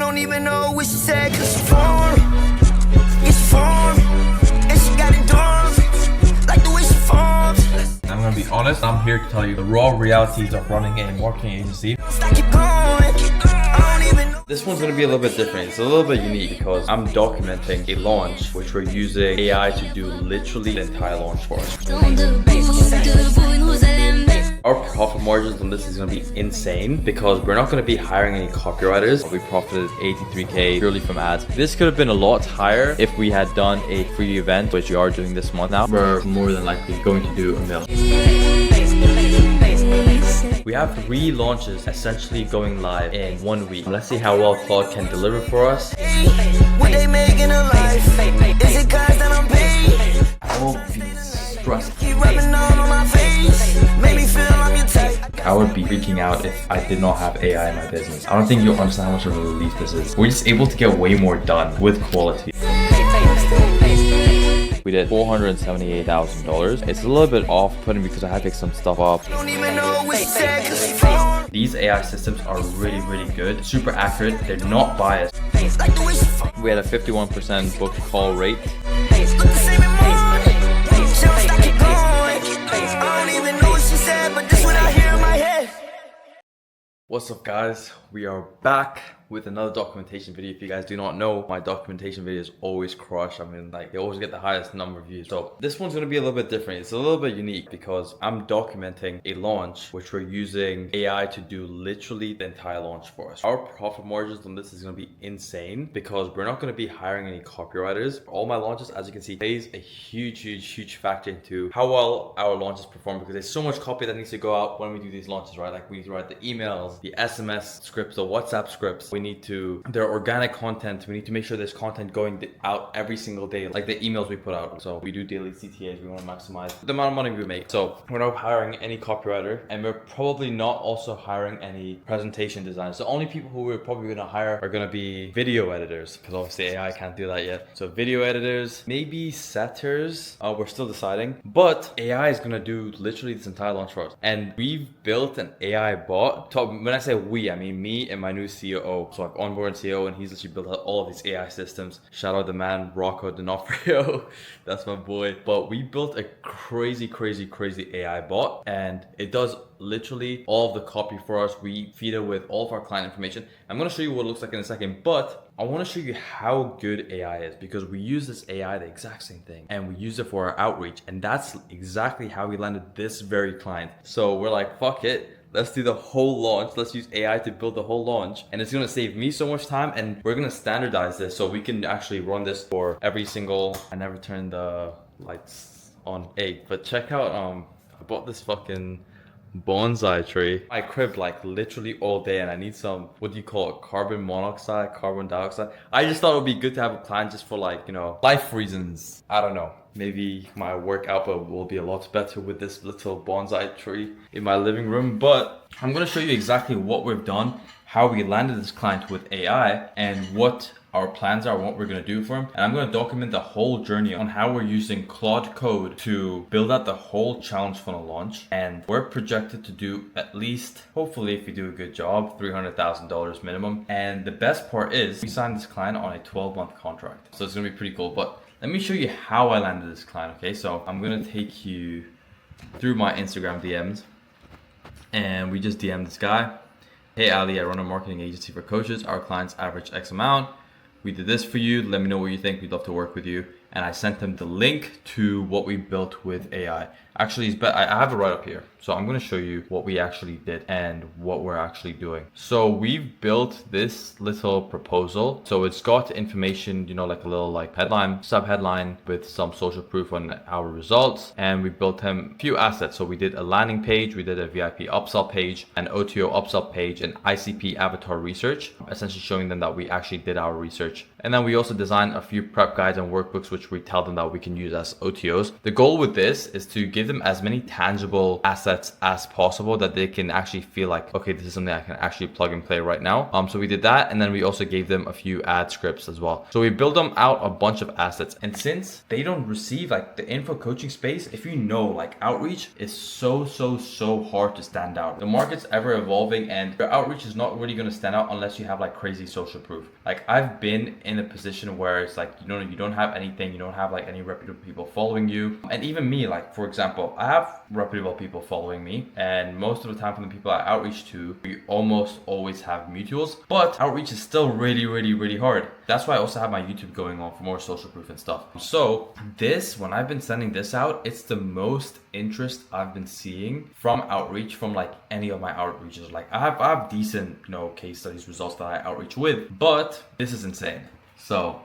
don't even know what she said, cause she formed. It's formed. And she got it dorm. Like the way she formed. I'm gonna be honest, I'm here to tell you the raw realities of running a marketing agency. This one's gonna be a little bit different. It's a little bit unique because I'm documenting a launch which we're using AI to do literally the entire launch for us. Our profit margins on this is gonna be insane because we're not gonna be hiring any copywriters. We profited 83K purely from ads. This could have been a lot higher if we had done a free event, which we are doing this month now. We're more than likely going to do $1 million. We have 3 launches essentially going live in 1 week. Let's see how well Claude can deliver for us. What they making a life? Is it cause that I'm paid? I will be stressed. Keep rubbing on my face. Make me feel I'm your type. I would be freaking out if I did not have AI in my business. I don't think you'll understand how much of a relief this is. We're just able to get way more done with quality. We did $478,000. It's a little bit off-putting because I had to pick some stuff up. These AI systems are really good, super accurate, they're not biased. We had a 51% book call rate. What's up guys, we are back with another documentation video. If you guys do not know, my documentation videos always crush. I mean, like, they always get the highest number of views. So this one's gonna be a little bit different. It's a little bit unique because I'm documenting a launch which we're using AI to do literally the entire launch for us. Our profit margins on this is gonna be insane because we're not gonna be hiring any copywriters. All my launches, as you can see, plays a huge factor into how well our launches perform because there's so much copy that needs to go out when we do these launches, right? Like, we need to write the emails, the SMS scripts, the WhatsApp scripts. We need to, their organic content, we need to make sure there's content going out every single day, like the emails we put out. So we do daily CTAs, we want to maximize the amount of money we make. So we're not hiring any copywriter and we're probably not also hiring any presentation designers. The only people who we're probably going to hire are going to be video editors because obviously AI can't do that yet. So video editors, maybe setters, we're still deciding, but AI is going to do literally this entire launch for us. And we've built an AI bot. When I say we, I mean me and my new COO. So I've onboarded CEO and he's literally built out all of these AI systems. Shout out the man, Rocco D'Onofrio. That's my boy. But we built a crazy AI bot and it does literally all of the copy for us. We feed it with all of our client information. I'm going to show you what it looks like in a second, but I want to show you how good AI is because we use this AI, the exact same thing, and we use it for our outreach. And that's exactly how we landed this very client. So we're like, fuck it. Let's do the whole launch. Let's use AI to build the whole launch. And it's gonna save me so much time and we're gonna standardize this so we can actually run this for every single, I never turned the lights on. Hey, but check out, I bought this fucking bonsai tree. I cribbed like literally all day and I need some, what do you call it? Carbon monoxide, carbon dioxide. I just thought it would be good to have a plan just for, like, you know, life reasons. I don't know. Maybe my work output will be a lot better with this little bonsai tree in my living room. But I'm going to show you exactly what we've done, how we landed this client with AI, and what our plans are, what we're going to do for him. And I'm going to document the whole journey on how we're using Claude code to build out the whole challenge funnel launch. And we're projected to do at least, hopefully if we do a good job, $300,000 minimum. And the best part is we signed this client on a 12-month contract. So it's going to be pretty cool. But let me show you how I landed this client, okay? So I'm gonna take you through my Instagram DMs and we just DM'd this guy. Hey Ali, I run a marketing agency for coaches. Our clients average X amount. We did this for you. Let me know what you think. We'd love to work with you. And I sent them the link to what we built with AI. Actually, I have it right up here. So I'm going to show you what we actually did and what we're actually doing. So we've built this little proposal. So it's got information, you know, like a little like headline, sub headline with some social proof on our results. And we built him a few assets. So we did a landing page, we did a VIP upsell page, an OTO upsell page, and ICP avatar research, essentially showing them that we actually did our research And then we also design a few prep guides and workbooks, which we tell them that we can use as OTOs. The goal with this is to give them as many tangible assets as possible that they can actually feel like, okay, this is something I can actually plug and play right now. So we did that. And then we also gave them a few ad scripts as well. So we build them out a bunch of assets. And since they don't receive like the info coaching space, if you know, like outreach is so hard to stand out. The market's ever evolving and your outreach is not really going to stand out unless you have like crazy social proof. Like I've been in a position where it's like, you don't have anything, you don't have like any reputable people following you. And even me, like for example, I have reputable people following me, and most of the time from the people I outreach to, we almost always have mutuals, but outreach is still really hard. That's why I also have my YouTube going on for more social proof and stuff. So this, when I've been sending this out, it's the most interest I've been seeing from outreach from like any of my outreaches. Like I have decent, case studies results that I outreach with, but this is insane. So,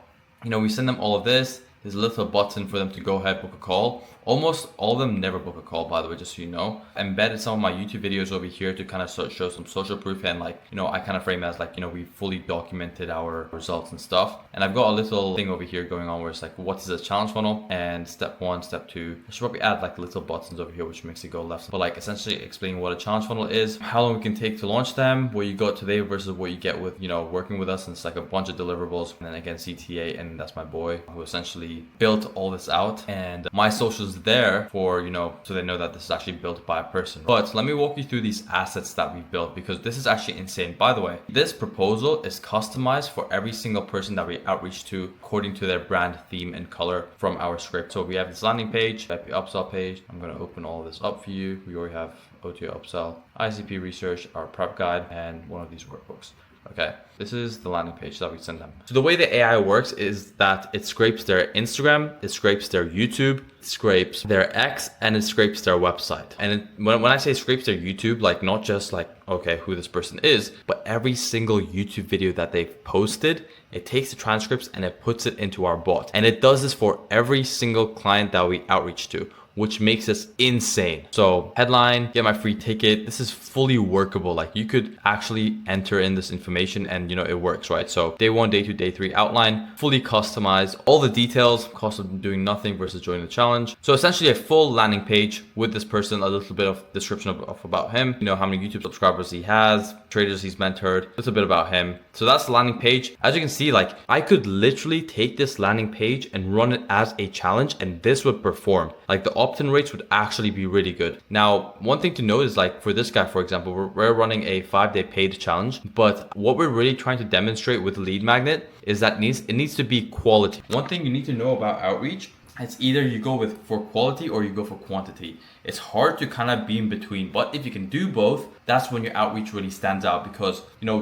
we send them all of this. There's a little button for them to go ahead, book a call. Almost all of them never book a call, by the way, just so you know. Embedded some of my YouTube videos over here to kind of show some social proof, and like, I kind of frame it as like, we fully documented our results and stuff. And I've got a little thing over here going on where it's like, what is a challenge funnel? And step 1, step 2. I should probably add like little buttons over here, which makes it go left. But like essentially explaining what a challenge funnel is, how long it can take to launch them, what you got today versus what you get with, working with us. And it's like a bunch of deliverables. And then again, CTA, and that's my boy who essentially built all this out. And my socials there for, so they know that this is actually built by a person. But let me walk you through these assets that we built, because this is actually insane. By the way, this proposal is customized for every single person that we outreach to according to their brand, theme, and color from our script. So we have this landing page, VIP upsell page. I'm going to open all of this up for you. We already have OTO upsell, ICP research, our prep guide, and one of these workbooks. Okay, this is the landing page that we send them. So the way the AI works is that it scrapes their Instagram, it scrapes their YouTube, it scrapes their X, and it scrapes their website. And when I say scrapes their YouTube, like not just like, okay, who this person is, but every single YouTube video that they've posted, it takes the transcripts and it puts it into our bot. And it does this for every single client that we outreach to, which makes this insane. So headline, get my free ticket. This is fully workable. Like you could actually enter in this information and it works, right? So day 1, day 2, day 3 outline, fully customized, all the details, cost of doing nothing versus joining the challenge. So essentially a full landing page with this person, a little bit of description of about him, how many YouTube subscribers he has, traders he's mentored, a little bit about him. So that's the landing page. As you can see, like I could literally take this landing page and run it as a challenge and this would perform. Like the opt-in rates would actually be really good. Now, one thing to note is like for this guy, for example, we're running a 5-day paid challenge, but what we're really trying to demonstrate with Lead Magnet is that it needs to be quality. One thing you need to know about outreach, it's either you go for quality or you go for quantity. It's hard to kind of be in between, but if you can do both, that's when your outreach really stands out, because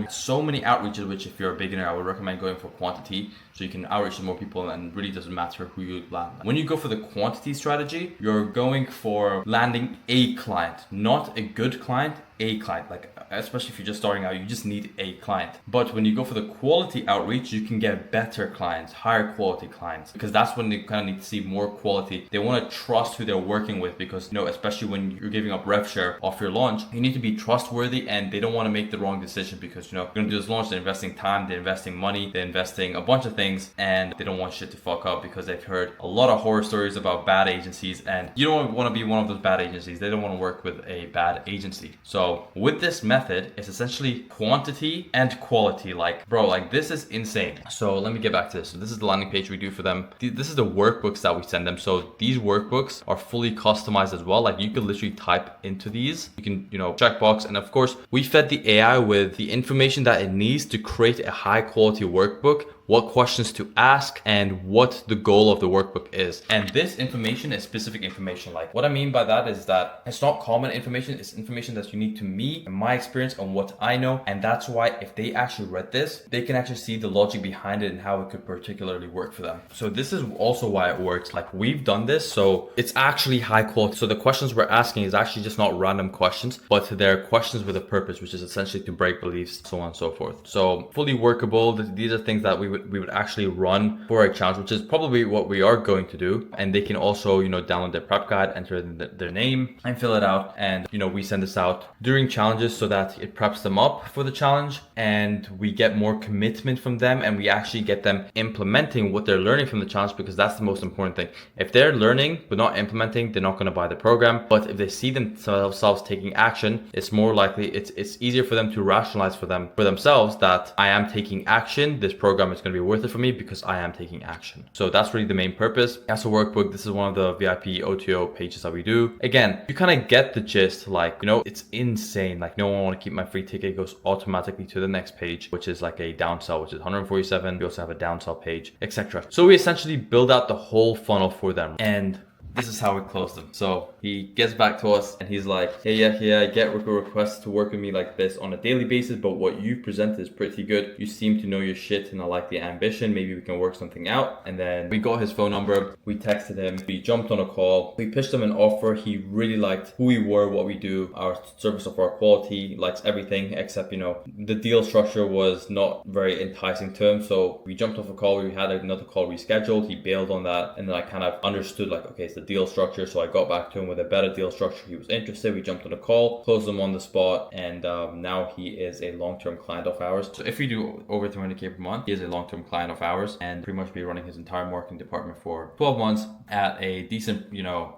so many outreaches, which if you're a beginner, I would recommend going for quantity so you can outreach to more people and it really doesn't matter who you land. When you go for the quantity strategy, you're going for landing a client, not a good client, a client. Like especially if you're just starting out, you just need a client. But when you go for the quality outreach, you can get better clients, higher quality clients, because that's when they kind of need to see more quality. They want to trust who they're working with, because especially when you're giving up rev share off your launch, you need to be trustworthy, and they don't want to make the wrong decision, because you're going to do this launch, they're investing time, they're investing money, they're investing a bunch of things, and they don't want shit to fuck up because they've heard a lot of horror stories about bad agencies, and you don't want to be one of those bad agencies. They don't want to work with a bad agency. So with this method, it's essentially quantity and quality. Like, bro, like this is insane. So let me get back to this. So this is the landing page we do for them. This is the workbooks that we send them. So these workbooks are fully customized as well. Like you could literally type into these. You can, checkbox. And of course, we fed the AI with the information that it needs to create a high quality workbook, what questions to ask, and what the goal of the workbook is. And this information is specific information. Like what I mean by that is that it's not common information. It's information that's unique to me and my experience and what I know. And that's why if they actually read this, they can actually see the logic behind it and how it could particularly work for them. So this is also why it works. Like we've done this, so it's actually high quality. So the questions we're asking is actually just not random questions, but they're questions with a purpose, which is essentially to break beliefs, so on and so forth. So fully workable. These are things that we would we would actually run for a challenge, which is probably what we are going to do. And they can also, you know, download their prep guide, enter their name and fill it out. And, you know, we send this out during challenges so that it preps them up for the challenge, and we get more commitment from them, and we actually get them implementing what they're learning from the challenge, because that's the most important thing. If they're learning but not implementing, they're not going to buy the program. But if they see themselves taking action, it's more likely, it's easier for them to rationalize for themselves that I am taking action. This program is going to be worth it for me because I am taking action. So that's really the main purpose. As a workbook, this is one of the VIP OTO pages that we do. Again, you kind of get the gist. Like, you know, it's insane. Like, no one want to keep my free ticket. It goes automatically to the next page, which is like a downsell, which is 147. We also have a downsell page, etc. So we essentially build out the whole funnel for them, and this is how we close them. So he gets back to us and he's like, hey, I get requests to work with me like this on a daily basis, but what you presented is pretty good. You seem to know your shit and I like the ambition. Maybe we can work something out. And then we got his phone number. We texted him. We jumped on a call. We pitched him an offer. He really liked who we were, what we do, our service of our quality. He likes everything except, you know, the deal structure was not very enticing to him. So we jumped off a call. We had another call rescheduled. He bailed on that. And then I kind of understood like, okay, it's the deal structure. So I got back to him with a better deal structure. He was interested. We jumped on a call, closed him on the spot, and now he is a long-term client of ours. So if we do over 300K per month, he is a long-term client of ours, and pretty much be running his entire marketing department for 12 months at a decent, you know,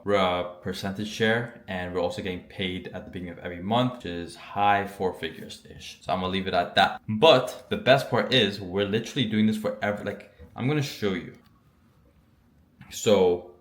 percentage share. And we're also getting paid at the beginning of every month, which is high 4 figures ish. So I'm gonna leave it at that. But the best part is we're literally doing this for like, I'm gonna show you. So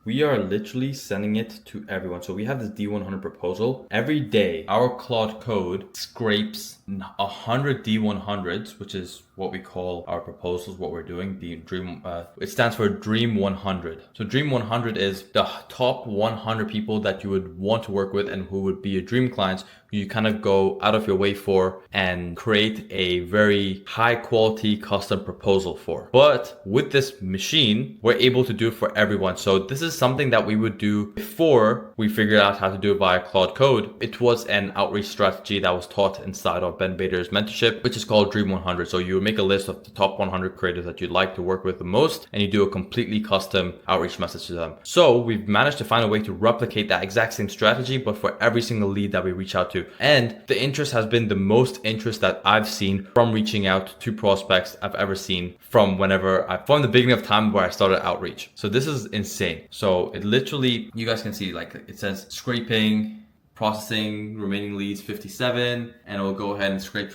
we are literally sending it to everyone. So we have this D100 proposal. Every day, our Claude code scrapes 100 D100s, which is what we call our proposals, what we're doing. The Dream, it stands for Dream 100. So Dream 100 is the top 100 people that you would want to work with and who would be your dream clients, who you kind of go out of your way for and create a very high quality custom proposal for. But with this machine, we're able to do it for everyone. So this is something that we would do before we figured out how to do it via Claude Code. It was an outreach strategy that was taught inside of Ben Bader's mentorship, which is called Dream 100. So you make a list of the top 100 creators that you'd like to work with the most, and you do a completely custom outreach message to them. So we've managed to find a way to replicate that exact same strategy, but for every single lead that we reach out to. And the interest has been the most interest that I've seen from reaching out to prospects I've ever seen from from the beginning of time where I started outreach. So this is insane. So it literally, you guys can see, like it says scraping, processing remaining leads 57, and it will go ahead and scrape,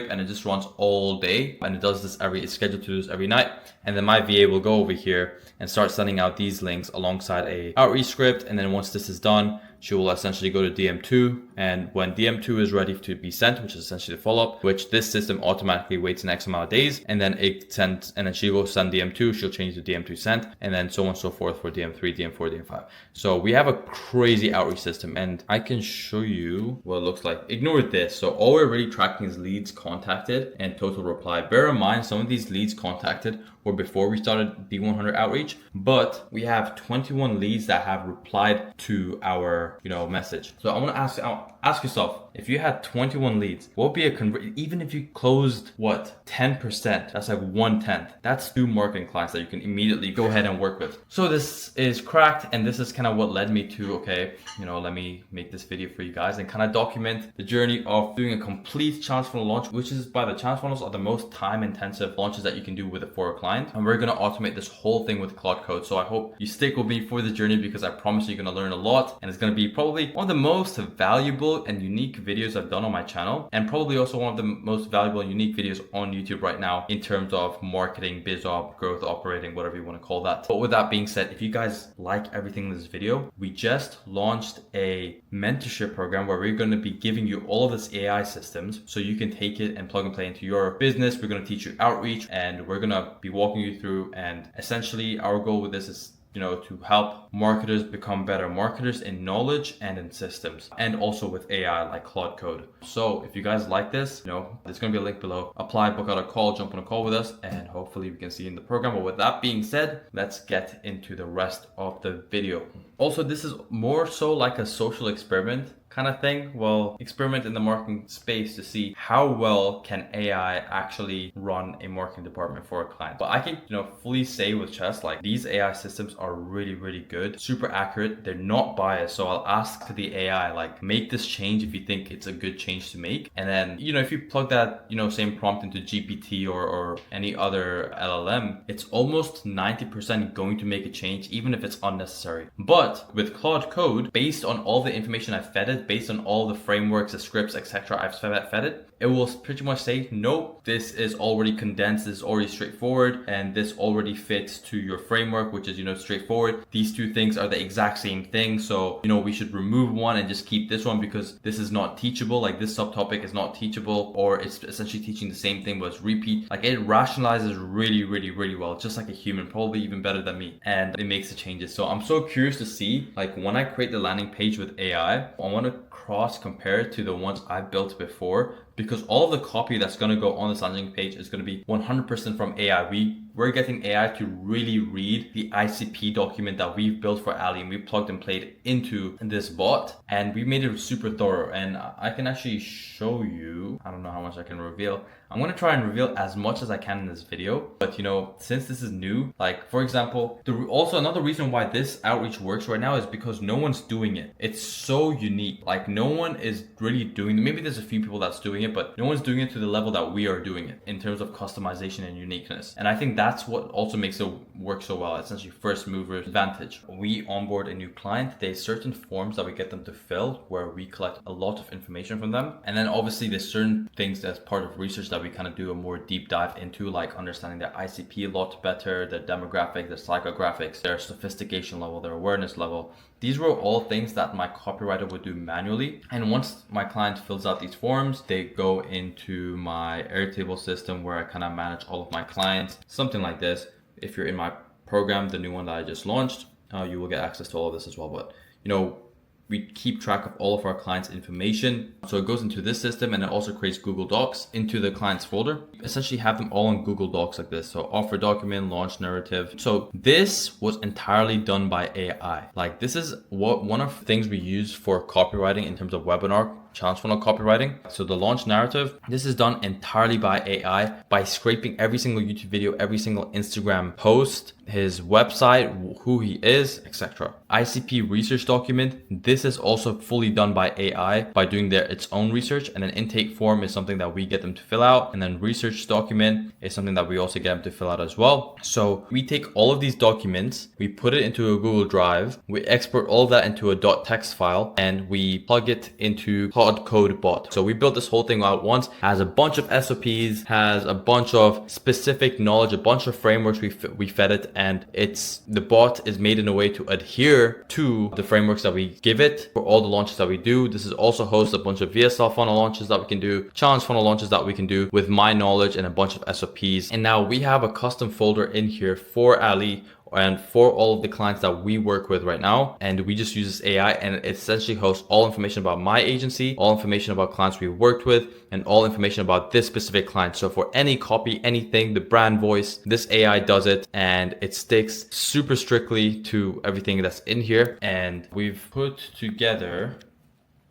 and it just runs all day. And it does this it's scheduled to do this every night. And then my VA will go over here and start sending out these links alongside a outreach script. And then once this is done, she will essentially go to DM2, and when DM2 is ready to be sent, which is essentially the follow-up, which this system automatically waits an X amount of days, and then it sends, and then she will send DM2, she'll change the DM2 sent, and then so on and so forth for DM3, DM4, DM5. So we have a crazy outreach system, and I can show you what it looks like. Ignore this. So all we're really tracking is leads contacted and total reply. Bear in mind, some of these leads contacted were before we started D100 outreach, but we have 21 leads that have replied to our message. So I want to ask yourself, if you had 21 leads, what would be even if you closed 10%, that's like 1/10. That's 2 marketing clients that you can immediately go ahead and work with. So this is cracked, and this is kind of what led me to, okay, let me make this video for you guys and kind of document the journey of doing a complete challenge funnel launch, which is by the challenge funnels are the most time intensive launches that you can do with it for a client. And we're going to automate this whole thing with Claude Code. So I hope you stick with me for the journey, because I promise you're going to learn a lot, and it's going to be probably one of the most valuable and unique videos I've done on my channel, and probably also one of the most valuable and unique videos on YouTube right now in terms of marketing, biz op, growth, operating, whatever you want to call that. But with that being said, if you guys like everything in this video, we just launched a mentorship program where we're going to be giving you all of this AI systems so you can take it and plug and play into your business. We're going to teach you outreach, and we're going to be walking you through, and essentially our goal with this is to help marketers become better marketers in knowledge and in systems, and also with AI like Claude Code. So if you guys like this, there's going to be a link below. Apply, book out a call, jump on a call with us, and hopefully we can see you in the program. But with that being said, let's get into the rest of the video. Also, this is more so like a social experiment kind of thing? Well, experiment in the marketing space to see how well can AI actually run a marketing department for a client. But I can, fully say with Chess, like these AI systems are really, really good, super accurate. They're not biased. So I'll ask the AI, like, make this change if you think it's a good change to make. And then, if you plug that, same prompt into GPT or any other LLM, it's almost 90% going to make a change, even if it's unnecessary. But with Claude Code, based on all the information I've fed it, based on all the frameworks, the scripts, etc. I've fed it will pretty much say, nope, this is already condensed, this is already straightforward, and this already fits to your framework, which is, straightforward. These two things are the exact same thing. So, we should remove one and just keep this one because this is not teachable. Like this subtopic is not teachable, or it's essentially teaching the same thing, but it's repeat. Like it rationalizes really, really, really well, just like a human, probably even better than me. And it makes the changes. So I'm so curious to see, like when I create the landing page with AI, I want to cross compare it to the ones I built before, because all of the copy that's going to go on this landing page is going to be 100% from AI. We're getting AI to really read the ICP document that we've built for Ali, and we plugged and played into this bot, and we made it super thorough. And I can actually show you, I don't know how much I can reveal. I'm going to try and reveal as much as I can in this video, but since this is new, like for example, also another reason why this outreach works right now is because no one's doing it. It's so unique. Like no one is really doing it. Maybe there's a few people that's doing it, but no one's doing it to the level that we are doing it in terms of customization and uniqueness. And I think that's what also makes it work so well. It's essentially first mover advantage. We onboard a new client, there's certain forms that we get them to fill where we collect a lot of information from them. And then obviously there's certain things as part of research that we kind of do a more deep dive into, like understanding their ICP a lot better, their demographics, their psychographics, their sophistication level, their awareness level. These were all things that my copywriter would do manually. And once my client fills out these forms, they go into my Airtable system where I kind of manage all of my clients, something like this. If you're in my program, the new one that I just launched, you will get access to all of this as well. But we keep track of all of our clients' information. So it goes into this system, and it also creates Google Docs into the client's folder. Essentially have them all in Google Docs like this. So offer document, launch narrative. So this was entirely done by AI. Like this is one of the things we use for copywriting in terms of webinar challenge funnel copywriting. So the launch narrative, this is done entirely by AI, by scraping every single YouTube video, every single Instagram post, his website, who he is, etc. ICP research document, this is also fully done by AI by doing its own research. And then intake form is something that we get them to fill out. And then research document is something that we also get them to fill out as well. So we take all of these documents, we put it into a Google Drive, we export all of that into a .text file, and we plug it into Claude Code bot. So we built this whole thing out once, has a bunch of SOPs, has a bunch of specific knowledge, a bunch of frameworks we fed it, and the bot is made in a way to adhere to the frameworks that we give it for all the launches that we do. This is also hosts a bunch of VSL funnel launches that we can do, challenge funnel launches that we can do with my knowledge and a bunch of SOPs. And now we have a custom folder in here for Ali and for all of the clients that we work with right now. And we just use this AI, and it essentially hosts all information about my agency, all information about clients we worked with, and all information about this specific client. So for any copy, anything, the brand voice, this AI does it, and it sticks super strictly to everything that's in here. And we've put together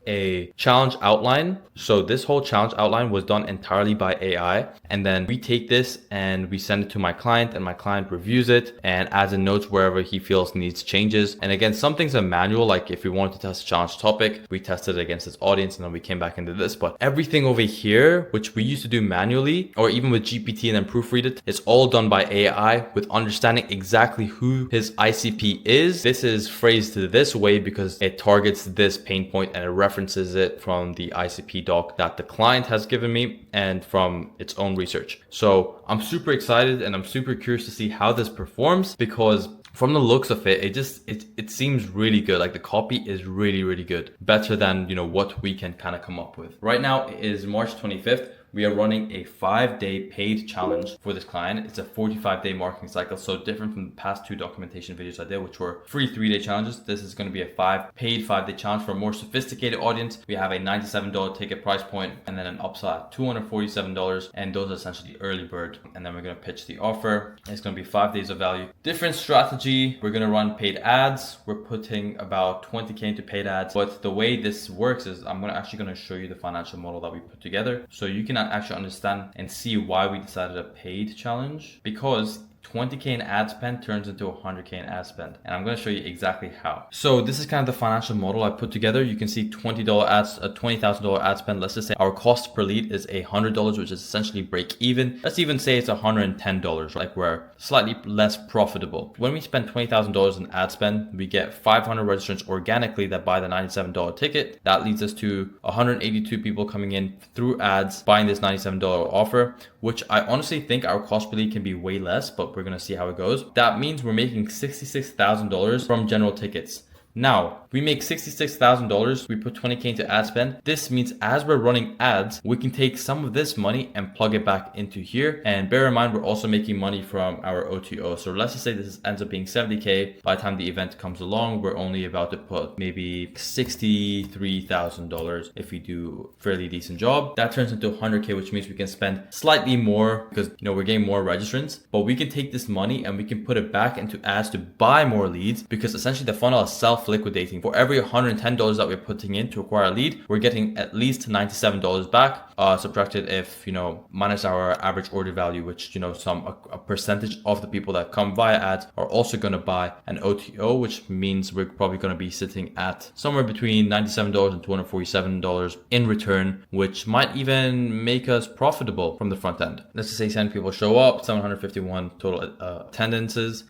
a challenge outline. So this whole challenge outline was done entirely by AI. And then we take this and we send it to my client, and my client reviews it and adds in notes wherever he feels needs changes. And again, some things are manual, like if we wanted to test a challenge topic, we tested it against this audience and then we came back into this. But everything over here, which we used to do manually or even with GPT and then proofread it, it's all done by AI with understanding exactly who his ICP is. This is phrased this way because it targets this pain point and it references it from the ICP doc that the client has given me and from its own research. So I'm super excited and I'm super curious to see how this performs, because from the looks of it, it seems really good. Like the copy is really, really good. Better than, what we can kind of come up with. Right now it is March 25th. we are running a 5-day paid challenge for this client. It's a 45-day marketing cycle, so different from the past 2 documentation videos I did, which were free 3-day challenges. This is going to be a paid 5-day challenge for a more sophisticated audience. We have a $97 ticket price point and then an upsell at $247, and those are essentially early bird. And then we're going to pitch the offer. It's going to be 5 days of value. Different strategy. We're going to run paid ads. We're putting about 20K into paid ads. But the way this works is I'm actually going to show you the financial model that we put together so you can actually understand and see why we decided a paid challenge, because 20K in ad spend turns into 100K in ad spend. And I'm going to show you exactly how. So this is kind of the financial model I put together. You can see $20 ads, a $20,000 ad spend. Let's just say our cost per lead is $100, which is essentially break even. Let's even say it's $110, like we're slightly less profitable. When we spend $20,000 in ad spend, we get 500 registrants organically that buy the $97 ticket. That leads us to 182 people coming in through ads, buying this $97 offer, which I honestly think our cost per lead can be way less, but we're going to see how it goes. That means we're making $66,000 from general tickets. Now, we make $66,000, we put 20K into ad spend. This means as we're running ads, we can take some of this money and plug it back into here. And bear in mind, we're also making money from our OTO. So let's just say this ends up being 70K. By the time the event comes along, we're only about to put maybe $63,000 if we do a fairly decent job. That turns into 100K, which means we can spend slightly more because we're getting more registrants, but we can take this money and we can put it back into ads to buy more leads, because essentially the funnel is self-liquidating. For every $110 that we're putting in to acquire a lead, we're getting at least $97 back, subtracted if, minus our average order value, which, a percentage of the people that come via ads are also going to buy an OTO, which means we're probably going to be sitting at somewhere between $97 and $247 in return, which might even make us profitable from the front end. Let's just say 10 people show up, 751 total attendees,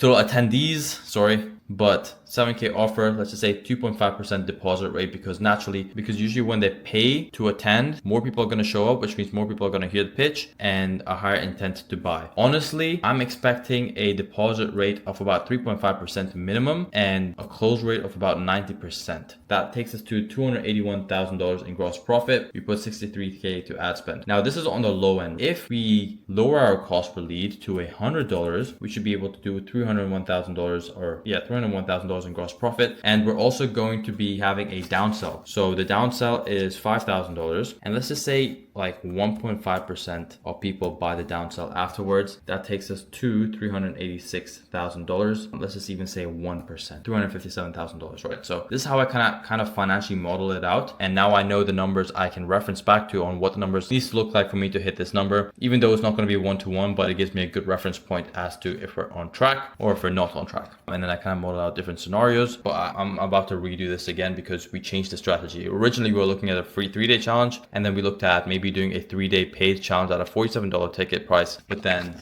but 7K offer, let's just say 2.5% deposit rate, because usually when they pay to attend, more people are going to show up, which means more people are going to hear the pitch and a higher intent to buy. Honestly, I'm expecting a deposit rate of about 3.5% minimum and a close rate of about 90%. That takes us to $281,000 in gross profit. We put 63K to ad spend. Now, this is on the low end. If we lower our cost per lead to $100, we should be able to do $301,000 in gross profit. And we're also going to be having a downsell. So the downsell is $5,000. And let's just say like 1.5% of people buy the downsell afterwards. That takes us to $386,000. Let's just even say 1%, $357,000, right? So this is how I kind of financially model it out. And now I know the numbers I can reference back to on what the numbers needs to look like for me to hit this number, even though it's not going to be 1-to-1, but it gives me a good reference point as to if we're on track or if we're not on track. And then I kind of model out different scenarios, but I'm about to redo this again because we changed the strategy. Originally, we were looking at a free 3-day challenge, and then we looked at maybe doing a 3-day paid challenge at a $47 ticket price. But then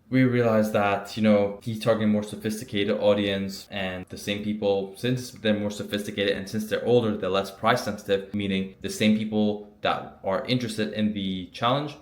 we realized that, he's targeting more sophisticated audience, and the same people, since they're more sophisticated and since they're older, they're less price sensitive, meaning the same people that are interested in the challenge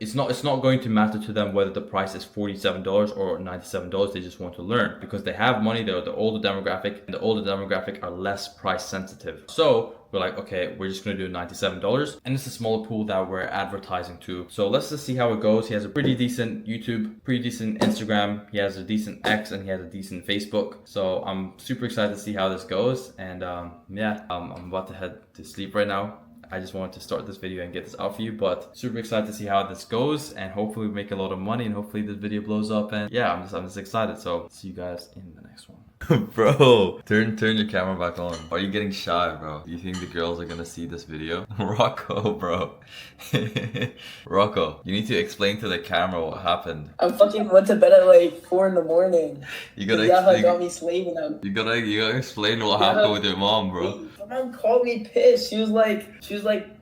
it's not going to matter to them whether the price is $47 or $97. They just want to learn because they have money. They're the older demographic, and the older demographic are less price sensitive. So we're like, okay, we're just going to do $97, and it's a smaller pool that we're advertising to. So let's just see how it goes. He has a pretty decent YouTube, pretty decent Instagram. He has a decent X, and he has a decent Facebook. So I'm super excited to see how this goes. And I'm about to head to sleep right now. I just wanted to start this video and get this out for you, but super excited to see how this goes, and hopefully we make a lot of money, and hopefully this video blows up. And yeah, I'm just excited. So see you guys in the next one. Bro, turn your camera back on. Are you getting shy, bro? You think the girls are gonna see this video? Rocco, bro. Rocco, you need to explain to the camera what happened. I fucking went to bed at like 4 in the morning. You gotta got me slaving out. You gotta explain what happened with your mom, bro. My mom called me pissed. She was like,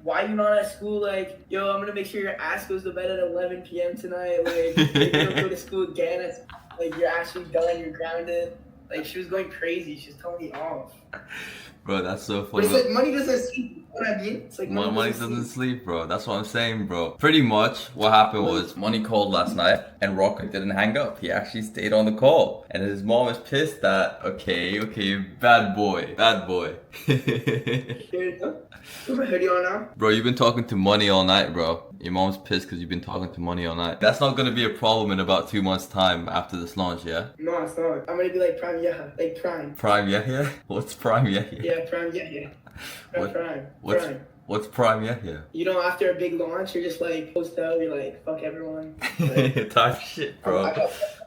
why you not at school? Like, yo, I'm gonna make sure your ass goes to bed at 11 p.m. tonight. Like, you're gonna go to school again. It's like you're actually done. You're grounded. Like, she was going crazy. She was telling me off. Bro, that's so But funny. it's like money doesn't sleep. You know what I mean? It's like Money doesn't sleep, bro. That's what I'm saying, bro. Pretty much what happened was Money called last night and Rocco didn't hang up. He actually stayed on the call. And his mom is pissed that, okay, bad boy. Here you go. Put my hoodie on now. Bro, you've been talking to Money all night, bro. Your mom's pissed because you've been talking to Money all night. That's not gonna be a problem in about 2 months' time after this launch, yeah? No, it's not. I'm gonna be like Prime Yahya. Like Prime. Prime Yahya? What's Prime Yahya? Yeah, Prime Yahya. Prime. What's Prime Yahya? You know, after a big launch, you're just like, post out, you're like, fuck everyone. Like, Type shit, bro.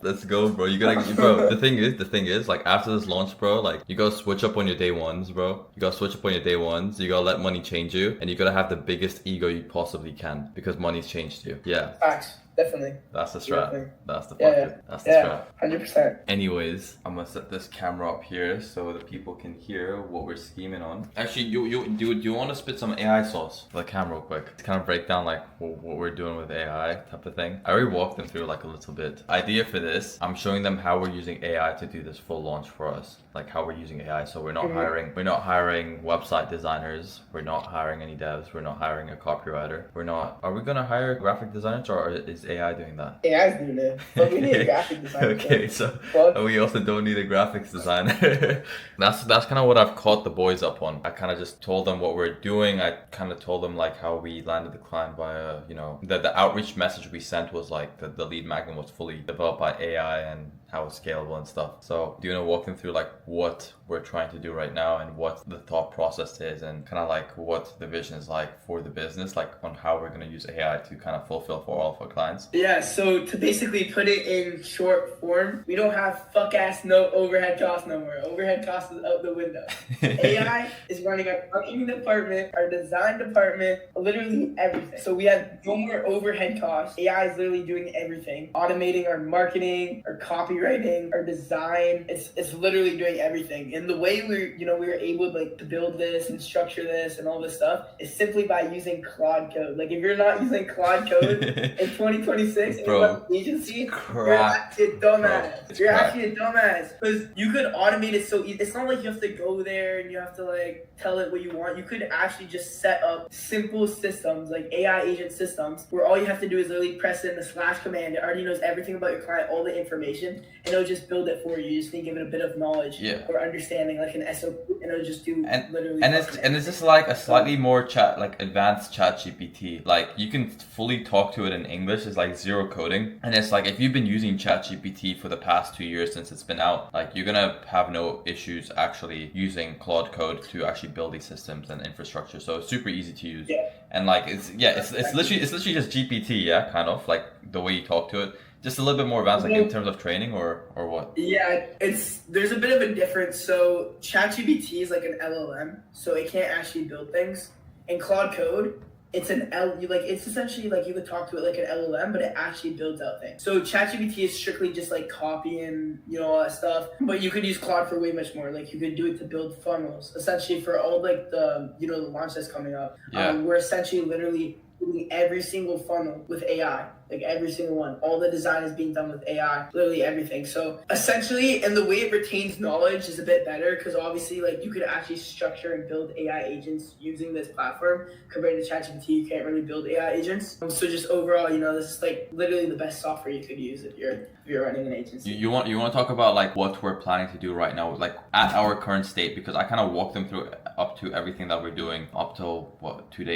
Let's go, bro. You gotta, bro. The thing is, like after this launch, bro, like you gotta switch up on your day ones, bro. You gotta switch up on your day ones. You gotta let Money change you, and you gotta have the biggest ego you possibly can because Money's changed you. Yeah. Facts. Definitely. That's the strat. Definitely. That's the Yeah, fucking. That's the strat. 100%. Anyways, I'm gonna set this camera up here so the people can hear what we're scheming on. Actually, do you want to spit some AI sauce for the camera real quick to kind of break down like what we're doing with AI type of thing? I already walked them through like a little bit. Idea for this, I'm showing them how we're using AI to do this full launch for us. Like how we're using AI. So we're not hiring website designers. We're not hiring any devs. We're not hiring a copywriter. Are we gonna hire graphic designers or is AI doing that? AI's doing it. But we need a graphic designer. Okay, so we also don't need a graphics designer. That's kind of what I've caught the boys up on. I kind of just told them what we're doing. I kind of told them like how we landed the client via, the outreach message we sent was like the lead magnet was fully developed by AI and how it's scalable and stuff. So do you want to walk them through like what we're trying to do right now and what the thought process is and kind of like what the vision is like for the business, like on how we're going to use AI to kind of fulfill for all of our clients? Yeah, so to basically put it in short form, we don't have no overhead costs no more. Overhead costs is out the window. AI is running our marketing department, our design department, literally everything. So we have no more overhead costs. AI is literally doing everything. Automating our marketing, our copywriting, our design. It's literally doing everything. And the way we were able to build this and structure this and all this stuff is simply by using Claude code. Like if you're not using Claude code in 2026 in an agency, you're actually a dumbass. You're actually a dumbass because you could automate it so easy. It's not like you have to go there and you have to like tell it what you want. You could actually just set up simple systems like AI agent systems where all you have to do is literally press in the / command. It already knows everything about your client, all the information, and it'll just build it for you. You just need to give it a bit of knowledge or understanding, like an SOP, and it'll just do literally. And it's just like a slightly more advanced ChatGPT. Like you can fully talk to it in English. It's like zero coding, and it's like if you've been using ChatGPT for the past 2 years since it's been out, like you're gonna have no issues actually using Claude code to actually build these systems and infrastructure. So it's super easy to use. Yeah. And like it's literally just GPT, kind of like the way you talk to it. Just a little bit more advanced, like in terms of training or what? Yeah, there's a bit of a difference. So ChatGPT is like an LLM, so it can't actually build things. In Claude Code, it's it's essentially like you could talk to it like an LLM, but it actually builds out things. So ChatGPT is strictly just like copying, all that stuff. But you could use Claude for way much more. Like you could do it to build funnels, essentially for all like the the launch that's coming up. Yeah. We're essentially literally doing every single funnel with AI. Like every single one. All the design is being done with AI. Literally everything. So essentially, and the way it retains knowledge is a bit better because obviously like you could actually structure and build AI agents using this platform. Compared to ChatGPT, you can't really build AI agents. So just overall, this is like literally the best software you could use if you're running an agency. You want to talk about like what we're planning to do right now, like at our current state, because I kind of walked them through up to everything that we're doing up till 3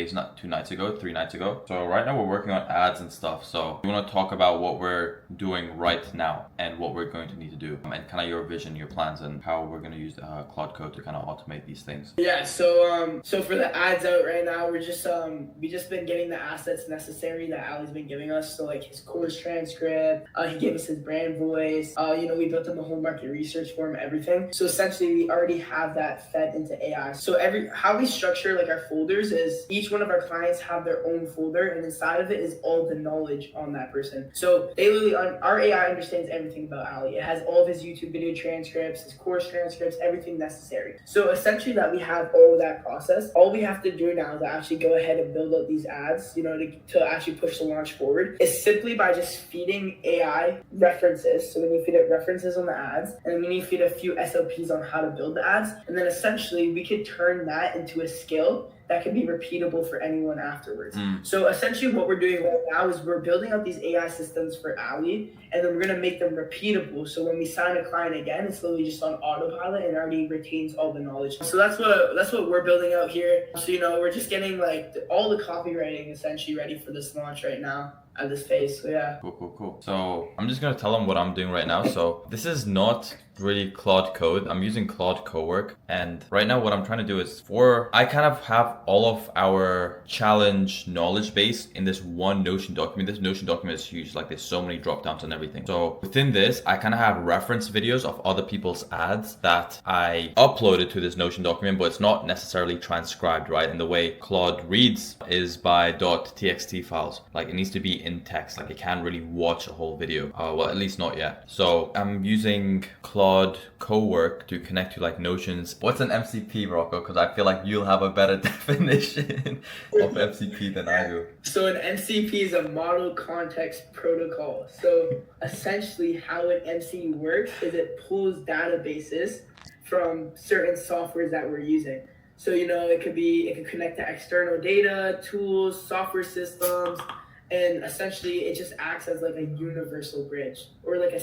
nights ago. So right now we're working on ads and stuff. So you want to talk about what we're doing right now and what we're going to need to do and kind of your vision, your plans, and how we're going to use Claude Code to kind of automate these things. Yeah. So for the ads out right now, we just been getting the assets necessary that Ali's been giving us. So like his course transcript, he gave us his brand voice. We built him the whole market research for him, everything. So essentially, we already have that fed into AI. So how we structure like our folders is each one of our clients have their own folder, and inside of it is all the knowledge knowledge on that person. So they literally, our AI understands everything about Ali. It has all of his YouTube video transcripts, his course transcripts, everything necessary. So essentially that we have all of that process. All we have to do now is actually go ahead and build up these ads, you know, to actually push the launch forward, is simply by just feeding AI references. So we need to feed it references on the ads, and then we need to feed a few SOPs on how to build the ads. And then essentially we could turn that into a skill that can be repeatable for anyone afterwards. So essentially what we're doing right now is we're building up these AI systems for Ali, and then we're gonna make them repeatable. So when we sign a client again, it's literally just on autopilot and already retains all the knowledge. So that's what we're building out here. So, you know, we're just getting like all the copywriting essentially ready for this launch right now at this phase. So yeah. Cool. So I'm just gonna tell them what I'm doing right now. So this is not really Claude code. I'm using Claude Cowork, and right now what I'm trying to do is I kind of have all of our challenge knowledge base in this one Notion document. This Notion document is huge, like there's so many drop downs and everything. So within this, I kind of have reference videos of other people's ads that I uploaded to this Notion document, but it's not necessarily transcribed, right? And the way Claude reads is by .txt files. Like it needs to be in text, like it can't really watch a whole video. Well, at least not yet. So I'm using Claude Cowork to connect to like Notions. What's an MCP, Rocco? Because I feel like you'll have a better definition of MCP than I do. So an MCP is a model context protocol. So essentially how an MCP works is it pulls databases from certain softwares that we're using. So, you know, it could connect to external data, tools, software systems, and essentially it just acts as like a universal bridge or like a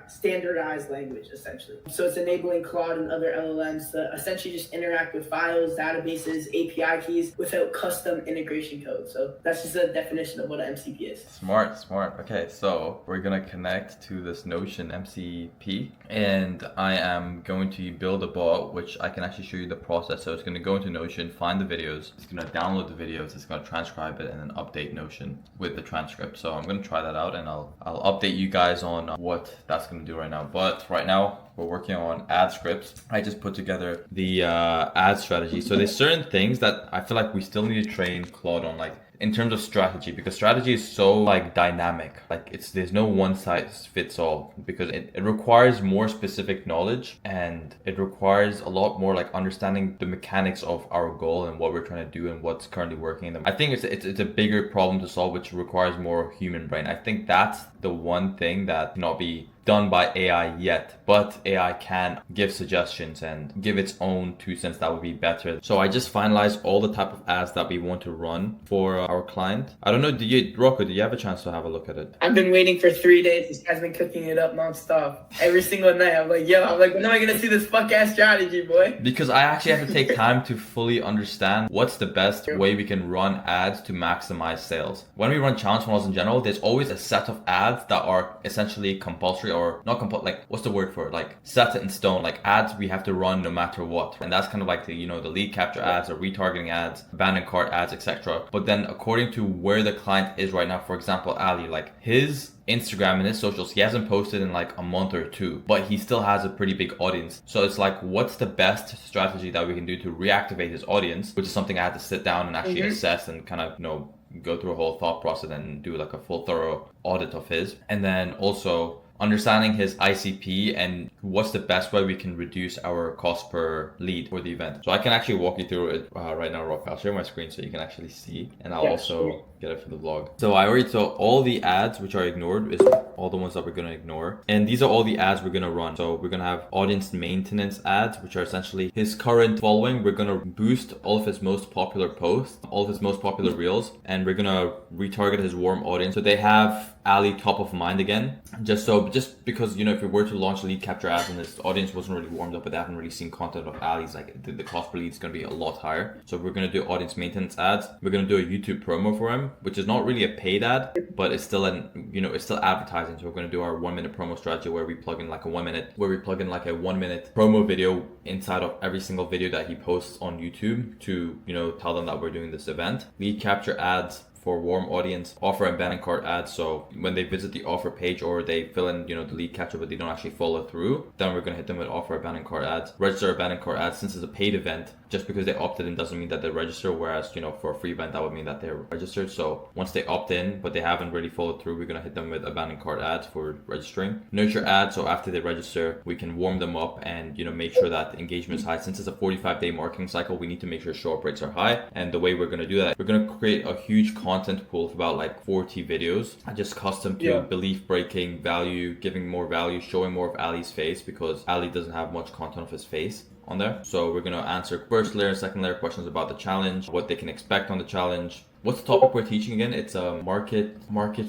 standardized language essentially. So it's enabling Claude and other LLMs to essentially just interact with files, databases, API keys without custom integration code. So that's just a definition of what an MCP is. Smart. Okay, so we're gonna connect to this Notion MCP, and I am going to build a bot which I can actually show you the process. So it's gonna go into Notion, find the videos, it's gonna download the videos, it's gonna transcribe it, and then update Notion with the transcript. So I'm gonna try that out, and I'll update you guys on what that's gonna do right now. But right now we're working on ad scripts. I just put together the ad strategy. So there's certain things that I feel like we still need to train Claude on, like in terms of strategy, because strategy is so like dynamic. Like there's no one size fits all, because it requires more specific knowledge, and it requires a lot more like understanding the mechanics of our goal and what we're trying to do and what's currently working. I think it's a bigger problem to solve, which requires more human brain. I think that's the one thing that cannot be done by AI yet, but AI can give suggestions and give its own 2 cents that would be better. So I just finalized all the type of ads that we want to run for our client. I don't know, Rocco, did you have a chance to have a look at it? I've been waiting for 3 days. This guy's been cooking it up nonstop. Every single night. I'm like, when am I gonna see this fuck ass strategy, boy? Because I actually have to take time to fully understand what's the best way we can run ads to maximize sales. When we run challenge funnels in general, there's always a set of ads that are essentially compulsory, or not like what's the word for it, like set it in stone, like ads we have to run no matter what. And that's kind of like the, you know, the lead capture ads or retargeting ads, abandoned cart ads, etc. But then according to where the client is right now, for example Ali, like his Instagram and his socials, he hasn't posted in like a month or 2, but he still has a pretty big audience. So it's like, what's the best strategy that we can do to reactivate his audience, which is something I had to sit down and actually assess and kind of, you know, go through a whole thought process and do like a full thorough audit of his. And then also understanding his ICP and what's the best way we can reduce our cost per lead for the event. So I can actually walk you through it right now, Rocco. I'll share my screen so you can actually see, and I'll also get it for the vlog. So I already saw all the ads which are ignored is all the ones that we're going to ignore, and these are all the ads we're going to run. So we're going to have audience maintenance ads, which are essentially his current following. We're going to boost all of his most popular posts, all of his most popular reels, and we're going to retarget his warm audience so they have Ali top of mind again. Just because, you know, if we were to launch lead capture ads and this audience wasn't really warmed up, but they haven't really seen content of Ali's, like the cost per lead is going to be a lot higher. So we're going to do audience maintenance ads. We're going to do a YouTube promo for him, which is not really a paid ad, but it's still it's still advertising. So we're going to do our 1-minute promo strategy where we plug in like a 1-minute promo video inside of every single video that he posts on YouTube to, you know, tell them that we're doing this event. Lead capture ads for warm audience, offer abandoned cart ads. So when they visit the offer page or they fill in, the lead capture, but they don't actually follow through, then we're going to hit them with offer abandoned cart ads. Register abandoned cart ads, since it's a paid event, just because they opted in doesn't mean that they register, whereas, for a free event, that would mean that they're registered. So once they opt in, but they haven't really followed through, we're going to hit them with abandoned cart ads for registering. Nurture ads, so after they register, we can warm them up and, make sure that engagement is high. Since it's a 45-day marketing cycle, we need to make sure show up rates are high. And the way we're going to do that, we're going to create a huge content pool of about like 40 videos, just custom to belief breaking, value, giving more value, showing more of Ali's face, because Ali doesn't have much content of his face on there. So we're going to answer first layer and second layer questions about the challenge, what they can expect on the challenge. What's the topic we're teaching again? It's a market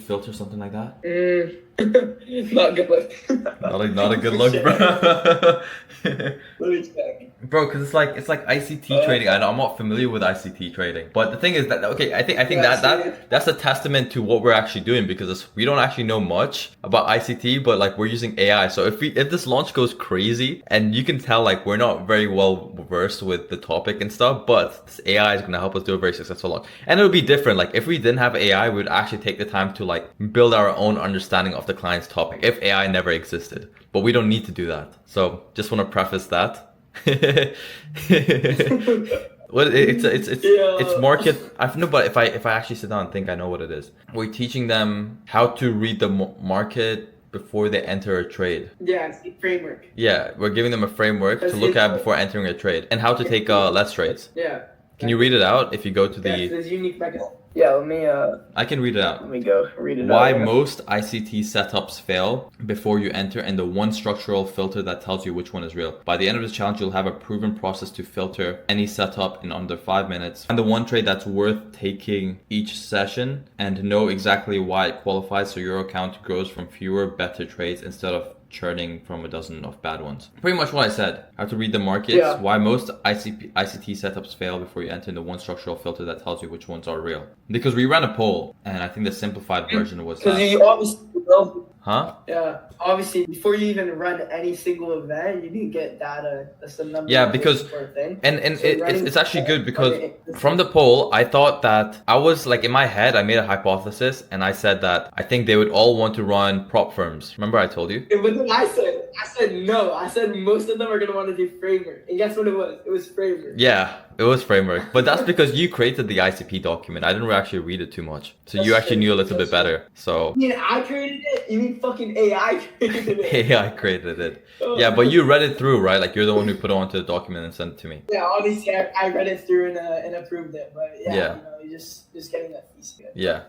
filter, something like that. Not good look. not a good look, bro. Let me check. Bro, because it's like ICT trading. I know I'm not familiar with ICT trading, but the thing is that I think that's a testament to what we're actually doing, because we don't actually know much about ICT, but like we're using AI. So if this launch goes crazy, and you can tell like we're not very well versed with the topic and stuff, but this AI is gonna help us do a very successful launch, and it'll be different. Like if we didn't have AI, we would actually take the time to like build our own understanding of the client's topic if AI never existed, but we don't need to do that. So just want to preface that. Well, it's market. I know, but if I actually sit down and think, I know what it is. We're teaching them how to read the market before they enter a trade. Yeah, it's a framework. Yeah, we're giving them a framework to look at before entering a trade, and how to take less trades. Yeah. Can you read it out if you go to the... There's unique mechanism. Yeah, let me... I can read it out. Let me go read it out. Why most ICT setups fail before you enter, and the one structural filter that tells you which one is real. By the end of this challenge, you'll have a proven process to filter any setup in under 5 minutes, and the one trade that's worth taking each session, and know exactly why it qualifies, so your account grows from fewer better trades instead of churning from a dozen of bad ones. Pretty much what I said. How to read the markets, why most ICT setups fail before you enter the one structural filter that tells you which ones are real. Because we ran a poll, and I think the simplified version was that. Because you obviously know. Huh? Yeah. Obviously, before you even run any single event, you need to get data. That's the number. Yeah, because it's actually good, because from the poll, I thought that I was like in my head, I made a hypothesis, and I said that I think they would all want to run prop firms. Remember I told you? But then I said no. I said most of them are gonna want to do framework, and guess what it was? It was framework. Yeah. It was framework, but that's because you created the ICP document. I didn't actually read it too much, so you actually knew a little bit better. So you mean I created it? You mean fucking AI created it? AI created it. Yeah, but you read it through, right? Like you're the one who put it onto the document and sent it to me. Yeah, obviously I read it through and approved it, but yeah. You're just getting that piece. Yeah.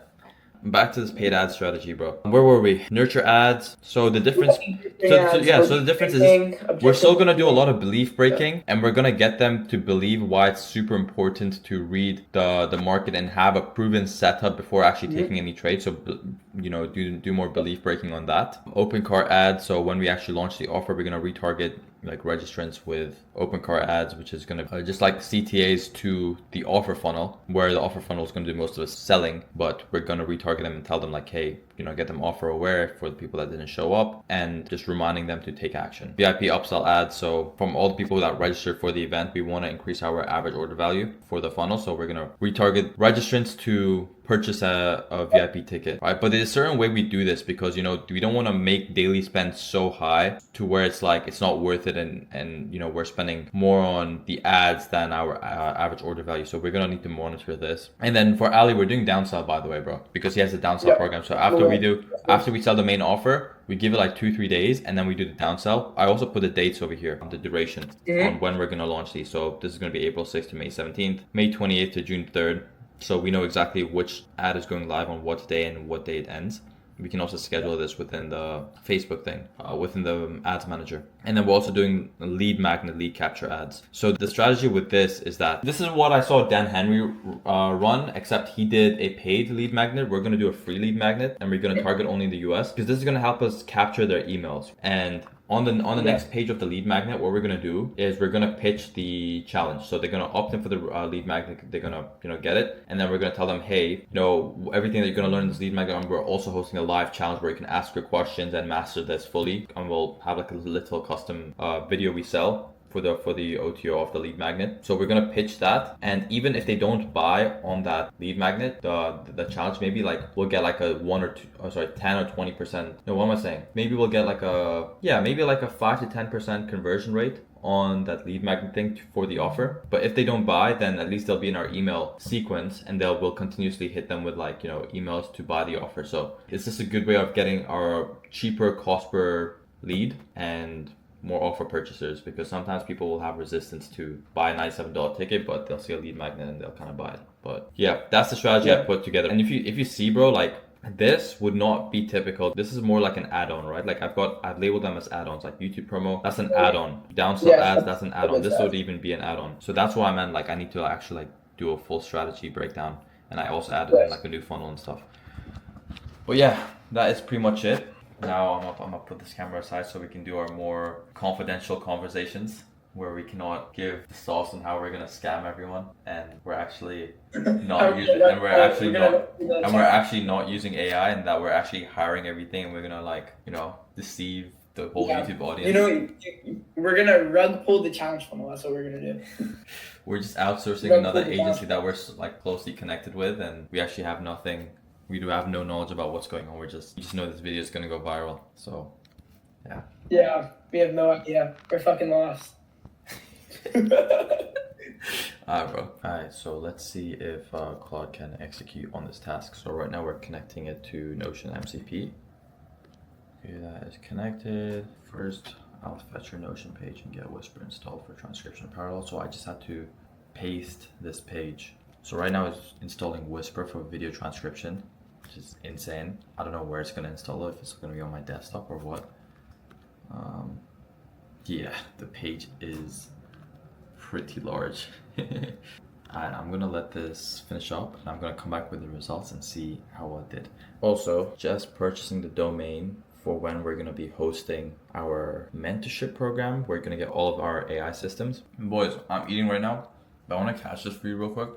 Back to this paid ad strategy, bro. Where were we? Nurture ads. So the difference. So the difference is we're still gonna do a lot of belief breaking, and we're gonna get them to believe why it's super important to read the market and have a proven setup before actually taking any trade. So do more belief breaking on that. Open cart ads. So when we actually launch the offer, we're gonna retarget like registrants with open cart ads, which is going to just like CTAs to the offer funnel, where the offer funnel is going to do most of the selling, but we're going to retarget them and tell them like, hey, get them offer aware for the people that didn't show up, and just reminding them to take action. VIP upsell ads. So from all the people that registered for the event, we want to increase our average order value for the funnel. So we're going to retarget registrants to purchase a VIP ticket, right? But there's a certain way we do this, because we don't want to make daily spend so high to where it's like it's not worth it, and we're spending more on the ads than our average order value. So we're gonna need to monitor this. And then for Ali, we're doing downsell, by the way, bro, because he has a downsell program. So after we sell the main offer, we give it like 2-3 days, and then we do the downsell. I also put the dates over here on the duration on when we're gonna launch these. So this is gonna be April 6th to May 17th, May 28th to June 3rd. So we know exactly which ad is going live on what day and what day it ends. We can also schedule this within the Facebook thing, within the ads manager. And then we're also doing lead magnet, lead capture ads. So the strategy with this is that this is what I saw Dan Henry run, except he did a paid lead magnet. We're going to do a free lead magnet, and we're going to target only the US, because this is going to help us capture their emails. And on the next page of the lead magnet, what we're gonna do is we're gonna pitch the challenge. So they're gonna opt in for the lead magnet. They're gonna get it, and then we're gonna tell them, hey, everything that you're gonna learn in this lead magnet. And we're also hosting a live challenge where you can ask your questions and master this fully. And we'll have like a little custom video we sell for the OTO of the lead magnet. So we're gonna pitch that, and even if they don't buy on that lead magnet, the challenge, maybe like we'll get like a 10 or 20%. No, what am I saying? Maybe we'll get like maybe like a 5 to 10% conversion rate on that lead magnet thing for the offer. But if they don't buy, then at least they'll be in our email sequence, and we'll continuously hit them with like, emails to buy the offer. So it's just a good way of getting our cheaper cost per lead and more offer purchasers, because sometimes people will have resistance to buy a $97 ticket, but they'll see a lead magnet and they'll kind of buy it. But yeah, that's the strategy I put together. And if you see, bro, like this would not be typical. This is more like an add-on, right? Like I've labeled them as add-ons, like YouTube promo, that's an add-on. Downsell ads, that's an add-on. This would even be an add-on. So that's why I meant like I need to actually like do a full strategy breakdown, and I also added in like a new funnel and stuff. But yeah, that is pretty much it. Now I'm gonna put this camera aside so we can do our more confidential conversations, where we cannot give the sauce on how we're gonna scam everyone, and we're actually not not using AI, and that we're actually hiring everything, and we're gonna deceive the whole YouTube audience. We're gonna rug pull the challenge funnel. That's what we're gonna do. We're just outsourcing another agency that we're like closely connected with, and we actually have nothing. We do have no knowledge about what's going on. We just know this video is gonna go viral. So, yeah. Yeah, we have no idea. We're fucking lost. Alright, bro. Alright, so let's see if Claude can execute on this task. So right now we're connecting it to Notion MCP. Okay, that is connected. First, I'll fetch your Notion page and get Whisper installed for transcription parallel. So I just had to paste this page. So right now it's installing Whisper for video transcription, which is insane. I don't know where it's gonna install it, if it's gonna be on my desktop or what. Yeah, the page is pretty large. And I'm gonna let this finish up, and I'm gonna come back with the results and see how well it did. Also, just purchasing the domain for when we're gonna be hosting our mentorship program. We're gonna get all of our AI systems. Boys, I'm eating right now, but I wanna catch this for you real quick.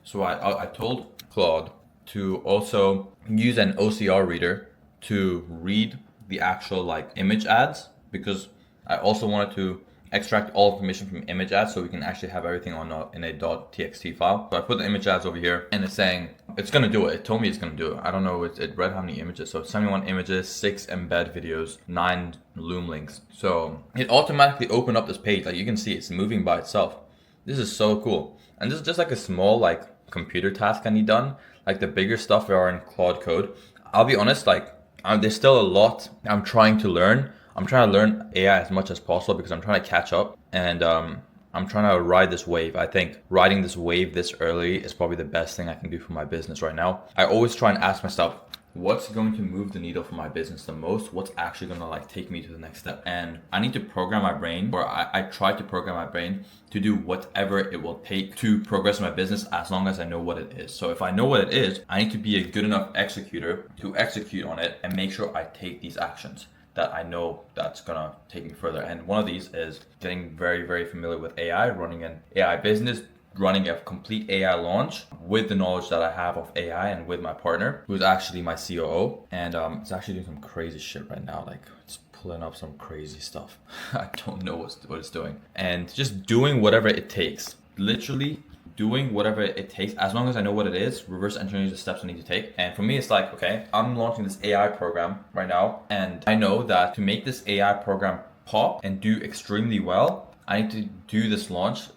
So I told Claude to also use an OCR reader to read the actual like image ads, because I also wanted to extract all information from image ads so we can actually have everything in a .txt file. So I put the image ads over here, and it's saying it's gonna do it. It told me it's gonna do it. I don't know, it read how many images. So 71 images, 6 embed videos, 9 Loom links. So it automatically opened up this page. Like you can see it's moving by itself. This is so cool. And this is just like a small like computer task I need done. Like the bigger stuff are in Claude Code. I'll be honest, like there's still a lot I'm trying to learn. I'm trying to learn AI as much as possible because I'm trying to catch up, and I'm trying to ride this wave. I think riding this wave this early is probably the best thing I can do for my business right now. I always try and ask myself, what's going to move the needle for my business the most? What's actually going to like take me to the next step? And I need to program my brain, or I try to program my brain to do whatever it will take to progress my business, as long as I know what it is. So if I know what it is, I need to be a good enough executor to execute on it and make sure I take these actions that I know that's gonna take me further. And one of these is getting very, very familiar with AI, running an AI business, running a complete AI launch with the knowledge that I have of AI, and with my partner, who's actually my COO. And it's actually doing some crazy shit right now. Like it's pulling up some crazy stuff. I don't know what it's doing. And just doing whatever it takes. Literally doing whatever it takes, as long as I know what it is, reverse engineering the steps I need to take. And for me, it's like, okay, I'm launching this AI program right now, and I know that to make this AI program pop and do extremely well, I need to do this launch,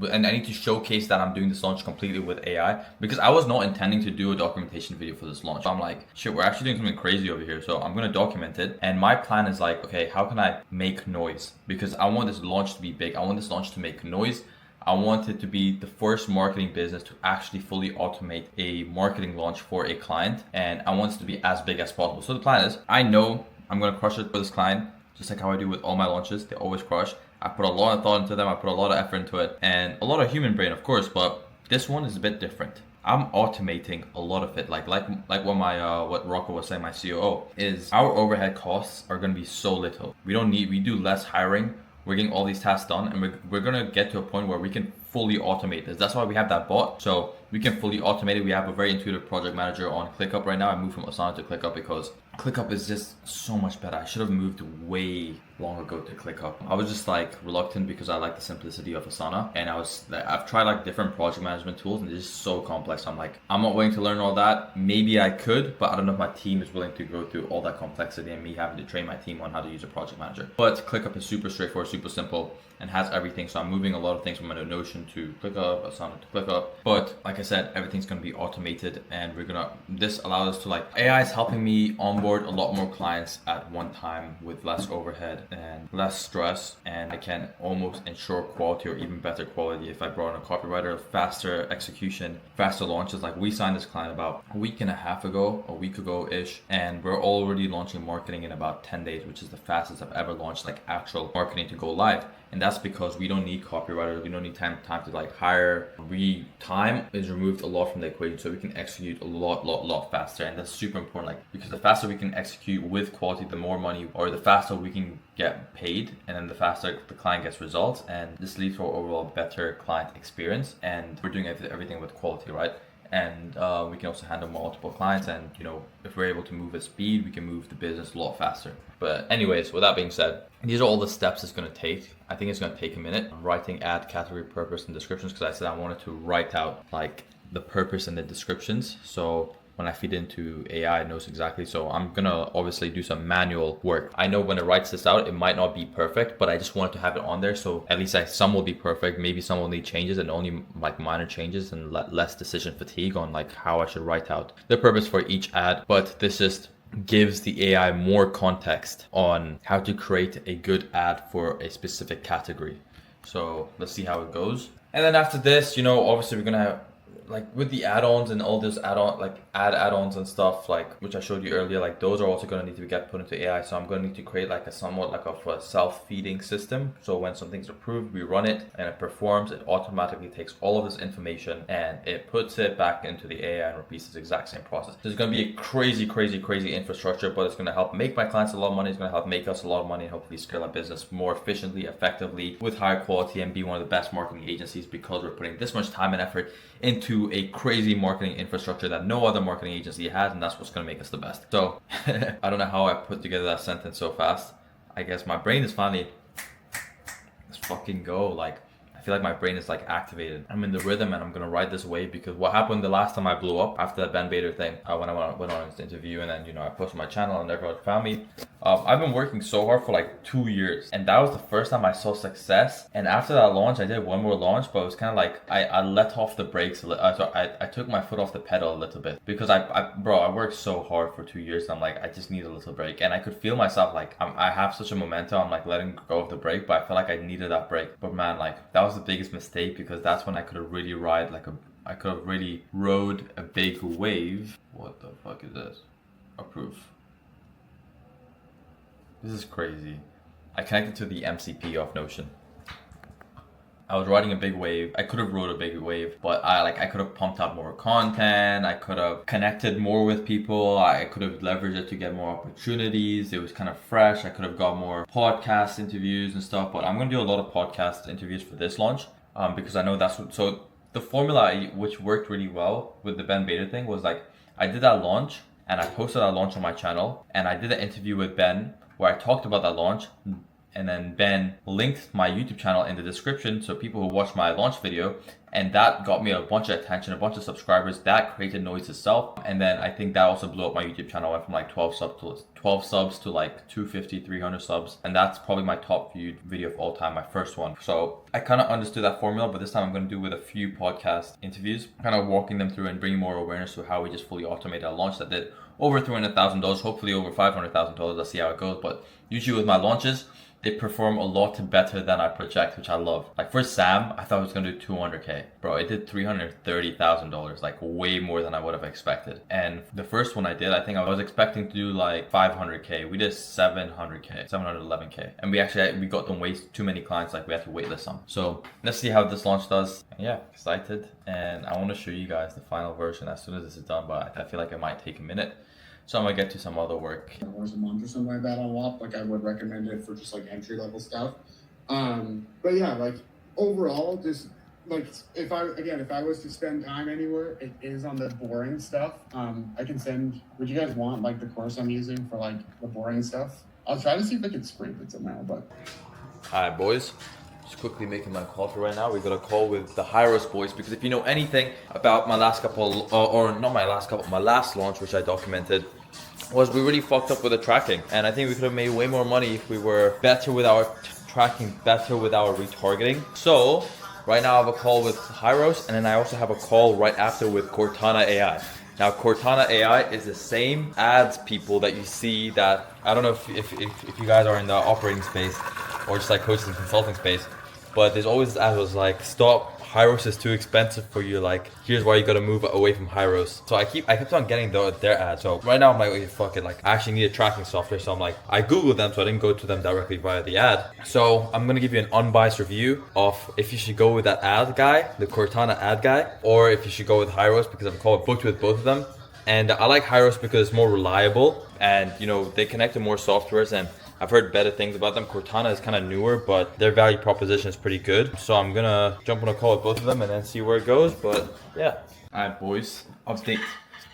and I need to showcase that I'm doing this launch completely with AI, because I was not intending to do a documentation video for this launch. I'm like, shit, we're actually doing something crazy over here, so I'm gonna document it. And my plan is like, okay, how can I make noise? Because I want this launch to be big. I want this launch to make noise. I want it to be the first marketing business to actually fully automate a marketing launch for a client, and I want it to be as big as possible. So the plan is, I know I'm gonna crush it for this client, just like how I do with all my launches. They always crush. I put a lot of thought into them, I put a lot of effort into it, and a lot of human brain, of course, but this one is a bit different. I'm automating a lot of it, like what what Rocco was saying, my COO, is our overhead costs are gonna be so little. We do less hiring. We're getting all these tasks done, and we're gonna get to a point where we can fully automate this. That's why we have that bot. So we can fully automate it. We have a very intuitive project manager on ClickUp right now. I moved from Asana to ClickUp because ClickUp is just so much better. I should have moved way long ago to ClickUp. I was just like reluctant because I like the simplicity of Asana, and I've tried like different project management tools and it's just so complex. I'm like, I'm not willing to learn all that. Maybe I could, but I don't know if my team is willing to go through all that complexity and me having to train my team on how to use a project manager. But ClickUp is super straightforward, super simple, and has everything. So I'm moving a lot of things from Notion to ClickUp, Asana to ClickUp. But like I said, everything's gonna be automated, and this allows us to like, AI is helping me onboard a lot more clients at one time with less overhead and less stress, and I can almost ensure quality or even better quality if I brought in a copywriter, faster execution, faster launches. Like we signed this client about a week ago-ish, and we're already launching marketing in about 10 days, which is the fastest I've ever launched like actual marketing to go live. And that's because we don't need copywriters, we don't need time to like hire. Time is removed a lot from the equation, so we can execute a lot faster. And that's super important, like, because the faster we can execute with quality, the more money, or the faster we can get paid, and then the faster the client gets results, and this leads to an overall better client experience. And we're doing everything with quality, right? And we can also handle multiple clients, and you know, if we're able to move at speed, we can move the business a lot faster. But anyways, with that being said, these are all the steps it's going to take. I think it's going to take a minute. I'm writing ad, category, purpose, and descriptions, because I said I wanted to write out like the purpose and the descriptions, so when I feed into AI, it knows exactly. So I'm gonna obviously do some manual work. I know when it writes this out, it might not be perfect, but I just wanted to have it on there, so at least some will be perfect. Maybe some will need changes, and only like minor changes, and less decision fatigue on like how I should write out the purpose for each ad. But this just gives the AI more context on how to create a good ad for a specific category. So let's see how it goes. And then after this, you know, obviously we're gonna have, like with the add-ons and all this add-ons and stuff, like which I showed you earlier, like those are also going to need to get put into AI. So I'm going to need to create like a somewhat like of a self-feeding system. So when something's approved, we run it and it performs. It automatically takes all of this information and it puts it back into the AI and repeats this exact same process. So it's going to be a crazy infrastructure, but it's going to help make my clients a lot of money. It's going to help make us a lot of money, and hopefully scale our business more efficiently, effectively, with higher quality, and be one of the best marketing agencies, because we're putting this much time and effort into a crazy marketing infrastructure that no other marketing agency has, and that's what's going to make us the best. So I don't know how I put together that sentence so fast. I guess my brain is finally, let's fucking go. Like, I feel like my brain is like activated. I'm in the rhythm, and I'm gonna ride this wave, because what happened the last time I blew up after that Ben Bader thing, when I went on this interview, and then, you know, I posted my channel and everyone found me. I've been working so hard for like 2 years, and that was the first time I saw success. And after that launch, I did one more launch, but it was kind of like I let off the brakes. I took my foot off the pedal a little bit, because I worked so hard for 2 years. And I'm like, I just need a little break, and I could feel myself like I have such a momentum. I'm like letting go of the brake, but I felt like I needed that break. But man, like that was the biggest mistake, because that's when I could have really rode a big wave. What the fuck is this? Approve. This is crazy. I connected to the MCP of Notion. I was riding a big wave. I could have rode a big wave, but I could have pumped out more content. I could have connected more with people. I could have leveraged it to get more opportunities. It was kind of fresh. I could have got more podcast interviews and stuff, but I'm going to do a lot of podcast interviews for this launch, because I know that's what, so the formula which worked really well with the Ben Bader thing was like, I did that launch and I posted that launch on my channel, and I did an interview with Ben where I talked about that launch, and then Ben linked my YouTube channel in the description, so people who watched my launch video, and that got me a bunch of attention, a bunch of subscribers. That created noise itself, and then I think that also blew up my YouTube channel. I went from like 12 subs to like 250, 300 subs, and that's probably my top viewed video of all time, my first one. So I kind of understood that formula, but this time I'm going to do with a few podcast interviews, kind of walking them through and bringing more awareness to how we just fully automated a launch that did over $300,000, hopefully over $500,000. Let's see how it goes. But usually with my launches, they perform a lot better than I project, which I love. Like for Sam, I thought it was gonna do 200K. Bro, it did $330,000, like way more than I would have expected. And the first one I did, I think I was expecting to do like 500K. We did 700K, 711K. And we got them way too many clients, like we had to waitlist some. So let's see how this launch does. And yeah, excited. And I wanna show you guys the final version as soon as this is done, but I feel like it might take a minute. So I'm gonna get to some other work. Hours a month or something like that on Whop. Like I would recommend it for just like entry level stuff. But yeah, like overall, just like if I was to spend time anywhere, it is on the boring stuff. I can send. Would you guys want like the course I'm using for like the boring stuff? I'll try to see if I can scrape it somehow. But Alright, boys. Just quickly making my coffee right now. We got a call with the Hyros boys because if you know anything about my last couple, or not my last couple, my last launch, which I documented, was we really fucked up with the tracking, and I think we could have made way more money if we were better with our tracking, better with our retargeting. So right now I have a call with Hyros, and then I also have a call right after with Cortana AI. Now Cortana AI is the same ads people that you see that, I don't know if you guys are in the operating space or just like coaching and consulting space, but there's always this ad was like, stop, Hyros is too expensive for you, like here's why you gotta move away from Hyros. So I kept on getting their ads. So right now I'm like, okay, fuck it, like I actually need a tracking software. So I'm like, I googled them, so I didn't go to them directly via the ad. So I'm gonna give you an unbiased review of if you should go with that ad guy, the Cortana ad guy, or if you should go with Hyros, because I'm booked with both of them. And I like Hyros because it's more reliable, and you know they connect to more softwares, and I've heard better things about them. Cortana is kind of newer, but their value proposition is pretty good. So I'm gonna jump on a call with both of them and then see where it goes. But yeah. Alright, boys. Update.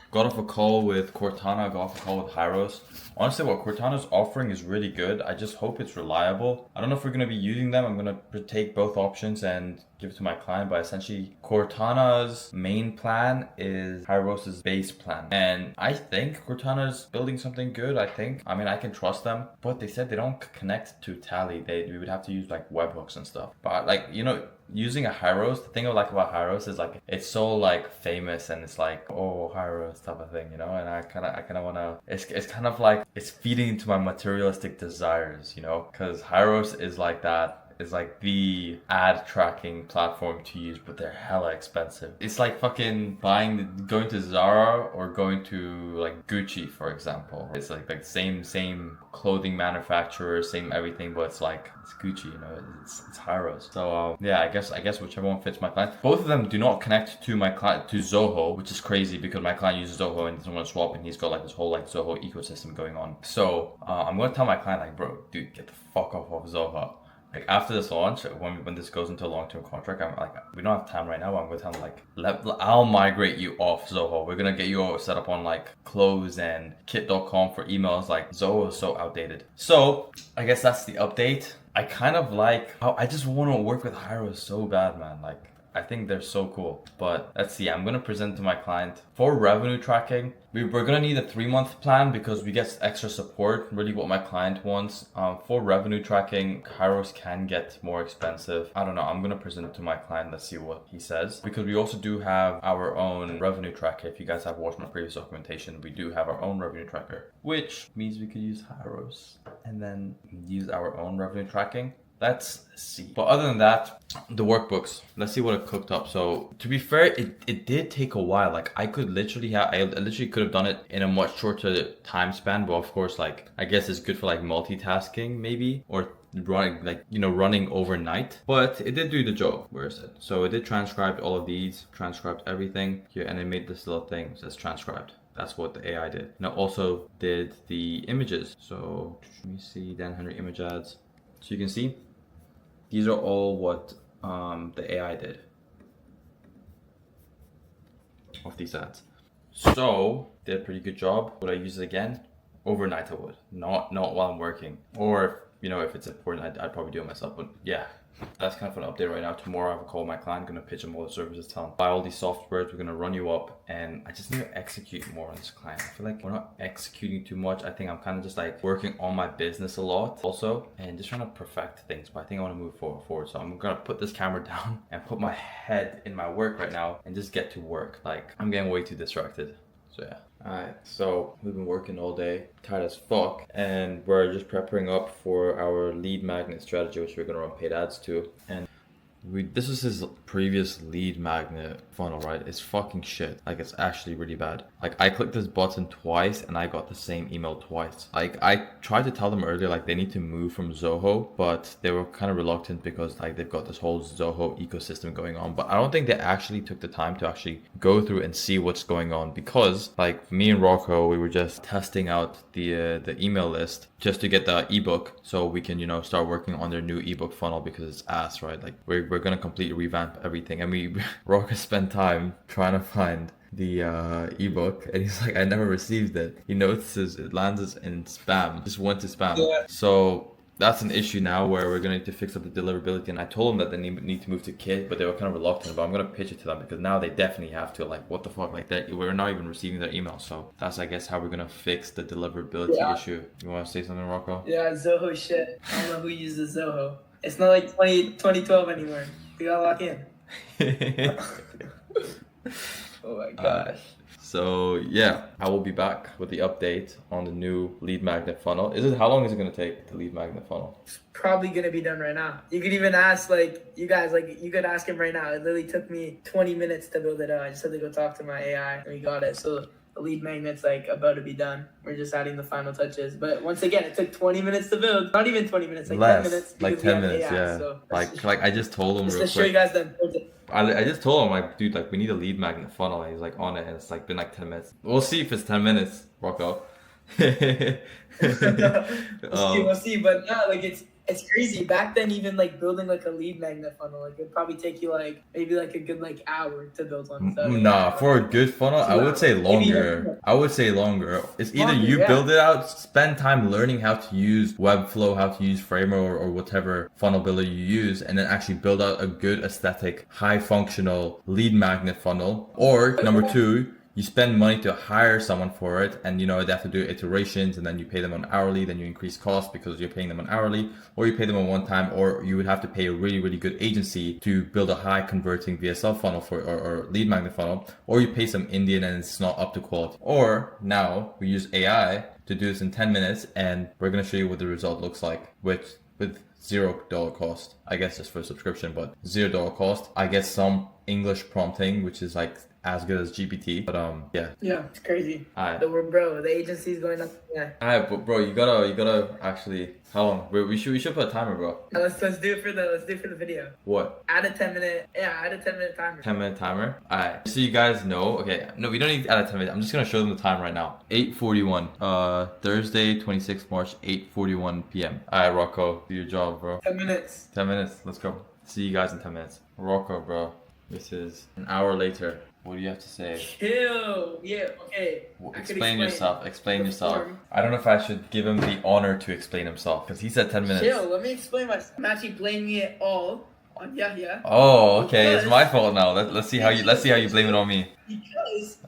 Got off a call with Cortana, got off a call with Hyros. Honestly, what Cortana's offering is really good. I just hope it's reliable. I don't know if we're going to be using them. I'm going to take both options and give it to my client. But essentially, Cortana's main plan is Hyros' base plan. And I think Cortana's building something good, I mean, I can trust them. But they said they don't connect to Tally. We would have to use like webhooks and stuff. But like, you know, using a Hyros, the thing I like about Hyros is like it's so like famous, and it's like, oh, Hyros type of thing, you know. And I kind of want to. It's kind of like it's feeding into my materialistic desires, you know, because Hyros is like that. Is like the ad tracking platform to use, but they're hella expensive. It's like fucking going to Zara or going to like Gucci, for example. It's like same clothing manufacturer, same everything, but it's like it's Gucci, you know. It's Hyros. So yeah, I guess whichever one fits my client. Both of them do not connect to my client to Zoho, which is crazy because my client uses Zoho and doesn't want to swap, and he's got like this whole like Zoho ecosystem going on. So I'm gonna tell my client like, bro, dude, get the fuck off of Zoho. Like after this launch, when this goes into a long-term contract, I'm like, we don't have time right now, but I'm gonna tell them like, I'll migrate you off Zoho. We're gonna get you all set up on like Close and Kit.com for emails. Like Zoho is so outdated. So I guess that's the update. I kind of like how I just want to work with Hyros so bad, man. Like I think they're so cool. But let's see, I'm gonna present to my client for revenue tracking. We're gonna need a 3-month plan because we get extra support, really what my client wants. For revenue tracking, Hyros can get more expensive. I don't know, I'm gonna present it to my client. Let's see what he says. Because we also do have our own revenue tracker. If you guys have watched my previous documentation, we do have our own revenue tracker, which means we could use Hyros and then use our own revenue tracking. Let's see. But other than that, the workbooks, let's see what it cooked up. So to be fair, it did take a while. Like I literally could have done it in a much shorter time span, but of course, like I guess it's good for like multitasking maybe, or running overnight. But it did do the job. Where is it? So it did transcribe all of these, transcribed everything here, and it made this little thing that says transcribed. That's what the AI did. Now also did the images. So let me see, Dan Henry image ads. So you can see these are all what the AI did of these ads. So did a pretty good job. Would I use it again? Overnight I would. Not while I'm working. Or if it's important, I'd probably do it myself. But yeah, that's kind of an update right now. Tomorrow I have a call with my client, gonna pitch him all the services, tell him buy all these softwares, we're gonna run you up, and I just need to execute more on this client. I feel like we're not executing too much. I think I'm kind of just like working on my business a lot also, and just trying to perfect things, but I think I want to move forward. So I'm gonna put this camera down and put my head in my work right now and just get to work. Like I'm getting way too distracted. So yeah. Alright, so we've been working all day, tired as fuck, and we're just preparing up for our lead magnet strategy, which we're gonna run paid ads to. And this is his previous lead magnet funnel, right? It's fucking shit. Like it's actually really bad. Like I clicked this button twice and I got the same email twice. Like I tried to tell them earlier like they need to move from Zoho, but they were kind of reluctant because like they've got this whole Zoho ecosystem going on. But I don't think they actually took the time to actually go through and see what's going on, because like me and Rocco, we were just testing out the email list just to get the ebook so we can start working on their new ebook funnel, because it's ass, right? Like we're we're gonna completely revamp everything. And we Rocco spent time trying to find the ebook, and he's like, I never received it. He notices it lands in spam, just went to spam. Yeah. So that's an issue now where we're gonna need to fix up the deliverability. And I told them that they need to move to Kit, but they were kind of reluctant. But I'm gonna pitch it to them because now they definitely have to. Like, what the fuck? Like that, we're not even receiving their email. So that's, I guess, how we're gonna fix the deliverability issue. You want to say something, Rocco? Yeah, Zoho shit. I don't know who uses Zoho. It's not like 2012 anymore. We gotta lock in. Oh my gosh. So yeah, I will be back with the update on the new lead magnet funnel. How long is it gonna take, the lead magnet funnel? It's probably gonna be done right now. You could even ask you guys, you could ask him right now. It literally took me 20 minutes to build it out. I just had to go talk to my AI and we got it. So the lead magnet's about to be done. We're just adding the final touches. But once again, it took 20 minutes to build. Not even 20 minutes, like less, 10 minutes. like 10 minutes, AI, yeah. so Like I just told him just real to show you quick. guys the I just told him, like, dude, like, we need a lead magnet funnel, and he's like on it, and it's like been like 10 minutes. We'll see if it's 10 minutes, Rocco. We'll see. But no, it's crazy. Back then, even building a lead magnet funnel, it'd probably take you maybe a good hour to build one. So, Nah, for a good funnel, I would say longer. I would say longer. It's either you build it out, spend time learning how to use Webflow, how to use Framer, or whatever funnel builder you use, and then actually build out a good aesthetic, high functional lead magnet funnel. Or number two, you spend money to hire someone for it, and they have to do iterations, and then you pay them on hourly, then you increase cost because you're paying them on hourly, or you pay them on one time, or you would have to pay a really, really good agency to build a high converting VSL funnel or lead magnet funnel, or you pay some Indian and it's not up to quality. Or now we use AI to do this in 10 minutes, and we're going to show you what the result looks like with $0 cost. I guess it's for subscription, but $0 cost. I guess some English prompting, which is as good as GPT, but yeah, it's crazy. Alright. The agency's going up. Yeah. Alright, but bro, you gotta actually. How long? We should put a timer, bro. Now let's do it for the video. What? Add a 10-minute timer. 10-minute timer. Alright. So you guys know. Okay. No, we don't need to add a 10 minutes. I'm just gonna show them the time right now. 8:41. Thursday, 26th March, 8:41 p.m. Alright, Rocco, do your job, bro. 10 minutes. 10 minutes. Let's go. See you guys in 10 minutes. Rocco, bro. This is an hour later. What do you have to say? Chill. Yeah, okay. Explain yourself. Explain yourself. Form. I don't know if I should give him the honor to explain himself because he said 10 minutes. Chill. Let me explain myself. I'm actually blaming it all on Yahya. Oh, okay. It's my fault now. Let's see how you blame it on me. Because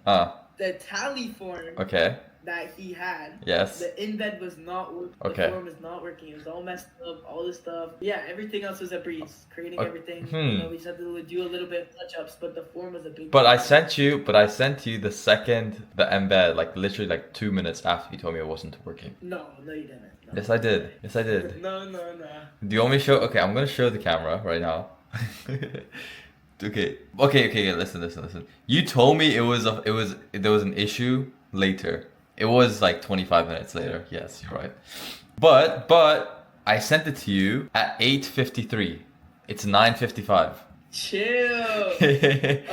the tally form Okay. that he had. Yes. The embed was not working. Okay. The form was not working. It was all messed up. All this stuff. Yeah, everything else was a breeze. Creating everything. We just had to do a little bit of touch-ups, but the form was a big. But I sent you the embed, literally 2 minutes after you told me it wasn't working. No, you didn't. No. Yes, I did. Yes, I did. No. Do you want me to show? Okay, I'm gonna show the camera right now. Okay. Listen. You told me there was an issue later. It was 25 minutes later. Yes, you're right. But I sent it to you at 8:53. It's 9:55. Chill. Okay.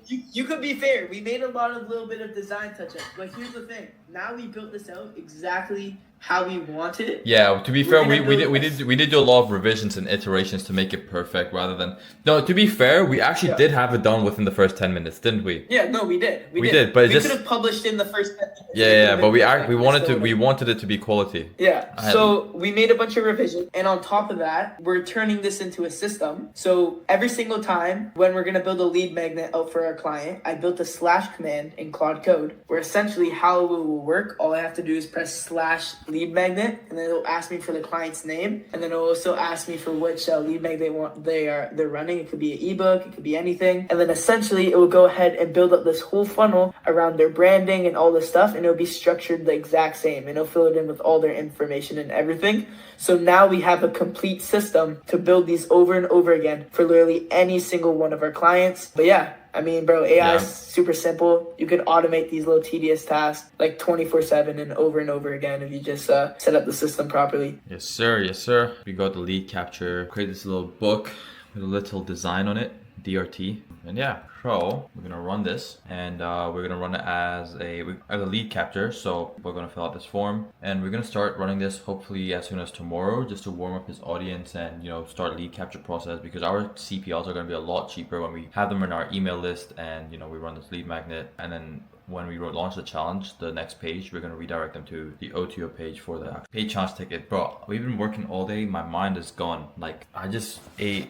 You could be fair. We made a little bit of design touch-ups, but here's the thing. Now we built this out exactly how we wanted it. Yeah, to be fair, we did do a lot of revisions and iterations to make it perfect rather than. No, to be fair, we actually did have it done within the first 10 minutes, didn't we? Yeah, no, we did. We did, but we could have published in the first 10 minutes. Yeah, but we wanted it to be quality. Yeah. So we made a bunch of revisions, and on top of that, we're turning this into a system. So every single time when we're gonna build a lead magnet out for our client, I built a / command in Claude code, where essentially how it will work. All I have to do is press / lead magnet, and then it'll ask me for the client's name, and then it'll also ask me for which lead magnet they're running. It could be an ebook, it could be anything, and then essentially it will go ahead and build up this whole funnel around their branding and all this stuff, and it'll be structured the exact same, and it'll fill it in with all their information and everything. So now we have a complete system to build these over and over again for literally any single one of our clients. But yeah, I mean, bro, AI is super simple. You can automate these little tedious tasks 24/7 and over again if you just set up the system properly. Yes, sir. Yes, sir. We got the lead capture. Create this little book with a little design on it, DRT, and yeah. So we're gonna run this, and we're gonna run it as a lead capture. So we're gonna fill out this form, and we're gonna start running this hopefully as soon as tomorrow, just to warm up his audience and start lead capture process, because our CPLs are gonna be a lot cheaper when we have them in our email list, and we run this lead magnet, and then when we launch the challenge, the next page, we're gonna redirect them to the OTO page for the paid challenge ticket. Bro, we've been working all day. My mind is gone. Like, I just ate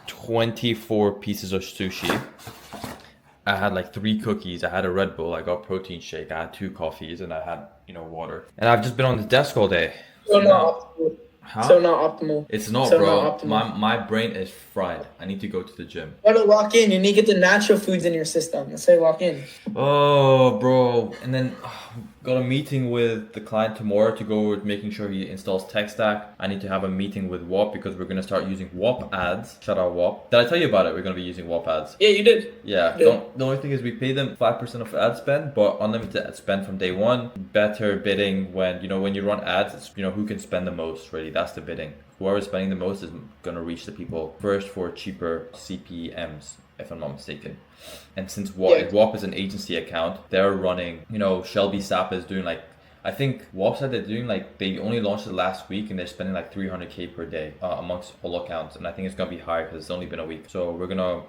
24 pieces of sushi. I had like 3 cookies. I had a Red Bull. I got protein shake. I had 2 coffees, and I had water. And I've just been on the desk all day. So not optimal. It's not, so bro. Not optimal. My brain is fried. I need to go to the gym. You gotta lock in. You need to get the natural foods in your system. Let's say lock in. Oh, bro. And then got a meeting with the client tomorrow to go with making sure he installs tech stack. I need to have a meeting with Whop because we're gonna start using Whop ads. Shout out Whop. Did I tell you about it? We're gonna be using Whop ads. Yeah, you did. Yeah. Yeah. The only thing is we pay them 5% of ad spend, but unlimited ad spend from day one. Better bidding when when you run ads, it's who can spend the most. Really, that's the bidding. Whoever's spending the most is gonna reach the people first for cheaper CPMs, if I'm not mistaken. And since Whop is an agency account, they're running, Shelby Sapp is doing like, I think Whop said they're doing like, they only launched it last week and they're spending like 300K per day amongst all accounts. And I think it's gonna be higher because it's only been a week. So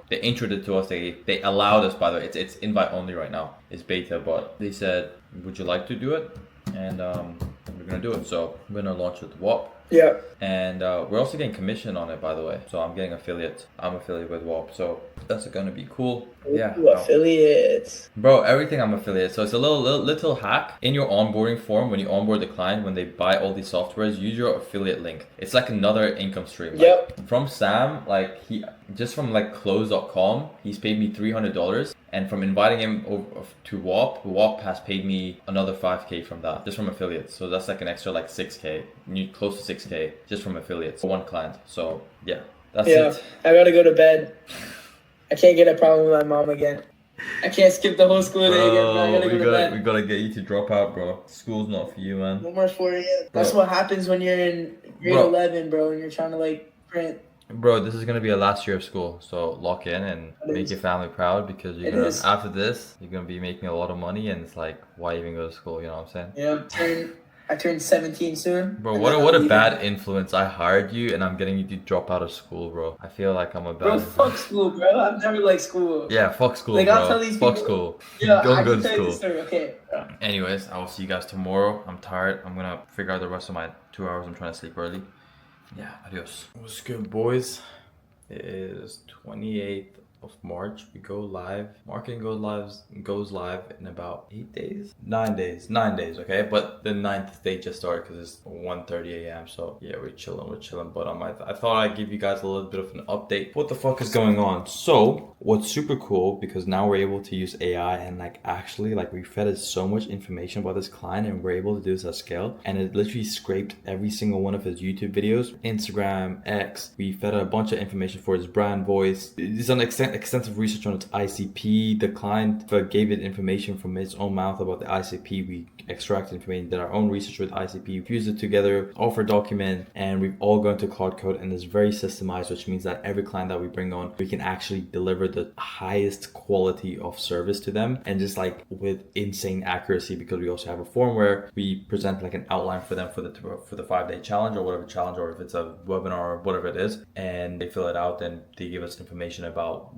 they introed it to us. They allowed us, by the way, it's invite only right now. It's beta, but they said, would you like to do it? And we're gonna do it. So we're gonna launch with Whop. Yeah. And we're also getting commission on it, by the way. So I'm getting affiliate. I'm affiliate with Whop. So that's gonna be cool. Yeah. Ooh, affiliates. Bro, everything I'm affiliate. So it's a little hack in your onboarding form. When you onboard the client, when they buy all these softwares, use your affiliate link. It's like another income stream. Yep. Like, from Sam, like from close.com, he's paid me $300. And from inviting him over to Whop has paid me another 5K from that, just from affiliates. So that's like an extra 6K, close to 6K, just from affiliates for one client. So yeah, that's it. I gotta go to bed. I can't get a problem with my mom again. I can't skip the whole school day again. Bro. I gotta go to bed. We gotta get you to drop out, bro. School's not for you, man. No more 4 a.m. That's what happens when you're in grade 11, bro, and you're trying to print. Bro, this is gonna be a last year of school, so lock in and make your family proud, because after this you're gonna be making a lot of money, and it's like, why even go to school? You know what I'm saying? Yeah, I turned 17 soon. Bro, what a bad influence. I hired you and I'm getting you to drop out of school, bro. I feel like I'm a bad. Bro, fuck school, bro. I've never liked school. Yeah, fuck school, bro. I'll tell these fuck people, school. Yeah, Don't I go can to tell you school. the story. Okay. Anyways, I will see you guys tomorrow. I'm tired. I'm gonna figure out the rest of my 2 hours. I'm trying to sleep early. Yeah, adios. What's good, boys? It is 28th of March. We go live. Marketing goes live in about 8 days? 9 days. 9 days, okay? But the 9th day just started because it's 1:30 a.m. So yeah, we're chilling. But I thought I'd give you guys a little bit of an update. What the fuck is going on? So what's super cool, because now we're able to use AI and actually we fed it so much information about this client, and we're able to do this at scale. And it literally scraped every single one of his YouTube videos, Instagram, X. We fed it a bunch of information for his brand voice. It's done extensive research on its ICP. The client gave it information from his own mouth about the ICP. We extracted information, did our own research with ICP, fused it together, offer document, and we've all gone to Claude Code, and it's very systemized, which means that every client that we bring on, we can actually deliver the highest quality of service to them, and just with insane accuracy, because we also have a form where we present an outline for them for the 5-day challenge or whatever challenge, or if it's a webinar or whatever it is, and they fill it out, and they give us information about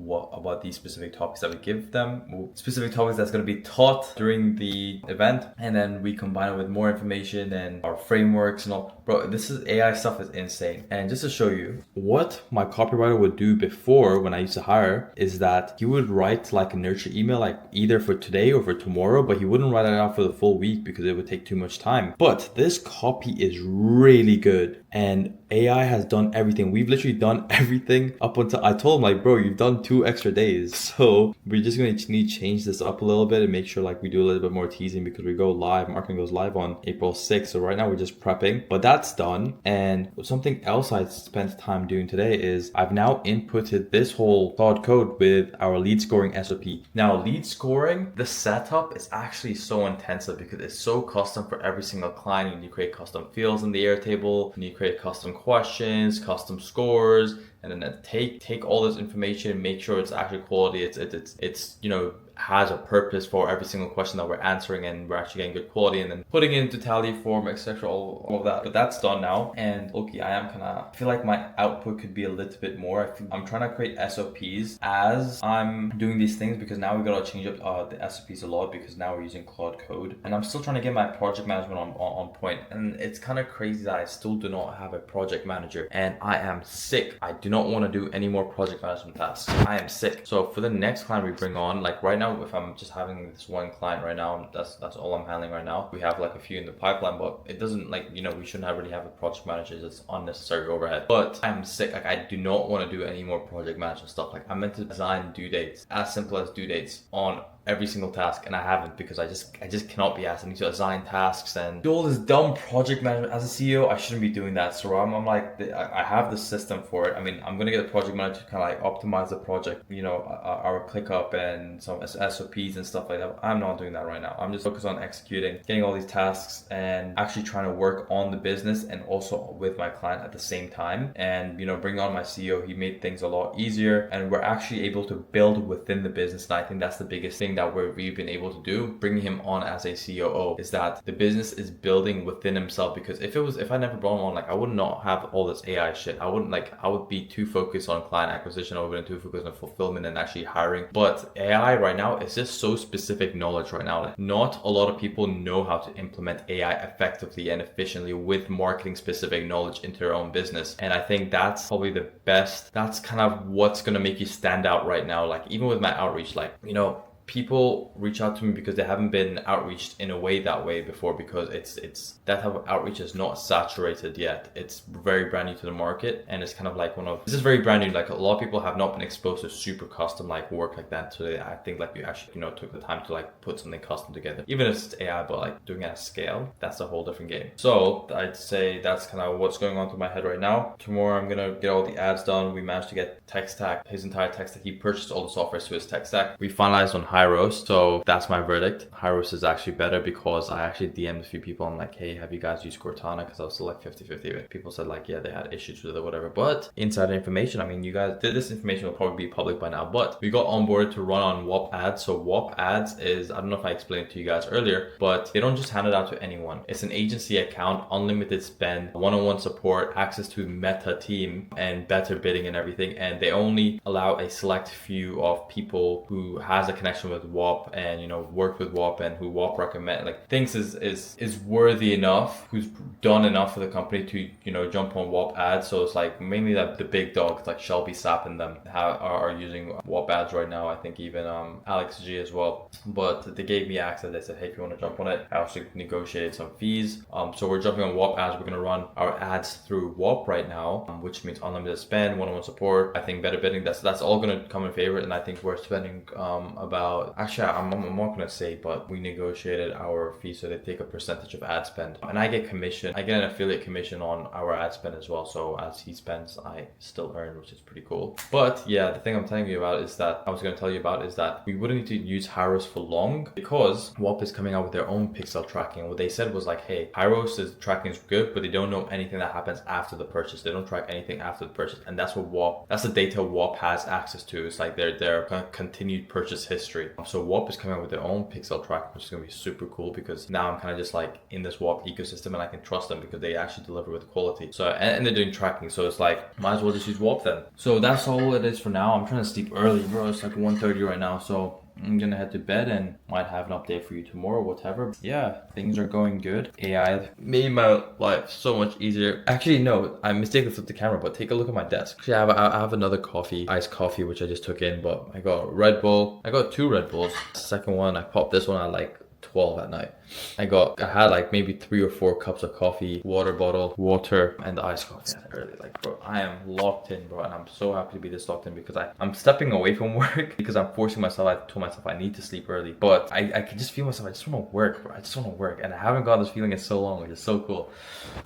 these specific topics that we give them, specific topics that's going to be taught during the event, and then we combine it with more information and our frameworks and all. Bro, this is AI stuff is insane. And just to show you what my copywriter would do before, when I used to hire, is that he would write a nurture email either for today or for tomorrow, but he wouldn't write it out for the full week because it would take too much time. But this copy is really good, and AI has done everything. We've literally done everything up until I told him bro, you've done 2 extra days. So we're just going to need to change this up a little bit and make sure we do a little bit more teasing, because we go live, marketing goes live on April 6th. So right now we're just prepping, but that's done. And something else I spent time doing today is I've now inputted this whole Claude Code with our lead scoring SOP. Now lead scoring, the setup is actually so intensive because it's so custom for every single client. You need to create custom fields in the Airtable, you need to create custom questions, custom scores, and then take all this information, make sure it's actually quality, it's you know, has a purpose for every single question that we're answering, and we're actually getting good quality, and then putting it into tally form, etc. All of that. But that's done now, and okay, I feel like my output could be a little bit more. I'm trying to create SOPs as I'm doing these things, because now we gotta change up the SOPs a lot, because now we're using Claude Code, and I'm still trying to get my project management on point. And it's kind of crazy that I still do not have a project manager, and I am sick. I do not want to do any more project management tasks. I am sick. So for the next client we bring on, like right now, if I'm just having this one client right now, that's all I'm handling right now. We have like a few in the pipeline, but it doesn't, like, you know, we shouldn't really have a project manager. It's unnecessary overhead. But I'm sick. Like, I do not want to do any more project management stuff. Like, I'm meant to design due dates, as simple as due dates on every single task, and I haven't, because I just cannot be asked. I need to assign tasks and do all this dumb project management. As a CEO, I shouldn't be doing that. So I'm like, I have the system for it. I mean, I'm gonna get a project manager to kind of like optimize the project, you know, our ClickUp and some SOPs and stuff like that. I'm not doing that right now. I'm just focused on executing, getting all these tasks, and actually trying to work on the business and also with my client at the same time. And, you know, bring on my CEO. He made things a lot easier, and we're actually able to build within the business. And I think that's the biggest thing that we've been able to do, bringing him on as a COO, is that the business is building within himself. Because if I never brought him on, like, I would not have all this AI shit. I would be too focused on client acquisition. I would have been too focused on fulfillment and actually hiring. But AI right now is just so specific knowledge right now. Like, not a lot of people know how to implement AI effectively and efficiently with marketing specific knowledge into their own business. And I think that's probably the best. That's kind of what's going to make you stand out right now. Like, even with my outreach, like, you know, people reach out to me because they haven't been outreached in a way that way before, because it's that type of outreach is not saturated yet. It's very brand new to the market, and it's kind of like this is very brand new. Like, a lot of people have not been exposed to super custom like work like that. So I think like you actually, you know, took the time to like put something custom together, even if it's AI, but like doing it at scale, that's a whole different game. So I'd say that's kind of what's going on through my head right now. Tomorrow I'm gonna get all the ads done. We managed to get tech stack, his entire tech stack. He purchased all the software to his tech stack. We finalized on Hyros, so that's my verdict. Hyros is actually better, because I actually DM'd a few people. I'm like, hey, have you guys used Cortana? Because I was still like 50-50. People said like, yeah, they had issues with it or whatever. But insider information, I mean, you guys, this information will probably be public by now, but we got onboarded to run on Whop ads. So Whop ads is, I don't know if I explained it to you guys earlier, but they don't just hand it out to anyone. It's an agency account, unlimited spend, one-on-one support, access to Meta team, and better bidding and everything. And they only allow a select few of people who has a connection with Whop and, you know, worked with Whop and who Whop recommend, like, thinks is worthy enough, who's done enough for the company to, you know, jump on Whop ads. So it's like mainly that the big dogs like Shelby Sapp and them are using Whop ads right now. I think even Alex G as well. But they gave me access. They said, hey, if you want to jump on it, I also negotiated some fees. So we're jumping on Whop ads. We're going to run our ads through Whop right now, which means unlimited spend, one-on-one support. I think better bidding. That's all going to come in favor. And I think we're spending about, actually, I'm not going to say, but we negotiated our fee, so they take a percentage of ad spend, and I get commission. I get an affiliate commission on our ad spend as well. So as he spends, I still earn, which is pretty cool. But yeah, the thing I'm telling you about is that we wouldn't need to use Hyros for long, because Whop is coming out with their own pixel tracking. What they said was like, hey, Hyros' tracking is good, but they don't know anything that happens after the purchase. They don't track anything after the purchase, and that's the data Whop has access to. It's like their continued purchase history. So Whop is coming out with their own pixel tracking, which is going to be super cool, because now I'm kind of just like in this Whop ecosystem, and I can trust them because they actually deliver with quality. So and they're doing tracking, so it's like, might as well just use Whop then. So that's all it is for now. I'm trying to sleep early, bro. It's like 1:30 right now, so I'm gonna head to bed and might have an update for you tomorrow, whatever. Yeah, things are going good. AI made my life so much easier. Actually, no, I mistakenly flipped the camera, but take a look at my desk. Actually, I have another coffee, iced coffee, which I just took in, but I got Red Bull. I got 2 Red Bulls. The second one, I popped this one at like 12 at night. I had like maybe 3 or 4 cups of coffee, water bottle, water, and iced coffee early. Like, bro, I am locked in, bro, and I'm so happy to be this locked in, because I'm stepping away from work because I'm forcing myself. I told myself I need to sleep early, but I can just feel myself. I just want to work, bro. I just want to work, and I haven't got this feeling in so long, which is so cool.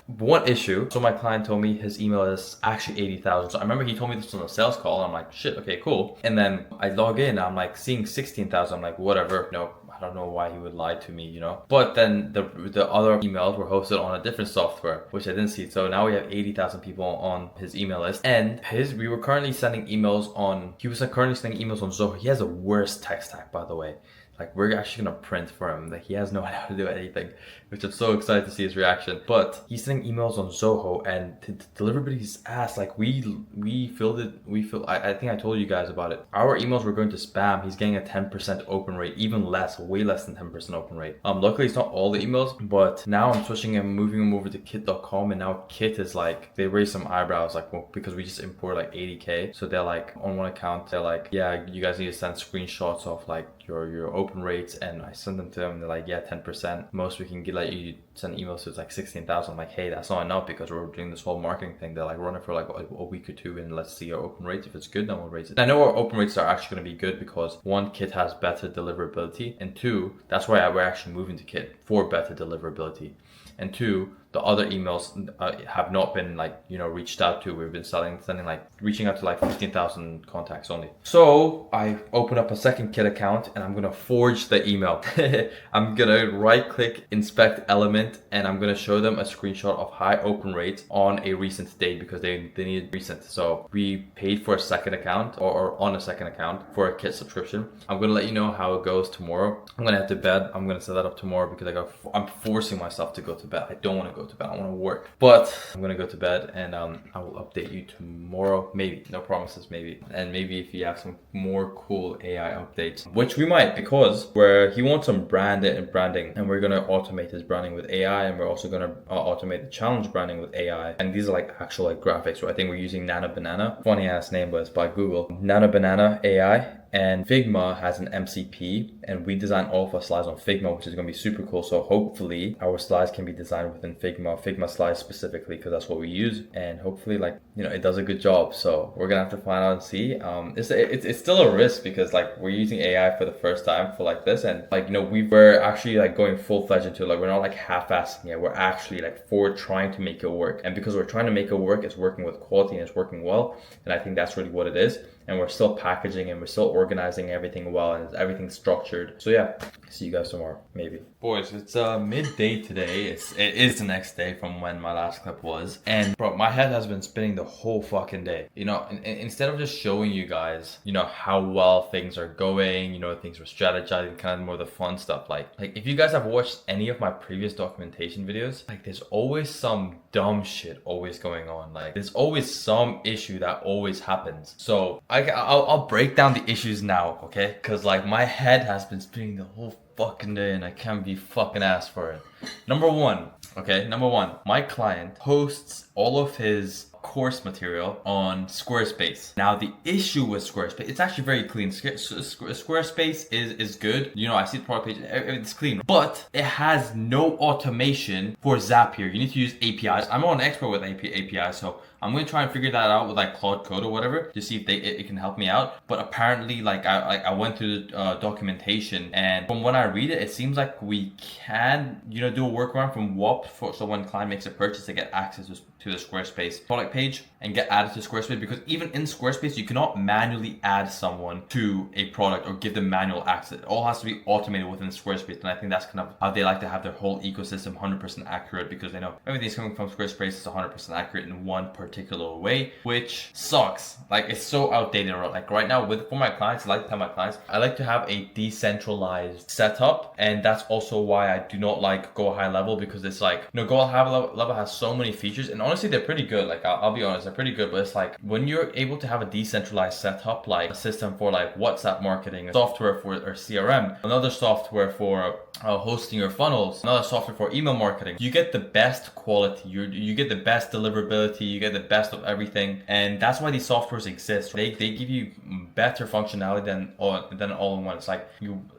One issue. So my client told me his email is actually 80,000. So I remember he told me this on a sales call, and I'm like, shit, okay, cool. And then I log in, I'm like seeing 16,000. I'm like, whatever, no. I don't know why he would lie to me, you know. But then the other emails were hosted on a different software, which I didn't see. So now we have 80,000 people on his email list, and we were currently sending emails on. He was currently sending emails on Zoho. He has the worst tech stack, by the way. Like, we're actually gonna print for him. Like, he has no idea how to do anything, which I'm so excited to see his reaction. But he's sending emails on Zoho, and the deliverability is ass. Like, we filled it. I think I told you guys about it. Our emails were going to spam. He's getting a 10% open rate, even less, way less than 10% open rate. Luckily it's not all the emails, but now I'm switching him, moving him over to kit.com, and now Kit is like, they raised some eyebrows, like, well, because we just import like 80K. So they're like, on one account, they're like, yeah, you guys need to send screenshots of like your open rates, and I send them to them, and they're like, yeah, 10%. Most we can get, like, you send emails to, it's like 16,000. I'm like, hey, that's not enough, because we're doing this whole marketing thing. They're like, run it for like a week or two, and let's see our open rates. If it's good, then we'll raise it. And I know our open rates are actually going to be good because one, Kit has better deliverability, and two, that's why we're actually moving to Kit, for better deliverability. And two, the other emails have not been, like, you know, reached out to. We've been reaching out to like 15,000 contacts only. So I open up a second Kit account, and I'm gonna forge the email. I'm gonna right click, inspect element, and I'm gonna show them a screenshot of high open rates on a recent date, because they need recent. So we paid for a second account, or on a second account for a Kit subscription. I'm gonna let you know how it goes tomorrow. I'm gonna head to bed. I'm gonna set that up tomorrow, because I'm forcing myself to go to bed. I don't want to go to bed. I want to work, but I'm gonna go to bed, and I will update you tomorrow. Maybe, no promises, maybe. And maybe if you have some more cool AI updates, which we might, because he wants some branding, and we're gonna automate his branding with AI, and we're also gonna automate the challenge branding with AI. And these are like actual like graphics. So I think we're using Nano Banana. Funny ass name, but it's by Google. Nano Banana AI. And Figma has an MCP, and we design all of our slides on Figma, which is going to be super cool. So hopefully our slides can be designed within Figma slides specifically, because that's what we use. And hopefully, like, you know, it does a good job. So we're going to have to find out and see. It's still a risk, because like we're using AI for the first time for like this. And like, you know, we're actually like going full-fledged into it. Like, we're not like half-assing it. We're actually like trying to make it work. And because we're trying to make it work, it's working with quality and it's working well. And I think that's really what it is. And we're still packaging, and we're still organizing everything well, and everything's structured. So yeah, see you guys tomorrow, maybe. Boys, it's midday today. It is the next day from when my last clip was. And bro, my head has been spinning the whole fucking day. You know, instead of just showing you guys, you know, how well things are going, you know, things we're strategizing, kind of more the fun stuff. Like if you guys have watched any of my previous documentation videos, like there's always some dumb shit always going on. Like there's always some issue that always happens. So I'll break down the issues now, okay? Because like my head has been spinning the whole fucking day, and I can't be fucking asked for it. Number one, my client hosts all of his course material on Squarespace. Now the issue with Squarespace, it's actually very clean. Squarespace is good. You know, I see the product page, it's clean, but it has no automation for Zapier. You need to use APIs. I'm not an expert with APIs, so I'm going to try and figure that out with like Claude Code or whatever to see if it can help me out. But apparently, like I went through the documentation, and from when I read it, it seems like we can, you know, do a workaround from Whop so when client makes a purchase, they get access to the Squarespace product page and get added to Squarespace, because even in Squarespace, you cannot manually add someone to a product or give them manual access. It all has to be automated within Squarespace, and I think that's kind of how they like to have their whole ecosystem 100% accurate, because they know everything's coming from Squarespace is 100% accurate in one particular way, which sucks. Like it's so outdated. Like right now, for my clients, I like to tell my clients, I like to have a decentralized setup, and that's also why I do not like Go High Level, because it's like, you know, Go High Level has so many features, and honestly, they're pretty good. Like I'll be honest, they're pretty good, but it's like when you're able to have a decentralized setup, like a system for like WhatsApp marketing, a software for or CRM, another software for hosting your funnels, another software for email marketing, you get the best quality, you get the best deliverability, you get the best of everything. And that's why these softwares exist. They give you better functionality than all in one. It's like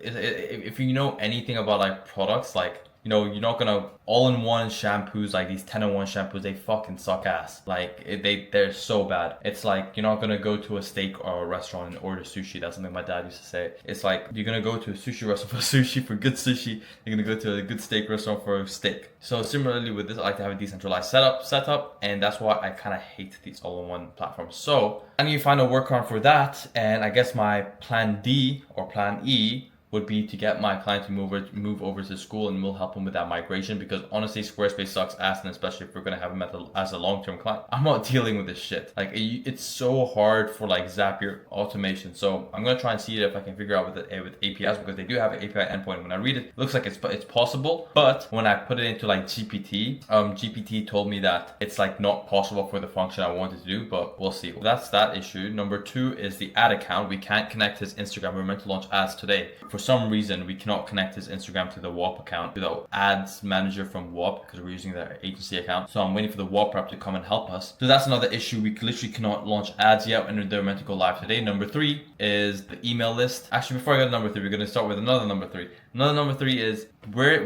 if you know anything about like products, like, you know, you're not gonna all-in-one shampoos, like these 10-in-1 shampoos, they fucking suck ass. Like they're so bad. It's like you're not gonna go to a steak or a restaurant and order sushi. That's something my dad used to say. It's like you're gonna go to a sushi restaurant for sushi, for good sushi. You're gonna go to a good steak restaurant for a steak. So similarly with this, I like to have a decentralized setup, and that's why I kind of hate these all-in-one platforms. So I need to find a workaround for that, and I guess my plan D or plan E would be to get my client to move over to school, and we'll help them with that migration, because honestly Squarespace sucks ass, and especially if we're going to have them as a long-term client. I'm not dealing with this shit. Like it's so hard for like Zapier automation. So I'm going to try and see if I can figure out with APIs, because they do have an API endpoint. When I read it looks like it's possible, but when I put it into like GPT, GPT told me that it's like not possible for the function I wanted to do, but we'll see. That's that issue. Number 2 is the ad account. We can't connect his Instagram. We're meant to launch ads today. For some reason, we cannot connect his Instagram to the Whop account, to the ads manager from Whop, because we're using their agency account. So I'm waiting for the Whop rep to come and help us. So that's another issue. We literally cannot launch ads yet, and they're meant to go live today. Number 3 is the email list. Actually, before I go to number 3, we're going to start with another number 3. Another number 3 is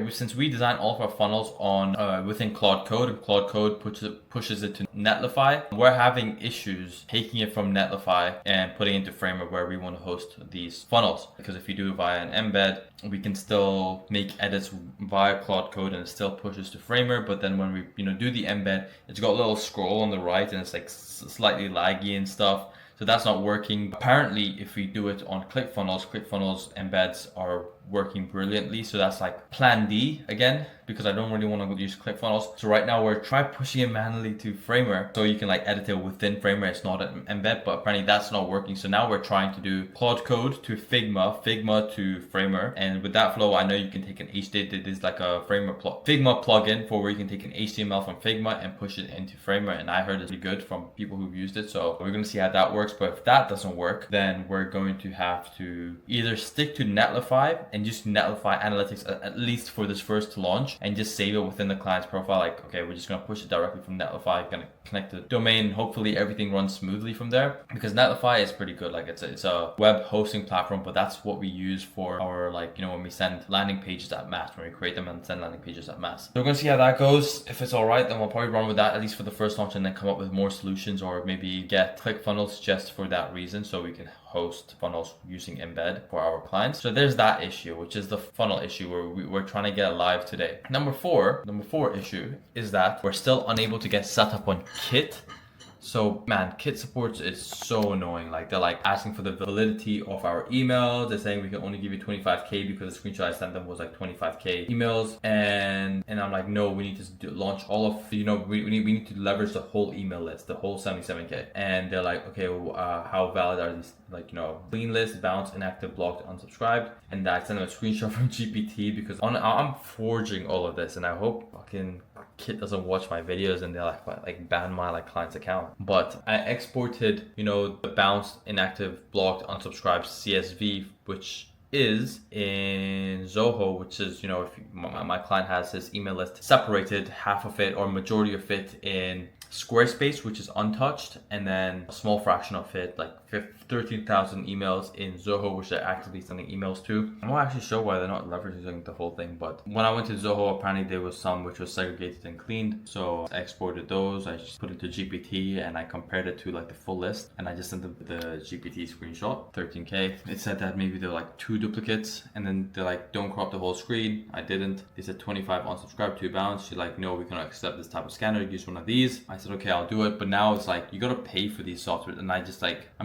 since we design all of our funnels on within Claude Code, and Claude Code pushes it to Netlify, we're having issues taking it from Netlify and putting it into Framer, where we want to host these funnels. Because if you do it via an embed, we can still make edits via Claude Code and it still pushes to Framer. But then when we do the embed, it's got a little scroll on the right and it's like slightly laggy and stuff. So that's not working. Apparently, if we do it on ClickFunnels embeds are working brilliantly. So that's like plan D again, because I don't really want to use ClickFunnels. So right now we're trying pushing it manually to Framer, so you can like edit it within Framer. It's not an embed, but apparently that's not working. So now we're trying to do Claude Code to Figma, Figma to Framer. And with that flow, I know you can take an HTML. There's like a Figma plugin for where you can take an HTML from Figma and push it into Framer. And I heard it's really good from people who've used it. So we're going to see how that works. But if that doesn't work, then we're going to have to either stick to Netlify and just Netlify analytics at least for this first launch, and just save it within the client's profile. Like, okay, we're just going to push it directly from Netlify, going to connect the domain. Hopefully everything runs smoothly from there, because Netlify is pretty good. Like it's a web hosting platform, but that's what we use for our, like, when we send landing pages at mass, when we create them and send landing pages at mass. So we're going to see how that goes. If it's all right, then we'll probably run with that at least for the first launch, and then come up with more solutions, or maybe get ClickFunnels just for that reason, so we can host funnels using embed for our clients. So there's that issue, which is the funnel issue, where we're trying to get it live today. Number four issue is that we're still unable to get set up on Kit. So man, Kit supports is so annoying. Like, they're like asking for the validity of our emails. They're saying we can only give you 25k because the screenshot I sent them was like 25k emails, and I'm like, no, we need to launch all of, we need to leverage the whole email list, the whole 77k. And they're like, okay, well, how valid are these? Like, clean list, bounce, inactive, blocked, unsubscribed. And I sent them a screenshot from GPT, because I'm forging all of this, and I hope fucking Kit doesn't watch my videos and they're like ban my client's account. But I exported, the bounce, inactive, blocked, unsubscribed CSV, which is in Zoho, which is, if my client has his email list separated, half of it or majority of it in Squarespace, which is untouched, and then a small fraction of it, like 13,000 emails in Zoho, which they're actively sending emails to. I'm not actually sure why they're not leveraging the whole thing, but when I went to Zoho, apparently there was some which was segregated and cleaned. So I exported those, I just put it to GPT, and I compared it to like the full list, and I just sent the GPT screenshot, 13k. It said that maybe there were like 2 duplicates, and then they're like, don't crop the whole screen. I didn't. They said 25 unsubscribed, 2 bounce. She's like, no, we cannot accept this type of scanner. Use one of these. I said, okay, I'll do it. But now it's like, you gotta pay for these software, and I'm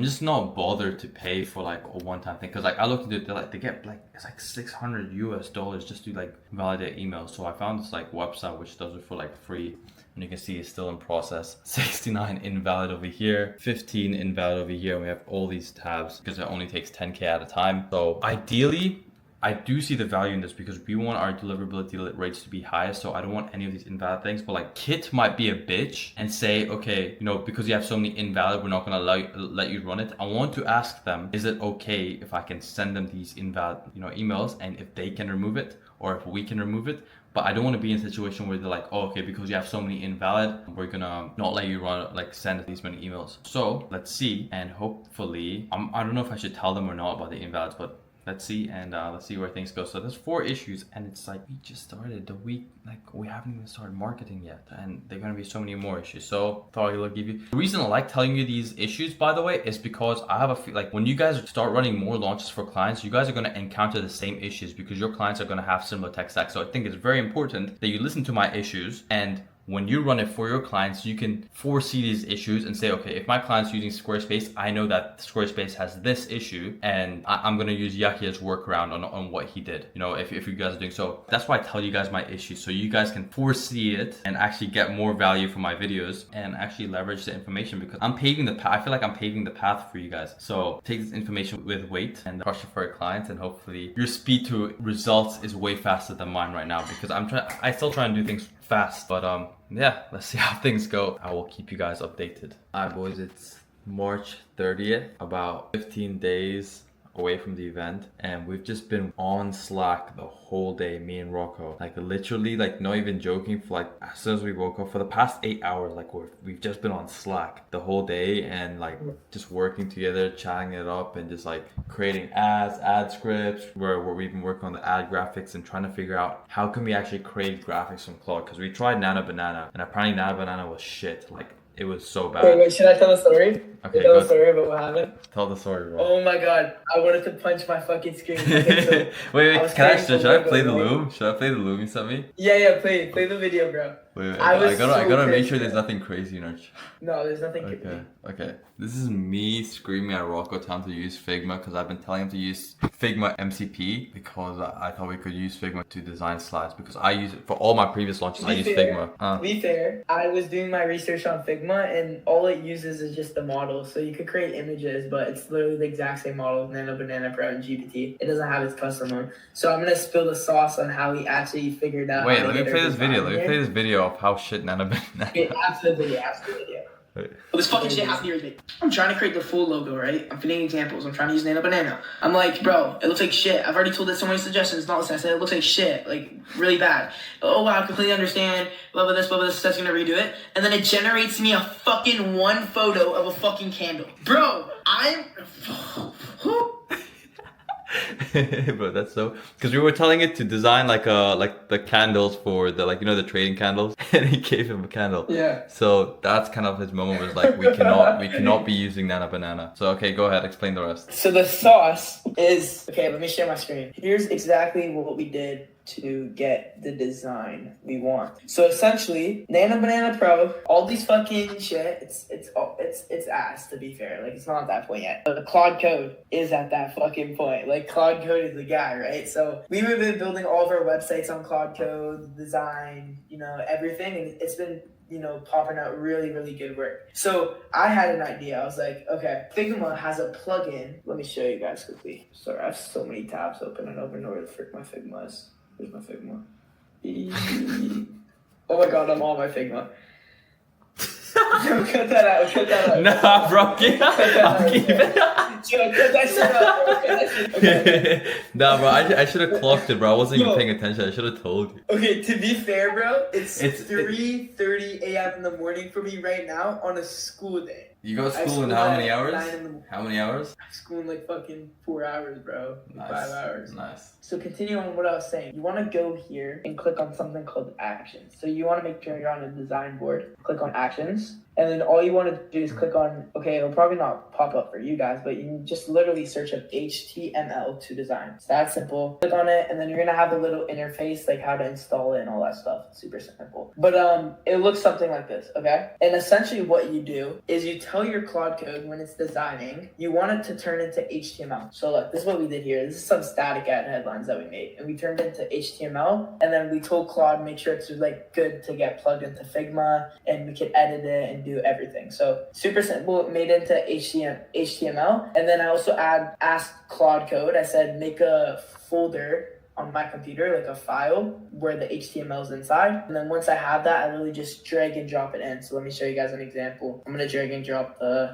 just not bothered to pay for like a one-time thing, because like I looked into it, they get like, it's like $600 US just to like validate emails. So I found this like website which does it for like free, and you can see it's still in process. 69 invalid over here, 15 invalid over here, and we have all these tabs because it only takes 10k at a time. So ideally, I do see the value in this, because we want our deliverability rates to be high. So I don't want any of these invalid things. But like Kit might be a bitch and say, okay, because you have so many invalid, we're not gonna let you run it. I want to ask them, is it okay if I can send them these invalid emails, and if they can remove it, or if we can remove it? But I don't want to be in a situation where they're like, oh, okay, because you have so many invalid, we're gonna not let you run, send these many emails. So let's see, and hopefully, I don't know if I should tell them or not about the invalids, but let's see, and let's see where things go. So there's 4 issues, and it's like, we just started the week, we haven't even started marketing yet, and there are gonna be so many more issues. So thought I would give you the reason I like telling you these issues, by the way, is because I have a feel like when you guys start running more launches for clients, you guys are gonna encounter the same issues, because your clients are gonna have similar tech stacks. So I think it's very important that you listen to my issues and when you run it for your clients, you can foresee these issues and say, okay, if my client's using Squarespace, I know that Squarespace has this issue, and I'm gonna use Yakia's workaround on what he did. You know, if you guys are doing so, that's why I tell you guys my issues, so you guys can foresee it and actually get more value from my videos and actually leverage the information, because I'm paving the path. I feel like I'm paving the path for you guys. So take this information with weight and crush it for your clients, and hopefully your speed to results is way faster than mine right now, because I still try and do things fast, but yeah, let's see how things go. I will keep you guys updated. Alright boys, it's March 30th, about 15 days away from the event, and we've just been on Slack the whole day, me and Rocco, like literally, like not even joking, for like as soon as we woke up, for the past 8 hours, like we've just been on Slack the whole day, and like just working together, chatting it up, and just like creating ads, ad scripts, where we've been working on the ad graphics and trying to figure out how can we actually create graphics from Claude, because we tried Nano Banana and apparently Nano Banana was shit. Like it was so bad. Wait, should I tell the story? Okay, tell the story about what happened? Tell the story, bro. Oh my god, I wanted to punch my fucking screen. Okay, so wait, should I play the loom? Should I play the loom you sent me? Yeah, play the video, bro. Wait, I gotta make sure there's nothing crazy in our No, there's nothing. Okay. This is me screaming at Rocco telling him to use Figma, because I've been telling him to use Figma MCP, because I thought we could use Figma to design slides, because I use it for all my previous launches. I use Figma. To be fair, I was doing my research on Figma, and all it uses is just the model. So you could create images, but it's literally the exact same model as Nano Banana Pro and GPT. It doesn't have its custom one. So I'm gonna spill the sauce on how he actually figured out. Wait, let me play this video. Let me play this video of how shit Nano Banana. Okay, after the video. Well, this fucking shit has to be everything. I'm trying to create the full logo, right? I'm fitting examples. I'm trying to use Nano Banana. I'm like, bro, it looks like shit. I've already told it so many suggestions. Not listening. I said it looks like shit, like really bad. Oh wow, I completely understand. Blah blah this, that's gonna redo it. And then it generates me a fucking one photo of a fucking candle. Bro, Bro, that's so, because we were telling it to design like the candles for the, like, you know, the trading candles, and he gave him a candle. Yeah. So that's kind of his moment, was like, we cannot be using Nano Banana. So okay, go ahead, explain the rest. So the sauce is, okay, let me share my screen. Here's exactly what we did to get the design we want. So essentially, Nano Banana Pro, all these fucking shit, it's ass, to be fair. Like, it's not at that point yet. But the Claude Code is at that fucking point. Like, Claude Code is the guy, right? So we've been building all of our websites on Claude Code, design, you know, everything, and it's been, you know, popping out really, really good work. So I had an idea. I was like, okay, Figma has a plugin. Let me show you guys quickly. Sorry, I have so many tabs open. I don't even know where the frick my Figma is. Here's my Figma. Oh my god, I'm on my Figma. Cut that out. Nah, bro, I'll keep it. Joe, cut that shit out. Okay. Nah, bro, I should have clocked it, bro. I wasn't even paying attention. I should have told you. Okay, to be fair, bro, it's 3:30 a.m. in the morning for me right now on a school day. You go to school in how many hours? 9 in the morning. How many hours? I school in like fucking 4 hours, bro. Nice. 5 hours. Nice. So continue on what I was saying. You want to go here and click on something called actions. So you want to make sure you're on a design board. Click on actions. And then all you want to do is click on, okay, it'll probably not pop up for you guys, but you can just literally search up HTML to design. It's that simple. Click on it, and then you're going to have the little interface, like how to install it and all that stuff. It's super simple. But it looks something like this, okay? And essentially what you do is you tell your Claude Code when it's designing, you want it to turn into HTML. So look, this is what we did here. This is some static ad headlines that we made. And we turned it into HTML, and then we told Claude make sure it's like good to get plugged into Figma, and we could edit it and do everything. So super simple, made into HTML. And then I also asked Claude Code, I said, make a folder on my computer, like a file where the HTML is inside. And then once I have that, I really just drag and drop it in. So let me show you guys an example. I'm gonna drag and drop the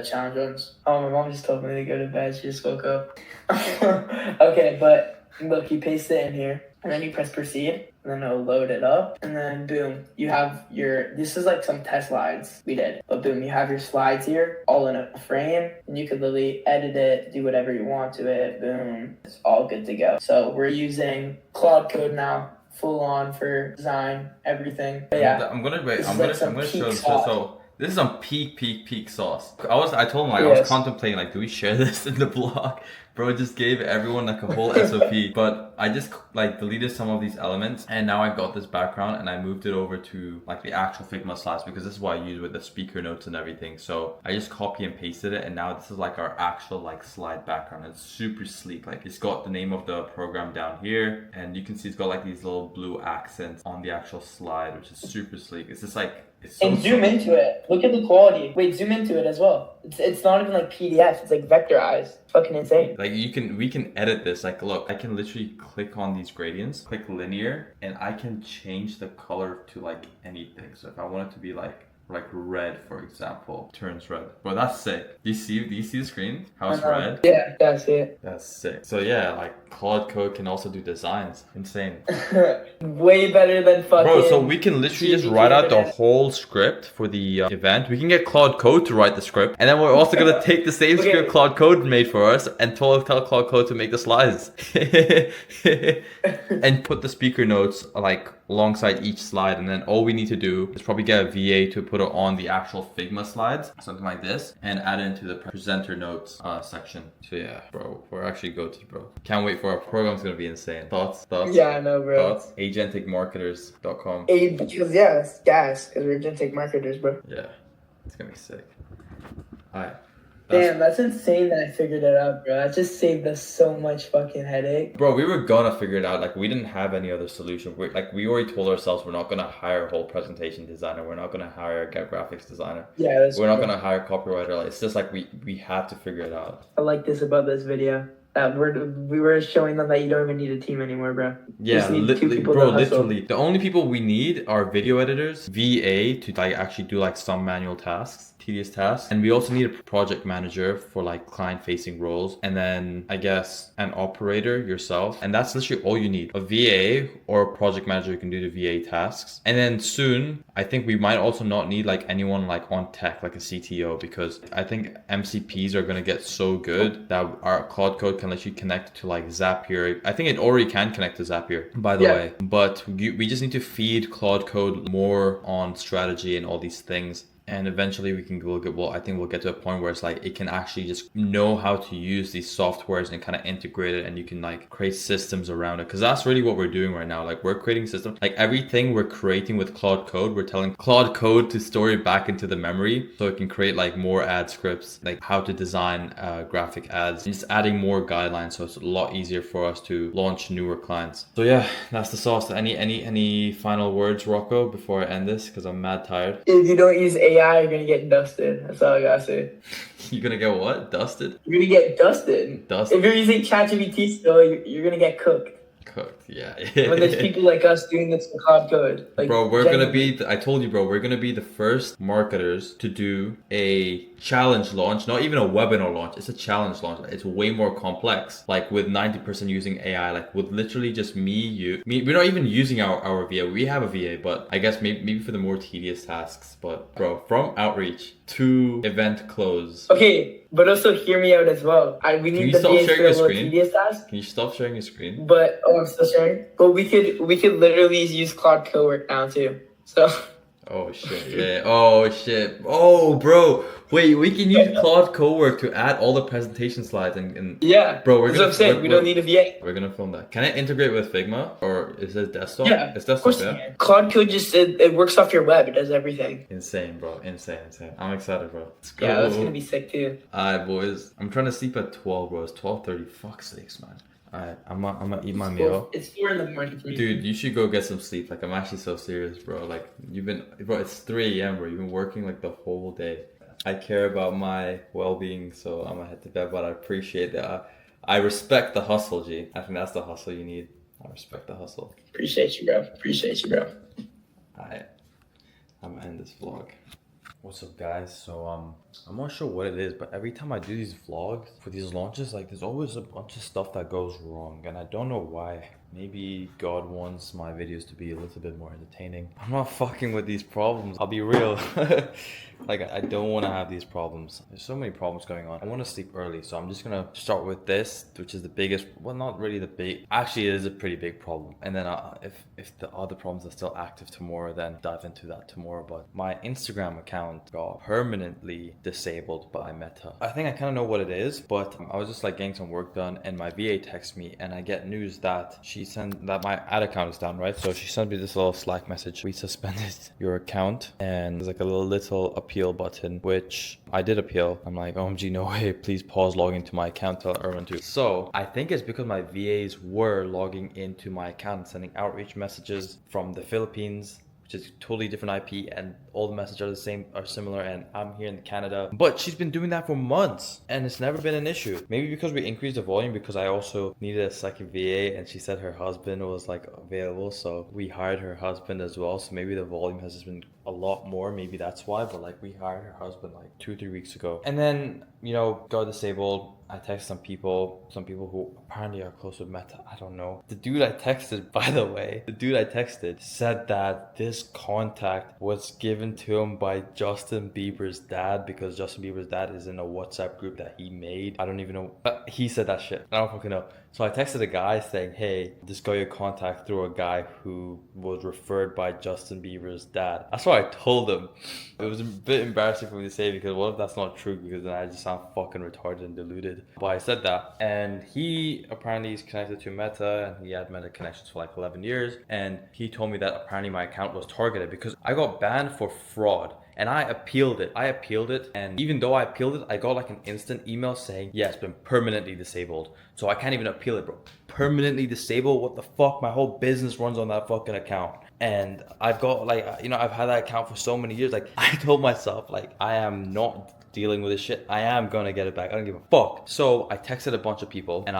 challenge ones. Oh, my mom just told me to go to bed. She just woke up. Okay, but look, you paste it in here, and then you press proceed, and then it'll load it up, and then boom, you have this is like some test slides we did, but boom, you have your slides here, all in a frame, and you could literally edit it, do whatever you want to it, boom, it's all good to go. So we're using Claude Code now, full on for design, everything. But yeah, I'm gonna show this. sauce. So this is some peak sauce. I told him, like, I was contemplating, like, do we share this in the blog? Bro just gave everyone like a whole SOP, but I just like deleted some of these elements and now I got this background and I moved it over to like the actual Figma slides because this is what I use with the speaker notes and everything. So I just copy and pasted it and now this is like our actual like slide background. It's super sleek. Like it's got the name of the program down here and you can see it's got like these little blue accents on the actual slide, which is super sleek. It's just like it's so And zoom into it. Look at the quality. Wait, zoom into it as well. It's not even like PDF. It's like vectorized. Fucking insane. like we can edit this. Like look, I can literally click on these gradients, click linear, and I can change the color to like anything. So if I want it to be like red, for example, turns red. Bro, that's sick. Do you see the screen? How it's red? Yeah, I see it. That's sick. So yeah, like Claude Code can also do designs. Insane. Way better than fucking. Bro, so we can literally just write out the whole script for the event. We can get Claude Code to write the script, and then we're also gonna take the same Okay. script Claude Code made for us and tell Claude Code to make the slides, and put the speaker notes like alongside each slide. And then all we need to do is probably get a VA to put it on the actual Figma slides, something like this, and add it into the presenter notes section. So yeah, bro, we're actually go-to, bro. Can't wait for our program's gonna be insane. Thoughts? Yeah, I know, bro. Thoughts? agenticmarketers.com. Because yeah, it's gas. Because we're agentic marketers, bro. Yeah, it's gonna be sick. Alright. Damn, that's insane that I figured it out, bro. That just saved us so much fucking headache. Bro, we were gonna figure it out. Like, we didn't have any other solution. We already told ourselves we're not gonna hire a whole presentation designer. We're not gonna hire a graphics designer. Yeah, that's We're not true. gonna hire a copywriter. Like, it's just like we had to figure it out. I like this about this video. That we were showing them that you don't even need a team anymore, bro. You Yeah, just need two literally, people bro, to hustle. literally. The only people we need are video editors, VA to like actually do like some manual tasks, tedious tasks, and we also need a project manager for like client-facing roles, and then I guess an operator yourself, and that's literally all you need. A VA or a project manager who can do the VA tasks, and then soon I think we might also not need like anyone like on tech, like a CTO, because I think MCPs are gonna get so good that our Claude Code can literally connect to like Zapier. I think it already can connect to Zapier, by the way, but we just need to feed Claude Code more on strategy and all these things. And eventually we can go get, well, I think we'll get to a point where it's like, it can actually just know how to use these softwares and kind of integrate it, and you can like create systems around it. Cause that's really what we're doing right now. Like, we're creating systems, like everything we're creating with Claude Code, we're telling Claude Code to store it back into the memory so it can create like more ad scripts, like how to design graphic ads, and just adding more guidelines. So it's a lot easier for us to launch newer clients. So yeah, that's the sauce. Any final words, Rocco, before I end this? Cause I'm mad tired. If you don't use AI, you're gonna get dusted. That's all I gotta say. You're gonna get what? Dusted? You're gonna get dusted. Dusted? If you're using ChatGPT still, you're gonna get cooked. Cooked, yeah. When there's people like us doing this with Claude Code. Like, bro, we're gonna be, I told you, bro, we're gonna be the first marketers to do a challenge launch, not even a webinar launch. It's a challenge launch. It's way more complex, like with 90% using AI, like with literally just me. We're not even using our VA. We have a VA, but I guess maybe for the more tedious tasks. But bro, from outreach to event close. Okay, but also hear me out as well. We need you the stop VAs sharing for your a little screen? tedious task. Can you stop sharing your screen? But I'm still sharing. But we could literally use Claude Cowork now too. So. Oh shit, yeah. Oh shit. Oh bro. Wait, we can use Claude Cowork to add all the presentation slides and Yeah. bro, That's what I'm saying. We don't need a VA. We're gonna film that. Can I integrate with Figma? Or is it desktop? Yeah. It's Of desktop, course you yeah? can. Claude Code just it works off your web. It does everything. Insane, bro. Insane. I'm excited, bro. Let's go. Yeah, that's gonna be sick too. Alright, boys. I'm trying to sleep at 12, bro. It's 12:30. Fuck's sakes, man. Alright, I'm gonna eat my meal. It's 4 in the morning for me. Dude, you should go get some sleep. Like, I'm actually so serious, bro. Like, bro, it's 3 a.m., bro. You've been working like the whole day. I care about my well-being, so I'm gonna head to bed, but I appreciate that. I respect the hustle, G. I think that's the hustle you need. I respect the hustle. Appreciate you, bro. Appreciate you, bro. Alright, I'm gonna end this vlog. What's up, guys? So I'm not sure what it is, but every time I do these vlogs for these launches, like there's always a bunch of stuff that goes wrong, and I don't know why. Maybe God wants my videos to be a little bit more entertaining. I'm not fucking with these problems. I'll be real. Like, I don't want to have these problems. There's so many problems going on. I want to sleep early, so I'm just gonna start with this, which is the biggest. Well, not really the big. Actually, it is a pretty big problem. And then if the other problems are still active tomorrow, then dive into that tomorrow. But my Instagram account account got permanently disabled by Meta. I think I kind of know what it is, but I was just like getting some work done and my VA texts me and I get news that that my ad account is down, right? So she sent me this little Slack message. We suspended your account, and there's like a little appeal button, which I did appeal. I'm like, OMG, no way, please pause logging into my account, tell Erwin to. So I think it's because my VAs were logging into my account and sending outreach messages from the Philippines, which is totally different IP, and all the messages are the same, are similar, and I'm here in Canada. But she's been doing that for months and it's never been an issue. Maybe because we increased the volume, because I also needed a second VA and she said her husband was like available, so we hired her husband as well. So maybe the volume has just been a lot more, maybe that's why. But like, we hired her husband like 2-3 weeks ago, and then, you know, got disabled. I texted some people who apparently are close with Meta. I don't know. The dude I texted, by the way, said that this contact was given to him by Justin Bieber's dad, because Justin Bieber's dad is in a WhatsApp group that he made. I don't even know. He said that shit. I don't fucking know. So I texted a guy saying, hey, just got your contact through a guy who was referred by Justin Bieber's dad. That's what I told him. It was a bit embarrassing for me to say, because what if that's not true? Because then I just sound fucking retarded and deluded. But I said that. And he apparently is connected to Meta, and he had Meta connections for like 11 years. And he told me that apparently my account was targeted because I got banned for fraud. And I appealed it. And even though I appealed it, I got like an instant email saying, yeah, it's been permanently disabled. So I can't even appeal it, bro. Permanently disabled? What the fuck? My whole business runs on that fucking account. And I've got like, you know, I've had that account for so many years. Like, I told myself, like, I am not dealing with this shit. I am gonna get it back. I don't give a fuck. So I texted a bunch of people, and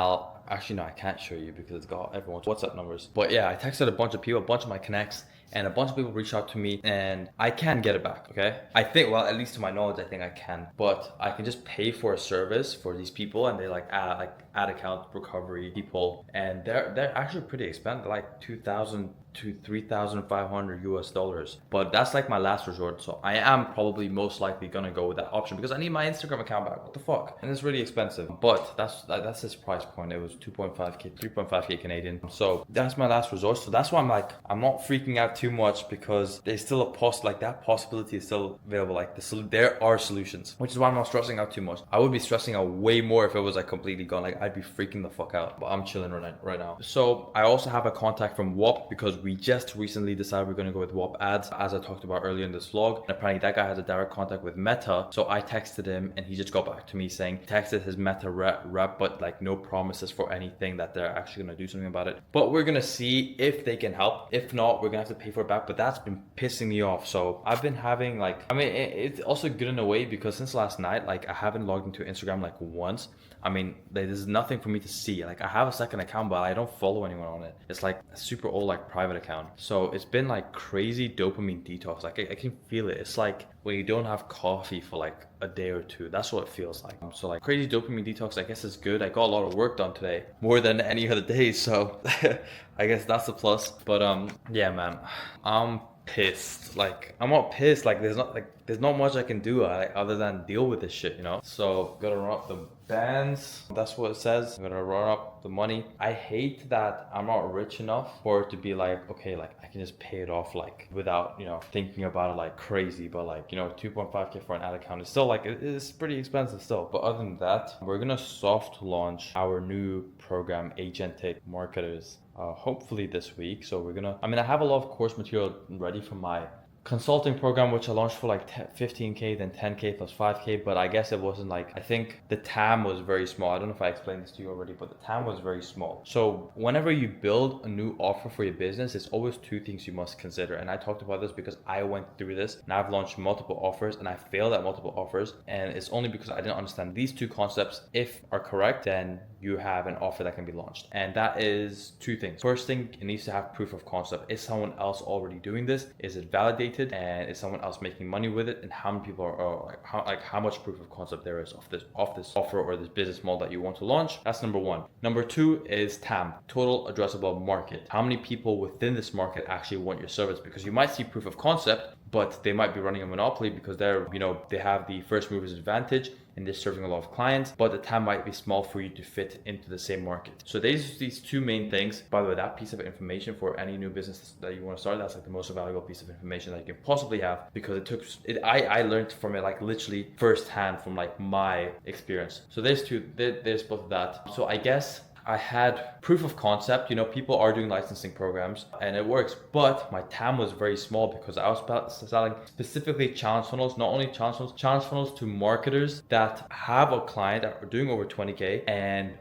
actually, no, I can't show you because it's got everyone's WhatsApp numbers. But yeah, I texted a bunch of people, a bunch of my connects, and a bunch of people reached out to me, and I can get it back, okay? I think, well, at least to my knowledge, I think I can. But I can just pay for a service for these people, and they like ad account recovery people, and they're actually pretty expensive, like $2,000 to $3,500 US. But that's like my last resort. So I am probably most likely gonna go with that option because I need my Instagram account back. What the fuck? And it's really expensive. But that's his price point. It was 3.5k Canadian. So that's my last resort. So that's why I'm like, I'm not freaking out too much because there's still that possibility is still available. Like there are solutions, which is why I'm not stressing out too much. I would be stressing out way more if it was like completely gone. Like I'd be freaking the fuck out. But I'm chilling right now. So I also have a contact from Whop because we just recently decided we're going to go with Whop ads, as I talked about earlier in this vlog. And apparently that guy has a direct contact with Meta. So I texted him and he just got back to me saying, texted his Meta rep, but like no promises for anything that they're actually going to do something about it. But we're going to see if they can help. If not, we're going to have to pay for it back. But that's been pissing me off. So I've been having like, I mean, it's also good in a way because since last night, like I haven't logged into Instagram like once. I mean, there's nothing for me to see. Like I have a second account, but I don't follow anyone on it. It's like a super old like private account. So it's been like crazy dopamine detox. Like I can feel it. It's like when you don't have coffee for like a day or two. That's what it feels like. So like crazy dopamine detox, I guess is good. I got a lot of work done today, more than any other day. So I guess that's a plus. But yeah, man, I'm pissed. Like I'm not pissed. Like there's not much I can do other than deal with this shit, you know? So gotta run up the bands. That's what it says. I'm gonna run up the money. I hate that I'm not rich enough for it to be like, okay, like I can just pay it off like without, you know, thinking about it like crazy. But like, you know, 2.5k for an ad account is still like, it's pretty expensive still. But other than that, we're gonna soft launch our new program, Agentic Marketers, hopefully this week. So I have a lot of course material ready for my consulting program, which I launched for like 15k, then 10k plus 5k, but I guess it wasn't like, I think the TAM was very small. I don't know if I explained this to you already, but the TAM was very small. So whenever you build a new offer for your business, it's always two things you must consider. And I talked about this because I went through this and I've launched multiple offers and I failed at multiple offers. And it's only because I didn't understand these two concepts. If are correct, then you have an offer that can be launched. And that is two things. First thing, it needs to have proof of concept. Is someone else already doing this? Is it validated? And is someone else making money with it? And how many people are how much proof of concept there is of this offer or this business model that you want to launch? That's number one. Number two is TAM, total addressable market. How many people within this market actually want your service? Because you might see proof of concept, but they might be running a monopoly because they're, you know, they have the first movers advantage and they're serving a lot of clients, but the TAM might be small for you to fit into the same market. So these two main things. By the way, that piece of information for any new business that you want to start, that's like the most valuable piece of information that you can possibly have, because I learned from it like literally firsthand from like my experience. So there's both of that. So I guess I had proof of concept, you know, people are doing licensing programs and it works, but my TAM was very small because I was selling specifically challenge funnels, not only challenge funnels to marketers that have a client that are doing over 20K and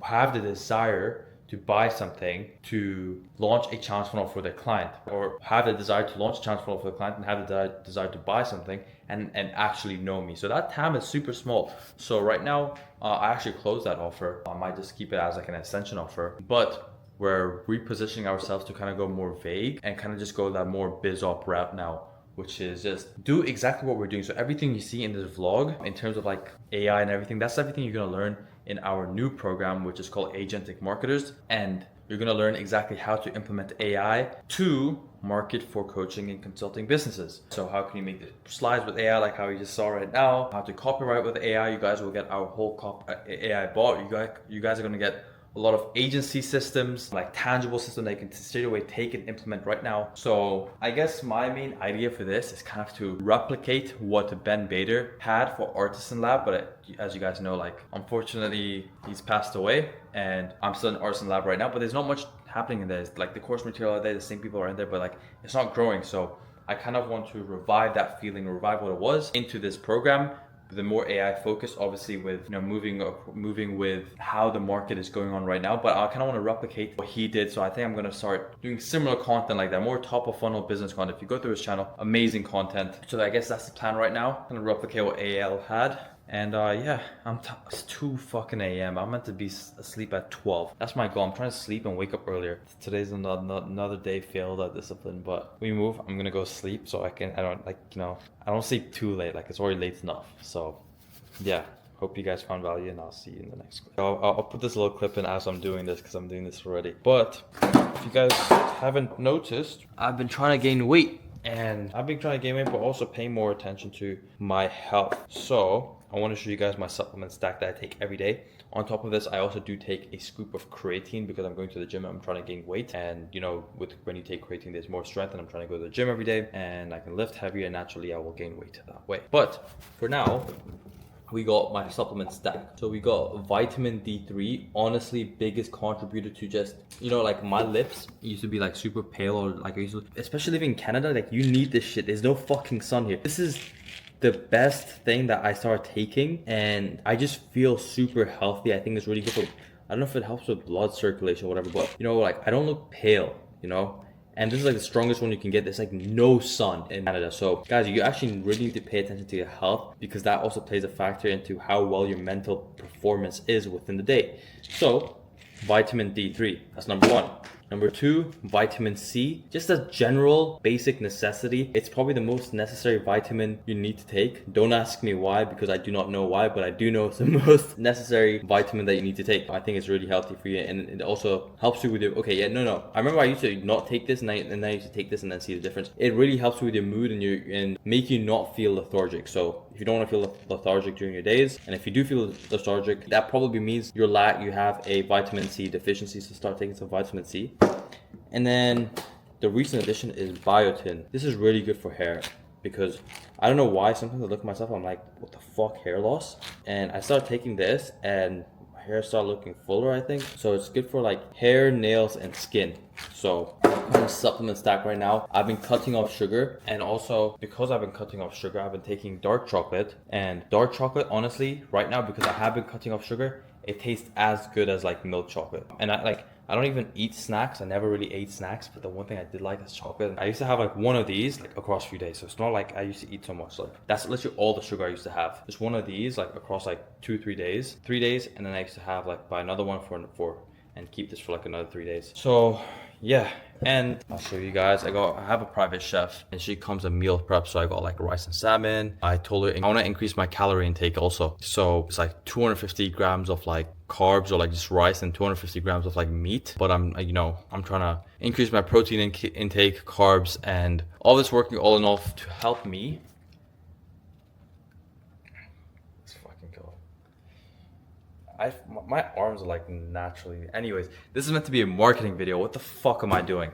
have the desire to buy something to launch a challenge funnel for their client, or have the desire to launch a challenge funnel for the client and have the desire to buy something and actually know me. So that TAM is super small. So right now, I actually closed that offer. I might just keep it as like an extension offer, but we're repositioning ourselves to kind of go more vague and kind of just go that more biz op route now, which is just do exactly what we're doing. So everything you see in this vlog in terms of like AI and everything, that's everything you're gonna learn in our new program, which is called Agentic Marketers. And you're gonna learn exactly how to implement AI to market for coaching and consulting businesses. So how can you make the slides with AI like how you just saw right now, how to copyright with AI. You guys will get our whole AI bot. You guys are gonna get a lot of agency systems, like tangible systems that you can straight away take and implement right now. So I guess my main idea for this is kind of to replicate what Ben Bader had for Artisan Lab, but as you guys know, like unfortunately he's passed away and I'm still in Artisan Lab right now, but there's not much happening in there. It's like the course material are there, the same people are in there, but like it's not growing. So I kind of want to revive that feeling, revive what it was into this program. The more AI focused, obviously, with, you know, moving with how the market is going on right now. But I kind of want to replicate what he did. So I think I'm going to start doing similar content like that, more top of funnel business content. If you go through his channel, amazing content. So I guess that's the plan right now. I'm going to replicate what AL had. And yeah, it's 2 fucking a.m. I'm meant to be asleep at 12. That's my goal. I'm trying to sleep and wake up earlier. Today's another day failed at discipline, but we move. I'm gonna go sleep so I don't sleep too late. Like it's already late enough. So yeah, hope you guys found value and I'll see you in the next clip. I'll put this little clip in as I'm doing this because I'm doing this already. But if you guys haven't noticed, I've been trying to gain weight. And I've been trying to gain weight, but also paying more attention to my health. So I want to show you guys my supplement stack that I take every day. On top of this, I also do take a scoop of creatine because I'm going to the gym and I'm trying to gain weight. And you know, when you take creatine, there's more strength, and I'm trying to go to the gym every day and I can lift heavier and naturally I will gain weight that way. But for now, we got my supplement stack. So we got vitamin D3, honestly biggest contributor to just, you know, like my lips used to be like super pale, or like I used to, especially living in Canada, like you need this shit. There's no fucking sun here. This is the best thing that I started taking and I just feel super healthy. I think it's really good for, I don't know if it helps with blood circulation or whatever, but you know, like I don't look pale, you know? And this is like the strongest one you can get. There's like no sun in Canada. So guys, you actually really need to pay attention to your health because that also plays a factor into how well your mental performance is within the day. So vitamin D3, that's number 1. Number 2, vitamin C, just a general basic necessity. It's probably the most necessary vitamin you need to take. Don't ask me why, because I do not know why, but I do know it's the most necessary vitamin that you need to take. I think it's really healthy for you, and it also helps you with your, I remember I used to not take this and I used to take this and then see the difference. It really helps you with your mood and make you not feel lethargic. So if you don't want to feel lethargic during your days, and if you do feel lethargic, that probably means you have a vitamin C deficiency, so start taking some vitamin C. And then the recent addition is biotin. This is really good for hair because I don't know why, sometimes I look at myself, I'm like, what the fuck, hair loss? And I started taking this and my hair started looking fuller, I think. So it's good for like hair, nails, and skin. So I'm a supplement stack right now. I've been cutting off sugar, and also because I've been cutting off sugar, I've been taking dark chocolate. And dark chocolate, honestly, right now, because I have been cutting off sugar, it tastes as good as like milk chocolate. And I don't even eat snacks. I never really ate snacks, but the one thing I did like is chocolate. I used to have like one of these like across a few days. So it's not like I used to eat so much. Like that's literally all the sugar I used to have. Just one of these like across like 3 days, and then I used to have like buy another one for and keep this for like another 3 days. So yeah, And I'll show you guys. I have a private chef and she comes a meal prep. So I got like rice and salmon. I told her I want to increase my calorie intake also. So it's like 250 grams of like carbs or like just rice and 250 grams of like meat. But I'm trying to increase my protein intake, carbs, and all this working all in all to help me. Let's fucking go. My arms are like naturally. Anyways, this is meant to be a marketing video. What the fuck am I doing?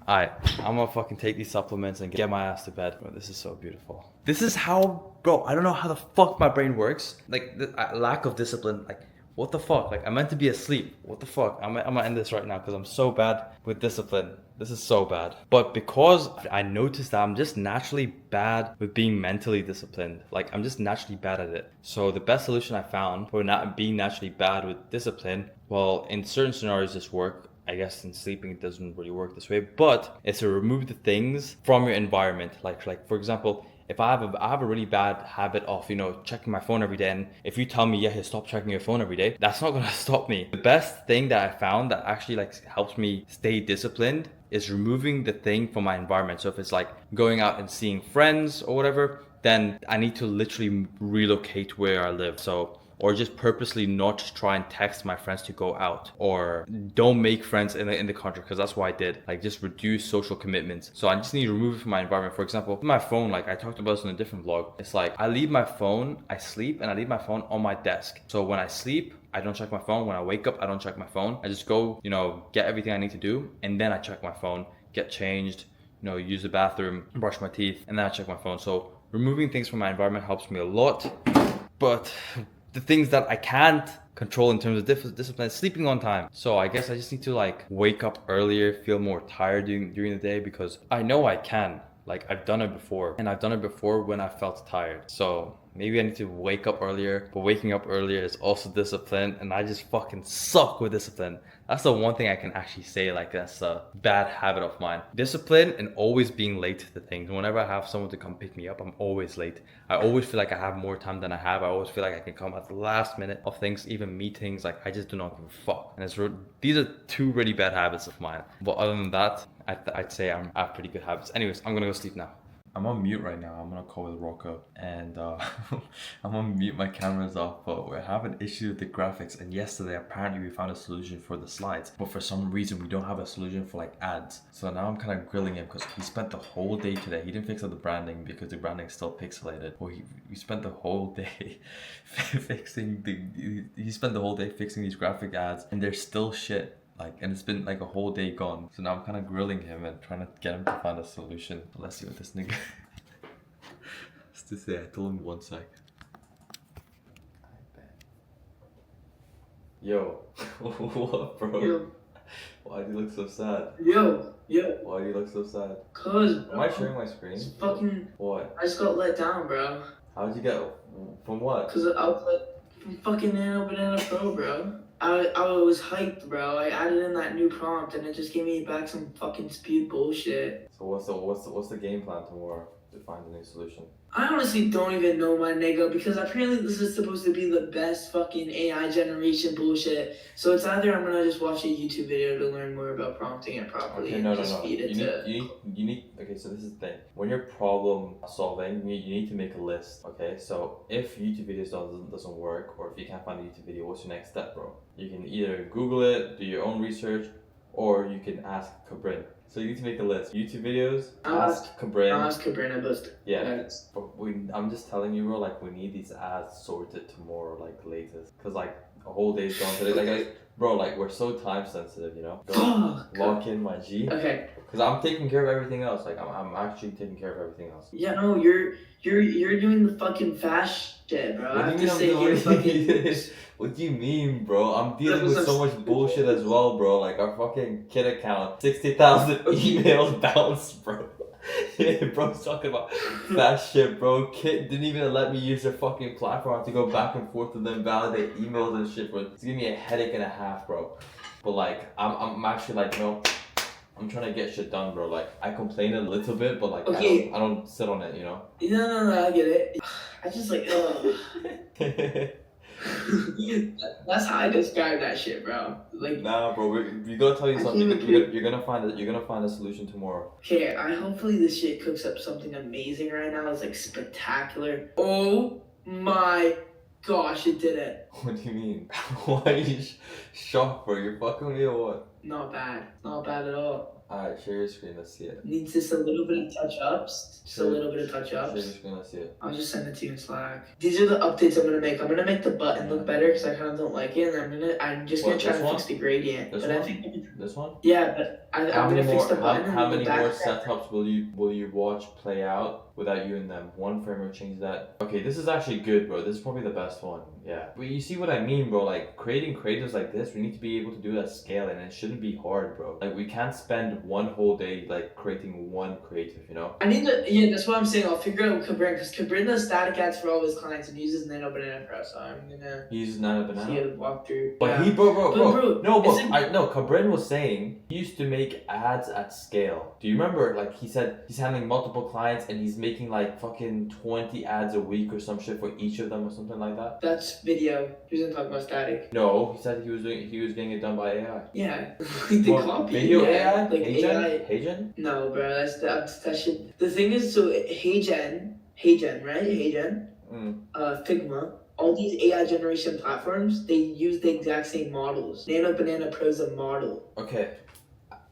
Alright, I'm gonna fucking take these supplements and get my ass to bed. Bro, this is so beautiful. This is how, bro, I don't know how the fuck my brain works. Like, the lack of discipline, like, what the fuck? Like, I'm meant to be asleep. What the fuck? I'm gonna end this right now because I'm so bad with discipline. This is so bad. But because I noticed that I'm just naturally bad with being mentally disciplined. Like, I'm just naturally bad at it. So the best solution I found for not being naturally bad with discipline, well, in certain scenarios this work. I guess in sleeping it doesn't really work this way, but it's to remove the things from your environment. Like for example, if I have a really bad habit of, checking my phone every day, and if you tell me, yeah, hey, stop checking your phone every day, that's not gonna stop me. The best thing that I found that actually like helps me stay disciplined is removing the thing from my environment. So if it's like going out and seeing friends or whatever, then I need to literally relocate where I live. Or just purposely not try and text my friends to go out, or don't make friends in the country, because that's what I did. Like, just reduce social commitments. So I just need to remove it from my environment. For example, my phone, like I talked about this in a different vlog. It's like I leave my phone, I sleep, and I leave my phone on my desk. So when I sleep, I don't check my phone. When I wake up, I don't check my phone. I just go, get everything I need to do, and then I check my phone, get changed, use the bathroom, brush my teeth, and then I check my phone. So removing things from my environment helps me a lot. But the things that I can't control in terms of discipline is sleeping on time. So I guess I just need to like wake up earlier, feel more tired during the day, because I know I can. Like, I've done it before, and I've done it before when I felt tired. So maybe I need to wake up earlier, but waking up earlier is also discipline, and I just fucking suck with discipline. That's the one thing I can actually say, like, that's a bad habit of mine. Discipline and always being late to things. Whenever I have someone to come pick me up, I'm always late. I always feel like I have more time than I have. I always feel like I can come at the last minute of things, even meetings. Like, I just do not give a fuck. And these are two really bad habits of mine. But other than that, I'd say I have pretty good habits. Anyways, I'm gonna go sleep now. I'm on mute right now. I'm gonna call with Rocco, and I'm gonna mute my cameras off, but we're having issues with the graphics. And yesterday, apparently, we found a solution for the slides, but for some reason, we don't have a solution for like ads. So now I'm kind of grilling him because he spent the whole day today. He didn't fix up the branding because the branding's still pixelated. Well, we spent the whole day he spent the whole day fixing these graphic ads, and they're still shit. And it's been like a whole day gone. So now I'm kind of grilling him and trying to get him to find a solution. Let's see what this nigga has to say. I told him 1 sec. Yo, what, bro? Yo. Why do you look so sad? Yo. Why do you look so sad? Cause, bro, am I sharing my screen? it's fucking. What? I just got let down, bro. How'd you get? From what? Cause I was like, from fucking Nano Banana Pro, bro. I was hyped, bro. I added in that new prompt and it just gave me back some fucking spewed bullshit. So what's the game plan tomorrow to find a new solution? I honestly don't even know, my nigga, because apparently this is supposed to be the best fucking AI generation bullshit. So it's either I'm gonna just watch a YouTube video to learn more about prompting it properly, okay, and no. feed it You need. Okay, so this is the thing. When you're problem solving, you need to make a list. Okay, so if YouTube videos doesn't work, or if you can't find a YouTube video, what's your next step, bro? You can either Google it, do your own research, or you can ask Cabrin. So you need to make a list. YouTube videos, ask Cabrin. Ask Cabrin about yeah. But I'm just telling you, bro, like, we need these ads sorted tomorrow, like, latest. Cause like a whole day's gone today. Like, bro, like, we're so time sensitive, Go lock in my G. Okay. Cause I'm taking care of everything else. Like, I'm actually taking care of everything else. Yeah, no, you're doing the fucking fast shit, bro. I have to say you're fucking. What do you mean, bro? I'm dealing with so much bullshit as well, bro. Like, our fucking kid account, 60,000 emails bounced, bro. Yeah, bro's talking about fast shit, bro. Kid didn't even let me use their fucking platform. I have to go back and forth to them, validate emails and shit, bro. It's giving me a headache and a half, bro. But like, I'm actually like, no, I'm trying to get shit done, bro. Like, I complain a little bit, but like, okay. I don't sit on it, No, I get it. I just like, That's how I describe that shit, bro. Like, Nah, bro, we gotta tell you I something. can't even You're gonna find it. You're gonna find a solution tomorrow. okay, I hopefully this shit cooks up something amazing right now. It's like spectacular. Oh my gosh, it did it. What do you mean? Why are you shocked, bro? You're fucking with me or what? Not bad. Not bad at all. Alright, share your screen. Let's see it. Needs just a little bit of touch ups. Just a little bit of touch Share your ups. screen. Let's see it. I'll just send it to you in Slack. These are the updates I'm gonna make. I'm gonna make the button look better because I kind of don't like it, and I'm just gonna What, try this to one? fix the gradient. This But I one? think This one? yeah, but I'm gonna fix the button. and How then many the more background- setups will you watch play out without you in them? One framer change that. Okay, this is actually good, bro. This is probably the best one. Yeah. But you see what I mean, bro? Like creating creatives like this, we need to be able to do it at scale, and it shouldn't be hard, bro. Like we can't spend one whole day like creating one creative, you know? I need to, yeah, that's what I'm saying. I'll figure out Cabrin because Cabrin does static ads for all his clients and uses Nano Banana Pro, so I'm gonna He uses Nano see Banana. it walk through. But yeah. he, bro, no, but isn't- Cabrin was saying he used to make ads at scale. Do you remember? Like he said, he's handling multiple clients and he's making like fucking 20 ads a week or some shit for each of them or something like that. That's video. He wasn't talking about static. No, he said he was getting it done by AI. Yeah, they What, copy. video yeah. AI? Like AI. Heygen? No, bro, that shit. The thing is, so Heygen, right? Heygen, Figma. All these AI generation platforms, they use the exact same models. Nano Banana Pro's a model. Okay.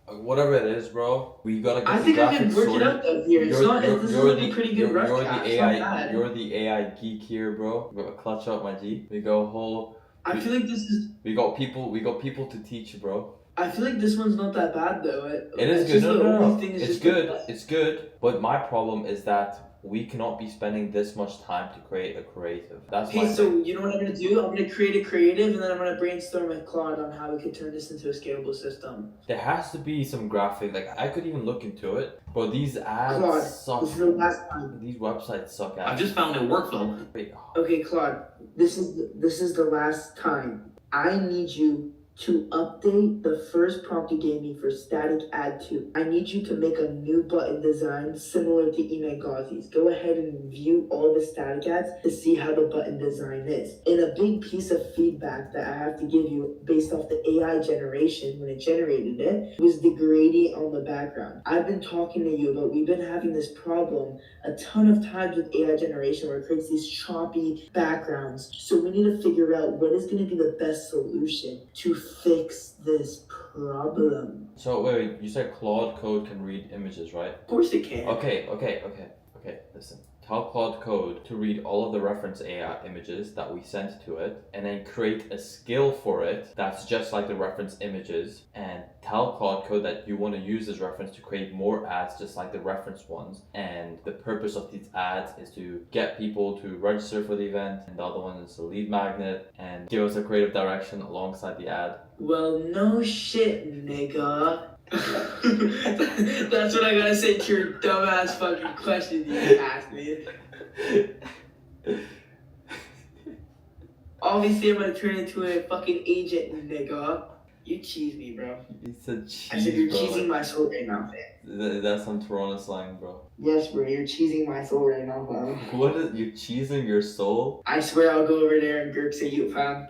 Whatever it is, bro, we gotta get I the think I can graphics work sorted. it out though here. It's not. This is like a pretty good rough You're draft. the It's not AI. bad. You're the AI geek here, bro. We got a clutch up, my G. We got whole. I feel like this is. We got people to teach you, bro. I feel like this one's not that bad though. It is It's good. just No, the no, only no. thing is It's just good. the- It's good. But my problem is that we cannot be spending this much time to create a creative. That's my Okay, so thing. you know what I'm gonna do? I'm gonna create a creative and then I'm gonna brainstorm with Claude on how we could turn this into a scalable system. There has to be some graphic. Like I could even look into it, but these ads Claude, suck. this is the last time. These websites suck ass. I've just found a workflow. Wait, Okay, Claude, this is the last time. I need you to update the first prompt you gave me for static ad 2. I need you to make a new button design similar to Iman Ghazi's. Go ahead and view all the static ads to see how the button design is. And a big piece of feedback that I have to give you based off the AI generation when it generated it was the gradient on the background. I've been talking to you about we've been having this problem a ton of times with AI generation where it creates these choppy backgrounds. So we need to figure out what is going to be the best solution to fix this problem. So wait, you said Claude Code can read images, right? Of course it can. Okay. Listen. Tell Claude Code to read all of the reference AI images that we sent to it, and then create a skill for it that's just like the reference images, and tell Claude Code that you want to use this reference to create more ads just like the reference ones. And the purpose of these ads is to get people to register for the event, and the other one is a lead magnet, and give us a creative direction alongside the ad. Well, no shit, nigga. That's what I gotta say to your dumbass fucking question you asked me. Obviously, I'm gonna turn into a fucking agent, nigga. You cheese me, bro. You said cheese, I said you're bro. cheesing my soul right now, fam. That's some Toronto slang, bro. Yes, bro, you're cheesing my soul right now, fam. What is you cheesing your soul? I swear I'll go over there and Gurk say you, fam.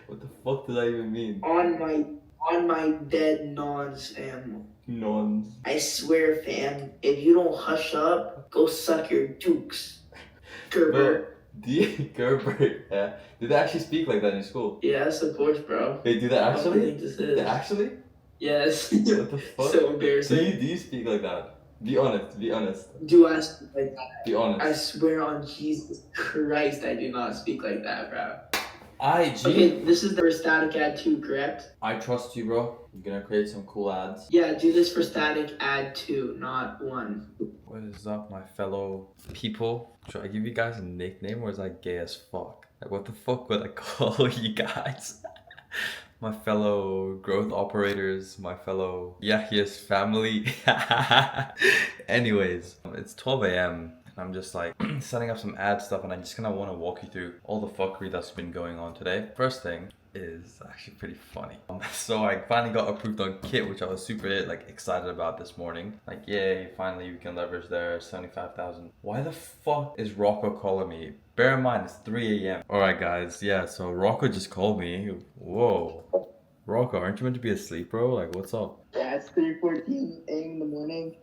What the fuck did that even mean? On my dead nons, fam. Nons. I swear, fam, if you don't hush up, go suck your dukes. Gerber. Gerber, yeah. Did they actually speak like that in your school? Yes, of course, bro. Wait, do they What do you actually? think this is? Actually? Yes. What the fuck? So Do embarrassing. you speak like that? Be honest, be honest, Do I speak like that? be honest. I swear on Jesus Christ, I do not speak like that, bro. IG. Okay, this is the static ad 2, correct? I trust you, bro. You're gonna create some cool ads. Yeah, do this for static ad 2, not 1. What is up, my fellow people? Should I give you guys a nickname or is that gay as fuck? Like, what the fuck would I call you guys? My fellow growth operators, my fellow Yahia's family. Anyways, it's 12 a.m. and I'm just like setting up some ad stuff, and I just kind of want to walk you through all the fuckery that's been going on today. First thing, is actually pretty funny. So I finally got approved on Kit, which I was super like excited about this morning. Like, yay, finally we can leverage their 75,000. Why the fuck is Rocco calling me? Bear in mind, it's 3 a.m. Alright guys, yeah, so Rocco just called me. Whoa. Rocco, aren't you meant to be asleep, bro? Like, what's up? Yeah, it's 3:14 a.m. in the morning.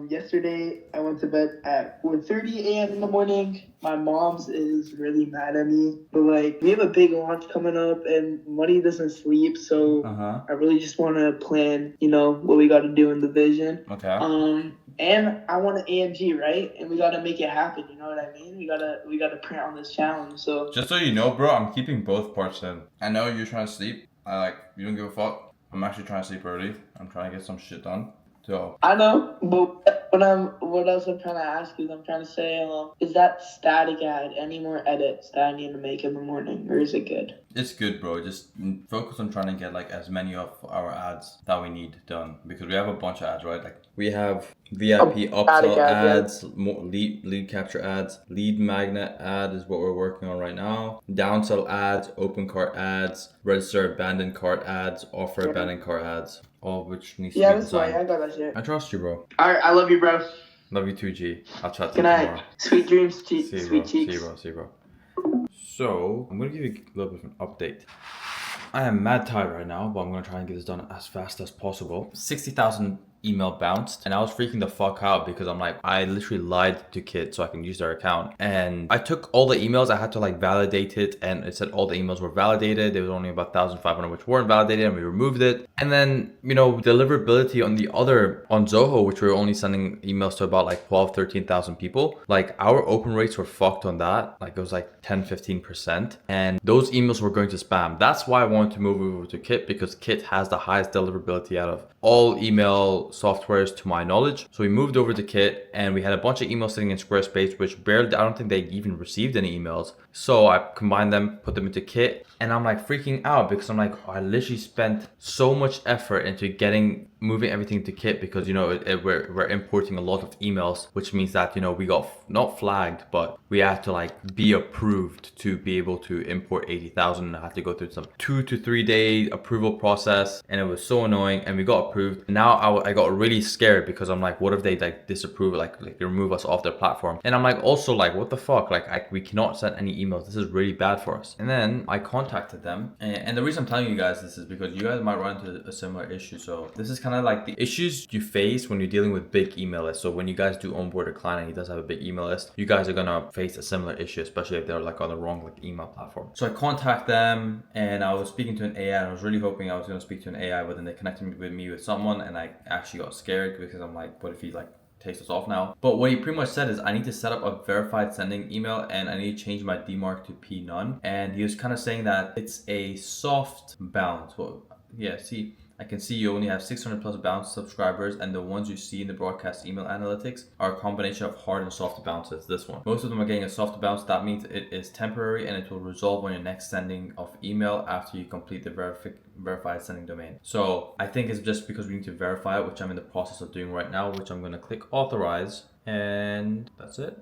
Yesterday I went to bed at 4:30 a.m. in the morning. My mom's is really mad at me, but like we have a big launch coming up and money doesn't sleep, so I really just want to plan, you know, what we got to do in the vision. Okay. And I want an AMG, right? And we got to make it happen. You know what I mean? We gotta print on this challenge. So just so you know, bro, I'm keeping both parts in. I know you're trying to sleep. You don't give a fuck. I'm actually trying to sleep early. I'm trying to get some shit done. So I know, but what else I'm trying to ask is I'm trying to say, is that static ad any more edits that I need to make in the morning, or is it good? it's good, bro. Just focus on trying to get like as many of our ads that we need done, because we have a bunch of ads, right? Like we have VIP upsell ads, more lead capture ads, lead magnet ad is what we're working on right now. Downsell ads, open cart ads, register abandoned cart ads, offer abandoned cart ads. All of which needs to be that's designed. right. I got that shit. I trust you, bro. Alright, I love you, bro. Love you too, G. I'll chat to Good you night. tomorrow. Sweet dreams, See you, sweet bro. cheeks. See you, bro. So, I'm going to give you a little bit of an update. I am mad tired right now, but I'm going to try and get this done as fast as possible. 60,000 email bounced, and I was freaking the fuck out because I'm like, I literally lied to Kit so I can use their account. And I took all the emails, I had to like validate it, and it said all the emails were validated. There was only about 1,500 which weren't validated, and we removed it. And then, you know, deliverability on Zoho, which we were only sending emails to about like 12, 13,000 people. Like our open rates were fucked on that. Like it was like 10, 15%. And those emails were going to spam. That's why I wanted to move over to Kit, because Kit has the highest deliverability out of all email softwares to my knowledge. So we moved over to Kit, and we had a bunch of emails sitting in Squarespace, which barely, I don't think they even received any emails. So I combined them, put them into Kit, and I'm like freaking out because I'm like, I literally spent so much effort into moving everything to Kit, because you know we're importing a lot of emails, which means that, you know, we got not flagged, but we have to like be approved to be able to import 80,000. I had to go through some 2 to 3 day approval process, and it was so annoying, and we got approved. Now I got really scared because I'm like, what if they like disapprove, like they remove us off their platform? And I'm like, also like, what the fuck, like we cannot send any emails. This is really bad for us. And then I contacted them, and the reason I'm telling you guys this is because you guys might run into a similar issue. So this is kind of like the issues you face when you're dealing with big email lists. So when you guys do onboard a client and he does have a big email list, you guys are gonna face a similar issue, especially if they're like on the wrong like email platform. So I contact them, and I was speaking to an AI, and I was really hoping I was gonna speak to an AI, but then they connected me with someone, and I actually got scared because I'm like, what if he like takes us off now? But what he pretty much said is I need to set up a verified sending email, and I need to change my DMARC to P none. And he was kind of saying that it's a soft bounce. Well, yeah, see, I can see you only have 600 plus bounce subscribers, and the ones you see in the broadcast email analytics are a combination of hard and soft bounces. This one, most of them are getting a soft bounce. That means it is temporary, and it will resolve on your next sending of email after you complete the verified sending domain. So I think it's just because we need to verify it, which I'm in the process of doing right now, which I'm going to click authorize, and that's it.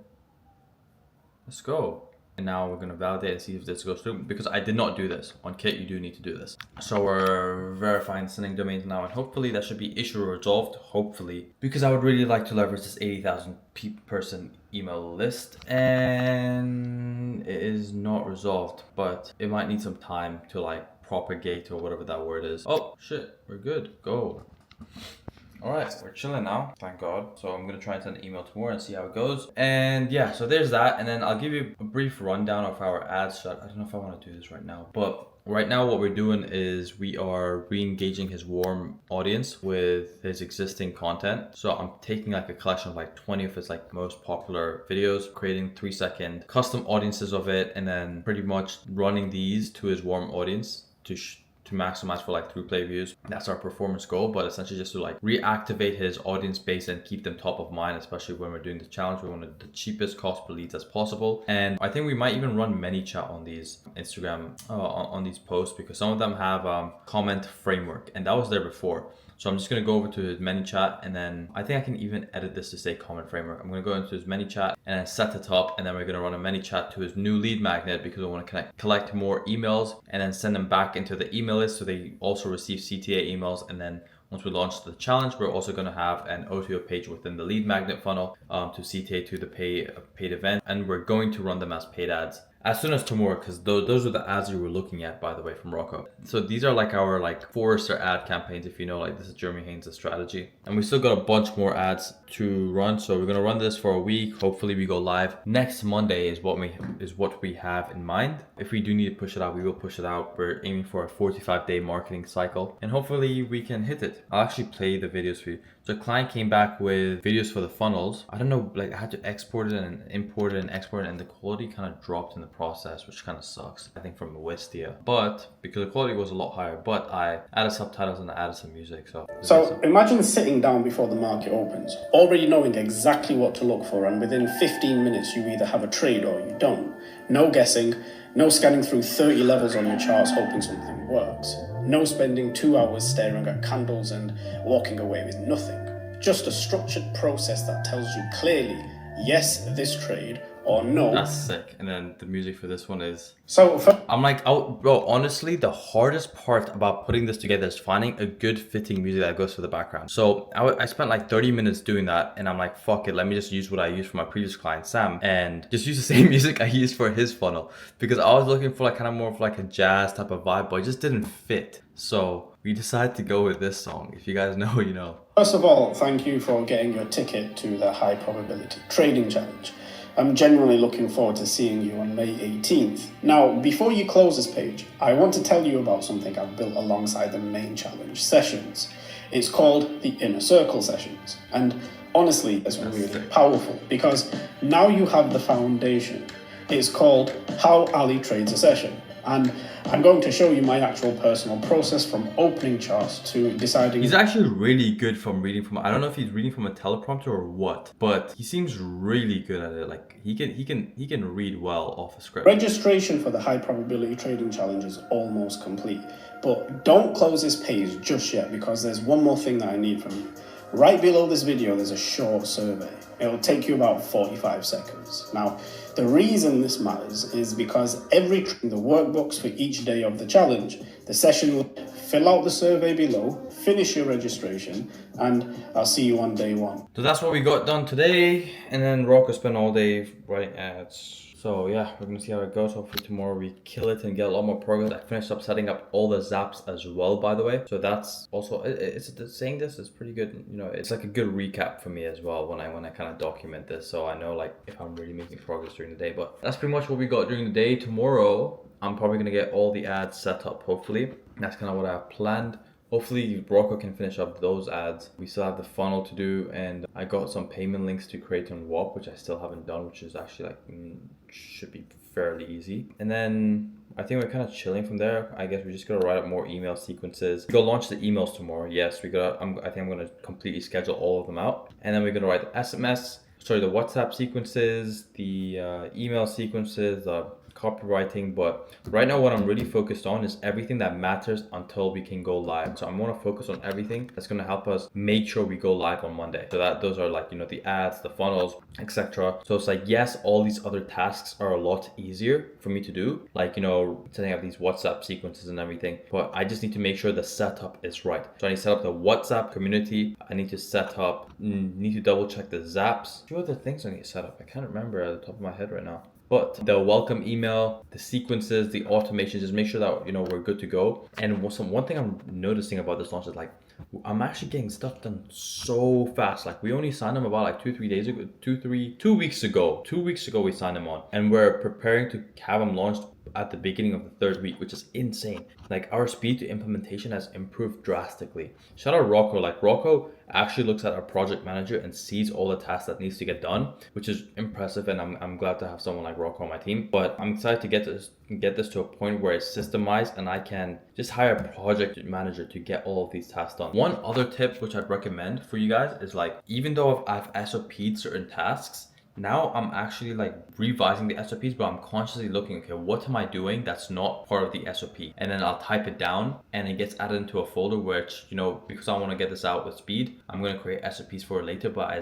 Let's go. And now we're going to validate and see if this goes through, because I did not do this. On Kit, you do need to do this. So we're verifying sending domains now, and hopefully that should be issue resolved, hopefully, because I would really like to leverage this 80,000 person email list, and it is not resolved, but it might need some time to like propagate or whatever that word is. Oh shit, we're good. Go. All right, we're chilling now, thank God. So I'm gonna try and send an email tomorrow and see how it goes. And yeah, so there's that. And then I'll give you a brief rundown of our ad shot. I don't know if I want to do this right now, but right now what we're doing is we are re-engaging his warm audience with his existing content. So I'm taking like a collection of like 20 of his like most popular videos, creating 3-second custom audiences of it, and then pretty much running these to his warm audience to to maximize for like through play views. That's our performance goal, but essentially just to like reactivate his audience base and keep them top of mind, especially when we're doing the challenge. We want the cheapest cost per leads as possible. And I think we might even run ManyChat on these Instagram, on these posts, because some of them have comment framework, and that was there before. So I'm just going to go over to his ManyChat, and then I think I can even edit this to say comment framework. I'm going to go into his ManyChat and then set it up, and then we're going to run a ManyChat to his new lead magnet, because I want to collect more emails and then send them back into the email list so they also receive CTA emails. And then once we launch the challenge, we're also going to have an OTO page within the lead magnet funnel to CTA to the paid event, and we're going to run them as paid ads as soon as tomorrow, because those are the ads you were looking at, by the way, from Rocco. So these are like our like Forrester ad campaigns, if you know, like this is Jeremy Haynes' strategy. And we still got a bunch more ads to run. So we're gonna run this for a week. Hopefully we go live next Monday is what we have in mind. If we do need to push it out, we will push it out. We're aiming for a 45-day marketing cycle, and hopefully we can hit it. I'll actually play the videos for you. So client came back with videos for the funnels. I don't know, like I had to export it and import it and export it, and the quality kind of dropped in the process, which kind of sucks, I think, from Wistia. But because the quality was a lot higher, but I added subtitles and I added some music. So imagine sitting down before the market opens, already knowing exactly what to look for, and within 15 minutes you either have a trade or you don't. No guessing, no scanning through 30 levels on your charts hoping something works. No spending 2 hours staring at candles and walking away with nothing. Just a structured process that tells you clearly, yes, this trade, or no. That's sick. And then the music for this one is... So I'm like, bro, honestly, the hardest part about putting this together is finding a good fitting music that goes for the background. So I spent like 30 minutes doing that, and I'm like, fuck it, let me just use what I used for my previous client, Sam, and just use the same music I used for his funnel, because I was looking for like kind of more of like a jazz type of vibe, but it just didn't fit. So we decided to go with this song. If you guys know, you know. First of all, thank you for getting your ticket to the High Probability Trading Challenge. I'm genuinely looking forward to seeing you on May 18th. Now, before you close this page, I want to tell you about something I've built alongside the main challenge sessions. It's called the Inner Circle Sessions. And honestly, it's really powerful, because now you have the foundation. It's called How Ali Trades a Session. And I'm going to show you my actual personal process from opening charts to deciding. He's actually really good from reading from, I don't know if he's reading from a teleprompter or what, but he seems really good at it. Like he can read well off a script. Registration for the High Probability Trading Challenge is almost complete, but don't close this page just yet, because there's one more thing that I need from you. Right below this video, there's a short survey. It'll take you about 45 seconds. Now, the reason this matters is because the workbooks for each day of the challenge, the session, fill out the survey below, finish your registration, and I'll see you on day one. So that's what we got done today, and then Rocco spent all day writing ads. So yeah, we're gonna see how it goes. Hopefully tomorrow we kill it and get a lot more progress. I finished up setting up all the zaps as well, by the way. So that's also, saying this is pretty good. You know, it's like a good recap for me as well when I kind of document this. So I know like if I'm really making progress during the day. But that's pretty much what we got during the day. Tomorrow, I'm probably gonna get all the ads set up, hopefully. That's kind of what I have planned. Hopefully Rocco can finish up those ads. We still have the funnel to do, and I got some payment links to create on Whop, which I still haven't done, which is actually like should be fairly easy. And then I think we're kind of chilling from there. I guess we just gotta write up more email sequences. We gotta launch the emails tomorrow. Yes, I think I'm gonna completely schedule all of them out, and then we're gonna write the the WhatsApp sequences, the email sequences, copywriting. But right now what I'm really focused on is everything that matters until we can go live. So I'm going to focus on everything that's going to help us make sure we go live on Monday. So those are like, you know, the ads, the funnels, etc. So it's like, yes, all these other tasks are a lot easier for me to do, like, you know, setting up these WhatsApp sequences and everything, but I just need to make sure the setup is right. So I need to set up the WhatsApp community. I need to double check the zaps. Two other things I need to set up. I can't remember at the top of my head right now. But the welcome email, the sequences, the automations, just make sure that, you know, we're good to go. And one thing I'm noticing about this launch is like, I'm actually getting stuff done so fast. Like we only signed them about like 2 weeks ago. 2 weeks ago we signed them on, and we're preparing to have them launched at the beginning of the third week, which is insane. Like our speed to implementation has improved drastically. Shout out Rocco. Like Rocco actually looks at our project manager and sees all the tasks that needs to get done, which is impressive. And I'm glad to have someone like Rocco on my team. But I'm excited to get this to a point where it's systemized and I can just hire a project manager to get all of these tasks done. One other tip which I'd recommend for you guys is like, even though I've SOP'd certain tasks, now I'm actually like revising the SOPs, but I'm consciously looking, okay, what am I doing that's not part of the SOP? And then I'll type it down and it gets added into a folder, which, you know, because I want to get this out with speed, I'm going to create SOPs for it later, but I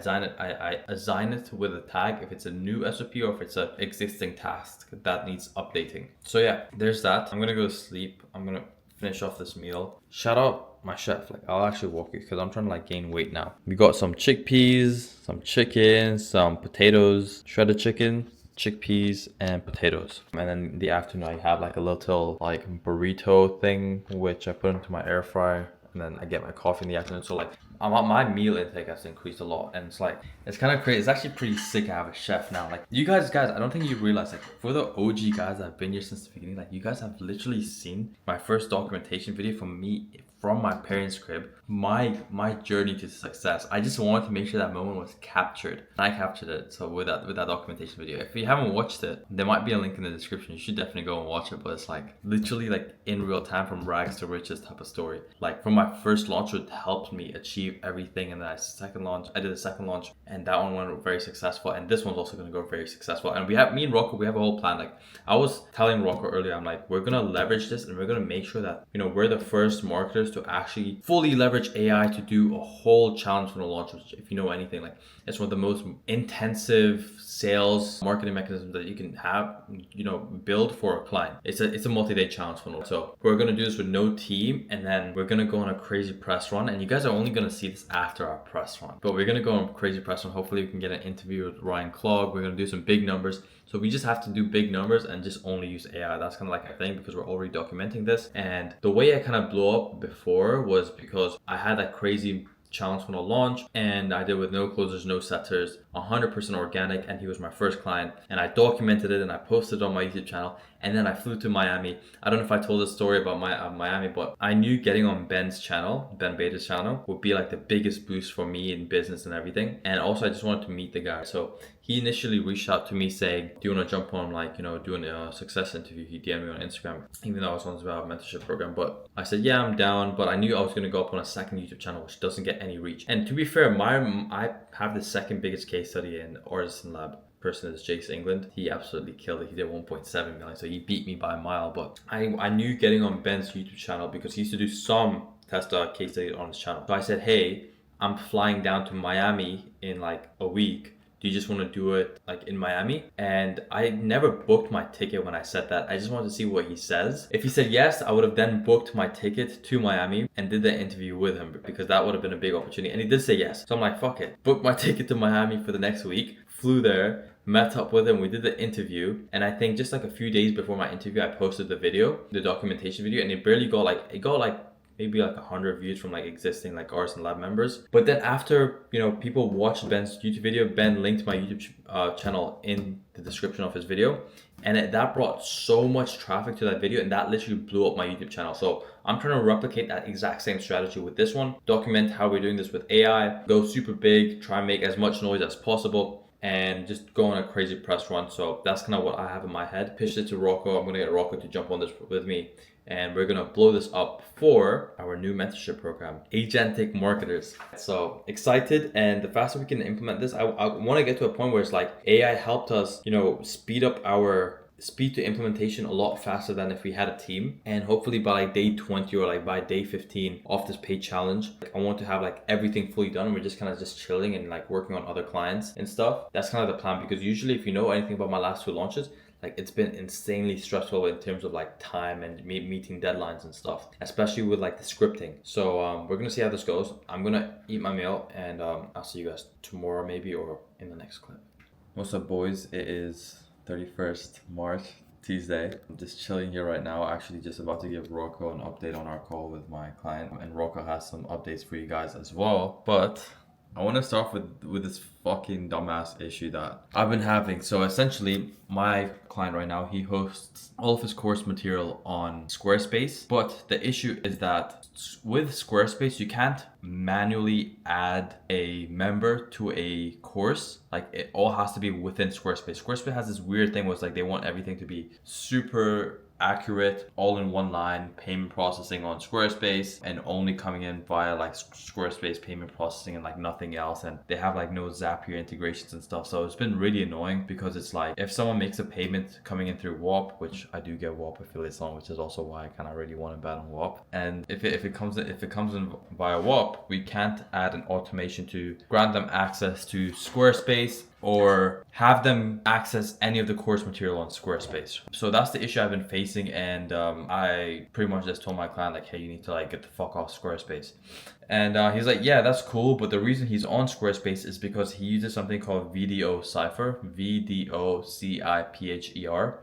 assign it with a tag if it's a new SOP or if it's an existing task that needs updating. So yeah, there's that. I'm going to go to sleep. I'm going to finish off this meal. Shout out my chef. Like I'll actually walk you because I'm trying to like gain weight now. We got some chickpeas, some chicken, some potatoes, shredded chicken, chickpeas and potatoes. And then in the afternoon I have like a little like burrito thing which I put into my air fryer, and then I get my coffee in the afternoon. So like my meal intake has increased a lot, and it's like, it's kind of crazy. It's actually pretty sick I have a chef now. Like you guys, I don't think you realize, like for the OG guys that have been here since the beginning, like you guys have literally seen my first documentation video from me from my parents' crib, my journey to success. I just wanted to make sure that moment was captured, and I captured it. So with that documentation video, if you haven't watched it, there might be a link in the description. You should definitely go and watch it. But it's like literally like in real time, from rags to riches type of story. Like from my first launch, it helped me achieve everything, and then I did the second launch, and that one went very successful, and this one's also going to go very successful. And me and Rocco, we have a whole plan. Like I was telling Rocco earlier, I'm like, we're gonna leverage this, and we're gonna make sure that, you know, we're the first marketers to actually fully leverage AI to do a whole challenge funnel launch, which, if you know anything, like it's one of the most intensive sales marketing mechanisms that you can have, you know, build for a client. It's a multi-day challenge funnel. So we're gonna do this with no team, and then we're gonna go on a crazy press run, and you guys are only gonna see this after our press run. But we're gonna go on a crazy press run. Hopefully we can get an interview with Claude. We're gonna do some big numbers. So we just have to do big numbers and just only use AI. That's kind of like a thing because we're already documenting this. And the way I kind of blew up before was because I had that crazy challenge funnel launch, and I did with no closers, no setters, 100% organic, and he was my first client, and I documented it and I posted it on my YouTube channel, and then I flew to Miami. I don't know if I told this story about Miami, but I knew getting on Ben Beta's channel would be like the biggest boost for me in business and everything. And also I just wanted to meet the guy. So he initially reached out to me saying, do you want to jump on, like, you know, doing a success interview? He DM'd me on Instagram, even though I was on his mentorship program. But I said, yeah, I'm down. But I knew I was going to go up on a second YouTube channel, which doesn't get any reach. And to be fair, I have the second biggest case study in Artisan Lab. Person is Jace England. He absolutely killed it. He did 1.7 million, so he beat me by a mile. But I knew getting on Ben's YouTube channel because he used to do some Tesla case studies on his channel. So I said, hey, I'm flying down to Miami in like a week. Do you just want to do it like in Miami? And I never booked my ticket when I said that. I just wanted to see what he says. If he said yes, I would have then booked my ticket to Miami and did the interview with him, because that would have been a big opportunity. And he did say yes. So I'm like, fuck it. Booked my ticket to Miami for the next week, flew there, met up with him, we did the interview, and I think just like a few days before my interview, I posted the video, the documentation video, and it barely got like maybe like 100 views from like existing like Artisan Lab members. But then after, you know, people watched Ben's YouTube video, Ben linked my YouTube channel in the description of his video, and that brought so much traffic to that video, and that literally blew up my YouTube channel. So I'm trying to replicate that exact same strategy with this one, document how we're doing this with AI, go super big, try and make as much noise as possible, and just go on a crazy press run. So that's kind of what I have in my head. Pitched it to Rocco. I'm gonna get Rocco to jump on this with me, and we're gonna blow this up for our new mentorship program, Agentic Marketers. So excited, and the faster we can implement this, I want to get to a point where it's like AI helped us, you know, speed up our speed to implementation a lot faster than if we had a team. And hopefully by like day 20 or like by day 15 of this paid challenge, like, I want to have like everything fully done. We're just kind of just chilling and like working on other clients and stuff. That's kind of the plan, because usually if you know anything about my last two launches, like it's been insanely stressful in terms of like time and meeting deadlines and stuff, especially with like the scripting. So we're gonna see how this goes. I'm gonna eat my meal, and I'll see you guys tomorrow maybe, or in the next clip. What's up, boys? It is 31st March, Tuesday. I'm just chilling here right now, actually just about to give Rocco an update on our call with my client, and Rocco has some updates for you guys as well. But I want to start with this fucking dumbass issue that I've been having. So essentially, my client right now, he hosts all of his course material on Squarespace. But the issue is that with Squarespace, you can't manually add a member to a course. Like it all has to be within Squarespace. Squarespace has this weird thing where it's like they want everything to be super accurate, all in one line, payment processing on Squarespace, and only coming in via like Squarespace payment processing and like nothing else. And they have like no Zapier integrations and stuff. So it's been really annoying because it's like if someone makes a payment coming in through Whop, which I do get Whop affiliates on, which is also why I kind of really want to bet on Whop. And if it comes in via Whop, we can't add an automation to grant them access to Squarespace or have them access any of the course material on Squarespace. So that's the issue I've been facing, and I pretty much just told my client like, hey, you need to like get the fuck off Squarespace. And he's like, yeah, that's cool, but the reason he's on Squarespace is because he uses something called VDO Cipher, VDOCIPHER.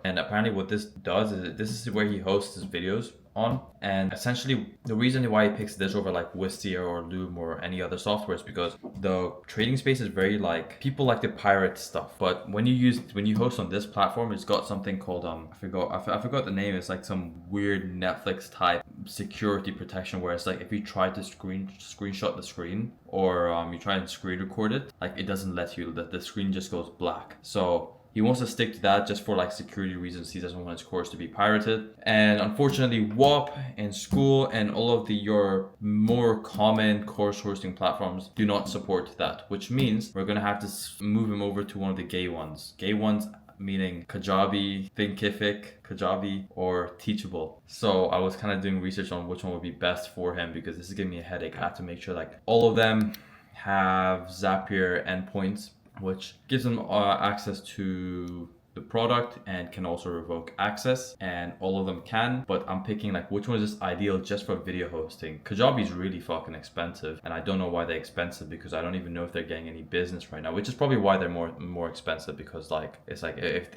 And apparently what this does is this is where he hosts his videos on. And essentially the reason why he picks this over like Wistia or Loom or any other software is because the trading space is very like, people like to pirate stuff. But when you host on this platform, it's got something called I forgot the name. It's like some weird Netflix type security protection where it's like if you try to screenshot the screen or you try and screen record it, like it doesn't let you, the screen just goes black. So he wants to stick to that just for like security reasons. He doesn't want his course to be pirated. And unfortunately, Whop and School and all of your more common course hosting platforms do not support that, which means we're gonna have to move him over to one of the gay ones. Gay ones meaning Kajabi, Thinkific, Kajabi, or Teachable. So I was kind of doing research on which one would be best for him because this is giving me a headache. I have to make sure like all of them have Zapier endpoints, which gives them access to the product and can also revoke access, and all of them can, but I'm picking like which one is just ideal just for video hosting. Kajabi is really fucking expensive, and I don't know why they're expensive because I don't even know if they're getting any business right now, which is probably why they're more expensive, because like it's like if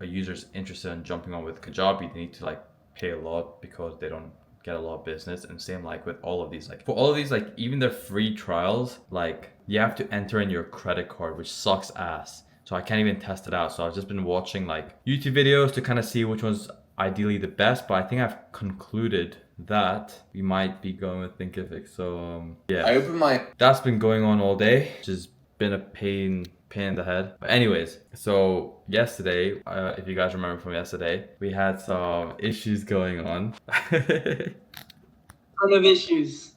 a user's interested in jumping on with Kajabi, they need to like pay a lot because they don't get a lot of business. And same like with all of these, like for all of these, like even their free trials, like you have to enter in your credit card, which sucks ass. So I can't even test it out. So I've just been watching like YouTube videos to kind of see which one's ideally the best, but I think I've concluded that we might be going with Thinkific. So yeah, I opened my that's been going on all day, which has been a pain in the head. But anyways, so yesterday, if you guys remember from yesterday, we had some issues going on. Ton of issues.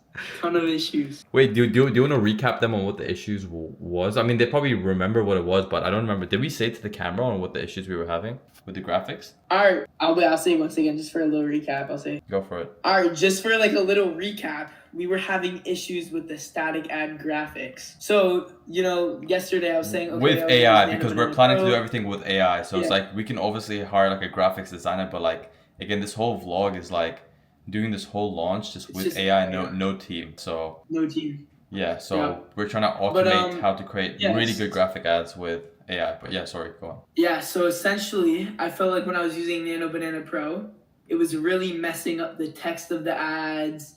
Wait, do you want to recap them on what the issues was? I mean, they probably remember what it was, but I don't remember. Did we say to the camera on what the issues we were having with the graphics? Alright, I'll say once again, just for a little recap, I'll say. Go for it. Alright, just for like a little recap, we were having issues with the static ad graphics. So, you know, yesterday I was saying, okay, with AI, because we're planning to do everything with AI. So it's like, we can obviously hire like a graphics designer, but like, again, this whole vlog is like, doing this whole launch just with just AI, no team. So no team. Yeah, so we're trying to automate how to create really good graphic ads with AI. But yeah, sorry, go on. Yeah, so essentially, I felt like when I was using Nano Banana Pro, it was really messing up the text of the ads.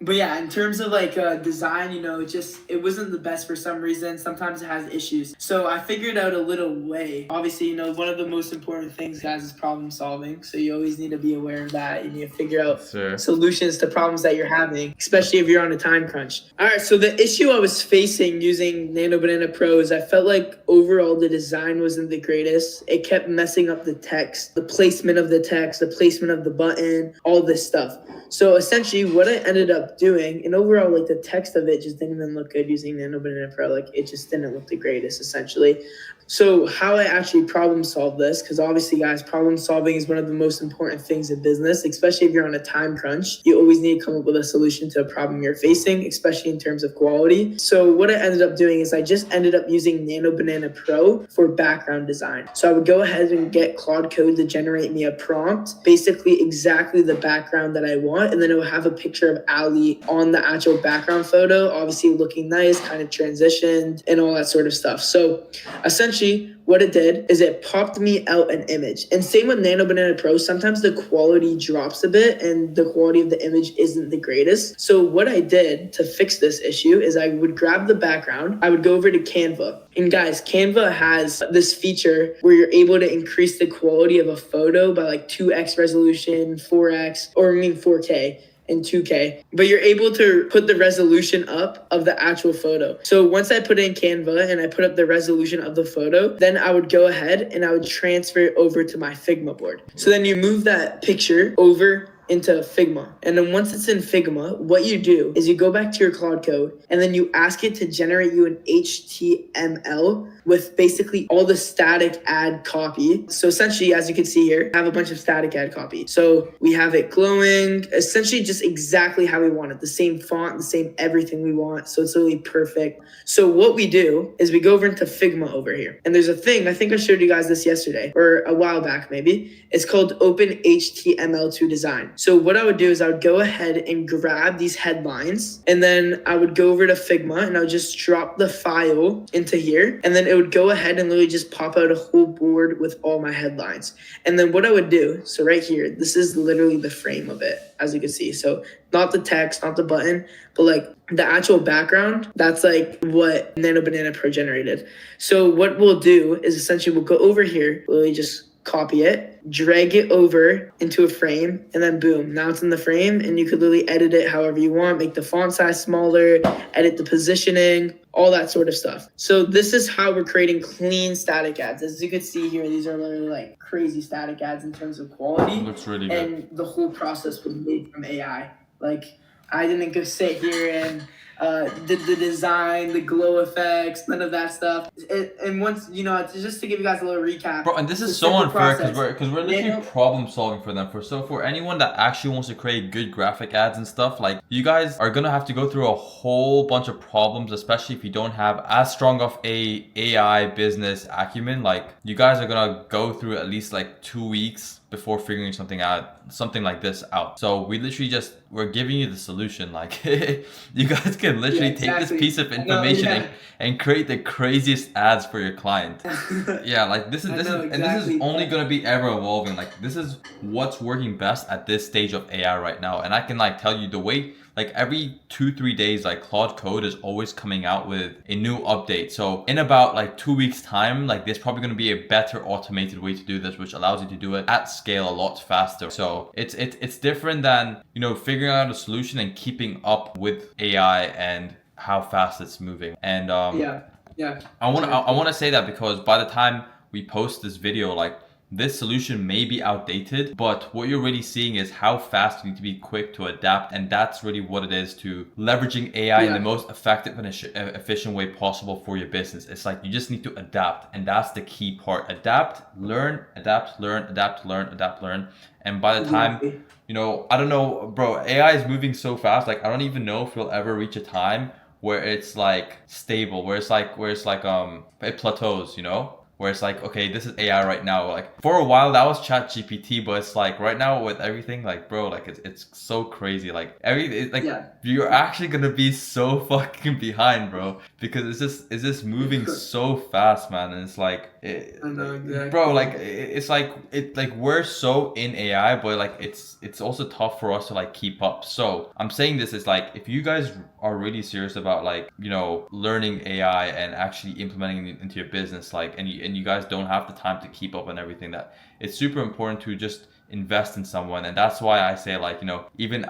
But yeah, in terms of like design, you know, it wasn't the best for some reason. Sometimes it has issues. So I figured out a little way. Obviously, you know, one of the most important things, guys, is problem solving. So you always need to be aware of that. You need to figure out solutions to problems that you're having, especially if you're on a time crunch. All right, so the issue I was facing using Nano Banana Pro is I felt like overall the design wasn't the greatest. It kept messing up the text, the placement of the text, the placement of the button, all this stuff. So essentially what I ended up doing, and overall like the text of it just didn't even look good using Nano Banana Pro. Like it just didn't look the greatest essentially. So how I actually problem solve this, because obviously guys, problem solving is one of the most important things in business, especially if you're on a time crunch. You always need to come up with a solution to a problem you're facing, especially in terms of quality. So what I ended up doing is I just ended up using Nano Banana Pro for background design. So I would go ahead and get Claude Code to generate me a prompt, basically exactly the background that I want. want, and then it will have a picture of Ali on the actual background photo, obviously looking nice, kind of transitioned and all that sort of stuff. So essentially what it did is it popped me out an image. And same with Nano Banana Pro, sometimes the quality drops a bit and the quality of the image isn't the greatest. So what I did to fix this issue is I would grab the background, I would go over to Canva. And guys, Canva has this feature where you're able to increase the quality of a photo by like 2x resolution, 4K and 2K, but you're able to put the resolution up of the actual photo. So once I put it in Canva and I put up the resolution of the photo, then I would go ahead and I would transfer it over to my Figma board. So then you move that picture over into Figma. And then once it's in Figma, what you do is you go back to your Claude code and then you ask it to generate you an HTML with basically all the static ad copy. So essentially, as you can see here, I have a bunch of static ad copy. So we have it glowing, essentially just exactly how we want it. The same font, the same everything we want. So it's really perfect. So what we do is we go over into Figma over here. And there's a thing, I think I showed you guys this yesterday or a while back maybe. It's called Open HTML to Design. So what I would do is I would go ahead and grab these headlines and then I would go over to Figma and I would just drop the file into here. And then it would go ahead and literally just pop out a whole board with all my headlines. And then what I would do, so right here, this is literally the frame of it, as you can see. So not the text, not the button, but like the actual background, that's like what Nano Banana Pro generated. So what we'll do is essentially we'll go over here, literally just copy it, drag it over into a frame, and then boom, now it's in the frame and you could literally edit it however you want, make the font size smaller, edit the positioning, all that sort of stuff. So this is how we're creating clean static ads. As you can see here, these are literally like crazy static ads in terms of quality. Looks really good. And the whole process was made from AI. Like I didn't go sit here and did the design, the glow effects, none of that stuff. And once, you know, just to give you guys a little recap. Bro, and this is so unfair because we're literally problem solving for them. For anyone that actually wants to create good graphic ads and stuff, like you guys are gonna have to go through a whole bunch of problems, especially if you don't have as strong of a AI business acumen. Like you guys are gonna go through at least like 2 weeks before figuring something like this out. So we're giving you the solution. Like you guys can literally take this piece of information and create the craziest ads for your client. Yeah, like this is only gonna be ever evolving. Like this is what's working best at this stage of AI right now. And I can like tell you the way, like every 2-3 days, like Claude Code is always coming out with a new update. So in about like 2 weeks time, like there's probably going to be a better automated way to do this, which allows you to do it at scale a lot faster. So it's different than, you know, figuring out a solution and keeping up with AI and how fast it's moving. And I want to say that because by the time we post this video, like this solution may be outdated, but what you're really seeing is how fast you need to be quick to adapt. And that's really what it is to leveraging AI in the most effective and efficient way possible for your business. It's like you just need to adapt, and that's the key part. Adapt, learn, adapt, learn, adapt, learn, adapt, learn. And by the time, you know, I don't know, bro, AI is moving so fast. Like I don't even know if we'll ever reach a time where it's like stable, where it's like it plateaus, you know? Where it's like, okay, this is AI right now. Like for a while that was ChatGPT, but it's like right now with everything, like bro, like it's so crazy. Like you're actually gonna be so fucking behind, bro, because it's just moving so fast, man. And it's like, bro, like it's like we're so in AI, but like it's also tough for us to like keep up. So I'm saying this is like, if you guys are really serious about like, you know, learning AI and actually implementing it into your business, like, and you guys don't have the time to keep up and everything, that it's super important to just invest in someone. And that's why I say, like, you know, even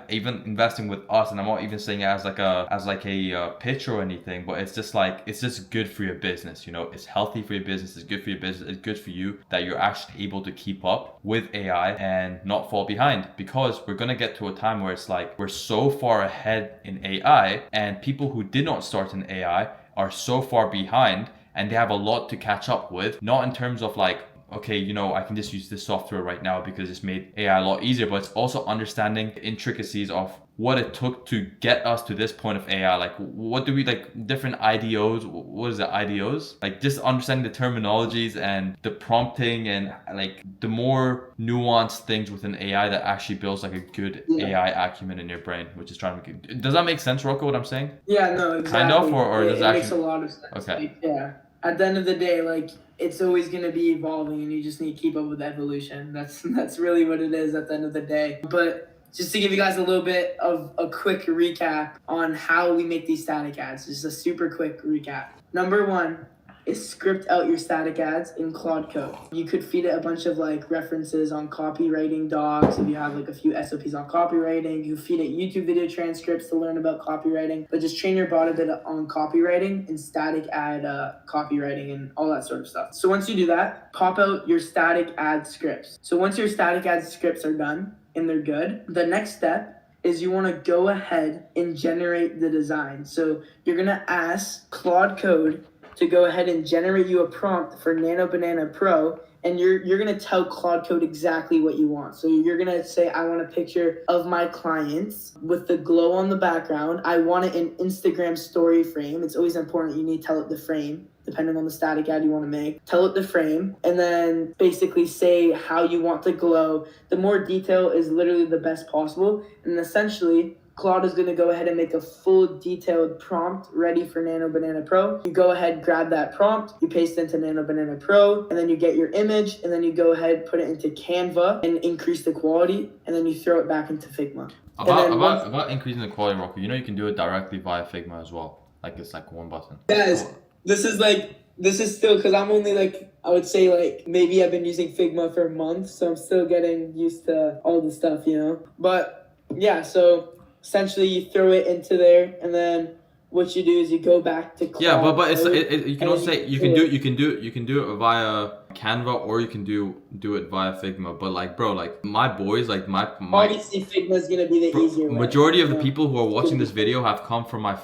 investing with us, and I'm not even saying it as like a pitch or anything, but it's just like, it's just good for your business. You know, it's healthy for your business, it's good for your business, it's good for you that you're actually able to keep up with AI and not fall behind, because we're gonna get to a time where it's like we're so far ahead in AI, and people who did not start in AI are so far behind, and they have a lot to catch up with. Not in terms of like, okay, you know, I can just use this software right now because it's made AI a lot easier, but it's also understanding the intricacies of what it took to get us to this point of AI. Like, what do we like? Different IDOs. What is it? IDOs? Like, just understanding the terminologies and the prompting and like the more nuanced things within AI that actually builds like a good AI acumen in your brain, which is trying to make. Does that make sense, Rocco? What I'm saying? Yeah, no, exactly. Kind of, or does it actually makes a lot of sense. Okay. Like, yeah. At the end of the day, like it's always gonna be evolving, and you just need to keep up with evolution. That's really what it is at the end of the day. But just to give you guys a little bit of a quick recap on how we make these static ads, just a super quick recap. Number one is script out your static ads in Claude code. You could feed it a bunch of like references on copywriting docs if you have like a few SOPs on copywriting. You feed it YouTube video transcripts to learn about copywriting, but just train your bot a bit on copywriting and static ad copywriting and all that sort of stuff. So once you do that, pop out your static ad scripts. So once your static ad scripts are done and they're good, the next step is you want to go ahead and generate the design. So you're going to ask Claude Code to go ahead and generate you a prompt for Nano Banana Pro, and you're going to tell Claude Code exactly what you want. So you're going to say, I want a picture of my clients with the glow on the background. I want it in Instagram story frame. It's always important you need to tell it the frame, depending on the static ad you want to make. Tell it the frame, and then basically say how you want the glow. The more detail is literally the best possible, and essentially Claude is going to go ahead and make a full detailed prompt ready for Nano Banana Pro. You go ahead, grab that prompt, you paste it into Nano Banana Pro, and then you get your image, and then you go ahead, put it into Canva and increase the quality, and then you throw it back into Figma. About increasing the quality, Rocco, you know you can do it directly via Figma as well. Like it's like one button. Guys, this is still, because I'm only like, I would say like maybe I've been using Figma for a month, so I'm still getting used to all the stuff, you know. But yeah, so essentially you throw it into there, and then what you do is you go back to Claude. Yeah, but you can also say you can do it via Canva, or you can do it via Figma. But like, bro, like my boys, like my obviously Figma is gonna be the easier way. Majority of the people who are watching this video have come from my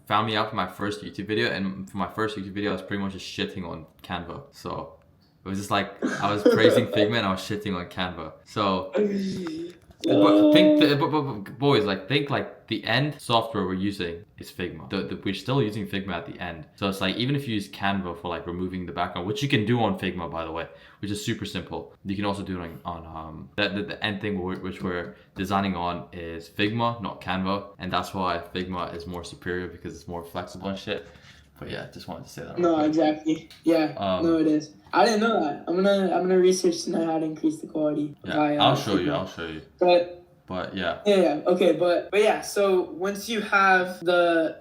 found me out for my first YouTube video, and for my first YouTube video I was pretty much just shitting on Canva. So it was just like I was praising Figma and I was shitting on Canva. So but boys, like think like the end software we're using is Figma. We're still using Figma at the end. So it's like even if you use Canva for like removing the background, which you can do on Figma by the way, which is super simple. You can also do it on the end thing which we're designing on is Figma, not Canva, and that's why Figma is more superior because it's more flexible and shit. But yeah, just wanted to say that. No, exactly. Yeah, no, it is. I didn't know that. I'm gonna research tonight how to increase the quality. Yeah, I'll show you. But yeah. Yeah. Okay, but yeah. So once you have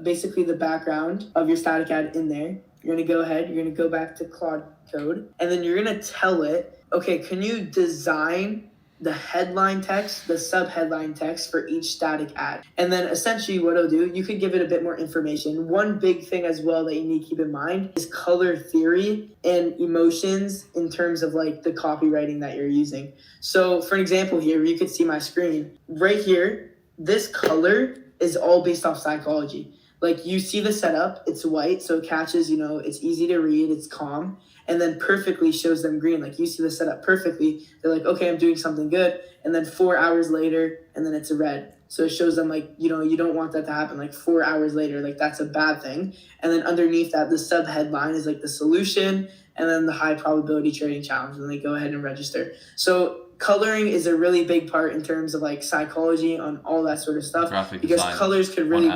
basically the background of your static ad in there, you're gonna go ahead. You're gonna go back to Claude Code, and then you're gonna tell it, okay, can you design the headline text, the sub-headline text for each static ad? And then essentially what it'll do, you can give it a bit more information. One big thing as well that you need to keep in mind is color theory and emotions in terms of like the copywriting that you're using. So for an example here, you could see my screen. Right here, this color is all based off psychology. Like you see the setup, it's white, so it catches, you know, it's easy to read, it's calm, and then perfectly shows them green. Like you see the setup perfectly, they're like, okay, I'm doing something good. And then 4 hours later, and then it's a red. So it shows them like, you know, you don't want that to happen. Like 4 hours later, like that's a bad thing. And then underneath that, the sub headline is like the solution, and then the high probability trading challenge, and they go ahead and register. So coloring is a really big part in terms of like psychology on all that sort of stuff, because colors could really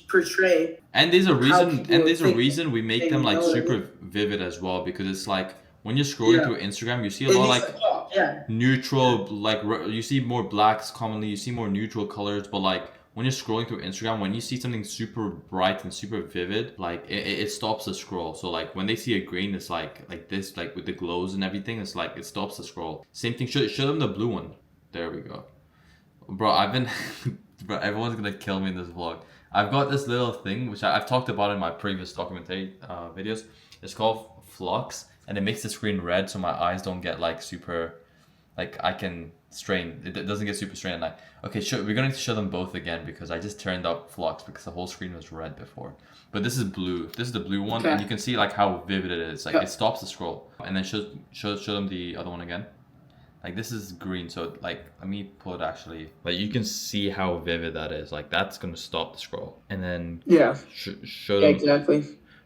portray. And there's a reason we make them like super vivid as well, because it's like when you're scrolling through Instagram, you see a lot like neutral, like you see more blacks commonly, you see more neutral colors, but like when you're scrolling through Instagram, when you see something super bright and super vivid, like it stops the scroll. So like when they see a green, it's like this, like with the glows and everything, it's like it stops the scroll. Same thing, show them the blue one. There we go. Bro, bro, everyone's gonna kill me in this vlog. I've got this little thing, which I've talked about in my previous documentary videos. It's called Flux, and it makes the screen red so my eyes don't get like super, like I can strain. It doesn't get super strained at night. Okay, we're going to show them both again because I just turned up Flux because the whole screen was red before. But this is blue. This is the blue one, and you can see like how vivid it is. Like it stops the scroll. And then show them the other one again. Like this is green, so like let me pull it actually. Like you can see how vivid that is. Like that's gonna stop the scroll. And then Yeah. show Yeah, them exactly.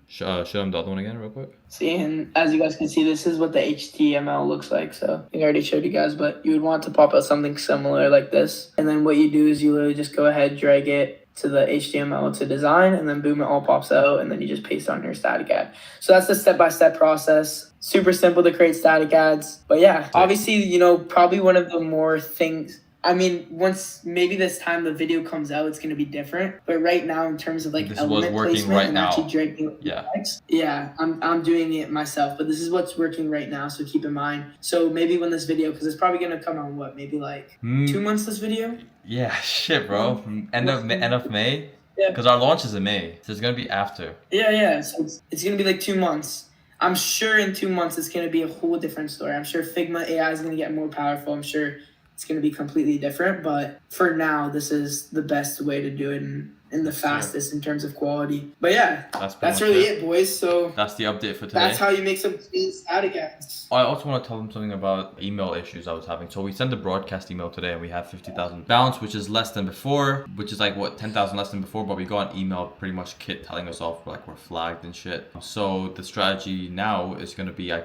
show them the other one again real quick. See, and as you guys can see, this is what the HTML looks like. So I think I already showed you guys, but you would want to pop out something similar like this. And then what you do is you literally just go ahead, drag it to the HTML to design, and then boom, it all pops out, and then you just paste on your static ad. So that's the step-by-step process. Super simple to create static ads. But yeah, obviously, you know, probably one of the more things, I mean, once maybe this time the video comes out, it's gonna be different. But right now, in terms of like This is element what's working placement right and now. actually dragging text, yeah, I'm doing it myself. But this is what's working right now, so keep in mind. So maybe when this video, because it's probably gonna come on what, maybe like 2 months. This video. Yeah, shit, bro. End of May. Yeah. Because our launch is in May, so it's gonna be after. Yeah. So it's gonna be like 2 months. I'm sure in 2 months it's gonna be a whole different story. I'm sure Figma AI is gonna get more powerful. I'm sure it's going to be completely different, but for now, this is the best way to do it and the fastest in terms of quality. But yeah, that's really it, boys. So that's the update for today. That's how you make some clean static ads. I also want to tell them something about email issues I was having. So we sent a broadcast email today and we had 50,000 bounce, which is less than before, which is like what, 10,000 less than before, but we got an email pretty much kit telling us off like we're flagged and shit. So the strategy now is going to be I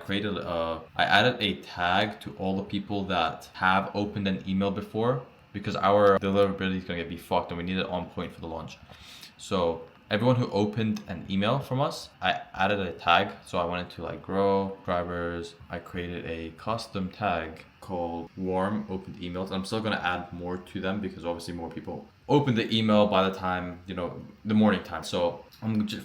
added a tag to all the people that have opened an email before, because our deliverability is going to be fucked and we need it on point for the launch. So everyone who opened an email from us, I added a tag. So I went into like grow drivers. I created a custom tag called warm opened emails. I'm still going to add more to them because obviously more people open the email by the time, you know, the morning time. So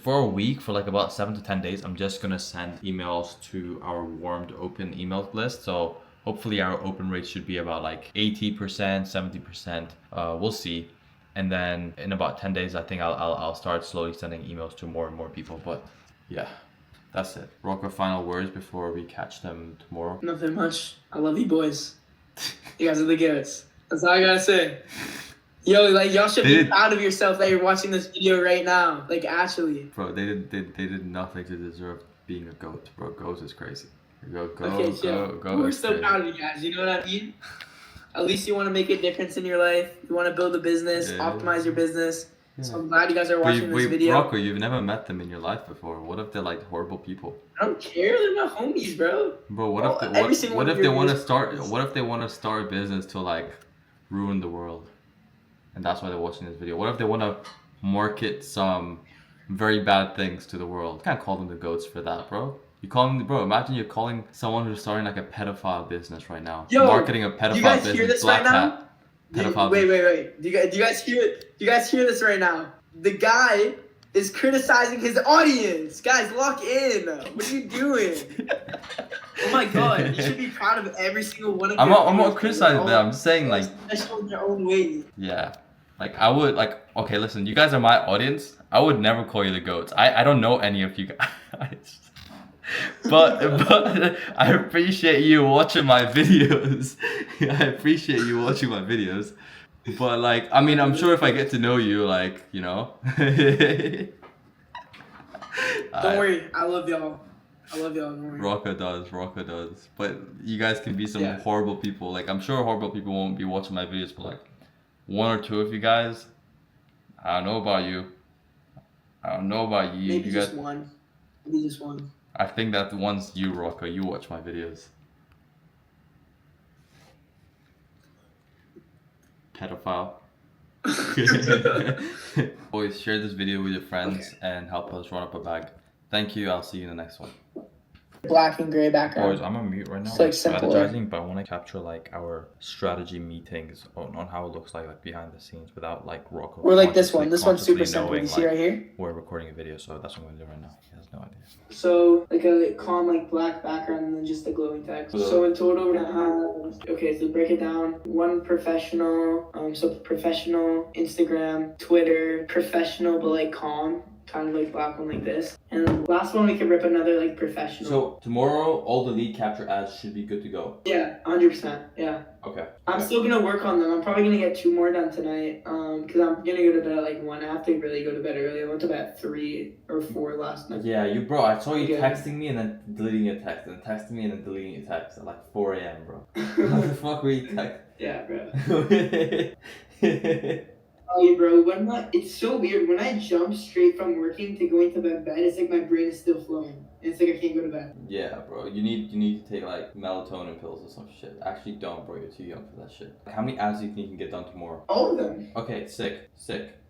for a week, for like about 7 to 10 days, I'm just going to send emails to our warmed open email list. So hopefully our open rate should be about like 80%, 70%. We'll see. And then in about 10 days, I think I'll start slowly sending emails to more and more people. But yeah, that's it. Rocco, final words before we catch them tomorrow. Nothing much. I love you boys. You guys are the goats. That's all I gotta say. Yo, like y'all should be proud of yourself that you're watching this video right now. Like actually. Bro, they did nothing to deserve being a goat. Bro, goat is crazy. Go. We're so proud of you guys. You know what I mean? At least you want to make a difference in your life. You want to build a business, optimize your business. Yeah. So I'm glad you guys are watching this video. Rocco, you've never met them in your life before. What if they're like horrible people? I don't care. They're my homies, bro. Bro, what if they want to start a business to like ruin the world, and that's why they're watching this video? What if they want to market some very bad things to the world? You can't call them the goats for that, bro. You call them, bro, imagine you're calling someone who's starting like a pedophile business right now. Yo, marketing a pedophile business. Do you guys hear this right now? Wait. Do you guys hear this right now? The guy is criticizing his audience. Guys, lock in. What are you doing? Oh my god, you should be proud of every single one of them. I'm not criticizing them. I'm just saying like special in their own way. Yeah. Like I would like, okay, listen, you guys are my audience. I would never call you the goats. I don't know any of you guys. But I appreciate you watching my videos. I appreciate you watching my videos. But like, I mean, I'm sure if I get to know you, like, you know. Don't worry, I love y'all. Don't worry. Rocco does. But you guys can be some horrible people. Like, I'm sure horrible people won't be watching my videos, but like, 1 or 2 of you guys, I don't know about you. Maybe you just guys, one. Maybe just one. I think that the one's you, Rocco. You watch my videos. Pedophile. Boys, share this video with your friends and help us run up a bag. Thank you. I'll see you in the next one. Black and gray background. Boys, I'm on mute right now. It's like strategizing, but I want to capture like our strategy meetings on how it looks like behind the scenes without like Rocco. Or like this one. This one's super simple. You see right here? We're recording a video, so that's what I'm gonna do right now. He has no idea. So like a calm like black background and then just the glowing text. So in total we're gonna have, okay, so break it down. One professional, so professional, Instagram, Twitter, professional but like calm. kind of like black one like this. And the last one we can rip another like professional. So tomorrow, all the lead capture ads should be good to go. Yeah, 100%. Yeah. Okay. I'm still gonna work on them. I'm probably gonna get 2 more done tonight. Cause I'm gonna go to bed at like 1. I have to really go to bed early. I went to bed at 3 or 4 last night. Yeah, bro. I saw you Yeah. texting me and then deleting your text, and texting me and then deleting your text at like 4 a.m., bro. What the fuck were you texting? Yeah, bro. Oh, bro, it's so weird. When I jump straight from working to going to bed, it's like my brain is still flowing. And it's like I can't go to bed. Yeah, bro. You need to take like melatonin pills or some shit. Actually, don't, bro. You're too young for that shit. How many ads do you think you can get done tomorrow? All of them. Okay, sick.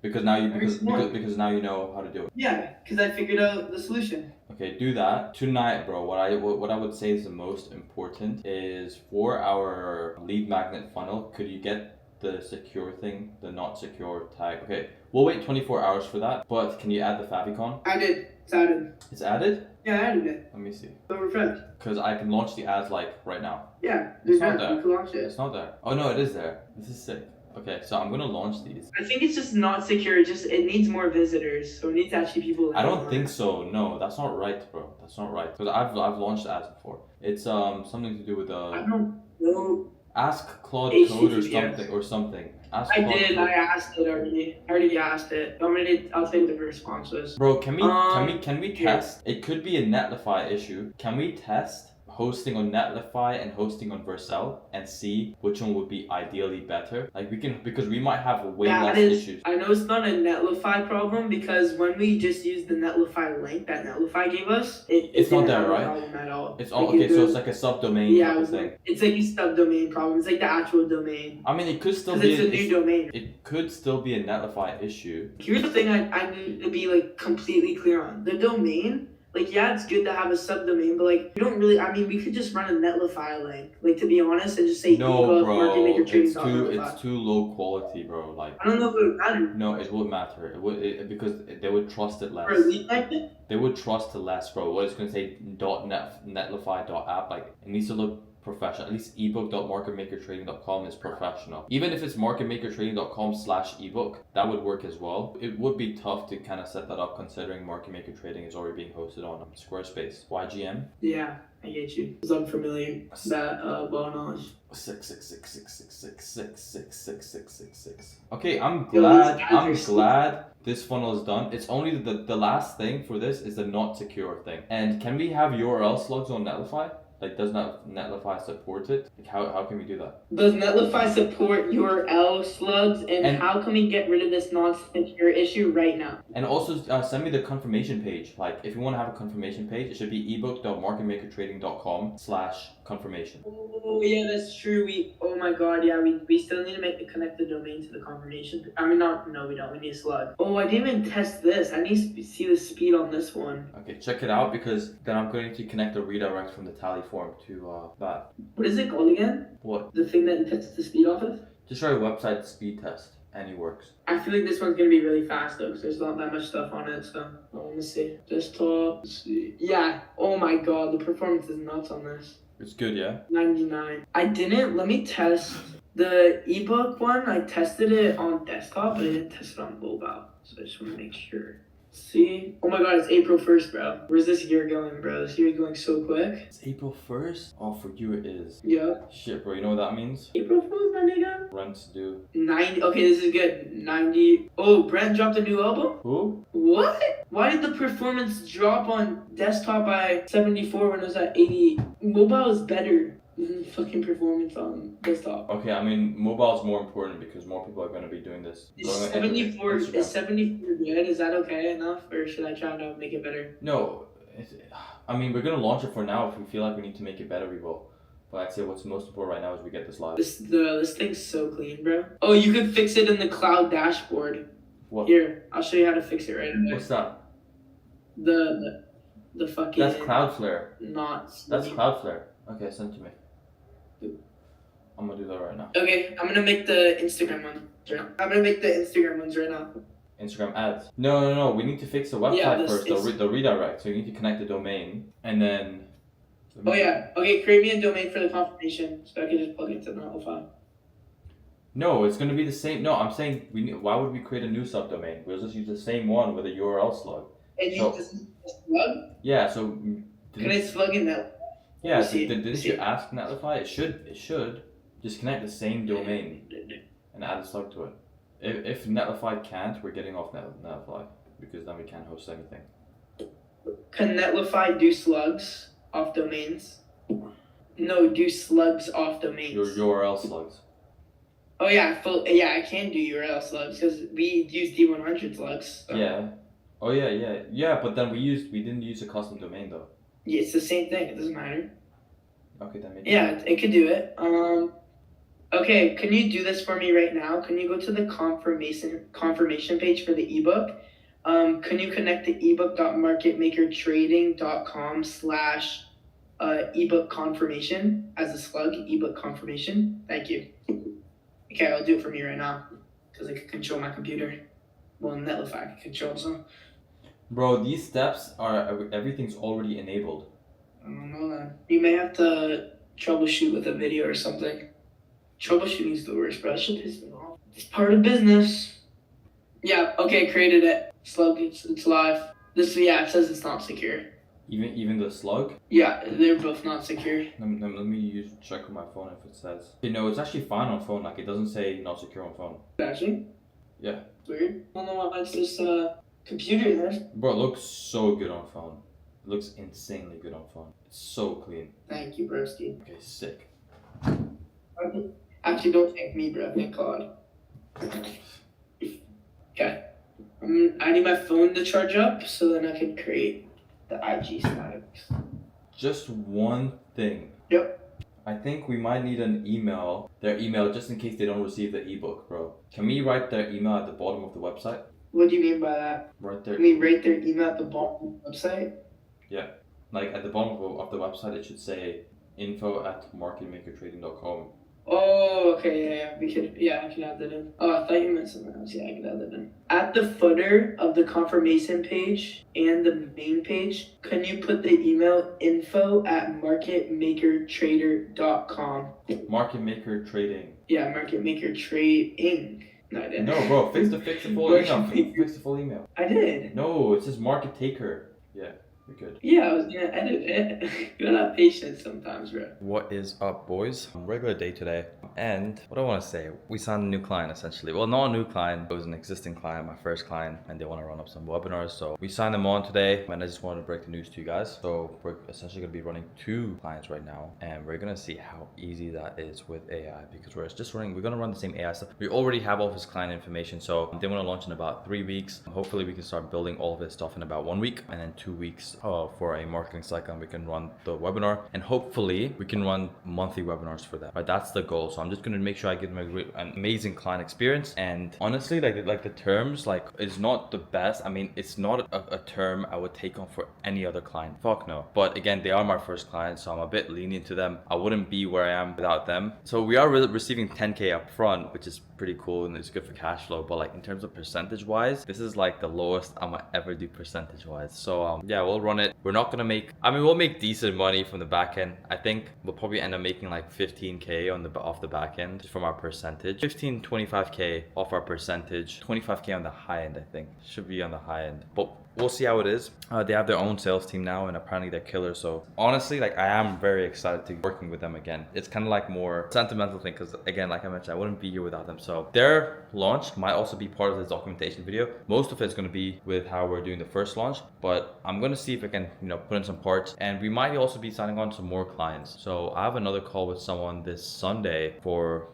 Because now because now you know how to do it. Yeah, because I figured out the solution. Okay, do that tonight, bro. What I would say is the most important is for our lead magnet funnel. Could you get the secure thing, the not secure tag? Okay, we'll wait 24 hours for that. But can you add the favicon? I did. It's added. It's added? Yeah, I added it. Let me see. So refresh. Because I can launch the ads like right now. Yeah, It's not there. You can launch it. It's not there. Oh no, it is there. This is sick. Okay, so I'm gonna launch these. I think it's just not secure. It needs more visitors, so it needs actually people. I don't think so. No, that's not right, bro. That's not right. Because I've launched ads before. It's something to do with I don't know. ask Claude HTTPS. Code or something. Ask I Claude did. Code. I asked it already. I already asked it. I'll tell you the response was. Bro, can we yeah. test? It could be a Netlify issue. Can we test hosting on Netlify and hosting on Vercel and see which one would be ideally better? Like we can, because we might have way less issues. I know it's not a Netlify problem because when we just used the Netlify link that Netlify gave us, It's not didn't there, have a right? problem at all. It's all okay. So it's like a subdomain type of thing. It's like a subdomain problem. It's like the actual domain. I mean, it could still Because be it's a new domain. It could still be a Netlify issue. Here's the thing I need to be like completely clear on. The domain, like yeah, it's good to have a subdomain, but like you don't really. I mean, we could just run a Netlify link, like to be honest, and just say No, bro, Netlify. it's too low quality, bro. Like I don't know if it would matter. no, it would matter. It would because they would trust it less. For a lead magnet? They would trust it less, bro. What it's gonna say .netlify.app, like it needs to look professional. At least ebook.marketmakertrading.com is professional. Even if it's marketmakertrading.com/ebook, that would work as well. It would be tough to kind of set that up considering Market Maker Trading is already being hosted on Squarespace. YGM? Yeah, I get you. Because I'm familiar with that well knowledge. 66666666666. Okay, I'm Yo, glad. these guys I'm are glad this funnel is done. It's only the last thing for this is the not secure thing. And can we have URL slugs on Netlify? Like, does not Netlify support it? Like, how can we do that? Does Netlify support URL slugs? And how can we get rid of this non-secure issue right now? And also send me the confirmation page. Like, if you want to have a confirmation page, it should be ebook.marketmakertrading.com/confirmation. Oh yeah, that's true. Oh my god, yeah, we still need to connect the domain to the confirmation. I mean, no, we don't. We need a slug. Oh, I didn't even test this. I need to see the speed on this one. Okay, check it out because then I'm going to connect a redirect from the tally form to that. What is it called again? What? The thing that you test the speed off of? Just try a website speed test and it works. I feel like this one's gonna be really fast though, because there's not that much stuff on it. So let me see. Desktop. Let's see. Yeah. Oh my god, the performance is nuts on this. It's good, yeah? 99. Let me test the ebook one. I tested it on desktop, but I didn't test it on mobile. So I just want to make sure. See? Oh my god, it's April 1st, bro. Where's this year going, bro? This year's going so quick. It's April 1st? Oh, for you it is. Yeah. Shit, bro, you know what that means? April Fool's, my nigga. Rent's due. 90. Okay, this is good. 90. Oh, Brent dropped a new album? Who? What? Why did the performance drop on desktop by 74 when it was at 80? Mobile is better than fucking performance on desktop. Okay, I mean, mobile is more important because more people are going to be doing this. Is 74 good? Is that okay enough? Or should I try to make it better? No. I mean, we're going to launch it for now. If we feel like we need to make it better, we will. But I'd say what's most important right now is we get this live. This thing's so clean, bro. Oh, you could fix it in the cloud dashboard. What? Here, I'll show you how to fix it right away. What's that? The fucking... That's Cloudflare. Not... That's Cloudflare. Okay, send it to me. I'm gonna do that right now. Okay, I'm gonna make the Instagram one. I'm gonna make the Instagram ones right now. Instagram ads. No. We need to fix the website first. The redirect. So you need to connect the domain and then. Oh yeah. Okay, create me a domain for the confirmation so I can just plug it to the Netlify. No, it's going to be the same. No, I'm saying why would we create a new subdomain? We'll just use the same one with a URL slug. And you just slug? Yeah, so Can I slug in that? yeah, Let's see. didn't you ask Netlify? It should just connect the same domain and add a slug to it. If Netlify can't, we're getting off Netlify because then we can't host anything. Can Netlify do slugs off domains? No, do slugs off domains. Your URL slugs. Oh yeah, I can do URL slugs because we use D100 slugs. So. Yeah. Oh yeah. But then we didn't use a custom domain though. Yeah, it's the same thing. It doesn't matter. Okay, that makes Yeah, it could do it. Okay, can you do this for me right now? Can you go to the confirmation page for the ebook? Can you connect the ebook.marketmakertrading.com/ebook confirmation as a slug? Ebook confirmation. Thank you. Okay, I'll do it for me right now because I can control my computer. Well, Netlify can control so. Bro, these steps are everything's already enabled. I don't know that. You may have to troubleshoot with a video or something. Troubleshooting is the worst, bro. That shit pisses me off. It's part of business. Yeah, okay, created it. Slug, it's live. It says it's not secure. Even the slug? Yeah, they're both not secure. Let me check on my phone if it says. You know, it's actually fine on phone. Like it doesn't say not secure on phone. Actually? Yeah. It's weird. I don't know why it's just computer there. Bro, it looks so good on phone. It looks insanely good on phone. It's so clean. Thank you, broski. Okay, sick. Actually, don't thank me, bro. Thank Claude. Okay. I need my phone to charge up so then I can create the IG statics. Just one thing. Yep. I think we might need their email, just in case they don't receive the ebook, bro. Can we write their email at the bottom of the website? What do you mean by that? Right there. You mean write their email at the bottom of the website? Yeah. Like at the bottom of the website, it should say info@marketmakertrading.com. Oh, okay, yeah, I can add that in. Oh, I thought you meant something else. Yeah, I can add that in. At the footer of the confirmation page and the main page, can you put the email info@marketmakertrader.com? Market Maker Trading. Yeah, Market Maker Trading. No, I didn't. No, bro, fix the full email. Fix the full email. I did. No, it says Market Taker. Yeah. We're good. Yeah, I was gonna edit it. You're not patient sometimes, bro. What is up, boys? Regular day today. And what I want to say, we signed a new client essentially. Well, not a new client, it was an existing client, my first client, and they want to run up some webinars. So we signed them on today, and I just wanted to break the news to you guys. So we're essentially going to be running 2 clients right now, and we're going to see how easy that is with AI because we're going to run the same AI stuff. We already have all of his client information, so they want to launch in about 3 weeks. Hopefully we can start building all of his stuff in about 1 week, and then 2 weeks for a marketing cycle, and we can run the webinar, and hopefully we can run monthly webinars for them. Right, that's the goal. So I'm just gonna make sure I give them an amazing client experience. And honestly, like the terms, like it's not the best. I mean, it's not a term I would take on for any other client. Fuck no. But again, they are my first client, so I'm a bit lenient to them. I wouldn't be where I am without them. So we are receiving 10K up front, which is pretty cool and it's good for cash flow. But like in terms of percentage wise, this is like the lowest I'm gonna ever do percentage wise. So yeah, we'll run it. We're not gonna make, I mean, we'll make decent money from the back end. I think we'll probably end up making like 15K off the back end from our percentage. 25K off our percentage. 25K on the high end, I think. Should be on the high end. But we'll see how it is. They have their own sales team now, and apparently they're killer. So honestly, like I am very excited to be working with them again. It's kind of like more sentimental thing because again, like I mentioned, I wouldn't be here without them. So their launch might also be part of this documentation video. Most of it's going to be with how we're doing the first launch, but I'm going to see if I can, put in some parts, and we might also be signing on some more clients. So I have another call with someone this Sunday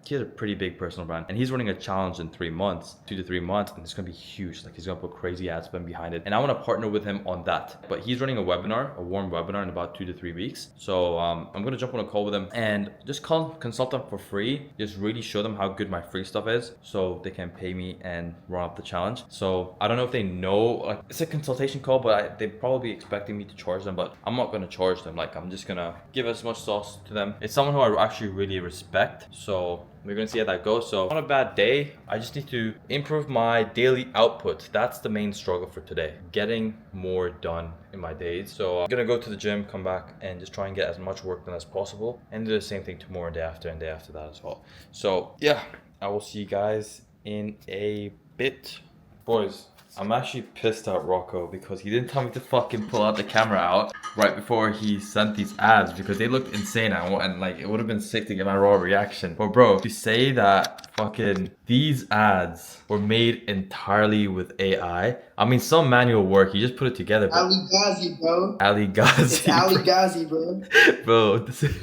he has a pretty big personal brand, and he's running a challenge in 3 months, 2 to 3 months, and it's going to be huge. Like he's going to put crazy ad spend behind it, and I want to partner with him on that. But he's running a warm webinar in about 2 to 3 weeks. So I'm going to jump on a call with him and just consult them for free. Just really show them how good my free stuff is so they can pay me and run up the challenge. So I don't know if they know, like it's a consultation call, but they're probably expecting me to charge them, but I'm not going to charge them. Like I'm just going to give as much sauce to them. It's someone who I actually really respect. So we're going to see how that goes. So on a bad day, I just need to improve my daily output. That's the main struggle for today. Getting more done in my days. So I'm going to go to the gym, come back, and just try and get as much work done as possible. And do the same thing tomorrow and day after that as well. So yeah, I will see you guys in a bit. Boys, I'm actually pissed at Rocco because he didn't tell me to fucking pull out the camera out right before he sent these ads because they looked insane and like it would have been sick to get my raw reaction. But bro, to say that fucking these ads were made entirely with AI, I mean some manual work, you just put it together. Ali Ghazi, bro. Ali Ghazi. It's Ali Ghazi, bro. Bro, this is...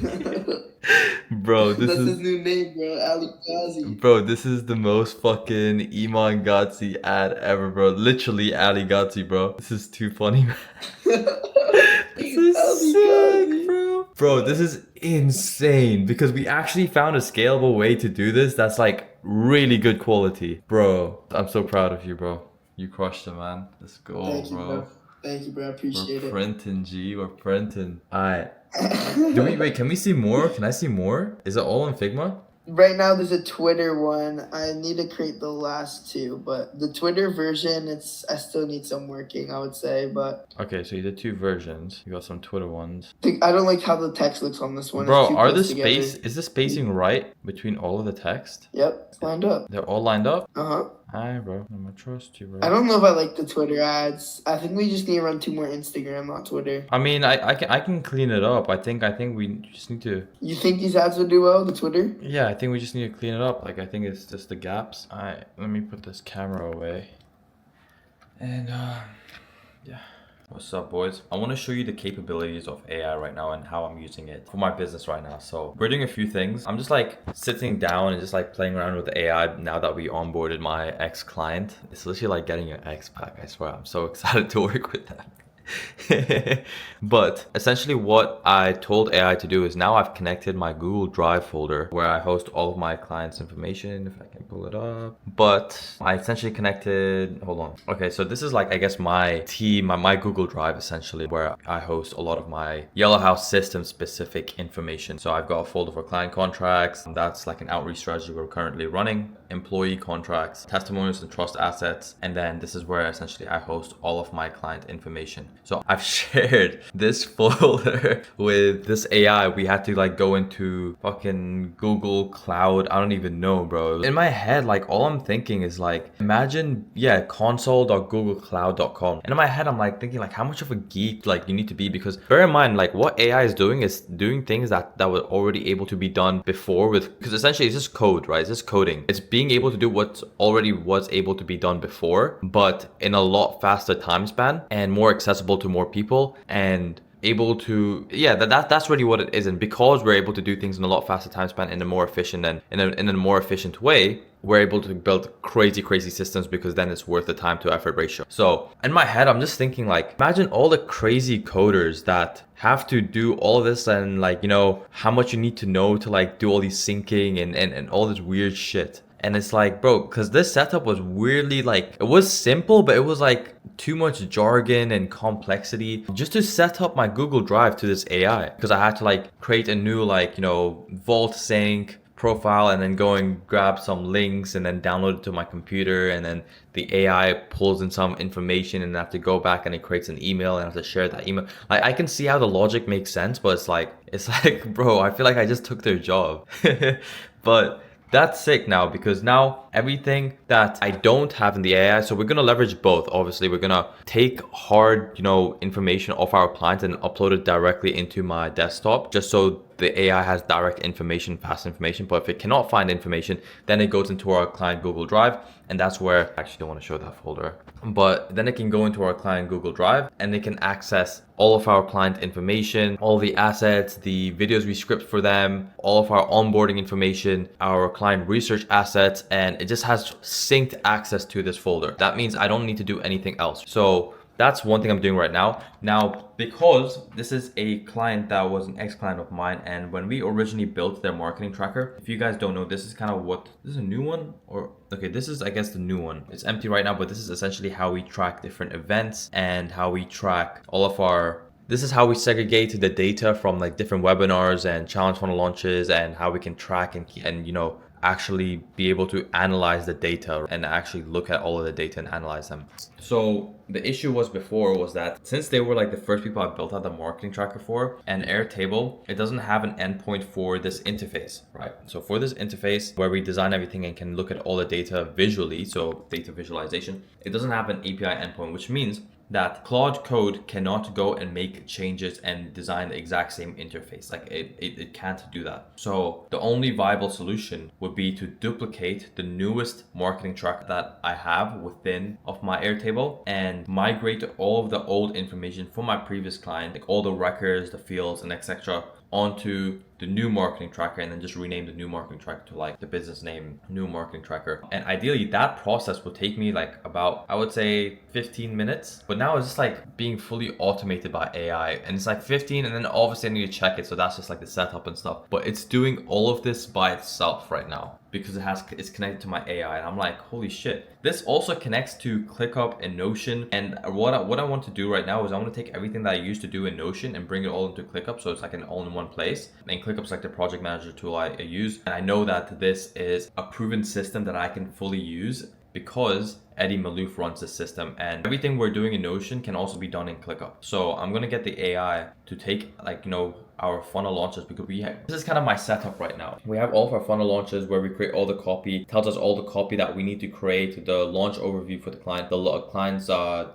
Bro, this That's is... his new name, bro. Ali Ghazi. Bro, this is the most fucking Iman Ghazi ad ever, bro. Literally Ali Ghazi, bro. This is too funny, man. This is sick, bro. Bro, this is insane because we actually found a scalable way to do this that's like really good quality. Bro, I'm so proud of you, bro. You crushed it, man. Let's go, Thank you, bro. bro. Thank you, bro. I appreciate We're it. printing, G. We're printing. Alright. Wait, can we see more? Can I see more? Is it all in Figma? Right now, there's a Twitter one. I need to create the last two, but the Twitter version, I still need some working, I would say. But Okay, so you did two versions. You got some Twitter ones. I don't like how the text looks on this one. It's Bro, too are close the together. is the spacing right between all of the text? Yep, it's lined up. They're all lined up? Uh-huh. Alright, bro. I'm gonna trust you, bro. I don't know if I like the Twitter ads. I think we just need to run 2 more Instagram, not Twitter. I mean, I can clean it up. I think we just need to. You think these ads would do well, the Twitter? Yeah, I think we just need to clean it up. Like I think it's just the gaps. Alright, let me put this camera away. And yeah. What's up, boys? I want to show you the capabilities of AI right now and how I'm using it for my business right now. So we're doing a few things. I'm just like sitting down and just like playing around with the AI now that we onboarded my ex-client. It's literally like getting your ex back, I swear. I'm so excited to work with them. But essentially what I told AI to do is now I've connected my Google Drive folder where I host all of my clients' information, if I can pull it up. But I essentially connected, hold on. Okay, so this is like, I guess my team, my Google Drive essentially, where I host a lot of my Yellow House system specific information. So I've got a folder for client contracts. And that's like an outreach strategy we're currently running, employee contracts, testimonials and trust assets. And then this is where essentially I host all of my client information. So I've shared this folder with this AI. We had to like go into fucking Google Cloud. I don't even know, bro. In my head, like all I'm thinking is like, imagine, yeah, console.googlecloud.com. And in my head, I'm like thinking like how much of a geek like you need to be, because bear in mind, like what AI is doing things that were already able to be done before with, because essentially it's just code, right? It's just coding. It's being able to do what already was able to be done before, but in a lot faster time span and more accessible to more people and able to, yeah, that's really what it is. And because we're able to do things in a lot faster time span in a more efficient and in a more efficient way, we're able to build crazy systems, because then it's worth the time to effort ratio. So in my head, I'm just thinking like, imagine all the crazy coders that have to do all this and like, you know, how much you need to know to like do all these syncing and all this weird shit. And it's like, bro, because this setup was weirdly like, it was simple, but it was like too much jargon and complexity just to set up my Google Drive to this AI, because I had to like create a new like, you know, Vault Sync profile and then go and grab some links and then download it to my computer, and then the AI pulls in some information and I have to go back and it creates an email and I have to share that email. Like I can see how the logic makes sense, but it's like bro, I feel like I just took their job. But that's sick now, because now everything that I don't have in the AI, so we're going to leverage both. Obviously, we're going to take hard, you know, information off our client and upload it directly into my desktop, just so the AI has direct information, fast information. But if it cannot find information, then it goes into our client Google Drive. And that's where, I actually don't want to show that folder, but then it can go into our client Google Drive and they can access all of our client information, all the assets, the videos we script for them, all of our onboarding information, our client research assets, and it just has synced access to this folder. That means I don't need to do anything else. So that's one thing I'm doing right now. Now, because this is a client that was an ex-client of mine, and when we originally built their marketing tracker, if you guys don't know, this is kind of what, this is a new one, or okay, this is, I guess, the new one. It's empty right now, but this is essentially how we track different events and how we track all of our, this is how we segregate the data from like different webinars and challenge funnel launches, and how we can track and you know, actually be able to analyze the data and actually look at all of the data and analyze them. So the issue was before was that since they were like the first people I built out the marketing tracker for, and Airtable, it doesn't have an endpoint for this interface, right? So for this interface where we design everything and can look at all the data visually, so data visualization, it doesn't have an API endpoint, which means that Claude code cannot go and make changes and design the exact same interface. Like it can't do that. So the only viable solution would be to duplicate the newest marketing tracker that I have within of my Airtable and migrate all of the old information from my previous client, like all the records, the fields, and etc. onto the new marketing tracker, and then just rename the new marketing tracker to like the business name new marketing tracker. And ideally that process would take me like about, I would say 15 minutes, but now it's just like being fully automated by AI, and it's like 15 and then all of a sudden you check it, so that's just like the setup and stuff. But it's doing all of this by itself right now because it's connected to my AI, and I'm like, holy shit. This also connects to ClickUp and Notion, and what I want to do right now is I want to take everything that I used to do in Notion and bring it all into ClickUp, so it's like an all-in-one place. And ClickUp's like the project manager tool I use, and I know that this is a proven system that I can fully use because Eddie Malouf runs the system, and everything we're doing in Notion can also be done in ClickUp. So I'm gonna get the AI to take like, you know, our funnel launches, because this is kind of my setup right now. We have all of our funnel launches where we create all the copy, tells us all the copy that we need to create, the launch overview for the client, the client's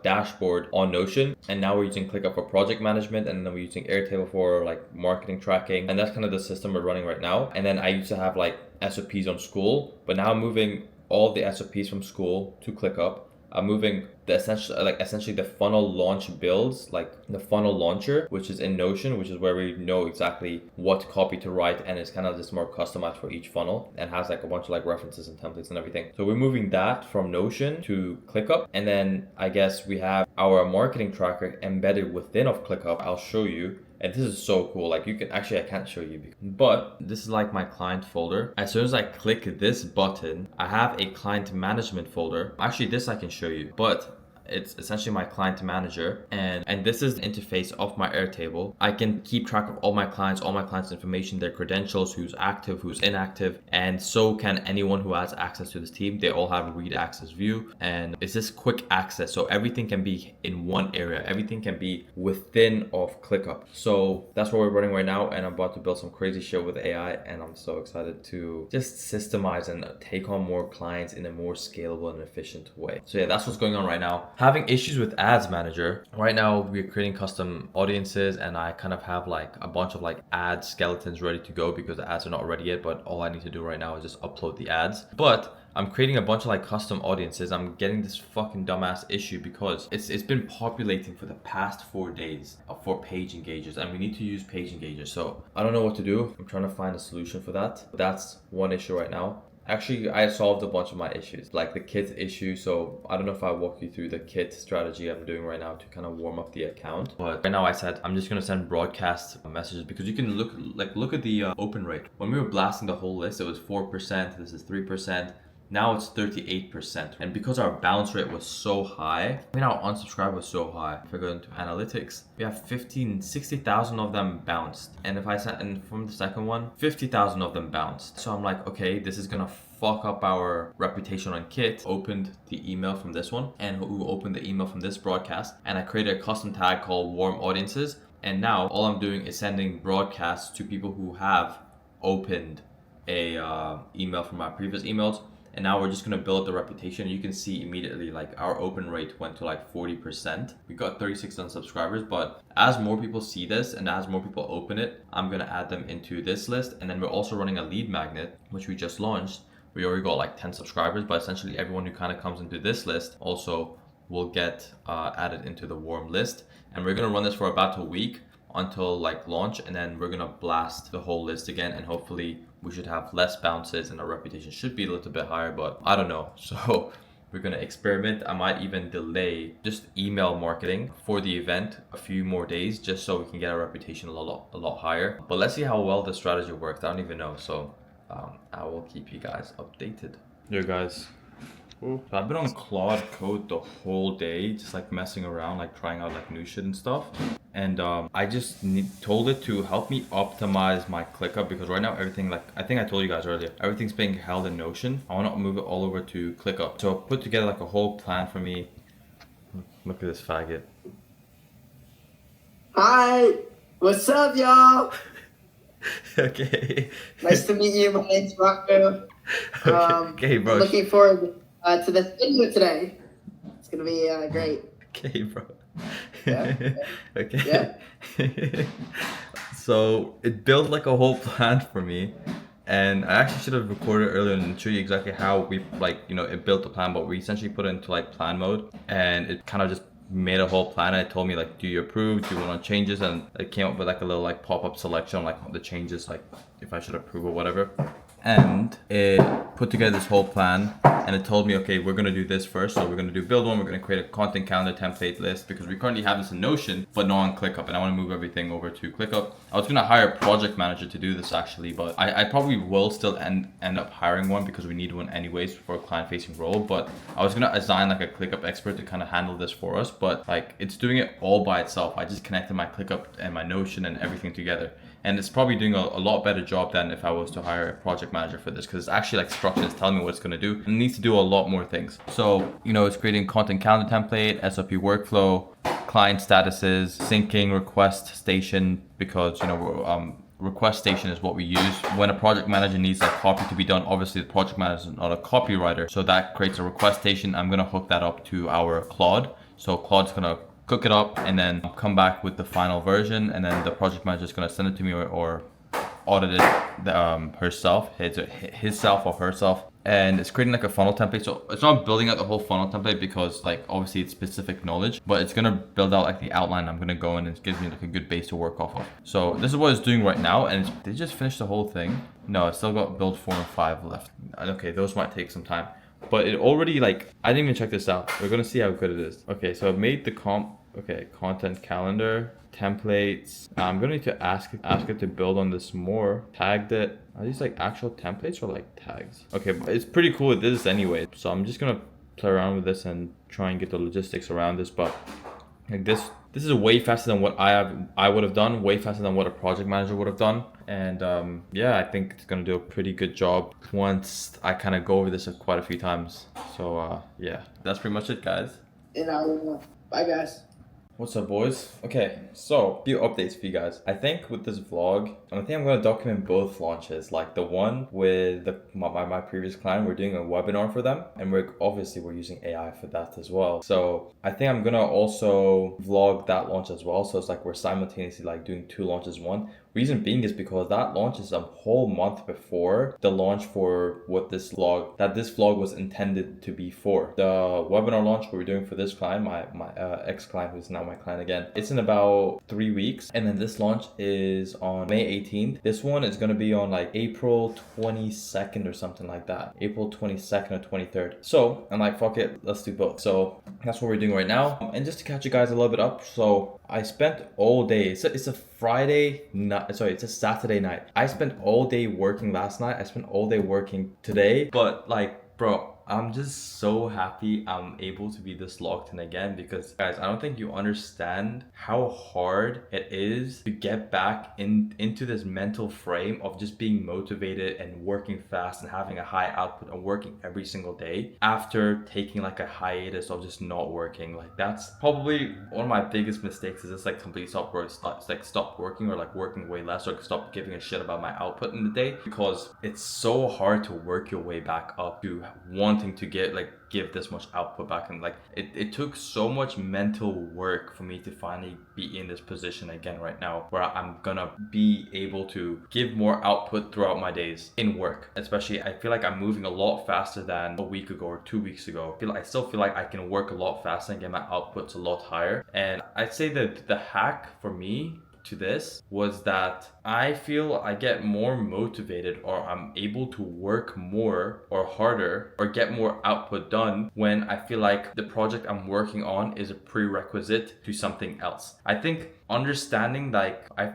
dashboard on Notion, and now we're using ClickUp for project management, and then we're using Airtable for like marketing tracking, and that's kind of the system we're running right now. And then I used to have like SOPs on School, but now I'm moving all the SOPs from School to ClickUp. I'm moving the essentially the funnel launch builds, like the funnel launcher, which is in Notion, which is where we know exactly what copy to write, and it's kind of just more customized for each funnel and has like a bunch of like references and templates and everything. So we're moving that from Notion to ClickUp, and then I guess we have our marketing tracker embedded within of ClickUp. I'll show you. And this is so cool. Like you can actually, I can't show you, but this is like my client folder. As soon as I click this button, I have a client management folder. Actually, this I can show you, but it's essentially my client manager, and this is the interface of my Airtable. I can keep track of all my clients' information, their credentials, who's active, who's inactive, and so can anyone who has access to this team. They all have a read access view, and it's just quick access, so everything can be in one area. Everything can be within of ClickUp. So that's what we're running right now, and I'm about to build some crazy shit with AI, and I'm so excited to just systemize and take on more clients in a more scalable and efficient way. So yeah, that's what's going on right now. Having issues with Ads Manager. Right now we're creating custom audiences, and I kind of have like a bunch of like ad skeletons ready to go because the ads are not ready yet, but all I need to do right now is just upload the ads. But I'm creating a bunch of like custom audiences. I'm getting this fucking dumbass issue because it's been populating for the past 4 days for page engagers, and we need to use page engagers. So I don't know what to do. I'm trying to find a solution for that. That's one issue right now. Actually, I solved a bunch of my issues, like the kit issue. So I don't know if I walk you through the kit strategy I'm doing right now to kind of warm up the account. But right now I said I'm just going to send broadcast messages, because you can look at the open rate. When we were blasting the whole list, it was 4%. This is 3%. Now it's 38%. And because our bounce rate was so high, I mean, our unsubscribe was so high. If I go into analytics, we have 60,000 of them bounced. And if I sent, and from the second one, 50,000 of them bounced. So I'm like, okay, this is gonna fuck up our reputation on Kit. Opened the email from this one, and who opened the email from this broadcast. And I created a custom tag called warm audiences. And now all I'm doing is sending broadcasts to people who have opened a email from my previous emails. And now we're just gonna build the reputation. You can see immediately like our open rate went to like 40%. We got 36 subscribers, but as more people see this and as more people open it, I'm gonna add them into this list. And then we're also running a lead magnet, which we just launched. We already got like 10 subscribers, but essentially everyone who kind of comes into this list also will get added into the warm list. And we're gonna run this for about a week until like launch, and then we're gonna blast the whole list again, and hopefully we should have less bounces and our reputation should be a little bit higher, but I don't know. So we're gonna experiment. I might even delay just email marketing for the event a few more days, just so we can get our reputation a lot higher. But let's see how well the strategy works. I don't even know. So I will keep you guys updated. Yo guys, So I've been on Claude Code the whole day, just like messing around, like trying out like new shit and stuff. And I just told it to help me optimize my ClickUp, because right now everything, like I think I told you guys earlier, everything's being held in Notion. I want to move it all over to ClickUp. So put together like a whole plan for me. Look at this faggot. Hi, what's up, y'all? Okay. Nice to meet you. My name's Rocco. Okay, bro. I'm looking forward to this video today. It's gonna be great. Okay, bro. Yeah. Okay. Yeah. So it built like a whole plan for me, and I actually should have recorded earlier and show you exactly how we it built the plan, but we essentially put it into like plan mode, and it kind of just made a whole plan, and it told me like, do you approve, do you want changes, and it came up with like a little like pop-up selection like the changes, like if I should approve or whatever. And it put together this whole plan, and it told me, okay, we're gonna do this first. So we're gonna do build one, we're gonna create a content calendar template list, because we currently have this in Notion, but not on ClickUp, and I wanna move everything over to ClickUp. I was gonna hire a project manager to do this actually, but I probably will still end up hiring one, because we need one anyways for a client-facing role. But I was gonna assign like a ClickUp expert to kind of handle this for us, but like it's doing it all by itself. I just connected my ClickUp and my Notion and everything together. And it's probably doing a lot better job than if I was to hire a project manager for this, because it's actually like structured, it's telling me what it's going to do, and it needs to do a lot more things. So, it's creating content calendar template, SOP workflow, client statuses, syncing request station, because, request station is what we use when a project manager needs a copy to be done. Obviously the project manager is not a copywriter, so that creates a request station. I'm going to hook that up to our Claude. So Claude's going to cook it up and then come back with the final version, and then the project manager is going to send it to me or audit it herself, himself or herself. And it's creating like a funnel template. So it's not building out the whole funnel template, because like obviously it's specific knowledge, but it's going to build out like the outline. I'm going to go in and it gives me like a good base to work off of. So this is what it's doing right now. And did it just finish the whole thing? No, it's still got build 4 and 5 left. Okay, those might take some time. But it already, like, I didn't even check this out. We're gonna see how good it is. Okay, so I've made the content calendar, templates. I'm gonna need to ask it to build on this more. Tagged it. Are these like actual templates or like tags? Okay, but it's pretty cool with this anyway. So I'm just gonna play around with this and try and get the logistics around this. But like this is way faster than what I would have done, way faster than what a project manager would have done. And yeah, I think it's gonna do a pretty good job once I kind of go over this quite a few times. So yeah, that's pretty much it, guys. And bye, guys. What's up, boys? Okay, so a few updates for you guys. I think with this vlog, I think I'm going to document both launches. Like the one with my previous client, we're doing a webinar for them, and we're using AI for that as well. So I think I'm going to also vlog that launch as well. So it's like we're simultaneously like doing 2 launches, one. Reason being is because that launch is a whole month before the launch for what this vlog was intended to be for. The webinar launch we were doing for this client, my ex-client, who's now my client again, it's in about 3 weeks. And then this launch is on May 18th. This one is going to be on like April 22nd or something like that. April 22nd or 23rd. So I'm like, fuck it, let's do both. So that's what we're doing right now. And just to catch you guys a little bit up, so I spent all day, it's a Friday night, sorry, it's a Saturday night. I spent all day working last night. I spent all day working today. But like, bro, I'm just so happy I'm able to be this locked in again, because guys, I don't think you understand how hard it is to get back into this mental frame of just being motivated and working fast and having a high output and working every single day after taking like a hiatus of just not working. Like that's probably one of my biggest mistakes, is just like completely stop working, or like working way less, or stop giving a shit about my output in the day, because it's so hard to work your way back up to wanting to give this much output back. And like it took so much mental work for me to finally be in this position again right now, where I'm gonna be able to give more output throughout my days in work. Especially I feel like I'm moving a lot faster than a week ago or 2 weeks ago. I still feel like I can work a lot faster and get my outputs a lot higher. And I'd say that the hack for me to this was that I feel I get more motivated, or I'm able to work more or harder or get more output done when I feel like the project I'm working on is a prerequisite to something else. I think understanding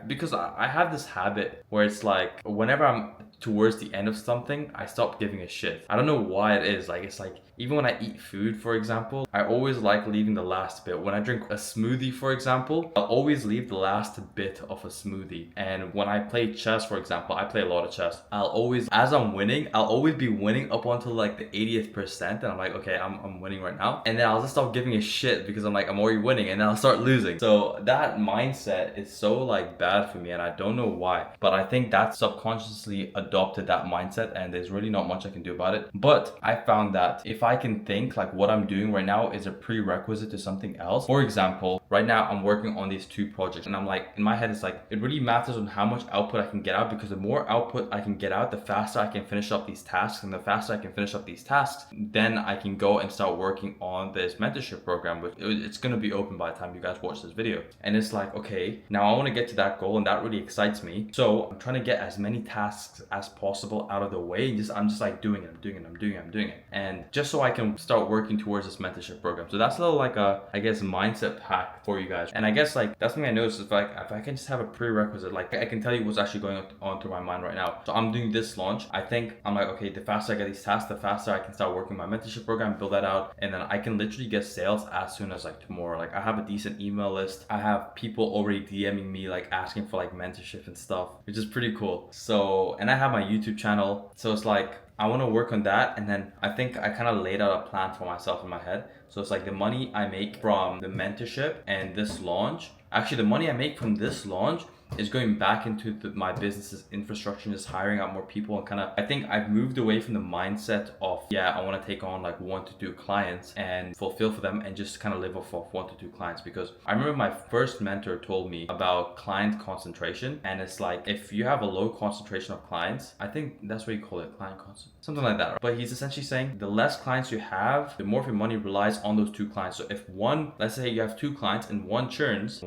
because I have this habit where it's like whenever I'm towards the end of something, I stop giving a shit. I don't know why it is. Like, it's like even when I eat food, for example, I always like leaving the last bit. When I drink a smoothie, for example, I'll always leave the last bit of a smoothie. And when I play chess, for example, I play a lot of chess. I'll always, as I'm winning, I'll always be winning up until like the 80th percent. And I'm like, okay, I'm winning right now. And then I'll just stop giving a shit because I'm like, I'm already winning, and then I'll start losing. So that mindset is so like bad for me, and I don't know why. But I think that subconsciously adopted that mindset, and there's really not much I can do about it. But I found that if I can think like what I'm doing right now is a prerequisite to something else. For example, right now I'm working on these 2 projects, and I'm like, in my head, it's like, it really matters on how much output I can get out, because the more output I can get out, the faster I can finish up these tasks, and the faster I can finish up these tasks, then I can go and start working on this mentorship program, which it's going to be open by the time you guys watch this video. And it's like, okay, now I want to get to that goal, and that really excites me. So I'm trying to get as many tasks as possible out of the way, and I'm just like doing it. And just so I can start working towards this mentorship program. So that's a little like a, I guess, mindset hack for you guys. And I guess like that's something I noticed is like, if I can just have a prerequisite, like I can tell you what's actually going on through my mind right now. So I'm doing this launch. I think I'm like, okay, the faster I get these tasks, the faster I can start working my mentorship program, build that out, and then I can literally get sales as soon as like tomorrow. Like I have a decent email list. I have people already DMing me like asking for like mentorship and stuff, which is pretty cool. So, and I have my YouTube channel. So it's like, I want to work on that, and then I think I kind of laid out a plan for myself in my head. So it's like the money I make from the mentorship and this launch, actually the money I make from this launch is going back into my business's infrastructure and just hiring out more people, and kind of, I think I've moved away from the mindset of, yeah, I want to take on like 1 to 2 clients and fulfill for them and just kind of live off of 1 to 2 clients. Because I remember my first mentor told me about client concentration, and it's like, if you have a low concentration of clients, I think that's what you call it, client concentration, something like that. But he's essentially saying the less clients you have, the more of your money relies on those 2 clients. So if one, let's say you have 2 clients and one churns,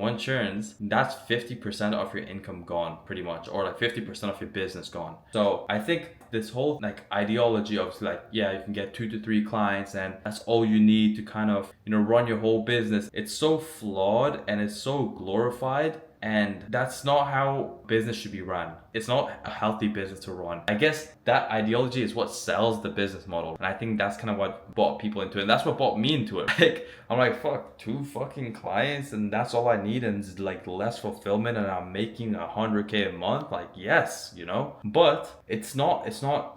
that's 50% of your income gone, pretty much, or like 50% of your business gone. So I think this whole like ideology of like, yeah, you can get 2 to 3 clients and that's all you need to kind of, you know, run your whole business, it's so flawed and it's so glorified. And that's not how business should be run. It's not a healthy business to run. I guess that ideology is what sells the business model. And I think that's kind of what brought people into it. And that's what brought me into it. Like, I'm like, fuck, 2 fucking clients and that's all I need, and it's like less fulfillment, and I'm making $100K a month. Like, yes, you know, but it's not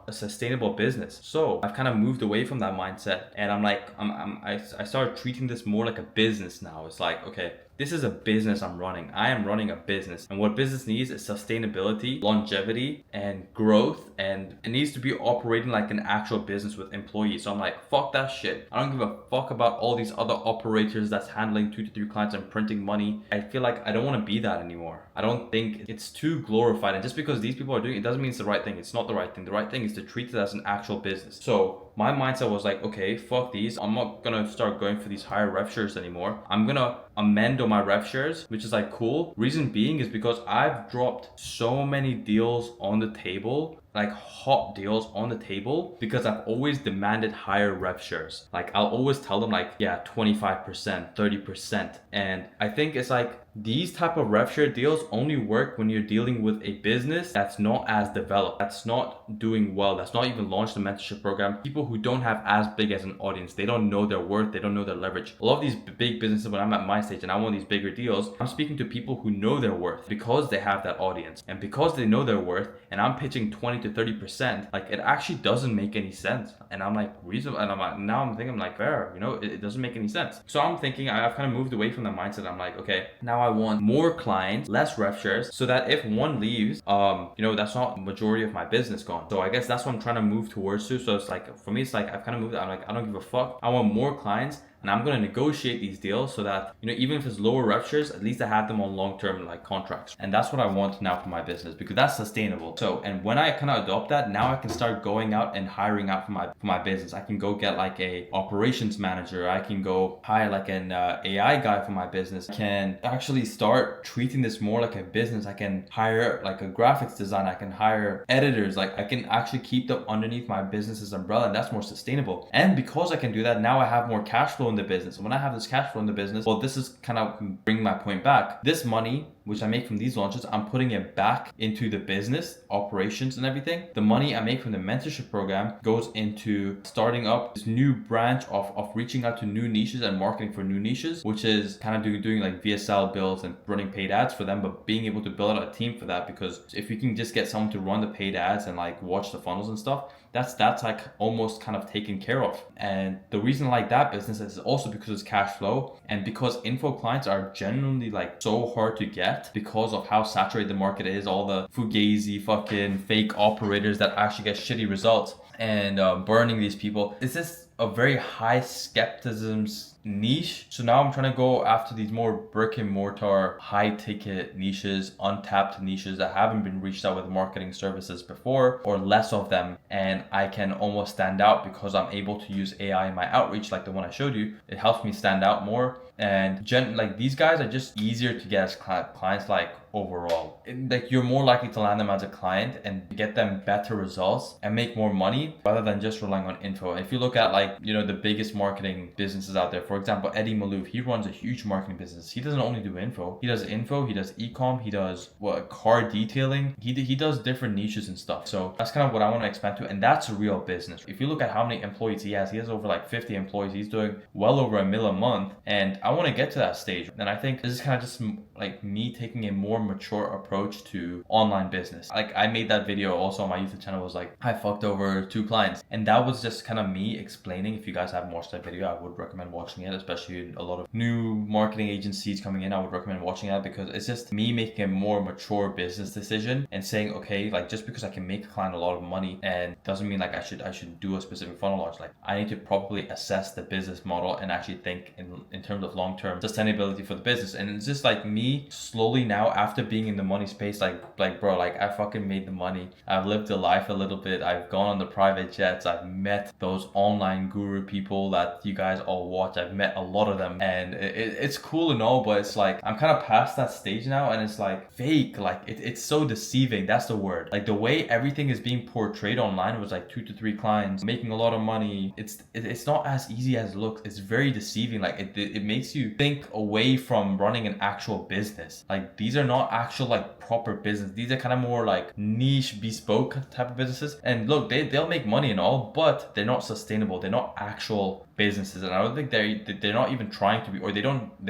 a sustainable business. So I've kind of moved away from that mindset, and I'm like, I started treating this more like a business now. It's like, okay, this is a business I'm running. I am running a business, and what business needs is sustainability, longevity, and growth, and it needs to be operating like an actual business with employees. So I'm like, fuck that shit. I don't give a fuck about all these other operators that's handling 2 to 3 clients and printing money. I feel like I don't want to be that anymore. I don't think it's too glorified, and just because these people are doing it doesn't mean it's the right thing. It's not the right thing. The right thing is to treat it as an actual business. So my mindset was like, okay, fuck these. I'm not gonna start going for these higher rev shares anymore. I'm gonna amend on my rev shares, which is like cool. Reason being is because I've dropped so many deals on the table, like hot deals on the table, because I've always demanded higher rev shares. Like I'll always tell them like, yeah, 25%, 30%. And I think it's like, these type of rev share deals only work when you're dealing with a business that's not as developed, that's not doing well, that's not even launched a mentorship program. People who don't have as big as an audience, they don't know their worth, they don't know their leverage. A lot of these big businesses, when I'm at my stage and I want these bigger deals, I'm speaking to people who know their worth because they have that audience, and because they know their worth, and I'm pitching 20 to 30%, like it actually doesn't make any sense. And I'm like, reasonable, and I'm like, now I'm thinking like, fair, you know, it doesn't make any sense. So I'm thinking, I've kind of moved away from that mindset. I'm like, okay, now I want more clients, less rev shares, so that if one leaves, you know, that's not the majority of my business gone. So I guess that's what I'm trying to move towards to. So it's like, for me, it's like, I've kind of moved, I'm like, I don't give a fuck. I want more clients, and I'm going to negotiate these deals so that, you know, even if it's lower rev shares, at least I have them on long-term like contracts. And that's what I want now for my business, because that's sustainable. So, and when I kind of adopt that, now I can start going out and hiring out for my business. I can go get like a operations manager. I can go hire like an AI guy for my business. I can actually start treating this more like a business. I can hire like a graphics designer. I can hire editors. Like I can actually keep them underneath my business's umbrella, and that's more sustainable. And because I can do that, now I have more cash flow in the business. When I have this cash flow in the business, well, this is kind of bringing my point back. This money which I make from these launches, I'm putting it back into the business operations and everything. The money I make from the mentorship program goes into starting up this new branch of reaching out to new niches and marketing for new niches, which is kind of doing like VSL builds and running paid ads for them, but being able to build out a team for that, because if we can just get someone to run the paid ads and like watch the funnels and stuff, that's like almost kind of taken care of. And the reason I like that business is also because it's cash flow, and because info clients are genuinely like so hard to get because of how saturated the market is, all the fugazi fucking fake operators that actually get shitty results and burning these people. It's just a very high skepticism's niche. So now I'm trying to go after these more brick and mortar high ticket niches, untapped niches that haven't been reached out with marketing services before, or less of them, and I can almost stand out because I'm able to use AI in my outreach, like the one I showed you. It helps me stand out more, and like these guys are just easier to get as clients, like overall. Like you're more likely to land them as a client and get them better results and make more money rather than just relying on info. If you look at like, you know, the biggest marketing businesses out there, for example, Eddie Malouf, he runs a huge marketing business. He doesn't only do info. He does info, he does e-com, he does car detailing. He does different niches and stuff. So that's kind of what I want to expand to, and that's a real business. If you look at how many employees he has over like 50 employees. He's doing well over $1 million a month, and I want to get to that stage. And I think this is kind of just like me taking a more mature approach to online business. Like I made that video also on my YouTube channel, was like I fucked over 2 clients, and that was just kind of me explaining. If you guys haven't watched that video, I would recommend watching it, especially a lot of new marketing agencies coming in. I would recommend watching that because it's just me making a more mature business decision and saying, okay, like just because I can make a client a lot of money and doesn't mean like I should do a specific funnel launch. Like I need to properly assess the business model and actually think in terms of long-term sustainability for the business. And it's just like me slowly now, after being in the money space, like bro, like I fucking made the money. I've lived the life a little bit. I've gone on the private jets. I've met those online guru people that you guys all watch. I've met a lot of them, and it's cool and all, but it's like I'm kind of past that stage now, and it's like fake. Like it's so deceiving. That's the word. Like the way everything is being portrayed online was like 2 to 3 clients making a lot of money. It's not as easy as it looks. It's very deceiving. Like it makes you think away from running an actual business. Like these are not actual like proper business. These are kind of more like niche, bespoke type of businesses. And look, they'll make money and all, but they're not sustainable. They're not actual businesses, and I don't think they're not even trying to be, or they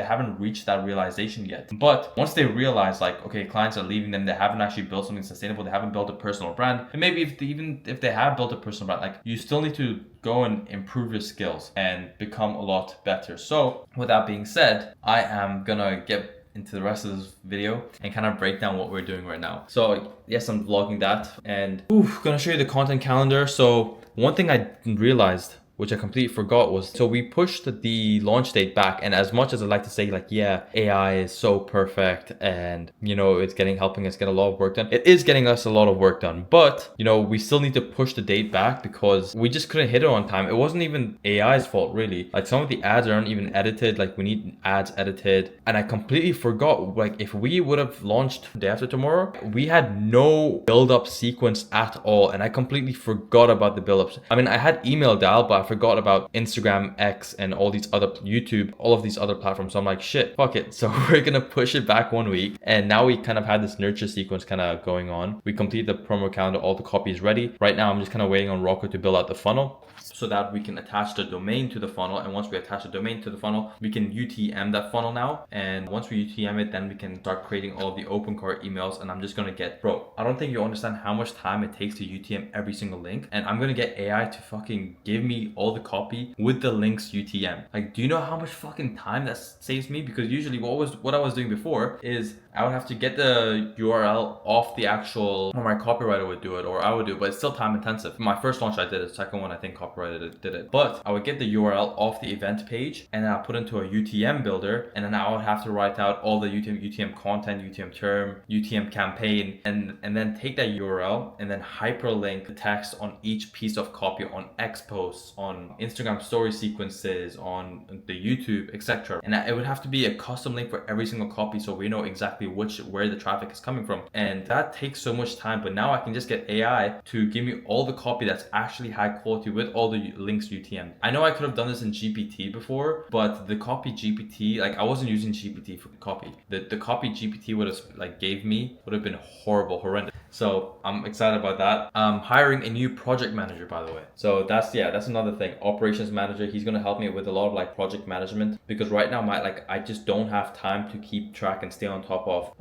haven't reached that realization yet. But once they realize like, okay, clients are leaving them, they haven't actually built something sustainable, they haven't built a personal brand, and maybe if they have built a personal brand, like you still need to go and improve your skills and become a lot better. So with that being said, I am gonna get into the rest of this video and kind of break down what we're doing right now. So yes, I'm vlogging that, and gonna show you the content calendar. So one thing I realized, which I completely forgot, was so we pushed the launch date back. And as much as I like to say like, yeah, AI is so perfect and you know it's helping us get a lot of work done, it is getting us a lot of work done, but you know we still need to push the date back because we just couldn't hit it on time. It wasn't even AI's fault really. Like some of the ads aren't even edited. Like we need ads edited, and I completely forgot, like if we would have launched the day after tomorrow, we had no build-up sequence at all, and I completely forgot about the build-ups. I mean, I had email dial, but I forgot about Instagram, X, and all these other YouTube, all of these other platforms. So I'm like, shit, fuck it. So we're gonna push it back 1 week, and now we kind of had this nurture sequence kind of going on. We completed the promo calendar, all the copy is ready. Right now I'm just kind of waiting on Rocco to build out the funnel so that we can attach the domain to the funnel. And once we attach the domain to the funnel, we can UTM that funnel now. And once we UTM it, then we can start creating all of the open cart emails. And I'm just gonna get, bro, I don't think you understand how much time it takes to UTM every single link. And I'm gonna get AI to fucking give me all the copy with the links UTM. Like, do you know how much fucking time that saves me? Because usually what I was doing before is I would have to get the URL off the actual, or my copywriter would do it, or I would do it, but it's still time intensive. My first launch I did it, second one I think copywriter did it. But I would get the URL off the event page and then I'll put into a UTM builder, and then I would have to write out all the UTM content, UTM term, UTM campaign, and then take that URL and then hyperlink the text on each piece of copy on X posts, on Instagram story sequences, on the YouTube, etc. And it would have to be a custom link for every single copy so we know exactly where the traffic is coming from. And that takes so much time, but now I can just get AI to give me all the copy that's actually high quality with all the links UTM. I know I could have done this in GPT before, but the copy GPT, like I wasn't using GPT for copy. The copy GPT would have like gave me would have been horrendous. So I'm excited about that. I'm hiring a new project manager, by the way. So that's another thing. Operations manager. He's gonna help me with a lot of like project management, because right now I just don't have time to keep track and stay on top of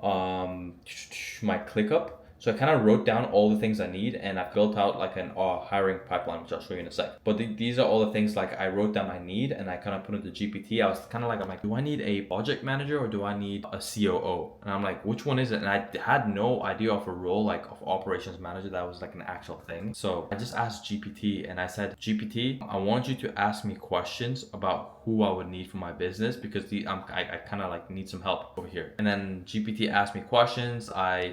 my ClickUp. So I kind of wrote down all the things I need, and I've built out like an hiring pipeline, which I'll show you in a sec. But these are all the things like I wrote down I need, and I kind of put into GPT. I was kind of like, I'm like, do I need a project manager or do I need a COO? And I'm like, which one is it? And I had no idea of a role like of operations manager that was like an actual thing. So I just asked GPT and I said, GPT, I want you to ask me questions about who I would need for my business, because I kind of like need some help over here. And then GPT asked me questions.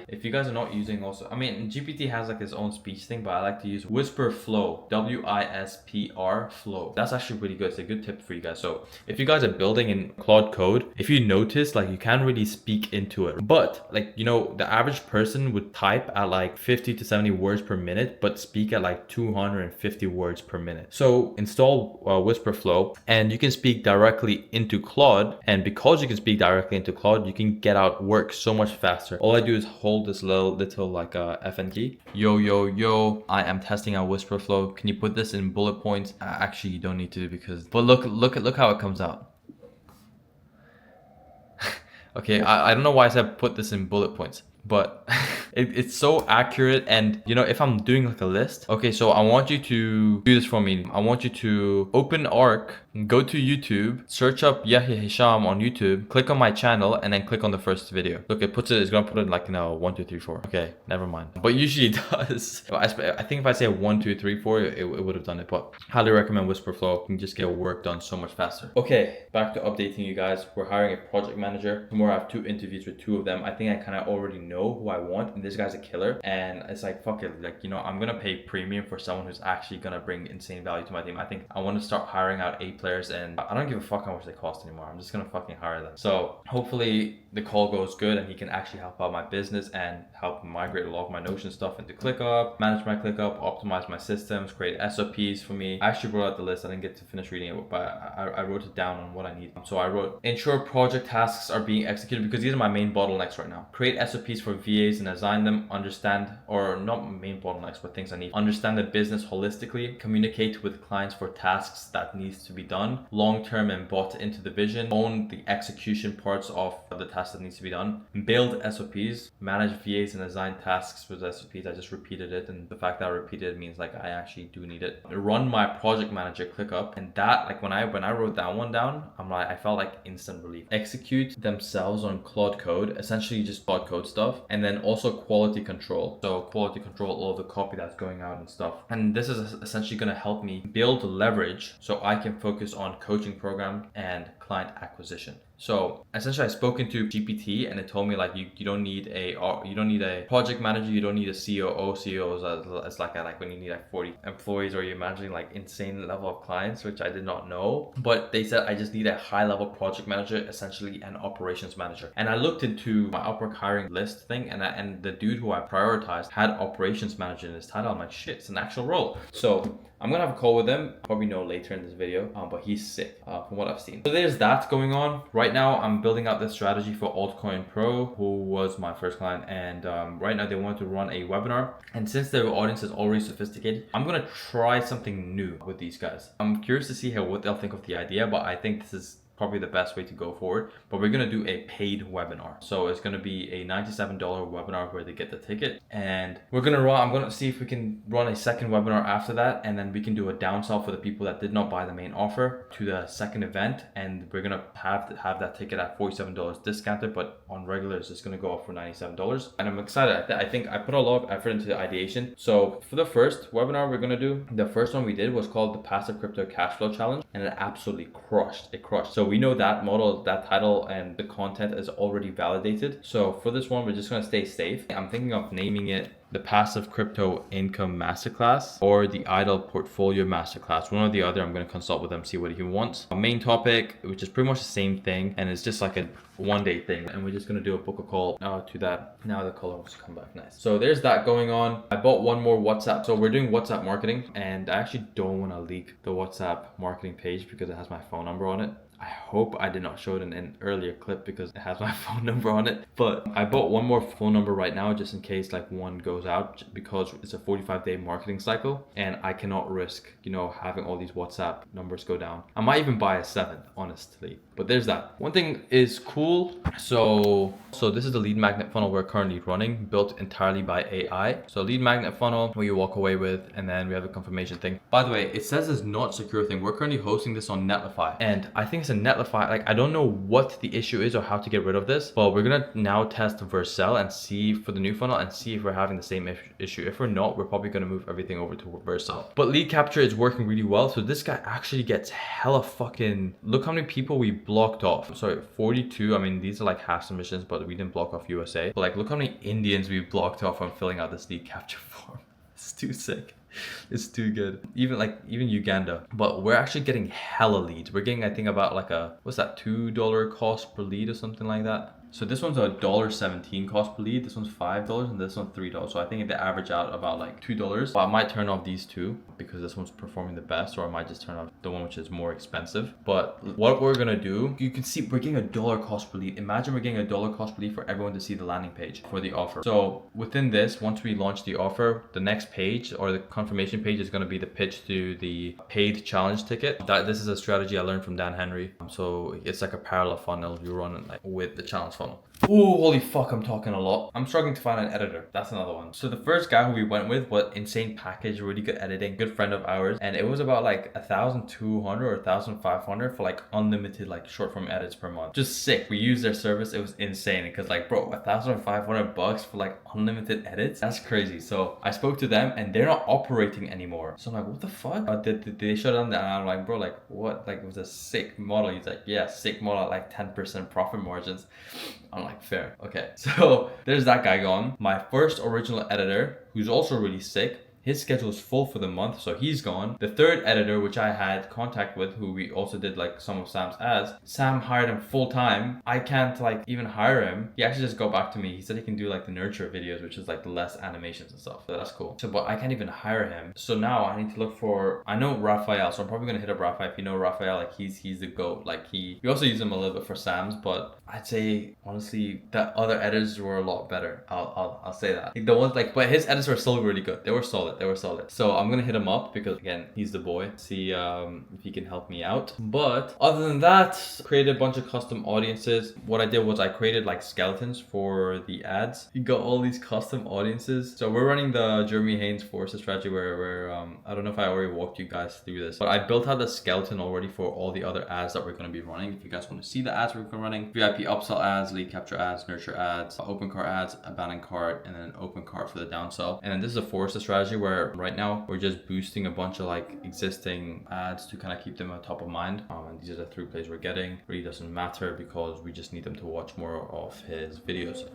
If you guys are not using also, I mean, GPT has like its own speech thing, but I like to use Whisper Flow, WISPR Flow. That's actually really good. It's a good tip for you guys. So if you guys are building in Claude Code, if you notice, like you can't really speak into it, but like, you know, the average person would type at like 50 to 70 words per minute, but speak at like 250 words per minute. So install Whisper Flow, and you can speak directly into Claude. And because you can speak directly into Claude, you can get out work so much faster. All I do is hold this little like FN key. Yo, I am testing out Whisper Flow. Can you put this in bullet points? Actually, you don't need to, because, but look how it comes out. Okay, I don't know why I said put this in bullet points, but it's so accurate. And you know, if I'm doing like a list, okay, so I want you to do this for me. I want you to open Arc, go to YouTube, search up Yahya Hisham on YouTube, click on my channel, and then click on the first video. Look, it's gonna put it like, you know, 1 2 3 4. Okay, never mind. But usually it does. I think if I say 1 2 3 4, it would have done it. But highly recommend Whisper Flow. You can just get work done so much faster. Okay, back to updating you guys. We're hiring a project manager. Tomorrow I have 2 interviews with 2 of them. I think I kind of already know who I want, and this guy's a killer. And it's like, fuck it, like, you know, I'm gonna pay premium for someone who's actually gonna bring insane value to my team. I think I want to start hiring out A players, and I don't give a fuck how much they cost anymore. I'm just gonna fucking hire them. So hopefully the call goes good and he can actually help out my business and help migrate a lot of my Notion stuff into ClickUp, manage my ClickUp, optimize my systems, create SOPs for me. I actually wrote out the list. I didn't get to finish reading it, but I wrote it down on what I need. So I wrote, ensure project tasks are being executed, because these are my main bottlenecks right now. Create SOPs for VAs and assign them, understand, or not main bottlenecks, but things I need. Understand the business holistically, communicate with clients for tasks that needs to be done, long-term and bought into the vision, own the execution parts of the tasks that needs to be done, build SOPs, manage VAs and assign tasks with SOPs. I just repeated it, and the fact that I repeated it means like I actually do need it. Run my project manager ClickUp, and that, like when I wrote that one down, I felt like instant relief. Execute themselves on Claude Code, essentially just Claude Code stuff, and then also quality control. So quality control all the copy that's going out and stuff. And this is essentially going to help me build leverage so I can focus on coaching program and client acquisition. So essentially I spoke into GPT and it told me like you don't need a project manager, you don't need a COO. COO is like when you need like 40 employees, or you're managing like insane level of clients, which I did not know. But they said I just need a high level project manager, essentially an operations manager. And I looked into my Upwork hiring list thing, and the dude who I prioritized had operations manager in his title. I'm like, shit, it's an actual role. So I'm gonna have a call with him, probably know later in this video, but he's sick from what I've seen. So there's that going on. Right now I'm building out this strategy for Altcoin Pro, who was my first client, and right now they want to run a webinar. And since their audience is already sophisticated, I'm gonna try something new with these guys. I'm curious to see what they'll think of the idea, but I think this is probably the best way to go forward. But we're gonna do a paid webinar. So it's gonna be a $97 webinar where they get the ticket, and I'm gonna see if we can run a second webinar after that, and then we can do a downsell for the people that did not buy the main offer to the second event, and we're gonna have that ticket at $47 discounted, but on regular it's just gonna go up for $97. And I'm excited. I think I put a lot of effort into the ideation. So for the first webinar we're gonna do, the first one we did was called the Passive Crypto Cash Flow Challenge, and it absolutely crushed. It crushed. So we know that model, that title, and the content is already validated. So for this one, we're just gonna stay safe. I'm thinking of naming it the Passive Crypto Income Masterclass or the Idle Portfolio Masterclass. One or the other. I'm going to consult with him, see what he wants. A main topic, which is pretty much the same thing, and it's just like a one-day thing. And we're just going to do a book a call to that. Now the color wants to come back nice. So there's that going on. I bought one more WhatsApp. So we're doing WhatsApp marketing, and I actually don't want to leak the WhatsApp marketing page because it has my phone number on it. I hope I did not show it in an earlier clip because it has my phone number on it. But I bought one more phone number right now just in case like one goes out, because it's a 45-day marketing cycle and I cannot risk, having all these WhatsApp numbers go down. I might even buy a 7th, honestly. But there's that. One thing is cool. So this is the lead magnet funnel we're currently running, built entirely by AI. So lead magnet funnel where you walk away with, and then we have a confirmation thing. By the way, it says it's not secure thing. We're currently hosting this on Netlify, and I think it's a Netlify. Like, I don't know what the issue is or how to get rid of this, but we're gonna now test Vercel and see for the new funnel and see if we're having the same issue. If we're not, we're probably gonna move everything over to Vercel. But lead capture is working really well. So this guy actually gets hella fucking, look how many people we blocked off. Sorry, 42. I mean, these are like half submissions, but we didn't block off USA. But like, look how many Indians we blocked off from filling out this lead capture form. It's too sick. It's too good. Even Uganda. But we're actually getting hella leads. We're getting, I think, about like a, what's that, $2 cost per lead or something like that. So this one's a $1.17 cost per lead. This one's $5 and this one's $3. So I think they average out about like $2. But I might turn off these two because this one's performing the best, or I might just turn off the one which is more expensive. But what we're gonna do, you can see we're getting a $1 cost per lead. Imagine we're getting a $1 cost per lead for everyone to see the landing page for the offer. So within this, once we launch the offer, the next page or the confirmation page is gonna be the pitch to the paid challenge ticket. This is a strategy I learned from Dan Henry. So it's like a parallel funnel you run like with the challenge funnel. Oh, holy fuck, I'm talking a lot. I'm struggling to find an editor. That's another one. So the first guy who we went with was insane package, really good editing, good friend of ours. And it was about like 1,200 or 1,500 for like unlimited like short form edits per month. Just sick. We used their service. It was insane because like, bro, $1,500 for like unlimited edits. That's crazy. So I spoke to them and they're not operating anymore. So I'm like, what the fuck? Did they shut down? And I'm like, bro, like what? Like it was a sick model. He's like, yeah, sick model, like 10% profit margins. I'm like, fair. Okay. So there's that guy gone. My first original editor, who's also really sick, his schedule is full for the month, so he's gone. The third editor, which I had contact with, who we also did like some of Sam's ads, Sam hired him full time. I can't like even hire him. He actually just got back to me. He said he can do like the nurture videos, which is like the less animations and stuff. So that's cool. So, but I can't even hire him. So now I need to look for, I know Raphael, so I'm probably gonna hit up Raphael. If you know Raphael, like he's the GOAT. Like we also use him a little bit for Sam's, but I'd say honestly that other editors were a lot better. I'll say that. Like the ones like, but his edits were still really good. They were solid. So I'm gonna hit him up because again, he's the boy. See if he can help me out. But other than that, created a bunch of custom audiences. What I did was I created like skeletons for the ads. You got all these custom audiences. So we're running the Jeremy Haynes Forrester strategy where I don't know if I already walked you guys through this, but I built out the skeleton already for all the other ads that we're gonna be running. If you guys want to see the ads we're running, VIP upsell ads, lead capture ads, nurture ads, open cart ads, abandoned cart, and then an open cart for the downsell. And then this is a Forrester strategy where right now we're just boosting a bunch of like existing ads to kind of keep them on top of mind. And these are the 3 plays we're getting. Really doesn't matter because we just need them to watch more of his videos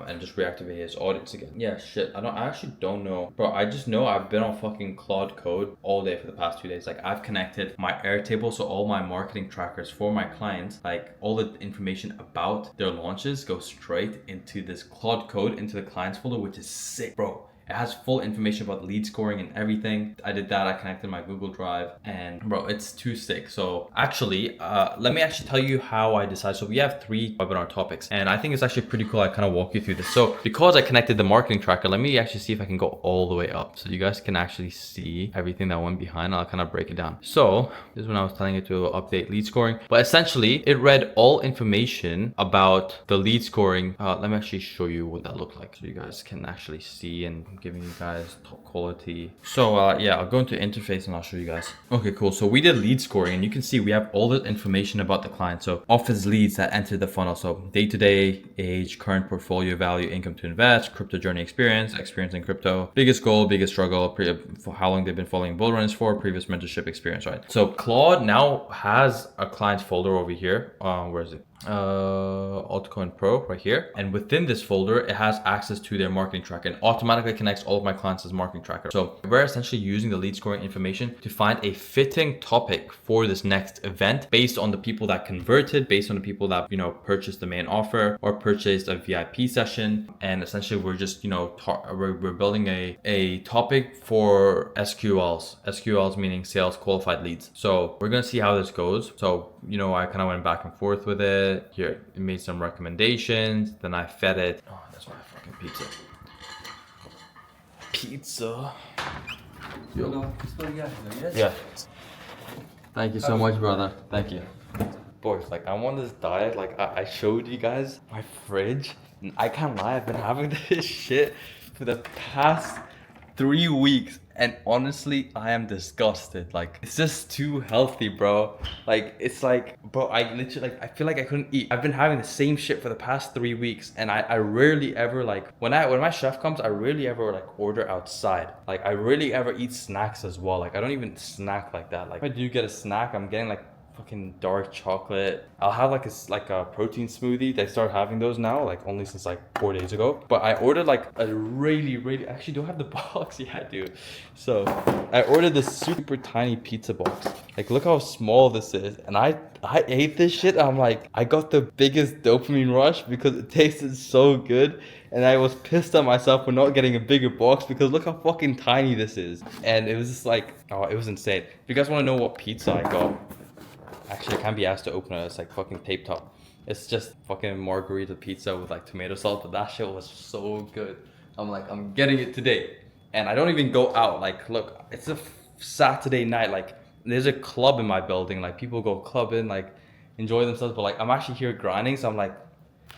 and just reactivate his audits again. Yeah, shit. I actually don't know, bro. I just know I've been on fucking Claude Code all day for the past 2 days. Like I've connected my Airtable, so all my marketing trackers for my clients, like all the information about their launches go straight into this Claude Code into the clients folder, which is sick, bro. It has full information about lead scoring and everything. I did that. I connected my Google Drive, and bro, it's too sick. So actually, let me actually tell you how I decided. So we have 3 webinar topics, and I think it's actually pretty cool. I kind of walk you through this. So because I connected the marketing tracker, let me actually see if I can go all the way up so you guys can actually see everything that went behind. I'll kind of break it down. So this is when I was telling it to update lead scoring, but essentially it read all information about the lead scoring. Let me actually show you what that looked like so you guys can actually see, and I'm giving you guys top quality. So yeah, I'll go into interface and I'll show you guys. Okay, cool. So we did lead scoring, and you can see we have all the information about the client. So office leads that entered the funnel. So day-to-day, age, current portfolio value, income to invest, crypto journey experience in crypto, biggest goal, biggest struggle, for how long they've been following bull runs for, previous mentorship experience, right? So Claude now has a client folder over here. Where is it? Altcoin Pro right here, and within this folder it has access to their marketing tracker and automatically connects all of my clients as marketing tracker. So we're essentially using the lead scoring information to find a fitting topic for this next event based on the people that converted, based on the people that, you know, purchased the main offer or purchased a VIP session. And essentially we're just, you know, we're building a topic for SQLs meaning sales qualified leads. So we're gonna see how this goes. So, you know, I kind of went back and forth with it. Here, it made some recommendations, then I fed it. Oh, that's my fucking pizza. Yo. Yeah. Thank you so much, brother. Thank you. Boys, like, I'm on this diet. Like, I showed you guys my fridge, and I can't lie, I've been having this shit for the past 3 weeks, and honestly I am disgusted. Like, it's just too healthy, bro. Like, it's like, bro, I literally, like, I feel like I couldn't eat. I've been having the same shit for the past 3 weeks, and I rarely ever, like, when my chef comes, I rarely ever, like, order outside. Like, I rarely ever eat snacks as well. Like, I don't even snack like that. Like, if I do get a snack, I'm getting like fucking dark chocolate. I'll have like a protein smoothie. They start having those now, like only since like 4 days ago. But I ordered like a really actually don't have the box. Yeah, I do. So I ordered this super tiny pizza box. Like, look how small this is. And I ate this shit. I'm like, I got the biggest dopamine rush because it tasted so good. And I was pissed at myself for not getting a bigger box because look how fucking tiny this is. And it was just like, oh, it was insane. If you guys want to know what pizza I got, actually, I can't be asked to open it. It's like fucking tape top. It's just fucking margarita pizza with like tomato sauce, but that shit was so good. I'm like, I'm getting it today. And I don't even go out. Like, look, it's a Saturday night. Like, there's a club in my building. Like, people go clubbing, like, enjoy themselves. But like, I'm actually here grinding. So I'm like,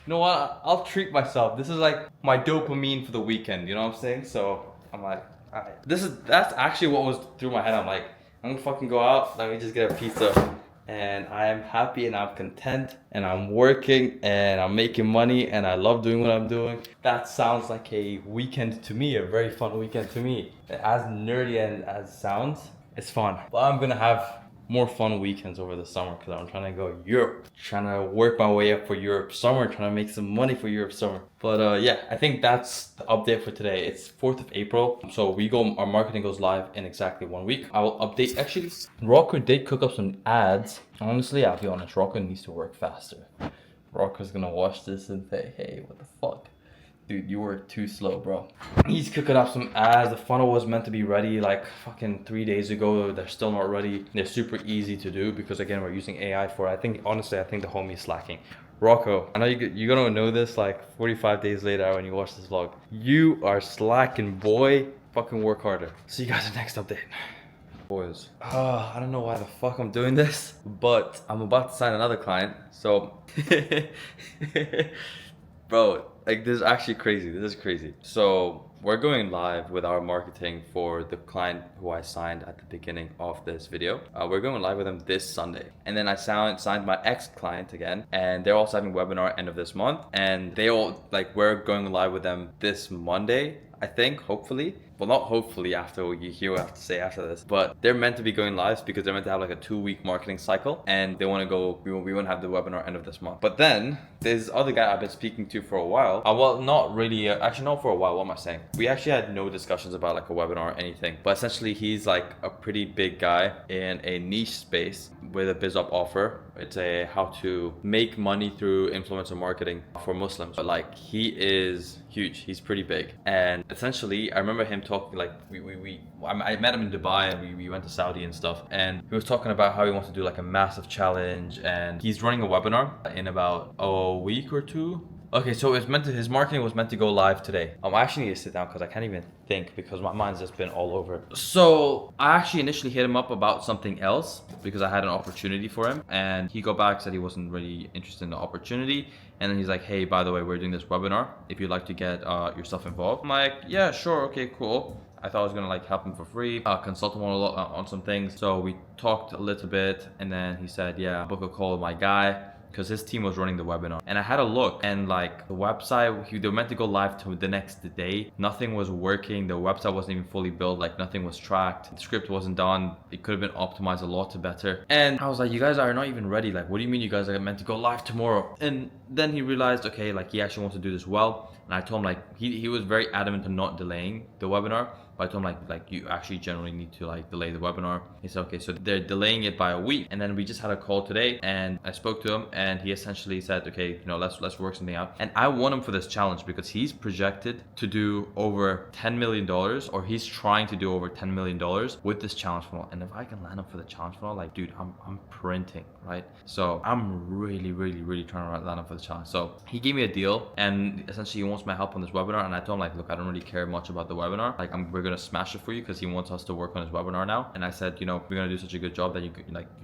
you know what? I'll treat myself. This is like my dopamine for the weekend. You know what I'm saying? So I'm like, all right. That's actually what was through my head. I'm like, I'm gonna fucking go out. Let me just get a pizza. And I am happy and I'm content and I'm working and I'm making money and I love doing what I'm doing. That sounds like a weekend to me, a very fun weekend to me. As nerdy and as it sounds, it's fun. But I'm gonna have more fun weekends over the summer because I'm trying to go Europe, trying to work my way up for Europe summer, trying to make some money for Europe summer. But yeah, I think that's the update for today. It's 4th of April, so our marketing goes live in exactly 1 week. I will update. Actually, Rocco did cook up some ads. Honestly, I'll be honest, Rocco needs to work faster. Rocco's gonna watch this and say, hey, what the fuck? Dude, you were too slow, bro. He's cooking up some ads. The funnel was meant to be ready like fucking 3 days ago. They're still not ready. They're super easy to do because, again, we're using AI for it. I think, honestly, I think the homie is slacking. Rocco, I know you're gonna know this like 45 days later when you watch this vlog. You are slacking, boy. Fucking work harder. See you guys in the next update. Boys, I don't know why the fuck I'm doing this, but I'm about to sign another client. So, bro, like, this is actually crazy. This is crazy. So we're going live with our marketing for the client who I signed at the beginning of this video. We're going live with them this Sunday. And then I signed my ex-client again, and they're also having a webinar end of this month. And they all, like, we're going live with them this Monday, I think, hopefully. well, not hopefully after what you hear what I have to say after this, but they're meant to be going live because they're meant to have like a 2-week marketing cycle, and they want to go, we want to have the webinar end of this month. But then there's other guy I've been speaking to for a while. Well, not really, actually not for a while, what am I saying? We actually had no discussions about like a webinar or anything, but essentially he's like a pretty big guy in a niche space with a Buildup offer. It's a how to make money through influencer marketing for Muslims. But like he is huge, he's pretty big. And essentially I remember him talking like I met him in Dubai and we went to Saudi and stuff, and he was talking about how he wants to do like a massive challenge, and he's running a webinar in about a week or two. Okay, so it's meant to, his marketing was meant to go live today. I actually need to sit down because I can't even think because my mind's just been all over. So I actually initially hit him up about something else because I had an opportunity for him, and he got back, said he wasn't really interested in the opportunity. And then he's like, hey, by the way, we're doing this webinar if you'd like to get yourself involved. I'm like, yeah, sure, okay, cool. I thought I was gonna like help him for free, consult him on some things. So we talked a little bit, and then he said, yeah, book a call with my guy, because his team was running the webinar. And I had a look, and like the website, they were meant to go live to the next day. Nothing was working. The website wasn't even fully built. Like nothing was tracked. The script wasn't done. It could have been optimized a lot better. And I was like, you guys are not even ready. Like, what do you mean you guys are meant to go live tomorrow? And then he realized, okay, like he actually wants to do this well. And I told him like, he was very adamant on not delaying the webinar. But I told him like you actually generally need to like delay the webinar. He said, okay, so they're delaying it by a week. And then we just had a call today, and I spoke to him, and he essentially said, okay, you know, let's work something out. And I want him for this challenge because he's projected to do over $10 million, or he's trying to do over $10 million with this challenge funnel. And if I can land him for the challenge funnel, like, dude, I'm printing, right? So I'm really trying to land him for the challenge. So he gave me a deal, and essentially he wants my help on this webinar. And I told him like, look, I don't really care much about the webinar. Like we're gonna smash it for you because he wants us to work on his webinar now. And I said, you know, we're gonna do such a good job that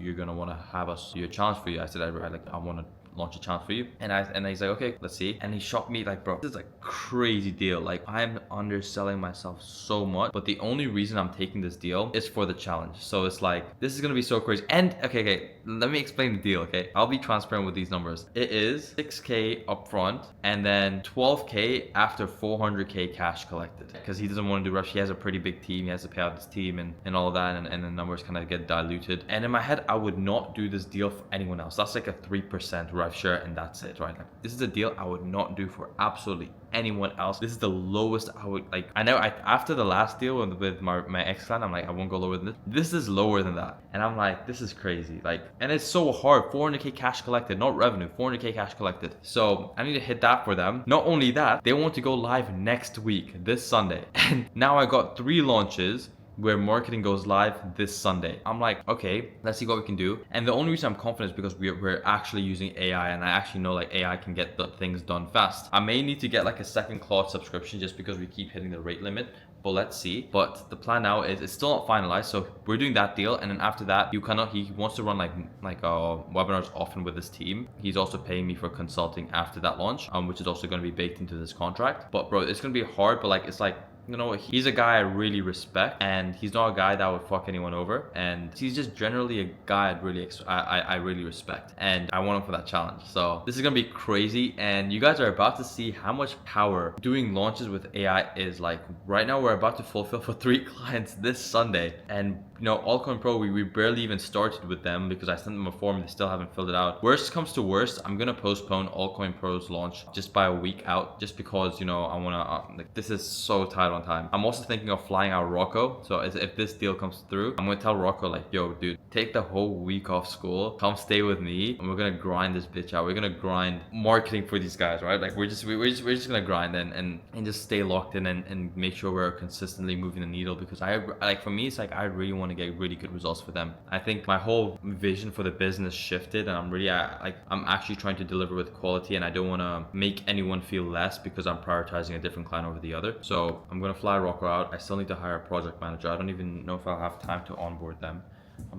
you're gonna want to have us do a challenge for you. I said, I want to launch a challenge for you. And he's like, okay, let's see. And he shocked me like, bro, this is a crazy deal. Like I'm underselling myself so much, but the only reason I'm taking this deal is for the challenge. So it's like, this is gonna be so crazy. And okay, let me explain the deal. Okay, I'll be transparent with these numbers. It is 6K upfront and then 12K after 400K cash collected, because he doesn't want to do rush. He has a pretty big team. He has to pay out his team and all of that, and the numbers kind of get diluted. And in my head, I would not do this deal for anyone else. That's like a 3% rev share, and that's it, right? Like this is a deal I would not do for absolutely anyone else. This is the lowest I would like. I know after the last deal with my ex-client, I'm like, I won't go lower than this. This is lower than that, and I'm like, this is crazy. Like, and it's so hard. 400K cash collected, not revenue. 400K cash collected. So I need to hit that for them. Not only that, they want to go live next week, this Sunday, and now I got 3 launches where marketing goes live this Sunday. I'm like, okay, let's see what we can do. And the only reason I'm confident is because we're actually using AI, and I actually know like AI can get the things done fast. I may need to get like a second Claude subscription just because we keep hitting the rate limit, but let's see. But the plan now is it's still not finalized, so we're doing that deal, and then after that he wants to run like webinars often with his team. He's also paying me for consulting after that launch, which is also going to be baked into this contract. But bro, it's going to be hard, but like, it's like, you know, he's a guy I really respect, and he's not a guy that would fuck anyone over, and he's just generally a guy I really respect, and I want him for that challenge. So this is gonna be crazy, and you guys are about to see how much power doing launches with AI is. Like right now we're about to fulfill for 3 clients this Sunday, and you know, Altcoin Pro, we barely even started with them because I sent them a form, they still haven't filled it out. Worst comes to worst, I'm gonna postpone Altcoin Pro's launch just by a week out, just because, you know, I wanna like, this is so tight on time. I'm also thinking of flying out Rocco. So if this deal comes through, I'm gonna tell Rocco like, yo dude, take the whole week off school, come stay with me, and we're gonna grind this bitch out. We're gonna grind marketing for these guys, right? Like we're just gonna grind and just stay locked in and make sure we're consistently moving the needle, because I like, for me, it's like I really want to get really good results for them. I think my whole vision for the business shifted, and I'm actually trying to deliver with quality, and I don't want to make anyone feel less because I'm prioritizing a different client over the other. So I'm gonna fly Rocco out. I still need to hire a project manager. I don't even know if I'll have time to onboard them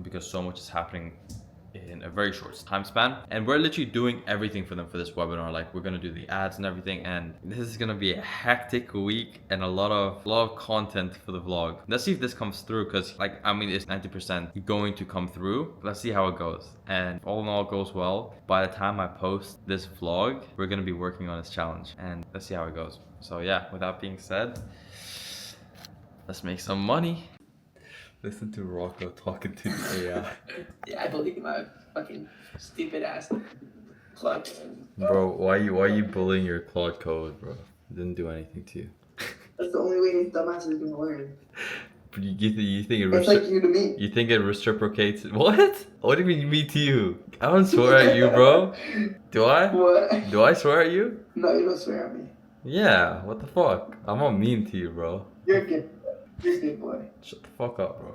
because so much is happening in a very short time span, and we're literally doing everything for them for this webinar. Like we're gonna do the ads and everything, and this is gonna be a hectic week and a lot of content for the vlog. Let's see if this comes through, because like, I mean, it's 90% going to come through. Let's see how it goes, and all in all goes well, by the time I post this vlog, we're gonna be working on this challenge, and let's see how it goes. So yeah, with that being said, Let's make some money. Listen to Rocco talking to the AI. Yeah, I believe my fucking stupid ass Claude. Bro, why you bullying your Claude code, bro? It didn't do anything to you. That's the only way these dumbasses are gonna learn. But you think it It's like you to me. you think it reciprocates? What? What do you mean me to you? I don't swear at you, bro. Do I? What? Do I swear at you? No, you don't swear at me. Yeah. What the fuck? I'm not mean to you, bro. You're a good boy. You're a good boy. Shut the fuck up, bro.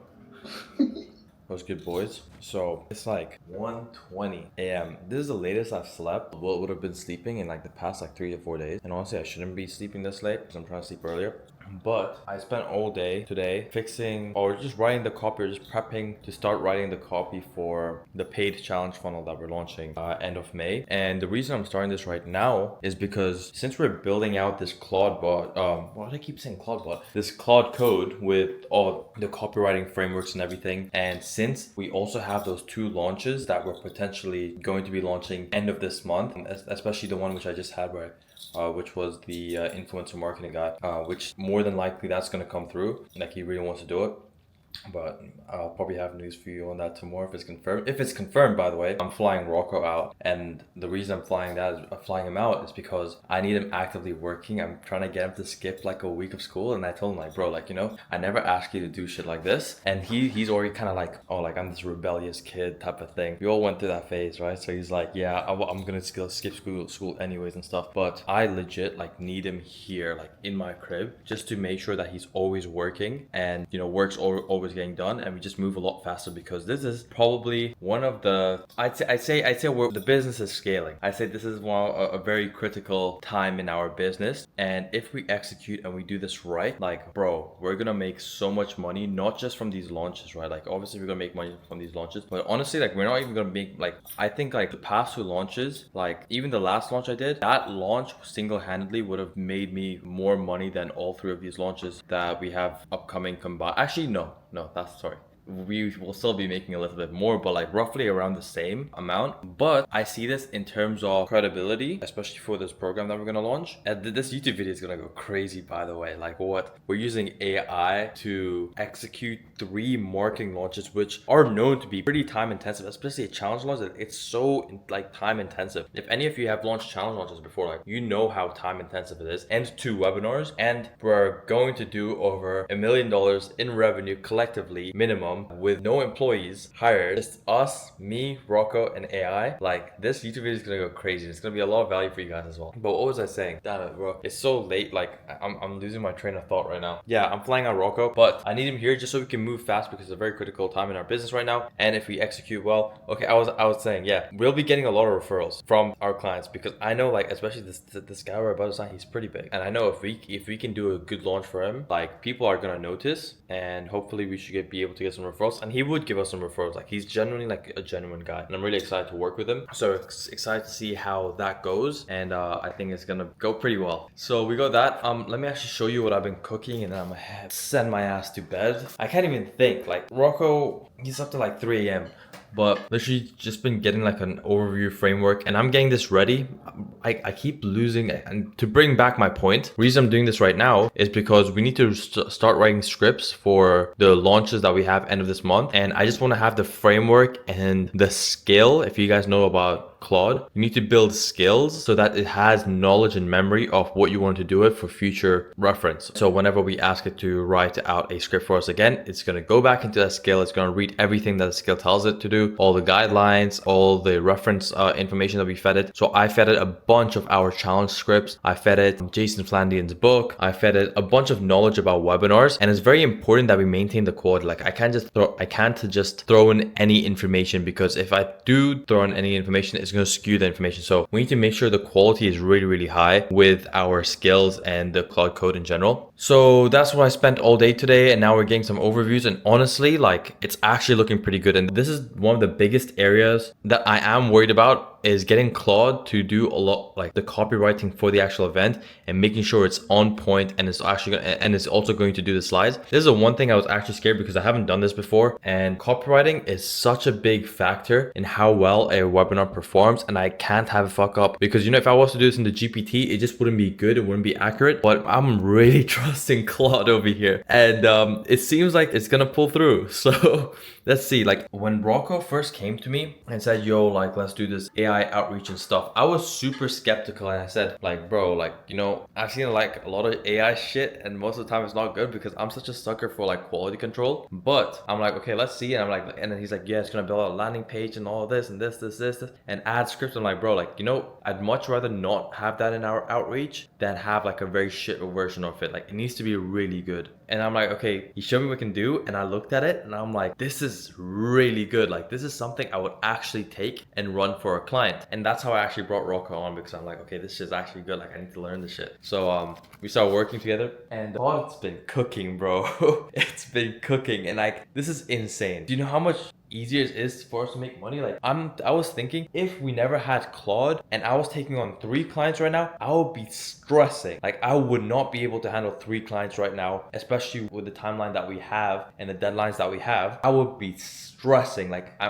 What's good, boys? So it's like 1:20 a.m. This is the latest I've slept. What would have been sleeping in like the past like 3 to 4 days. And honestly, I shouldn't be sleeping this late because I'm trying to sleep earlier. But I spent all day today fixing or just writing the copy or just prepping to start writing the copy for the paid challenge funnel that we're launching end of May. And the reason I'm starting this right now is because since we're building out this Claude bot, why do I keep saying Claude bot? This Claude code with all the copywriting frameworks and everything. And since we also have those 2 launches that we're potentially going to be launching end of this month, especially the one which I just had where which was the influencer marketing guy, which more than likely that's going to come through. Like he really wants to do it. But I'll probably have news for you on that tomorrow if it's confirmed. If it's confirmed, by the way, I'm flying Rocco out, and the reason I'm flying him out is because I need him actively working. I'm trying to get him to skip like a week of school, and I told him like, bro, like, you know, I never asked you to do shit like this, and he's already kind of like, oh, like I'm this rebellious kid type of thing. We all went through that phase, right? So he's like, yeah, I'm gonna skip school anyways and stuff. But I legit like need him here, like in my crib, just to make sure that he's always working and you know work's always getting done, and we just move a lot faster because this is probably one of the I'd say where the business is scaling. I say this is a very critical time in our business, and if we execute and we do this right, like bro, we're gonna make so much money, not just from these launches, right? Like obviously we're gonna make money from these launches, but honestly, like we're not even gonna make like I think like the past 2 launches, like even the last launch I did, that launch single-handedly would have made me more money than all 3 of these launches that we have upcoming combined. Actually, no, that's sorry. We will still be making a little bit more, but like roughly around the same amount. But I see this in terms of credibility, especially for this program that we're gonna launch. And this YouTube video is gonna go crazy, by the way. Like what? We're using AI to execute 3 marketing launches, which are known to be pretty time intensive, especially a challenge launch. It's so like time intensive. If any of you have launched challenge launches before, like you know how time intensive it is, and 2 webinars, and we're going to do over $1 million in revenue collectively minimum with no employees hired, just us, me, Rocco, and AI. Like this YouTube video is gonna go crazy. It's gonna be a lot of value for you guys as well. But what was I saying? Damn it, bro. It's so late. Like I'm losing my train of thought right now. Yeah, I'm flying out Rocco, but I need him here just so we can move fast because it's a very critical time in our business right now. And if we execute well, okay, I was saying, yeah, we'll be getting a lot of referrals from our clients because I know like especially this guy we're about to sign, he's pretty big, and I know if we can do a good launch for him, like people are gonna notice, and hopefully we should be able to get some referrals, and he would give us some referrals. Like he's genuinely like a genuine guy, and I'm really excited to work with him. So excited to see how that goes, and I think it's gonna go pretty well. So we got that. Let me actually show you what I've been cooking, and then I'm gonna send my ass to bed. I can't even think. Like Rocco, he's up to like 3 a.m. but literally just been getting like an overview framework, and I'm getting this ready. I keep losing it. And to bring back my point, the reason I'm doing this right now is because we need to start writing scripts for the launches that we have end of this month, and I just want to have the framework and the skill. If you guys know about Claude, you need to build skills so that it has knowledge and memory of what you want to do it for future reference. So whenever we ask it to write out a script for us again, it's going to go back into that skill. It's going to read everything that the skill tells it to do, all the guidelines, all the reference information that we fed it. So I fed it a bunch of our challenge scripts. I fed it Jason Flandian's book. I fed it a bunch of knowledge about webinars, and it's very important that we maintain the quality. Like I can't just throw in any information, because if I do throw in any information, it's going to skew the information. So we need to make sure the quality is really, really high with our skills and the Claude code in general. So that's what I spent all day today, and now we're getting some overviews, and honestly, like it's actually looking pretty good. And this is one of the biggest areas that I am worried about is getting Claude to do a lot, like the copywriting for the actual event and making sure it's on point and it's actually and it's also going to do the slides. This is the one thing I was actually scared because I haven't done this before, and copywriting is such a big factor in how well a webinar performs, and I can't have a fuck up because, you know, if I was to do this in the GPT, it just wouldn't be good, it wouldn't be accurate. But I'm really trusting Claude over here, and it seems like it's gonna pull through. So let's see. Like when Rocco first came to me and said, yo, like let's do this AI outreach and stuff, I was super skeptical, and I said, like, bro, like, you know, I've seen like a lot of AI shit and most of the time it's not good because I'm such a sucker for like quality control. But I'm like, okay, let's see. And I'm like, and then he's like, yeah, it's gonna build out a landing page and all this and this and add scripts. I'm like, bro, like, you know, I'd much rather not have that in our outreach than have like a very shit version of it. Like it needs to be really good. And I'm like, okay, he showed me what we can do, and I looked at it and I'm like, this is really good. Like this is something I would actually take and run for a client. And that's how I actually brought Rocco on, because I'm like, okay, this shit's actually good. Like I need to learn this shit. So we started working together, and oh, it's been cooking, bro. It's been cooking, and like this is insane. Do you know how much easier it is for us to make money? Like I was thinking, if we never had Claude and I was taking on 3 clients right now, I would be stressing. Like I would not be able to handle 3 clients right now, especially with the timeline that we have and the deadlines that we have. I would be stressing. Like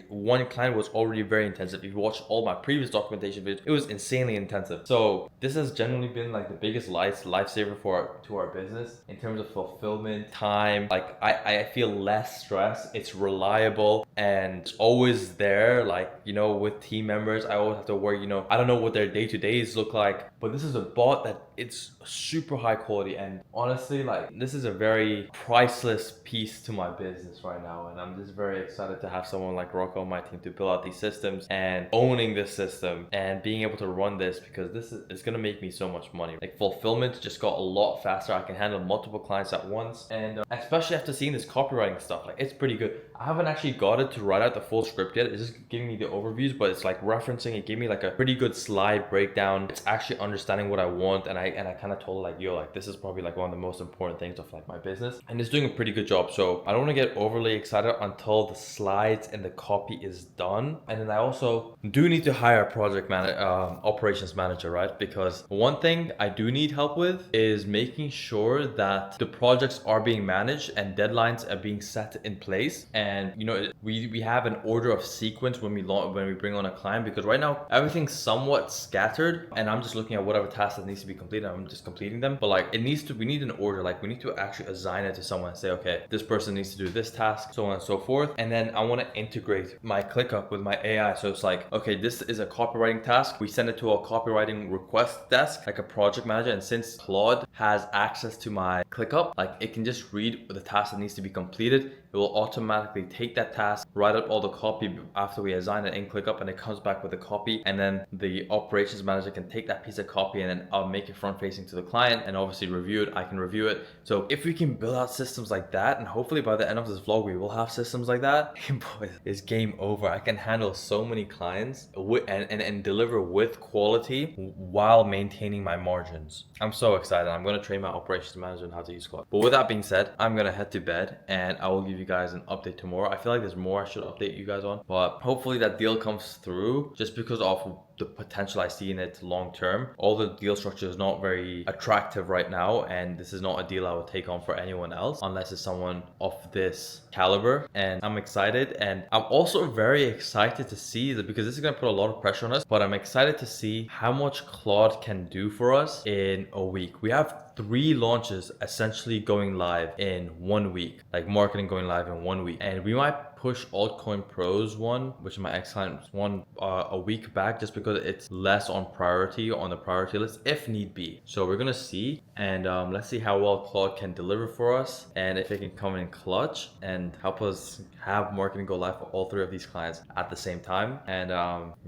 one client was already very intensive. If you watch all my previous documentation videos, it was insanely intensive. So this has generally been like the biggest lifesaver to our business in terms of fulfillment, time. Like I feel less stress. It's reliable and it's always there. Like, you know, with team members, I always have to worry, you know, I don't know what their day-to-days look like, but this is a bot that it's super high quality. And honestly, like this is a very priceless piece to my business right now, and I'm just very excited to have someone like Rocco on my team to build out these systems and owning this system and being able to run this, because this is gonna make me so much money. Like fulfillment just got a lot faster. I can handle multiple clients at once, and especially after seeing this copywriting stuff, like it's pretty good. I haven't actually got it to write out the full script yet. It's just giving me the overviews, but it's like referencing. It gave me like a pretty good slide breakdown. It's actually understanding what I want, and I kind of told it like, yo, like this is probably like one of the most important things of like my business, and it's doing a pretty good job. So I don't want to get overly excited until the slides and the copy is done. And then I also do need to hire a project manager, operations manager, right? Because one thing I do need help with is making sure that the projects are being managed and deadlines are being set in place. And you know, we have an order of sequence when we bring on a client, because right now everything's somewhat scattered and I'm just looking at whatever task that needs to be completed. I'm just completing them, but like we need an order. Like we need to actually assign it to someone and say, okay, this person needs to do this task, so on and so forth. And then I want to integrate my ClickUp with my AI. So it's like, okay, this is a copywriting task. We send it to a copywriting request desk, like a project manager. And since Claude has access to my ClickUp, like it can just read the task that needs to be completed. It will automatically take that task, write up all the copy after we assign it in ClickUp, and it comes back with a copy. And then the operations manager can take that piece of copy and then I'll make it front facing to the client and obviously review it. I can review it. So if we can build out systems like that, and hopefully by the end of this vlog we will have systems like that, boy, it's game over. I can handle so many clients and deliver with quality while maintaining my margins. I'm so excited. I'm going to train my operations manager on how to use Claude. But with that being said, I'm going to head to bed and I will give you guys an update tomorrow. I feel like there's more I should update you guys on, but hopefully that deal comes through, just because of the potential I see in it long term. All the deal structure is not very attractive right now, and this is not a deal I would take on for anyone else unless it's someone of this caliber. And I'm excited, and I'm also very excited to see that, because this is going to put a lot of pressure on us, but I'm excited to see how much Claude can do for us in a week. We have 3 launches essentially going live in 1 week, like marketing going live in 1 week, and we might push Altcoin Pros one, which is my ex-client one, a week back, just because it's less on priority on the priority list if need be. So we're gonna see, and let's see how well Claude can deliver for us, and if it can come in clutch and help us have marketing go live for all 3 of these clients at the same time. And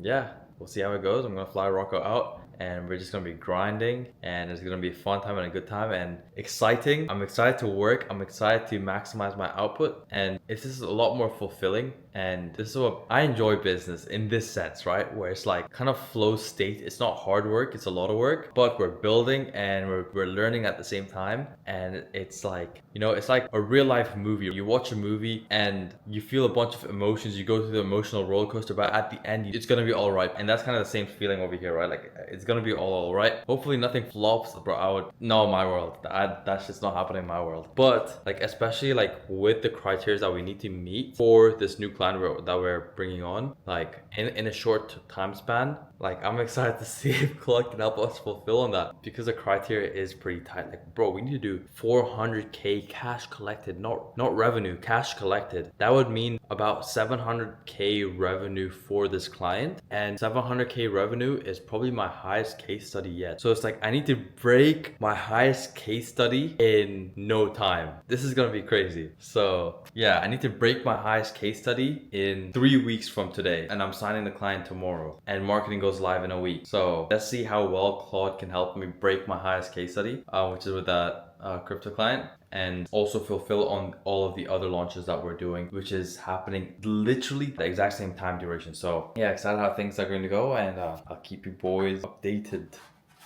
yeah, we'll see how it goes. I'm gonna fly Rocco out and we're just gonna be grinding, and it's gonna be a fun time and a good time and exciting. I'm excited to work. I'm excited to maximize my output, and it's just a lot more fulfilling. And this is what I enjoy business in this sense, right? Where it's like kind of flow state. It's not hard work, it's a lot of work, but we're building and we're learning at the same time. And it's like, you know, it's like a real life movie. You watch a movie and you feel a bunch of emotions, you go through the emotional roller coaster, but at the end, it's gonna be all right. And that's kind of the same feeling over here, right? Like, it's gonna be all right. Hopefully nothing flops, bro. No, my world. That's just not happening in my world. But like, especially like with the criteria that we need to meet for this new client that we're bringing on, like in a short time span, like I'm excited to see if Claude can help us fulfill on that, because the criteria is pretty tight. Like, bro, we need to do 400k cash collected, not revenue, cash collected. That would mean about 700k revenue for this client, and 700k revenue is probably my highest case study yet. So it's like I need to break my highest case study in no time. This is gonna be crazy. So yeah, I need to break my highest case study in 3 weeks from today, and I'm signing the client tomorrow, and marketing goes live in a week. So let's see how well Claude can help me break my highest case study, which is with that crypto client, and also fulfill on all of the other launches that we're doing, which is happening literally the exact same time duration. So yeah, excited how things are going to go, and I'll keep you boys updated.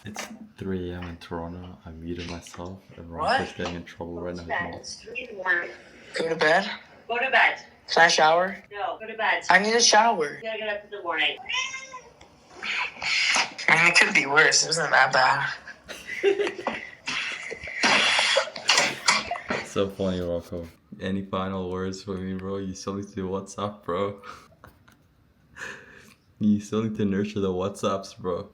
It's 3 a.m. in Toronto. I muted myself, and Rocco's getting in trouble right now. Go to bed. Go to bed. Can I shower? No, go to bed. I need a shower. You gotta get up in the morning. I mean, it could be worse. It wasn't that bad. So funny, Rocco. Any final words for me, bro? You still need to do WhatsApp, bro. You still need to nurture the WhatsApps, bro.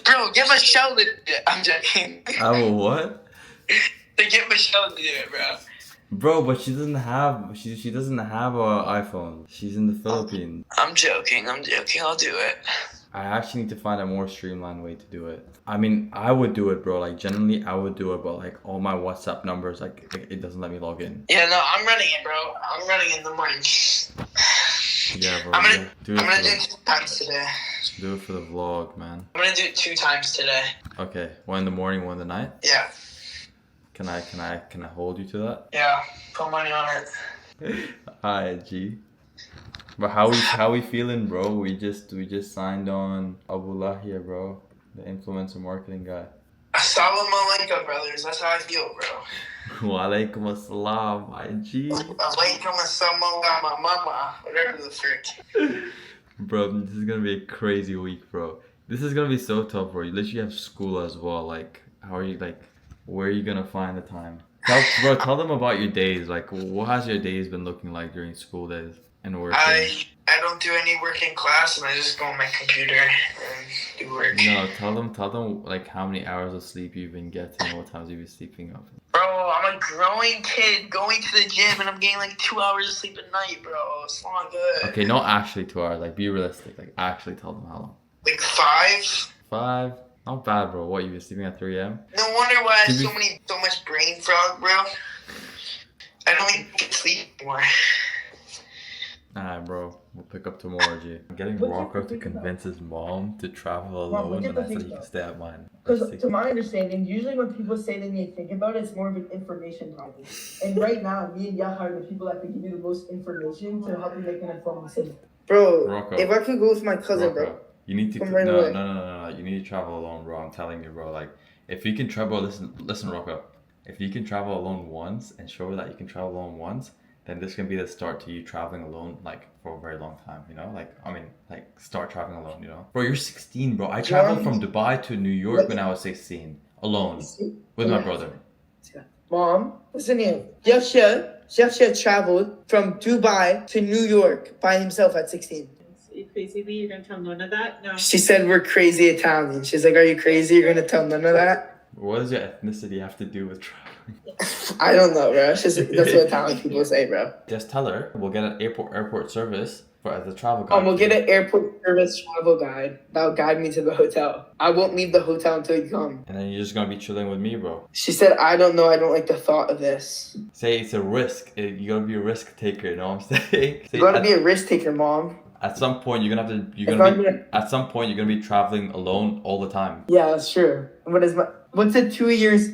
Bro, get Michelle to do it. I'm joking. I will what? To get Michelle to do it, bro. Bro, but she doesn't have she doesn't have an iPhone. She's in the Philippines. I'm joking. I'll do it. I actually need to find a more streamlined way to do it. I mean, I would do it, bro. Like, generally, I would do it, but like all my WhatsApp numbers, like it doesn't let me log in. Yeah, no, I'm running it, bro. I'm running in the morning. Yeah, bro. I'm gonna do it it 2 times today. Do it for the vlog, man. I'm gonna do it 2 times today. Okay, one in the morning, one in the night. Yeah. Can I hold you to that? Yeah. Put money on it. Alright, G. But how we feeling, bro? We just signed on Abullah here, bro. The influencer marketing guy. Assalamu alaikum, brothers. That's how I feel, bro. Wa alaikum assalam, my G. Alaikum assalam, my mama. Whatever the frick. Bro, this is gonna be a crazy week, bro. This is gonna be so tough, bro. You literally have school as well. Like, how are you, like, where are you gonna find the time? Tell them about your days. Like, what has your days been looking like during school days and work? I don't do any work in class, and I just go on my computer and do work. No, tell them like how many hours of sleep you've been getting, what times you've been sleeping up. Bro, I'm a growing kid going to the gym, and I'm getting like 2 hours of sleep at night, bro. It's not good. Okay, not actually 2 hours. Like, be realistic. Like, actually tell them how long. Like 5? 5? Not bad, bro. What, you've been sleeping at 3 a.m.? No wonder why I have so much brain fog, bro. I don't even get sleep anymore. Alright, bro. We'll pick up tomorrow, G. I'm getting Rocco to convince his mom to travel alone, and I said he can stay at mine. Because to my understanding, usually when people say they need to think about it, it's more of an information topic. And right now, me and Yah are the people that can give you the most information to help you make an informed decision. Bro, Rocco, if I could go with my cousin, Rocco, bro. you need to Right no, away. no. You need to travel alone, bro. I'm telling you, bro. Like, if you can travel, listen, Rocco. If you can travel alone once and show her that you can travel alone once, then this can be the start to you traveling alone, like, for a very long time, you know? Like, I mean, like, start traveling alone, you know? Bro, you're 16, bro. I traveled from Dubai to New York when I was 16, alone, with my brother. Mom, listen here. Yahya traveled from Dubai to New York by himself at 16. Are you crazy? You're gonna tell none of that? No. She said we're crazy Italian. She's like, are you crazy? You're gonna tell none of that? What does your ethnicity have to do with traveling? I don't know, bro. That's what Italian people say, bro. Just tell her we'll get an airport service as a travel guide. We'll get an airport service travel guide that'll guide me to the hotel. I won't leave the hotel until you come. And then you're just gonna be chilling with me, bro. She said, I don't know. I don't like the thought of this. Say it's a risk. You gotta be a risk taker, you know what I'm saying? You gotta be a risk taker, Mom. At some point, you're gonna have to. If I'm gonna- At some point, you're gonna be traveling alone all the time. Yeah, that's true. What's the 2 years?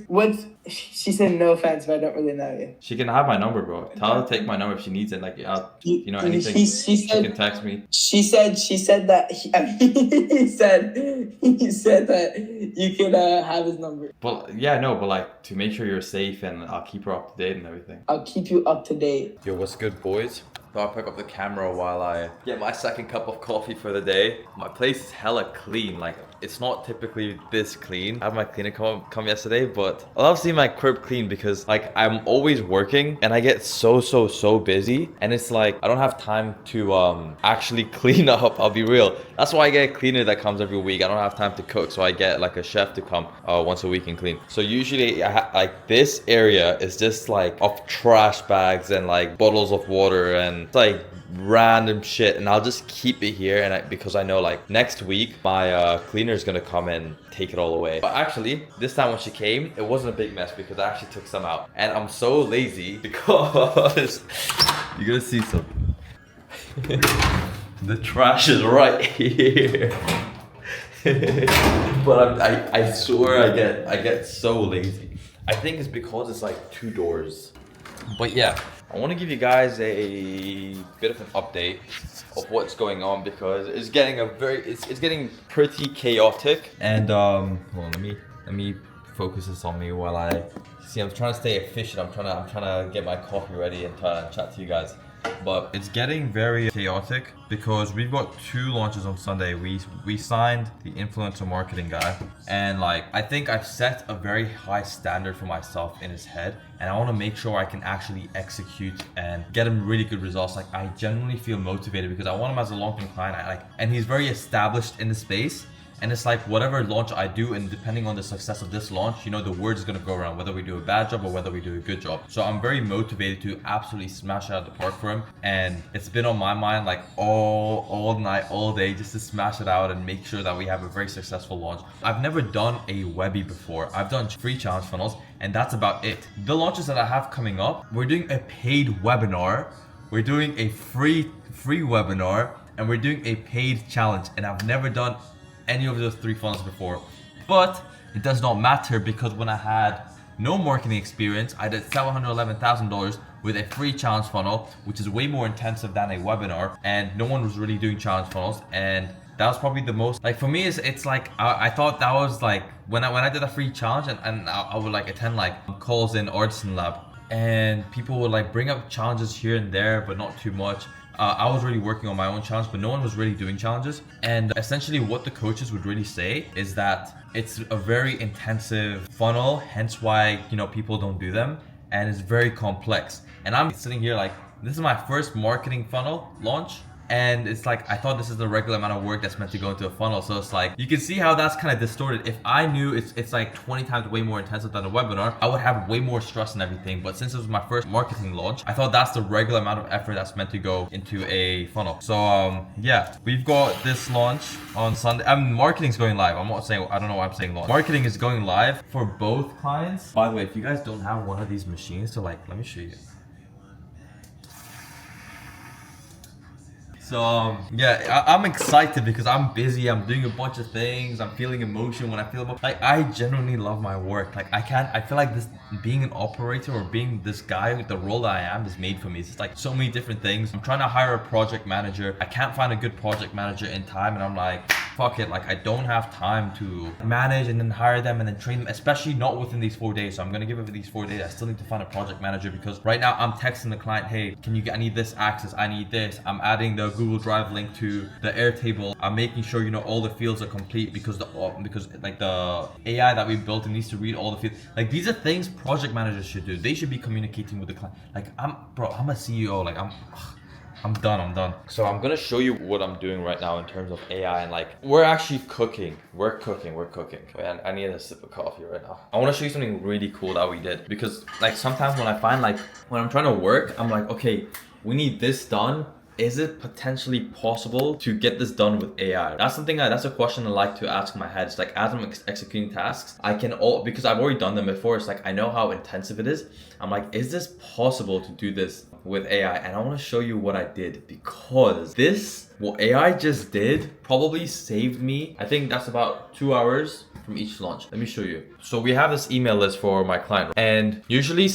She said no offense, but I don't really know you. She can have my number, bro. Tell her to take my number if she needs it. Like, you know, anything. She She said can text me. She said that he said that you could have his number. But yeah, no, but like to make sure you're safe and I'll keep her up to date and everything. I'll keep you up to date. Yo, what's good, boys? So I'll pick up the camera while I get my second cup of coffee for the day. My place is hella clean. Like, it's not typically this clean. I had my cleaner come yesterday, but I love seeing my crib clean because like I'm always working and I get so busy, and it's like I don't have time to actually clean up. I'll be real. That's why I get a cleaner that comes every week. I don't have time to cook, so I get like a chef to come once a week and clean. So usually like this area is just like of trash bags and like bottles of water and like random shit, and I'll just keep it here, and because I know like next week my cleaner's gonna come and take it all away. But actually this time when she came, it wasn't a big mess because I actually took some out, and I'm so lazy because you're gonna see something. The trash is right here. But I swear I get so lazy. I think it's because it's like 2 doors. But yeah, I want to give you guys a bit of an update of what's going on because it's getting it's getting pretty chaotic. And hold on, let me focus this on me while I see. I'm trying to stay efficient. I'm trying to get my coffee ready and try to chat to you guys. But it's getting very chaotic because we've got 2 launches on Sunday. We signed the influencer marketing guy, and like I think I've set a very high standard for myself in his head, and I want to make sure I can actually execute and get him really good results. Like I genuinely feel motivated because I want him as a long-term client. And he's very established in the space. And it's like whatever launch I do, and depending on the success of this launch, you know, the word is gonna go around whether we do a bad job or whether we do a good job. So I'm very motivated to absolutely smash it out of the park for him. And it's been on my mind like all night, all day, just to smash it out and make sure that we have a very successful launch. I've never done a Webby before. I've done free challenge funnels, and that's about it. The launches that I have coming up, we're doing a paid webinar, we're doing a free webinar, and we're doing a paid challenge. And I've never done any of those 3 funnels before, but it does not matter because when I had no marketing experience, I did $711,000 with a free challenge funnel, which is way more intensive than a webinar, and no one was really doing challenge funnels. And that was probably the most, like for me, it's like I thought that was like when I did a free challenge, and I would like attend like calls in Artisan Lab, and people would like bring up challenges here and there, but not too much. I was really working on my own challenge, but no one was really doing challenges. And essentially what the coaches would really say is that it's a very intensive funnel, hence why, you know, people don't do them. And it's very complex. And I'm sitting here like, this is my first marketing funnel launch. And it's like, I thought this is the regular amount of work that's meant to go into a funnel. So it's like, you can see how that's kind of distorted. If I knew it's like 20 times way more intensive than a webinar, I would have way more stress and everything. But since it was my first marketing launch, I thought that's the regular amount of effort that's meant to go into a funnel. So yeah, we've got this launch on Sunday. Marketing's going live. I'm not saying, I don't know why I'm saying launch. Marketing is going live for both clients. By the way, if you guys don't have one of these machines, so like, let me show you. So yeah, I'm excited because I'm busy. I'm doing a bunch of things. I'm feeling emotion when I feel like I genuinely love my work. Like I feel like this being an operator or being this guy with the role that I am is made for me. It's just like so many different things. I'm trying to hire a project manager. I can't find a good project manager in time, and I'm like, fuck it, like I don't have time to manage and then hire them and then train them, especially not within these 4 days. So I'm gonna give it these 4 days. I still need to find a project manager because right now I'm texting the client, hey, I need this access, I need this. I'm adding the Google Drive link to the Airtable. I'm making sure, you know, all the fields are complete because like the AI that we built, it needs to read all the fields. Like these are things project managers should do. They should be communicating with the client. Like I'm a CEO, like I'm done. So I'm gonna show you what I'm doing right now in terms of AI, and like we're actually cooking. We're cooking. Man, I need a sip of coffee right now. I wanna show you something really cool that we did, because like sometimes when I find like when I'm trying to work, I'm like, okay, we need this done is it potentially possible to get this done with AI? That's something that's a question I like to ask in my head. It's like, as I'm executing tasks, I can because I've already done them before. It's like, I know how intensive it is. I'm like, is this possible to do this with AI? And I want to show you what I did, because what AI just did probably saved me, I think that's about 2 hours from each launch. Let me show you. So we have this email list for my client, and usually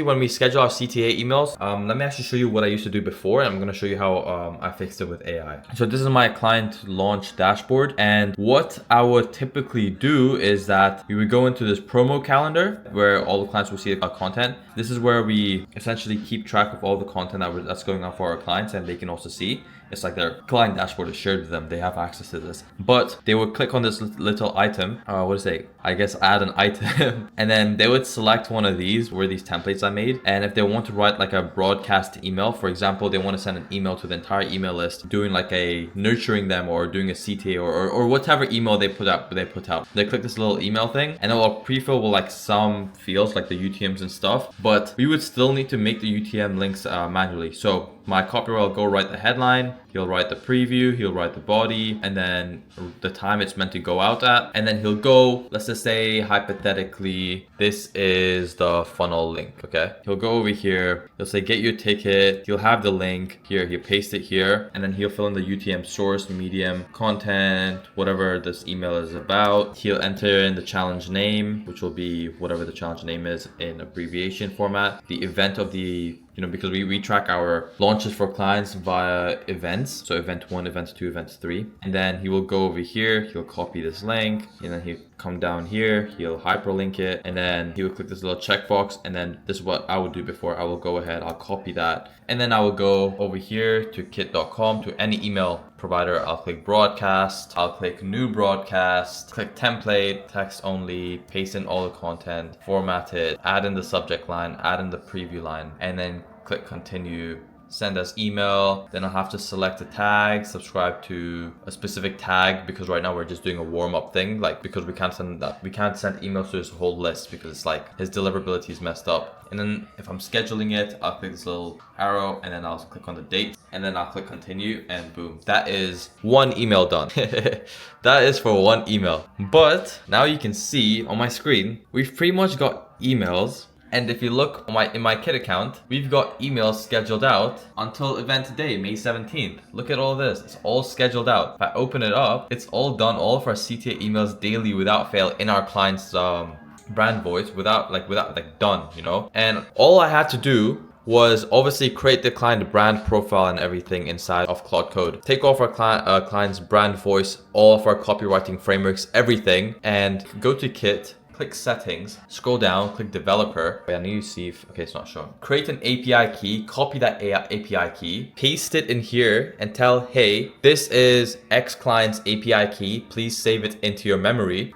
when we schedule our CTA emails, let me actually show you what I used to do before, and I'm going to show you how I fixed it with AI. So this is my client launch dashboard, and what I would typically do is that we would go into this promo calendar where all the clients will see our content. This is where we essentially keep track of all the content that's going on for our clients, and they can also see. It's like their client dashboard is shared with them. They have access to this. But they would click on this little item. What is it? I guess add an item. And then they would select one of these templates I made. And if they want to write like a broadcast email, for example, they want to send an email to the entire email list, doing like a nurturing them or doing a CTA or whatever email they put out. They click this little email thing, and it will pre-fill with like some fields like the UTMs and stuff. But we would still need to make the UTM links manually. So my copywriter will go write the headline, he'll write the preview, he'll write the body, and then the time it's meant to go out at. And then he'll go, let's just say hypothetically, this is the funnel link, okay? He'll go over here, he'll say get your ticket, he'll have the link here, he'll paste it here, and then he'll fill in the UTM source, medium, content, whatever this email is about. He'll enter in the challenge name, which will be whatever the challenge name is in abbreviation format, the event of the, because we track our launches for clients via events. So event 1, event 2, event 3. And then he will go over here, he'll copy this link, and then he'll come down here, he'll hyperlink it, and then he will click this little checkbox. And then this is what I would do before. I will go ahead, I'll copy that. And then I will go over here to kit.com, to any email provider. I'll click broadcast, I'll click new broadcast, click template, text only, paste in all the content, format it, add in the subject line, add in the preview line, and then click continue, send us email. Then I'll have to select a tag, subscribe to a specific tag, because right now we're just doing a warm-up thing, like because we can't send emails to this whole list because it's like his deliverability is messed up. And then if I'm scheduling it, I'll click this little arrow, and then I'll click on the date, and then I'll click continue, and boom, that is one email done. That is for one email. But now you can see on my screen, we've pretty much got emails. And if you look in my Kit account, we've got emails scheduled out until event today, May 17th. Look at all this, it's all scheduled out. If I open it up, it's all done, all of our CTA emails daily without fail in our client's brand voice, without done, And all I had to do was obviously create the client brand profile and everything inside of Claude Code. Take off our client's brand voice, all of our copywriting frameworks, everything, and go to Kit, click settings, scroll down, click developer. Wait, I need to see if, okay, it's not showing. Create an API key, copy that API key, paste it in here and tell, hey, this is X client's API key. Please save it into your memory.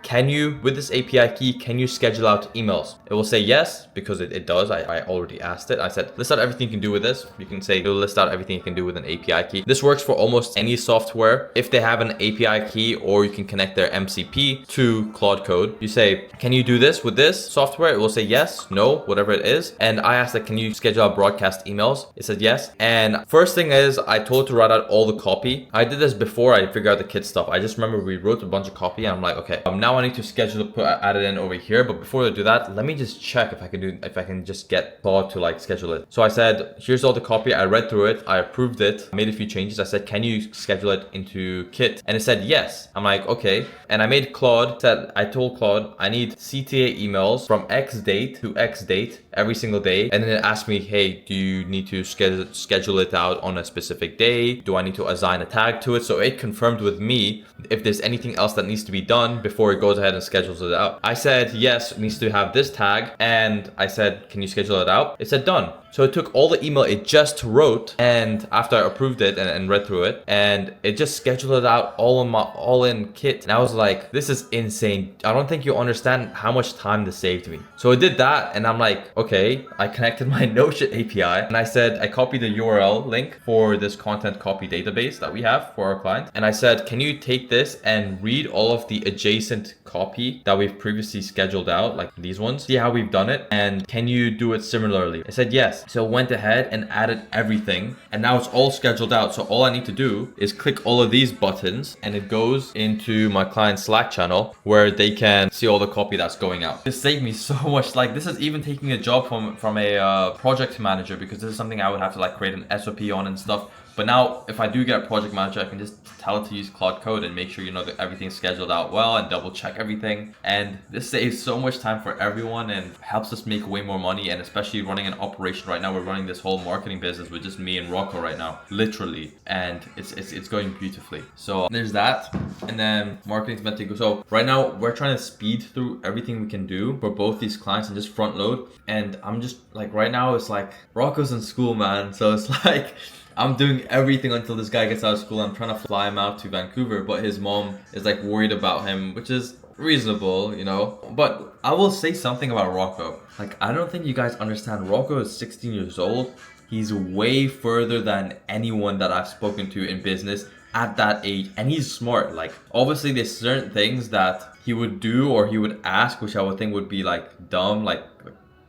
With this API key, can you schedule out emails? It will say yes, because it does. I already asked it. I said, list out everything you can do with this. You can say, it'll list out everything you can do with an API key. This works for almost any software. If they have an API key, or you can connect their MCP to Claude Code, you say, can you do this with this software? It will say yes, no, whatever it is. And I asked can you schedule out broadcast emails? It said yes. And first thing is, I told it to write out all the copy. I did this before I figured out the Kit stuff. I just remember we wrote a bunch of copy, and I'm like, okay, now I need to schedule add it in over here. But before I do that, let me just check if I can just get Claude to schedule it. So I said, here's all the copy. I read through it, I approved it, made a few changes. I said, can you schedule it into Kit? And it said yes. I'm like, okay. And I made I told Claude, I need CTA emails from X date to X date every single day. And then it asked me, hey, do you need to schedule it out on a specific day? Do I need to assign a tag to it? So it confirmed with me if there's anything else that needs to be done before it goes ahead and schedules it out. I said, yes, it needs to have this tag. And I said, can you schedule it out? It said done. So it took all the email it just wrote, and after I approved it and read through it, and it just scheduled it out all in Kit. And I was like, this is insane. I don't think you understand understand how much time this saved me. So I did that and I'm like, okay, I connected my Notion API and I said, I copied the URL link for this content copy database that we have for our client. And I said, can you take this and read all of the adjacent copy that we've previously scheduled out, like these ones, see how we've done it, and can you do it similarly? I said yes. So went ahead and added everything, and now it's all scheduled out. So all I need to do is click all of these buttons and it goes into my client's Slack channel where they can see all the copy that's going out. This saved me so much. Like, this is even taking a job from a project manager, because this is something I would have to like create an SOP on and stuff. But now if I do get a project manager, I can just tell it to use Claude Code and make sure, you know, that everything's scheduled out well and double check everything. And this saves so much time for everyone and helps us make way more money. And especially running an operation right now, we're running this whole marketing business with just me and Rocco right now, literally. And it's going beautifully. So there's that. And then marketing's meant to go. So right now we're trying to speed through everything we can do for both these clients and just front load. And I'm just like, right now it's like Rocco's in school, man. So it's like, I'm doing everything until this guy gets out of school. I'm trying to fly him out to Vancouver, but his mom is like worried about him, which is reasonable, you know. But I will say something about Rocco. Like, I don't think you guys understand. Rocco is 16 years old. He's way further than anyone that I've spoken to in business at that age, and he's smart. Like, obviously there's certain things that he would do or he would ask, which I would think would be like dumb, like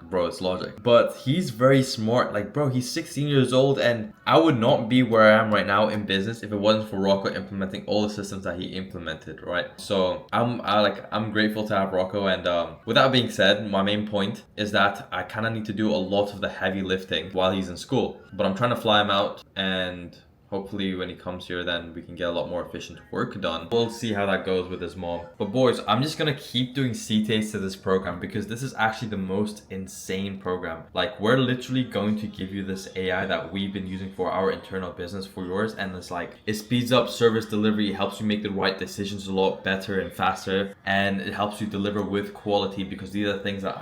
bro, it's logic. But he's very smart. Like, bro, he's 16 years old, and I would not be where I am right now in business if it wasn't for Rocco implementing all the systems that he implemented, right? So I'm grateful to have Rocco. And with that being said, my main point is that I kind of need to do a lot of the heavy lifting while he's in school, but I'm trying to fly him out, and hopefully when he comes here, then we can get a lot more efficient work done. We'll see how that goes with his mom. But boys, I'm just gonna keep doing CTAs to this program because this is actually the most insane program. Like, we're literally going to give you this AI that we've been using for our internal business for yours. And it's like, it speeds up service delivery. It helps you make the right decisions a lot better and faster. And it helps you deliver with quality, because these are things that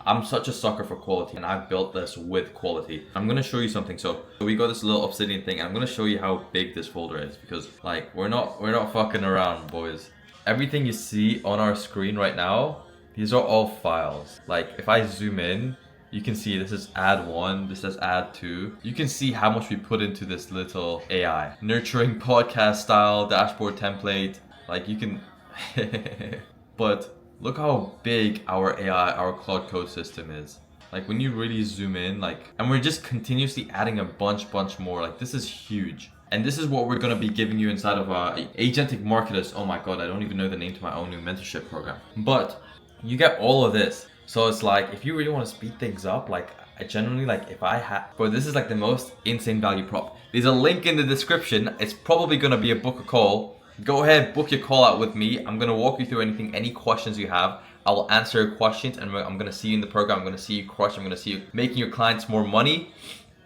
I'm such a sucker for quality, and I've built this with quality. I'm gonna show you something. So we got this little obsidian thing, and I'm gonna show you how big this folder is, because like we're not fucking around, boys. Everything you see on our screen right now, these are all files. Like, if I zoom in, you can see this is add 1, this is add 2. You can see how much we put into this little AI. Nurturing podcast style, dashboard template. Like, you can but look how big our AI, our Claude Code system is. Like, when you really zoom in, like, and we're just continuously adding a bunch more. Like, this is huge. And this is what we're gonna be giving you inside of our Agentic Marketers. Oh my God, I don't even know the name to my own new mentorship program. But you get all of this. So it's like, if you really wanna speed things up, like, I generally, like, if I had, but this is like the most insane value prop. There's a link in the description. It's probably gonna be a book a call. Go ahead, book your call out with me. I'm gonna walk you through any questions you have. I will answer your questions, and I'm gonna see you in the program. I'm gonna see you crush. I'm gonna see you making your clients more money,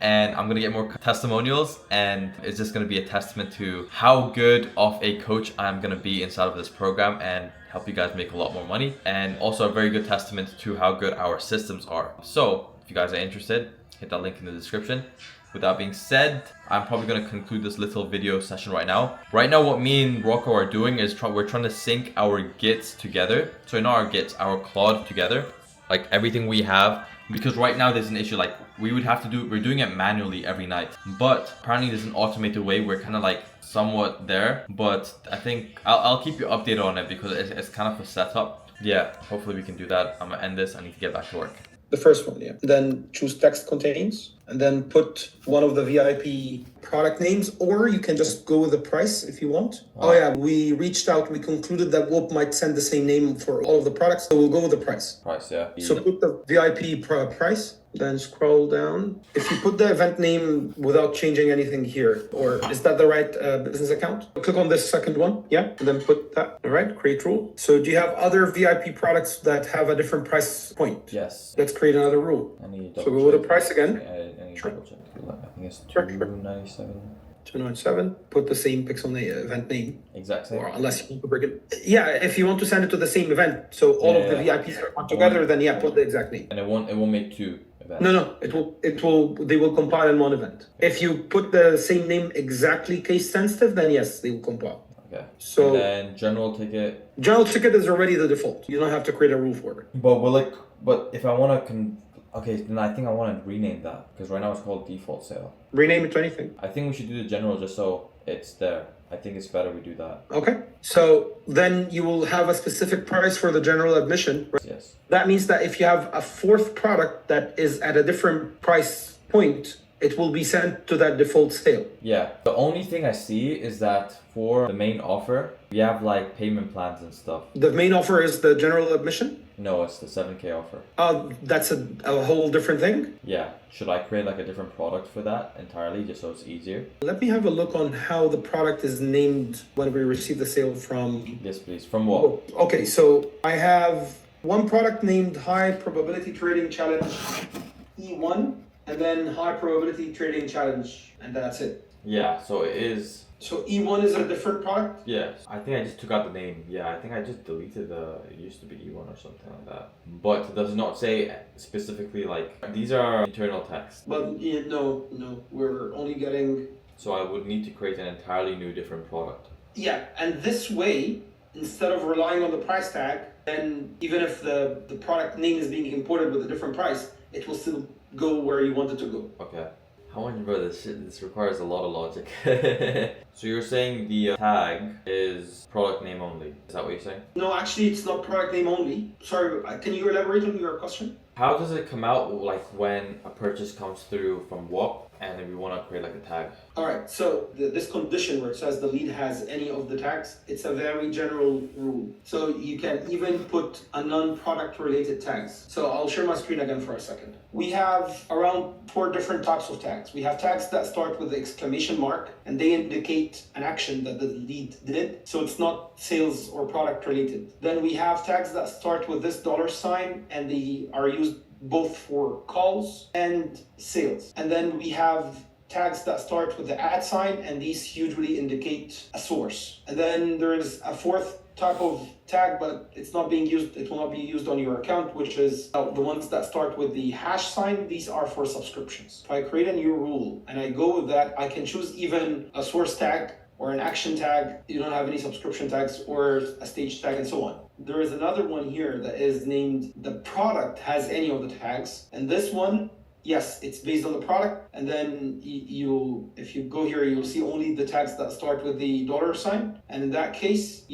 and I'm gonna get more testimonials. And it's just gonna be a testament to how good of a coach I'm gonna be inside of this program, and help you guys make a lot more money. And also a very good testament to how good our systems are. So if you guys are interested, hit that link in the description. With that being said, I'm probably going to conclude this little video session right now. Right now, what me and Rocco are doing is we're trying to sync our Gits together. So not our Gits, our Claude together. Like, everything we have. Because right now there's an issue, like, we're doing it manually every night. But apparently there's an automated way. We're kind of like somewhat there. But I think I'll keep you updated on it, because it's kind of a setup. Yeah, hopefully we can do that. I'm going to end this. I need to get back to work. The first one, yeah. Then choose text contains, and then put one of the VIP product names, or you can just go with the price if you want. Wow. Oh yeah, we reached out, we concluded that Whop might send the same name for all of the products, so we'll go with the price. Price, yeah. So put the VIP price, then scroll down. If you put the event name without changing anything here, or is that the right business account? Click on this second one, yeah, and then put that, all right, create rule. So do you have other VIP products that have a different price point? Yes. Let's create another rule. So go with the price again. Sure. I think it's 297. 297. Put the same pixel event name. Exactly. Or unless you want to bring it. Yeah, if you want to send it to the same event, so all of the VIPs are together, then yeah, put the exact name. And it won't make two events. No, they will compile in one event. If you put the same name exactly case sensitive, then yes, they will compile. Okay. So- and then general ticket. General ticket is already the default. You don't have to create a rule for it. But if I want to okay, then I think I want to rename that because right now it's called default sale. Rename it to anything. I think we should do the general just so it's there. I think it's better we do that. Okay. So then you will have a specific price for the general admission. Yes. That means that if you have a fourth product that is at a different price point, it will be sent to that default sale. Yeah. The only thing I see is that for the main offer, we have like payment plans and stuff. The main offer is the general admission. No, it's the 7K offer. That's a whole different thing. Yeah. Should I create like a different product for that entirely just so it's easier? Let me have a look on how the product is named when we receive the sale from... Yes, please. From what? Okay, so I have one product named High Probability Trading Challenge E1, and then High Probability Trading Challenge, and that's it. Yeah, so it is. So E1 is a different product? Yeah, I think I just took out the name. Yeah, I think I just deleted it used to be E1 or something like that. But it does not say specifically like, these are internal text. But no, we're only getting... So I would need to create an entirely new different product. Yeah, and this way, instead of relying on the price tag, then even if the product name is being imported with a different price, it will still go where you want it to go. Okay. How much, bro? This requires a lot of logic. So you're saying the tag is product name only? Is that what you're saying? No, actually, it's not product name only. Sorry, can you elaborate on your question? How does it come out like when a purchase comes through from Whop and then we want to create like a tag? Alright, so this condition where it says the lead has any of the tags, it's a very general rule. So you can even put a non-product related tags. So I'll share my screen again for a second. We have around 4 different types of tags. We have tags that start with the exclamation mark and they indicate an action that the lead did. So it's not sales or product related. Then we have tags that start with this $sign and they are used both for calls and sales. And then we have tags that start with the @ and these usually indicate a source. And then there is a 4th type of tag, but it's not being used, it will not be used on your account, which is the ones that start with the #. These are for subscriptions. If I create a new rule and I go with that, I can choose even a source tag or an action tag. You don't have any subscription tags, or a stage tag, and so on. There is another one here that is named the product has any of the tags, and this one, yes, it's based on the product. And then if you go here, you'll see only the tags that start with the $sign. And in that case,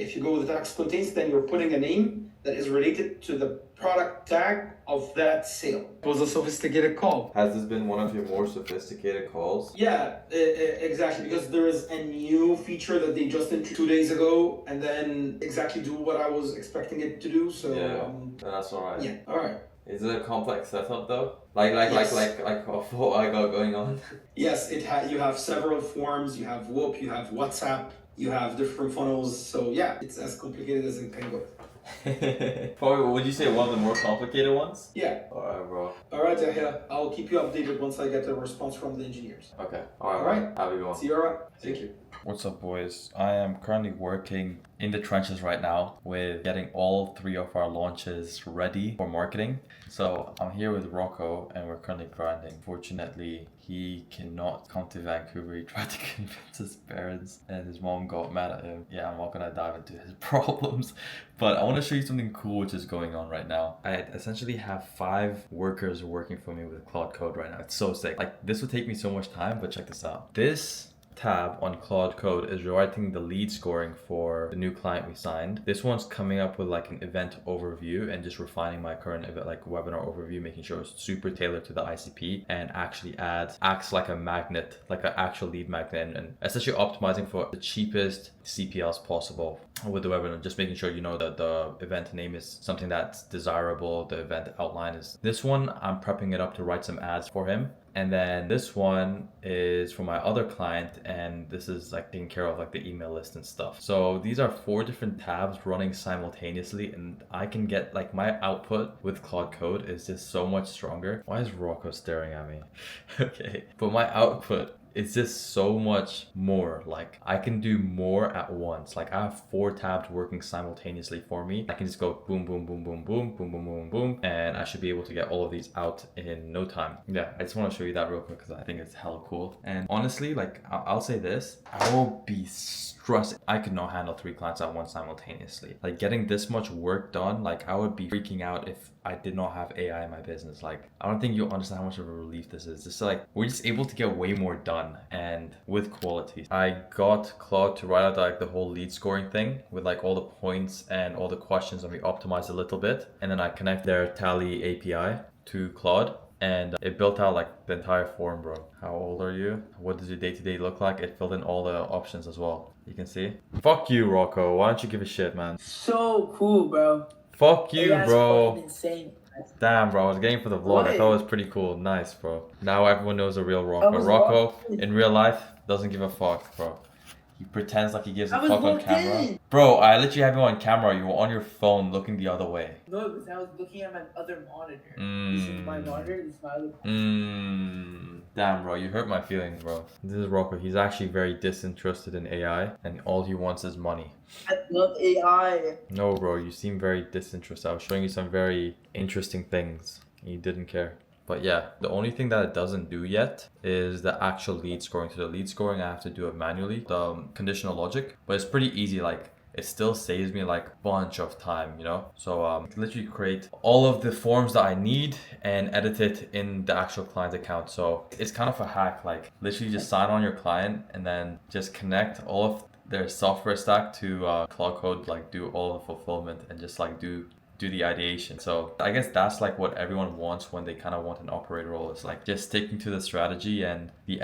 if you go with the tags contains, then you're putting a name that is related to the product tag of that sale. It was a sophisticated call. Has this been one of your more sophisticated calls? Yeah, exactly, because there is a new feature that they just introduced 2 days ago, and then exactly do what I was expecting it to do. So yeah, that's alright. Yeah, all right. Is it a complex setup though? Like of what I got going on? Yes, you have several forms. You have Whop, you have WhatsApp, you have different funnels. So yeah, it's as complicated as it can go. Probably, would you say one of the more complicated ones? Yeah. Alright, bro. Alright, Yahya. I'll keep you updated once I get a response from the engineers. Okay. Alright. Have a good one. See you around. Thank you. What's up, boys? I am currently working in the trenches right now with getting all 3 of our launches ready for marketing. So I'm here with Rocco and we're currently grinding. Fortunately, he cannot come to Vancouver. He tried to convince his parents and his mom got mad at him. Yeah, I'm not gonna dive into his problems, but I want to show you something cool which is going on right now. I essentially have 5 workers working for me with Claude Code right now. It's so sick. Like, this would take me so much time, but check this out. This tab on Claude Code is writing the lead scoring for the new client we signed. This one's coming up with like an event overview and just refining my current event, like webinar overview, making sure it's super tailored to the ICP and actually acts like a magnet, like an actual lead magnet, and essentially optimizing for the cheapest CPLs possible with the webinar, just making sure you know that the event name is something that's desirable, the event outline is. This one, I'm prepping it up to write some ads for him. And then this one is for my other client, and this is like taking care of like the email list and stuff. So these are 4 different tabs running simultaneously, and I can get like my output with Claude Code is just so much stronger. Why is Rocco staring at me? Okay, but my output it's just so much more. Like I can do more at once. Like I have 4 tabs working simultaneously for me. I can just go boom, boom, boom, boom, boom, boom, boom, boom, boom, and I should be able to get all of these out in no time. Yeah, I just want to show you that real quick because I think it's hella cool. And honestly, like I'll say this, I will be stressed. I could not handle 3 clients at once simultaneously. Like getting this much work done, like I would be freaking out if I did not have AI in my business. Like I don't think you'll understand how much of a relief this is. Just like we're just able to get way more done and with quality. I got Claude to write out like the whole lead scoring thing with like all the points and all the questions, and we optimized a little bit, and then I connect their Tally API to Claude, and it built out like the entire form, bro. How old are you? What does your day-to-day look like? It filled in all the options as well. You can see. Fuck you, Rocco. Why don't you give a shit, man? So cool, bro. Fuck you, AI's bro. fucking insane. Damn, bro. I was getting for the vlog. I thought it was pretty cool. Nice, bro. Now everyone knows the real Rocco. Rocco, in real life, doesn't give a fuck, bro. He pretends like he gives a fuck on camera. Bro, I literally have you on camera. You were on your phone looking the other way. No, because I was looking at my other monitor. This is my monitor, this is my other Damn, bro, you hurt my feelings, bro. This is Rocco. He's actually very disinterested in AI, and all he wants is money. I love AI. No, bro, you seem very disinterested. I was showing you some very interesting things. You didn't care. But yeah, the only thing that it doesn't do yet is the actual lead scoring. So the lead scoring, I have to do it manually, the conditional logic, but it's pretty easy. Like it still saves me like a bunch of time, you know? So literally create all of the forms that I need and edit it in the actual client account. So it's kind of a hack, like literally just sign on your client and then just connect all of their software stack to Cloud Code, like do all the fulfillment and just like do the ideation. So I guess that's like what everyone wants when they kind of want an operator role. It's like just sticking to the strategy and the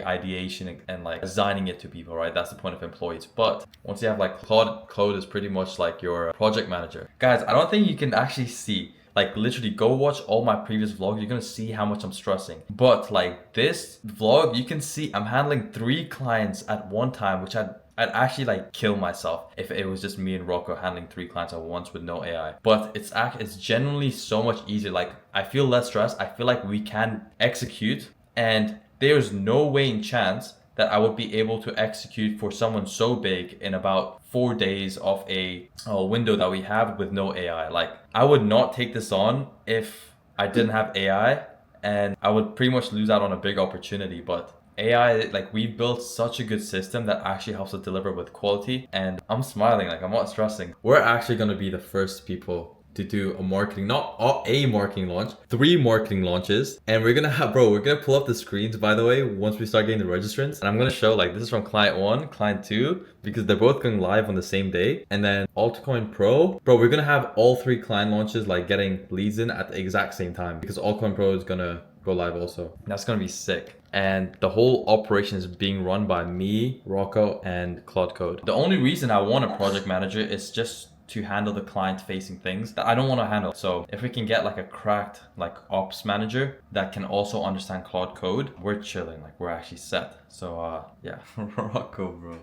ideation and like assigning it to people, right? That's the point of employees. But once you have like Claude is pretty much like your project manager. Guys, I don't think you can actually see, like literally go watch all my previous vlogs. You're gonna see how much I'm stressing. But like this vlog, you can see I'm handling 3 clients at one time, which I'd actually like kill myself if it was just me and Rocco handling 3 clients at once with no AI. But it's genuinely so much easier. Like I feel less stressed. I feel like we can execute, and there's no way in chance that I would be able to execute for someone so big in about 4 days of a window that we have with no AI. Like I would not take this on if I didn't have AI, and I would pretty much lose out on a big opportunity. But AI, like we built such a good system that actually helps us deliver with quality, and I'm smiling, like I'm not stressing. We're actually going to be the first people to do a marketing, not a marketing launch, 3 marketing launches. And we're gonna have, bro, we're gonna pull up the screens, by the way, once we start getting the registrants. And I'm gonna show like this is from client 1, client 2, because they're both going live on the same day. And then Altcoin Pro, bro, we're gonna have all 3 client launches like getting leads in at the exact same time, because Altcoin Pro is gonna go live also. That's gonna be sick. And the whole operation is being run by me, Rocco, and Claude Code. The only reason I want a project manager is just to handle the client facing things that I don't want to handle. So if we can get like a cracked like ops manager that can also understand Claude Code, we're chilling, like we're actually set. So yeah, Rocco, bro,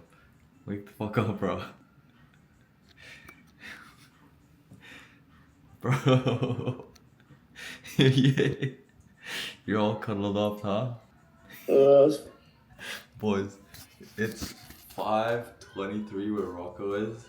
wake the fuck up, bro. Bro. Yeah. You're all cuddled up, huh? Boys, it's 5:23 where Rocco is.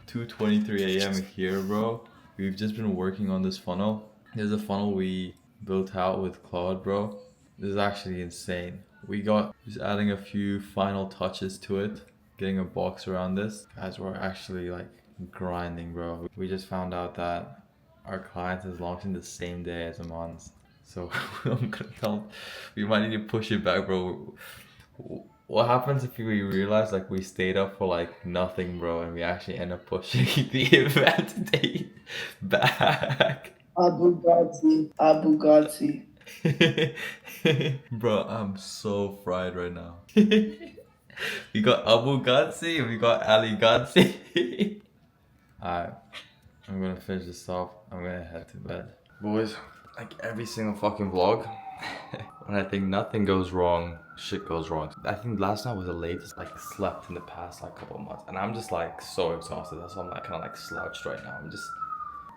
2:23 a.m. here, bro. We've just been working on this funnel. There's a funnel we built out with Claude, bro. This is actually insane. We got just adding a few final touches to it, getting a box around this. Guys, we're actually like grinding, bro. We just found out that our client is launching the same day as Aman's. So I'm gonna tell, we might need to push it back, bro. What happens if we realize like we stayed up for like nothing, bro, and we actually end up pushing the event date back? Abu Ghazi. Bro, I'm so fried right now. We got Abu Ghazi and we got Ali Ghazi. Alright, I'm gonna finish this off. I'm gonna head to bed. Boys, like every single fucking vlog, when I think nothing goes wrong, shit goes wrong. I think last night was the latest like slept in the past like couple months, and I'm just like so exhausted. That's why I'm like kind of like slouched right now. I'm just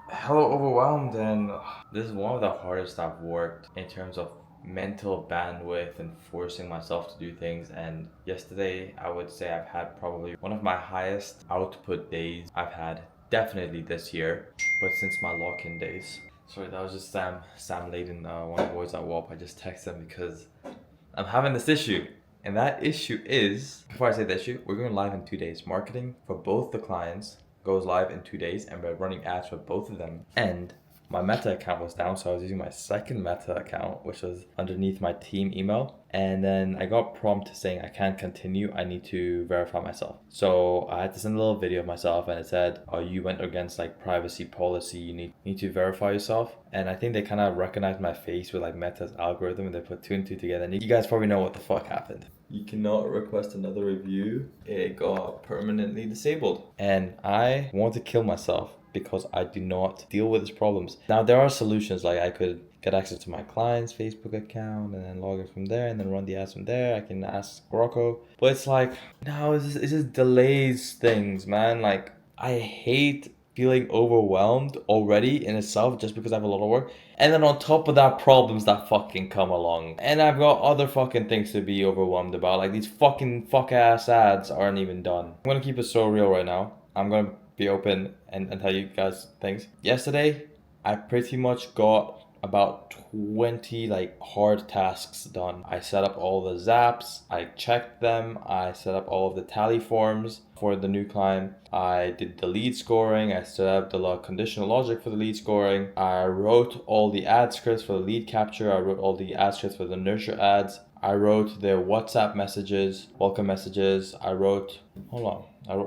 hella overwhelmed, and this is one of the hardest I've worked in terms of mental bandwidth and forcing myself to do things. And yesterday, I would say I've had probably one of my highest output days I've had definitely this year, but since my lock-in days. Sorry, that was just Sam Layden, one of the boys at Whop. I just texted him because I'm having this issue. And that issue is, before I say the issue, we're going live in 2 days. Marketing for both the clients goes live in 2 days, and we're running ads for both of them. And my Meta account was down, so I was using my second Meta account, which was underneath my team email. And then I got prompt saying I can't continue, I need to verify myself. So I had to send a little video of myself, and it said, oh, you went against like privacy policy, you need to verify yourself. And I think they kind of recognized my face with like Meta's algorithm, and they put 2 and 2 together. And you guys probably know what the fuck happened. You cannot request another review. It got permanently disabled. And I want to kill myself because I do not deal with these problems. Now there are solutions, like I could get access to my client's Facebook account and then log in from there and then run the ads from there. I can ask Rocco, but it's like, no, it just delays things, man. Like I hate feeling overwhelmed already in itself just because I have a lot of work. And then on top of that, problems that fucking come along. And I've got other fucking things to be overwhelmed about. Like these fucking fuck ass ads aren't even done. I'm gonna keep it so real right now. I'm gonna be open and tell you guys things. Yesterday, I pretty much got about 20 like hard tasks done. I set up all the zaps, I checked them, I set up all of the tally forms for the new client, I did the lead scoring, I set up the conditional logic for the lead scoring, I wrote all the ad scripts for the lead capture, I wrote all the ad scripts for the nurture ads, I wrote their WhatsApp messages, welcome messages, I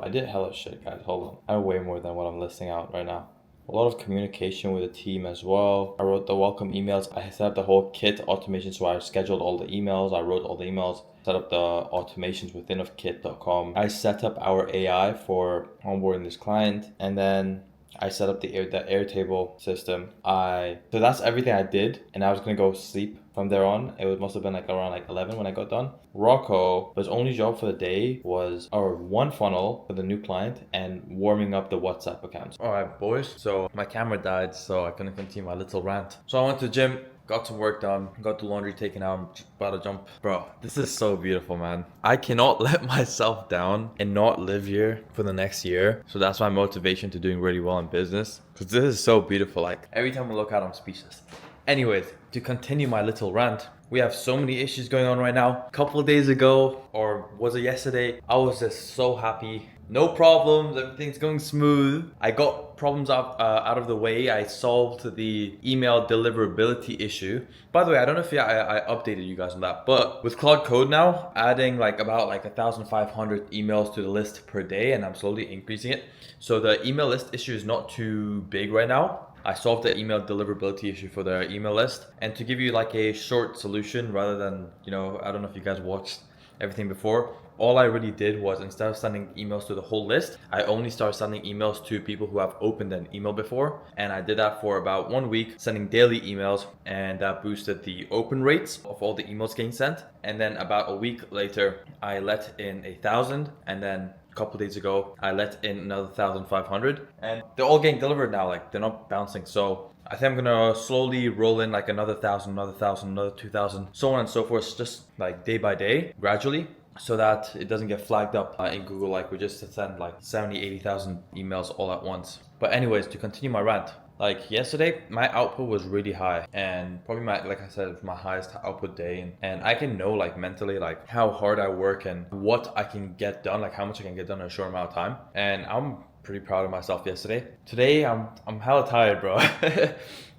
did hella shit, guys, hold on. I have way more than what I'm listing out right now. A lot of communication with the team as well. I wrote the welcome emails. I set up the whole kit automation, so I scheduled all the emails. I wrote all the emails, set up the automations within of kit.com. I set up our AI for onboarding this client, and then I set up the Airtable system. So that's everything I did, and I was gonna go sleep from there on. It must have been like around like 11 when I got done. Rocco, his only job for the day was our one funnel for the new client and warming up the WhatsApp accounts. All right, boys. So my camera died, so I couldn't continue my little rant. So I went to the gym, got some work done, got the laundry taken out, I'm about to jump. Bro, this is so beautiful, man. I cannot let myself down and not live here for the next year. So that's my motivation to doing really well in business, because this is so beautiful. Like every time I look out, I'm speechless. Anyways, to continue my little rant, we have so many issues going on right now. A couple of days ago, or was it yesterday, I was just so happy. No problems, everything's going smooth. I got problems out of the way. I solved the email deliverability issue. By the way, I don't know if I updated you guys on that, but with Claude Code now, adding about 1,500 emails to the list per day, and I'm slowly increasing it. So the email list issue is not too big right now. I solved the email deliverability issue for the email list. And to give you like a short solution rather than, I don't know if you guys watched everything before, all I really did was, instead of sending emails to the whole list, I only started sending emails to people who have opened an email before. And I did that for about 1 week, sending daily emails, and that boosted the open rates of all the emails getting sent. And then about a week later, I let in 1,000, and then a couple days ago, I let in another 1,500, and they're all getting delivered now. Like they're not bouncing. So I think I'm gonna slowly roll in like another 1,000, another 1,000, another 2,000, so on and so forth, just like day by day, gradually, so that it doesn't get flagged up in Google like we just send like 70, 80,000 emails all at once. But anyways, to continue my rant. Like yesterday, my output was really high, and probably like I said, my highest output day. And I can know like mentally like how hard I work and what I can get done, like how much I can get done in a short amount of time. And I'm pretty proud of myself yesterday. Today, I'm hella tired, bro.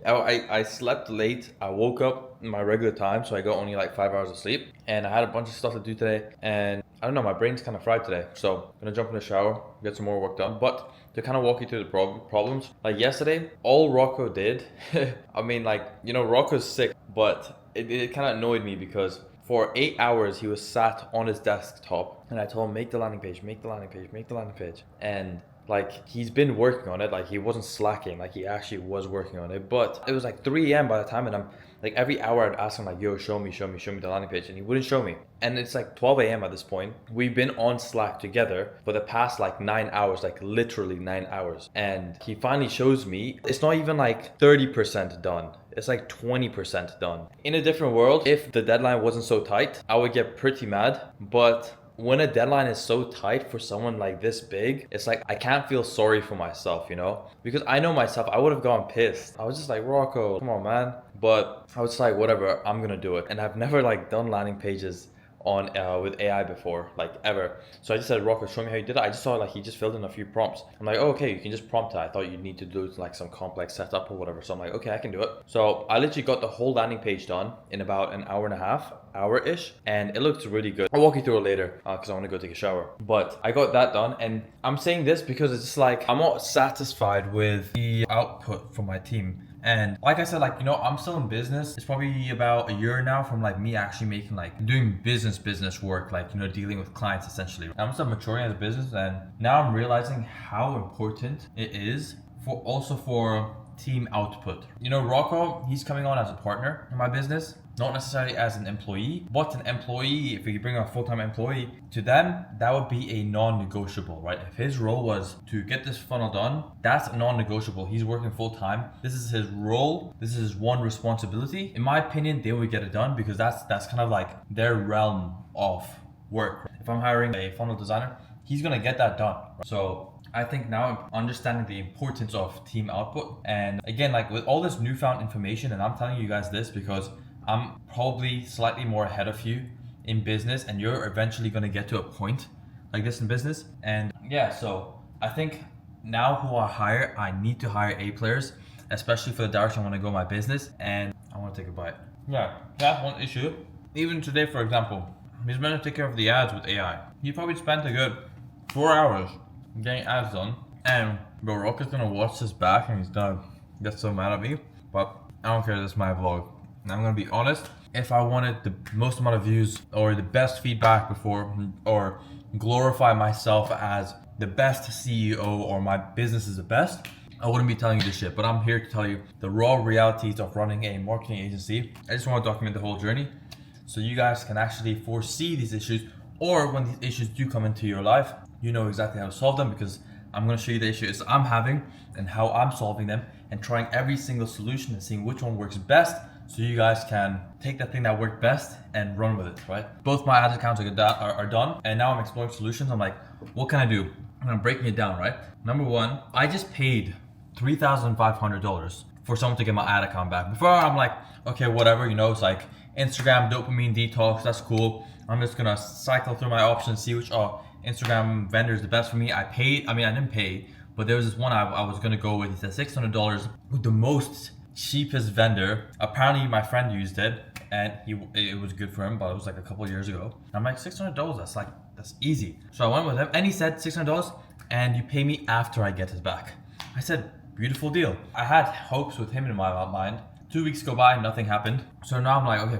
I slept late. I woke up in my regular time, so I got only like 5 hours of sleep. And I had a bunch of stuff to do today. And I don't know, my brain's kind of fried today. So I'm gonna jump in the shower, get some more work done. But to kind of walk you through the problems, like yesterday, all Rocco did, I mean, like, Rocco's sick, but it kind of annoyed me because for 8 hours he was sat on his desktop, and I told him, make the landing page, make the landing page, make the landing page. And like, he's been working on it, like he wasn't slacking, like he actually was working on it. But it was like 3 a.m. by the time, and I'm like, every hour I'd ask him like, yo, show me the landing page, and he wouldn't show me. And it's like 12 a.m. at this point. We've been on Slack together for the past like 9 hours, like literally 9 hours. And he finally shows me, it's not even like 30% done. it's like 20% done. In a different world, if the deadline wasn't so tight, I would get pretty mad. But when a deadline is so tight for someone like this big, it's like I can't feel sorry for myself, you know? Because I know myself, I would have gone pissed. I was just like, Rocco, come on, man. But I was like, whatever, I'm gonna do it. And I've never like done landing pages on with AI before, like ever. So I just said, Rocco, show me how you did it. I just saw like he just filled in a few prompts. I'm like, oh, okay, you can just prompt it. I thought you'd need to do like some complex setup or whatever. So I'm like, okay, I can do it. So I literally got the whole landing page done in about an hour and a half, hour-ish, and it looks really good. I'll walk you through it later because I want to go take a shower. But I got that done, and I'm saying this because it's just like I'm not satisfied with the output from my team. And like I said, like, you know, I'm still in business. It's probably about a year now from like me actually making like doing business work, like, you know, dealing with clients essentially. I'm still maturing as a business, and now I'm realizing how important it is for team output. You know, Rocco, he's coming on as a partner in my business, not necessarily as an employee, but an employee, if we bring a full-time employee, to them, that would be a non-negotiable, right? If his role was to get this funnel done, that's non-negotiable. He's working full-time. This is his role. This is his one responsibility. In my opinion, they would get it done because that's kind of like their realm of work. If I'm hiring a funnel designer, he's gonna get that done. So I think now I'm understanding the importance of team output. And again, like with all this newfound information, and I'm telling you guys this because I'm probably slightly more ahead of you in business, and you're eventually going to get to a point like this in business. And yeah, so I think now who I hire, I need to hire A players, especially for the direction I want to go my business. And I want to take a bite. Yeah, that's one issue. Even today, for example, he's meant to take care of the ads with AI. He probably spent a good 4 hours getting ads done. And bro, Rocco's gonna watch this back and he's gonna get so mad at me. But I don't care, this is my vlog. And I'm gonna be honest, if I wanted the most amount of views or the best feedback before, or glorify myself as the best CEO or my business is the best, I wouldn't be telling you this shit. But I'm here to tell you the raw realities of running a marketing agency. I just want to document the whole journey so you guys can actually foresee these issues, or when these issues do come into your life, you know exactly how to solve them, because I'm going to show you the issues I'm having and how I'm solving them, and trying every single solution and seeing which one works best, so you guys can take that thing that worked best and run with it, right? Both my ads accounts are done, and now I'm exploring solutions. I'm like, what can I do? And I'm breaking it down, right? Number one, I just paid $3,500 for someone to get my ad account back. Before, I'm like, okay, whatever, you know, it's like Instagram dopamine detox, that's cool. I'm just gonna cycle through my options, see which Instagram vendor is the best for me. I didn't pay, but there was this one I was gonna go with. He said $600 with the most cheapest vendor. Apparently my friend used it and it was good for him, but it was like a couple of years ago. I'm like, $600, that's easy. So I went with him and he said $600 and you pay me after I get it back. I said, beautiful deal. I had hopes with him in my mind. 2 weeks go by, nothing happened. So now I'm like, okay,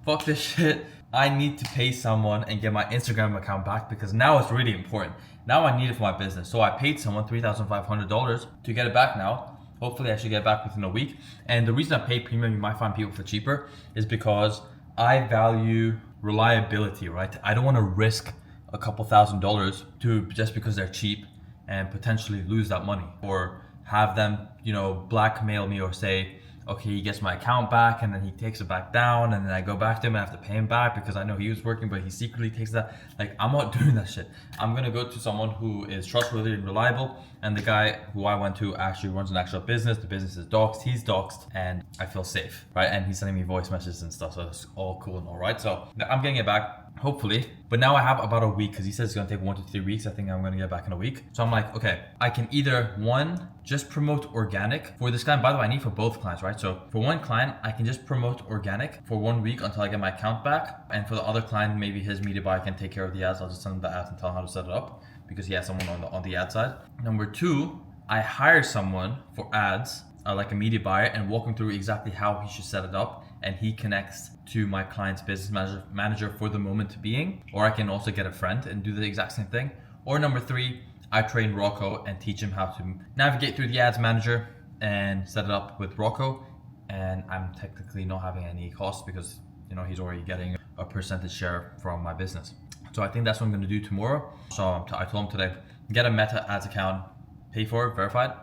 fuck this shit. I need to pay someone and get my Instagram account back, because now it's really important. Now I need it for my business. So I paid someone $3,500 to get it back now. Hopefully I should get it back within a week. And the reason I pay premium, you might find people for cheaper, is because I value reliability, right? I don't want to risk a couple $1,000s to just because they're cheap and potentially lose that money, or have them, you know, blackmail me or say, okay, he gets my account back and then he takes it back down, and then I go back to him and I have to pay him back because I know he was working, but he secretly takes that. Like, I'm not doing that shit. I'm gonna go to someone who is trustworthy and reliable, and the guy who I went to actually runs an actual business. The business is doxed, he's doxed, and I feel safe, right? And he's sending me voice messages and stuff, so it's all cool and all right. So I'm getting it back, hopefully. But now I have about a week, because he says it's gonna take 1 to 3 weeks. I think I'm gonna get back in a week. So I'm like, okay, I can either, one, just promote organic for this client. By the way, I need for both clients, right? So for one client, I can just promote organic for 1 week until I get my account back. And for the other client, maybe his media buyer can take care of the ads. I'll just send him the ads and tell him how to set it up, because he has someone on the ad side. Number two, I hire someone for ads, like a media buyer, and walk him through exactly how he should set it up, and he connects to my client's business manager for the moment being. Or I can also get a friend and do the exact same thing. Or number three, I train Rocco and teach him how to navigate through the ads manager and set it up with Rocco, and I'm technically not having any costs because, you know, he's already getting a percentage share from my business. So I think that's what I'm going to do tomorrow. So I told him today, get a Meta ads account, pay for it, verified,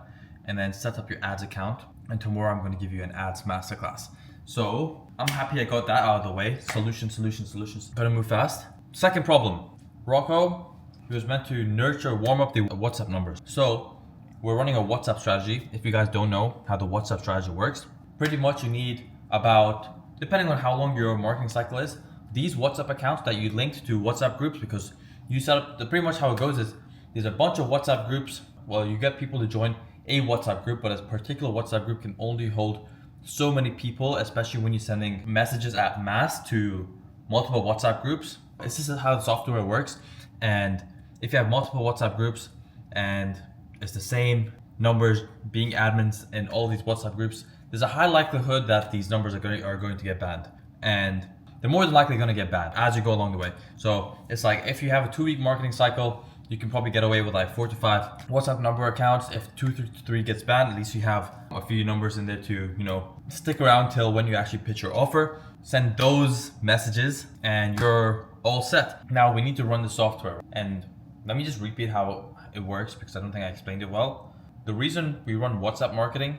and then set up your ads account and tomorrow I'm going to give you an ads masterclass. So I'm happy I got that out of the way. Solutions. Gotta move fast. Second problem, Rocco, he was meant to warm up the WhatsApp numbers. So we're running a WhatsApp strategy. If you guys don't know how the WhatsApp strategy works, pretty much you need about, depending on how long your marketing cycle is, these WhatsApp accounts that you linked to WhatsApp groups, because you set up, pretty much how it goes is there's a bunch of WhatsApp groups. Well, you get people to join a WhatsApp group, but a particular WhatsApp group can only hold so many people, especially when you're sending messages at mass to multiple WhatsApp groups. This is how the software works. And if you have multiple WhatsApp groups and it's the same numbers being admins in all these WhatsApp groups, there's a high likelihood that these numbers are going to get banned. And they're more than likely going to get banned as you go along the way. So it's like if you have a 2-week marketing cycle, you can probably get away with like 4 to 5 WhatsApp number accounts. If 2 to 3 gets banned, at least you have a few numbers in there to, you know, stick around till when you actually pitch your offer. Send those messages and you're all set. Now we need to run the software. And let me just repeat how it works because I don't think I explained it well. The reason we run WhatsApp marketing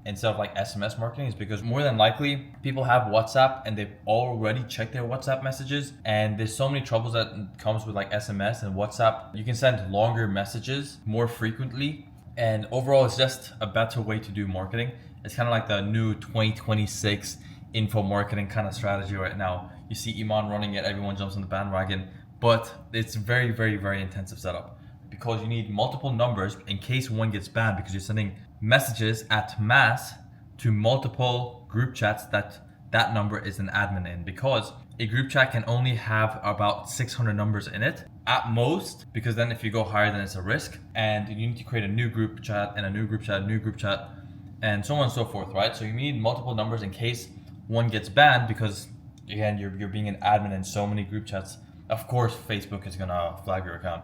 instead of like SMS marketing is because more than likely people have WhatsApp and they've already checked their WhatsApp messages, and there's so many troubles that comes with like SMS and WhatsApp. You can send longer messages more frequently, and overall it's just a better way to do marketing. It's kind of like the new 2026 info marketing kind of strategy right now. You see Iman running it, everyone jumps on the bandwagon, but it's very, very, very intensive setup because you need multiple numbers in case one gets banned, because you're sending messages at mass to multiple group chats that number is an admin in, because a group chat can only have about 600 numbers in it at most, because then if you go higher then it's a risk, and you need to create a new group chat and a new group chat, and so on and so forth, right? So you need multiple numbers in case one gets banned, because again you're being an admin in so many group chats. Of course Facebook is gonna flag your account.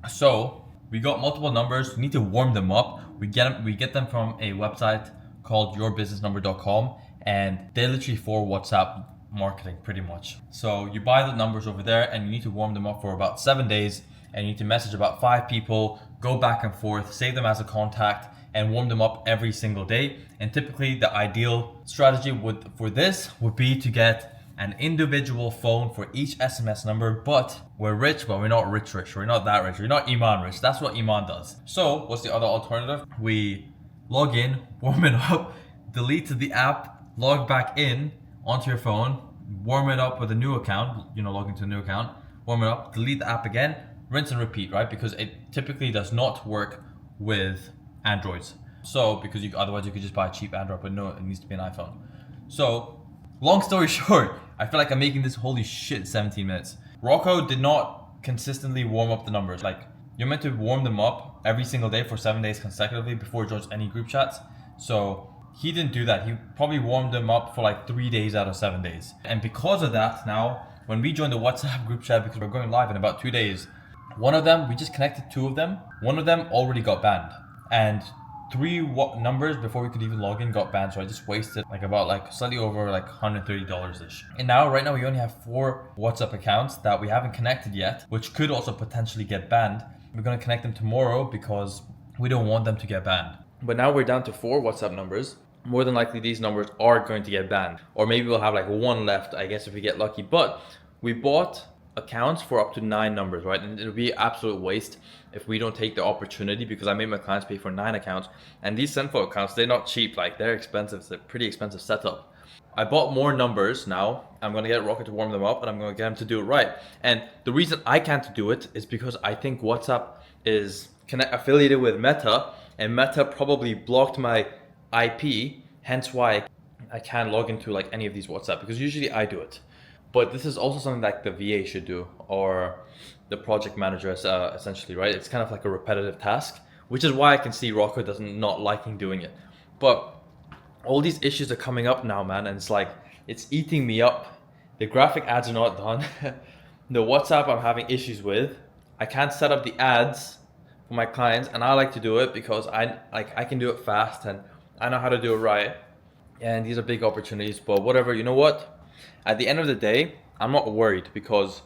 So we got multiple numbers, we need to warm them up. We get them from a website called yourbusinessnumber.com, and they're literally for WhatsApp marketing pretty much. So you buy the numbers over there and you need to warm them up for about 7 days, and you need to message about 5 people, go back and forth, save them as a contact, and warm them up every single day. And typically the ideal strategy for this would be to get an individual phone for each SMS number, but we're rich, but we're not rich. We're not that rich. We're not Iman rich. That's what Iman does. So what's the other alternative? We log in, warm it up, delete the app, log back in onto your phone, warm it up with a new account, log into a new account, warm it up, delete the app again, rinse and repeat, right? Because it typically does not work with Androids. So, because otherwise you could just buy a cheap Android, but no, it needs to be an iPhone. So, long story short, I feel like I'm making this holy shit 17 minutes. Rocco did not consistently warm up the numbers. Like, you're meant to warm them up every single day for 7 days consecutively before he joins any group chats. So he didn't do that. He probably warmed them up for like 3 days out of 7 days. And because of that, now when we joined the WhatsApp group chat, because we're going live in about 2 days, we just connected 2 of them. One of them already got banned. And 3 numbers before we could even log in got banned, so I just wasted slightly over $130-ish. And right now we only have 4 WhatsApp accounts that we haven't connected yet, which could also potentially get banned. We're gonna connect them tomorrow because we don't want them to get banned. But now we're down to 4 WhatsApp numbers. More than likely these numbers are going to get banned, or maybe we'll have 1 left, I guess, if we get lucky. But we bought accounts for up to 9 numbers, right? And it'll be absolute waste if we don't take the opportunity, because I made my clients pay for 9 accounts. And these Senfo accounts, they're not cheap, they're expensive. It's a pretty expensive setup. I bought more numbers now. I'm gonna get Rocco to warm them up, and I'm gonna get him to do it right. And the reason I can't do it is because I think WhatsApp is affiliated with Meta, and Meta probably blocked my IP, hence why I can't log into any of these WhatsApp, because usually I do it. But this is also something that the VA should do, or the project manager, essentially, right? It's kind of like a repetitive task, which is why I can see Rocco not liking doing it. But all these issues are coming up now, man, and it's eating me up. The graphic ads are not done. The WhatsApp I'm having issues with. I can't set up the ads for my clients, and I like to do it because I can do it fast and I know how to do it right. And these are big opportunities, but whatever, you know what? At the end of the day, I'm not worried, because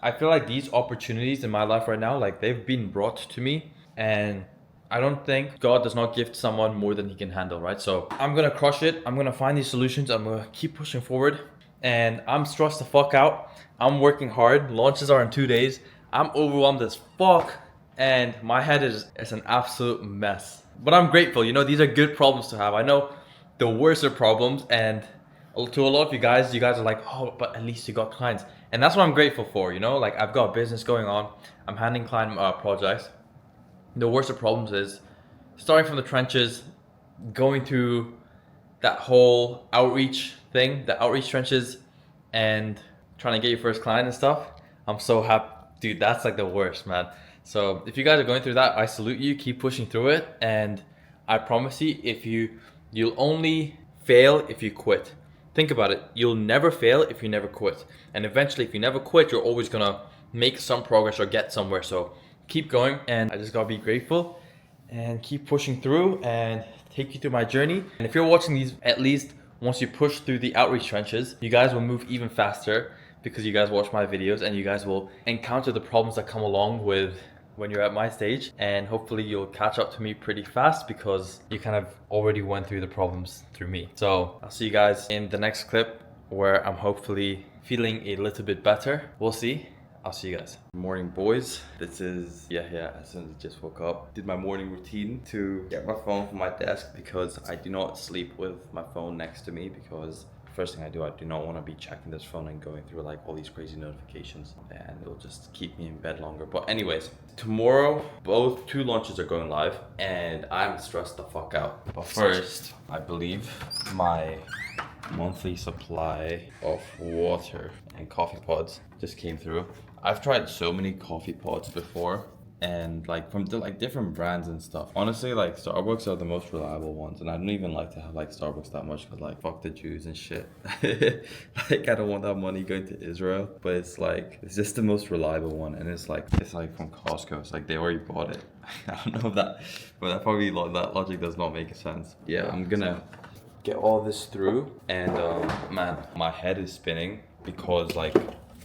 I feel like these opportunities in my life right now, they've been brought to me, and I don't think God does not gift someone more than he can handle, right? So I'm gonna crush it. I'm gonna find these solutions. I'm gonna keep pushing forward. And I'm stressed the fuck out. I'm working hard. Launches are in 2 days. I'm overwhelmed as fuck. And my head is an absolute mess. But I'm grateful, you know, these are good problems to have. I know the worst of problems, and to a lot of you guys are like, oh, but at least you got clients. And that's what I'm grateful for, you know, like I've got a business going on. I'm handling client projects. The worst of problems is starting from the trenches, going through that whole outreach thing, the outreach trenches, and trying to get your first client and stuff. I'm so happy, dude, that's like the worst, man. So if you guys are going through that, I salute you, keep pushing through it. And I promise you, you'll only fail if you quit. Think about it, you'll never fail if you never quit. And eventually, if you never quit, you're always gonna make some progress or get somewhere. So keep going, and I just gotta be grateful and keep pushing through and take you through my journey. And if you're watching these, at least once you push through the outreach trenches, you guys will move even faster because you guys watch my videos and you guys will encounter the problems that come along with when you're at my stage, and hopefully you'll catch up to me pretty fast because you kind of already went through the problems through me. So I'll see you guys in the next clip where I'm hopefully feeling a little bit better. We'll see. I'll see you guys. Morning, boys. This is, as soon as I just woke up. Did my morning routine to get my phone from my desk because I do not sleep with my phone next to me, because first thing I do not want to be checking this phone and going through like all these crazy notifications, and it'll just keep me in bed longer. But anyways, tomorrow, both 2 launches are going live and I'm stressed the fuck out. But first, I believe my monthly supply of water and coffee pods just came through. I've tried so many coffee pods before, and like from like different brands and stuff. Honestly, like Starbucks are the most reliable ones, and I don't even like to have like Starbucks that much because like fuck the Jews and shit. Like I don't want that money going to Israel, but it's like it's just the most reliable one, and it's like from Costco. It's like they already bought it. I don't know if that, but that probably that logic does not make sense. Yeah, I'm gonna get all this through, and man, my head is spinning because like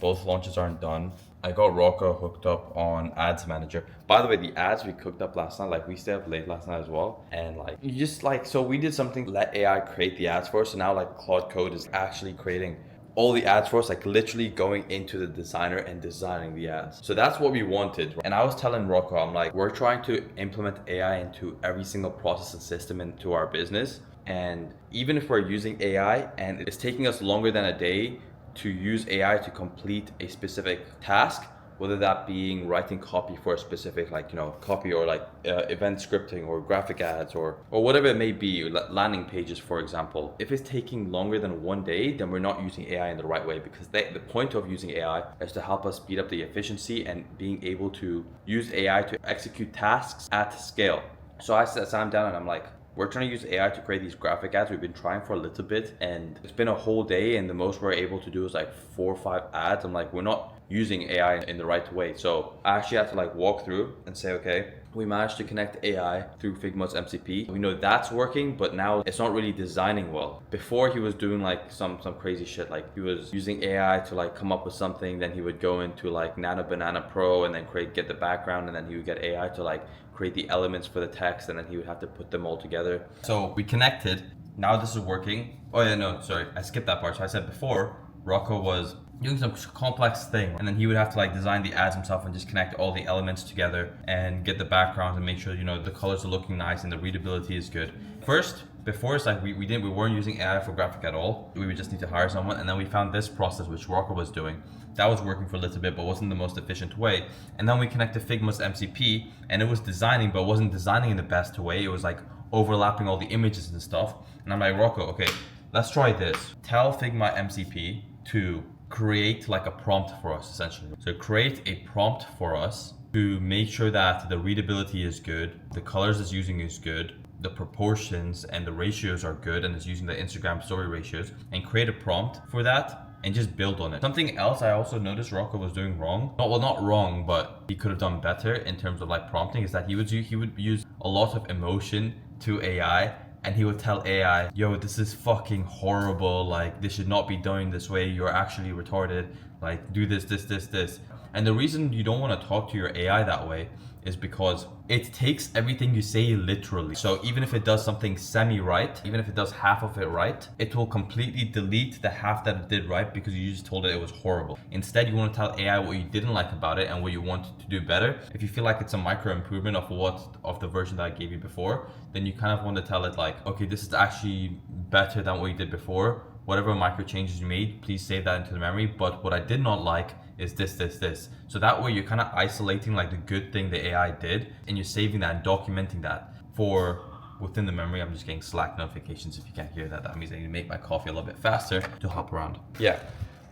both launches aren't done. I got Rocco hooked up on Ads Manager. By the way, the ads we cooked up last night, like we stayed up late last night as well. And like, you just like, so we did something, let AI create the ads for us. So now like Claude Code is actually creating all the ads for us, like literally going into the designer and designing the ads. So that's what we wanted. And I was telling Rocco, I'm like, we're trying to implement AI into every single process and system into our business. And even if we're using AI and it's taking us longer than a day to use AI to complete a specific task, whether that being writing copy for a specific, like, you know, copy or like event scripting or graphic ads or whatever it may be, landing pages, for example. If it's taking longer than 1 day, then we're not using AI in the right way, because the point of using AI is to help us speed up the efficiency and being able to use AI to execute tasks at scale. So I sat down and I'm like, we're trying to use AI to create these graphic ads. We've been trying for a little bit, and it's been a whole day, and the most we're able to do is like 4 or 5 ads. I'm like, we're not using AI in the right way. So I actually had to like walk through and say, okay, we managed to connect AI through Figma's MCP. We know that's working, but now it's not really designing well. Before he was doing like some crazy shit, like he was using AI to like come up with something, then he would go into like Nano Banana Pro and then get the background, and then he would get AI to like create the elements for the text, and then he would have to put them all together. So we connected, now this is working. Oh yeah, no, sorry, I skipped that part. So I said before, Rocco was doing some complex thing, and then he would have to like design the ads himself and just connect all the elements together and get the backgrounds and make sure, you know, the colors are looking nice and the readability is good. First, before, it's like we weren't using AI for graphic at all. We would just need to hire someone, and then we found this process which Rocco was doing. That was working for a little bit, but wasn't the most efficient way. And then we connected Figma's MCP, and it was designing, but wasn't designing in the best way. It was like overlapping all the images and stuff. And I'm like, Rocco, okay, let's try this. Tell Figma MCP to create like a prompt for us, essentially. So create a prompt for us to make sure that the readability is good, the colors it's using is good, the proportions and the ratios are good, and it's using the Instagram story ratios, and create a prompt for that and just build on it. Something else I also noticed Rocco was doing wrong, not wrong, but he could have done better in terms of like prompting, is that he would use a lot of emotion to AI, and he would tell AI, yo, this is fucking horrible, like this should not be done this way, you're actually retarded, like do this. And the reason you don't want to talk to your AI that way is because it takes everything you say literally. So even if it does something semi-right, even if it does half of it right, it will completely delete the half that it did right because you just told it was horrible. Instead, you want to tell AI what you didn't like about it and what you want to do better. If you feel like it's a micro improvement of the version that I gave you before, then you kind of want to tell it like, okay, this is actually better than what you did before. Whatever micro changes you made, please save that into the memory. But what I did not like is this. So that way you're kind of isolating like the good thing the AI did, and you're saving that and documenting that for within the memory. I'm just getting Slack notifications. If you can't hear that, that means I need to make my coffee a little bit faster to hop around. Yeah.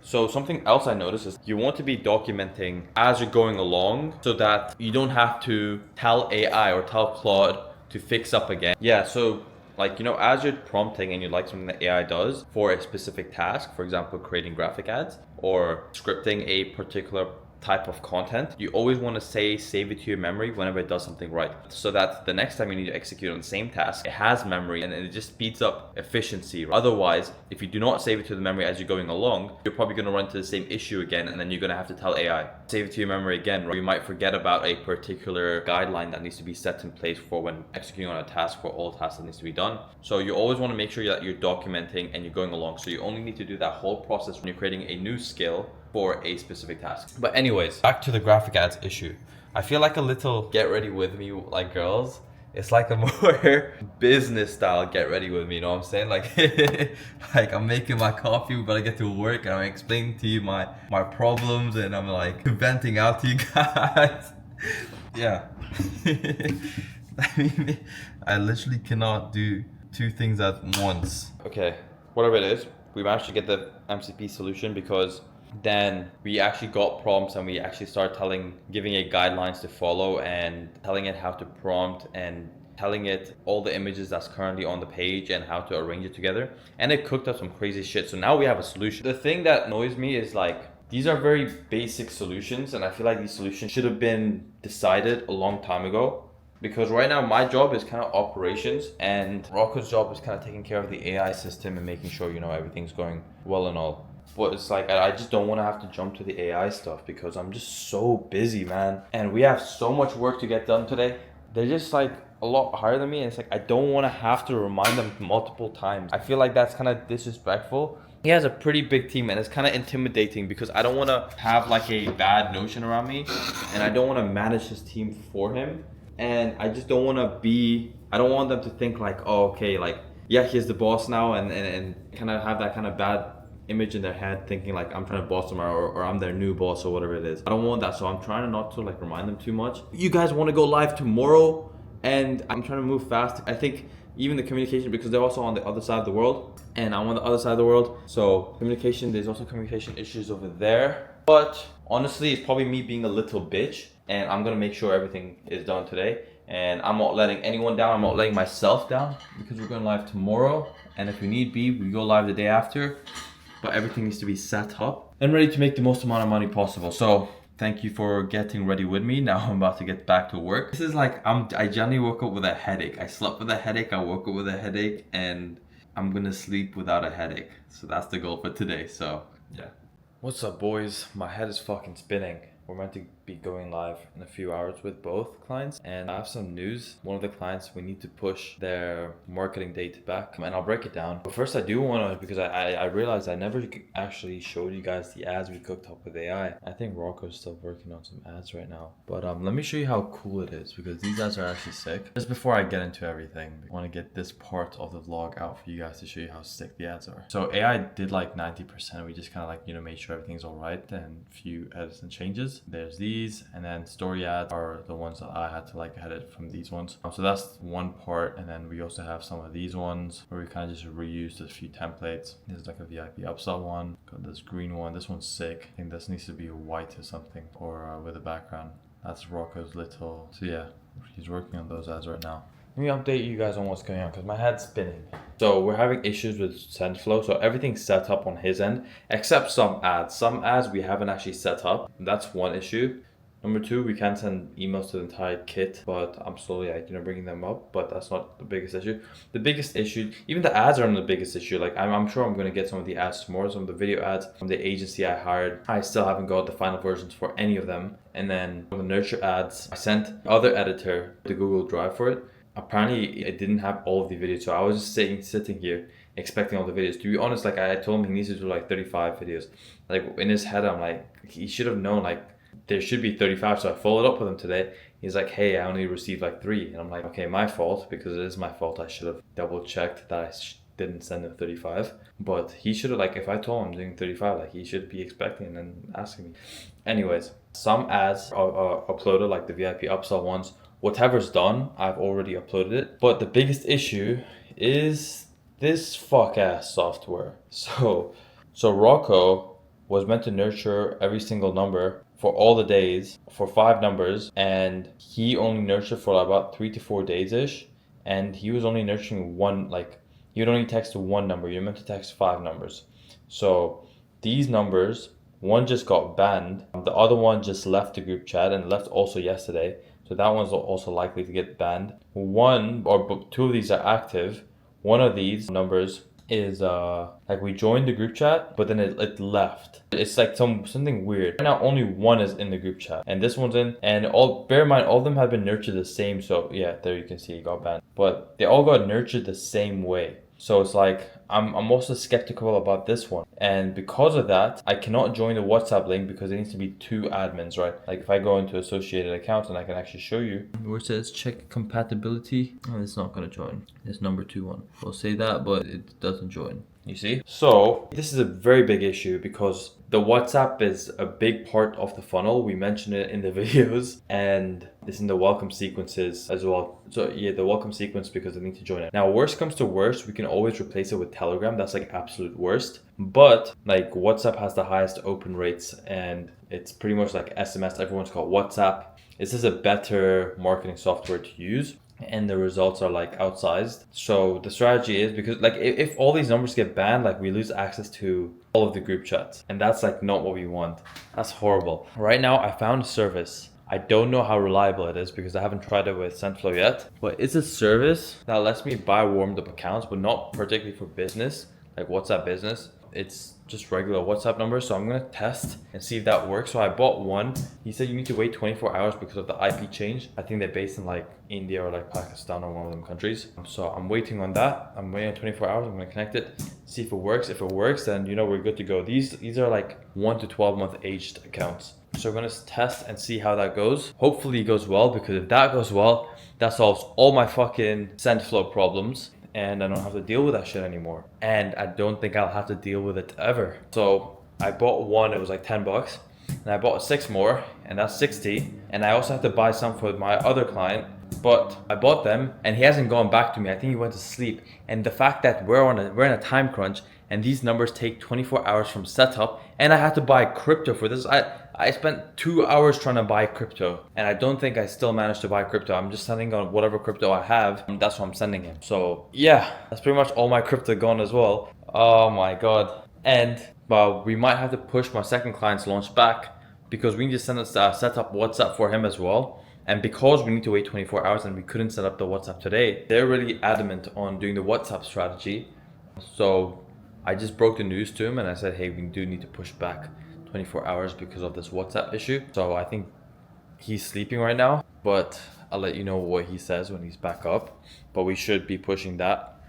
So something else I noticed is you want to be documenting as you're going along so that you don't have to tell AI or tell Claude to fix up again. Yeah, so like, you know, as you're prompting and you like something that AI does for a specific task, for example, creating graphic ads or scripting a particular type of content, you always want to save it to your memory whenever it does something right, so that the next time you need to execute on the same task, it has memory and it just speeds up efficiency. Otherwise, if you do not save it to the memory as you're going along, you're probably going to run into the same issue again, and then you're going to have to tell AI, save it to your memory again, right? You might forget about a particular guideline that needs to be set in place for when executing on a task for all tasks that needs to be done. So you always want to make sure that you're documenting and you're going along. So you only need to do that whole process when you're creating a new skill for a specific task. But anyways, back to the graphic ads issue. I feel like a little get ready with me, like girls. It's like a more business style get ready with me, you know what I'm saying? Like, like I'm making my coffee, but I get to work and I'm explaining to you my problems and I'm like venting out to you guys. Yeah. I mean, I literally cannot do two things at once. Okay, whatever it is, we managed to get the MCP solution because then we actually got prompts and we actually started giving it guidelines to follow and telling it how to prompt and telling it all the images that's currently on the page and how to arrange it together. And it cooked up some crazy shit. So now we have a solution. The thing that annoys me is like, these are very basic solutions and I feel like these solutions should have been decided a long time ago. Because right now my job is kind of operations and Rocco's job is kind of taking care of the AI system and making sure, you know, everything's going well and all. But it's like, I just don't want to have to jump to the AI stuff because I'm just so busy, man. And we have so much work to get done today. They're just like a lot higher than me. And it's like, I don't want to have to remind them multiple times. I feel like that's kind of disrespectful. He has a pretty big team and it's kind of intimidating because I don't want to have like a bad notion around me. And I don't want to manage his team for him. And I just don't want to I don't want them to think like, oh, okay, like, yeah, he's the boss now and kind of have that kind of bad image in their head thinking like I'm trying to boss them or I'm their new boss or whatever it is. I don't want that, so I'm trying not to like remind them too much. You guys want to go live tomorrow and I'm trying to move fast. I think even the communication, because they're also on the other side of the world and I'm on the other side of the world, so communication, there's also communication issues over there. But honestly, it's probably me being a little bitch and I'm gonna make sure everything is done today. And I'm not letting anyone down, I'm not letting myself down because we're going live tomorrow. And if we need be, we go live the day after. But everything needs to be set up and ready to make the most amount of money possible. So thank you for getting ready with me. Now I'm about to get back to work. This is like, I generally woke up with a headache. I slept with a headache, I woke up with a headache, and I'm gonna sleep without a headache. So that's the goal for today, so yeah. What's up, boys? My head is fucking spinning. We're meant to be going live in a few hours with both clients, and I have some news. One of the clients, we need to push their marketing date back, and I'll break it down. But first I do want to, because I realized I never actually showed you guys the ads we cooked up with AI. I think Rocco's still working on some ads right now, but let me show you how cool it is, because these ads are actually sick. Just before I get into everything, I want to get this part of the vlog out for you guys to show you how sick the ads are. So AI did like 90%. We just kind of like, you know, made sure everything's all right and a few edits and changes. There's these, and then story ads are the ones that I had to like edit from these ones. So that's one part, and then we also have some of these ones where we kind of just reused a few templates. This is like a VIP upsell one. Got this green one. This one's sick. I think this needs to be white or something, or with a background. That's Rocco's little. So yeah, he's working on those ads right now. Let me update you guys on what's going on because my head's spinning. So we're having issues with send flow. So everything's set up on his end, except some ads. Some ads we haven't actually set up. That's one issue. Number two, we can send emails to the entire kit, but I'm slowly bringing them up, but that's not the biggest issue. The biggest issue, even the ads aren't the biggest issue. Like I'm sure I'm going to get some of the ads tomorrow, some of the video ads from the agency I hired. I still haven't got the final versions for any of them. And then for the nurture ads, I sent the other editor the Google Drive for it. Apparently it didn't have all of the videos, so I was just sitting here expecting all the videos. To be honest, like I told him he needs to do like 35 videos. Like in his head, I'm like, he should have known like there should be 35. So I followed up with him today. He's like, hey, I only received like 3. And I'm like, okay, my fault, because it is my fault. I should have double checked that I didn't send him 35. But he should have, like, if I told him I'm doing 35, like he should be expecting and asking me. Anyways, some ads are uploaded, like the VIP upsell ones. Whatever's done, I've already uploaded it. But the biggest issue is this fuck ass software. So Rocco was meant to nurture every single number for all the days for 5 numbers, and he only nurtured for about 3 to 4 days ish, and he was only nurturing one, like you would only text to one number. You're meant to text 5 numbers. So these numbers, one just got banned, the other one just left the group chat and left also yesterday, so that one's also likely to get banned. One or 2 of these are active. One of these numbers is like we joined the group chat, but then it left. It's like something weird. Right now only one is in the group chat, and this one's in, and bear in mind all of them have been nurtured the same. So yeah, there you can see it got banned, but they all got nurtured the same way. So it's like I'm also skeptical about this one, and because of that I cannot join the WhatsApp link because it needs to be 2 admins, right? Like if I go into associated accounts, and I can actually show you where it says check compatibility, and it's not going to join this number 2 one. We'll say that, but it doesn't join. You see? So this is a very big issue because the WhatsApp is a big part of the funnel. We mentioned it in the videos, and it's in the welcome sequences as well. So yeah, the welcome sequence, because they need to join it. Now, worst comes to worst, we can always replace it with Telegram. That's like absolute worst. But like WhatsApp has the highest open rates, and it's pretty much like SMS. Everyone's got WhatsApp. This is a better marketing software to use, and the results are like outsized. So the strategy is, because like if all these numbers get banned, like we lose access to all of the group chats, and that's like not what we want. That's horrible. Right now I found a service. I don't know how reliable it is because I haven't tried it with SendFlow yet, but it's a service that lets me buy warmed up accounts, but not particularly for business, like WhatsApp business. It's just regular WhatsApp numbers. So I'm gonna test and see if that works. So I bought one. He said you need to wait 24 hours because of the IP change. I think they're based in like India or like Pakistan or one of them countries. So I'm waiting on that. I'm waiting on 24 hours. I'm gonna connect it, see if it works. If it works, then you know we're good to go. These are like 1 to 12 month aged accounts. So we're gonna test and see how that goes. Hopefully it goes well, because if that goes well, that solves all my fucking SendFlow problems, and I don't have to deal with that shit anymore. And I don't think I'll have to deal with it ever. So I bought one, it was like 10 bucks. And I bought 6 more, and that's 60. And I also have to buy some for my other client, but I bought them and he hasn't gone back to me. I think he went to sleep. And the fact that we're in a time crunch, and these numbers take 24 hours from setup, and I had to buy crypto for this. I spent 2 hours trying to buy crypto, and I don't think I still managed to buy crypto. I'm just sending on whatever crypto I have, and that's what I'm sending him. So yeah, that's pretty much all my crypto gone as well. Oh my god. And well, we might have to push my second client's launch back, because we need to set up WhatsApp for him as well. And because we need to wait 24 hours and we couldn't set up the WhatsApp today, they're really adamant on doing the WhatsApp strategy. So I just broke the news to him and I said, hey, we do need to push back 24 hours because of this WhatsApp issue. So I think he's sleeping right now, but I'll let you know what he says when he's back up. But we should be pushing that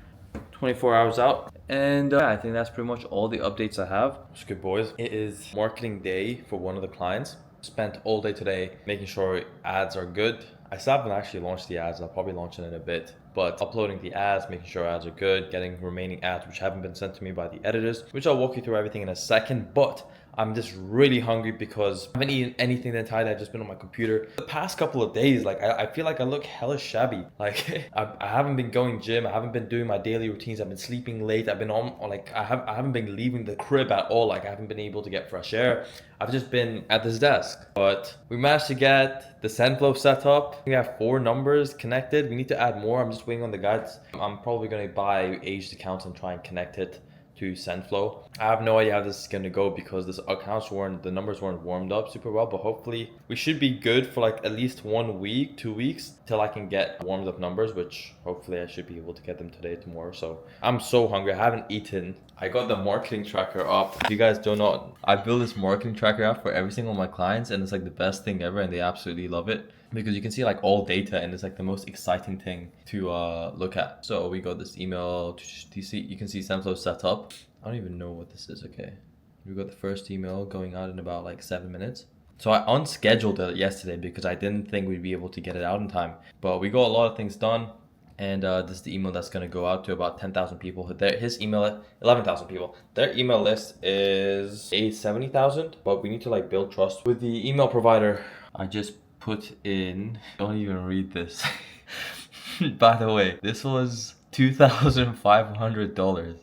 24 hours out. And I think that's pretty much all the updates I have. It's good, boys. It is marketing day for one of the clients. Spent all day today making sure ads are good. I still haven't actually launched the ads. I'll probably launch it in a bit, but uploading the ads, making sure ads are good, getting remaining ads which haven't been sent to me by the editors, which I'll walk you through everything in a second. But I'm just really hungry because I haven't eaten anything the entire day. I've just been on my computer. The past couple of days, like I feel like I look hella shabby. Like I haven't been going gym. I haven't been doing my daily routines. I've been sleeping late. I've been on like I haven't been leaving the crib at all. Like I haven't been able to get fresh air. I've just been at this desk. But we managed to get the SendFlow set up. We have 4 numbers connected. We need to add more. I'm just waiting on the guides. I'm probably going to buy aged accounts and try and connect it to SendFlow. I have no idea how this is gonna go because the numbers weren't warmed up super well, but hopefully we should be good for like at least 1 week, 2 weeks till I can get warmed up numbers, which hopefully I should be able to get them today, tomorrow. So I'm so hungry. I haven't eaten. I got the marketing tracker up. If you guys do not, I build this marketing tracker app for every single one of my clients, and it's like the best thing ever, and they absolutely love it because you can see like all data, and it's like the most exciting thing to look at. So we got this email. You can see SendFlow set up. I don't even know what this is. Okay, we got the first email going out in about like 7 minutes. So I unscheduled it yesterday because I didn't think we'd be able to get it out in time, but we got a lot of things done. And this is the email that's going to go out to about 10,000 people. His email, 11,000 people. Their email list is 70,000, but we need to like build trust with the email provider. I just put in, don't even read this. By the way, this was $2,500.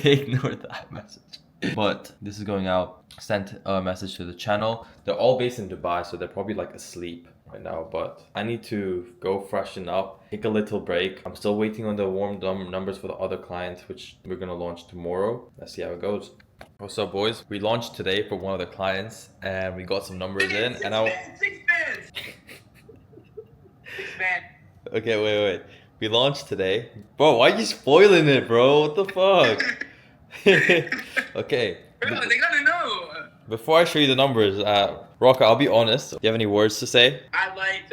Ignore that message. But this is going out. Sent a message to the channel. They're all based in Dubai, so they're probably like asleep right now, but I need to go freshen up, take a little break. I'm still waiting on the warm numbers for the other clients, which we're gonna launch tomorrow. Let's see how it goes. What's up, boys? We launched today for one of the clients and we got some numbers in, and Six bands. Okay, wait. We launched today. Bro, why are you spoiling it, bro? What the fuck? Okay. Bro, they gotta know. Before I show you the numbers, Rocco, I'll be honest. Do you have any words to say? I like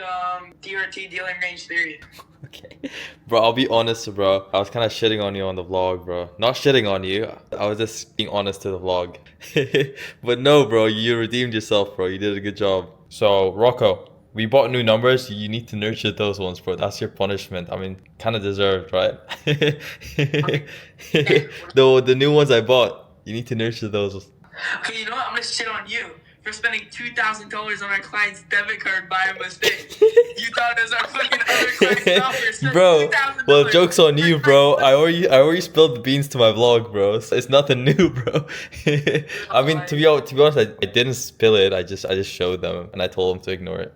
DRT, dealing range theory. Okay. Bro, I'll be honest, bro. I was kind of shitting on you on the vlog, bro. Not shitting on you. I was just being honest to the vlog. But no, bro, you redeemed yourself, bro. You did a good job. So, Rocco, we bought new numbers. You need to nurture those ones, bro. That's your punishment. I mean, kind of deserved, right? The new ones I bought, you need to nurture those. Okay, you know what? I'm gonna shit on you for spending $2,000 on our client's debit card by mistake. You thought it was our fucking other client's number. Bro, well, joke's on you, bro. I already spilled the beans to my vlog, bro. So it's nothing new, bro. I mean, to be honest, I didn't spill it. I just showed them and I told them to ignore it.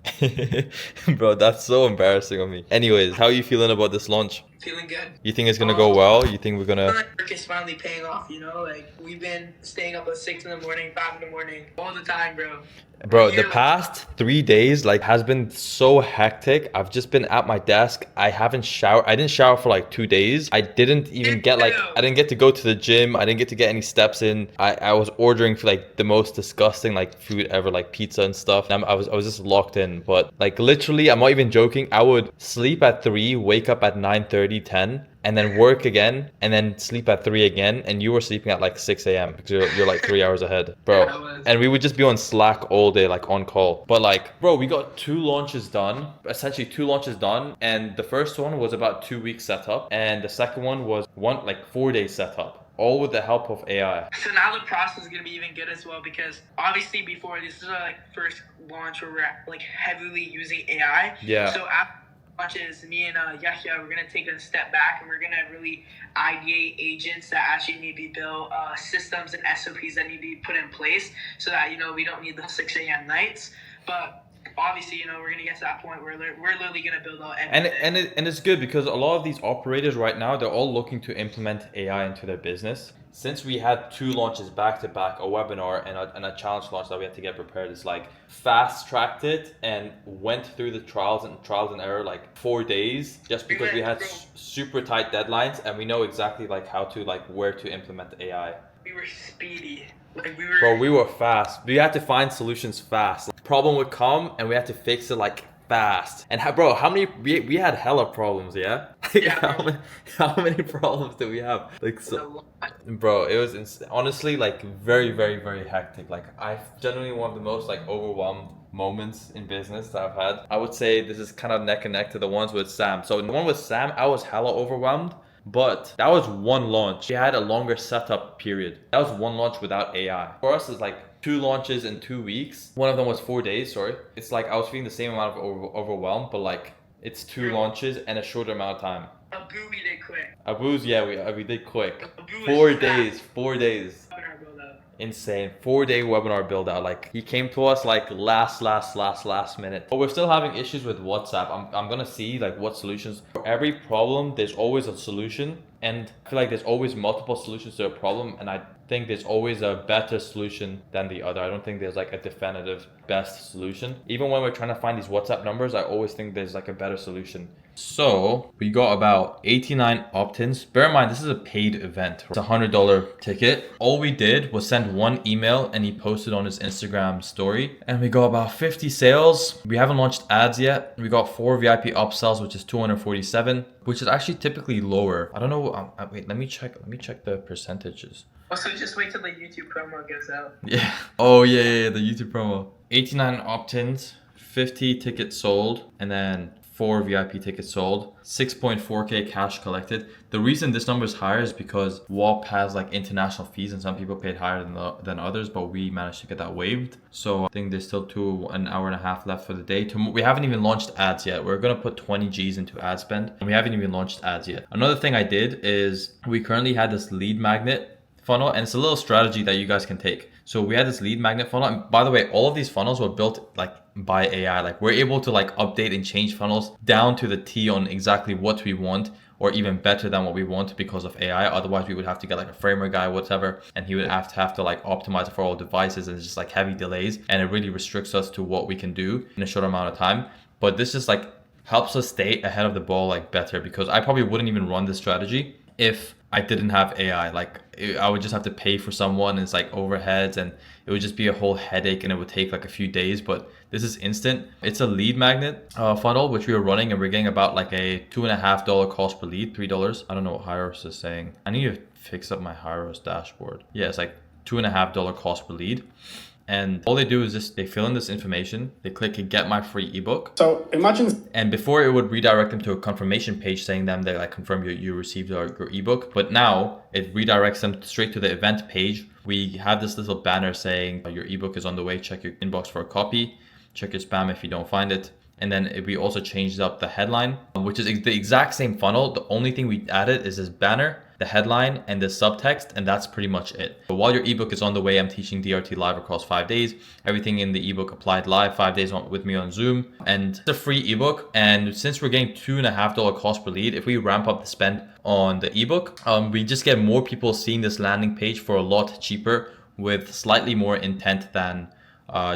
Bro, that's so embarrassing on me. Anyways, how are you feeling about this launch? Feeling good. You think it's gonna go well? You think we're gonna... Work is finally paying off, you know? Like, we've been staying up at 6 in the morning, 5 in the morning, all the time, bro. Bro, the past 3 days like has been so hectic. I've just been at my desk. I haven't showered. I didn't shower for like 2 days. I didn't even get I didn't get to go to the gym. I didn't get to get any steps in. I was ordering for like the most disgusting like food ever, like pizza and stuff. And I was just locked in. But like literally, I'm not even joking. I would sleep at 3, wake up at 9:30, 10. And then work again, and then sleep at 3 again, and you were sleeping at like 6 a.m. because you're like 3 hours ahead, bro. And we would just be on Slack all day, like on call. But like, bro, we got 2 launches done, essentially 2 launches done, and the first one was about 2 weeks setup, and the second one was 4 days setup. All with the help of AI. So now the process is gonna be even good as well, because obviously before this is our like first launch where we're like heavily using AI. Yeah. So after launches, me and Yahya, we're gonna take a step back and we're gonna really ideate agents that actually need to be built, systems and SOPs that need to be put in place, so that we don't need the 6 a.m. nights. But obviously, we're gonna get to that point where we're literally gonna build out everything. And it's good because a lot of these operators right now, they're all looking to implement AI into their business. Since we had 2 launches back to back, a webinar and a challenge launch that we had to get prepared, it's like fast tracked it and went through the trials and error like 4 days, just because we had super tight deadlines and we know exactly like how to where to implement the AI. We were speedy. Bro, we were fast. We had to find solutions fast. Problem would come and we had to fix it like fast. And how many we had hella problems, yeah? How many problems do we have? Like, so, bro, it was honestly like very, very, very hectic. Like, I generally one of the most like overwhelmed moments in business that I've had. I would say this is kind of neck and neck to the ones with Sam. So the one with Sam, I was hella overwhelmed. But that was one launch. We had a longer setup period. That was one launch without AI. For us, it's like 2 launches in 2 weeks. One of them was 4 days, sorry. It's like I was feeling the same amount of overwhelmed, but like it's 2 launches and a shorter amount of time. Abu, we did quick. Abu's, yeah, we did quick. Abu 4 days, 4 days. insane 4-day webinar build out. Like he came to us like last minute, but we're still having issues with WhatsApp. I'm gonna see like what solutions. For every problem there's always a solution, and I feel like there's always multiple solutions to a problem, and I think there's always a better solution than the other. I don't think there's like a definitive best solution. Even when we're trying to find these WhatsApp numbers, I always think there's like a better solution. So we got about 89 opt-ins. Bear in mind, this is a paid event. It's a $100 ticket. All we did was send one email and he posted on his Instagram story, and we got about 50 sales. We haven't launched ads yet. We got 4 VIP upsells, which is 247, which is actually typically lower. I don't know. Wait, let me check the percentages. Also, just wait till the YouTube promo goes out. Yeah. Oh yeah, the YouTube promo. 89 opt-ins, 50 tickets sold, and then 4 VIP tickets sold, 6.4k cash collected. The reason this number is higher is because Whop has like international fees, and some people paid higher than others, but we managed to get that waived. So I think there's still an hour and a half left for the day. We haven't even launched ads yet. We're gonna put 20 G's into ad spend, and we haven't even launched ads yet. Another thing I did is we currently had this lead magnet funnel, and it's a little strategy that you guys can take. So we had this lead magnet funnel, and by the way, all of these funnels were built like by AI. Like we're able to like update and change funnels down to the T on exactly what we want, or even better than what we want because of AI. Otherwise we would have to get like a framer guy, whatever, and he would have to like optimize it for all devices, and it's just like heavy delays, and it really restricts us to what we can do in a short amount of time. But this just like helps us stay ahead of the ball like better, because I probably wouldn't even run this strategy if I didn't have AI. Like I would just have to pay for someone, and it's like overheads, and it would just be a whole headache, and it would take like a few days. But this is instant. It's a lead magnet funnel, which we were running, and we're getting about like a $2.50 cost per lead, $3. I don't know what Hyros is saying. I need to fix up my Hyros dashboard. Yeah, it's like $2.50 cost per lead. And all they do is just, they fill in this information, they click get my free ebook. So imagine, and before it would redirect them to a confirmation page saying them they like confirm you received your ebook, but now it redirects them straight to the event page. We have this little banner saying your ebook is on the way, check your inbox for a copy, check your spam if you don't find it. And then we also changed up the headline, which is the exact same funnel. The only thing we added is this banner, the headline, and the subtext, and that's pretty much it. But while your ebook is on the way, I'm teaching DRT live across 5 days. Everything in the ebook applied live, 5 days with me on Zoom, and it's a free ebook. And since we're getting $2.50 cost per lead, if we ramp up the spend on the ebook, we just get more people seeing this landing page for a lot cheaper with slightly more intent than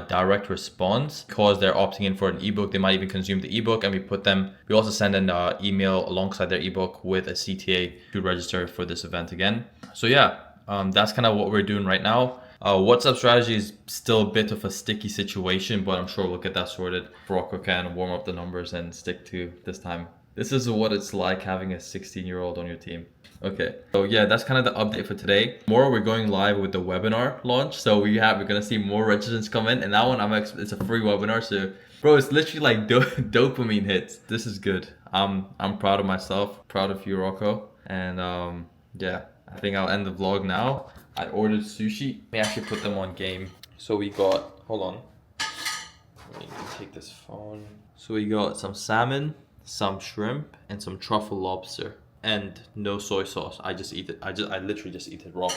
direct response, because they're opting in for an ebook. They might even consume the ebook, and we also send an email alongside their ebook with a CTA to register for this event again. So yeah, that's kind of what we're doing right now. WhatsApp strategy is still a bit of a sticky situation, but I'm sure we'll get that sorted. Rocco can warm up the numbers and stick to this time. This is what it's like having a 16-year-old on your team. Okay, so yeah, that's kind of the update for today. Tomorrow we're going live with the webinar launch, so we're gonna see more registrants come in, and that one it's a free webinar. So bro, it's literally like dopamine hits. This is good. I'm proud of myself, proud of you, Rocco, and yeah, I think I'll end the vlog now. I ordered sushi. Let me actually put them on game. So we got, hold on, let me take this phone. So we got some salmon, some shrimp, and some truffle lobster. And no soy sauce. I just eat it. I literally just eat it raw.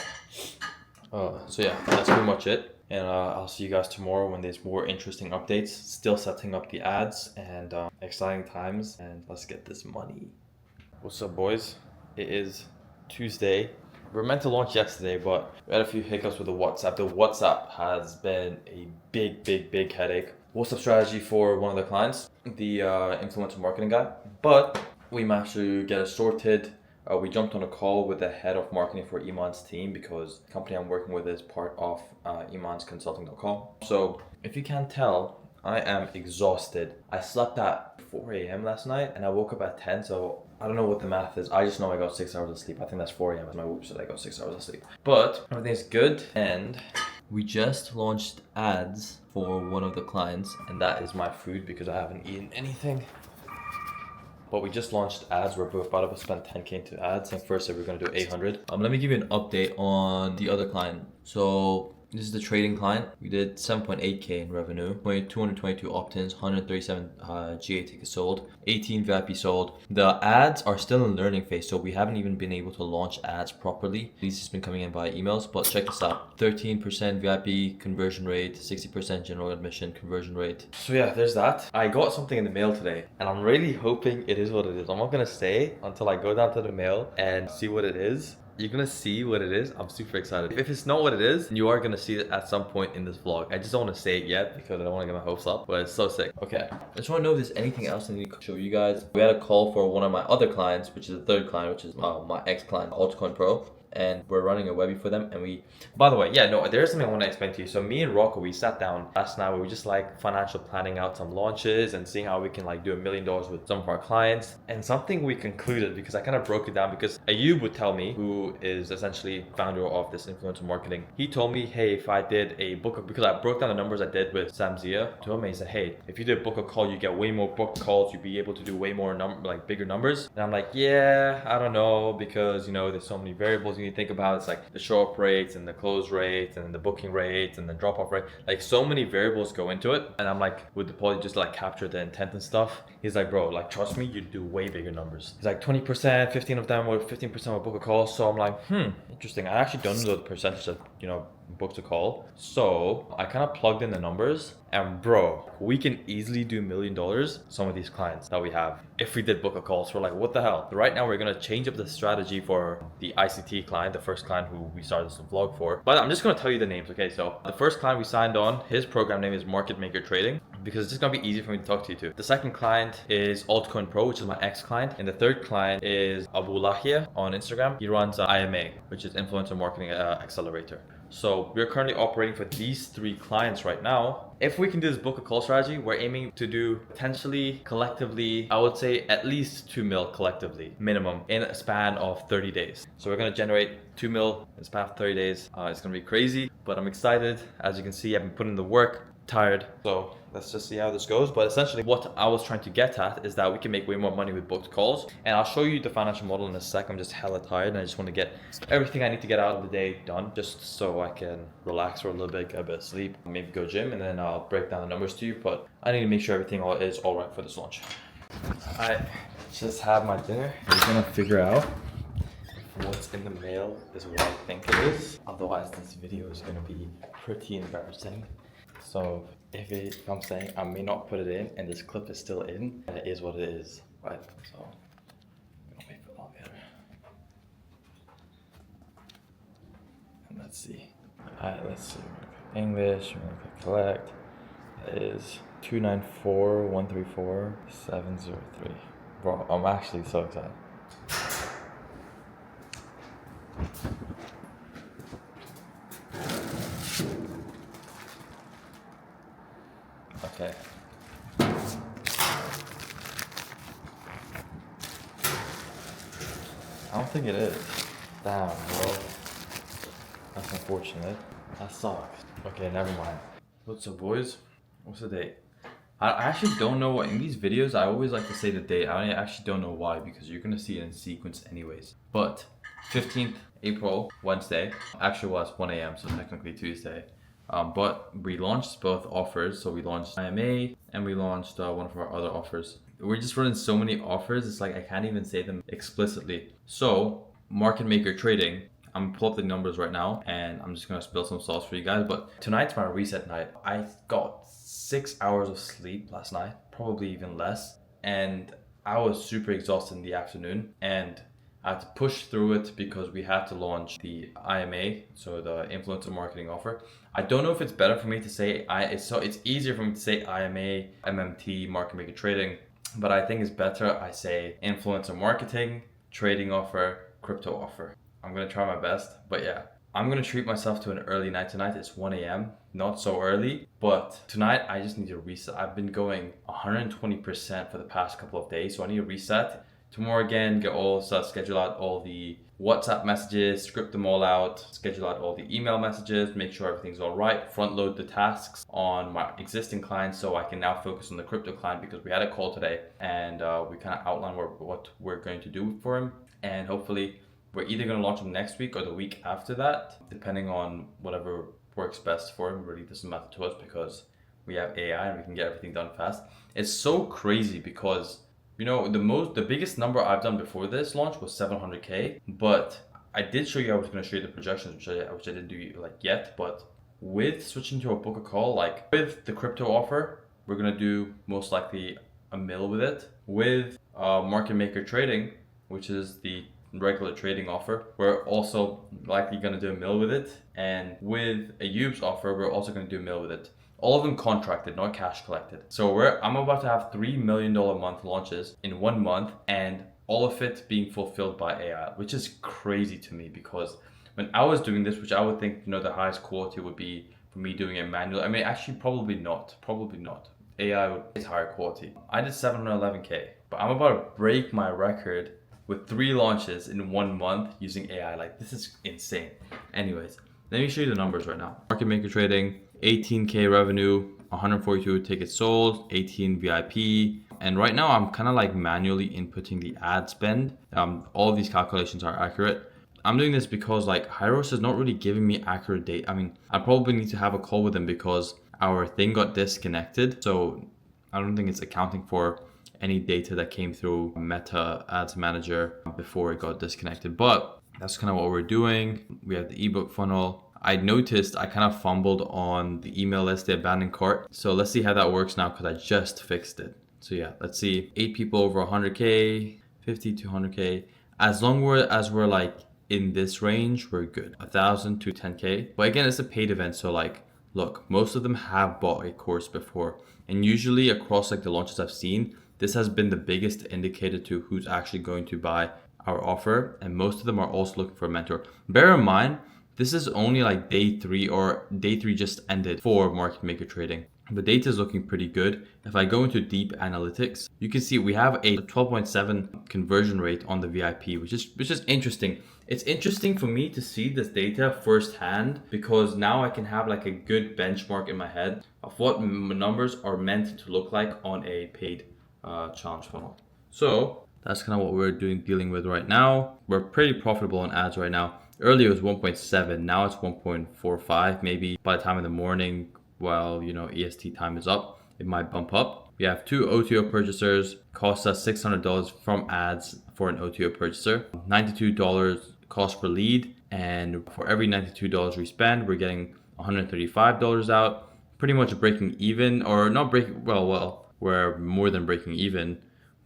So yeah, that's pretty much it. And I'll see you guys tomorrow when there's more interesting updates. Still setting up the ads, and exciting times. And let's get this money. What's up, boys? It is Tuesday. We were meant to launch yesterday, but we had a few hiccups with the WhatsApp. The WhatsApp has been a big headache. WhatsApp strategy for one of the clients, the influencer marketing guy, but we managed to get it sorted. We jumped on a call with the head of marketing for Iman's team, because the company I'm working with is part of imansconsulting.com. So if you can't tell, I am exhausted. I slept at 4 a.m. last night, and I woke up at 10, so I don't know what the math is. I just know I got 6 hours of sleep. I think that's 4 a.m. My Whoop said I got 6 hours of sleep. But everything's good, and we just launched ads for one of the clients, and that is my food because I haven't eaten anything. But we just launched ads. We're about to spend 10k into ads, and first we're gonna do 800. Let me give you an update on the other client. So This is the trading client. We did 7.8k in revenue, 222 opt-ins, 137 GA tickets sold, 18 VIP sold. The ads are still in learning phase, so we haven't even been able to launch ads properly. These has been coming in by emails, but check this out. 13% VIP conversion rate, 60% general admission conversion rate. So yeah, there's that. I got something in the mail today, and I'm really hoping it is what it is. I'm not gonna say until I go down to the mail and see what it is. You're gonna see what it is. I'm super excited. If it's not what it is, you are gonna see it at some point in this vlog. I just don't want to say it yet because I don't want to get my hopes up, but it's so sick. Okay, I just want to know if there's anything else I need to show you guys. We had a call for one of my other clients, which is the third client, which is my ex-client, Altcoin Pro. And we're running a webby for them, and we, by the way, yeah, no, there's something I want to explain to you. So me and Rocco, we sat down last night. We were just like financial planning out some launches and seeing how we can like do $1 million with some of our clients. And something we concluded, because I kind of broke it down, because Ayub would tell me, who is essentially founder of this influencer marketing, he told me, hey, if I did a book, because I broke down the numbers I did with Sam Zia, told me, he said, hey, if you did book a call, you get way more book calls, you'd be able to do way more bigger numbers. And I'm like, yeah, I don't know, because you know, there's so many variables you need to think about. It's like the show up rates and the close rates and the booking rates and the drop off rate, like so many variables go into it. And I'm like, would the poly just like capture the intent and stuff? He's like, bro, like trust me, you do way bigger numbers. He's like 20%, 15 of them or 15% will book a call. So I'm like, interesting. I actually don't know the percentage that, you know, booked a call. So I kind of plugged in the numbers, and bro, we can easily do $1 million some of these clients that we have if we did book a call. So we're like, what the hell? Right now we're gonna change up the strategy for the ICT client, the first client who we started this vlog for. But I'm just gonna tell you the names, okay? So the first client we signed on, his program name is Market Maker Trading, because it's just gonna be easy for me to talk to you too. The second client is Altcoin Pro, which is my ex-client, and the third client is Abu Lahia on Instagram. He runs IMA, which is Influencer Marketing Accelerator. So we're currently operating for these three clients right now. If we can do this book a call strategy, we're aiming to do potentially collectively, I would say at least 2 mil collectively, minimum, in a span of 30 days. So we're gonna generate 2 mil in a span of 30 days. It's gonna be crazy, but I'm excited. As you can see, I've been putting in the work, tired. So let's just see how this goes. But essentially what I was trying to get at is that we can make way more money with booked calls. And I'll show you the financial model in a sec. I'm just hella tired and I just want to get everything I need to get out of the day done, just so I can relax for a little bit, get a bit of sleep, maybe go gym, and then I'll break down the numbers to you. But I need to make sure everything is all right for this launch. I just had my dinner. We're gonna figure out what's in the mail is what I think it is. Otherwise this video is gonna be pretty embarrassing. So if I'm saying I may not put it in and this clip is still in, and it is what it is, right? So I'm gonna wait for longer. And let's see. Alright, let's see. We're gonna click English, we're gonna click collect. It is 294-134-703. Bro, I'm actually so excited. Okay. I don't think it is. Damn, bro. That's unfortunate. That sucks. Okay, never mind. What's up, boys? What's the date? I actually don't know what, in these videos, I always like to say the date. I actually don't know why, because you're gonna see it in sequence anyways. But 15th April, Wednesday, actually was 1 a.m., so technically Tuesday. But we launched both offers. So we launched IMA and we launched one of our other offers. We're just running so many offers, it's like I can't even say them explicitly. So Market Maker Trading, I'm gonna pull up the numbers right now and I'm just gonna spill some sauce for you guys. But tonight's my reset night. I got 6 hours of sleep last night, probably even less. And I was super exhausted in the afternoon, and I had to push through it because we had to launch the IMA, so the influencer marketing offer. I don't know if it's better for me to say it's easier for me to say IMA, MMT, Market Maker Trading, but I think it's better I say influencer marketing, trading offer, crypto offer. I'm gonna try my best, but yeah. I'm gonna treat myself to an early night tonight. It's 1 a.m, not so early, but tonight I just need to reset. I've been going 120% for the past couple of days, so I need to reset. Tomorrow again, schedule out all the WhatsApp messages, script them all out, schedule out all the email messages, make sure everything's all right, front load the tasks on my existing clients so I can now focus on the crypto client, because we had a call today and we kind of outlined what we're going to do for him, and hopefully we're either going to launch him next week or the week after that, depending on whatever works best for him really doesn't matter to us because we have AI and we can get everything done fast. It's so crazy because, you know, the biggest number I've done before this launch was 700K, but I did show you, I was going to show you the projections, which I didn't do like yet, but with switching to a book a call, like with the crypto offer, we're going to do most likely $1 million with it. With market maker trading, which is the regular trading offer, we're also likely going to do $1 million with it. And with a Ubes offer, we're also going to do $1 million with it. All of them contracted, not cash collected. So I'm about to have $3 million a month launches in 1 month, and all of it being fulfilled by AI, which is crazy to me because when I was doing this, which I would think, you know, the highest quality would be for me doing it manually. I mean, actually, probably not. AI is higher quality. I did 711K, but I'm about to break my record with 3 launches in 1 month using AI. Like, this is insane. Anyways, let me show you the numbers right now. Market maker trading, 18K revenue, 142 tickets sold, 18 VIP. And right now I'm kind of like manually inputting the ad spend. All of these calculations are accurate. I'm doing this because like Hyros is not really giving me accurate data. I mean, I probably need to have a call with them because our thing got disconnected. So I don't think it's accounting for any data that came through Meta Ads Manager before it got disconnected. But that's kind of what we're doing. We have the ebook funnel. I noticed I kind of fumbled on the email list, the abandoned cart. So let's see how that works now because I just fixed it. So yeah, let's see. 8 people over 100K, 50 to 100K. As long as we're like in this range, we're good. 1,000 to 10K. But again, it's a paid event. So like, look, most of them have bought a course before. And usually across like the launches I've seen, this has been the biggest indicator to who's actually going to buy our offer. And most of them are also looking for a mentor. Bear in mind, this is only like day 3 or day 3 just ended for market maker trading. The data is looking pretty good. If I go into deep analytics, you can see we have a 12.7 conversion rate on the VIP, which is interesting. It's interesting for me to see this data firsthand because now I can have like a good benchmark in my head of what numbers are meant to look like on a paid challenge funnel. So that's kind of what we're dealing with right now. We're pretty profitable on ads right now. Earlier it was 1.7, now it's 1.45. Maybe by the time in the morning, while you know EST time is up, it might bump up. We have 2 OTO purchasers, cost us $600 from ads for an OTO purchaser, $92 cost per lead, and for every $92 we spend, we're getting $135 out. Pretty much breaking even, or not breaking, well, we're more than breaking even,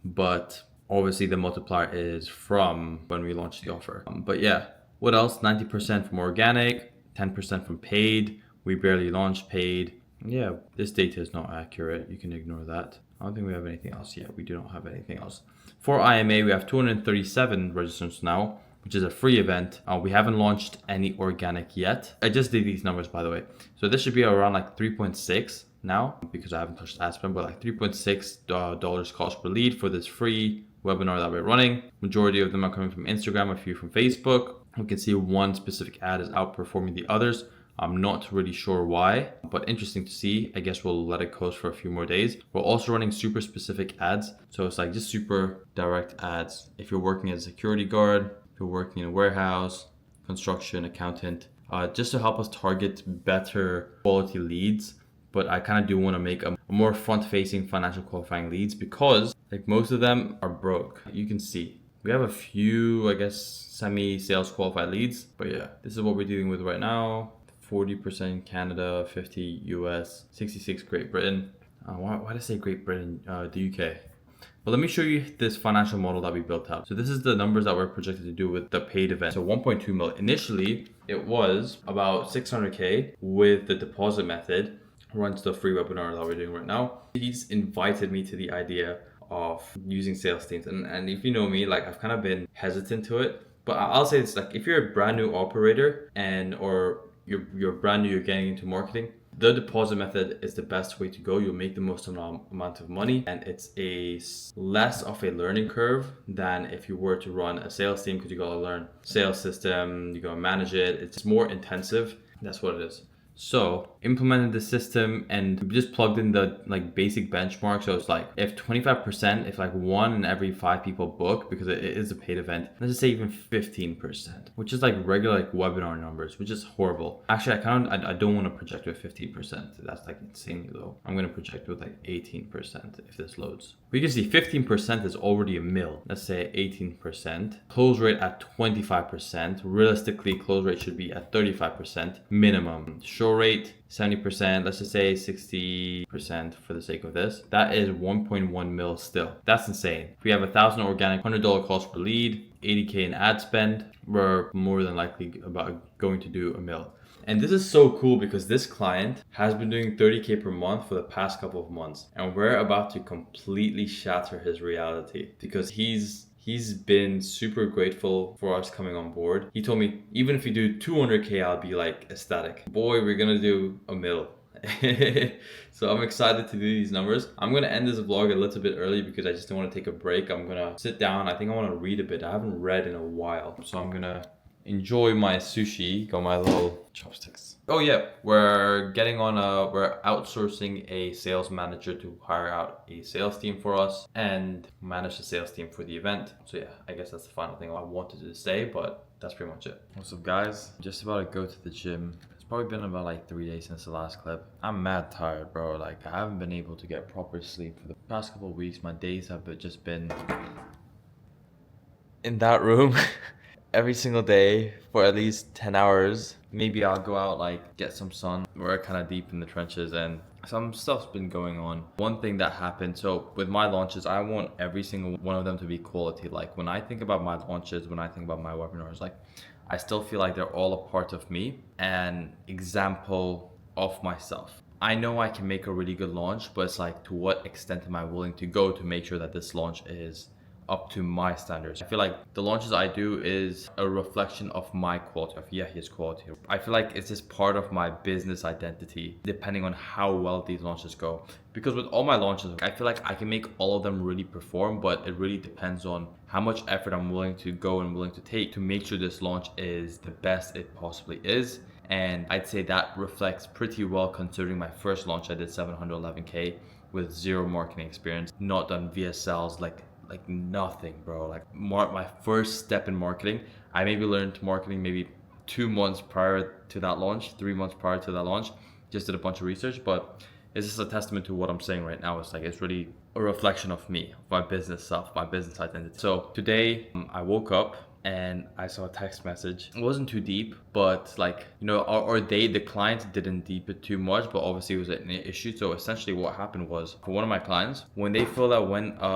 but obviously the multiplier is from when we launched the offer. But yeah, what else? 90% from organic, 10% from paid. We barely launched paid. Yeah, this data is not accurate. You can ignore that. I don't think we have anything else yet. We do not have anything else. For IMA, we have 237 registrants now, which is a free event. We haven't launched any organic yet. I just did these numbers, by the way. So this should be around like 3.6 now because I haven't touched ad spend, but like $3.6 cost per lead for this free webinar that we're running. Majority of them are coming from Instagram, a few from Facebook. We can see one specific ad is outperforming the others. I'm not really sure why, but interesting to see. I guess we'll let it coast for a few more days. We're also running super specific ads. So it's like just super direct ads. If you're working as a security guard, if you're working in a warehouse, construction, accountant, just to help us target better quality leads. But I kind of do want to make a more front-facing financial qualifying leads because like most of them are broke. You can see we have a few, I guess, semi-sales qualified leads. But yeah, this is what we're dealing with right now. 40% Canada, 50 US, 66 Great Britain. Why did I say Great Britain? The UK. But let me show you this financial model that we built out. So this is the numbers that we're projected to do with the paid event. So 1.2 million. Initially, it was about 600K with the deposit method. Runs the free webinar that we're doing right now. He's invited me to the idea of using sales teams. And if you know me, like I've kind of been hesitant to it. But I'll say it's like if you're a brand new operator or you're brand new, you're getting into marketing, the deposit method is the best way to go. You'll make the most amount of money, and it's a less of a learning curve than if you were to run a sales team because you gotta learn sales system, you gotta manage it. It's more intensive. That's what it is. So implemented the system and we just plugged in the like basic benchmark. So it's like if 25%, if like 1 in every 5 people book, because it is a paid event, let's just say even 15%, which is like regular like webinar numbers, which is horrible. Actually, I don't want to project with 15%. That's like insanely low. I'm going to project with like 18% if this loads. We can see 15% is already a mil. Let's say 18%. Close rate at 25%. Realistically, close rate should be at 35% minimum. Show rate 70%. Let's just say 60% for the sake of this. That is 1.1 mil still. That's insane. If we have 1,000 organic, $100 cost per lead, 80K in ad spend, we're more than likely about going to do a mil. And this is so cool because this client has been doing 30K per month for the past couple of months. And we're about to completely shatter his reality because he's been super grateful for us coming on board. He told me, even if you do 200K, I'll be like ecstatic. Boy, we're gonna do a mil. So I'm excited to do these numbers. I'm gonna end this vlog a little bit early because I just don't want to take a break. I'm gonna sit down. I think I want to read a bit. I haven't read in a while. So I'm gonna enjoy my sushi, got my little chopsticks. Oh yeah, we're outsourcing a sales manager to hire out a sales team for us and manage the sales team for the event. So yeah, I guess that's the final thing I wanted to say, but that's pretty much it. What's up guys? Just about to go to the gym. It's probably been about like 3 days since the last clip. I'm mad tired, bro. Like I haven't been able to get proper sleep for the past couple of weeks. My days have just been in that room every single day for at least 10 hours. Maybe I'll go out, like get some sun. We're kind of deep in the trenches and some stuff's been going on. One thing that happened, so with my launches, I want every single one of them to be quality. Like when I think about my launches, when I think about my webinars, like I still feel like they're all a part of me and example of myself. I know I can make a really good launch, but it's like to what extent am I willing to go to make sure that this launch is up to my standards. I feel like the launches I do is a reflection of my quality, of Yahya's quality. I feel like it's just part of my business identity, depending on how well these launches go. Because with all my launches, I feel like I can make all of them really perform, but it really depends on how much effort I'm willing to go and willing to take to make sure this launch is the best it possibly is. And I'd say that reflects pretty well considering my first launch I did 711K with zero marketing experience, not done VSLs, like nothing, bro. Like my first step in marketing, I maybe learned marketing maybe 2 months prior to that launch, 3 months prior to that launch, just did a bunch of research. But it's just a testament to what I'm saying right now. It's like it's really a reflection of me, of my business stuff, my business identity. So today I woke up and I saw a text message. It wasn't too deep, but like, you know, the client didn't deep it too much, but obviously it was an issue. So essentially what happened was, for one of my clients, when they filled out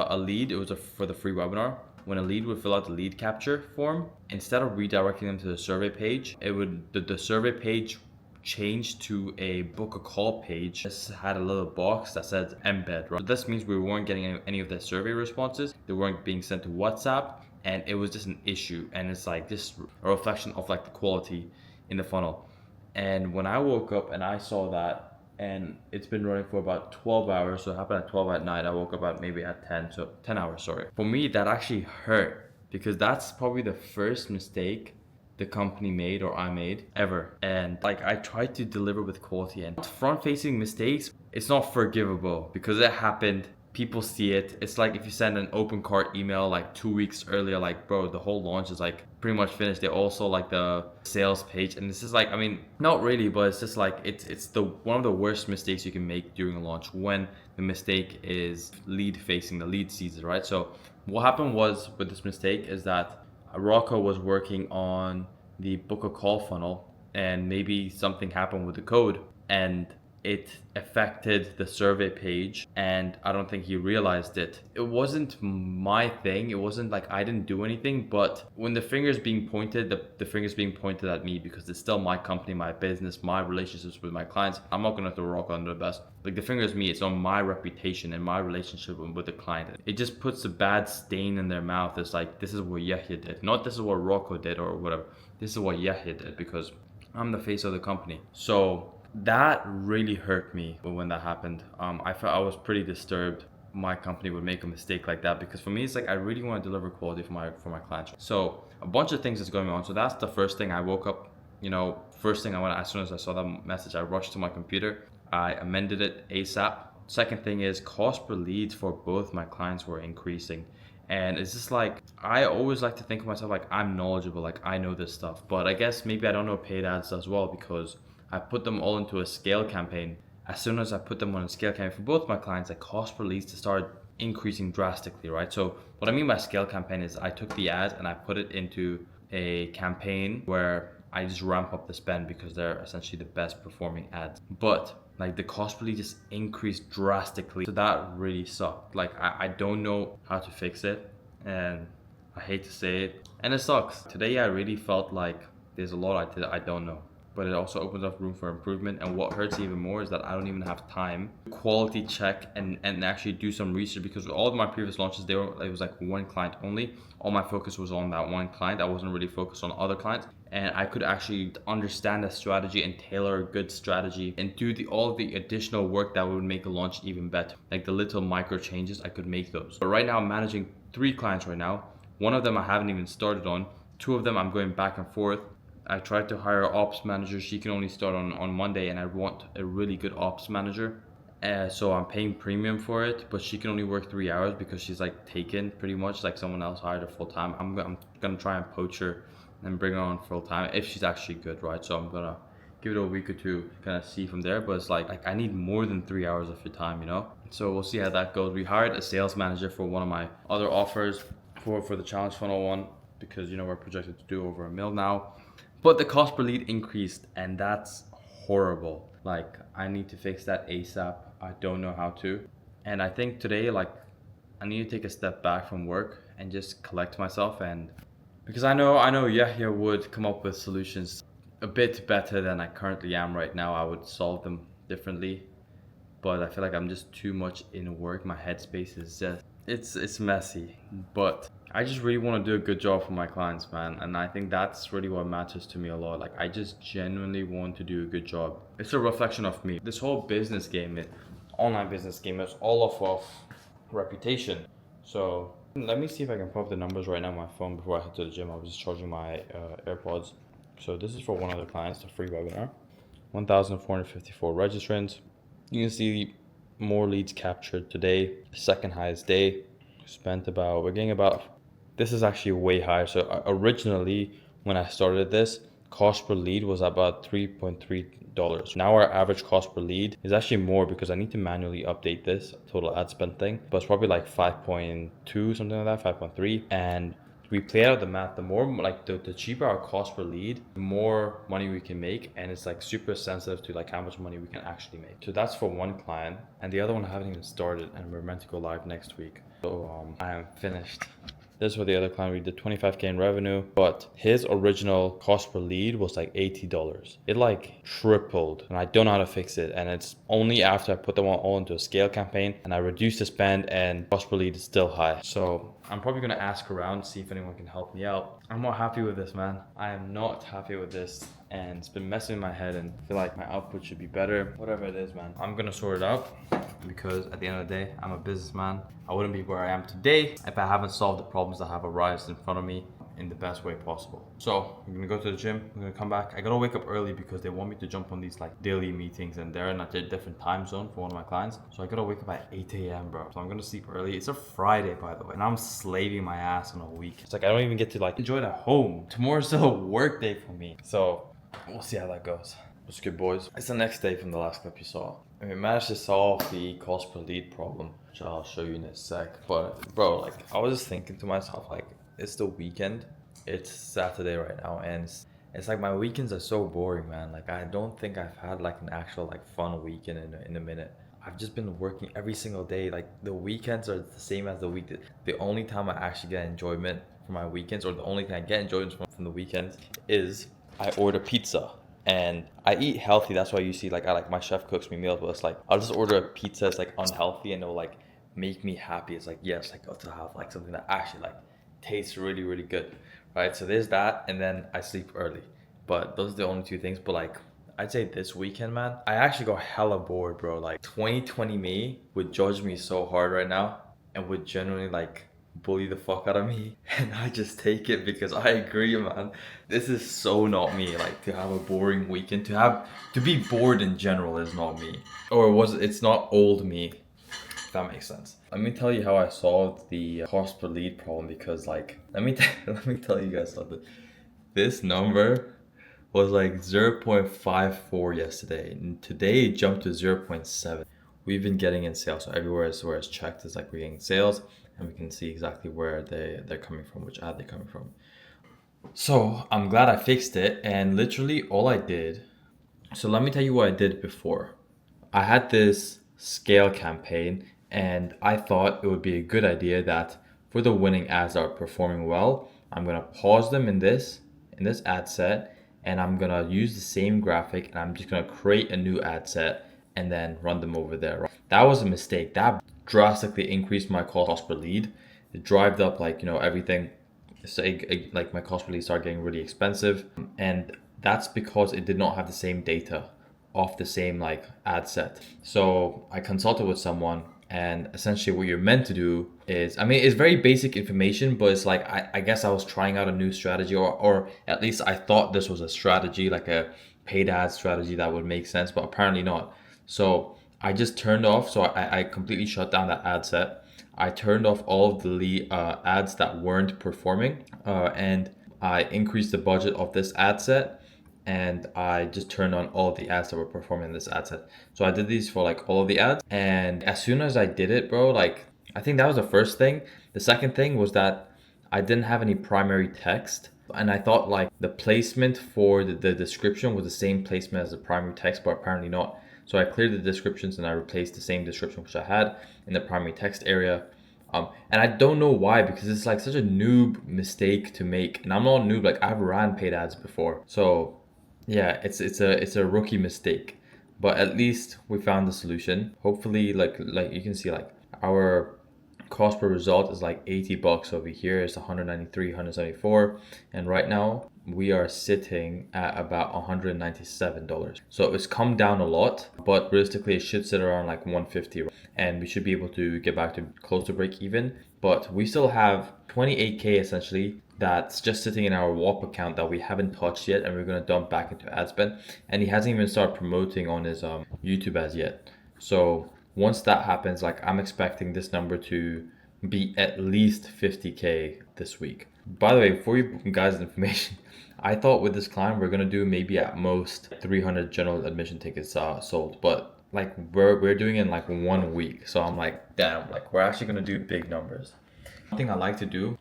a lead, it was for the free webinar. When a lead would fill out the lead capture form, instead of redirecting them to the survey page, the survey page changed to a book a call page. This had a little box that said embed, right? This means we weren't getting any of the survey responses. They weren't being sent to WhatsApp. And it was just an issue, and it's like just a reflection of like the quality in the funnel. And when I woke up and I saw that, and it's been running for about 12 hours, so it happened at 12 at night, I woke up at maybe at 10, so 10 hours, sorry. For me, that actually hurt because that's probably the first mistake the company made or I made ever. And like I tried to deliver with quality, and front-facing mistakes, it's not forgivable because it happened. People see it. It's like if you send an open cart email like 2 weeks earlier, like bro, the whole launch is like pretty much finished. They also like the sales page, and this is like, I mean, not really, but it's just like it's the one of the worst mistakes you can make during a launch, when the mistake is lead facing, the lead sees it, right? So what happened was with this mistake is that Rocco was working on the book a call funnel, and maybe something happened with the code and it affected the survey page, and I don't think he realized it. It wasn't my thing. It wasn't like I didn't do anything, but when the finger's being pointed, the finger's being pointed at me because it's still my company, my business, my relationships with my clients. I'm not gonna throw Rocco under the bus. Like the finger is me. It's on my reputation and my relationship with the client. It just puts a bad stain in their mouth. It's like, this is what Yahya did, not this is what Rocco did or whatever. This is what Yahya did because I'm the face of the company. So that really hurt me when that happened. I felt I was pretty disturbed my company would make a mistake like that, because for me it's like I really want to deliver quality for my clients. So a bunch of things is going on. So that's the first thing. I woke up you know, first thing as soon as I saw that message, I rushed to my computer. I amended it ASAP. Second thing is cost per leads for both my clients were increasing. And it's just like, I always like to think of myself like I'm knowledgeable, like I know this stuff. But I guess maybe I don't know paid ads as well, because I put them all into a scale campaign. As soon as I put them on a scale campaign for both my clients, the cost per leads to start increasing drastically, right? So what I mean by scale campaign is I took the ads and I put it into a campaign where I just ramp up the spend because they're essentially the best performing ads. But like the cost per lead just increased drastically. So that really sucked. Like I don't know how to fix it, and I hate to say it, and it sucks. Today I really felt like there's a lot I don't know. But it also opens up room for improvement. And what hurts even more is that I don't even have time to quality check and actually do some research, because with all of my previous launches, it was like one client only. All my focus was on that one client. I wasn't really focused on other clients. And I could actually understand the strategy and tailor a good strategy and do all of the additional work that would make a launch even better. Like the little micro changes, I could make those. But right now I'm managing 3 clients right now. One of them I haven't even started on. 2 of them I'm going back and forth. I tried to hire an ops manager. She can only start on Monday, and I want a really good ops manager. So I'm paying premium for it, but she can only work 3 hours because she's like taken pretty much, like someone else hired her full time. I'm gonna try and poach her and bring her on full time if she's actually good, right? So I'm gonna give it a week or two, kind of see from there. But it's like I need more than 3 hours of your time, you know? So we'll see how that goes. We hired a sales manager for one of my other offers for the challenge funnel one, because you know we're projected to do over $1 million now. But the cost per lead increased, and that's horrible. Like I need to fix that ASAP. I don't know how to. And I think today, like I need to take a step back from work and just collect myself, and because I know Yahya would come up with solutions a bit better than I currently am right now. I would solve them differently, but I feel like I'm just too much in work. My headspace is just, it's messy, but I just really want to do a good job for my clients, man. And I think that's really what matters to me a lot. Like I just genuinely want to do a good job. It's a reflection of me. This whole business game, online business game, is all off of reputation. So let me see if I can pull up the numbers right now on my phone before I head to the gym. I was just charging my AirPods. So this is for one of the clients, the free webinar. 1,454 registrants. You can see more leads captured today. Second highest day. We're getting about, this is actually way higher. So originally when I started this, cost per lead was about $3.3. Now our average cost per lead is actually more, because I need to manually update this total ad spend thing, but it's probably like 5.2, something like that, 5.3. And we play out the math, the more like the cheaper our cost per lead, the more money we can make. And it's like super sensitive to like how much money we can actually make. So that's for one client, and the other one I haven't even started, and we're meant to go live next week. So I am finished. This is for the other client. We did 25K in revenue, but his original cost per lead was like $80. It like tripled, and I don't know how to fix it. And it's only after I put them all into a scale campaign and I reduced the spend, and cost per lead is still high. So I'm probably gonna ask around, see if anyone can help me out. I'm not happy with this, man. I am not happy with this, and it's been messing in my head, and I feel like my output should be better. Whatever it is, man. I'm gonna sort it out, because at the end of the day, I'm a businessman. I wouldn't be where I am today if I haven't solved the problems that have arisen in front of me in the best way possible. So I'm gonna go to the gym. I'm gonna come back. I gotta wake up early because they want me to jump on these like daily meetings, and they're in a different time zone for one of my clients. So I gotta wake up at 8 a.m. bro. So I'm gonna sleep early. It's a Friday, by the way, and I'm slaving my ass on a week. It's like I don't even get to like enjoy it at home. Tomorrow's still a work day for me. So we'll see how that goes. What's good, boys? It's the next day from the last clip you saw. We managed to solve the cost per lead problem, which I'll show you in a sec. But bro, like I was just thinking to myself, like it's the weekend. It's Saturday right now, and it's like my weekends are so boring, man. Like I don't think I've had like an actual like fun weekend in a minute. I've just been working every single day. Like the weekends are the same as the weekday. The only time I actually get enjoyment from my weekends, or the only thing I get enjoyment from the weekends, is I order pizza. And I eat healthy. That's why you see like my chef cooks me meals, but it's like I'll just order a pizza. It's like unhealthy, and it'll like make me happy. It's like, yes, like to have like something that actually like tastes really, really good, right? So there's that, and then I sleep early. But those are the only 2 things. But like I'd say this weekend, man, I actually got hella bored, bro. Like 2020 me would judge me so hard right now, and would genuinely like bully the fuck out of me, and I just take it because I agree, man. This is so not me. Like, to have a boring weekend, to be bored in general is not me. It's not old me, if that makes sense. Let me tell you how I solved the cost per lead problem, because like, let me tell you guys something. This number was like 0.54 yesterday, and today it jumped to 0.7. We've been getting in sales, so everywhere where it's checked is like we're getting sales, and we can see exactly where they're coming from, which ad they're coming from. So I'm glad I fixed it, and literally all I did, so let me tell you what I did before. I had this scale campaign, and I thought it would be a good idea that for the winning ads that are performing well, I'm gonna pause them in this ad set, and I'm gonna use the same graphic, and I'm just gonna create a new ad set and then run them over there. That was a mistake. That drastically increased my cost per lead. It drove up like, everything. So like my cost per lead started getting really expensive, and that's because it did not have the same data off the same like ad set. So I consulted with someone, and essentially what you're meant to do is, it's very basic information, but it's like, I guess I was trying out a new strategy, or at least I thought this was a strategy, like a paid ad strategy that would make sense, but apparently not. So I just turned off, so I completely shut down that ad set. I turned off all of the ads that weren't performing, and I increased the budget of this ad set, and I just turned on all of the ads that were performing in this ad set. So I did these for like all of the ads, and as soon as I did it, bro, like, I think that was the first thing. The second thing was that I didn't have any primary text, and I thought like the placement for the description was the same placement as the primary text, but apparently not. So I cleared the descriptions, and I replaced the same description which I had in the primary text area. And I don't know why, because it's like such a noob mistake to make, and I'm not a noob, like I've ran paid ads before. So yeah, it's a rookie mistake, but at least we found the solution. Hopefully, like you can see, like our cost per result is like $80 over here. It's 193, 174, and right now we are sitting at about $197. So it's come down a lot, but realistically it should sit around like 150, and we should be able to get back to close to break even. But we still have 28k essentially that's just sitting in our Whop account that we haven't touched yet, and we're going to dump back into ad spend, and he hasn't even started promoting on his YouTube as yet. So once that happens, like, I'm expecting this number to be at least 50k this week. By the way, for you guys' information, I thought with this client we're gonna do maybe at most 300 general admission tickets sold, but like we're doing it in like 1 week. So I'm like, damn, like we're actually gonna do big numbers. One thing I like to do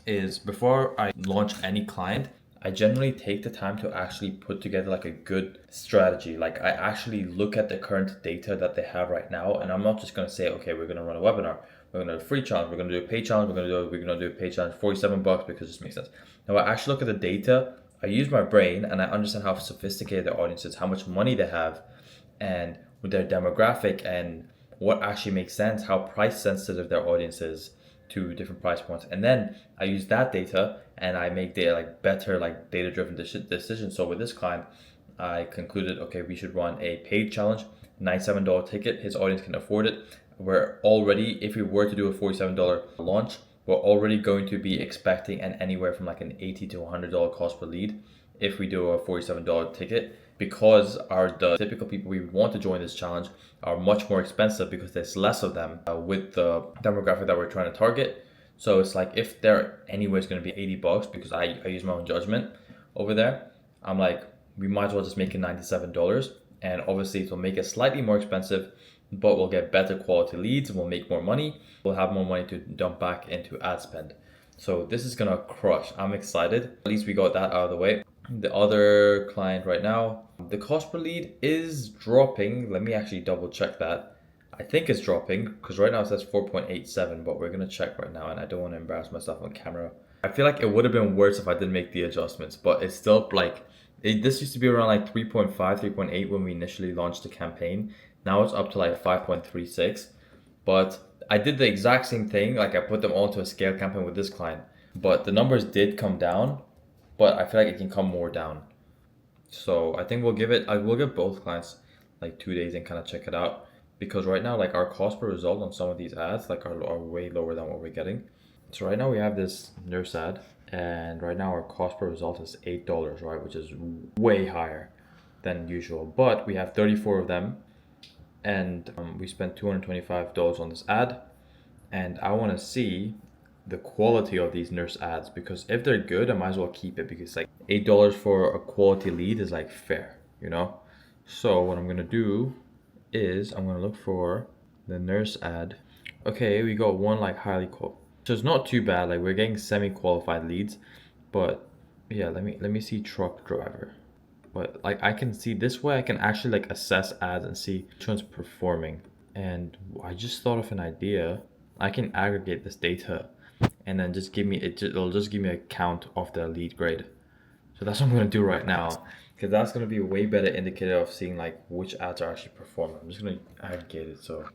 is before I launch any client, I generally take the time to actually put together like a good strategy. Like I actually look at the current data that they have right now, and I'm not just gonna say, okay, we're gonna run a webinar, we're gonna do a free challenge, we're gonna do a paid challenge, we're gonna do a paid challenge, $47 because this makes sense. Now I actually look at the data, I use my brain, and I understand how sophisticated their audience is, how much money they have, and with their demographic, and what actually makes sense, how price sensitive their audience is to different price points. And then I use that data and I make better data driven decisions. So with this client, I concluded, okay, we should run a paid challenge, $97 ticket. His audience can afford it. We're already, if we were to do a $47 launch, we're already going to be expecting anywhere from like an $80 to $100 cost per lead if we do a $47 ticket, because the typical people we want to join this challenge are much more expensive because there's less of them with the demographic that we're trying to target. So it's like, if they're anyways going to be $80, because I use my own judgment over there, I'm like, we might as well just make it $97, and obviously it will make it slightly more expensive, but we'll get better quality leads, we'll make more money, we'll have more money to dump back into ad spend. So this is gonna crush. I'm excited. At least we got that out of the way. The other client right now, the cost per lead is dropping. Let me actually double check that. I think it's dropping because right now it says 4.87, but we're gonna check right now, and I don't want to embarrass myself on camera. I feel like it would have been worse if I didn't make the adjustments, but it's still like, this used to be around like 3.5, 3.8 when we initially launched the campaign. Now it's up to like 5.36, but I did the exact same thing. Like I put them all into a scale campaign with this client, but the numbers did come down, but I feel like it can come more down. So I think we'll give both clients like 2 days and kind of check it out, because right now like our cost per result on some of these ads like are way lower than what we're getting. So right now we have this nurse ad, and right now our cost per result is $8, right? Which is way higher than usual. But we have 34 of them, and we spent $225 on this ad. And I want to see the quality of these nurse ads, because if they're good, I might as well keep it, because like $8 for a quality lead is like fair, you know? So what I'm gonna do is I'm gonna look for the nurse ad. Okay, we got one like highly qualified. So it's not too bad, like we're getting semi-qualified leads, but yeah, let me see truck driver. But like I can see this way, I can actually like assess ads and see which one's performing. And I just thought of an idea. I can aggregate this data and then just give me it'll just give me a count of the lead grade. So that's what I'm gonna do right now, because that's gonna be a way better indicator of seeing like which ads are actually performing. I'm just gonna aggregate it. So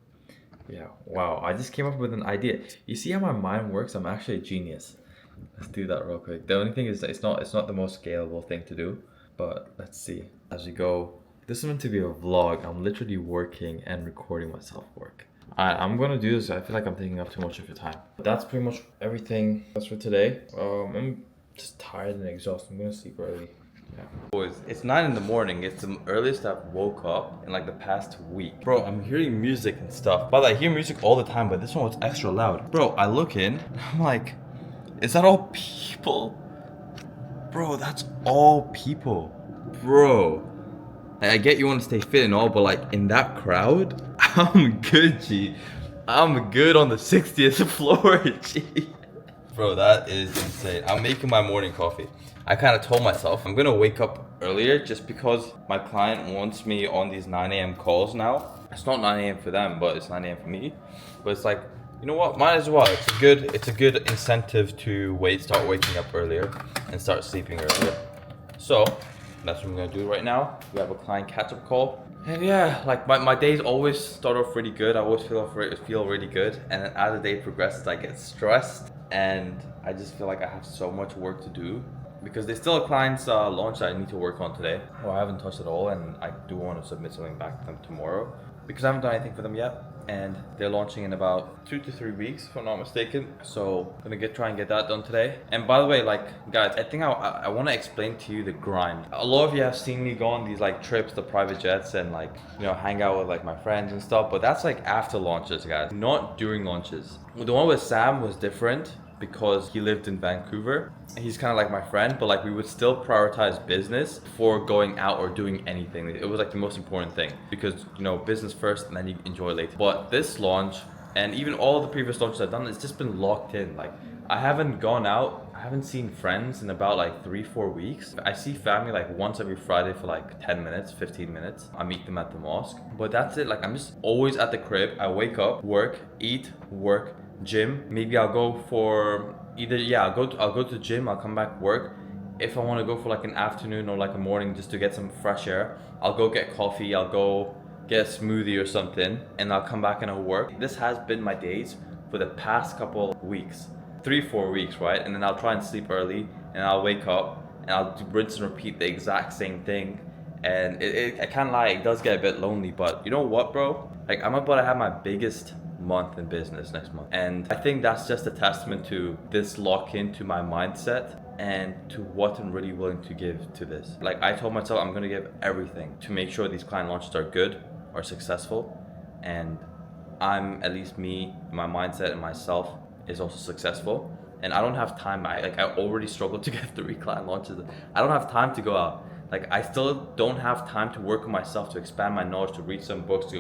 yeah, wow, I just came up with an idea. You see how my mind works? I'm actually a genius. Let's do that real quick. The only thing is that it's not the most scalable thing to do, but let's see as we go. This is meant to be a vlog. I'm literally working and recording myself work. I'm gonna do this. I feel like I'm taking up too much of your time. That's pretty much everything that's for today. I'm just tired and exhausted. I'm gonna sleep early. Yeah. Boys, it's 9 in the morning. It's the earliest I've woke up in like the past week. Bro, I'm hearing music and stuff. But I hear music all the time, but this one was extra loud. Bro, I look in, I'm like, is that all people? Bro, that's all people. Bro. Like, I get you want to stay fit and all, but like in that crowd, I'm good, G. I'm good on the 60th floor, G. Bro, that is insane. I'm making my morning coffee. I kind of told myself I'm gonna wake up earlier just because my client wants me on these 9 a.m. calls now. It's not 9 a.m. for them, but it's 9 a.m. for me. But it's like, you know what? Might as well. It's a good incentive to start waking up earlier and start sleeping earlier. So that's what I'm gonna do right now. We have a client catch-up call. And yeah, like my days always start off really good. I always feel really good. And then as the day progresses, I get stressed. And I just feel like I have so much work to do, because there's still a client's launch that I need to work on today. Well, I haven't touched it all, and I do want to submit something back to them tomorrow, because I haven't done anything for them yet. And they're launching in about 2 to 3 weeks, if I'm not mistaken. So I'm gonna try and get that done today. And by the way, like guys, I think I want to explain to you the grind. A lot of you have seen me go on these like trips to private jets and like, you know, hang out with like my friends and stuff, but that's like after launches, guys, not during launches. The one with Sam was different because he lived in Vancouver. He's kind of like my friend, but like we would still prioritize business before going out or doing anything. It was like the most important thing, because you know, business first and then you enjoy later. But this launch, and even all the previous launches I've done, it's just been locked in. Like I haven't gone out, I haven't seen friends in about like 3-4 weeks. I see family like once every Friday for like 10 minutes, 15 minutes. I meet them at the mosque, but that's it. Like I'm just always at the crib. I wake up, work, eat, work, gym. Maybe I'll go for I'll go to the gym, I'll come back, work. If I want to go for like an afternoon or like a morning just to get some fresh air, I'll go get coffee, I'll go get a smoothie or something, and I'll come back and I'll work. This has been my days for the past couple weeks, 3-4 weeks, right? And then I'll try and sleep early, and I'll wake up and I'll rinse and repeat the exact same thing. And I can't lie, it does get a bit lonely, but you know what, bro? Like I'm about to have my biggest month in business next month, and I think that's just a testament to this lock into my mindset and to what I'm really willing to give to this. Like I told myself I'm gonna give everything to make sure these client launches are good, are successful, and I'm, at least me, my mindset and myself is also successful. And I don't have time. I already struggled to get 3 client launches. I don't have time to go out. Like I still don't have time to work on myself, to expand my knowledge, to read some books, to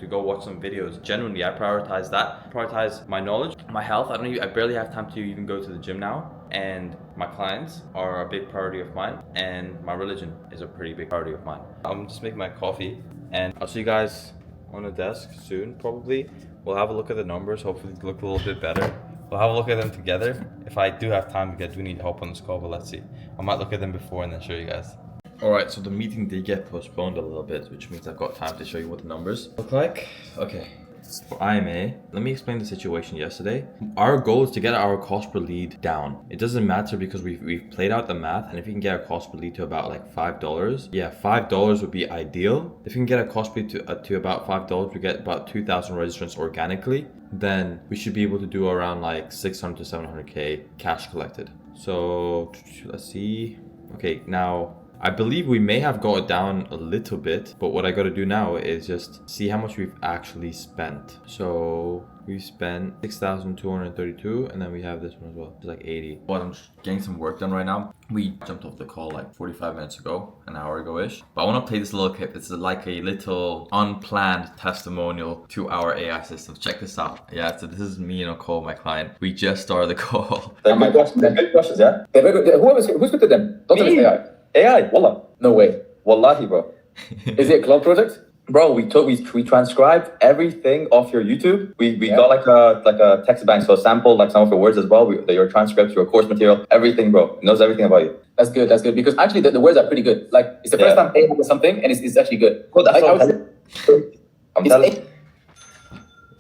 go watch some videos. Genuinely, I prioritize that. Prioritize my knowledge, my health. I barely have time to even go to the gym now. And my clients are a big priority of mine, and my religion is a pretty big priority of mine. I'm just making my coffee, and I'll see you guys on the desk soon, probably. We'll have a look at the numbers. Hopefully they look a little bit better. We'll have a look at them together. If I do have time, because I do need help on this call, but let's see. I might look at them before and then show you guys. Alright, so the meeting did get postponed a little bit, which means I've got time to show you what the numbers look like. Okay, For IMA, let me explain the situation yesterday. Our goal is to get our cost per lead down. It doesn't matter because we've played out the math, and if you can get our cost per lead to about like $5, yeah, $5 would be ideal. If you can get a cost per lead to about $5, we get about 2,000 registrants organically, then we should be able to do around like 600 to 700K cash collected. So let's see. Okay, now I believe we may have got it down a little bit, but what I got to do now is just see how much we've actually spent. So we spent 6,232, and then we have this one as well. It's like 80. But I'm just getting some work done right now. We jumped off the call like 45 minutes ago, an hour ago-ish. But I want to play this little clip. It's like a little unplanned testimonial to our AI system. Check this out. Yeah, so this is me and Nicole, my client. We just started the call. They're good questions, yeah? Who's good to them? Don't tell us AI. AI, wallah. No way. Wallahi, bro. Is it a Claude project? Bro, we transcribed everything off your YouTube. We got like a text bank, so sample like some of your words as well. Your transcripts, your course material, everything, bro. It knows everything about you. That's good. Because actually the words are pretty good. Like it's the first time AI does something and it's actually good. Cool, I'm telling.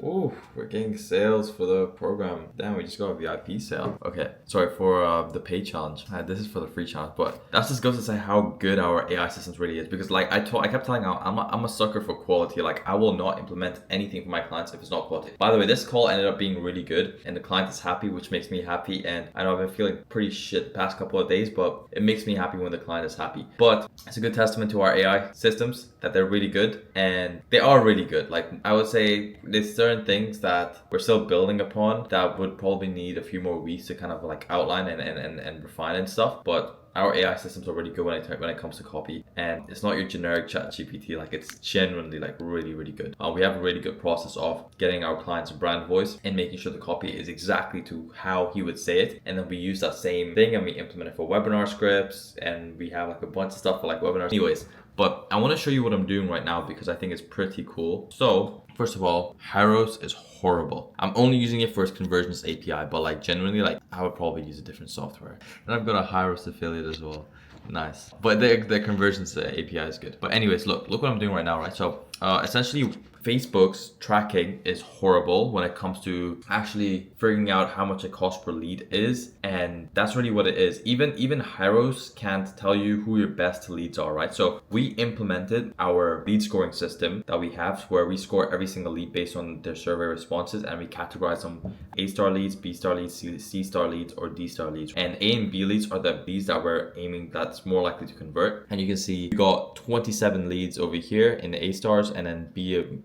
Ooh, we're getting sales for the program. Damn, we just got a VIP sale. Okay, sorry for the pay challenge. This is for the free challenge, but that just goes to say how good our AI systems really is. Because like I kept telling you, I'm a sucker for quality. Like I will not implement anything for my clients if it's not quality. By the way, this call ended up being really good, and the client is happy, which makes me happy. And I know I've been feeling pretty shit the past couple of days, but it makes me happy when the client is happy. But it's a good testament to our AI systems that they're really good, and they are really good. Like I would say there's certain things that we're still building upon that would probably need a few more weeks to kind of like outline and refine and stuff, but our AI systems are really good when it comes to copy, and it's not your generic ChatGPT. Like it's genuinely like really good. We have a really good process of getting our client's brand voice and making sure the copy is exactly to how he would say it, and then we use that same thing and we implement it for webinar scripts, and we have like a bunch of stuff for like webinars. Anyways, but I want to show you what I'm doing right now because I think it's pretty cool. So first of all, Hyros is horrible. I'm only using it for its conversions API, but like genuinely, like I would probably use a different software. And I've got a Hyros affiliate as well. Nice. But the conversions API is good. But anyways, look what I'm doing right now, right? So essentially Facebook's tracking is horrible when it comes to actually figuring out how much a cost per lead is, and that's really what it is. Even Hyros can't tell you who your best leads are, right? So we implemented our lead scoring system that we have where we score every single lead based on their survey responses, and we categorize them A-star leads, B-star leads, C-star leads, or D-star leads. And A and B leads are the leads that we're aiming that's more likely to convert. And you can see we got 27 leads over here in the A-stars, and then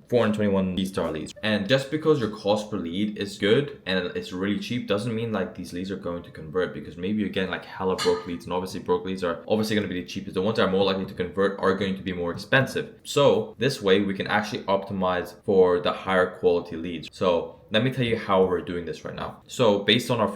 421 B-star leads. And just because your cost per lead is good and it's really cheap doesn't mean like these leads are going to convert, because maybe you're getting like hella broke leads, and obviously broke leads are obviously going to be the cheapest. The ones that are more likely to convert are going to be more expensive. So this way we can actually optimize for the higher quality leads. So let me tell you how we're doing this right now. So based on our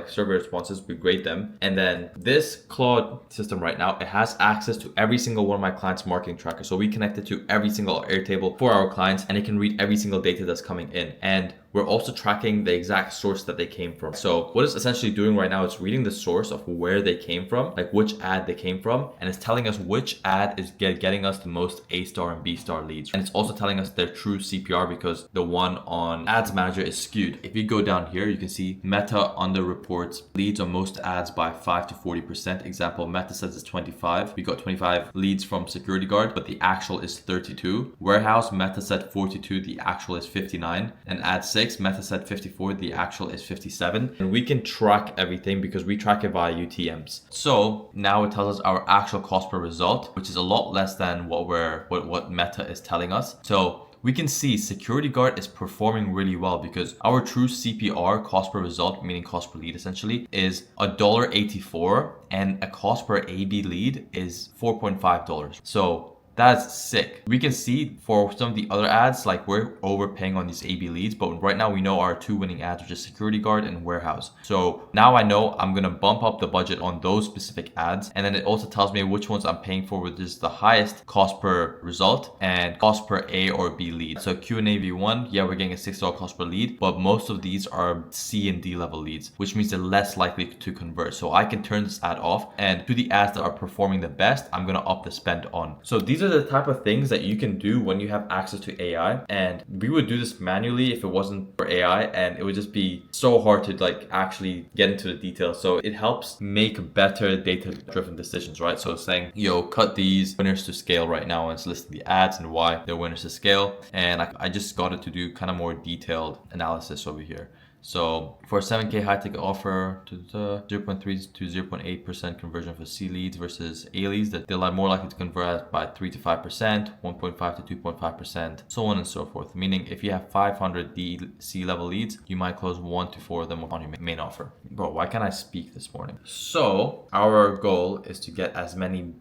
survey responses, we grade them. And then this Claude system right now, it has access to every single one of my clients' marketing trackers. So we connected to every single Airtable for our clients, and it can read every single data that's coming in. And we're also tracking the exact source that they came from. So what it's essentially doing right now is reading the source of where they came from, like which ad they came from, and it's telling us which ad is getting us the most A-star and B-star leads. And it's also telling us their true CPR, because the one on Ads Manager is skewed. If you go down here, you can see Meta under reports leads on most ads by 5 to 40%. Example, Meta says it's 25. We got 25 leads from Security Guard, but the actual is 32. Warehouse, Meta said 42, the actual is 59. And Ad 6, Meta said 54, the actual is 57. And we can track everything because we track it via UTMs. So now it tells us our actual cost per result, which is a lot less than what Meta is telling us. So we can see Security Guard is performing really well because our true CPR, cost per result, meaning cost per lead essentially, is $1.84, and a cost per AB lead is $4.5. So that's sick. We can see for some of the other ads, like we're overpaying on these AB leads, but right now we know our two winning ads, which is Security Guard and Warehouse. So now I know I'm gonna bump up the budget on those specific ads. And then it also tells me which ones I'm paying for, which is the highest cost per result and cost per A or B lead. So Q&A V1, yeah, we're getting a $6 cost per lead, but most of these are C and D level leads, which means they're less likely to convert. So I can turn this ad off, and to the ads that are performing the best, I'm gonna up the spend on. So these are are the type of things that you can do when you have access to AI. And we would do this manually if it wasn't for AI, and it would just be so hard to like actually get into the details. So it helps make better data-driven decisions, right? So it's saying, yo, cut these winners to scale right now, and it's listing the ads and why they're winners to scale. And I just got it to do kind of more detailed analysis over here. So for a 7K high ticket offer, 0.3 to 0.8% conversion for C leads versus A leads, that they're more likely to convert by 3 to 5%, 1.5 to 2.5%, so on and so forth. Meaning if you have 500 C level leads, you might close 1 to 4 of them on your main offer. Bro, why can't I speak this morning? So our goal is to get as many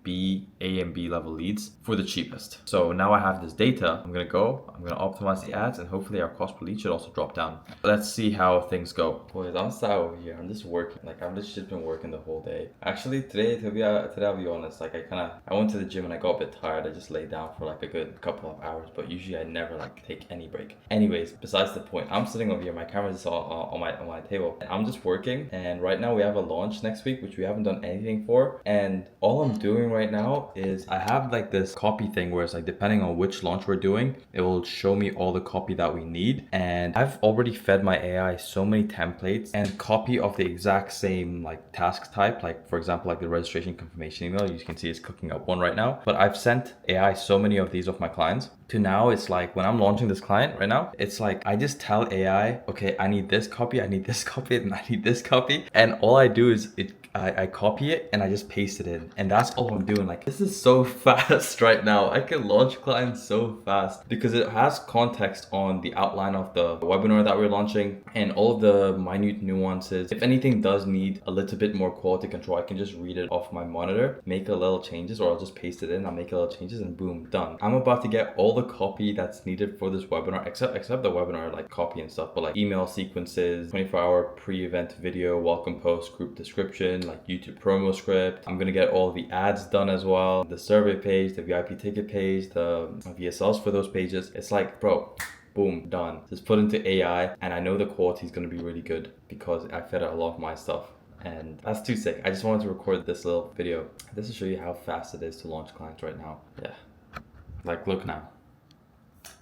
A and B level leads for the cheapest. So now I have this data. I'm gonna optimize the ads, and hopefully our cost per lead should also drop down. Let's see how things go. Boys, I'm sat over here. I'm just working. Like I've just been working the whole day. Actually, today I'll be honest. Like I went to the gym and I got a bit tired. I just laid down for like a good couple of hours. But usually I never like take any break. Anyways, besides the point, I'm sitting over here. My camera's just on my table. And I'm just working. And right now we have a launch next week, which we haven't done anything for. And all I'm doing right now is I have like this copy thing where it's like depending on which launch we're doing, it will show me all the copy that we need. And I've already fed my AI so many templates and copy of the exact same like task type, like for example like the registration confirmation email. You can see it's cooking up one right now, but I've sent AI so many of these of my clients to now it's like when I'm launching this client right now, it's like I just tell AI, okay, I need this copy, I need this copy, and I need this copy, and all I do is I copy it and I just paste it in, and that's all I'm doing. Like this is so fast right now. I can launch clients so fast because it has context on the outline of the webinar that we're launching and all the minute nuances. If anything does need a little bit more quality control, I can just read it off my monitor, make a little changes, or I'll just paste it in, I'll make a little changes, and boom, done. I'm about to get all the copy that's needed for this webinar, except the webinar like copy and stuff, but like email sequences, 24-hour pre-event video, welcome post, group description, like YouTube promo script. I'm gonna get all the ads done as well, the survey page, the VIP ticket page, the VSLs for those pages. It's like, bro, boom, done. Just put into AI, and I know the quality is gonna be really good because I fed it a lot of my stuff. And that's too sick. I just wanted to record this little video. This will show you how fast it is to launch clients right now. Yeah, like look now.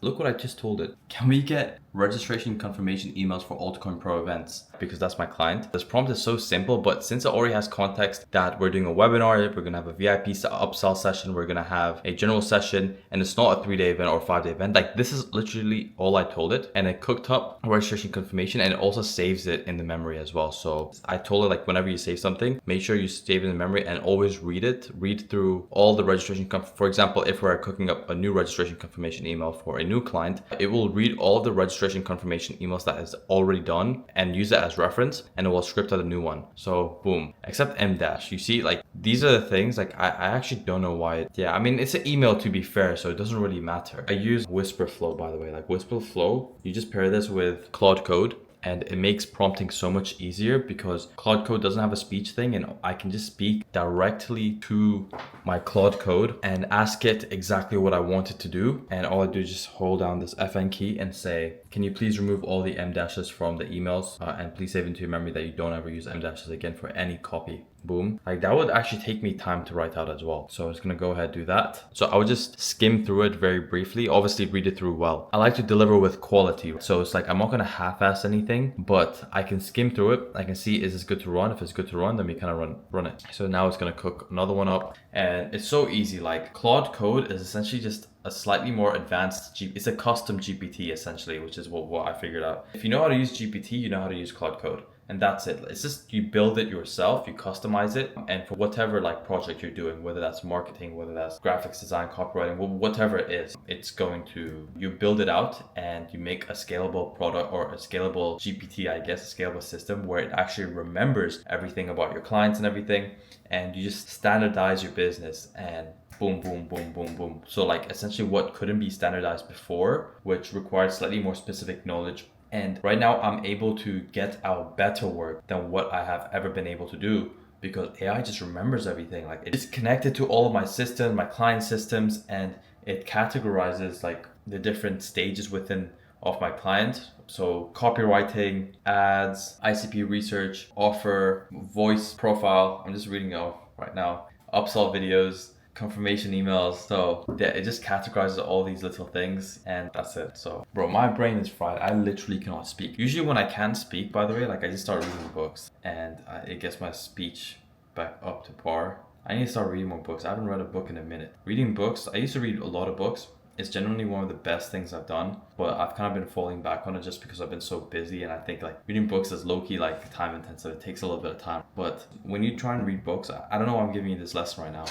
Look what I just told it. Can we get registration confirmation emails for Altcoin Pro events? Because that's my client. This prompt is so simple, but since it already has context that we're doing a webinar, we're gonna have a VIP upsell session, we're gonna have a general session, and it's not a 3-day event or 5-day event. Like this is literally all I told it, and it cooked up registration confirmation, and it also saves it in the memory as well. So I told it like whenever you save something, make sure you save it in the memory and always read through all the registration. For example, if we're cooking up a new registration confirmation email for a new client, it will read all of the registration confirmation emails that is already done and use it as reference, and it will script out a new one. So boom, except M dash. You see, like these are the things like I actually don't know why. Yeah, I mean it's an email to be fair, so it doesn't really matter. I use Whisper Flow, by the way. Like Whisper Flow, you just pair this with Claude Code, and it makes prompting so much easier because Claude Code doesn't have a speech thing, and I can just speak directly to my Claude Code and ask it exactly what I want it to do. And all I do is just hold down this FN key and say, can you please remove all the M dashes from the emails and please save into your memory that you don't ever use M dashes again for any copy. Boom. Like that would actually take me time to write out as well. So I was gonna go ahead and do that. So I would just skim through it very briefly, obviously read it through well. I like to deliver with quality. So it's like, I'm not gonna half-ass anything, but I can skim through it. I can see, is this good to run? If it's good to run, then we kind of run it. So now it's gonna cook another one up, and it's so easy. Like Claude Code is essentially just a slightly more advanced it's a custom GPT essentially, which is what I figured out. If you know how to use GPT, you know how to use Claude Code. And that's it. It's just you build it yourself, you customize it, and for whatever like project you're doing, whether that's marketing, whether that's graphics design, copywriting, whatever it is, it's going to, you build it out and you make a scalable product or a scalable GPT, I guess, a scalable system where it actually remembers everything about your clients and everything, and you just standardize your business and boom, boom, boom, boom, boom. So like essentially what couldn't be standardized before, which required slightly more specific knowledge. And right now I'm able to get out better work than what I have ever been able to do because AI just remembers everything. Like it's connected to all of my systems, my client systems, and it categorizes like the different stages within of my client. So copywriting, ads, ICP research, offer, voice profile. I'm just reading it off right now. Upsell videos, confirmation emails. So yeah, it just categorizes all these little things, and that's it. So bro, my brain is fried. I literally cannot speak. Usually when I can speak, by the way, like I just start reading books, and it gets my speech back up to par. I need to start reading more books. I haven't read a book in a minute. Reading books, I used to read a lot of books. It's generally one of the best things I've done, but I've kind of been falling back on it just because I've been so busy, and I think like reading books is low-key like time intensive. It takes a little bit of time. But when you try and read books, I don't know why I'm giving you this lesson right now,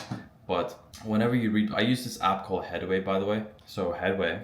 but whenever you read, I use this app called Headway, by the way. So Headway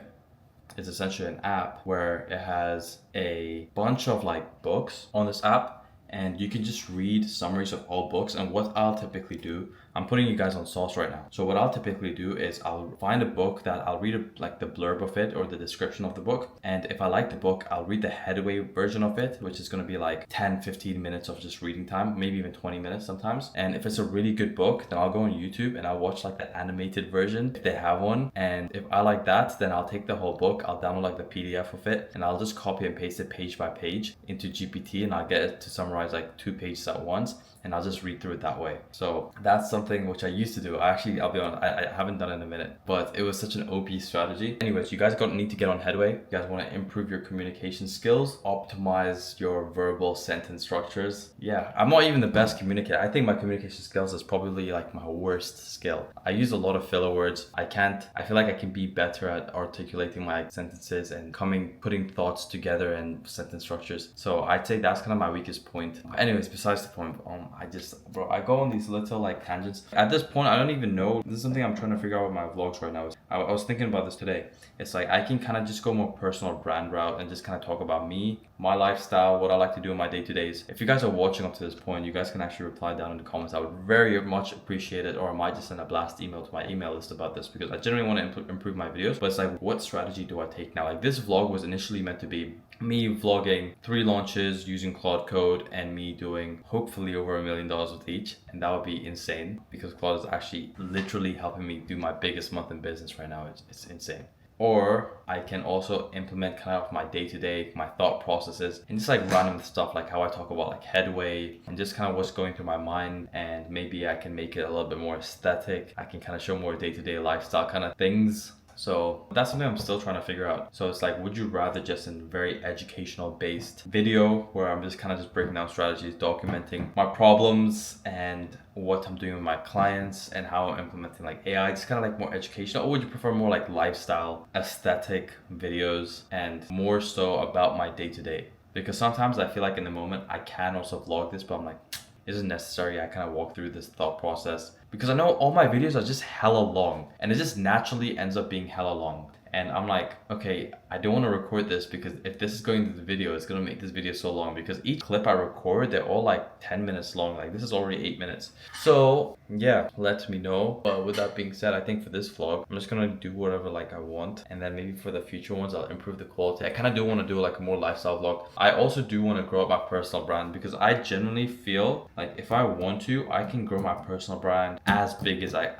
is essentially an app where it has a bunch of like books on this app, and you can just read summaries of all books. And what I'll typically do, I'm putting you guys on sauce right now. So what I'll typically do is I'll find a book that I'll read like the blurb of it or the description of the book. And if I like the book, I'll read the headway version of it, which is going to be like 10, 15 minutes of just reading time, maybe even 20 minutes sometimes. And if it's a really good book, then I'll go on YouTube and I'll watch like the animated version if they have one. And if I like that, then I'll take the whole book, I'll download like the PDF of it, and I'll just copy and paste it page by page into GPT, and I'll get it to summarize like 2 pages at once, and I'll just read through it that way. So that's something which I used to do. I'll be honest, I haven't done it in a minute, but it was such an OP strategy. Anyways, you guys need to get on Headway. You guys want to improve your communication skills, optimize your verbal sentence structures. Yeah, I'm not even the best communicator. I think my communication skills is probably like my worst skill. I use a lot of filler words. I feel like I can be better at articulating my sentences and putting thoughts together and sentence structures. So I'd say that's kind of my weakest point. Anyways, besides the point, I go on these little like tangents. At this point, I don't even know. This is something I'm trying to figure out with my vlogs right now. I was thinking about this today. It's like I can kind of just go more personal brand route and just kind of talk about me, my lifestyle, what I like to do in my day-to-days. If you guys are watching up to this point, you guys can actually reply down in the comments. I would very much appreciate it, or I might just send a blast email to my email list about this, because I generally want to improve my videos. But it's like, what strategy do I take now? Like, this vlog was initially meant to be me vlogging 3 launches using Claude code and me doing hopefully over $1 million with each, and that would be insane because Claude is actually literally helping me do my biggest month in business right now. It's insane. Or I can also implement kind of my day-to-day, my thought processes, and just like random stuff like how I talk about like Headway and just kind of what's going through my mind, and maybe I can make it a little bit more aesthetic. I can kind of show more day-to-day lifestyle kind of things. So that's something I'm still trying to figure out. So it's like, would you rather just in very educational based video where I'm just kind of just breaking down strategies, documenting my problems and what I'm doing with my clients and how I'm implementing like AI, just kind of like more educational? Or would you prefer more like lifestyle, aesthetic videos and more so about my day-to-day? Because sometimes I feel like in the moment I can also vlog this, but I'm like, isn't necessary. I kind of walk through this thought process because I know all my videos are just hella long, and it just naturally ends up being hella long. And I'm like, okay, I don't want to record this because if this is going to the video, it's going to make this video so long, because each clip I record, they're all like 10 minutes long. Like this is already 8 minutes. So yeah, let me know. But with that being said, I think for this vlog, I'm just going to do whatever like I want. And then maybe for the future ones, I'll improve the quality. I kind of do want to do like a more lifestyle vlog. I also do want to grow up my personal brand, because I genuinely feel like if I want to, I can grow my personal brand as big as I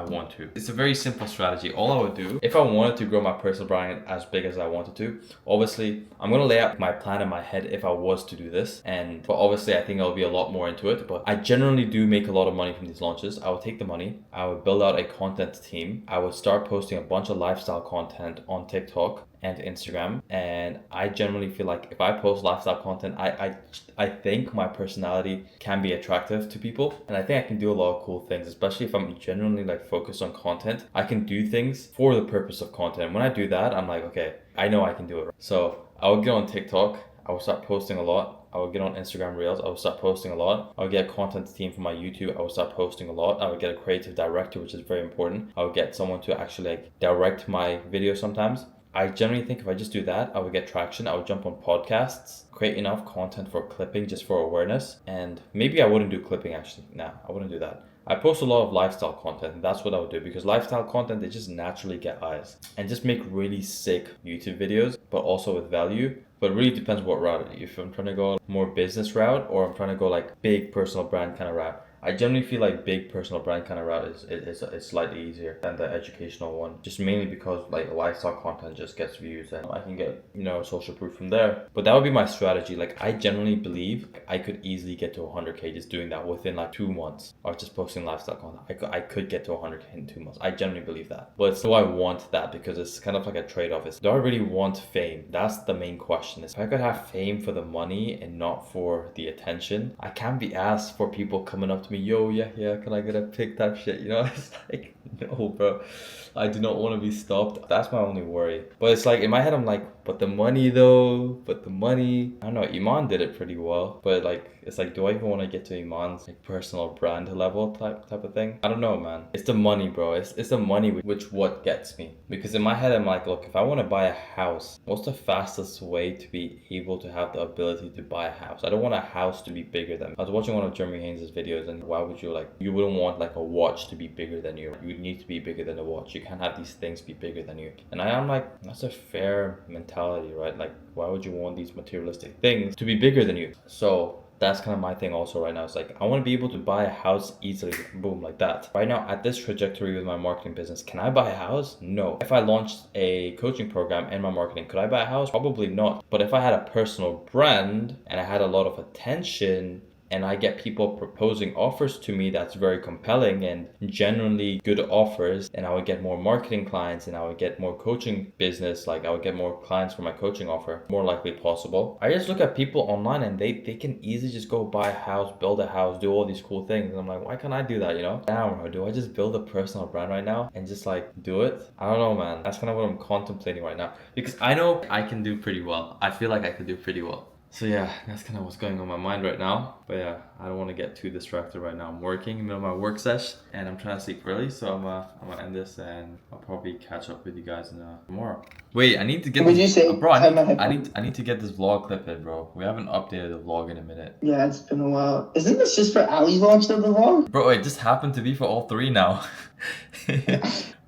want to. It's a very simple strategy. All I would do if I wanted to grow my personal brand as big as I wanted to, obviously I'm going to lay out my plan in my head if I was to do this, but obviously I think I'll be a lot more into it. But I generally do make a lot of money from these launches. I would take the money, I would build out a content team, I would start posting a bunch of lifestyle content on TikTok and Instagram, and I generally feel like if I post lifestyle content, I think my personality can be attractive to people, and I think I can do a lot of cool things, especially if I'm genuinely like focused on content. I can do things for the purpose of content, and when I do that, I'm like, okay, I know I can do it. So I would get on TikTok, I would start posting a lot. I would get on Instagram Reels, I would start posting a lot. I would get a content team for my YouTube, I would start posting a lot. I would get a creative director, which is very important. I would get someone to actually like direct my videos sometimes. I generally think if I just do that, I would get traction. I would jump on podcasts, create enough content for clipping just for awareness. And maybe I wouldn't do clipping actually. Nah, I wouldn't do that. I post a lot of lifestyle content, and that's what I would do, because lifestyle content, they just naturally get eyes. And just make really sick YouTube videos, but also with value. But it really depends what route. If I'm trying to go more business route, or I'm trying to go like big personal brand kind of route. I generally feel like big personal brand kind of route is slightly easier than the educational one, just mainly because like lifestyle content just gets views and I can get, you know, social proof from there. But that would be my strategy. Like I generally believe I could easily get to 100k just doing that within like 2 months or just posting lifestyle content. I could get to 100k in 2 months. I generally believe that. But do I want that? Because it's kind of like a trade-off. Do I really want fame? That's the main question. If I could have fame for the money and not for the attention, I can't be asked for people coming up to me, yo, yeah, can I get a pic type shit? You know, it's like, no, bro. I do not want to be stopped. That's my only worry. But it's like in my head, I'm like, but the money though, I don't know. Iman did it pretty well, but like, it's like, do I even want to get to Iman's like personal brand level type of thing? I don't know, man. It's the money, bro. It's the money which what gets me. Because in my head, I'm like, look, if I want to buy a house, what's the fastest way to be able to have the ability to buy a house? I don't want a house to be bigger than me. I was watching one of Jeremy Haynes' videos, and why would you you wouldn't want like a watch to be bigger than you. You would need to be bigger than a watch. You can't have these things be bigger than you. And I'm like, that's a fair mentality, right? Like, why would you want these materialistic things to be bigger than you? So that's kind of my thing also right now. It's like, I want to be able to buy a house easily, boom, like that. Right now, at this trajectory with my marketing business, can I buy a house? No. If I launched a coaching program and my marketing, could I buy a house? Probably not. But if I had a personal brand and I had a lot of attention, and I get people proposing offers to me that's very compelling and genuinely good offers, and I would get more marketing clients and I would get more coaching business, like I would get more clients for my coaching offer, more likely possible. I just look at people online and they can easily just go buy a house, build a house, do all these cool things. And I'm like, why can't I do that, you know? Damn, bro, do I just build a personal brand right now and just like do it? I don't know, man. That's kind of what I'm contemplating right now, because I know I can do pretty well. I feel like I could do pretty well. So yeah, that's kind of what's going on in my mind right now. But yeah, I don't want to get too distracted right now. I'm working in the middle of my work sesh and I'm trying to sleep early. So I'm gonna end this and I'll probably catch up with you guys tomorrow. Wait, I need to get bro, I need to get this vlog clip in, bro. We haven't updated the vlog in a minute. Yeah, it's been a while. Isn't this just for Ali's launch of the vlog? Bro, it just happened to be for all three now.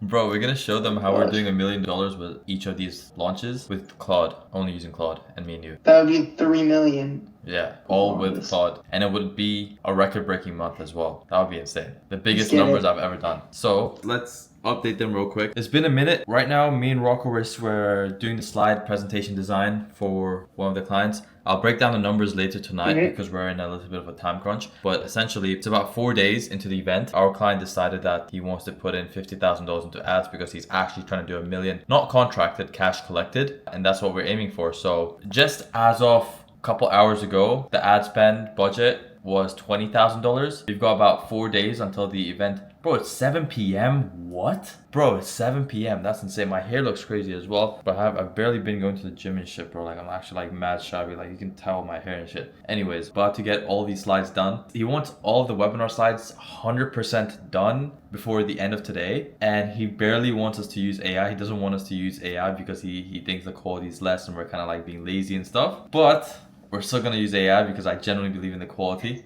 Bro, we're gonna show them how we're doing $1 million with each of these launches with Claude, only using Claude and me and you. That would be 3 million. Yeah, all with Claude. And it would be a record-breaking month as well. That would be insane. The biggest numbers I've ever done. So let's update them real quick. It's been a minute. Right now, me and Rocco we're doing the slide presentation design for one of the clients. I'll break down the numbers later tonight because we're in a little bit of a time crunch. But essentially, it's about 4 days into the event. Our client decided that he wants to put in $50,000 into ads because he's actually trying to do $1 million, not contracted, cash collected. And that's what we're aiming for. So just as of a couple hours ago, the ad spend budget was $20,000. We've got about 4 days until the event. Bro, it's 7 p.m. What? Bro, it's 7 p.m. That's insane. My hair looks crazy as well. But I've barely been going to the gym and shit, bro. Like, I'm actually like mad shabby. Like, you can tell my hair and shit. Anyways, about to get all these slides done. He wants all of the webinar slides 100% done before the end of today. And he barely wants us to use AI. He doesn't want us to use AI because he thinks the quality is less and we're kind of like being lazy and stuff. But we're still gonna use AI because I genuinely believe in the quality.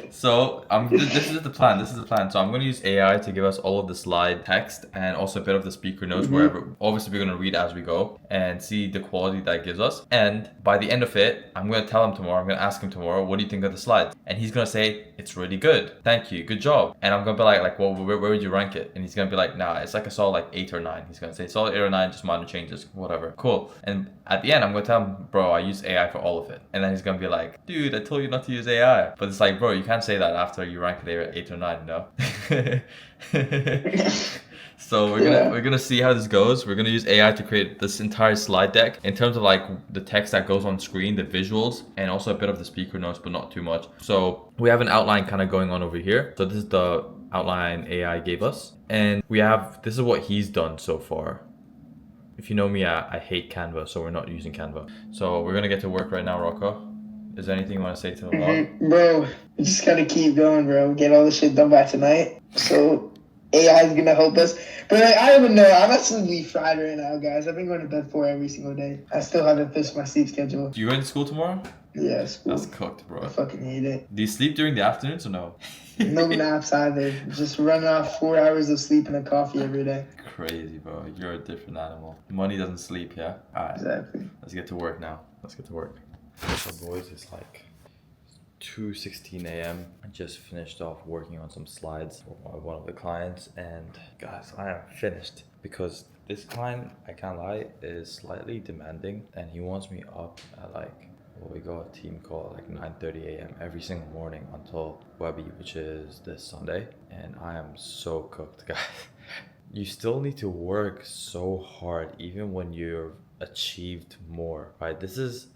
So this is the plan. So I'm gonna use AI to give us all of the slide text and also a bit of the speaker notes wherever. Obviously, we're gonna read as we go and see the quality that it gives us. And by the end of it, I'm gonna tell him tomorrow. I'm gonna ask him tomorrow, what do you think of the slides? And he's gonna say, it's really good. Thank you. Good job. And I'm gonna be like, well, where would you rank it? And he's gonna be like, nah, it's like a solid like 8 or 9. He's gonna say solid 8 or 9, just minor changes, whatever. Cool. And at the end, I'm gonna tell him, bro, I use AI for all of it. And then he's gonna be like, dude, I told you not to use AI. But it's like, bro, you can't say that after you rank it 8 or 9, you know? So we're gonna see how this goes. We're gonna use AI to create this entire slide deck in terms of like the text that goes on screen, the visuals, and also a bit of the speaker notes, but not too much. So we have an outline kind of going on over here. So this is the outline AI gave us. And this is what he's done so far. If you know me, I hate Canva, so we're not using Canva. So we're gonna get to work right now, Rocco. Is there anything you want to say to the vlog? Bro, we just gotta keep going, bro. Get all this shit done by tonight. So AI is gonna help us. But like, I don't even know. I'm absolutely fried right now, guys. I've been going to bed 4 every single day. I still haven't fixed my sleep schedule. Do you go into school tomorrow? Yeah, school. That's cooked, bro. I fucking hate it. Do you sleep during the afternoons or no? No naps either. Just running off 4 hours of sleep and a coffee every day. Crazy, bro. You're a different animal. Money doesn't sleep, yeah? Alright. Exactly. Let's get to work now. So boys, it's like 2:16 a.m. I just finished off working on some slides for one of the clients, and guys, I am finished because this client, I can't lie, is slightly demanding, and he wants me up at like, well, we got a team call at like 9:30 a.m. every single morning until Webby, which is this Sunday, and I am so cooked, guys. You still need to work so hard even when you're achieved more, right?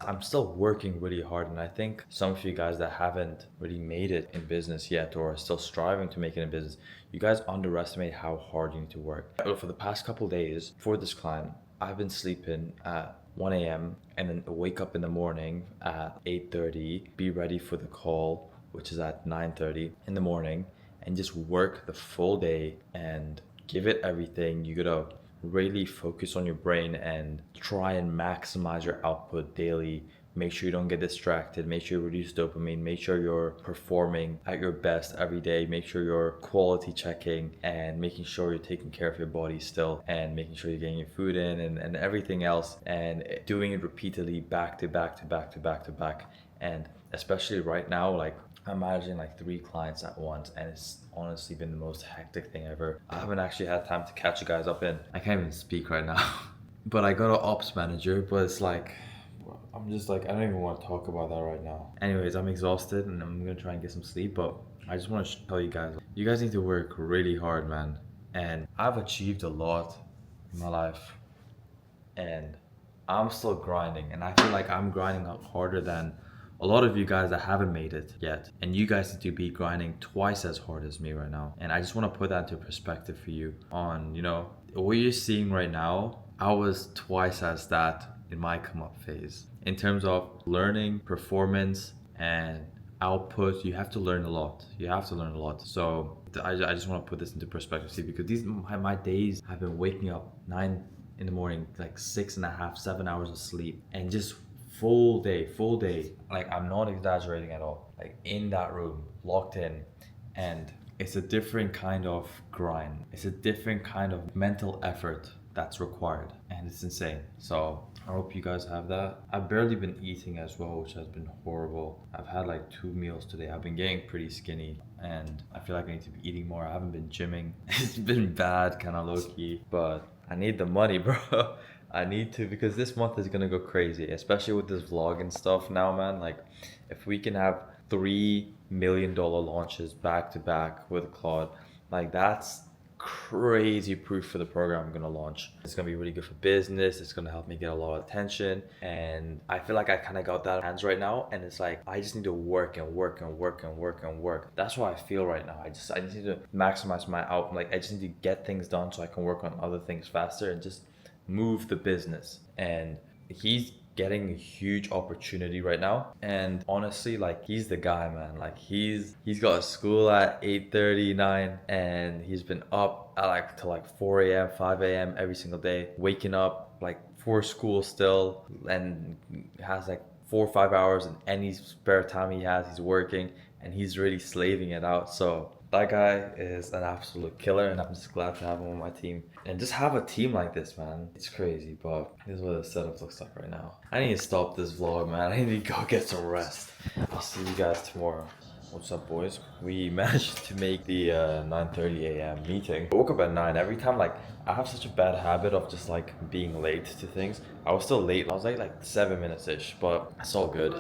I'm still working really hard, and I think some of you guys that haven't really made it in business yet or are still striving to make it in business, you guys underestimate how hard you need to work. For the past couple days for this client, I've been sleeping at 1 a.m. and then wake up in the morning at 8:30, be ready for the call, which is at 9:30 in the morning, and just work the full day and give it everything. You gotta really focus on your brain and try and maximize your output daily. Make sure you don't get distracted, make sure you reduce dopamine, make sure you're performing at your best every day, make sure you're quality checking and making sure you're taking care of your body still, and making sure you're getting your food in and everything else, and doing it repeatedly back to back to back to back to back. And especially right now, like I'm managing like 3 clients at once, and it's honestly been the most hectic thing ever. I haven't actually had time to catch you guys up in. I can't even speak right now. But I got an ops manager, but it's like, I'm just like, I don't even want to talk about that right now. Anyways, I'm exhausted and I'm gonna try and get some sleep, but I just want to tell you guys need to work really hard, man. And I've achieved a lot in my life, and I'm still grinding, and I feel like I'm grinding out harder than a lot of you guys that haven't made it yet, and you guys need to be grinding twice as hard as me right now. And I just want to put that into perspective for you on, you know, what you're seeing right now. I was twice as that in my come up phase. In terms of learning, performance, and output, you have to learn a lot. So I just want to put this into perspective, see, because my days have been waking up 9 in the morning, like 6.5, 7 hours of sleep, and just full day, like I'm not exaggerating at all, like in that room, locked in. And it's a different kind of grind. It's a different kind of mental effort that's required, and it's insane. So I hope you guys have that. I've barely been eating as well, which has been horrible. I've had like 2 meals today. I've been getting pretty skinny, and I feel like I need to be eating more. I haven't been gymming. It's been bad, kind of low-key, but I need the money, bro. I need to, because this month is gonna go crazy, especially with this vlog and stuff now, man. Like, if we can have $3 million launches back to back with Claude, like that's crazy proof for the program I'm gonna launch. It's gonna be really good for business. It's gonna help me get a lot of attention, and I feel like I kind of got that in hands right now. And it's like I just need to work and work and work and work and work. That's what I feel right now. I just need to maximize my output. Like I just need to get things done so I can work on other things faster and just move the business. And he's getting a huge opportunity right now, and honestly, like he's the guy, man. Like he's got a school at 8:30, 9, and he's been up at like till like 4 a.m, 5 a.m. every single day, waking up like for school still, and has like 4 or 5 hours, and any spare time he has, he's working, and he's really slaving it out. So that guy is an absolute killer, and I'm just glad to have him on my team. And just have a team like this, man. It's crazy, but this is what the setup looks like right now. I need to stop this vlog, man. I need to go get some rest. I'll see you guys tomorrow. What's up, boys? We managed to make the 9:30 a.m. meeting. I woke up at 9. Every time, like, I have such a bad habit of just like being late to things. I was still late. I was late like 7 minutes-ish, but it's all good.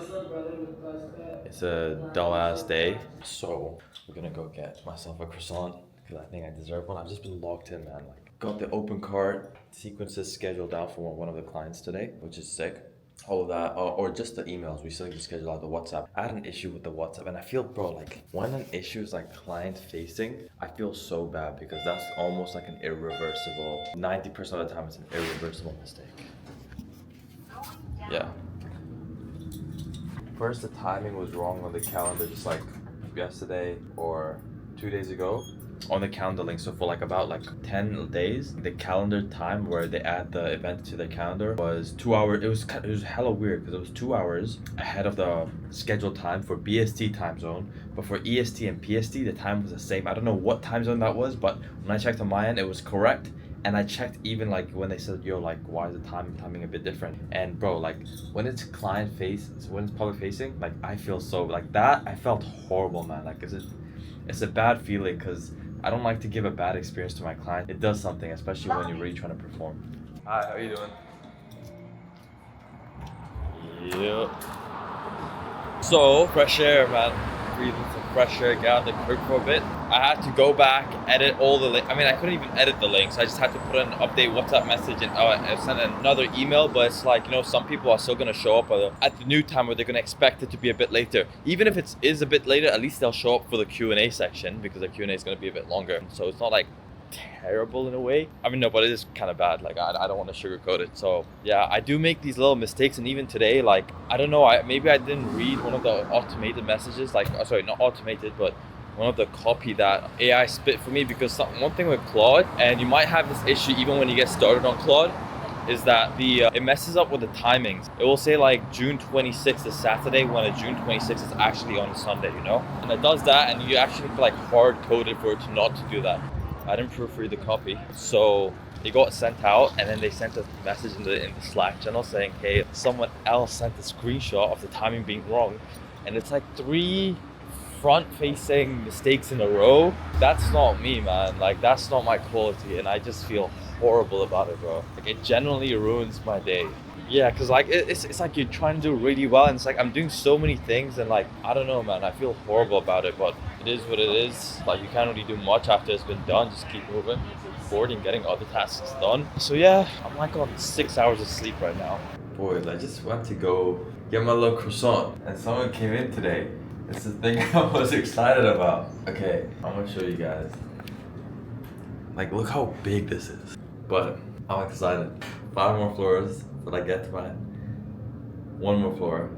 It's a dull-ass day. So we're gonna go get myself a croissant, because I think I deserve one. I've just been locked in, man. Like, got the open cart sequences scheduled out for one of the clients today, which is sick. All of that, or just the emails. We still need to schedule out the WhatsApp. I had an issue with the WhatsApp, and I feel, bro, like when an issue is like client facing, I feel so bad, because that's almost like an irreversible, 90% of the time it's an irreversible mistake. Yeah. First, the timing was wrong on the calendar, just like yesterday or 2 days ago on the calendar link. So for like about like 10 days, the calendar time where they add the event to their calendar was 2 hours. It was hella weird, because it was 2 hours ahead of the scheduled time for BST time zone, but for EST and PST the time was the same. I don't know what time zone that was, but when I checked on my end it was correct, And I checked even like when they said, yo, like why is the timing a bit different? And bro, like when it's client face, when it's public facing, like I feel so like that. I felt horrible, man. Like it's a bad feeling because I don't like to give a bad experience to my client. It does something, especially when you're really trying to perform. Hi, how are you doing? Yep. So fresh air, man. Breathing some fresh air, get out the crib for a bit. I had to go back, edit all the links. I mean, I couldn't even edit the links. I just had to put an update WhatsApp message and I sent another email. But it's like, you know, some people are still gonna show up at the new time where they're gonna expect it to be a bit later. Even if it is a bit later, at least they'll show up for the Q&A section because the Q&A is gonna be a bit longer. So it's not like terrible in a way. I mean, no, but it is kind of bad. Like I don't want to sugarcoat it. So yeah, I do make these little mistakes, and even today, like I don't know, maybe I didn't read one of the automated messages, like sorry, not automated, but one of the copy that AI spit for me, because one thing with Claude, and you might have this issue even when you get started on Claude, is that it messes up with the timings. It will say like June 26th is Saturday when a June 26th is actually on a Sunday, you know? And it does that, and you actually like hard coded for it to not to do that. I didn't proofread the copy, so it got sent out, and then they sent a message in the Slack channel saying, hey, someone else sent a screenshot of the timing being wrong, and it's like 3 front-facing mistakes in a row. That's not me, man. Like that's not my quality, and I just feel horrible about it, bro. Like it genuinely ruins my day. Yeah, because like it's like you're trying to do really well, and it's like I'm doing so many things, and like I don't know, man, I feel horrible about it, but it is what it is. Like you can't really do much after it's been done. Just keep moving forward and getting other tasks done. So yeah, I'm like on 6 hours of sleep right now. Boys, I just went to go get my little croissant, and someone came in today. It's the thing I was excited about. Okay, I'm gonna show you guys. Like look how big this is. But I'm excited. 5 more floors till I get to my 1 more floor.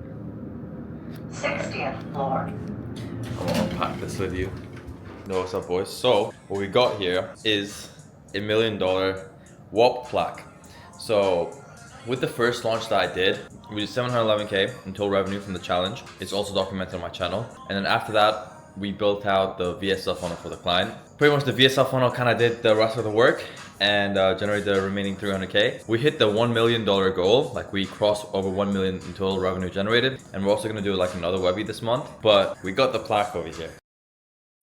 60th floor. I'm gonna unpack this with you. Know what's up, boys? So what we got here is $1 million Whop plaque. So with the first launch that I did, we did 711k in total revenue from the challenge. It's also documented on my channel. And then after that, we built out the VSL funnel for the client. Pretty much the VSL funnel kind of did the rest of the work and generated the remaining 300k. We hit the $1 million goal. Like we crossed over 1 million in total revenue generated. And we're also gonna do like another Webby this month. But we got the plaque over here.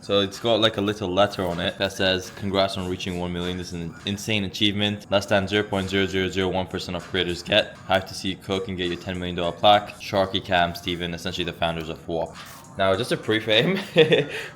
So it's got like a little letter on it that says, congrats on reaching 1 million. This is an insane achievement. Less than 0.0001% of creators get. Hype to see you cook and get your $10 million plaque. Sharky, Cam, Steven, essentially the founders of Whop. Now, just a pre-frame,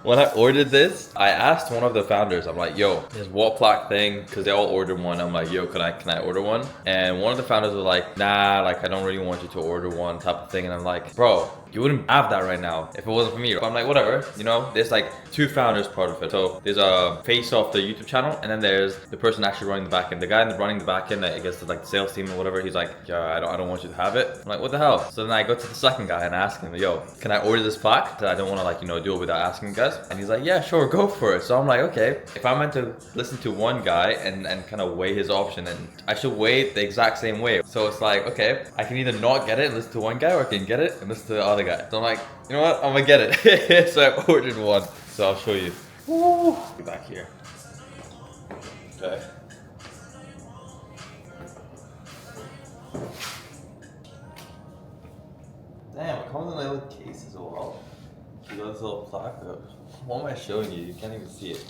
when I ordered this, I asked one of the founders, I'm like, yo, this Whop plaque thing, because they all ordered one. I'm like, yo, can I order one? And one of the founders was like, nah, like, I don't really want you to order one type of thing. And I'm like, bro, you wouldn't have that right now if it wasn't for me. But I'm like, whatever, you know, there's like 2 founders part of it. So there's a face of the YouTube channel, and then there's the person actually running the backend. The guy running the backend, I guess, like the sales team or whatever, he's like, yeah, I don't want you to have it. I'm like, what the hell? So then I go to the second guy and ask him, yo, can I order this plaque? I don't want to like, you know, do it without asking you guys. And he's like, yeah, sure, go for it. So I'm like, okay, if I'm meant to listen to one guy and kind of weigh his option, and I should weigh it the exact same way. So it's like, okay, I can either not get it and listen to one guy, or I can get it and listen to the other guy. So I'm like, you know what, I'm gonna get it. So I ordered one. So I'll show you. Woo. Be back here. Okay. Damn, it comes in a little case as well. You got this little plaque. What am I showing you? You can't even see it.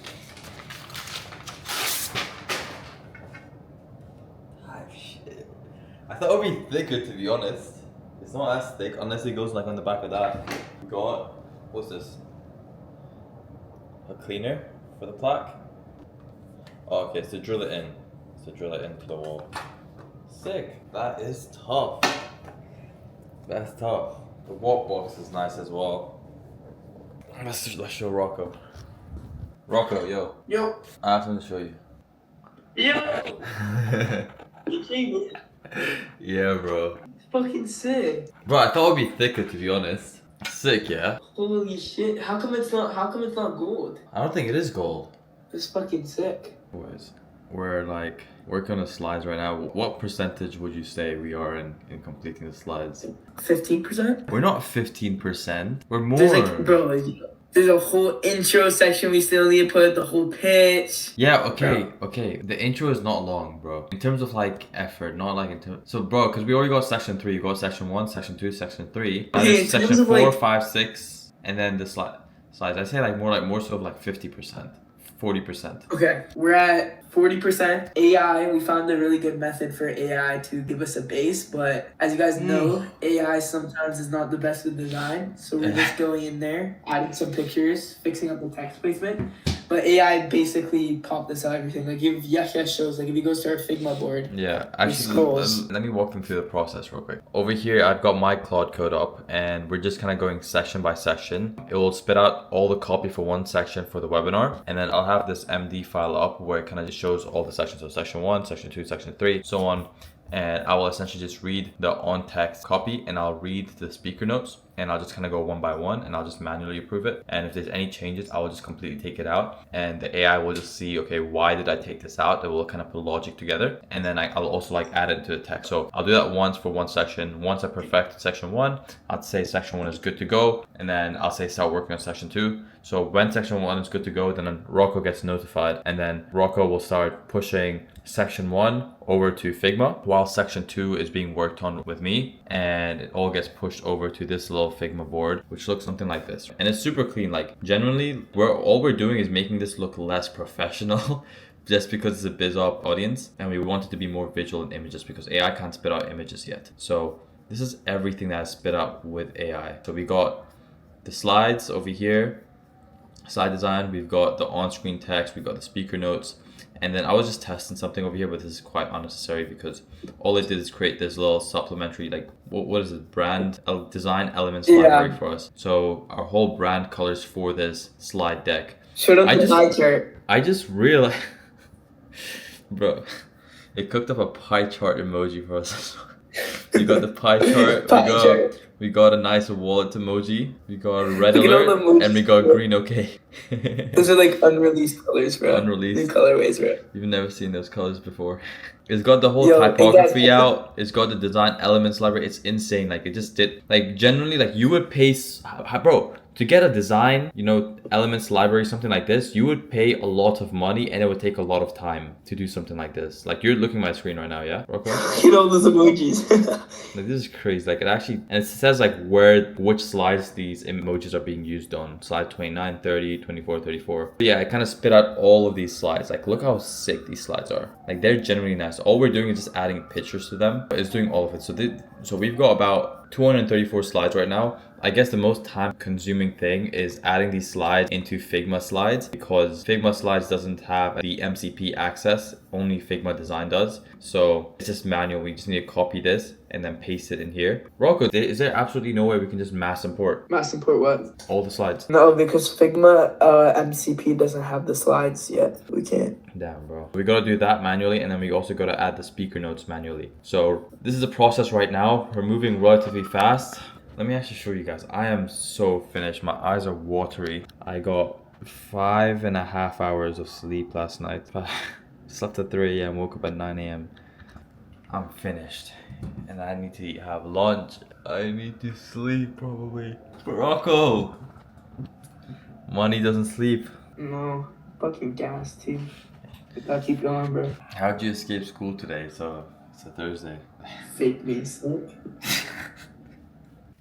Ah, shit. I thought it would be thicker, to be honest. It's not as thick unless it goes like on the back of that. We got, what's this? A cleaner for the plaque. Oh, okay, so drill it in. So drill it into the wall. Sick. That is tough. That's tough. The Whop box is nice as well. Let's show Rocco. Rocco, yo. Yo. I have something to show you. Yo. You seen it? Yeah, bro. It's fucking sick. Bro, I thought it would be thicker, to be honest. Sick, yeah? Holy shit. How come it's not gold? I don't think it is gold. It's fucking sick. Boys, we're like working on the slides right now. What percentage would you say we are in completing the slides? 15%? We're not 15%. We're more. There's like, bro, There's a whole intro section we still need to put, the whole pitch. Yeah, okay. The intro is not long, bro. In terms of like effort, not like in terms. So, bro, because we already got section 3, you got section 1, section 2, section 3. Okay, in Section terms of, 4, like- 5, 6, and then the slides. I say more so of like 50%, 40%. Okay, we're at 40%. AI, we found a really good method for AI to give us a base, but as you guys know, AI sometimes is not the best with design. So we're just going in there, adding some pictures, fixing up the text placement. But AI basically popped this out everything. Like if Yahya shows, like if he goes to our Figma board. Yeah, actually, scrolls. let me walk them through the process real quick. Over here, I've got my Claude code up, and we're just kind of going section by section. It will spit out all the copy for one section for the webinar, and then I'll have this MD file up where it kind of just shows all the sections. So section 1, section 2, section 3, so on. And I will essentially just read the on text copy, and I'll read the speaker notes, and I'll just kind of go one by one, and I'll just manually approve it. And if there's any changes, I will just completely take it out, and the AI will just see, okay, why did I take this out? It will kind of put logic together, and then I'll also like add it to the text. So I'll do that once for one section. Once I perfect section 1, I'd say section 1 is good to go, and then I'll say start working on section 2. So when section 1 is good to go, then Rocco gets notified, and then Rocco will start pushing section 1 over to Figma while section 2 is being worked on with me, and it all gets pushed over to this little Figma board, which looks something like this. And it's super clean. Like generally, all we're doing is making this look less professional just because it's a BizOp audience, and we want it to be more visual in images because AI can't spit out images yet. So this is everything that is spit out with AI. So we got the slides over here, slide design, we've got the on-screen text, we've got the speaker notes, and then I was just testing something over here, but this is quite unnecessary because all it did is create this little supplementary, like, what is it, brand design elements library for us. So our whole brand colors for this slide deck. Showed up the pie chart. I just realized, bro, it cooked up a pie chart emoji for us. We got the pie chart. We got a nice wallet emoji. We got a red alert, and we got green okay. Those are like unreleased colors, bro. Unreleased. New colorways, bro. You've never seen those colors before. It's got the whole typography out. It's got the design elements library. It's insane. Like it just did. Like generally, like you would pay, bro, to get a design, you know, elements library, something like this, you would pay a lot of money, and it would take a lot of time to do something like this. Like you're looking at my screen right now, yeah, Rocco? You know those emojis. Like this is crazy. Like it actually, and it says like which slides these emojis are being used on. Slide 29, 30, 24, 34. But yeah, I kind of spit out all of these slides. Like look how sick these slides are. Like they're genuinely nice. All we're doing is just adding pictures to them, but it's doing all of it. So we've got about 234 slides right now. I guess the most time consuming thing is adding these slides into Figma slides because Figma slides doesn't have the MCP access, only Figma design does. So it's just manual. We just need to copy this and then paste it in here. Rocco, is there absolutely no way we can just mass import Mass import what? all the slides? No, because Figma MCP doesn't have the slides yet. We can't. Damn, bro. We gotta do that manually, and then we also gotta add the speaker notes manually. So this is a process right now. We're moving relatively fast. Let me actually show you guys. I am so finished. My eyes are watery. I got 5.5 hours of sleep last night. Slept at 3 a.m. woke up at 9 a.m. I'm finished, and I need to have lunch. I need to sleep probably. But Rocco, money doesn't sleep. No, fucking gas too. We gotta keep going, bro. How'd you escape school today? So it's a Thursday. Fake me sleep.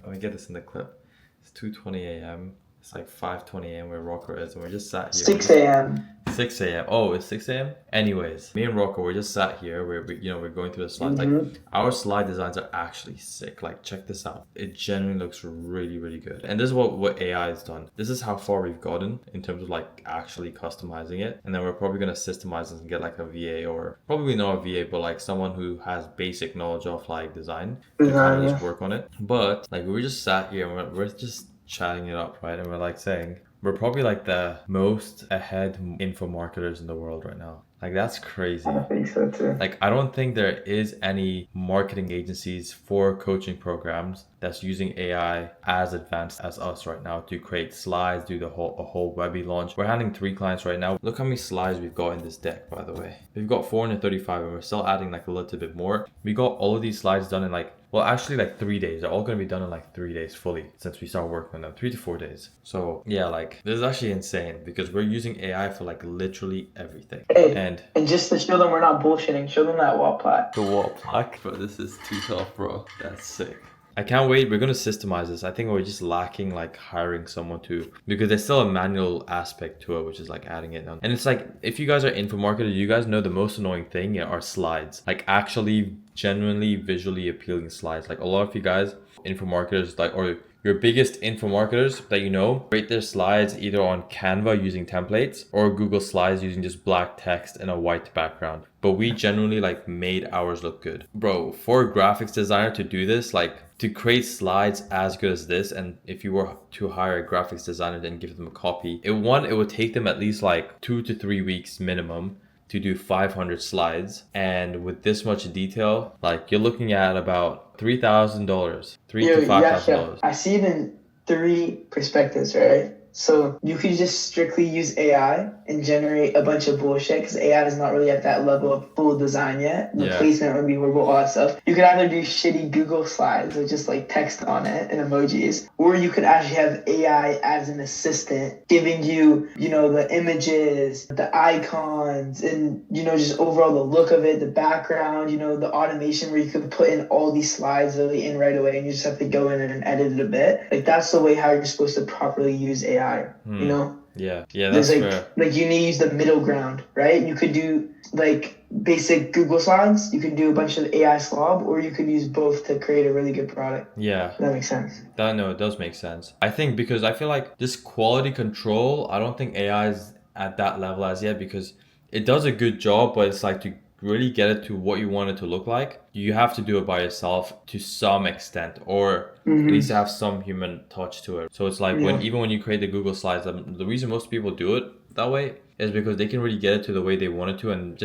Let me get this in the clip. It's 2:20 a.m. It's like 5:20 a.m. where Rocco is, and we're just sat here. 6 a.m. 6 a.m. Oh, it's 6 a.m. Anyways, me and Rocco, we're just sat here. We're going through the slides. Like our slide designs are actually sick. Like check this out. It genuinely looks really, really good. And this is what AI has done. This is how far we've gotten in terms of like actually customizing it. And then we're probably gonna systemize this and get like a VA, or probably not a VA, but like someone who has basic knowledge of like design to kind of just work on it. But like we just sat here and we're just chatting it up, right? And we're like saying, we're probably like the most ahead info marketers in the world right now. Like that's crazy. I think so too. Like I don't think there is any marketing agencies for coaching programs that's using AI as advanced as us right now to create slides, do a whole webby launch. We're handling 3 clients right now. Look how many slides we've got in this deck, by the way. We've got 435, and we're still adding like a little bit more. We got all of these slides done in like Well, actually like 3 days. They're all gonna be done in like 3 days fully since we started working on them. 3 to 4 days. So yeah, like this is actually insane because we're using AI for like literally everything. Hey, And just to show them we're not bullshitting, show them that Whop Plaque. the Whop Plaque, bro, this is too tough, bro. That's sick. I can't wait. We're gonna systemize this. I think we're just lacking like hiring someone to, because there's still a manual aspect to it, which is like adding it on. And it's like, if you guys are info marketers, you guys know the most annoying thing are slides. Like actually genuinely visually appealing slides. Like a lot of you guys, info marketers, like, or your biggest info marketers that you know, create their slides either on Canva using templates or Google Slides using just black text and a white background. But we generally like made ours look good. Bro, for a graphics designer to do this, like to create slides as good as this, and if you were to hire a graphics designer and give them a copy, it would take them at least like 2 to 3 weeks minimum to do 500 slides. And with this much detail, like you're looking at about $3,000, $3,000 to $5,000. I see it in 3 perspectives, right? So you could just strictly use AI and generate a bunch of bullshit because AI is not really at that level of full design yet. The placement would be horrible, all that stuff. You could either do shitty Google slides with just like text on it and emojis, or you could actually have AI as an assistant giving you, you know, the images, the icons, and, you know, just overall the look of it, the background, you know, the automation where you could put in all these slides really in right away and you just have to go in and edit it a bit. Like that's the way how you're supposed to properly use AI. You know, yeah, there's that's like fair. like you need to use the middle ground, right? You could do like basic Google slides, you could do a bunch of AI slob, or you could use both to create a really good product. Yeah, That makes sense. no, it does make sense. I think because I feel like this quality control, I don't think AI is at that level as yet, because it does a good job, but it's like to really get it to what you want it to look like, you have to do it by yourself to some extent, or it needs to have some human touch to it. So it's like even when you create the Google slides, the reason most people do it that way is because they can really get it to the way they want it to, and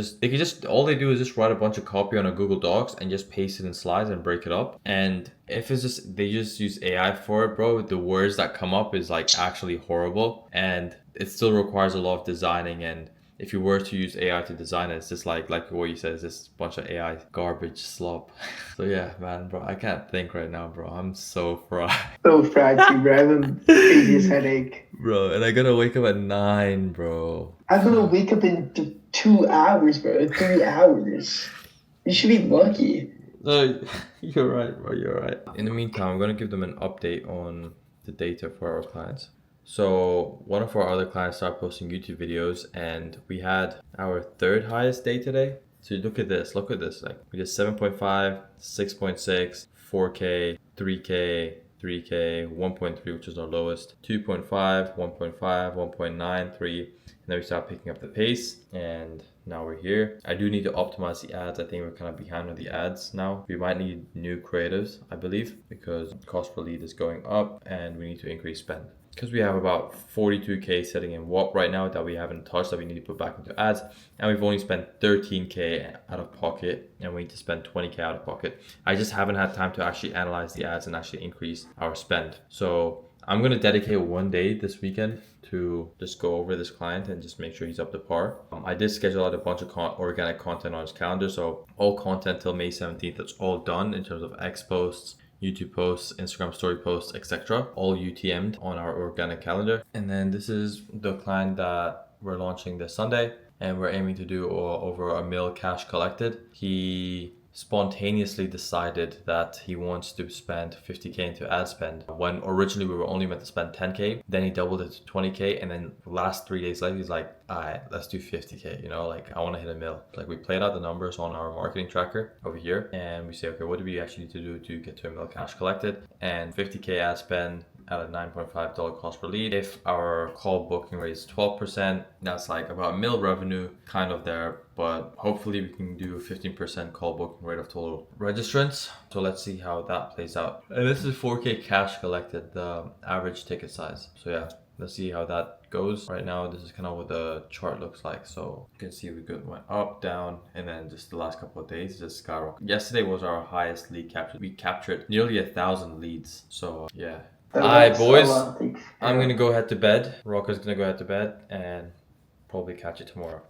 all they do is just write a bunch of copy on a Google Docs and just paste it in slides and break it up. And if it's just they just use AI for it, bro, the words that come up is like actually horrible, and it still requires a lot of designing. And if you were to use AI to design it, it's just like what you said, it's just a bunch of AI garbage slop. So yeah, man, bro, I can't think right now, bro. I'm so fried. So fried too, bro. I have the craziest headache. Bro, and I gotta wake up at 9, bro. I'm gonna wake up in 2 hours, bro. 3 hours. You should be lucky. No, you're right, bro. You're right. In the meantime, I'm gonna give them an update on the data for our clients. So one of our other clients started posting YouTube videos, and we had our 3rd highest day today. So look at this, like we did 7.5, 6.6, 4K, 3K, 3K, 1.3, which is our lowest, 2.5, 1.5, 1.9, 3, and then we start picking up the pace, and now we're here. I do need to optimize the ads. I think we're kind of behind on the ads now. We might need new creatives, I believe, because cost per lead is going up and we need to increase spend. Because we have about 42K sitting in Whop right now that we haven't touched, that we need to put back into ads, and we've only spent 13K out of pocket, and we need to spend 20K out of pocket. I just haven't had time to actually analyze the ads and actually increase our spend. So I'm going to dedicate one day this weekend to just go over this client and just make sure he's up to par. I did schedule out a bunch of organic content on his calendar, so all content till May 17th, it's all done in terms of X posts, YouTube posts, Instagram story posts, etc. All UTM'd on our organic calendar. And then this is the client that we're launching this Sunday, and we're aiming to do over $1 million cash collected. He spontaneously decided that he wants to spend 50K into ad spend when originally we were only meant to spend 10K. Then he doubled it to 20K, and then the last 3 days later he's like, all right, let's do 50K, you know, like I want to hit $1 million. Like we played out the numbers on our marketing tracker over here, and we say, okay, what do we actually need to do to get to $1 million cash collected? And 50K ad spend at a $9.5 cost per lead. If our call booking rate is 12%, that's like about $1 million revenue kind of there, but hopefully we can do a 15% call booking rate of total registrants. So let's see how that plays out. And this is 4K cash collected, the average ticket size. So yeah, let's see how that goes. Right now, this is kind of what the chart looks like. So you can see we went up, down, and then just the last couple of days just skyrocketed. Yesterday was our highest lead capture. We captured nearly 1,000 leads. So yeah. Alright boys, I'm gonna go head to bed. Rocco's gonna go head to bed and probably catch it tomorrow.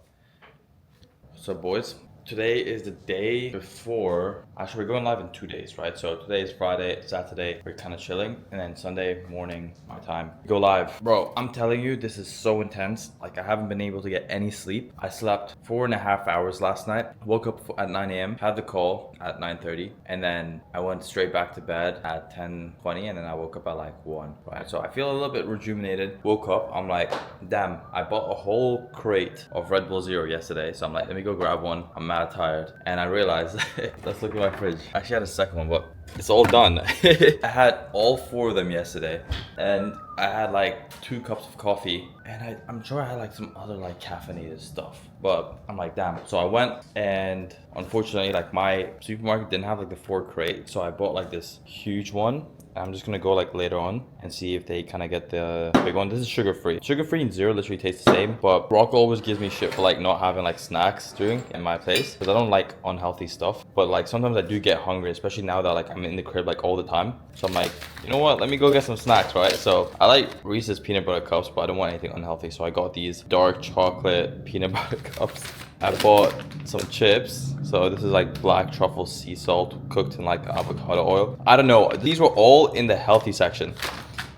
So boys, today is the day before. Actually, we're going live in 2 days, right? So today is Friday, Saturday, we're kind of chilling, and then Sunday morning, my time, we go live. Bro, I'm telling you, this is so intense. Like, I haven't been able to get any sleep. I slept 4.5 hours last night, woke up at 9 a.m., had the call at 9:30, and then I went straight back to bed at 10:20, and then I woke up at like 1, right? So I feel a little bit rejuvenated. Woke up, I'm like, damn, I bought a whole crate of Red Bull Zero yesterday, so I'm like, let me go grab one. I'm mad tired, and I realized, let's look at my fridge. I actually had a second one, but it's all done. I had all 4 of them yesterday, and I had like 2 cups of coffee, and I'm sure I had like some other like caffeinated stuff, but I'm like, damn. So I went, and unfortunately, like my supermarket didn't have like the 4 crate, so I bought like this huge one. I'm just gonna go like later on and see if they kind of get the big one. This is sugar-free. Sugar-free and zero literally taste the same, but Rocco always gives me shit for like not having like snacks during in my place, because I don't like unhealthy stuff. But like sometimes I do get hungry, especially now that like I'm in the crib like all the time. So I'm like, you know what? Let me go get some snacks, right? So I like Reese's peanut butter cups, but I don't want anything unhealthy. So I got these dark chocolate peanut butter cups. I bought some chips. So this is like black truffle sea salt cooked in like avocado oil. I don't know. These were all in the healthy section.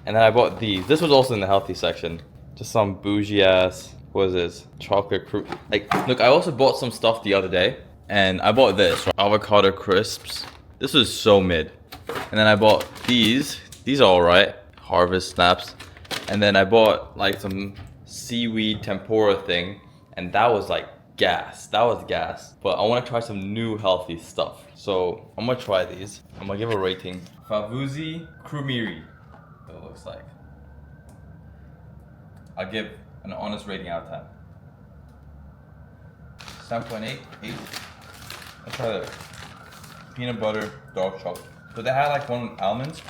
And then I bought these. This was also in the healthy section. Just some bougie ass, what is this? Chocolate fruit. Like, look, I also bought some stuff the other day. And I bought this, right? Avocado crisps. This was so mid. And then I bought these. These are alright. Harvest snaps. And then I bought like some seaweed tempura thing. And that was like gas. That was gas. But I want to try some new healthy stuff. So I'm gonna try these. I'm gonna give a rating. Favuzi Krumiri. What it looks like. I'll give an honest rating out of 10. 7.8. 8. Let's try the peanut butter dark chocolate. So they had like one almond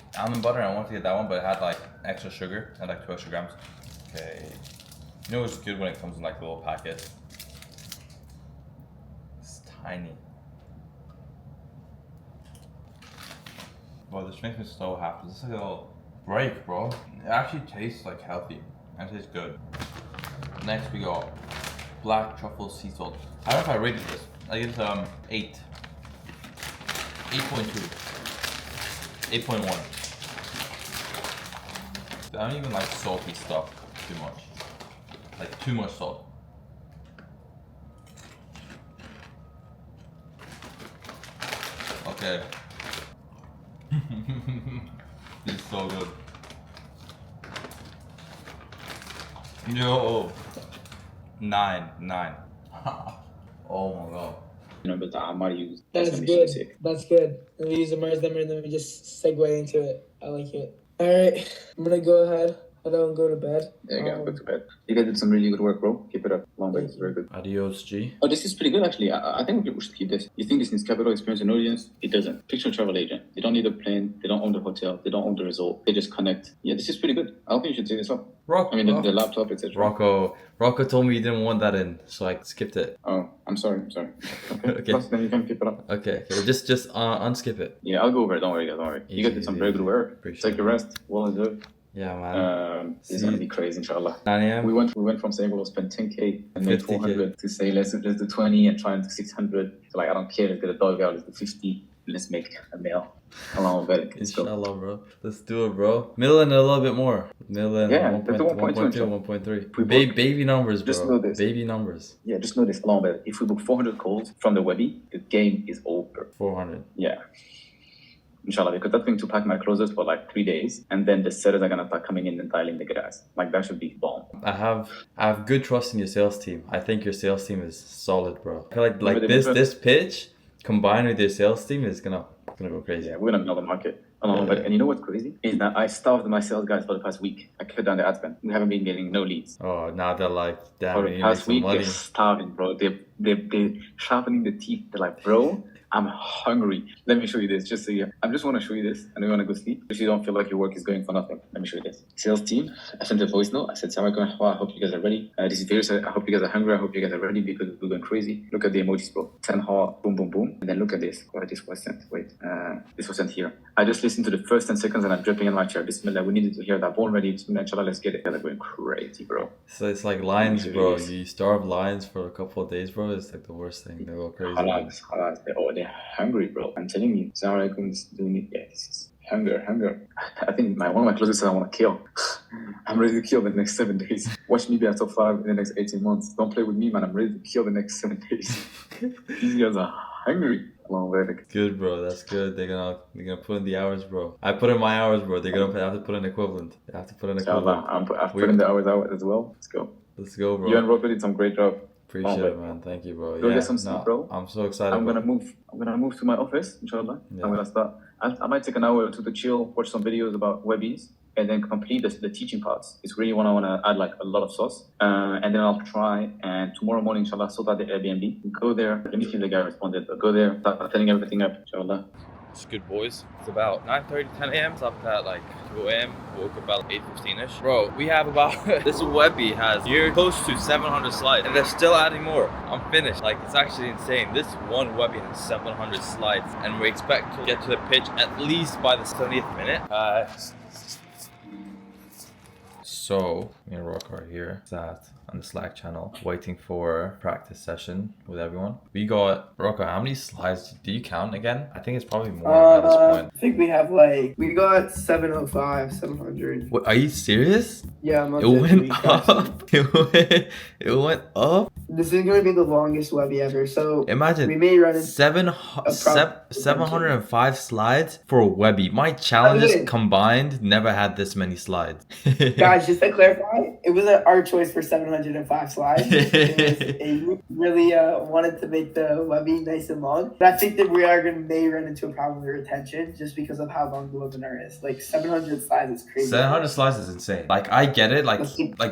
butter, and I wanted to get that one, but it had like extra sugar, had like 2 extra grams. Okay. You know what's good when it comes in like a little packet? It's tiny. Bro, this makes me so happy. This is like a little break, bro. It actually tastes like healthy. It tastes good. Next we got black truffle sea salt. I don't know if I rated this. I give it 8. 8.2. 8.1. I don't even like salty stuff too much. Like too much salt. Okay. This is so good. Yo. 9. Oh my god. That's good. That's good. And we use the merge them and then we just segue into it. I like it. Alright, I'm gonna go ahead. I don't go to bed. There you go, go to bed. You guys did some really good work, bro. Keep it up. Long way, it's very good. Adios, G. Oh, this is pretty good, actually. I think we should keep this. You think this needs capital, experience, and audience? It doesn't. Fictional travel agent. They don't need a plane. They don't own the hotel. They don't own the resort. They just connect. Yeah, this is pretty good. I don't think you should take this up. Rocco. I mean, the laptop, etc. Rocco told me you didn't want that in, so I skipped it. Oh, I'm sorry. Okay. Okay. Plus, then you can keep it up. Okay. Just unskip it. Yeah, I'll go over it. Don't worry, guys. Don't worry. You guys did some very good work. Appreciate Take a rest. Well deserved. Yeah, man. This is gonna be crazy, inshallah. 9 a.m. We went from saying we'll spend 10k and make 50K. 400 to say let's do 20 and try and do 600. So like I don't care. Let's get a dog out. Let's do 50. Let's make a meal. Along with it. Let's go. Inshallah, bro. Let's do it, bro. Million a little bit more. Million. Yeah, 1.2, 1.3. Baby numbers, bro. Just know this. Baby numbers. Yeah, just know this. Along with it. If we book 400 calls from the Webby, the game is over. 400. Yeah. Inshallah, because that's going to pack my closers for like 3 days, and then the sellers are gonna start coming in and tiling the grass. Like that should be bomb. I have good trust in your sales team. I think your sales team is solid, bro. I feel like this pitch combined with your sales team is gonna go crazy. Yeah, we're gonna know the market. And you know what's crazy is that I starved my sales guys for the past week. I cut down the ad spend. We haven't been getting no leads. Oh, now they're like, damn, for the past week, they're starving, bro. They're sharpening the teeth. They're like, bro, I'm hungry. Let me show you this. Just so you, I just want to show you this, and we want to go sleep. If you don't feel like your work is going for nothing, let me show you this. Sales team. I sent a voice note. I said, "Assalamualaikum. I hope you guys are ready. This is Virus. I hope you guys are hungry. I hope you guys are ready because we're going crazy. Look at the emojis, bro. 10 heart, boom, boom, boom. And then look at this. Where this was sent. Wait, this was sent here. I just listened to the first 10 seconds and I'm dripping in my chair. Bismillah, we needed to hear that. Born ready. Bismillah, inshallah, let's get it. They're going crazy, bro. So it's like lions, bro. You starve lions for a couple of days, bro. It's like the worst thing. They go crazy. Halas. They're hungry, bro. I'm telling you. Assalamualaikum. This is hunger. I think one of my closest said I want to kill. I'm ready to kill the next 7 days. Watch me be at top 5 in the next 18 months. Don't play with me, man. I'm ready to kill the next 7 days. These guys are hungry. Good, bro. That's good. They're gonna put in the hours, bro. I put in my hours, bro. They're gonna have to put in equivalent. They have to put in equivalent. I've put in the hours out as well. Let's go, bro. You and Rocco did some great job. Appreciate it, man. Thank you, bro. Go get some sleep, bro. I'm so excited. I'm gonna move to my office, inshallah. Yeah. I'm gonna start. I might take an hour or two to chill, watch some videos about webbies, and then complete the teaching parts. It's really what I want to add, like a lot of sauce. And then I'll try, and tomorrow morning, inshallah, sort out the Airbnb. Go there. Let me see if the guy responded, but go there, start setting everything up, inshallah. It's good, boys. It's about 9:30, 10 a.m. Slept at like 2 a.m. Woke up about 8:15ish. Bro, we have about this webby has here close to 700 slides, and they're still adding more. I'm finished. Like, it's actually insane. This one webby has 700 slides, and we expect to get to the pitch at least by the 70th minute. So me and Rocco are here. That on the Slack channel, waiting for practice session with everyone. We got Rocco. How many slides do you count again? I think it's probably more at this point. I think we got 705, 700. What, are you serious? Yeah, I'm it went up. It went up. This is gonna be the longest webby ever. So imagine we may run into 705 slides for a webby. My challenges combined never had this many slides. Guys, just to clarify, it was our choice for 705 slides. We really wanted to make the webby nice and long. But I think that we may run into a problem with retention just because of how long the webinar is. Like 700 slides is crazy. 700 slides is insane. Like, I get it. Like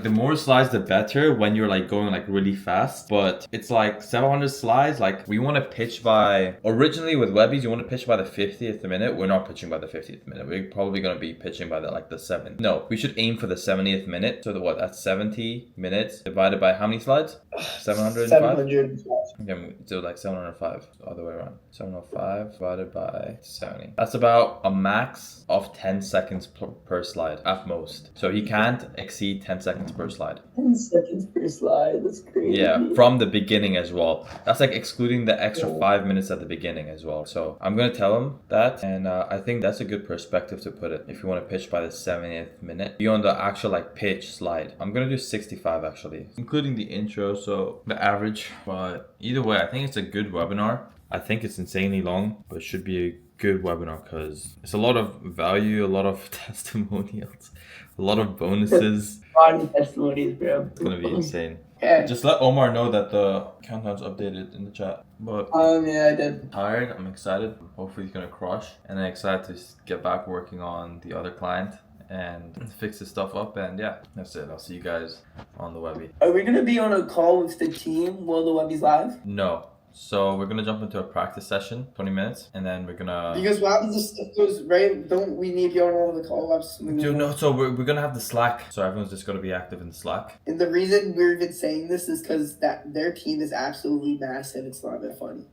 the more slides, the better when you're like going like really fast. But it's like 700 slides. Like, we want to pitch by, originally with webbies, you want to pitch by the 50th minute. We're not pitching by the 50th minute. We're probably going to be pitching by the 7th. No, we should aim for the 70th minute. So that's 70 minutes divided by how many slides? 705? 700. Okay, so like 705, the other way around. 705 divided by 70. That's about a max of 10 seconds per slide at most. So he can't exceed 10 seconds per slide. 10 seconds per slide, that's crazy. Yeah, from the beginning as well. That's like excluding the extra 5 minutes at the beginning as well. So I'm going to tell him that. And I think that's a good perspective to put it. If you want to pitch by the 70th minute. Be on the actual like pitch slide. I'm going to do 65 actually, including the intro. So the average. But either way, I think it's a good webinar. I think it's insanely long, but it should be a good webinar because it's a lot of value, a lot of testimonials, a lot of bonuses. A lot of testimonies, bro. It's going to be insane. Yeah. Just let Omar know that the countdown's updated in the chat. But yeah, I did. I'm tired. I'm excited. Hopefully he's gonna crush. And I'm excited to get back working on the other client and fix this stuff up. And yeah, that's it. I'll see you guys on the webby. Are we gonna be on a call with the team while the webby's live? No. So we're gonna jump into a practice session, 20 minutes, and then we're gonna. Because what happens if stuff goes right? Don't we need you on all the call-ups? Dude, no. So we're gonna have the Slack. So everyone's just gonna be active in the Slack. And the reason we're even saying this is because that their team is absolutely massive. It's not that funny.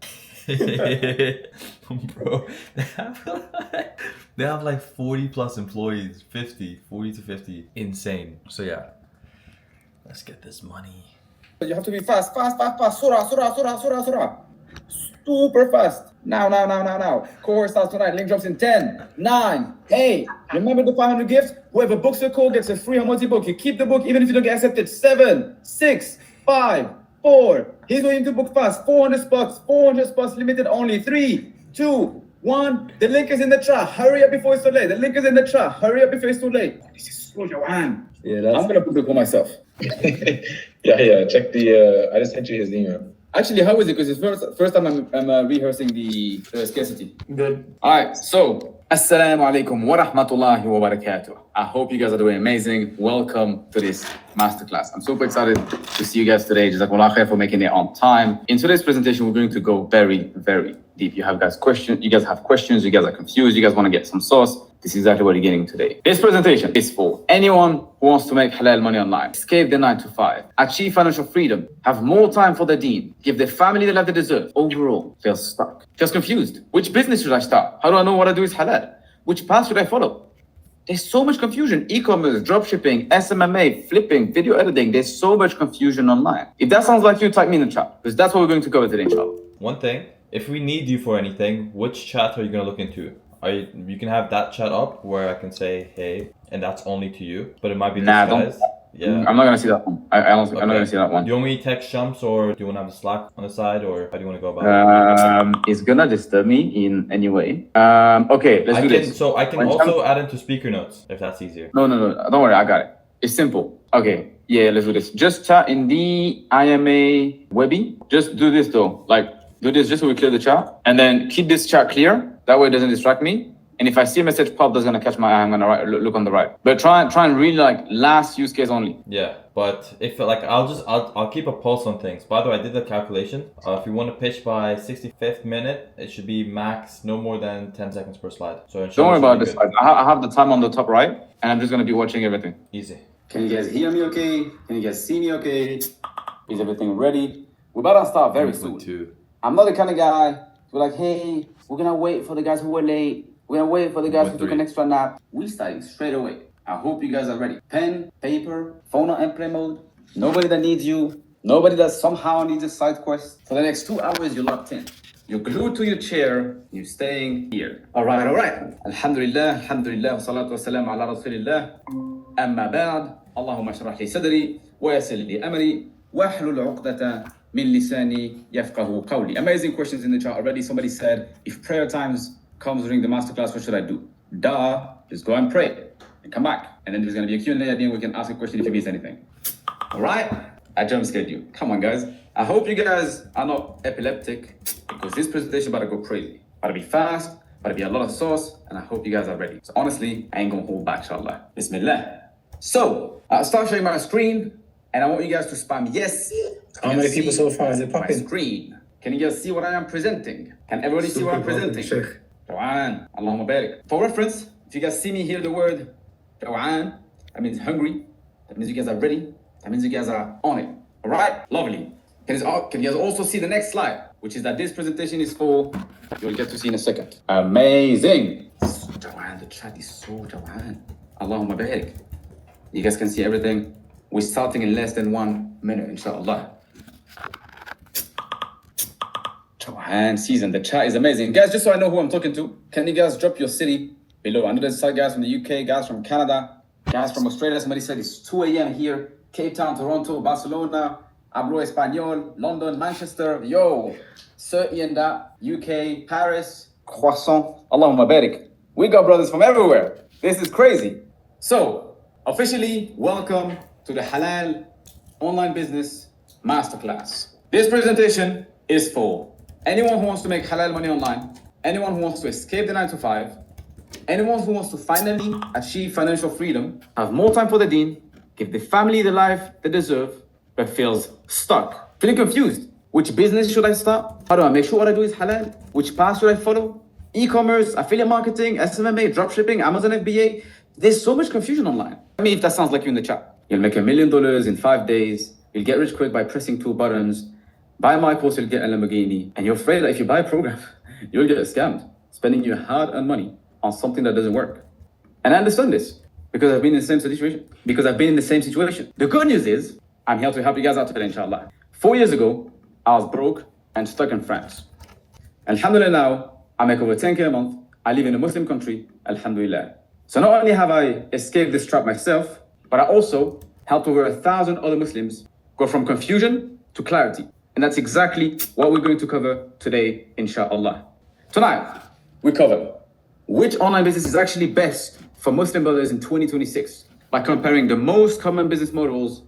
Bro, they have like 40 plus employees, 40 to 50. Insane. So yeah, let's get this money. You have to be fast. Surah. Super fast. Now. Course starts tonight. Link drops in 10, 9, 8. Remember the 500 gifts? Whoever books the code gets a free Hamoti book. You keep the book even if you don't get accepted. 7, 6, 5, 4. He's going to book fast. 400 spots, limited only. 3, 2, 1. The link is in the chat. Hurry up before it's too late. This is slow your hand. Yeah, I'm gonna put the code myself. Yeah. Check the. I just sent you his email. Actually, how is it? Because it's first time I'm rehearsing the scarcity. Good. All right. So Assalamu alaikum wa rahmatullahi wa barakatuh. I hope you guys are doing amazing. Welcome to this masterclass. I'm super excited to see you guys today. Jazakumullah khair for making it on time. In today's presentation, we're going to go very, very deep. You guys have questions, you guys are confused, you guys want to get some sauce. This is exactly what you're getting today. This presentation is for anyone who wants to make halal money online, escape the 9 to 5, achieve financial freedom, have more time for their deen, give their family the life they deserve, overall feels stuck, feels confused. Which business should I start? How do I know what I do is halal? Which path should I follow? There's so much confusion. E-commerce, dropshipping, SMMA, flipping, video editing. There's so much confusion online. If that sounds like you, type me in the chat, because that's what we're going to cover today, inshallah. One thing, if we need you for anything, which chat are you going to look into? You can have that chat up where I can say, hey, and that's only to you, but it might be disguised. Yeah. I'm not going to see that one. I'm not going to see that one. Do you want me text jumps, or do you want to have a Slack on the side, or how do you want to go about it? It's going to disturb me in any way. Okay, let's do this. So I can also add into speaker notes if that's easier. No. Don't worry, I got it. It's simple. Okay, yeah, let's do this. Just chat in the IMA Webby. Just do this though. Do this just so we clear the chat. And then keep this chat clear. That way it doesn't distract me. And if I see a message pop that's gonna catch my eye, I'm gonna look on the right. But try and really last use case only. Yeah, but if I'll keep a pulse on things. By the way, I did the calculation. If you want to pitch by 65th minute, it should be max no more than 10 seconds per slide. So don't worry about this. I have the time on the top right, and I'm just gonna be watching everything. Easy. Can you guys hear me okay? Can you guys see me okay? Is everything ready? We're about to start very soon. I'm not the kind of guy who's like, hey, we're gonna wait for the guys who were late. We're gonna wait for the guys who took an extra nap. We starting straight away. I hope you guys are ready. Pen, paper, phone on airplane mode. Nobody that needs you. Nobody that somehow needs a side quest. For the next 2 hours, you're locked in. You're glued to your chair. You're staying here. All right. Alhamdulillah, wa salatu wa salam ala rasulillah. Amma ba'd. Allahumma shrah li sadri wa yassir li amri wa hlul 'uqdata min lisani yafqahu qawli. Amazing questions in the chat already. Somebody said, if prayer times comes during the masterclass, what should I do? Just go and pray and come back. And then there's gonna be a Q&A at the end. We can ask a question if you miss anything. All right? I jump scared you. Come on, guys. I hope you guys are not epileptic, because this presentation about to go crazy. About to be fast, about to be a lot of sauce, and I hope you guys are ready. So honestly, I ain't gonna hold back, inshallah. Bismillah. So, I'll start showing my screen, and I want you guys to spam yes. How many people so far is it popping? Screen. Can you guys see what I am presenting? Can everybody see what I'm presenting? Jawaan. Allahumma barik. For reference, if you guys see me hear the word Jawaan, that means hungry. That means you guys are ready. That means you guys are on it. All right? Lovely. Can you guys also see the next slide, which is that this presentation is for, you'll get to see in a second. Amazing. Jawaan, the chat is so Jawaan. Allahumma barik. You guys can see everything. We're starting in less than 1 minute, inshallah. And season, the chat is amazing. Guys, just so I know who I'm talking to, can you guys drop your city below? I know there's guys from the UK, guys from Canada, guys from Australia. Somebody said it's 2 a.m. here. Cape Town, Toronto, Barcelona, Hablo Español, London, Manchester. Yo, Serbianda, UK, Paris, Croissant. Allahumma barik. We got brothers from everywhere. This is crazy. So, officially, welcome to the Halal Online Business Masterclass. This presentation is for anyone who wants to make halal money online, anyone who wants to escape the 9 to 5, anyone who wants to finally achieve financial freedom, have more time for the deen, give the family the life they deserve, but feels stuck, feeling confused. Which business should I start? How do I make sure what I do is halal? Which path should I follow? E-commerce, affiliate marketing, SMMA, dropshipping, Amazon FBA. There's so much confusion online. I mean, if that sounds like you in the chat. You'll make $1 million in 5 days. You'll get rich quick by pressing 2 buttons. Buy my course, you'll get a Lamborghini. And you're afraid that if you buy a program, you'll get scammed, spending your hard-earned money on something that doesn't work. And I understand this because I've been in the same situation. The good news is, I'm here to help you guys out today, inshallah. 4 years ago, I was broke and stuck in France. Alhamdulillah, now, I make over 10K a month. I live in a Muslim country, alhamdulillah. So not only have I escaped this trap myself, but I also helped over 1,000 other Muslims go from confusion to clarity. And that's exactly what we're going to cover today, inshallah. Tonight, we cover which online business is actually best for Muslim brothers in 2026 by comparing the most common business models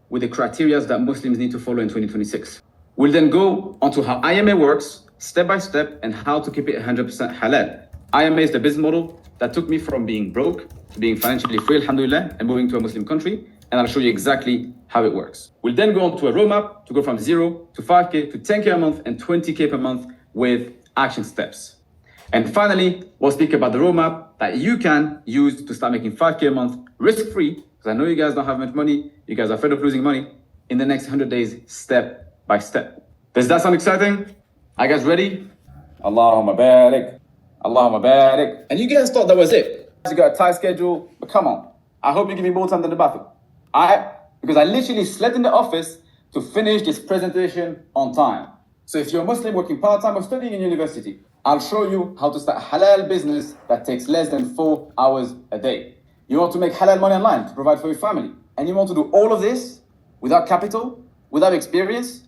with the criteria that Muslims need to follow in 2026. We'll then go onto how IMA works, step by step, and how to keep it 100% halal. IMA is the business model that took me from being broke to being financially free, alhamdulillah, and moving to a Muslim country. And I'll show you exactly how it works. We'll then go on to a roadmap to go from 0 to 5K to 10K a month and 20K per month with action steps. And finally, we'll speak about the roadmap that you can use to start making 5K a month risk-free, because I know you guys don't have much money, you guys are afraid of losing money, in the next 100 days, step by step. Does that sound exciting? Are you guys ready? Allahumma barik. Allahumma barik. And you guys thought that was it. You got a tight schedule, but come on. I hope you give me more time than the bathroom. Because I literally slept in the office to finish this presentation on time. So if you're a Muslim working part-time or studying in university, I'll show you how to start a halal business that takes less than 4 hours a day. You want to make halal money online to provide for your family, and you want to do all of this without capital, without experience,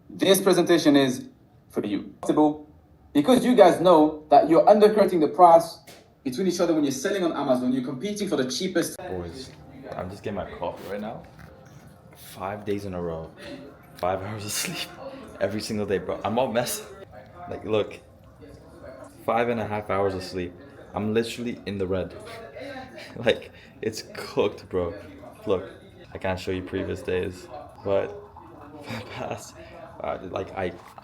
this presentation is for you. Because you guys know that you're undercutting the price between each other when you're selling on Amazon, you're competing for the cheapest. Boys, I'm just getting my coffee right now. 5 days in a row, 5 hours of sleep every single day, bro. I'm all messy. Like, look, 5.5 hours of sleep. I'm literally in the red. Like, it's cooked, bro. Look, I can't show you previous days, but for the past,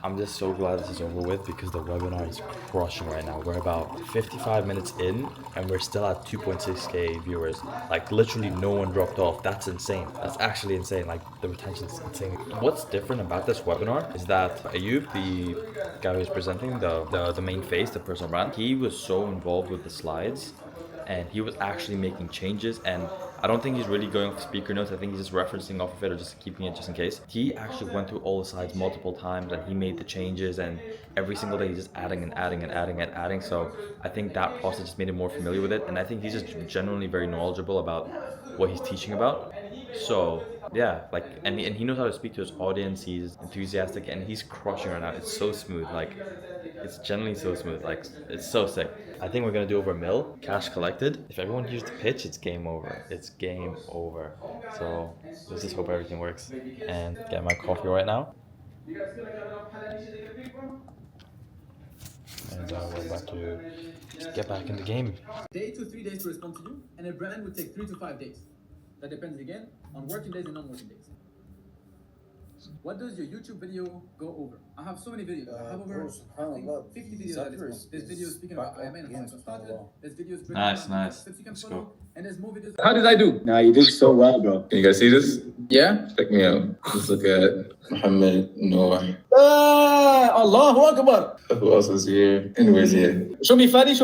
I'm just so glad this is over with because the webinar is crushing right now. We're about 55 minutes in and we're still at 2.6k viewers. Like, literally no one dropped off. That's insane. That's actually insane. Like, the retention's insane. What's different about this webinar is that Ayub, the guy who's presenting, the main face, the personal brand, he was so involved with the slides and he was actually making changes, and I don't think he's really going off speaker notes. I think he's just referencing off of it or just keeping it just in case. He actually went through all the slides multiple times and he made the changes, and every single day he's just adding and adding and adding and adding. So I think that process just made him more familiar with it, and I think he's just generally very knowledgeable about what he's teaching about. So yeah, like, and he knows how to speak to his audience. He's enthusiastic and he's crushing right now. It's so smooth. Like, it's generally so smooth. Like, it's so sick. I think we're gonna do over $1 million cash collected. If everyone hears the pitch, it's game over. It's game over. So let's just hope everything works. And get my coffee right now. And we're about to just get back in the game. Day to 3 days to respond to you, and a brand would take 3 to 5 days. That depends again on working days and non-working days. What does your YouTube video go over? I have so many videos. I have over 50 videos at this point. There's videos speaking about IMA and how it started. There's videos breaking down Nice. steps you can Let's follow. go. And there's more videos. How did I do? Nah, you did so well, bro. Can you guys see this? Yeah? Check me out. Let's look at Muhammad Noor. Allahu Akbar. Who else is here? Anyways, yeah. Show me Fadi.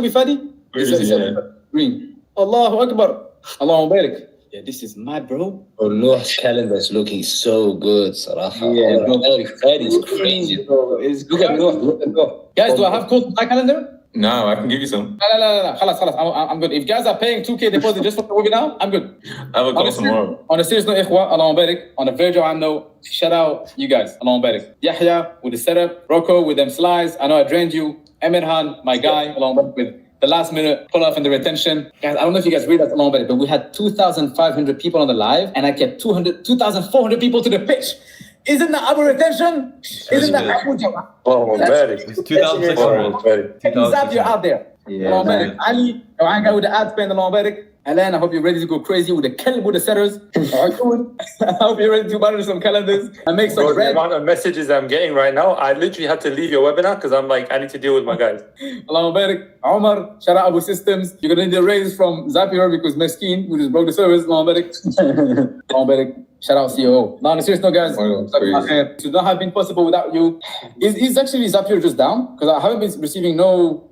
Where is he at? Green. Allahu Akbar. Allahu Barik. Yeah, this is my bro. Oh, Noah's calendar is looking so good, Saraha. Yeah, bro. That is crazy, bro. Look at Noah. Guys, do I have code for my calendar? No, I can give you some. No. Khalas. I'm good. If guys are paying 2K deposit just for the webinar, I'm good. I have a call tomorrow. On a serious note, Ikhwa, Allahumma barik. On a very job note, shout out you guys. Allahumma barik. Yahya with the setup, Rocco with them slides. I know I drained you. Emirhan, my guy, Allahumma barik, with the last minute pull off and the retention. Guys, I don't know if you guys read that along, but we had 2,500 people on the live, and I kept 2,400 people to the pitch. Isn't that our retention? Isn't that our job? Oh, very. It's 2,600. You're out there. Yeah. Ali, I got with the ad spend along, and then I hope you're ready to go crazy with the kelb with the setters. I hope you're ready to manage some calendars and make some bread. The amount of messages I'm getting right now, I literally had to leave your webinar because I'm like, I need to deal with my guys. Allahumma barik. Omar, shout out Abu Systems. You're going to need a raise from Zapier because Meskeen, who just broke the service. Allahumma barik. Allahumma barik. Shout out COO. No, on a serious note, guys, it should not have been possible without you. Is actually Zapier just down? Because I haven't been receiving no,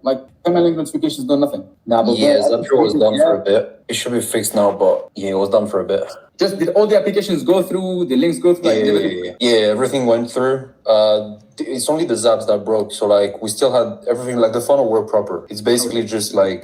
email notifications, no nothing. Nah, but yeah, Zapier was done for a bit. It should be fixed now, but yeah, it was done for a bit. Just did all the applications go through, the links go through? Yeah, everything went through. It's only the Zaps that broke. So we still had everything, the funnel worked proper. It's basically just the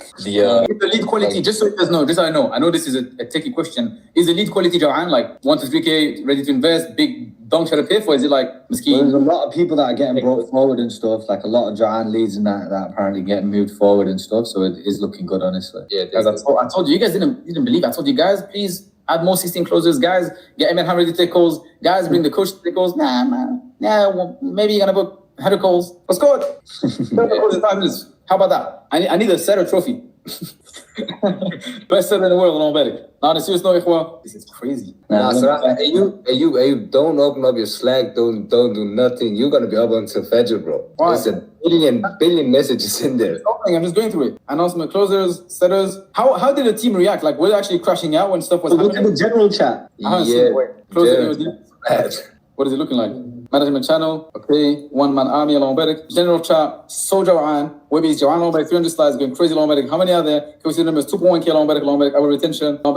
lead quality, just so you guys know, this I know this is a tricky question. Is the lead quality, Joanne, 1 to 3K, ready to invest, big dong shall pay for? Is it Miskeen? Well, there's a lot of people that are getting brought forward and stuff, a lot of Joanne leads and that apparently getting moved forward and stuff. So it is looking good, honestly. Yeah, guys, I told you guys didn't believe. I told you guys, please add more 16 closers. Guys, get Emirhan ready to take calls. Guys, bring the coach to take calls. Nah, man. Yeah, well, maybe you're going to book 100 calls. Let's go. How about that? I need a setter trophy. Best setter in the world, long betting. Now, on a serious note, ikhwa, this is crazy. Nah, you don't open up your Slack, don't do nothing. You're gonna be up until Fajr, bro. Why? There's a billion messages in there. I'm just going through it. Announcement closers, setters. How did the team react? Like, were they actually crashing out when stuff was Look happening? at the general chat. I haven't seen it. Wait. Closer, Bad. what is it looking like? Management channel, okay. One man army, along medic. General chat, so Jawan. Webby's Jawan, long medic, 300 slides, going crazy, long medic. How many are there? Can we see the numbers? 2.1K, long medic, our retention, long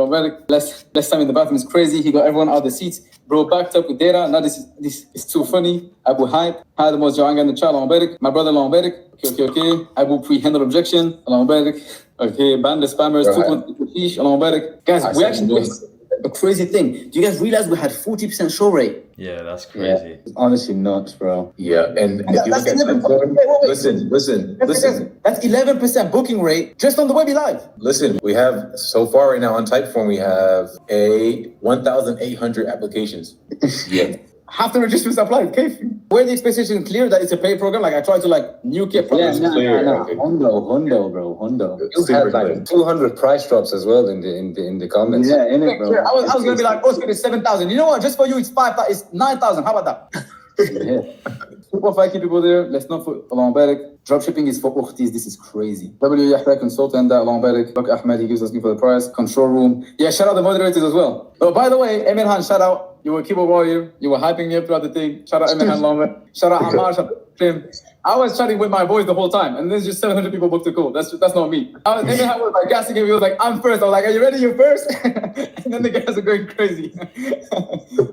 medic. Less time in the bathroom is crazy. He got everyone out of the seats. Bro, backed up with data. Now this is too funny. Abu hype. Had the most Jawan in the chat, long medic. My brother, long medic. Okay. Abu pre-handle objection, long medic. Okay, ban the spammers, 2.3 long medic. Guys, we actually a crazy thing. Do you guys realize we had 40% show rate? Yeah, that's crazy. It's honestly nuts, bro. Yeah, and if you look at listen. That's 11% booking rate just on the Webby Live. Listen, we have so far right now on Typeform we have 1,800 applications. Yeah. Half the registrants applied. Where the expectation clear that it's a paid program? Like I tried to nuke it. Yeah, no. Hondo, bro. You had like 200 price drops as well in the comments. Yeah, in it, bro. I was gonna be like, oh, it's 7,000. You know what? Just for you, it's 5,000. It's 9,000. How about that? Yeah. 2.5 people there. Let's not put Alambaric. Dropshipping is for Ukhtis. This is crazy. W Yahya consultant, Alambaric. Look, Ahmed, he gives us for the price. Control room. Yeah, shout out the moderators as well. Oh, by the way, Emir Han, shout out. You were a keyboard warrior. You were hyping me up throughout the thing. Shout out Emir Han Lambert. Shout out Amar. Shout out Tim. I was chatting with my boys the whole time, and there's just 700 people booked a call. That's not me. Emir Han was like gassing him. He was like, "I'm first." I was like, "Are you ready? You first?" And then the guys are going crazy.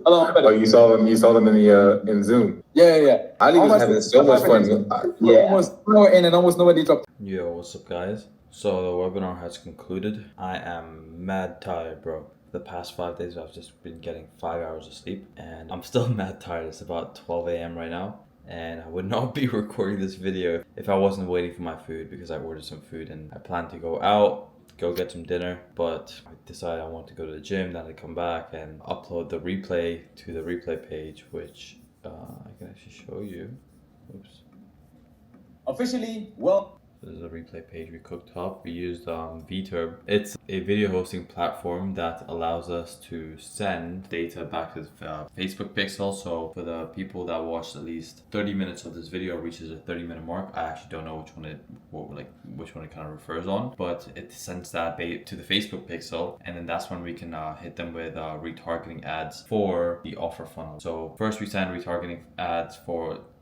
Oh, you saw them in Zoom. Yeah. Ali was having so much fun. Almost nowhere in and almost nobody dropped. Yo, what's up, guys? So the webinar has concluded. I am mad tired, bro. The past 5 days I've just been getting 5 hours of sleep, and I'm still mad tired. It's about 12 a.m. right now, and I would not be recording this video if I wasn't waiting for my food, because I ordered some food and I plan to go out, go get some dinner, but I decided I want to go to the gym. Then I come back and upload the replay to the replay page, which I can actually show you. Oops. Officially, well. This is a replay page we cooked up. We used VTurb. It's a video hosting platform that allows us to send data back to the Facebook pixel. So for the people that watched at least 30 minutes of this video reaches a 30-minute mark. I actually don't know which one it kind of refers on, but it sends that to the Facebook pixel, and then that's when we can hit them with retargeting ads for the offer funnel. So first we send retargeting ads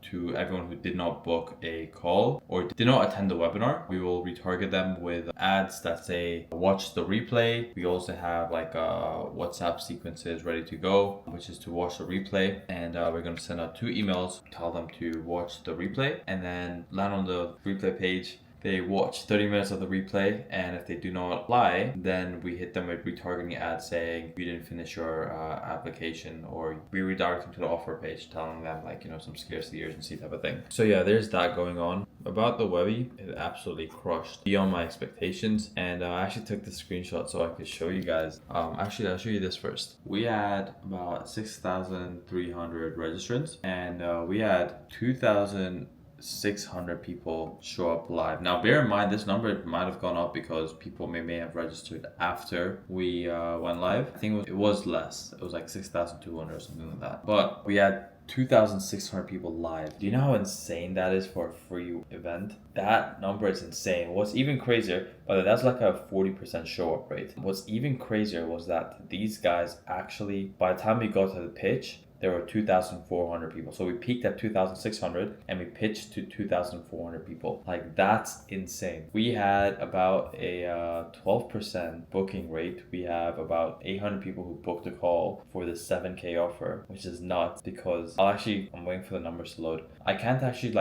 to everyone who did not book a call or did not attend the webinar. We will retarget them with ads that say watch the replay. We also have like WhatsApp sequences ready to go, which is to watch the replay, and we're going to send out 2 emails, tell them to watch the replay, and then land on the replay page. They watch 30 minutes of the replay, and if they do not apply, then we hit them with retargeting ads saying you didn't finish your application, or we redirect them to the offer page telling them some scarcity urgency type of thing. So yeah, there's that going on. About the Webby, it absolutely crushed beyond my expectations, and I actually took the screenshot so I could show you guys. Actually, I'll show you this first. We had about 6,300 registrants, and we had 2,600 people show up live. Now bear in mind, this number might have gone up because people may have registered after we went live. I think it was less. It was like 6,200 or something like that. But we had 2,600 people live. Do you know how insane that is for a free event? That number is insane. What's even crazier, but that's like a 40% show up rate. What's even crazier was that these guys actually, by the time we got to the pitch, there were 2,400 people. So we peaked at 2,600 and we pitched to 2,400 people. Like, that's insane. We had about a 12% booking rate. We have about 800 people who booked a call for the 7K offer, which is nuts because I'm waiting for the numbers to load. I can't actually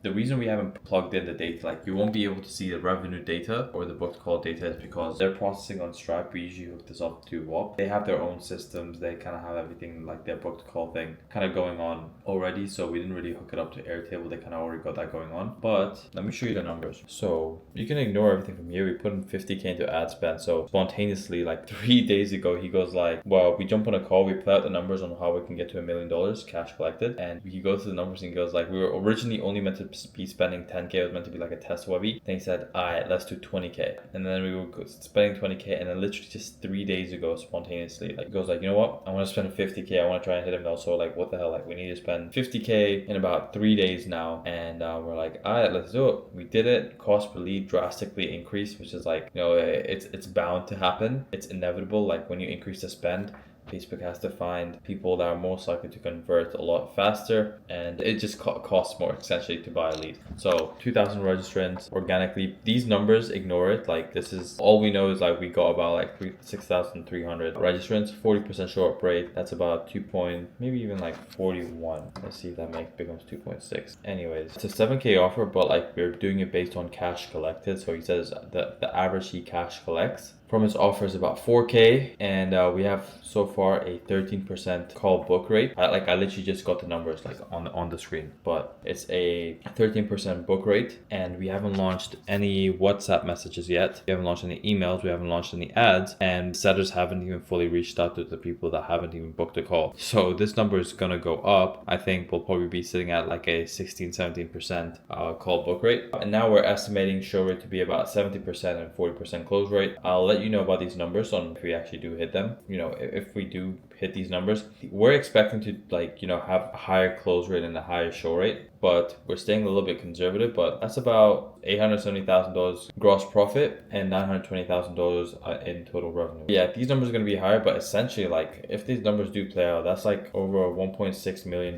the reason we haven't plugged in the data, you won't be able to see the revenue data or the booked call data, is because they're processing on Stripe. We usually hook this up to Whop. They have their own systems. They kind of have everything, like their booked call thing kind of going on already. So we didn't really hook it up to Airtable. They kind of already got that going on. But let me show you the numbers. So you can ignore everything from here. We put in 50K into ad spend. So spontaneously, 3 days ago, he goes well, we jump on a call. We play out the numbers on how we can get to $1 million cash collected. And he goes to the numbers and goes we were originally only meant to be spending 10K. It was meant to be like a test webby. Then he said, all right, let's do 20K. And then we were spending 20K, and then literally just 3 days ago, spontaneously, like, he goes like, you know what? I want to spend 50K. I want to try and hit him. Also, like, what the hell? Like, we need to spend 50K in about 3 days now. And we're like, all right, let's do it. We did it. Cost per lead drastically increased, which is like, you know, it's bound to happen. It's inevitable. Like, when you increase the spend, Facebook has to find people that are most likely to convert a lot faster, and it just costs more essentially to buy a lead. So 2,000 registrants organically. These numbers, ignore it. Like, this is all we know is like we got about like 6,300 registrants, 40% show up rate. That's about 2 point, maybe even like 41. Let's see if that becomes 2.6. Anyways, it's a 7K offer, but like we're doing it based on cash collected. So he says that the average he cash collects from his offer is about 4K, and we have so far a 13% call book rate. I literally just got the numbers like on the screen, but it's a 13% book rate, and we haven't launched any WhatsApp messages yet. We haven't launched any emails. We haven't launched any ads, and setters haven't even fully reached out to the people that haven't even booked a call. So this number is gonna go up. I think we'll probably be sitting at like a 16-17% call book rate, and now we're estimating show rate to be about 70% and 40% close rate. I'll let you know about these numbers on if we actually do hit them. You know, if we do hit these numbers, we're expecting to, like, you know, have a higher close rate and a higher show rate, but we're staying a little bit conservative. But that's about $870,000 gross profit and $920,000 in total revenue. Yeah, these numbers are going to be higher, but essentially, like, if these numbers do play out, that's like over $1.6 million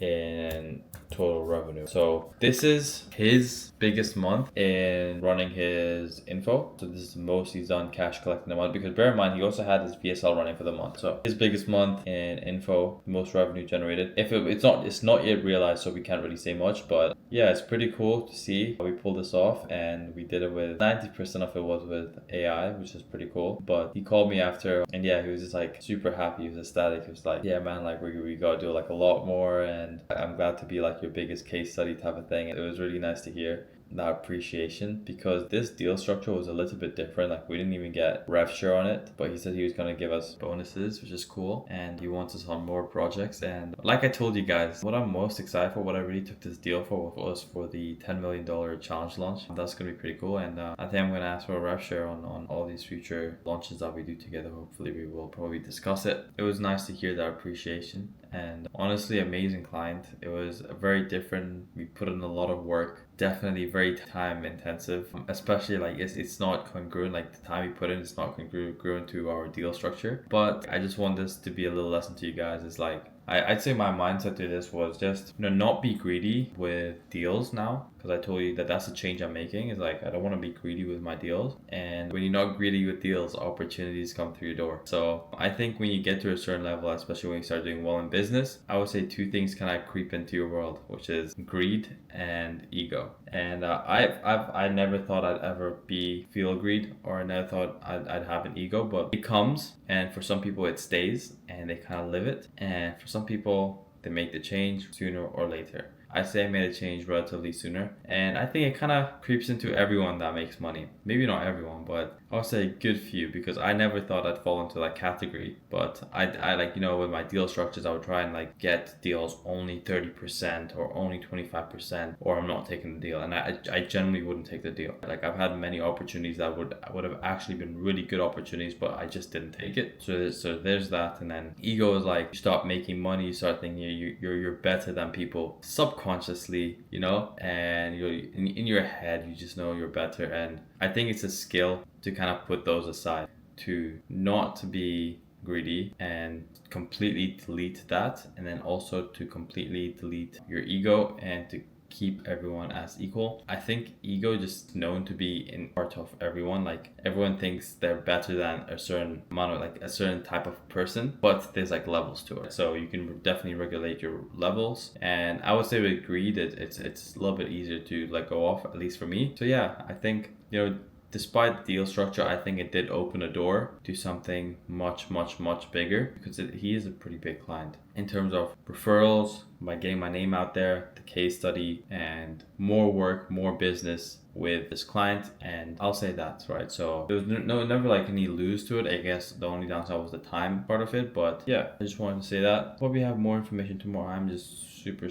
in total revenue. So this is his biggest month in running his info. So this is the most he's done cash collecting a month, because bear in mind, he also had his VSL running for the month. So his biggest month in info, most revenue generated. It's not yet realized, so we can't really say much, but yeah, it's pretty cool to see how we pulled this off. And we did it with 90% of it was with AI, which is pretty cool. But he called me after, and yeah, he was just like super happy. He was ecstatic. He was like, yeah man, like we gotta do like a lot more, and I'm glad to be like your biggest case study type of thing. It was really nice to hear that appreciation, because this deal structure was a little bit different. Like, we didn't even get rev share on it, but he said he was going to give us bonuses, which is cool, and he wants us on more projects. And like I told you guys, what I'm most excited for, what I really took this deal for, was for the $10 million challenge launch. That's going to be pretty cool, and I think I'm going to ask for a rev share on all these future launches that we do together. Hopefully we will probably discuss it. It was nice to hear that appreciation, and honestly, amazing client. It was very different. We put in a lot of work, definitely very time intensive, especially like it's not congruent. Like, the time we put in is not congruent to our deal structure. But I just want this to be a little lesson to you guys. It's like, I'd say my mindset to this was just, you know, not be greedy with deals now, because I told you that that's the change I'm making. Is like, I don't want to be greedy with my deals, and when you're not greedy with deals, opportunities come through your door. So I think when you get to a certain level, especially when you start doing well in business, I would say two things kind of creep into your world, which is greed and ego. And I never thought I'd ever feel greed, or I never thought I'd have an ego, but it comes, and for some people it stays and they kind of live it, and for some people they make the change sooner or later. I say I made a change relatively sooner, and I think it kind of creeps into everyone that makes money. Maybe not everyone, but I'll say a good few, because I never thought I'd fall into that category. But I like, you know, with my deal structures, I would try and like get deals only 30% or only 25%, or I'm not taking the deal. And I generally wouldn't take the deal. Like, I've had many opportunities that would have actually been really good opportunities, but I just didn't take it. So there's that. And then ego is like, you start making money, you start thinking you're better than people subconsciously, you know, and you're in your head, you just know you're better. And I think it's a skill to kind of put those aside, to not be greedy and completely delete that, and then also to completely delete your ego and to keep everyone as equal. I think ego just known to be in part of everyone. Like, everyone thinks they're better than a certain amount of, like, a certain type of person, but there's like levels to it. So you can definitely regulate your levels. And I would say with greed, it's a little bit easier to let go of, at least for me. So yeah, I think, you know, despite the deal structure, I think it did open a door to something much, much, much bigger, because he is a pretty big client. In terms of referrals, by getting my name out there, the case study, and more work, more business with this client, and I'll say that, right? So there was never like any lose to it. I guess the only downside was the time part of it, but yeah, I just wanted to say that. Probably have more information tomorrow. I'm just super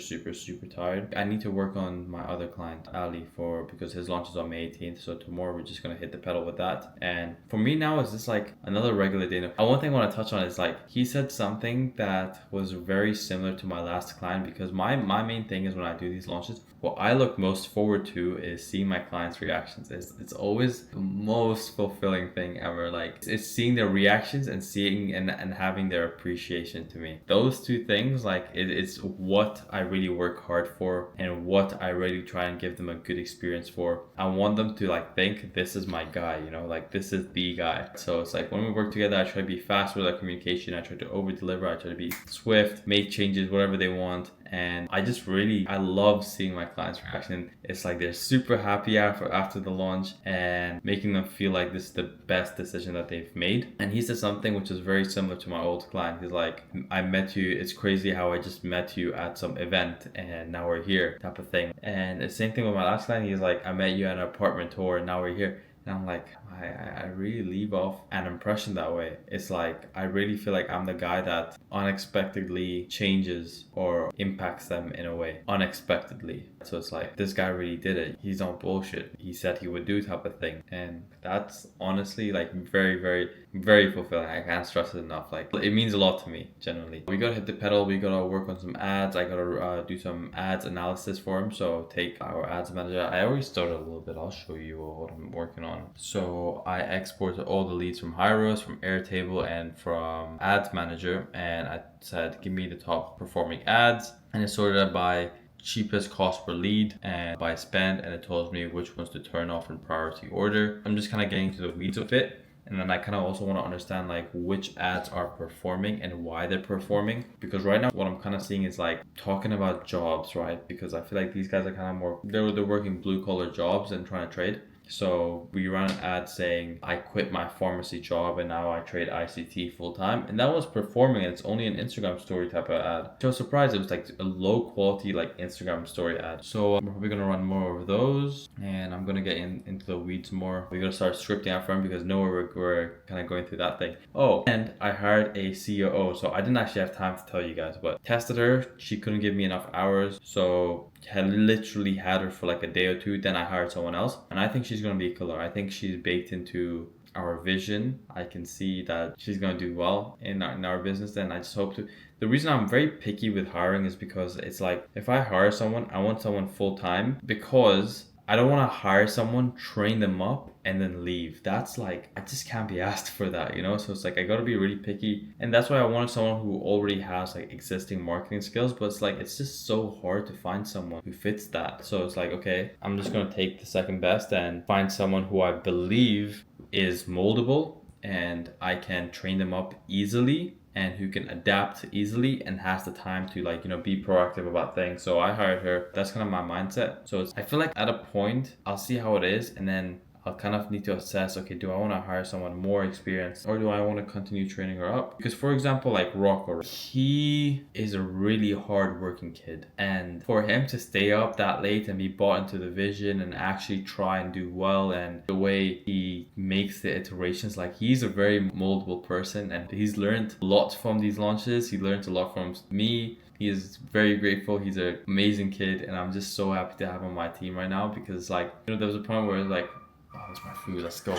tired. I need to work on my other client Ali because his launch is on May 18th, so tomorrow we're just gonna hit the pedal with that. And for me now it's just like another regular day. One thing I want to touch on is like he said something that was very similar to my last client, because my main thing is when I do these launches, what I look most forward to is seeing my clients' reactions. It's always the most fulfilling thing ever. Like it's seeing their reactions and seeing and having their appreciation to me. Those two things, like it's what I really work hard for and what I really try and give them a good experience for. I want them to like think this is my guy, you know, like this is the guy. So it's like when we work together, I try to be fast with our communication. I try to over deliver. I try to be swift, make changes, whatever they want. And I love seeing my clients' reaction. It's like they're super happy after the launch and making them feel like this is the best decision that they've made. And he said something which is very similar to my old client. He's like, I met you, it's crazy how I just met you at some event and now we're here, type of thing. And the same thing with my last client. He's like, I met you at an apartment tour and now we're here. And I'm like, I really leave off an impression that way. It's like, I really feel like I'm the guy that unexpectedly changes or impacts them in a way, unexpectedly. So it's like, this guy really did it. He's not bullshit. He said he would do type of thing. And that's honestly like very fulfilling. I can't stress it enough. Like it means a lot to me, generally. We gotta hit the pedal. We gotta work on some ads. I gotta do some ads analysis for him. So take our ads manager. I already started a little bit. I'll show you what I'm working on. So I exported all the leads from Hyros, from Airtable, and from Ads Manager. And I said, give me the top performing ads. And it sorted it by cheapest cost per lead and by spend, and it tells me which ones to turn off in priority order. I'm just kind of getting to the weeds of it. And then I kind of also want to understand like which ads are performing and why they're performing. Because right now what I'm kind of seeing is like talking about jobs, right? Because I feel like these guys are kind of more, they're working blue collar jobs and trying to trade. So we ran an ad saying, I quit my pharmacy job and now I trade ICT full time. And that was performing, and it's only an Instagram story type of ad. So I was surprised it was like a low quality like Instagram story ad. So I'm probably gonna run more of those, and I'm gonna get into the weeds more. We're gonna start scripting out for him because we're kind of going through that thing. Oh, and I hired a COO. So I didn't actually have time to tell you guys, but tested her. She couldn't give me enough hours. So I literally had her for like a day or two. Then I hired someone else, and I think she's gonna be a killer. I think she's baked into our vision. I can see that she's gonna do well in our business, and I just hope to. The reason I'm very picky with hiring is because it's like, if I hire someone, I want someone full time, because I don't want to hire someone, train them up, and then leave. That's like, I just can't be asked for that, you know? So it's like, I gotta be really picky. And that's why I wanted someone who already has like existing marketing skills, but it's like, it's just so hard to find someone who fits that. So it's like, okay, I'm just gonna take the second best and find someone who I believe is moldable and I can train them up easily, and who can adapt easily and has the time to like, you know, be proactive about things. So I hired her. That's kind of my mindset. So I feel like at a point, I'll see how it is, and then I'll kind of need to assess, okay, do I want to hire someone more experienced, or do I want to continue training her up? Because for example, like Rocco, he is a really hard working kid, and for him to stay up that late and be bought into the vision and actually try and do well, and the way he makes the iterations, like he's a very moldable person, and he's learned a lot from these launches. He learned a lot from me. He is very grateful. He's an amazing kid, and I'm just so happy to have him on my team right now, because like, you know, there was a point where like, oh, that's my food, let's go.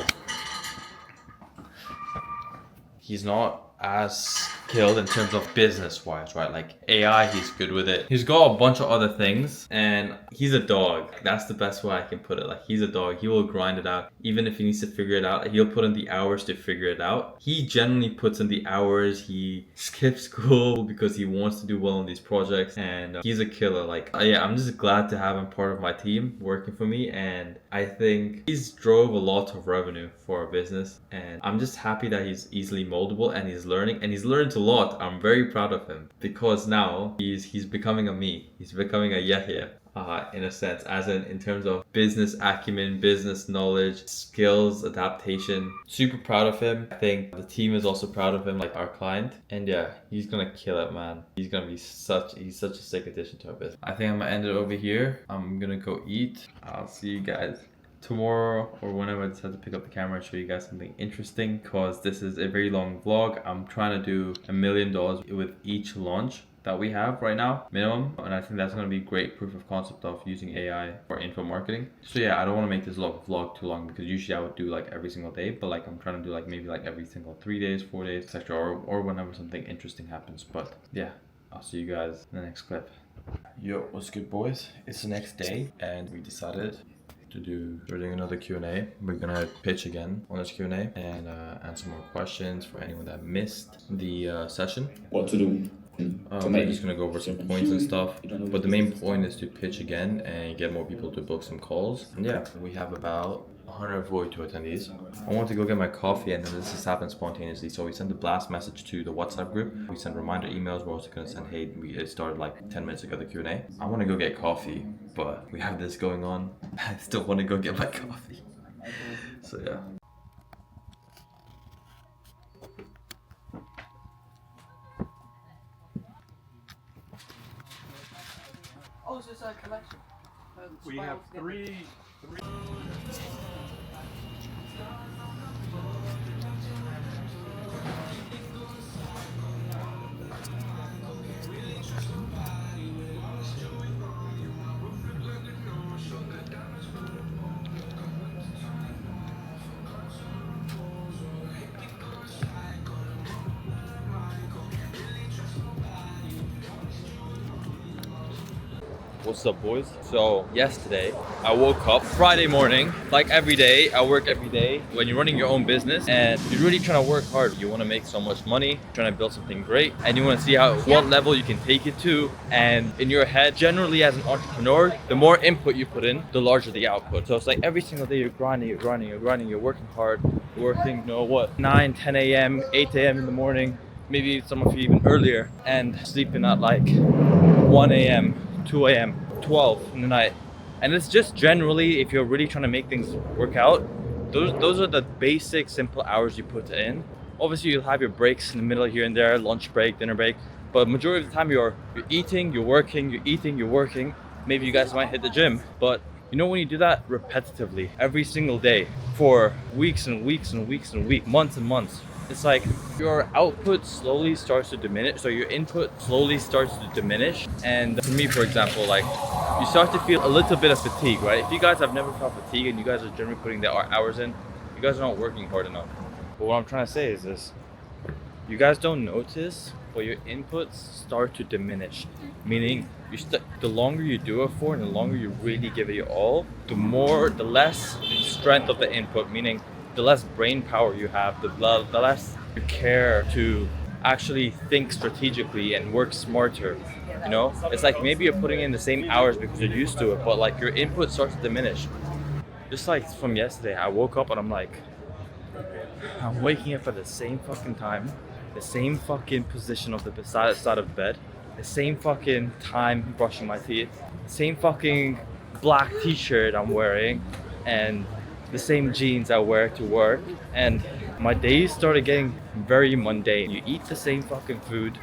He's not as skilled in terms of business wise, right? Like AI, he's good with it. He's got a bunch of other things, and he's a dog. That's the best way I can put it. Like, he's a dog. He will grind it out. Even if he needs to figure it out, he'll put in the hours to figure it out. He generally puts in the hours. He skips school because he wants to do well on these projects, and he's a killer. Like, yeah, I'm just glad to have him part of my team working for me, and I think he's drove a lot of revenue for our business, and I'm just happy that he's easily moldable and he's learning, and he's learned a lot. I'm very proud of him, because now he's becoming a me. He's becoming a Yahya. In a sense, as in terms of business acumen, business knowledge, skills, adaptation. Super proud of him. I think the team is also proud of him, like our client. And yeah, he's gonna kill it, man. He's such a sick addition to our business. I think I'm gonna end it over here. I'm gonna go eat. I'll see you guys tomorrow or whenever I decide to pick up the camera and show you guys something interesting, because this is a very long vlog. I'm trying to do $1 million with each launch that we have right now, minimum, and I think that's going to be great proof of concept of using AI for info marketing. So yeah, I don't want to make this vlog too long, because usually I would do like every single day, but like I'm trying to do like maybe like every single 3 days, 4 days, etc., or whenever something interesting happens. But yeah, I'll see you guys in the next clip. Yo, what's good, boys? It's the next day and we decided we're doing another Q&A. We're gonna pitch again on this Q&A and answer more questions for anyone that missed the session. What to do? We're just gonna go over some points and stuff, but the main point is to pitch again and get more people to book some calls. And yeah, we have about 142 attendees. I want to go get my coffee, and then this just happened spontaneously. So we sent a blast message to the WhatsApp group. We sent reminder emails. We're also gonna send, hey, it started like 10 minutes ago, the Q&A. I want to go get coffee, but we have this going on. I still want to go get my coffee. So yeah. Oh, so it's a collection. We have three. What's up, boys? So yesterday I woke up Friday morning, like every day. I work every day. When you're running your own business and you're really trying to work hard, you want to make so much money, trying to build something great, and you want to see what level you can take it to. And in your head, generally as an entrepreneur, the more input you put in, the larger the output. So it's like every single day you're grinding, you're working hard, you're working, 9, 10 a.m., 8 a.m. in the morning, maybe some of you even earlier, and sleeping at like 1 a.m., 2 a.m., 12 in the night. And it's just generally, if you're really trying to make things work out, those are the basic simple hours you put in. Obviously you'll have your breaks in the middle here and there, lunch break, dinner break, but majority of the time you're eating, you're working, you're eating, you're working. Maybe you guys might hit the gym, but when you do that repetitively every single day for weeks and weeks and weeks and weeks, months and months, it's like your output slowly starts to diminish. So your input slowly starts to diminish. And for me, for example, like you start to feel a little bit of fatigue, right? If you guys have never felt fatigue and you guys are generally putting the hours in, you guys are not working hard enough. But what I'm trying to say is this: you guys don't notice, but your inputs start to diminish. Meaning, the longer you do it for and the longer you really give it your all, the less strength of the input, meaning the less brain power you have, the less you care to actually think strategically and work smarter. It's like maybe you're putting in the same hours because you're used to it, but like your input starts to diminish. Just like from yesterday, I woke up and I'm waking up at the same fucking time, the same fucking position of the side of bed, the same fucking time brushing my teeth, same fucking black t-shirt I'm wearing, and the same jeans I wear to work. And my days started getting very mundane. You eat the same fucking food,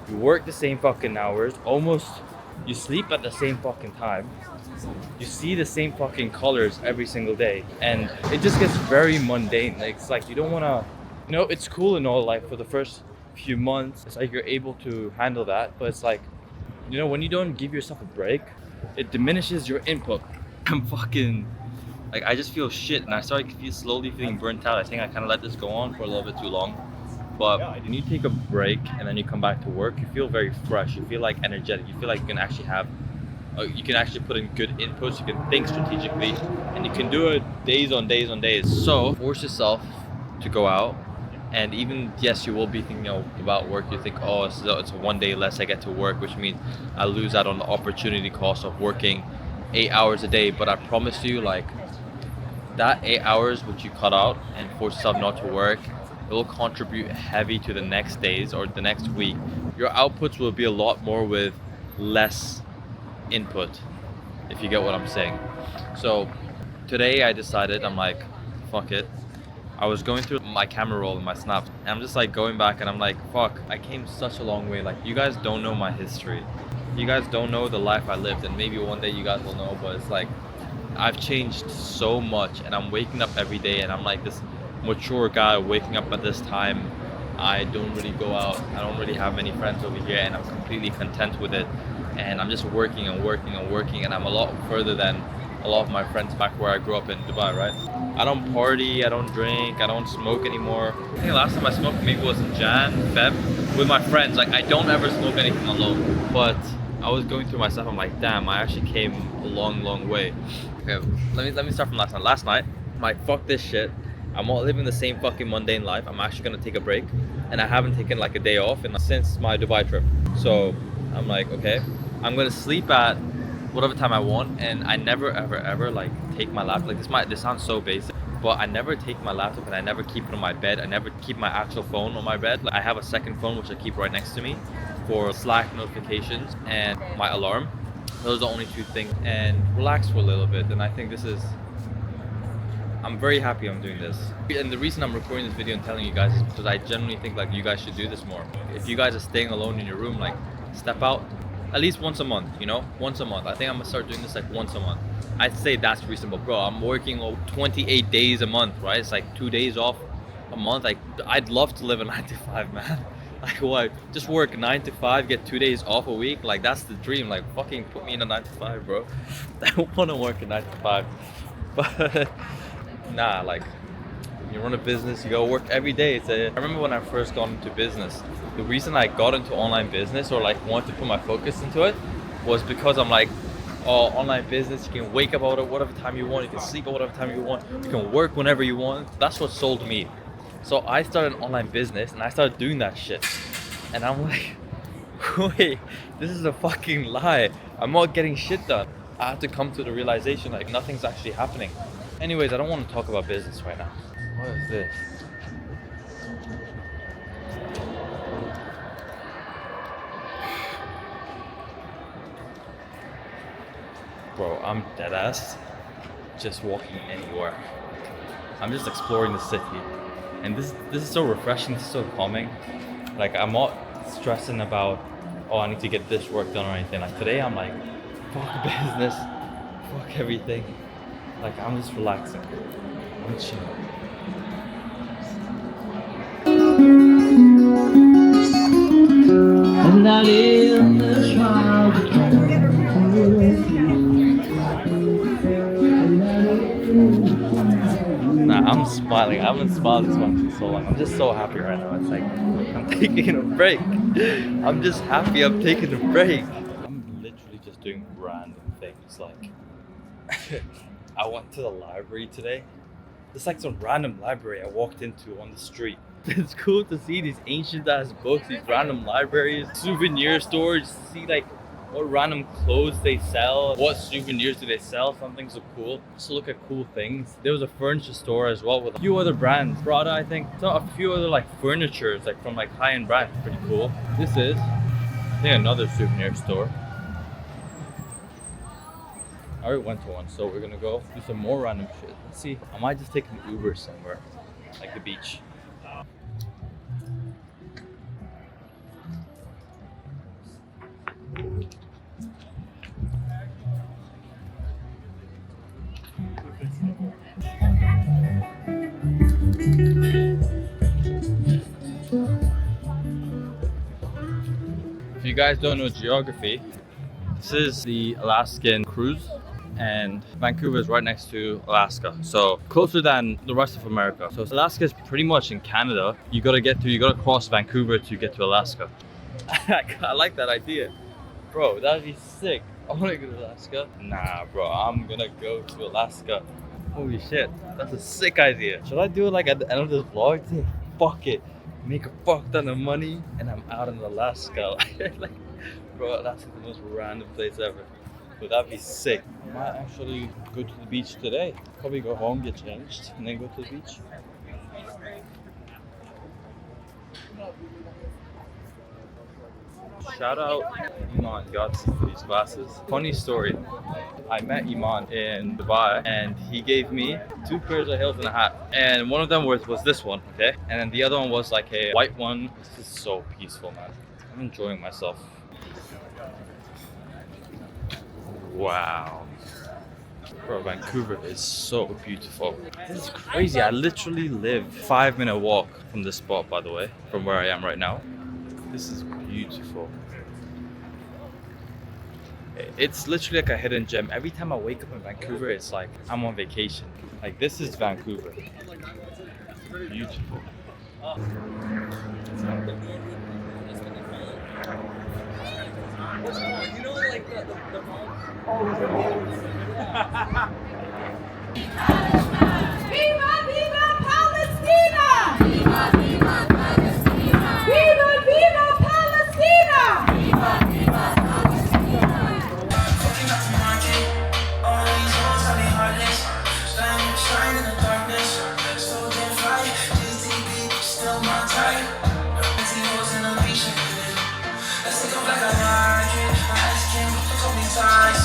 you work the same fucking hours, almost you sleep at the same fucking time, you see the same fucking colors every single day, and it just gets very mundane. Like, it's like you don't want to, it's cool and all, like for the first few months it's like you're able to handle that, but it's like, when you don't give yourself a break, it diminishes your input. I'm fucking like, I just feel shit, and I started slowly feeling burnt out. I think I kind of let this go on for a little bit too long. But when you take a break and then you come back to work, you feel very fresh. You feel like energetic. You feel like you can actually put in good inputs. You can think strategically, and you can do it days on days on days. So force yourself to go out. And even, yes, you will be thinking about work. You think, oh, it's 1 day less I get to work, which means I lose out on the opportunity cost of working 8 hours a day. But I promise you, like, that 8 hours which you cut out and force yourself not to work, it will contribute heavy to the next days or the next week. Your outputs will be a lot more with less input, if you get what I'm saying. So today I decided, I'm like, fuck it. I was going through my camera roll and my snaps, and I'm just like going back and I'm like, fuck, I came such a long way. Like, you guys don't know my history. You guys don't know the life I lived, and maybe one day you guys will know, but it's like, I've changed so much, and I'm waking up every day, and I'm like this mature guy waking up at this time. I don't really go out. I don't really have many friends over here, and I'm completely content with it. And I'm just working and working and working, and I'm a lot further than a lot of my friends back where I grew up in Dubai, right? I don't party, I don't drink, I don't smoke anymore. I think the last time I smoked maybe was in Jan, Feb, with my friends. Like, I don't ever smoke anything alone. But I was going through my stuff, I'm like, damn, I actually came a long way. Okay, let me start from last night. Last night, I'm like, fuck this shit. I'm not living the same fucking mundane life. I'm actually gonna take a break. And I haven't taken like a day off since my Dubai trip. So I'm like, okay, I'm gonna sleep at whatever time I want, and I never ever like take my laptop. Like this sounds so basic, but I never take my laptop, and I never keep it on my bed. I never keep my actual phone on my bed. Like, I have a second phone which I keep right next to me for Slack notifications and my alarm. Those are the only two things, and relax for a little bit. And I think I'm very happy I'm doing this. And the reason I'm recording this video and telling you guys is because I genuinely think like you guys should do this more. If you guys are staying alone in your room, like, step out at least once a month, you know? Once a month. I think I'm gonna start doing this like once a month. I'd say that's reasonable. Bro, I'm working 28 days a month, right? It's like 2 days off a month. Like, I'd love to live a 9 to 5, man. Like, what? Just work 9 to 5, get 2 days off a week? Like, that's the dream. Like, fucking put me in a 9 to 5, bro. I don't wanna work a 9 to 5. But nah, like, you run a business, you gotta work every day. I remember when I first got into business, the reason I got into online business, or like wanted to put my focus into it, was because I'm like, oh, online business, you can wake up at whatever time you want, you can sleep at whatever time you want, you can work whenever you want. That's what sold me. So I started an online business, and I started doing that shit. And I'm like, wait, this is a fucking lie. I'm not getting shit done. I had to come to the realization, like, nothing's actually happening. Anyways, I don't want to talk about business right now. What is this? Bro, I'm dead ass just walking anywhere. I'm just exploring the city. And this is so refreshing, this is so calming. Like, I'm not stressing about, oh, I need to get this work done or anything. Like, today I'm like, fuck business, fuck everything. Like, I'm just relaxing. I'm chilling. And that is the smile. Nah, I'm smiling. I haven't smiled this much in so long. I'm just so happy right now. It's like, I'm taking a break. I'm just happy I'm taking a break. I'm literally just doing random things. Like, I went to the library today. It's like some random library I walked into on the street. It's cool to see these ancient ass books, these random libraries, souvenir stores, see like what random clothes they sell, what souvenirs do they sell, something so cool. Just look at cool things. There was a furniture store as well with a few other brands. Prada, I think. So a few other like furnitures, like from like high-end brands. Pretty cool. This is, I think, another souvenir store. I already went to one, so we're gonna go do some more random shit. Let's see, I might just take an Uber somewhere, like the beach. If you guys don't know geography, this is the Alaskan cruise, and Vancouver is right next to Alaska, so closer than the rest of America. So Alaska is pretty much in Canada. You gotta cross Vancouver to get to Alaska. I like that idea, bro. That'd be sick. I wanna go to Alaska. Nah, bro, I'm gonna go to Alaska. Holy shit, that's a sick idea. Should I do it like at the end of this vlog? Say, fuck it, make a fuck ton of money, and I'm out in Alaska. Like, bro, that's the most random place ever. But that'd be sick. I might actually go to the beach today. Probably go home, get changed, and then go to the beach. Shout out Iman got these glasses. Funny story. I met Iman in Dubai, and he gave me 2 pairs of heels and a hat. And one of them was this one, okay? And then the other one was like a white one. This is so peaceful, man. I'm enjoying myself. Wow. Bro, Vancouver is so beautiful. This is crazy. I literally live 5-minute walk from this spot, by the way, from where I am right now. This is beautiful. It's literally like a hidden gem. Every time I wake up in Vancouver, it's like I'm on vacation. Like, this is Vancouver. Beautiful. You know, like the Viva, viva Palestina! Viva, viva Palestina! Viva, viva Palestina! Viva, viva Palestina! fucking up the market. All these hoes have me heartless. Shine in the darkness. So damn fly. GTB, still my type. See hoes in a leash. Let's take a black I like it. My ex came with the Kobe ties.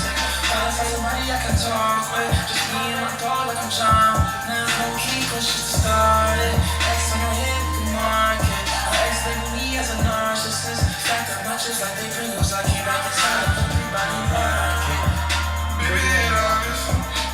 Wanna find somebody I can talk with. Just me and my dog like I'm John. Now no key, cause she's started. Ex on your hip, the market. My ex label me as a narcissist. Fact I'm not just like they bring us. I came back inside of everybody market. Baby, it obvious.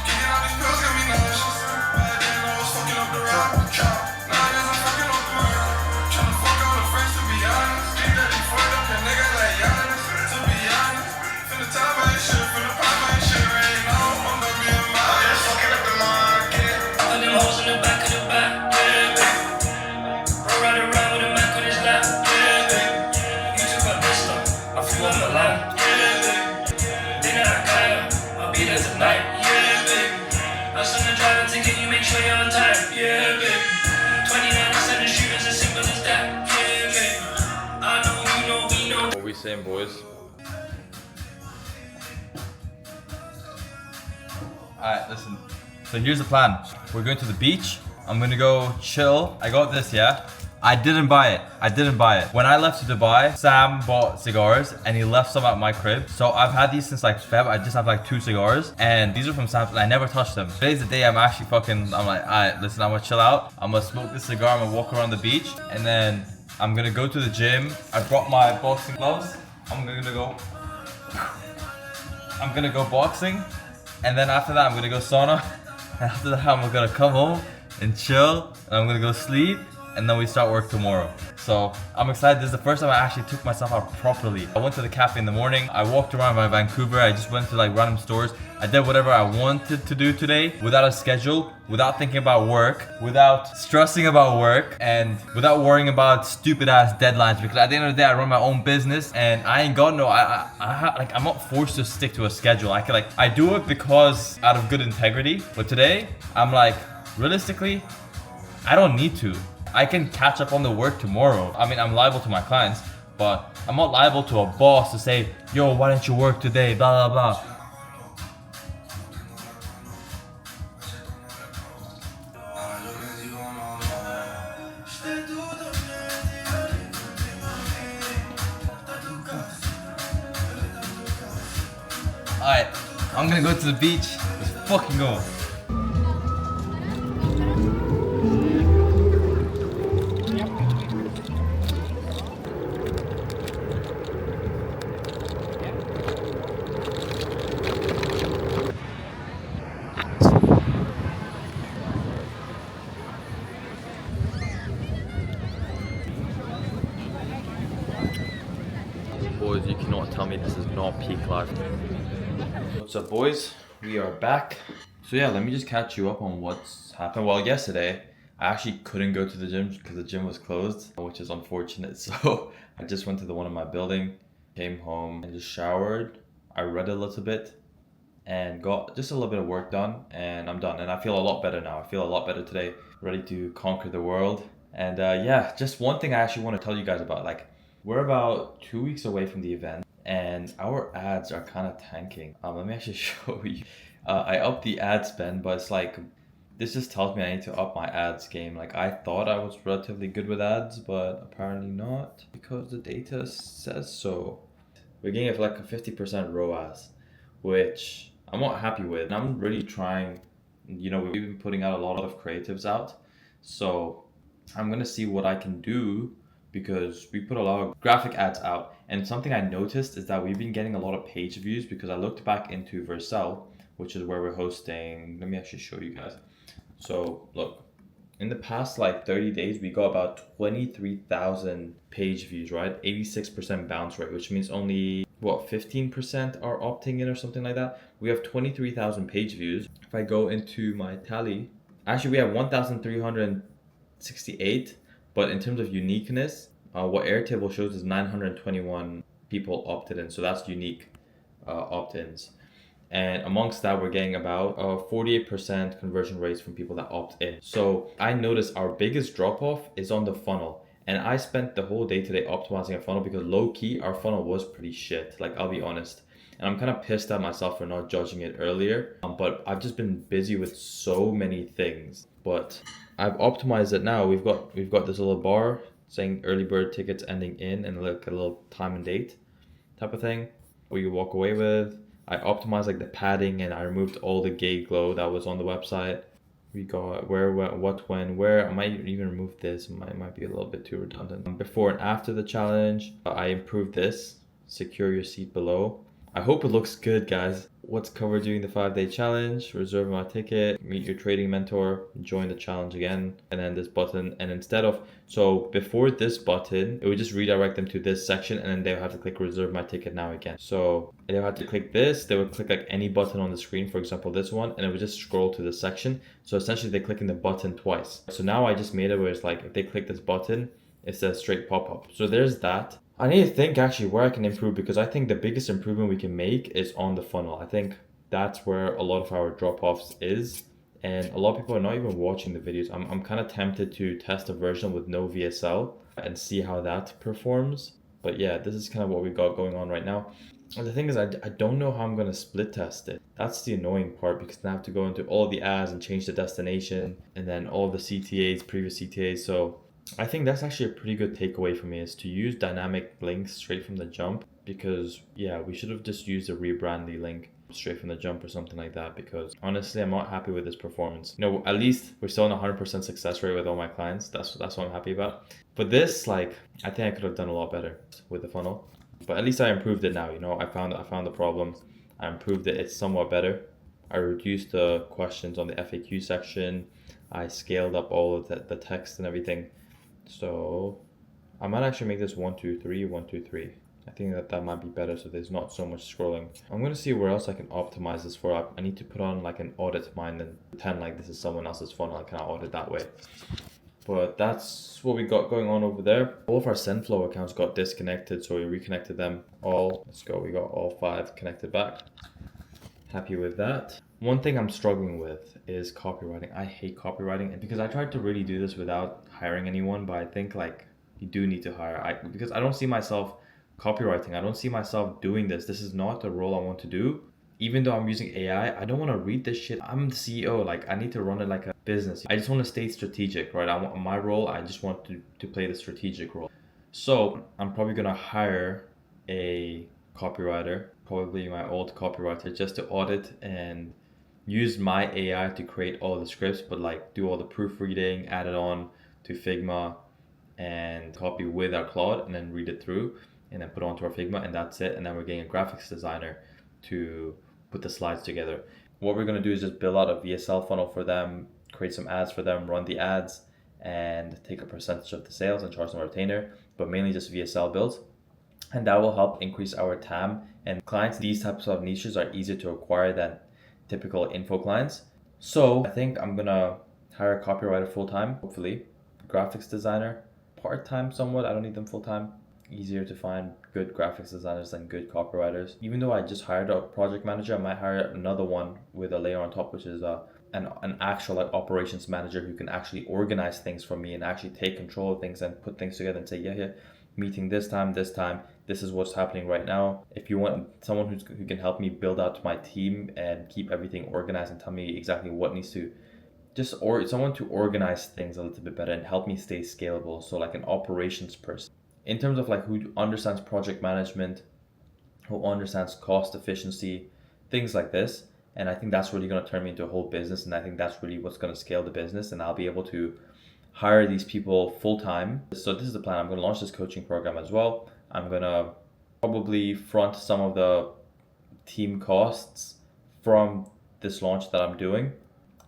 Getting all these pills got me nauseous. Back then I was fucking up the rock. Nowadays I'm fucking up the world. Tryna fuck all the friends to be honest. Think that they fucked up a nigga like Giannis. To be honest, finna top my shit, finna pop my shit right now. I'm gonna be a mom. Just fucking up the market. All them hoes in the back of the back, yeah, babe. Bro, ride around with a Mac on his lap, yeah, babe. You took my pistol, I flew off the line, yeah, babe. Dinner at Kyle, I'll be there tonight, yeah, babe. I send the driver ticket, you make sure you're on time, yeah, babe. 29% of shooters as simple as that, yeah, babe. I know, you know, we know. What are we saying, boys? Alright, listen. So here's the plan. We're going to the beach. I'm gonna go chill. I got this, yeah? I didn't buy it. When I left to Dubai, Sam bought cigars and he left some at my crib. So I've had these since like Feb. I just have like 2 cigars and these are from Sam and I never touched them. Today's the day I'm like, alright, listen, I'm gonna chill out. I'm gonna smoke this cigar, I'm gonna walk around the beach and then I'm gonna go to the gym. I brought my boxing gloves. I'm gonna go boxing. And then after that, I'm gonna go sauna. And after that, I'm gonna come home and chill. And I'm gonna go sleep. And then we start work tomorrow. So I'm excited. This is the first time I actually took myself out properly. I went to the cafe in the morning. I walked around by Vancouver. I just went to like random stores. I did whatever I wanted to do today without a schedule, without thinking about work, without stressing about work, and without worrying about stupid ass deadlines. Because at the end of the day, I run my own business and I ain't got no, I'm not forced to stick to a schedule. I do it because out of good integrity. But today, I'm like, realistically, I don't need to. I can catch up on the work tomorrow. I mean, I'm liable to my clients, but I'm not liable to a boss to say, yo, why didn't you work today, blah, blah, blah. Alright, I'm gonna go to the beach. Let's fucking go. Boys, you cannot tell me this is not peak life. What's up, boys? We are back. So yeah, let me just catch you up on what's happened. Well, yesterday I actually couldn't go to the gym because the gym was closed, which is unfortunate. So I just went to the one in my building, came home and just showered. I read a little bit and got just a little bit of work done and I'm done. And I feel a lot better now. I feel a lot better today, ready to conquer the world. And yeah, just one thing I actually want to tell you guys about. Like, we're about 2 weeks away from the event and our ads are kind of tanking. Let me actually show you. I upped the ad spend, but it's like, this just tells me I need to up my ads game. Like, I thought I was relatively good with ads, but apparently not because the data says so. We're getting it for like a 50% ROAS, which I'm not happy with. And I'm really trying, you know, we've been putting out a lot of creatives out. So I'm gonna see what I can do because we put a lot of graphic ads out. And something I noticed is that we've been getting a lot of page views because I looked back into Vercel. which is where we're hosting. Let me actually show you guys. So look, in the past like 30 days, we got about 23,000 page views, right? 86% bounce rate, which means only what 15% are opting in or something like that. We have 23,000 page views. If I go into my tally, actually we have 1,368, but in terms of uniqueness, what Airtable shows is 921 people opted in, so that's unique opt-ins. And amongst that, we're getting about 48% conversion rates from people that opt in. So I noticed our biggest drop off is on the funnel. And I spent the whole day today optimizing a funnel because low key, our funnel was pretty shit. Like, I'll be honest. And I'm kind of pissed at myself for not judging it earlier. But I've just been busy with so many things. But I've optimized it now. We've got this little bar saying early bird tickets ending in and like a little time and date type of thing where you walk away with. I optimized like the padding and I removed all the gay glow that was on the website. We got where, what, when, where. I might even remove this. It might be a little bit too redundant. Before and after the challenge, I improved this. Secure your seat below. I hope it looks good, guys. What's covered during the 5-day challenge? Reserve my ticket, meet your trading mentor, join the challenge again, and then this button. And instead of, so before this button, it would just redirect them to this section and then they would have to click reserve my ticket now again. So they would have to click this, they would click like any button on the screen, for example, this one, and it would just scroll to this section. So essentially they're clicking the button twice. So now I just made it where it's like, if they click this button, it says straight pop-up. So there's that. I need to think actually where I can improve because I think the biggest improvement we can make is on the funnel. I think that's where a lot of our drop-offs is. And a lot of people are not even watching the videos. I'm kind of tempted to test a version with no VSL and see how that performs. But yeah, this is kind of what we got going on right now. And the thing is, I don't know how I'm going to split test it. That's the annoying part because then I have to go into all the ads and change the destination and then all the CTAs, previous CTAs. So I think that's actually a pretty good takeaway for me is to use dynamic links straight from the jump because yeah, we should have just used a rebrandly link straight from the jump or something like that because honestly, I'm not happy with this performance. No, at least we're still on 100% success rate with all my clients. That's what I'm happy about. But this, like, I think I could have done a lot better with the funnel. But at least I improved it now, you know, I found the problem. I improved it, it's somewhat better. I reduced the questions on the FAQ section. I scaled up all of the text and everything. So I might actually make this 1, 2, 3, 1, 2, 3. I think that might be better so there's not so much scrolling. I'm going to see where else I can optimize this for. I need to put on like an audit mine and pretend like this is someone else's funnel. I can audit that way. But that's what we got going on over there. All of our SendFlow accounts got disconnected, so we reconnected them all. Let's go, we got all 5 connected back. Happy with that. One thing I'm struggling with is copywriting. I hate copywriting, and because I tried to really do this without hiring anyone, but I think like you do need to hire. Because I don't see myself copywriting. I don't see myself doing this. This is not the role I want to do. Even though I'm using AI, I don't want to read this shit. I'm the CEO. Like I need to run it like a business. I just want to stay strategic, right? I want my role. I just want to play the strategic role. So I'm probably gonna hire a copywriter, probably my old copywriter, just to audit and use my AI to create all the scripts, but like do all the proofreading, add it on to Figma and copy with our Claude and then read it through and then put it onto our Figma and that's it. And then we're getting a graphics designer to put the slides together. What we're going to do is just build out a VSL funnel for them, create some ads for them, run the ads and take a percentage of the sales and charge them a retainer, but mainly just VSL builds. And that will help increase our TAM and clients. These types of niches are easier to acquire than typical info clients. So I think I'm gonna hire a copywriter full-time, hopefully, graphics designer part-time somewhat. I don't need them full-time. Easier to find good graphics designers than good copywriters. Even though I just hired a project manager, I might hire another one with a layer on top, which is an actual like operations manager who can actually organize things for me and actually take control of things and put things together and say, yeah, meeting this time, this is what's happening right now. If you want someone who can help me build out my team and keep everything organized and tell me exactly what needs to, or someone to organize things a little bit better and help me stay scalable. So like an operations person. In terms of like who understands project management, who understands cost efficiency, things like this. And I think that's really going to turn me into a whole business. And I think that's really what's going to scale the business. And I'll be able to hire these people full-time. So this is the plan. I'm going to launch this coaching program as well. I'm going to probably front some of the team costs from this launch that I'm doing,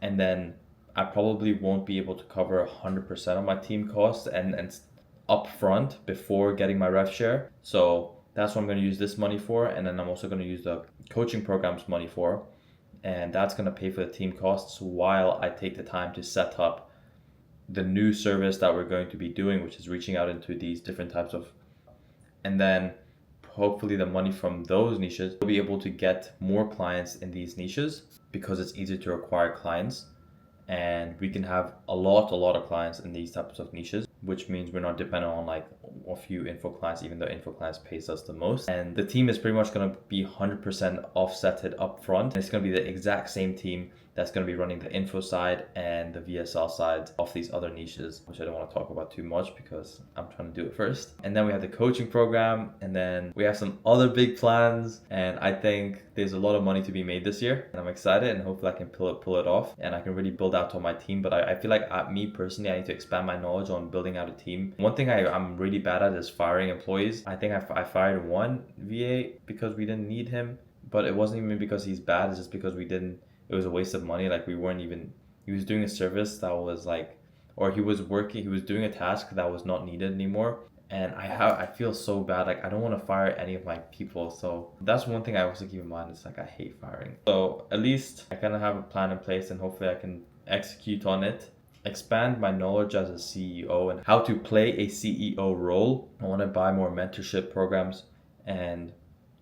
and then I probably won't be able to cover 100% of my team costs and upfront before getting my rev share. So that's what I'm going to use this money for, and then I'm also going to use the coaching program's money for, and that's going to pay for the team costs while I take the time to set up the new service that we're going to be doing, which is reaching out into these different types of, and then hopefully the money from those niches will be able to get more clients in these niches because it's easier to acquire clients, and we can have a lot of clients in these types of niches, which means we're not dependent on like a few info clients, even though info clients pays us the most. And the team is pretty much going to be 100% offsetted up front. It's going to be the exact same team that's going to be running the info side and the VSL side of these other niches, which I don't want to talk about too much because I'm trying to do it first. And then we have the coaching program, and then we have some other big plans, and I think there's a lot of money to be made this year, and I'm excited, and hopefully I can pull it off, and I can really build out on my team. But I feel like me personally, I need to expand my knowledge on building out a team. One thing I'm really bad at is firing employees. I think I fired one VA because we didn't need him, but it wasn't even because he's bad, it's just because it was a waste of money. Like he was doing a service that was like, or he was doing a task that was not needed anymore. And I feel so bad. Like I don't want to fire any of my people. So that's one thing I also keep in mind. It's like I hate firing. So at least I kind of have a plan in place, and hopefully I can execute on it. Expand my knowledge as a CEO and how to play a CEO role. I want to buy more mentorship programs and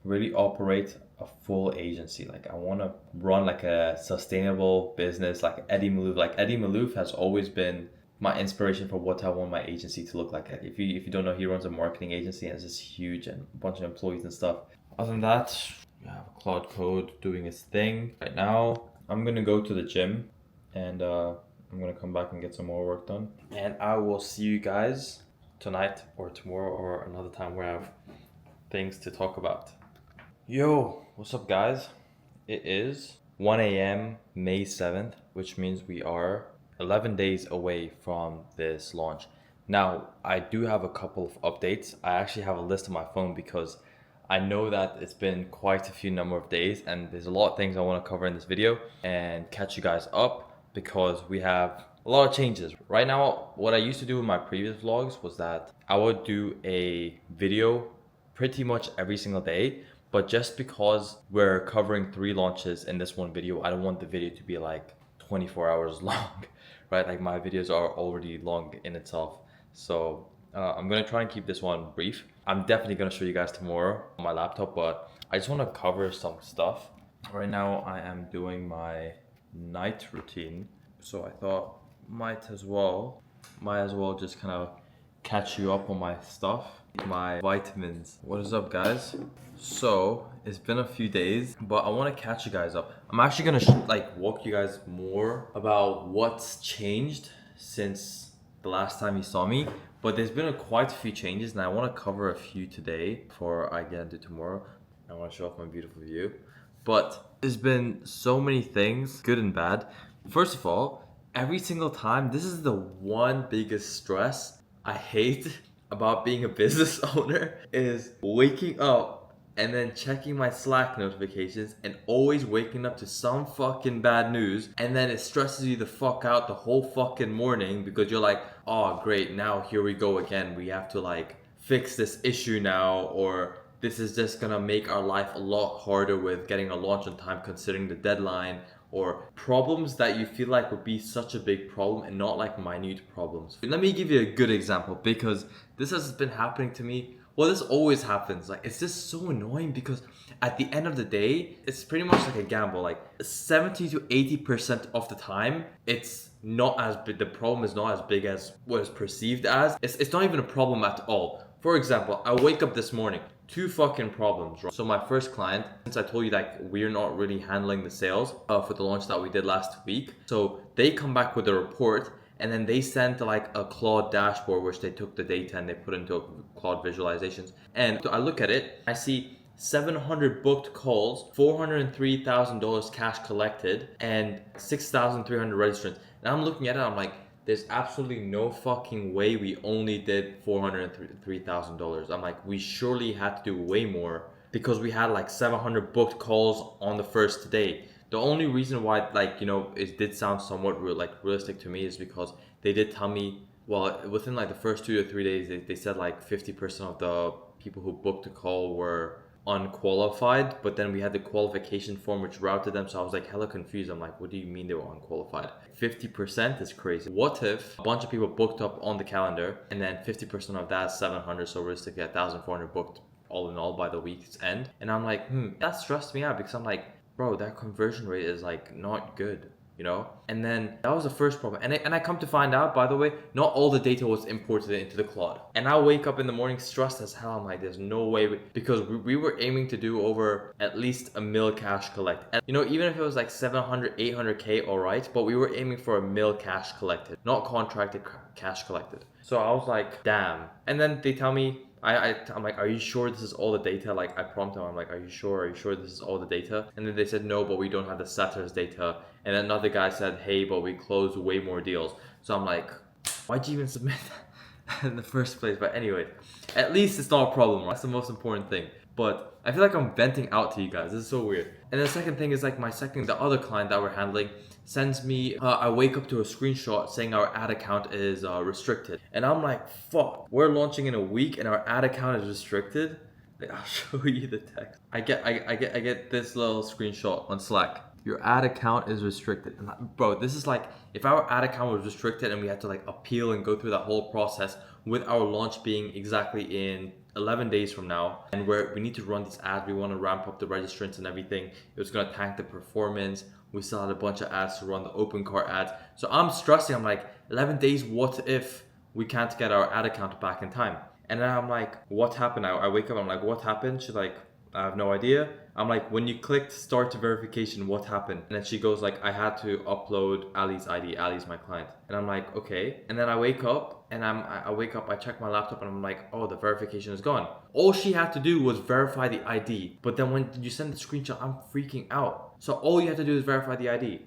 really operate a full agency. Like I want to run like a sustainable business like Eddie Malouf. Like Eddie Malouf has always been my inspiration for what I want my agency to look like. If you don't know, he runs a marketing agency and it's just huge and a bunch of employees and stuff. Other than that, we have Claude doing his thing. Right now, I'm gonna go to the gym, and I'm gonna come back and get some more work done. And I will see you guys tonight or tomorrow or another time where I have things to talk about. Yo, what's up guys? It is 1 a.m. May 7th, which means we are 11 days away from this launch. Now, I do have a couple of updates. I actually have a list on my phone because I know that it's been quite a few number of days, and there's a lot of things I want to cover in this video and catch you guys up because we have a lot of changes. Right now, what I used to do in my previous vlogs was that I would do a video pretty much every single day, but just because we're covering 3 launches in this one video, I don't want the video to be like 24 hours long, right? Like my videos are already long in itself. So I'm gonna try and keep this one brief. I'm definitely gonna show you guys tomorrow on my laptop, but I just wanna cover some stuff. Right now I am doing my night routine, so I thought might as well just kind of catch you up on my stuff, my vitamins. What is up guys? So it's been a few days, but I want to catch you guys up. I'm actually gonna walk you guys more about what's changed since the last time you saw me, but there's been quite a few changes, and I want to cover a few today before I get into tomorrow. I want to show off my beautiful view, but there's been so many things, good and bad. First of all, every single time, this is the one biggest stress I hate about being a business owner, is waking up and then checking my Slack notifications and always waking up to some fucking bad news, and then it stresses you the fuck out the whole fucking morning because you're like, oh great, now here we go again, we have to like fix this issue now, or this is just gonna make our life a lot harder with getting a launch on time considering the deadline, or problems that you feel like would be such a big problem and not like minute problems. Let me give you a good example because this has been happening to me. Well, this always happens. Like, it's just so annoying because at the end of the day, it's pretty much like a gamble. Like 70 to 80% of the time, it's not as big. The problem is not as big as what is perceived as. It's not even a problem at all. For example, I wake up this morning, 2 fucking problems, right? So my first client, since I told you that we're not really handling the sales for the launch that we did last week, so they come back with a report, and then they sent like a Claude dashboard, which they took the data and they put into a Claude visualizations. And I look at it, I see 700 booked calls, $403,000 cash collected, and 6,300 registrants. And I'm looking at it, I'm like, there's absolutely no fucking way we only did $403,000. I'm like, we surely had to do way more because we had like 700 booked calls on the first day. The only reason why, like, you know, it did sound somewhat realistic to me is because they did tell me, well, within like the first 2 to 3 days, they said like 50% of the people who booked a call were unqualified, but then we had the qualification form which routed them, so I was like hella confused. I'm like, what do you mean they were unqualified? 50% is crazy. What if a bunch of people booked up on the calendar and then 50% of that is 700, so realistically 1,400 booked all in all by the week's end? And I'm like, that stressed me out because I'm like, bro, that conversion rate is like not good, you know? And then that was the first problem. And I come to find out, by the way, not all the data was imported into the Claude. And I wake up in the morning stressed as hell. I'm like, there's no way, because we were aiming to do over at least a mil cash collect. And you know, even if it was like 700, 800K, all right, but we were aiming for a mil cash collected, not contracted cash collected. So I was like, damn. And then they tell me, I'm like, are you sure this is all the data? Like, I prompt them, I'm like, are you sure this is all the data? And then they said, no, but we don't have the setters data. And then another guy said, hey, but we closed way more deals. So I'm like, why'd you even submit that in the first place? But anyway, at least it's not a problem, right? That's the most important thing. But I feel like I'm venting out to you guys. This is so weird. And the second thing is like the other client that we're handling sends me, I wake up to a screenshot saying our ad account is restricted. And I'm like, fuck, we're launching in a week and our ad account is restricted? Like, I'll show you the text. I get this little screenshot on Slack. Your ad account is restricted. And bro, this is like, if our ad account was restricted and we had to like appeal and go through that whole process with our launch being exactly in 11 days from now, and where we need to run these ads, we want to ramp up the registrants and everything, it was going to tank the performance. We still had a bunch of ads to run, the open cart ads. So I'm stressing. I'm like, 11 days, what if we can't get our ad account back in time? And then I'm like, what happened? I wake up, I'm like, what happened? She's like, I have no idea. I'm like, when you clicked start verification, what happened? And then she goes like, I had to upload Ali's ID. Ali's my client. And I'm like, okay. And then I wake up and I check my laptop and I'm like, oh, the verification is gone. All she had to do was verify the ID. But then when you send the screenshot, I'm freaking out. So all you have to do is verify the ID.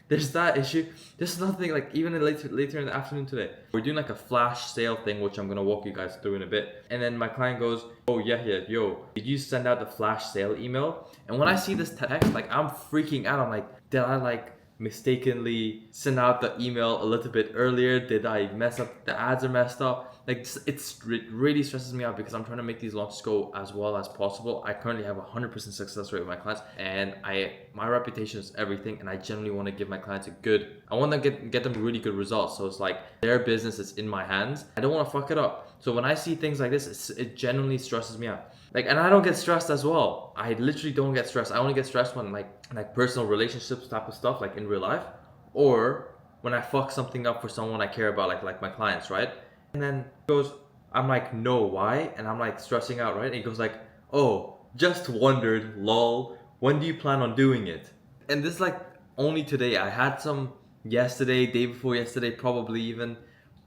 There's that issue. There's nothing, like, even later in the afternoon today, we're doing like a flash sale thing, which I'm gonna walk you guys through in a bit. And then my client goes, oh yeah, yo, did you send out the flash sale email? And when I see this text, like, I'm freaking out. I'm like, did I like mistakenly send out the email a little bit earlier? Did I mess up? The ads are messed up. Like, it really stresses me out because I'm trying to make these launches go as well as possible. I currently have 100% success rate with my clients, and my reputation is everything, and I generally want to give my clients I want to get them really good results. So it's like their business is in my hands. I don't want to fuck it up. So when I see things like this, it genuinely stresses me out. Like, and I don't get stressed as well. I literally don't get stressed. I only get stressed when like personal relationships type of stuff, like in real life, or when I fuck something up for someone I care about, like my clients, right? And then he goes, I'm like, no, why? And I'm like stressing out, right? And he goes like, oh, just wondered, lol, when do you plan on doing it? And this is like only today. I had some yesterday, day before yesterday, probably even,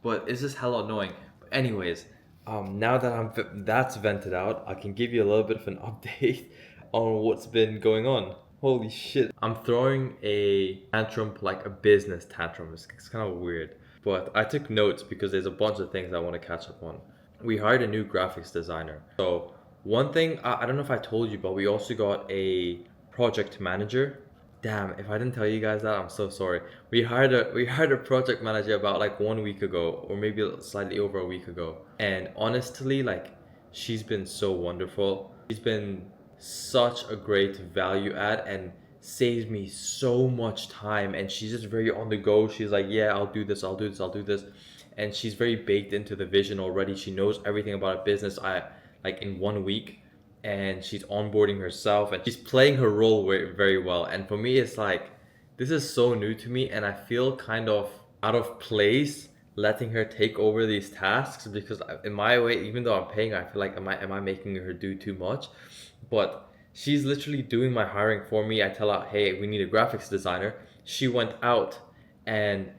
but it's just hella annoying. But anyways, now that that's vented out, I can give you a little bit of an update on what's been going on. Holy shit. I'm throwing a tantrum, like a business tantrum. It's kind of weird. But I took notes because there's a bunch of things I want to catch up on. We hired a new graphics designer. So one thing, I don't know if I told you, but we also got a project manager. Damn, if I didn't tell you guys that, I'm so sorry. We hired a project manager about like 1 week ago, or maybe slightly over a week ago. And honestly, like, she's been so wonderful. She's been such a great value add and saves me so much time, and she's just very on the go. She's like, yeah, I'll do this, and she's very baked into the vision already. She knows everything about a business like in 1 week, and she's onboarding herself and she's playing her role very well. And for me, it's like, this is so new to me, and I feel kind of out of place letting her take over these tasks, because in my way, even though I'm paying her, I feel like am I making her do too much? But she's literally doing my hiring for me. I tell her, hey, we need a graphics designer. She went out and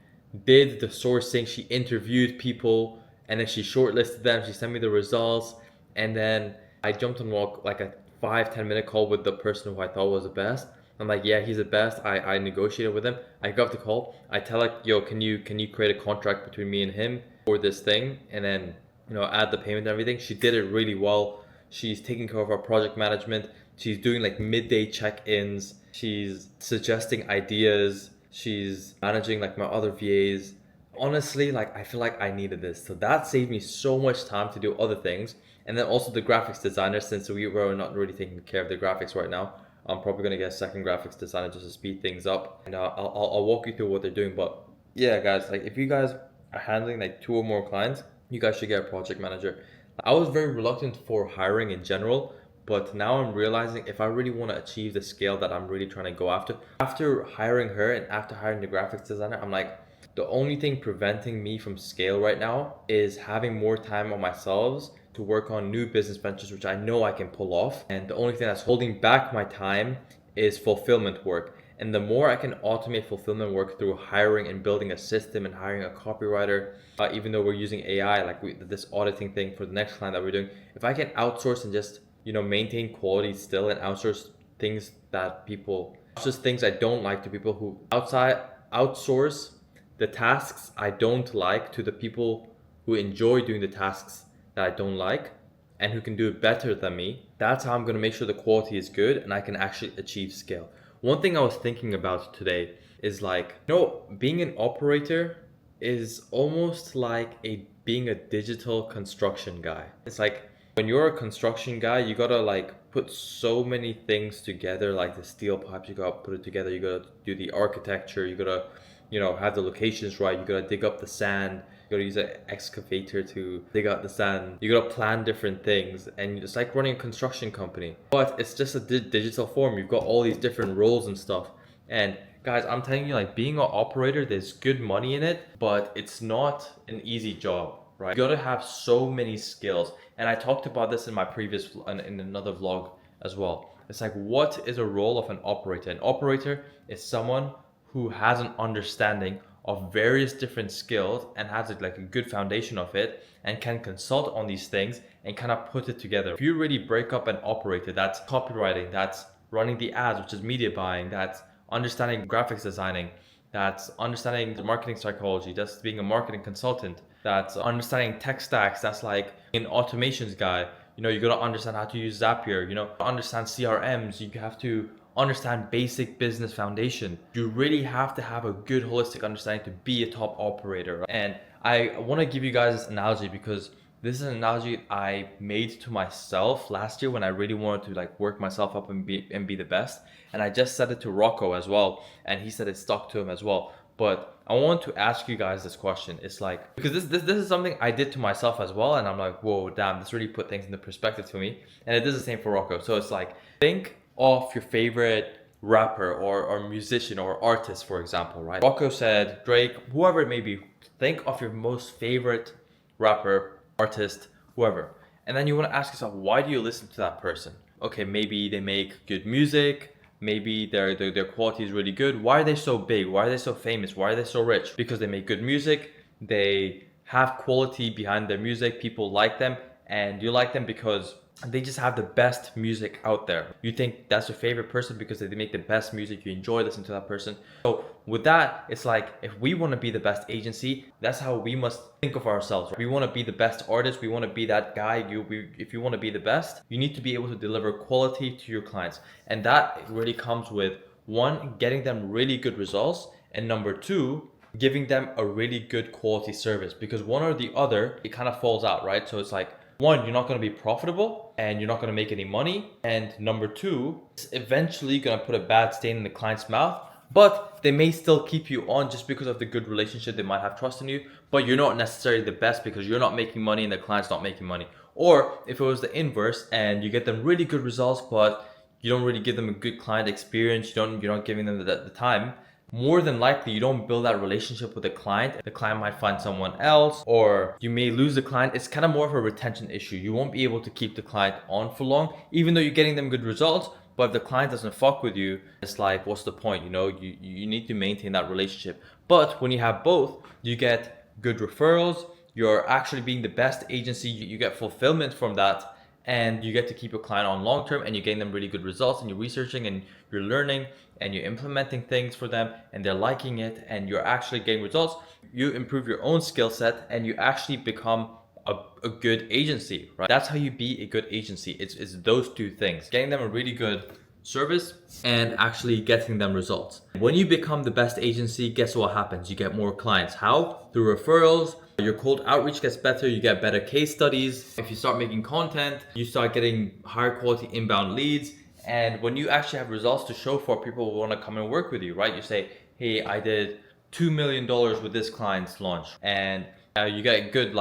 did the sourcing. She interviewed people, and then she shortlisted them. She sent me the results, and then I jumped on like a 5-10 minute call with the person who I thought was the best. I'm like, yeah, he's the best. I negotiated with him. I got the call. I tell her, yo, can you create a contract between me and him for this thing, and then, you know, add the payment and everything. She did it really well. She's taking care of our project management. She's doing like midday check-ins. She's suggesting ideas. She's managing like my other VAs. Honestly, like I feel like I needed this. So that saved me so much time to do other things. And then also the graphics designer, since we were not really taking care of the graphics right now, I'm probably gonna get a second graphics designer just to speed things up. And I'll walk you through what they're doing. But yeah, guys, like if you guys are handling like 2 or more clients, you guys should get a project manager. I was very reluctant for hiring in general, but now I'm realizing if I really want to achieve the scale that I'm really trying to go after hiring her and after hiring the graphics designer, I'm like, the only thing preventing me from scale right now is having more time on myself to work on new business ventures, which I know I can pull off. And the only thing that's holding back my time is fulfillment work. And the more I can automate fulfillment work through hiring and building a system and hiring a copywriter, even though we're using AI, like this auditing thing for the next client that we're doing, if I can outsource and just, you know, maintain quality still and outsource things that people, just things I don't like to people who outsource the tasks I don't like to the people who enjoy doing the tasks that I don't like and who can do it better than me, that's how I'm going to make sure the quality is good and I can actually achieve scale. One thing I was thinking about today is like, you know, being an operator is almost like being a digital construction guy. It's like when you're a construction guy, you gotta like put so many things together, like the steel pipes, you gotta put it together, you gotta do the architecture, you gotta, you know, have the locations right, you gotta dig up the sand, you gotta use an excavator to dig out the sand, you gotta plan different things, and it's like running a construction company, but it's just a digital form. You've got all these different roles and stuff. And guys, I'm telling you, like being an operator, there's good money in it, but it's not an easy job, right? You gotta have so many skills. And I talked about this in my previous, in another vlog as well. It's like, what is a role of an operator? An operator is someone who has an understanding of various different skills and has like a good foundation of it and can consult on these things and kind of put it together. If you really break up an operator, that's copywriting, that's running the ads, which is media buying, that's understanding graphics designing, that's understanding the marketing psychology, that's being a marketing consultant, that's understanding tech stacks, that's like an automations guy. You know, you gotta understand how to use Zapier, you know, understand CRMs, you have to understand basic business foundation. You really have to have a good holistic understanding to be a top operator. Right? And I want to give you guys this analogy because this is an analogy I made to myself last year when I really wanted to like work myself up and be the best. And I just said it to Rocco as well, and he said it stuck to him as well. But I want to ask you guys this question. It's like, because this is something I did to myself as well, and I'm like, whoa, damn, this really put things into perspective for me. And it is the same for Rocco. So it's like, think of your favorite rapper or musician or artist, for example, right? Rocco said Drake, whoever it may be. Think of your most favorite rapper, artist, whoever. And then you want to ask yourself, why do you listen to that person? Okay, maybe they make good music. Maybe their quality is really good. Why are they so big? Why are they so famous? Why are they so rich? Because they make good music. They have quality behind their music. People like them. And you like them because they just have the best music out there. You think that's your favorite person because they make the best music. You enjoy listening to that person. So with that, it's like, if we want to be the best agency, that's how we must think of ourselves. We want to be the best artist. We want to be that guy. If you want to be the best, you need to be able to deliver quality to your clients. And that really comes with, one, getting them really good results. And number two, giving them a really good quality service. Because one or the other, it kind of falls out, right? So it's like, one, you're not going to be profitable and you're not going to make any money. And number two, it's eventually going to put a bad stain in the client's mouth, but they may still keep you on just because of the good relationship. They might have trust in you, but you're not necessarily the best because you're not making money and the client's not making money. Or if it was the inverse and you get them really good results, but you don't really give them a good client experience, you're not giving them the time, more than likely you don't build that relationship with the client. The client might find someone else, or you may lose the client. It's kind of more of a retention issue. You won't be able to keep the client on for long, even though you're getting them good results. But if the client doesn't fuck with you, it's like, what's the point? You know, you need to maintain that relationship. But when you have both, you get good referrals. You're actually being the best agency. You get fulfillment from that. And you get to keep your client on long term, and you're getting them really good results, and you're researching and you're learning and you're implementing things for them and they're liking it and you're actually getting results. You improve your own skill set and you actually become a good agency, right? That's how you be a good agency. It's those two things, getting them a really good service and actually getting them results. When you become the best agency, guess what happens? You get more clients. How? Through referrals. Your cold outreach gets better, you get better case studies. If you start making content, you start getting higher quality inbound leads. And when you actually have results to show for, people will want to come and work with you, right? You say, hey, I did $2 million with this client's launch, and you get a good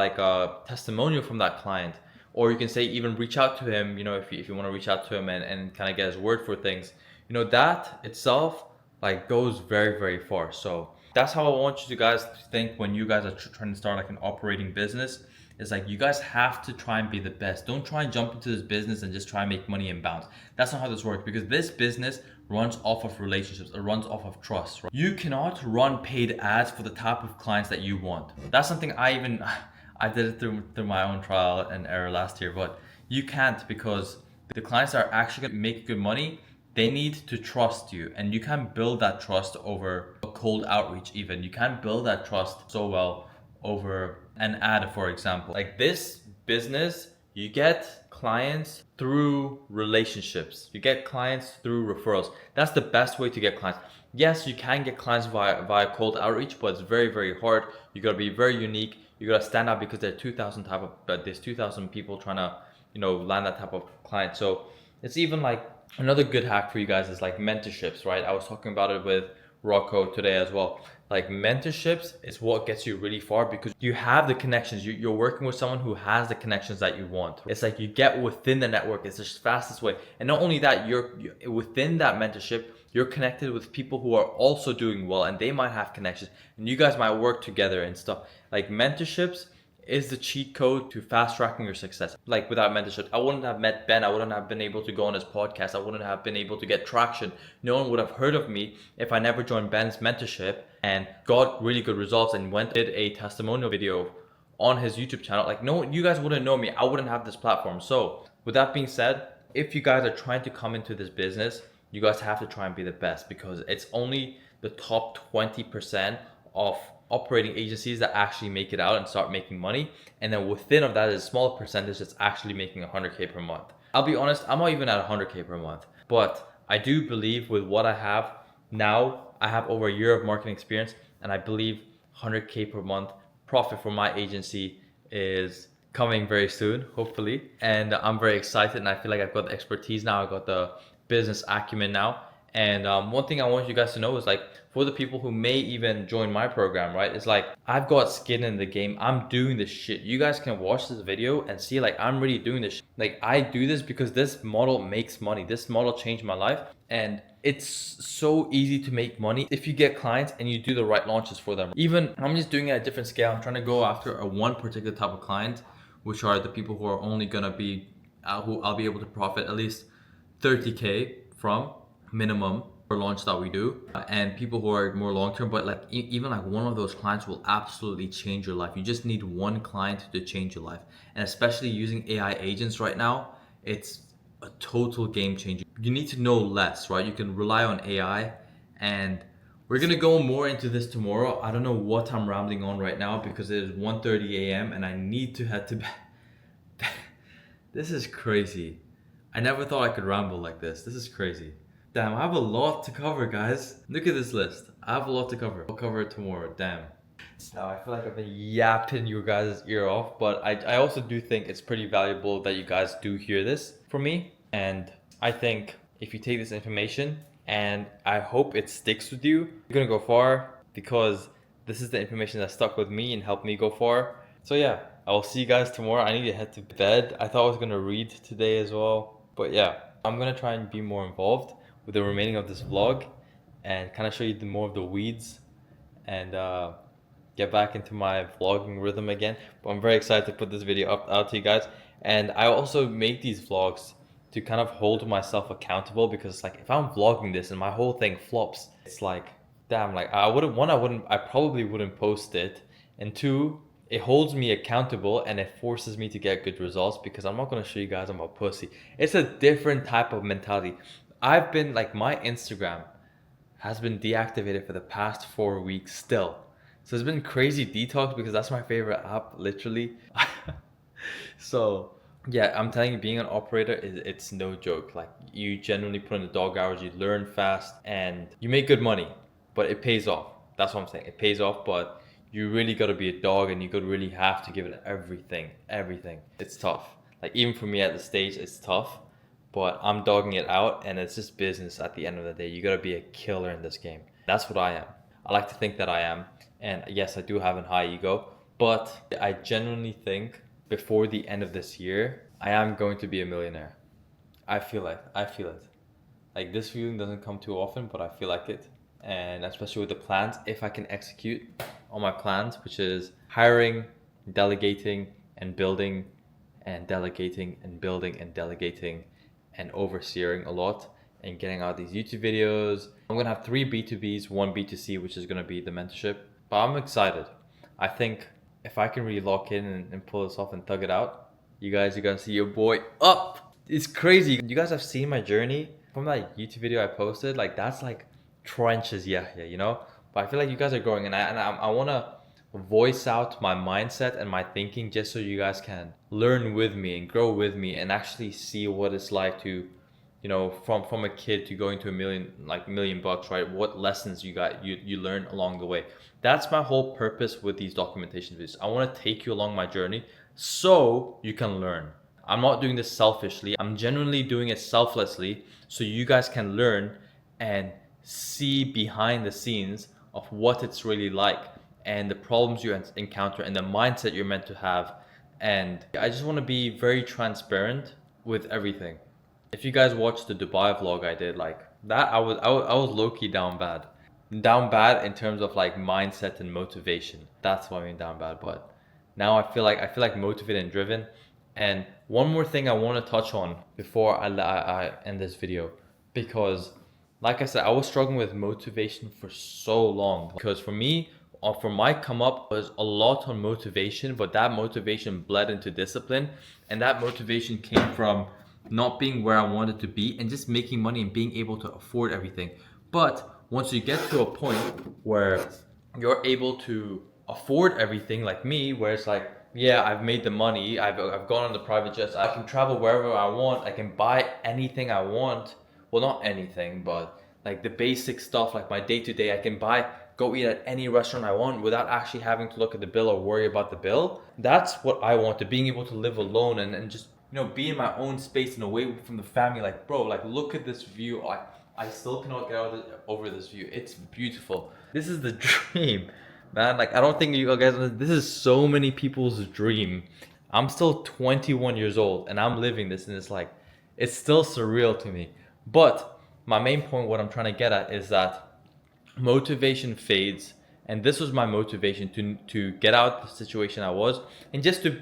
testimonial from that client. Or you can say, even reach out to him, you know, if you want to reach out to him and kind of get his word for things, you know, that itself like goes very, very far. So that's how I want you guys to think when you guys are trying to start like an operating business. It's like, you guys have to try and be the best. Don't try and jump into this business and just try and make money and bounce. That's not how this works, because this business runs off of relationships. It runs off of trust, right? You cannot run paid ads for the type of clients that you want. That's something I did it through my own trial and error last year, but you can't, because the clients that are actually gonna make good money, they need to trust you, and you can't build that trust over a cold outreach. Even you can't build that trust so well over an ad, for example. Like this business, you get clients through relationships. You get clients through referrals. That's the best way to get clients. Yes, you can get clients via cold outreach, but it's very, very hard. You gotta be very unique. You gotta stand out, because there are there's 2,000 people trying to, you know, land that type of client. So it's even like another good hack for you guys is like mentorships, right? I was talking about it with Rocco today as well. Like mentorships is what gets you really far, because you have the connections. You're working with someone who has the connections that you want. It's like you get within the network. It's the fastest way. And not only that, you're within that mentorship, you're connected with people who are also doing well, and they might have connections, and you guys might work together and stuff. Like mentorships is the cheat code to fast tracking your success. Like without mentorship, I wouldn't have met Ben. I wouldn't have been able to go on his podcast. I wouldn't have been able to get traction. No one would have heard of me if I never joined Ben's mentorship and got really good results and did a testimonial video on his YouTube channel. Like, no, you guys wouldn't know me. I wouldn't have this platform. So with that being said, if you guys are trying to come into this business, you guys have to try and be the best, because it's only the top 20% of operating agencies that actually make it out and start making money. And then within of that is a small percentage that's actually making 100K per month. I'll be honest, I'm not even at 100K per month, but I do believe with what I have now, I have over a year of marketing experience, and I believe 100K per month profit for my agency is coming very soon, hopefully. And I'm very excited, and I feel like I've got the expertise now. I've got the business acumen now. And one thing I want you guys to know is, like, for the people who may even join my program, right? It's like, I've got skin in the game. I'm doing this shit. You guys can watch this video and see, like, I'm really doing this shit. Like, I do this because this model makes money. This model changed my life. And it's so easy to make money if you get clients and you do the right launches for them. Even, I'm just doing it at a different scale. I'm trying to go after one particular type of client, which are the people who are only gonna be, who I'll be able to profit at least 30K from minimum per launch that we do, and people who are more long-term. But like even like one of those clients will absolutely change your life. You just need one client to change your life, and especially using AI agents right now, it's a total game changer. You need to know less, right? You can rely on AI, and we're gonna go more into this tomorrow. I don't know what I'm rambling on right now, because it is 1:30 a.m. and I need to head to bed. This is crazy. I never thought I could ramble like this. This is crazy. Damn, I have a lot to cover, guys. Look at this list. I have a lot to cover. I'll cover it tomorrow. Damn. Now, I feel like I've been yapping your guys' ear off, but I also do think it's pretty valuable that you guys do hear this from me. And I think if you take this information, and I hope it sticks with you, you're gonna go far, because this is the information that stuck with me and helped me go far. So yeah, I will see you guys tomorrow. I need to head to bed. I thought I was gonna read today as well, but yeah, I'm gonna try and be more involved with the remaining of this vlog and kind of show you more of the weeds and get back into my vlogging rhythm again. But I'm very excited to put this video out to you guys. And I also make these vlogs to kind of hold myself accountable, because like if I'm vlogging this and my whole thing flops, it's like, damn, like I probably wouldn't post it, and two, it holds me accountable and it forces me to get good results, because I'm not going to show you guys I'm a pussy. It's a different type of mentality. I've been like, my Instagram has been deactivated for the past 4 weeks still. So it's been crazy detox, because that's my favorite app, literally. So yeah, I'm telling you, being an operator it's no joke. Like, you genuinely put in the dog hours, you learn fast, and you make good money, but it pays off. That's what I'm saying. It pays off, but you really got to be a dog, and you could really have to give it everything. It's tough. Like, even for me at the stage, it's tough, but I'm dogging it out, and it's just business at the end of the day. You got to be a killer in this game. That's what I am. I like to think that I am, and yes, I do have a high ego, but I genuinely think before the end of this year, I am going to be a millionaire. I feel it. Like, this feeling doesn't come too often, but I feel like it. And especially with the plans, if I can execute on my plans, which is hiring, delegating, and building, and delegating, and building, and delegating, and overseeing a lot, and getting out these YouTube videos. I'm gonna have 3 B2Bs, 1 B2C, which is gonna be the mentorship. But I'm excited. I think if I can really lock in and pull this off and thug it out, you guys are gonna see your boy up. It's crazy. You guys have seen my journey from that YouTube video I posted. Like, that's like trenches, yeah, you know? But I feel like you guys are growing, and I wanna voice out my mindset and my thinking just so you guys can learn with me and grow with me and actually see what it's like to, you know, from a kid to going to $1 million bucks, right? What lessons you learn along the way. That's my whole purpose with these documentation videos. I want to take you along my journey so you can learn. I'm not doing this selfishly. I'm genuinely doing it selflessly so you guys can learn and see behind the scenes of what it's really like and the problems you encounter and the mindset you're meant to have. And I just want to be very transparent with everything. If you guys watched the Dubai vlog I did, like that, I was low-key down bad in terms of like mindset and motivation. That's what I mean, down bad. But now I feel like motivated and driven. And one more thing I want to touch on before I end this video, because like I said, I was struggling with motivation for so long. Because for me, for my come up was a lot on motivation, but that motivation bled into discipline, and that motivation came from not being where I wanted to be and just making money and being able to afford everything. But once you get to a point where you're able to afford everything, like me, where it's like, yeah, I've made the money, I've gone on the private jets, I can travel wherever I want, I can buy anything I want. Well, not anything, but like the basic stuff, like my day-to-day, I can go eat at any restaurant I want without actually having to look at the bill or worry about the bill. That's what I wanted, being able to live alone and just, you know, be in my own space and away from the family. Like, bro, like, look at this view. I still cannot get over this view. It's beautiful. This is the dream, man. Like, I don't think you guys, this is so many people's dream. I'm still 21 years old and I'm living this, and it's like, it's still surreal to me. But my main point, what I'm trying to get at, is that motivation fades, and this was my motivation to get out the situation I was and just to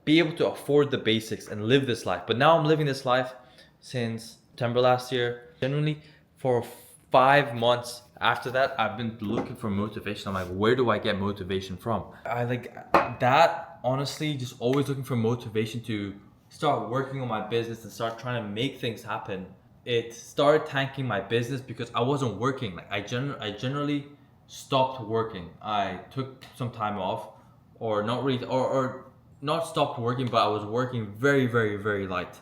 be able to afford the basics and live this life. But now I'm living this life since September last year. Generally, for 5 months after that, I've been looking for motivation. I'm like, where do I get motivation from? I like that, honestly, just always looking for motivation to start working on my business and start trying to make things happen. It started tanking my business because I wasn't working. Like, I generally stopped working. I took some time off, or not really, or not stopped working, but I was working very, very, very light,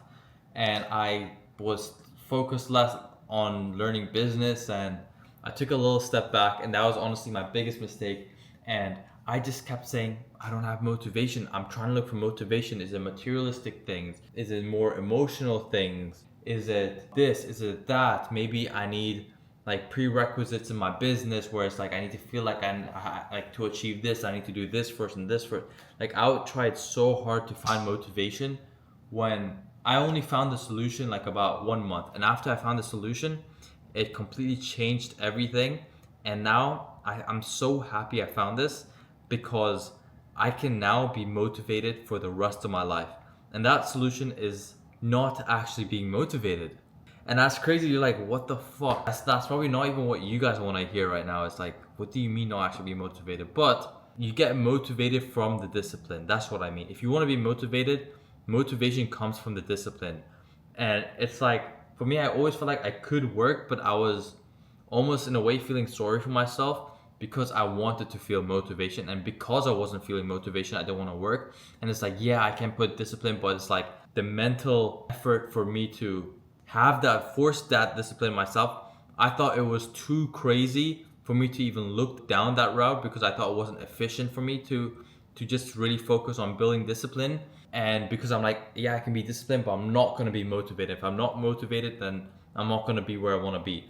and I was focused less on learning business, and I took a little step back, and that was honestly my biggest mistake. And I just kept saying, I don't have motivation. I'm trying to look for motivation. Is it materialistic things? Is it more emotional things? Is it this? Is it that? Maybe I need like prerequisites in my business where it's like I need to feel like I like to achieve this, I need to do this first and this first. Like, I tried so hard to find motivation when I only found the solution like about 1 month. And after I found the solution, it completely changed everything. And now I'm so happy I found this, because I can now be motivated for the rest of my life. And that solution is not actually being motivated. And that's crazy. You're like, what the fuck? That's probably not even what you guys want to hear right now. It's like, what do you mean not actually be motivated? But you get motivated from the discipline. That's what I mean. If you want to be motivated, motivation comes from the discipline. And it's like, for me, I always felt like I could work, but I was almost in a way feeling sorry for myself because I wanted to feel motivation, and because I wasn't feeling motivation, I didn't want to work. And it's like, yeah, I can put discipline, but it's like the mental effort for me to have that, force that discipline myself. I thought it was too crazy for me to even look down that route, because I thought it wasn't efficient for me to just really focus on building discipline. And because I'm like, yeah, I can be disciplined, but I'm not going to be motivated. If I'm not motivated, then I'm not going to be where I want to be.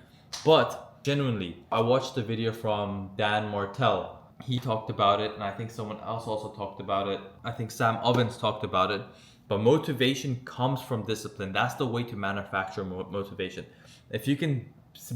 But genuinely, I watched the video from Dan Martell. He talked about it, and I think someone else also talked about it. I think Sam Ovens talked about it. But motivation comes from discipline. That's the way to manufacture motivation. If you can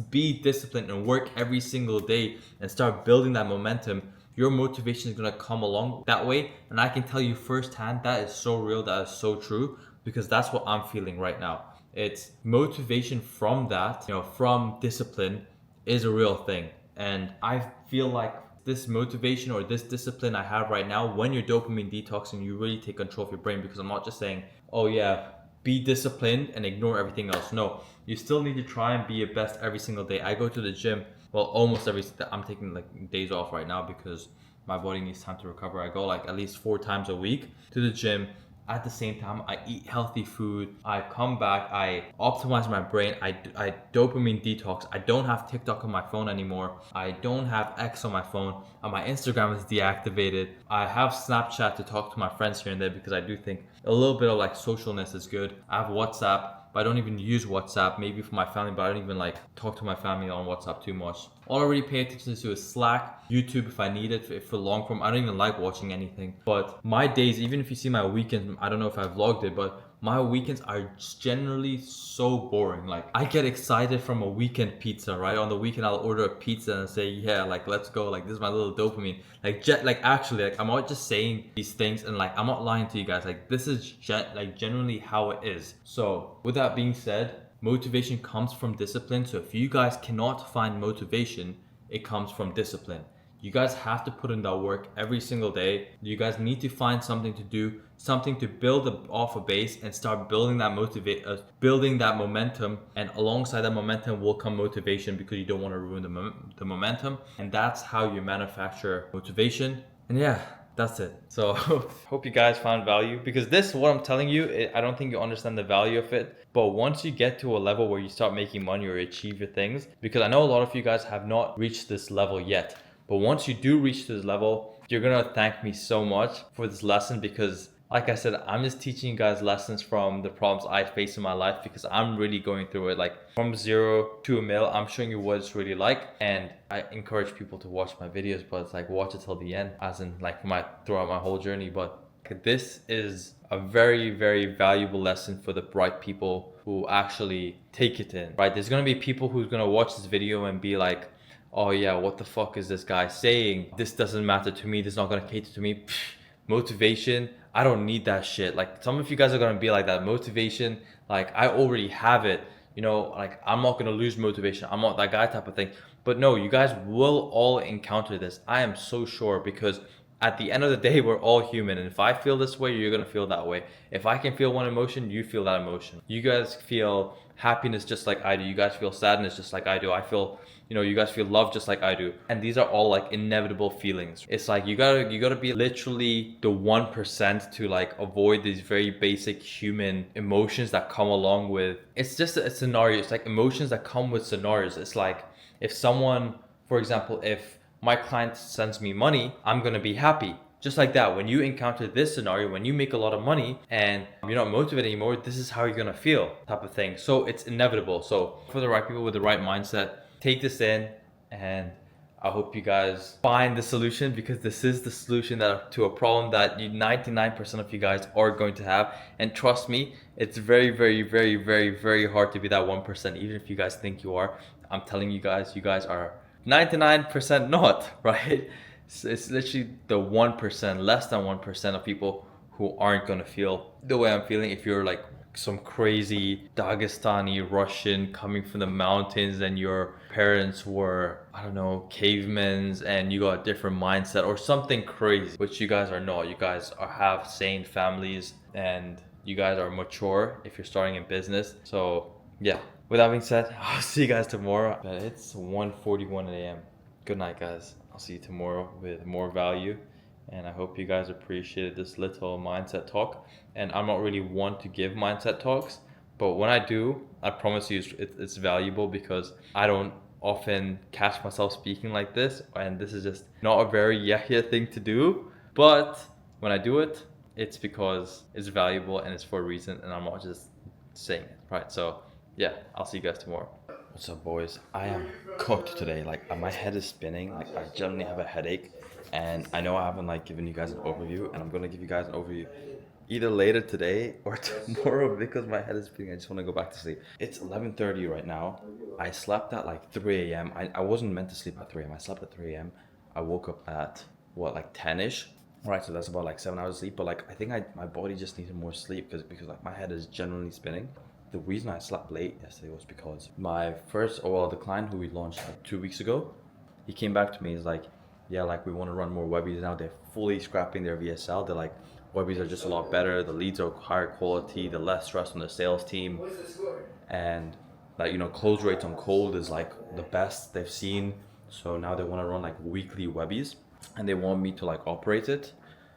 be disciplined and work every single day and start building that momentum, your motivation is going to come along that way. And I can tell you firsthand, that is so real, that is so true, because that's what I'm feeling right now. It's motivation from that, from discipline is a real thing. And I feel like this motivation or this discipline I have right now, when you're dopamine detoxing, you really take control of your brain, because I'm not just saying, oh yeah, be disciplined and ignore everything else. No, you still need to try and be your best every single day. I go to the gym, well, almost every, I'm taking like days off right now because my body needs time to recover. I go like at least 4 times a week to the gym. At the same time, I eat healthy food. I come back, I optimize my brain. I dopamine detox. I don't have TikTok on my phone anymore. I don't have X on my phone. And my Instagram is deactivated. I have Snapchat to talk to my friends here and there, because I do think a little bit of like socialness is good. I have WhatsApp, but I don't even use WhatsApp, maybe for my family, but I don't even like talk to my family on WhatsApp too much. All I really pay attention to is Slack, YouTube if I need it, for long form. I don't even like watching anything. But my days, even if you see my weekend, I don't know if I vlogged it, but my weekends are generally so boring. Like, I get excited from a weekend pizza, right? On the weekend, I'll order a pizza and say, yeah, like, let's go. Like, this is my little dopamine. Actually, I'm not just saying these things, and like, I'm not lying to you guys. Like, this is generally how it is. So with that being said, motivation comes from discipline. So if you guys cannot find motivation, it comes from discipline. You guys have to put in that work every single day. You guys need to find something to do, something to build off a base, and start building that building that momentum. And alongside that momentum will come motivation, because you don't want to ruin the momentum. And that's how you manufacture motivation. And yeah, that's it. So hope you guys found value, because this, what I'm telling you, I don't think you understand the value of it. But once you get to a level where you start making money or achieve your things, because I know a lot of you guys have not reached this level yet. But once you do reach this level, you're gonna thank me so much for this lesson, because like I said, I'm just teaching you guys lessons from the problems I face in my life, because I'm really going through it. Like, from 0 to a mil, I'm showing you what it's really like. And I encourage people to watch my videos, but it's like, watch it till the end, as in like throughout my whole journey. But this is a very, very valuable lesson for the bright people who actually take it in, right? There's gonna be people who's gonna watch this video and be like, oh yeah, what the fuck is this guy saying? This doesn't matter to me. This is not gonna cater to me. Psh, motivation, I don't need that shit. Like, some of you guys are gonna be like that. Motivation, like, I already have it. Like, I'm not gonna lose motivation. I'm not that guy type of thing. But no, you guys will all encounter this. I am so sure, because at the end of the day, we're all human. And if I feel this way, you're gonna feel that way. If I can feel one emotion, you feel that emotion. You guys feel happiness just like I do. You guys feel sadness just like I do. I feel, you guys feel love just like I do. And these are all like inevitable feelings. It's like you gotta be literally the 1% to like avoid these very basic human emotions that come along with, it's just a scenario. It's like emotions that come with scenarios. It's like, if someone, for example, if my client sends me money, I'm gonna be happy. Just like that, when you encounter this scenario, when you make a lot of money and you're not motivated anymore, this is how you're gonna feel, type of thing. So it's inevitable. So for the right people with the right mindset, take this in, and I hope you guys find the solution, because this is the solution to a problem that 99% of you guys are going to have. And trust me, it's very, very, very, very, very hard to be that 1%. Even if you guys think you are, I'm telling you guys are 99% not, right? It's literally the 1%, less than 1% of people who aren't gonna feel the way I'm feeling. If you're like some crazy Dagestani Russian coming from the mountains, and your parents were, I don't know, cavemen, and you got a different mindset or something crazy, which you guys are not. You guys have sane families, and you guys are mature if you're starting in business. So yeah, with that being said, I'll see you guys tomorrow. It's 1:41 a.m. Good night, guys. I'll see you tomorrow with more value. And I hope you guys appreciated this little mindset talk. And I'm not really one to give mindset talks, but when I do, I promise you it's valuable because I don't often catch myself speaking like this. And this is just not a very Yahya thing to do. But when I do it, it's because it's valuable and it's for a reason. And I'm not just saying it, right? So yeah, I'll see you guys tomorrow. What's up, boys? I am cooked today. Like my head is spinning. Like I generally have a headache. And I know I haven't like given you guys an overview, and I'm gonna give you guys an overview either later today or tomorrow because my head is spinning. I just want to go back to sleep. It's 11:30 right now. I slept at like 3 a.m. I wasn't meant to sleep at 3 a.m. I slept at 3 a.m. I woke up at what, like 10ish. Right, so that's about like 7 hours of sleep. But like I think my body just needed more sleep because like my head is generally spinning. The reason I slept late yesterday was because my the client who we launched like 2 weeks ago, he came back to me. He's like, yeah, like we want to run more webbies now. They're fully scrapping their VSL. They're like, webbies are just a lot better. The leads are higher quality. The less stress on the sales team. And like, you know, close rates on cold is like the best they've seen. So now they want to run like weekly webbies and they want me to like operate it.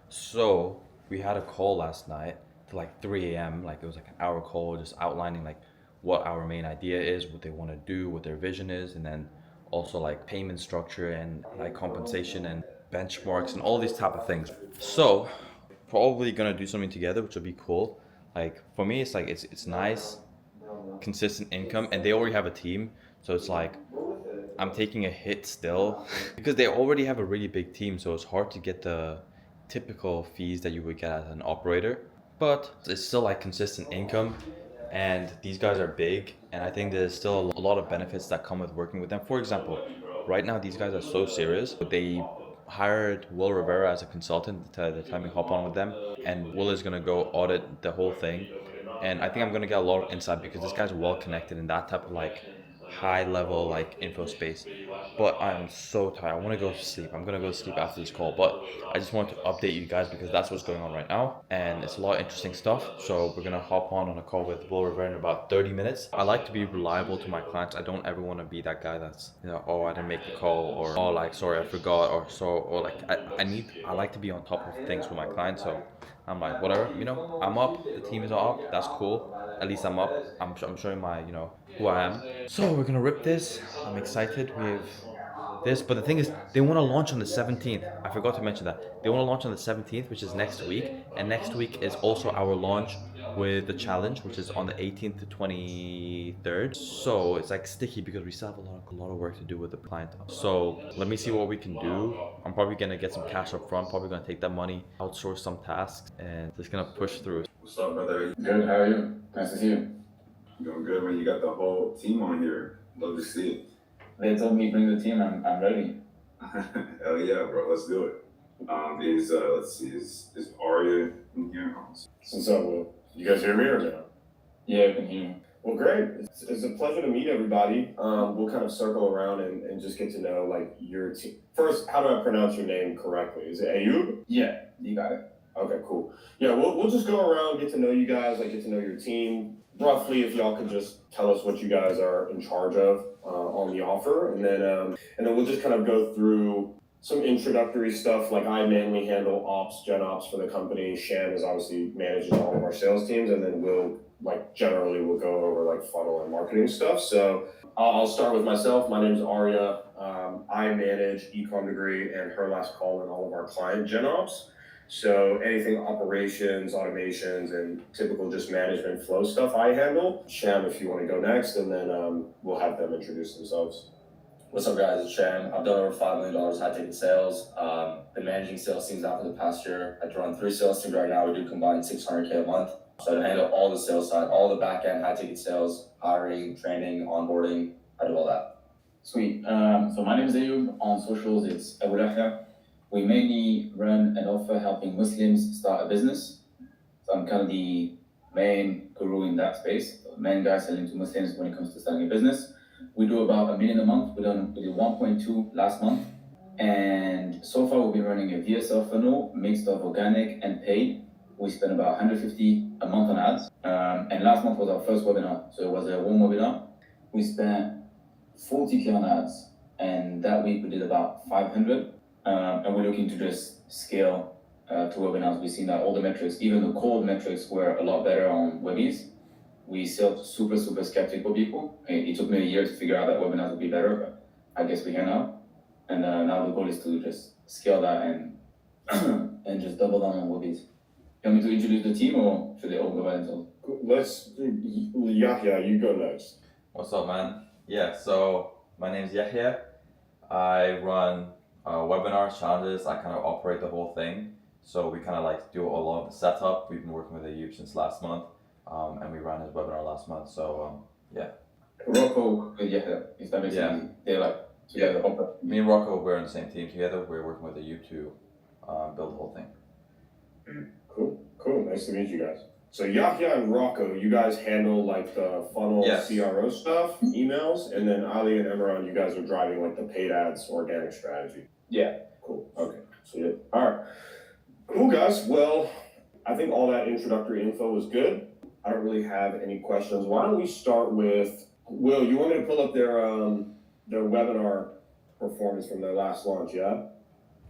So we had a call last night to like 3 a.m. Like it was like an hour call just outlining like what our main idea is, what they want to do, what their vision is, and then also like payment structure and like compensation and benchmarks and all these type of things. So probably gonna do something together, which will be cool. Like for me, it's like it's nice, consistent income, and they already have a team. So it's like I'm taking a hit still because they already have a really big team. So it's hard to get the typical fees that you would get as an operator, but it's still like consistent income. And these guys are big, and I think there's still a lot of benefits that come with working with them. For example, right now these guys are so serious. They hired Will Rivera as a consultant to time we hop on with them, and Will is gonna go audit the whole thing. And I think I'm gonna get a lot of insight because this guy's well connected in that type of like high level like info space. But I'm so tired. I want to go to sleep. I'm gonna go to sleep after this call, but I just want to update you guys because that's what's going on right now, and it's a lot of interesting stuff. So we're gonna hop on a call with Will Rivera in about 30 minutes. I like to be reliable to my clients. I don't ever want to be that guy that's, you know, oh, I didn't make the call, or oh, like sorry I forgot, or like I like to be on top of things with my clients. So I'm like, whatever, you know, I'm up, the team is up, that's cool. At least I'm up. I'm showing my, you know, who I am. So we're gonna rip this. I'm excited. We have this, but the thing is, they want to launch on the 17th. I forgot to mention that. They want to launch on the 17th, which is next week. And next week is also our launch with the challenge, which is on the 18th to 23rd. So it's like sticky because we still have a lot of work to do with the client. So let me see what we can do. I'm probably gonna get some cash up front, probably gonna take that money, outsource some tasks, and just gonna push through. What's up, brother? Good, how are you? Nice to see you. Doing good, man. You got the whole team on here. Love to see it. They told me bring the team, I'm ready. Hell yeah, bro. Let's do it. Let's see, is Arya in here? What's up, Will? You guys hear me or no? Yeah, I can hear you. Well, great. It's a pleasure to meet everybody. We'll kind of circle around and just get to know like your team. First, how do I pronounce your name correctly? Is it Ayub? Yeah, you got it. Okay, cool. Yeah, we'll just go around, get to know you guys, like get to know your team. Roughly, if y'all could just tell us what you guys are in charge of on the offer, and then we'll just kind of go through some introductory stuff. Like I mainly handle gen ops for the company. Shan is obviously manages all of our sales teams, and then we'll go over like funnel and marketing stuff. So I'll start with myself. My name is Arya. I manage Ecom Degree and Her Last Call and all of our client gen ops. So anything operations, automations, and typical just management flow stuff I handle. Sham, if you want to go next, and then we'll have them introduce themselves. What's up, guys? It's Sham. I've done over $5 million high ticket sales. Been managing sales teams now for the past year. I run 3 sales teams right now. We do combined $600K a month. So I handle all the sales side, all the back end high ticket sales, hiring, training, onboarding. I do all that. Sweet. So my name is Ayub. On socials, it's Abu Lahya. We mainly run an offer helping Muslims start a business. So I'm kind of the main guru in that space, main guy selling to Muslims when it comes to starting a business. We do about $1 million a month. We did 1.2 last month. And so far we've been running a VSL funnel mixed of organic and paid. We spent about $150 a month on ads. And last month was our first webinar. So it was a warm webinar. We spent $40K on ads and that week we did about 500. And we're looking to just scale to webinars. We've seen that all the metrics, even the cold metrics, were a lot better on Webbies. We still super skeptical people. It took me a year to figure out that webinars would be better, but I guess we're here now. And now the goal is to just scale that and and just double down on Webbies. You want me to introduce the team, or should they all go by themselves? Let's, Yahya, you go next. What's up, man? Yeah, so my name's Yahya. I run webinars, challenges. I kind of operate the whole thing. So we kind of like do a lot of the setup. We've been working with Ayub since last month, and we ran his webinar last month. So yeah. Rocco with Yahya, is that basically Yeah. they're like together? Me and Rocco, we're on the same team together. We're working with Ayub to build the whole thing. Cool. Nice to meet you guys. So Yahya and Rocco, you guys handle like the funnel CRO stuff, emails, and then Ali and Emran, you guys are driving like the paid ads organic strategy. Yeah. Cool. Okay. So yeah. All right. Cool, guys. Well, I think all that introductory info was good. I don't really have any questions. Why don't we start with Will? You want me to pull up their webinar performance from their last launch? Yeah.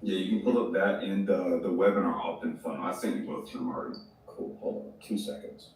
Yeah, you can pull up that in the webinar opt-in funnel. I sent you both to them already. Cool. Hold on 2 seconds.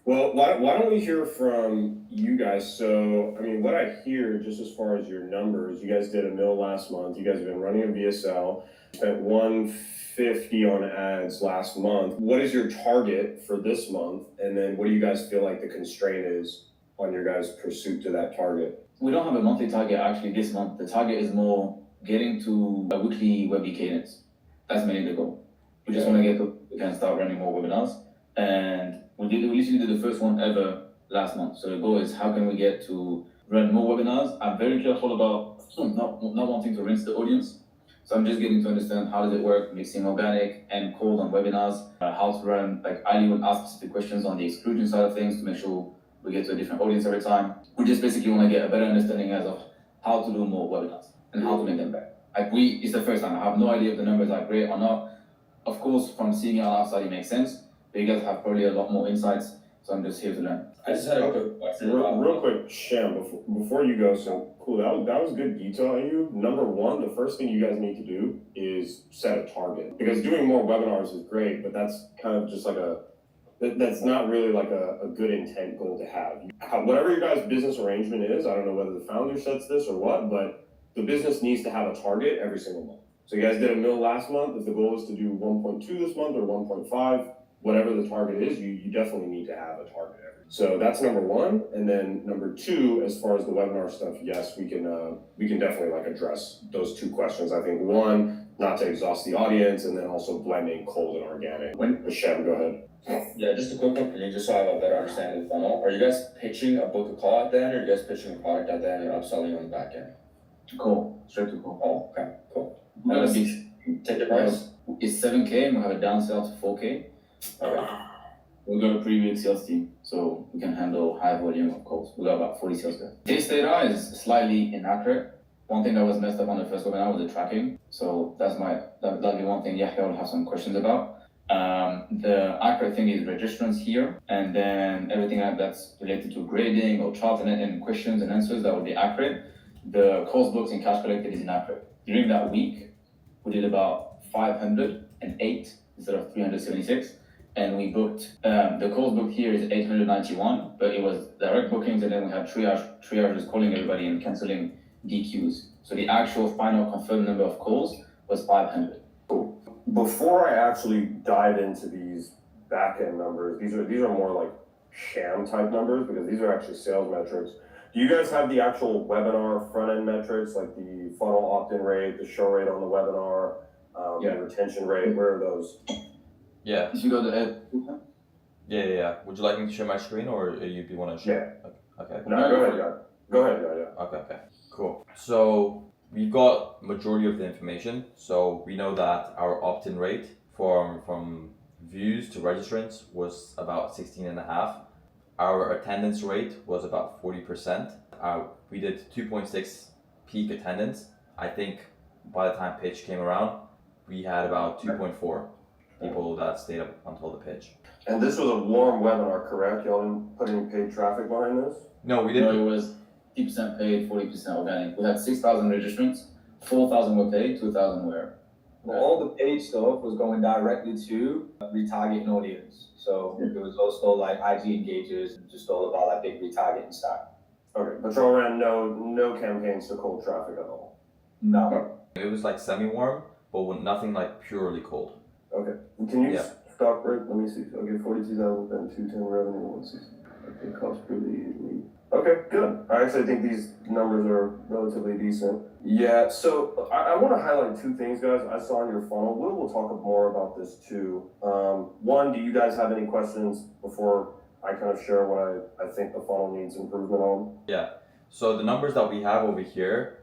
Well, why don't we hear from you guys? So, I mean, what I hear just as far as your numbers, you guys did $1 million last month. You guys have been running a VSL, spent $150 on ads last month. What is your target for this month? And then what do you guys feel like the constraint is on your guys' pursuit to that target? We don't have a monthly target actually this month. The target is more getting to a weekly Webby cadence. That's mainly the goal. We just want to get to, we can start running more webinars. And we literally did the first one ever last month. So the goal is how can we get to run more webinars? I'm very careful about not wanting to rinse the audience. So I'm just getting to understand how does it work, mixing organic and cold on webinars, how to run, like Ali would ask specific questions on the exclusion side of things to make sure we get to a different audience every time. We just basically want to get a better understanding as of how to do more webinars and how to make them better. Like it's the first time. I have no idea if the numbers are great or not. Of course, from seeing it on outside, it makes sense. But you guys have probably a lot more insights. So I'm just here to learn. I just had a quick question. Real quick, Sham, before you go, so cool, that was good detail. You, number one, the first thing you guys need to do is set a target. Because doing more webinars is great, but that's kind of just like that's not really like a good intent goal to have. Whatever your guys' business arrangement is, I don't know whether the founder sets this or what, but the business needs to have a target every single month. So you guys did $1 million last month. If the goal is to do 1.2 this month or 1.5, whatever the target is, you definitely need to have a target every. So that's number one. And then number two, as far as the webinar stuff, yes, we can definitely like address those two questions. I think one, not to exhaust the audience, and then also blending cold and organic. Shem, go ahead. Yeah, just a quick one for me, just so I have a better understanding of the funnel. Are you guys pitching a book of call at the end, or are you guys pitching a product at the end and upselling on the back end? Cool. Straight to cool. Oh, okay, cool. Ticket price is 7K and we have a down sell to 4K. We've got a pretty big sales team, so we can handle high volume of calls. We got about 40 sales guys. Case data is slightly inaccurate. One thing that was messed up on the first webinar was the tracking. So that'll be one thing Yahya will have some questions about. The accurate thing is registrants here, and then everything that's related to grading or charting and questions and answers, that will be accurate. The calls booked and cash collected is inaccurate. During that week, we did about 508 instead of 376. And we booked, the calls booked here is 891, but it was direct bookings, and then we had triagers calling everybody and canceling DQs. So the actual final confirmed number of calls was 500. Cool. Before I actually dive into these back-end numbers, these are more like sham type numbers because these are actually sales metrics. Do you guys have the actual webinar front-end metrics, like the funnel opt-in rate, the show rate on the webinar, the retention rate? Where are those? Yeah. If you go to Yeah. Would you like me to share my screen, or you want to share? Yeah. Okay. No, go ahead, guys. Go ahead, yeah. Okay. Cool. So we've got majority of the information. So we know that our opt-in rate from views to registrants was about 16.5. Our attendance rate was about 40%. We did 2.6 peak attendance. I think by the time pitch came around, we had about 2.4 people that stayed up until the pitch. And this was a warm webinar, correct? Y'all didn't put any paid traffic behind this? No, we didn't. No, it was 50% paid, 40% organic. We had 6,000 registrants, 4,000 were paid, 2,000 were. All the paid stuff was going directly to retargeting audience. So it was also like IG engagers and just all about that big retargeting stack. Okay, but y'all ran no campaigns to cold traffic at all. No. It was like semi-warm, but with nothing like purely cold. Okay. Can you stock rate? Let me see. Okay, 42,000 then 210 revenue 160. Okay, cost per lead. Okay, good. I actually think these numbers are relatively decent. Yeah, so I want to highlight two things, guys, I saw in your funnel. We'll talk more about this too. One, do you guys have any questions before I kind of share what I think the funnel needs improvement on? Yeah, so the numbers that we have over here,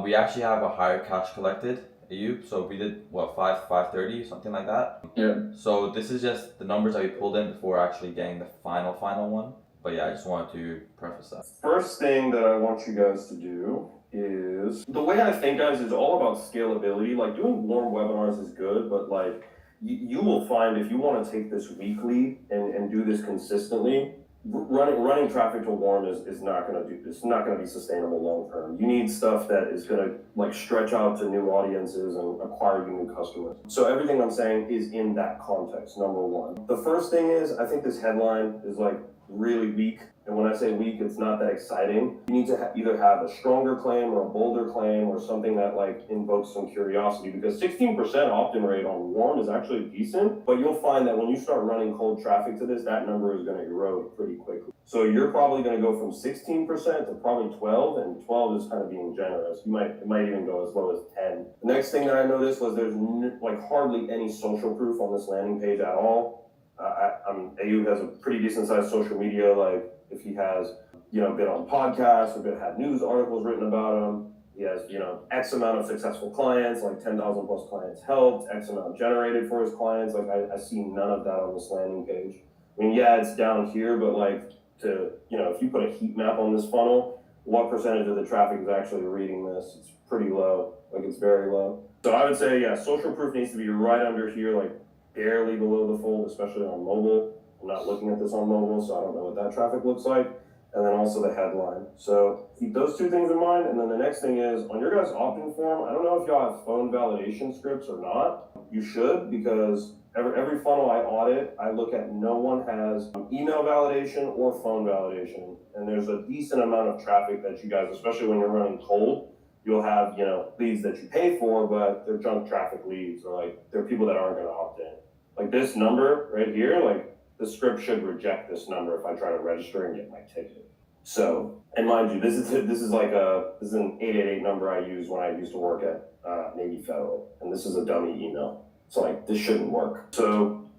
we actually have a higher cash collected, Ayub. So we did, what, 530, something like that? Yeah. So this is just the numbers that we pulled in before actually getting the final one. But yeah, I just wanted to preface that. First thing that I want you guys to do is, the way I think, guys, is all about scalability. Like, doing warm webinars is good, but like, you will find if you want to take this weekly and do this consistently, running traffic to warm is not going to do this. It's not going to be sustainable long term. You need stuff that is going to like stretch out to new audiences and acquire you new customers. So everything I'm saying is in that context, number one. The first thing is, I think this headline is like really weak. And when I say weak, it's not that exciting. You need to either have a stronger claim or a bolder claim or something that like invokes some curiosity, because 16% opt-in rate on warm is actually decent, but you'll find that when you start running cold traffic to this, that number is going to erode pretty quickly. So you're probably going to go from 16% to probably 12, and 12 is kind of being generous. It might even go as low as 10. The next thing that I noticed was there's like hardly any social proof on this landing page at all. Ayub has a pretty decent sized social media, like if he has, been on podcasts or had news articles written about him, he has, X amount of successful clients, like 10,000 plus clients helped, X amount generated for his clients. Like I see none of that on this landing page. I mean, yeah, it's down here, but like if you put a heat map on this funnel, what percentage of the traffic is actually reading this? It's pretty low, like it's very low. So I would say, yeah, social proof needs to be right under here, like barely below the fold, especially on mobile. I'm not looking at this on mobile, so I don't know what that traffic looks like. And then also the headline. So keep those two things in mind. And then the next thing is, on your guys' opt-in form, I don't know if y'all have phone validation scripts or not. You should, because every funnel I audit, I look at no one has email validation or phone validation. And there's a decent amount of traffic that you guys, especially when you're running cold, you'll have, leads that you pay for, but they're junk traffic leads, or like they're people that aren't going to opt in. Like this number right here, like the script should reject this number if I try to register and get my ticket. So, and mind you, this is an 888 number I use when I used to work at Navy Federal, and this is a dummy email. So like this shouldn't work. So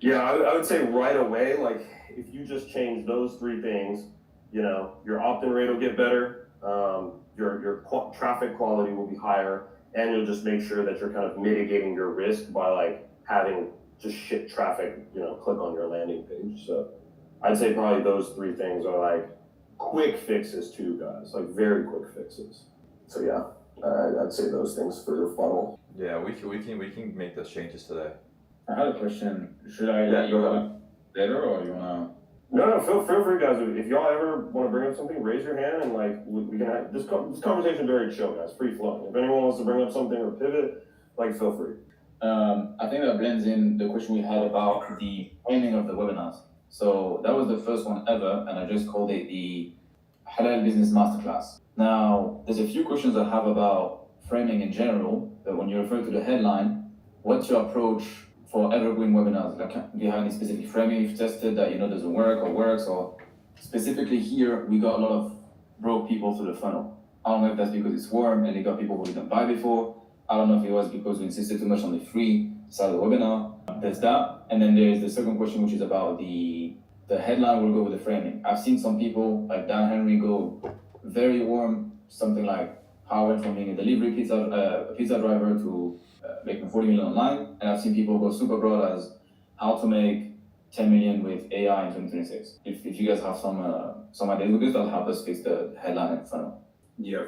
yeah, I would say right away, like if you just change those three things, your opt-in rate will get better, your traffic quality will be higher, and you'll just make sure that you're kind of mitigating your risk by like having just shit traffic, click on your landing page. So I'd say probably those three things are like quick fixes too, guys, like very quick fixes. So yeah, I'd say those things for your funnel. Yeah, we can make those changes today. I had a question. Should I let you go later, or you wanna? No, feel free, guys. If y'all ever want to bring up something, raise your hand, and like we can have this conversation very chill, guys, free flowing. If anyone wants to bring up something or pivot, like feel free. I think that blends in the question we had about the framing of the webinars. So that was the first one ever, and I just called it the Halal Business Masterclass. Now, there's a few questions I have about framing in general. But when you refer to the headline, what's your approach for evergreen webinars? Like, do you have any specific framing you've tested that doesn't work or works? Or specifically here, we got a lot of broke people through the funnel. I don't know if that's because it's warm and they got people who didn't buy before. I don't know if it was because we insisted too much on the free side of the webinar. There's that. And then there's the second question, which is about the headline will go with the framing. I've seen some people like Dan Henry go very warm, something like how I went from being a delivery pizza driver to making 40 million online. And I've seen people go super broad as how to make 10 million with AI in 2026. If you guys have some ideas with this, that'll help us fix the headline and funnel. Yeah,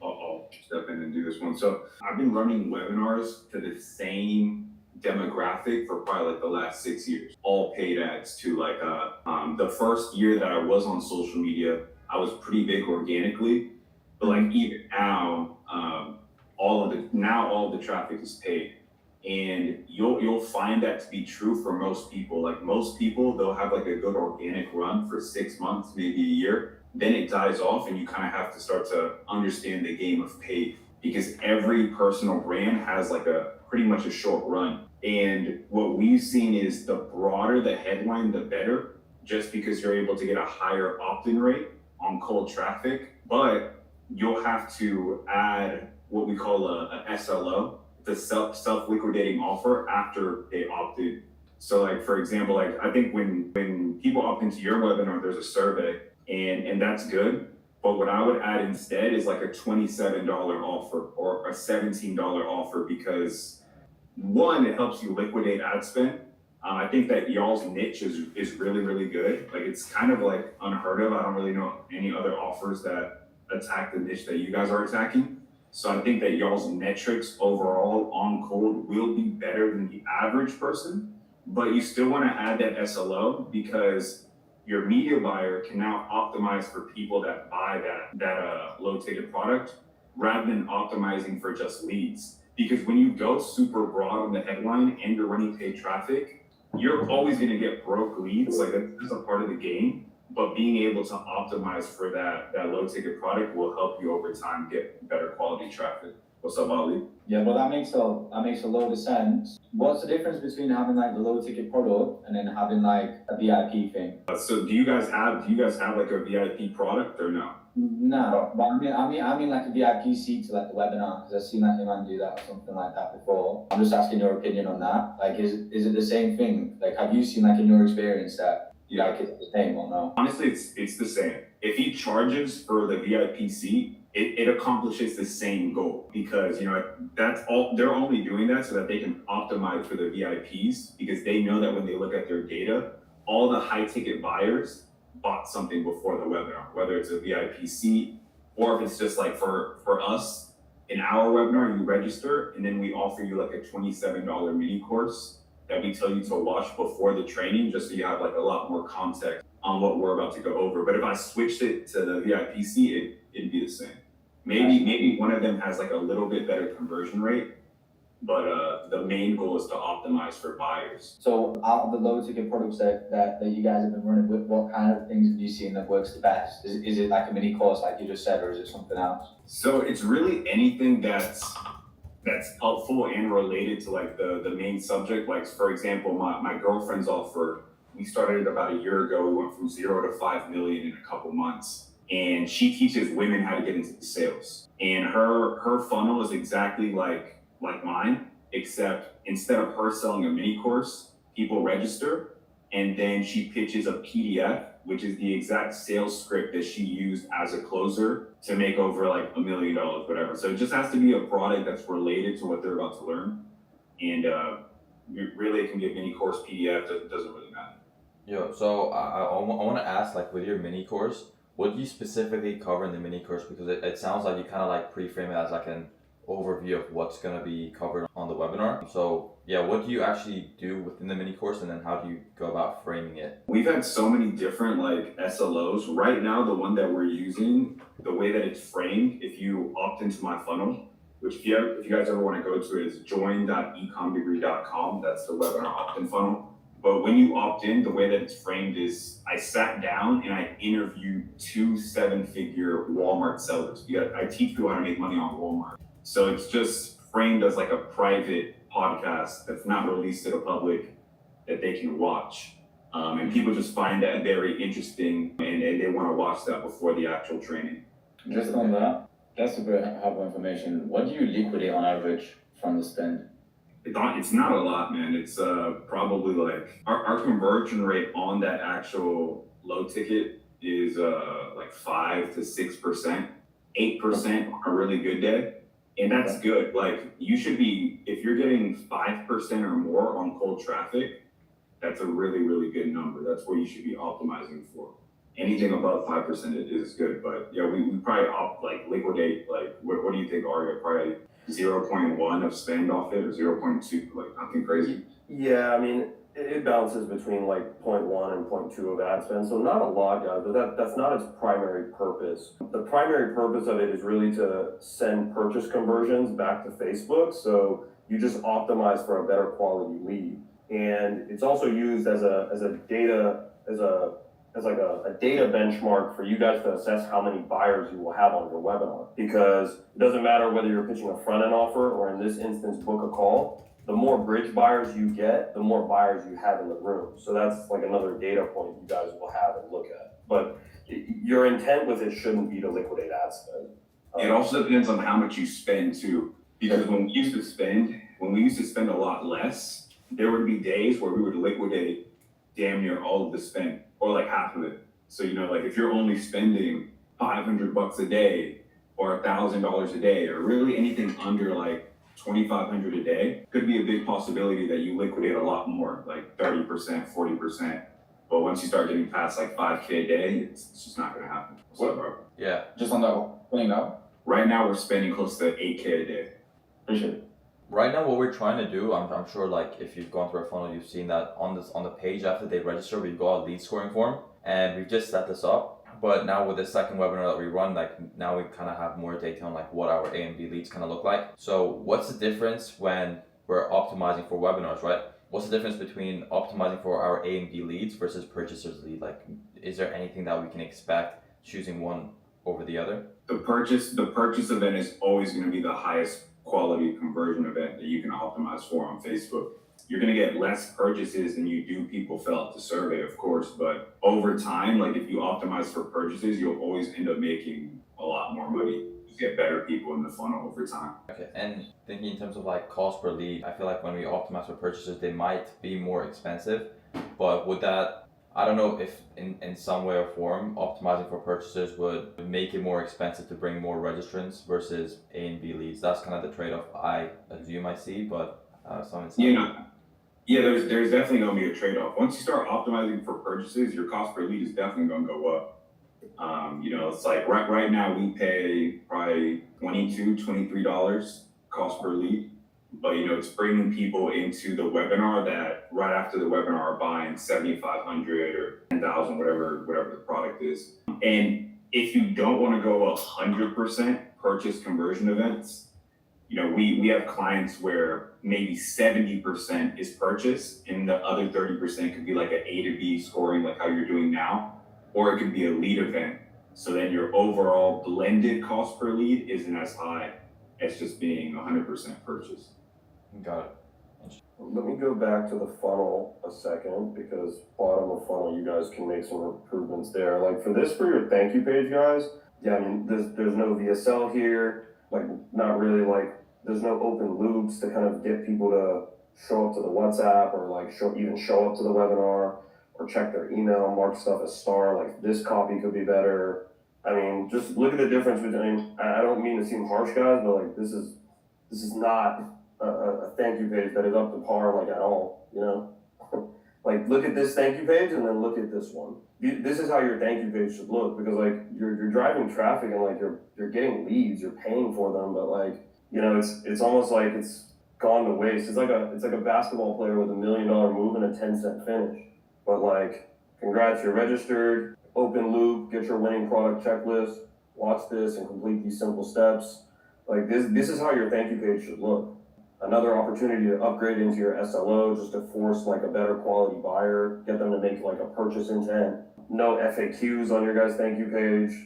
I'll step in and do this one. So I've been running webinars to the same demographic for probably like the last 6 years, all paid ads to like the first year that I was on social media, I was pretty big organically, but like even now, all of the traffic is paid. And you'll find that to be true for most people. Like most people, they'll have like a good organic run for 6 months, maybe a year. Then it dies off, and you kind of have to start to understand the game of paid, because every personal brand has like a pretty much a short run. And what we've seen is the broader the headline, the better, just because you're able to get a higher opt-in rate on cold traffic. But you'll have to add what we call a SLO, the self-liquidating offer, after they opted. So like, for example, like I think when people opt into your webinar, there's a survey, and that's good. But what I would add instead is like a $27 offer or a $17 offer, because one, it helps you liquidate ad spend. I think that y'all's niche is really, really good. Like it's kind of like unheard of. I don't really know any other offers that attack the niche that you guys are attacking. So I think that y'all's metrics overall on cold will be better than the average person, but you still want to add that SLO, because your media buyer can now optimize for people that buy that low ticket product, rather than optimizing for just leads. Because when you go super broad on the headline and you're running paid traffic, you're always going to get broke leads. Like that's just a part of the game. But being able to optimize for that low ticket product will help you over time get better quality traffic. What's up, Ali? Yeah, well, that makes a load of sense. What's the difference between having like the low ticket product and then having like a VIP thing? So do you guys have like a VIP product or no? No, but I mean like a VIP seat to like the webinar, because I've seen that man do that or something like that before. I'm just asking your opinion on that. Like, is it the same thing? Like, have you seen like in your experience that like it's the same or no? Honestly, it's the same. If he charges for the VIP seat, it accomplishes the same goal, because that's all they're only doing that so that they can optimize for the VIPs, because they know that when they look at their data, all the high ticket buyers bought something before the webinar, whether it's a VIP seat or if it's just like for us in our webinar, you register and then we offer you like a $27 mini course that we tell you to watch before the training, just so you have like a lot more context on what we're about to go over. But if I switched it to the VIP seat, it'd be the same. Maybe one of them has like a little bit better conversion rate, but the main goal is to optimize for buyers. So out of the low ticket products that you guys have been running with, what kind of things have you seen that works the best? Is it like a mini course like you just said, or is it something else? So it's really anything that's helpful and related to like the main subject. Like for example, my girlfriend's offer, we started it about a year ago. We went from 0 to 5 million in a couple months. And she teaches women how to get into sales. And her funnel is exactly like mine, except instead of her selling a mini course, people register, and then she pitches a PDF, which is the exact sales script that she used as a closer to make over like $1 million, whatever. So it just has to be a product that's related to what they're about to learn. And really it can be a mini course PDF, it doesn't really matter. Yo, so I want to ask, like with your mini course, what do you specifically cover in the mini course? Because it sounds like you kind of like pre-frame it as like an overview of what's going to be covered on the webinar. So yeah, what do you actually do within the mini course, and then how do you go about framing it? We've had so many different like SLOs. Right now, the one that we're using, the way that it's framed, if you opt into my funnel, which if you guys ever want to go to it, is join.ecomdegree.com. That's the webinar opt-in funnel. But when you opt in, the way that it's framed is I sat down and I interviewed 2 7-figure Walmart sellers. I teach people how to make money on Walmart. So it's just framed as like a private podcast that's not released to the public that they can watch. And people just find that very interesting and they want to watch that before the actual training. Just on that, that's super helpful information. What do you liquidate on average from the spend? It's not a lot, man. It's probably like our conversion rate on that actual low ticket is like 5 to 6%, 8% on a really good day. And that's good. Like you should be, if you're getting 5% or more on cold traffic, that's a really, really good number. That's what you should be optimizing for. Anything above 5% is good. But yeah, we probably liquidate, like, what do you think, Aria? Probably 0.1 of spend off it or 0.2, like nothing crazy. Yeah, I mean, it bounces between like 0.1 and 0.2 of ad spend, so not a lot, guys, but that's not its primary purpose. The primary purpose of it is really to send purchase conversions back to Facebook, so you just optimize for a better quality lead. And it's also used as a data benchmark for you guys to assess how many buyers you will have on your webinar. Because it doesn't matter whether you're pitching a front end offer or in this instance book a call. The more bridge buyers you get, the more buyers you have in the room. So that's like another data point you guys will have and look at. But your intent with it shouldn't be to liquidate ad spend. It also depends on how much you spend too. Because when we used to spend a lot less, there would be days where we would liquidate damn near all of the spend or like half of it. So, you know, like if you're only spending $500 a day or $1,000 a day or really anything under like $2,500 a day, could be a big possibility that you liquidate a lot more, like 30%, 40%. But once you start getting past like 5K a day, it's just not gonna happen. What's up, bro? Yeah. Just on that thing now. Right now we're spending close to 8K a day. Appreciate it. Right now, what we're trying to do, I'm sure like if you've gone through our funnel, you've seen that on the page after they register, we've got a lead scoring form, and we've just set this up. But now with the second webinar that we run, like now we kind of have more data on like what our A and B leads kind of look like. So what's the difference when we're optimizing for webinars, right? What's the difference between optimizing for our A and B leads versus purchasers lead? Like, is there anything that we can expect choosing one over the other? The purchase event is always going to be the highest quality conversion event that you can optimize for on Facebook. You're going to get less purchases than you do people fill out the survey, of course, but over time, like if you optimize for purchases, you'll always end up making a lot more money. You get better people in the funnel over time. Okay, and thinking in terms of like cost per lead, I feel like when we optimize for purchases, they might be more expensive, but would that, I don't know if in some way or form, optimizing for purchases would make it more expensive to bring more registrants versus A and B leads. That's kind of the trade-off I assume I see, but Yeah, there's definitely going to be a trade-off. Once you start optimizing for purchases, your cost per lead is definitely going to go up. You know, it's like right now we pay probably $22, $23 cost per lead. But, you know, it's bringing people into the webinar that right after the webinar are buying $7,500 or $10,000, whatever the product is. And if you don't want to go 100% purchase conversion events, you know, we have clients where maybe 70% is purchase and the other 30% could be like an A to B scoring, like how you're doing now, or it could be a lead event. So then your overall blended cost per lead isn't as high as just being 100% purchase. Got it. Let me go back to the funnel a second, because bottom of funnel, you guys can make some improvements there. Like for your thank you page, guys, yeah, I mean, there's no VSL here, like not really like, there's no open loops to kind of get people to show up to the WhatsApp or like show up to the webinar or check their email, mark stuff as star, like this copy could be better. I mean, just look at the difference between, I don't mean to seem harsh, guys, but like this is not a thank you page that is up to par like at all, you know? Like look at this thank you page and then look at this one. This is how your thank you page should look, because like you're driving traffic and like you're getting leads, you're paying for them, but like, you know, it's almost like it's gone to waste. It's like a basketball player with $1 million move and a 10-cent finish. But like, congrats, you're registered, open loop, get your winning product checklist, watch this and complete these simple steps. Like this is how your thank you page should look. Another opportunity to upgrade into your SLO just to force like a better quality buyer, get them to make like a purchase intent. No FAQs on your guys' thank you page.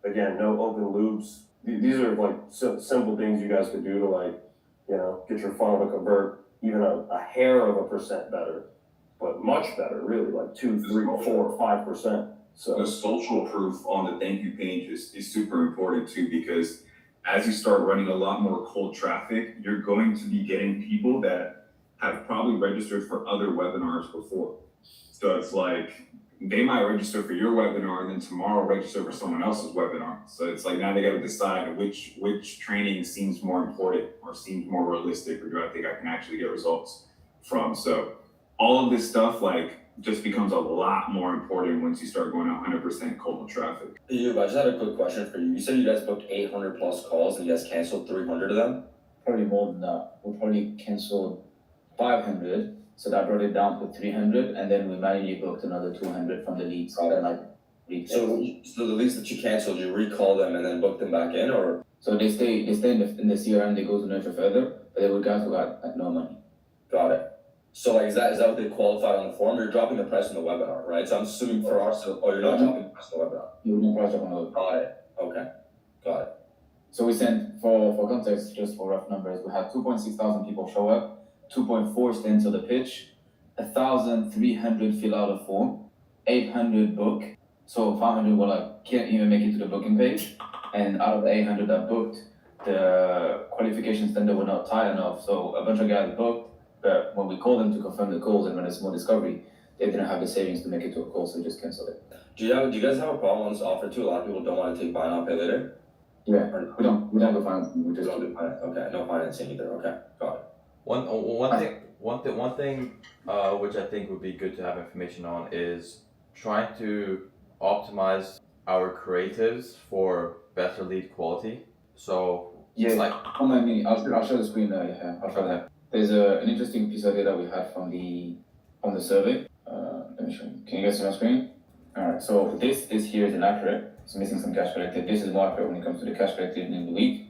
Again, no open loops. These are like simple things you guys could do to like, you know, get your funnel to convert even a hair of a percent better, but much better, really, like 2, 3, 4, 5%. So the social proof on the thank you page is super important too, because as you start running a lot more cold traffic, you're going to be getting people that have probably registered for other webinars before. So it's like, they might register for your webinar and then tomorrow register for someone else's webinar. So it's like now they got to decide which training seems more important or seems more realistic, or do I think I can actually get results from. So all of this stuff like just becomes a lot more important once you start going 100% cold traffic. I just had a quick question for you. You said you guys booked 800 plus calls and you guys canceled 300 of them? Probably more than that. We probably canceled 500 So that brought it down to 300, and then we manually booked another 200 from the leads. And like, So the leads that you canceled, you recall them and then book them back in, or? So they stay in the CRM. They go to nurture further, but they were guys who got like no money. Got it. So like, is that what they qualified on the form? You're dropping the price on the webinar, right? So I'm assuming for our, you're not dropping the price on the webinar. You wouldn't price up on the webinar. Got it. Okay. Got it. So we sent, for context, just for rough numbers, we had 2.6 thousand people show up, 2.4 stand to the pitch, 1,300 fill out a form, 800 book. So 500 were like, can't even make it to the booking page. And out of the 800 that booked, the qualification standard were not tight enough. So a bunch of guys booked, but when we called them to confirm the calls and run a small discovery, they didn't have the savings to make it to a call, so just canceled it. Do you guys have a problem on this offer too? A lot of people don't want to take buy now, pay later. Yeah, we don't go financing. We just don't do finance. Okay, no financing either. Okay, got it. One thing, which I think would be good to have information on is trying to optimize our creatives for better lead quality. So yeah, like, come at me. I'll show the screen there. Yeah, I'll show that. There's an interesting piece of data we had from the survey. Let me show you. Can you guys see my screen? All right. So this here is inaccurate. It's missing some cash collected. This is more accurate when it comes to the cash collected in the week.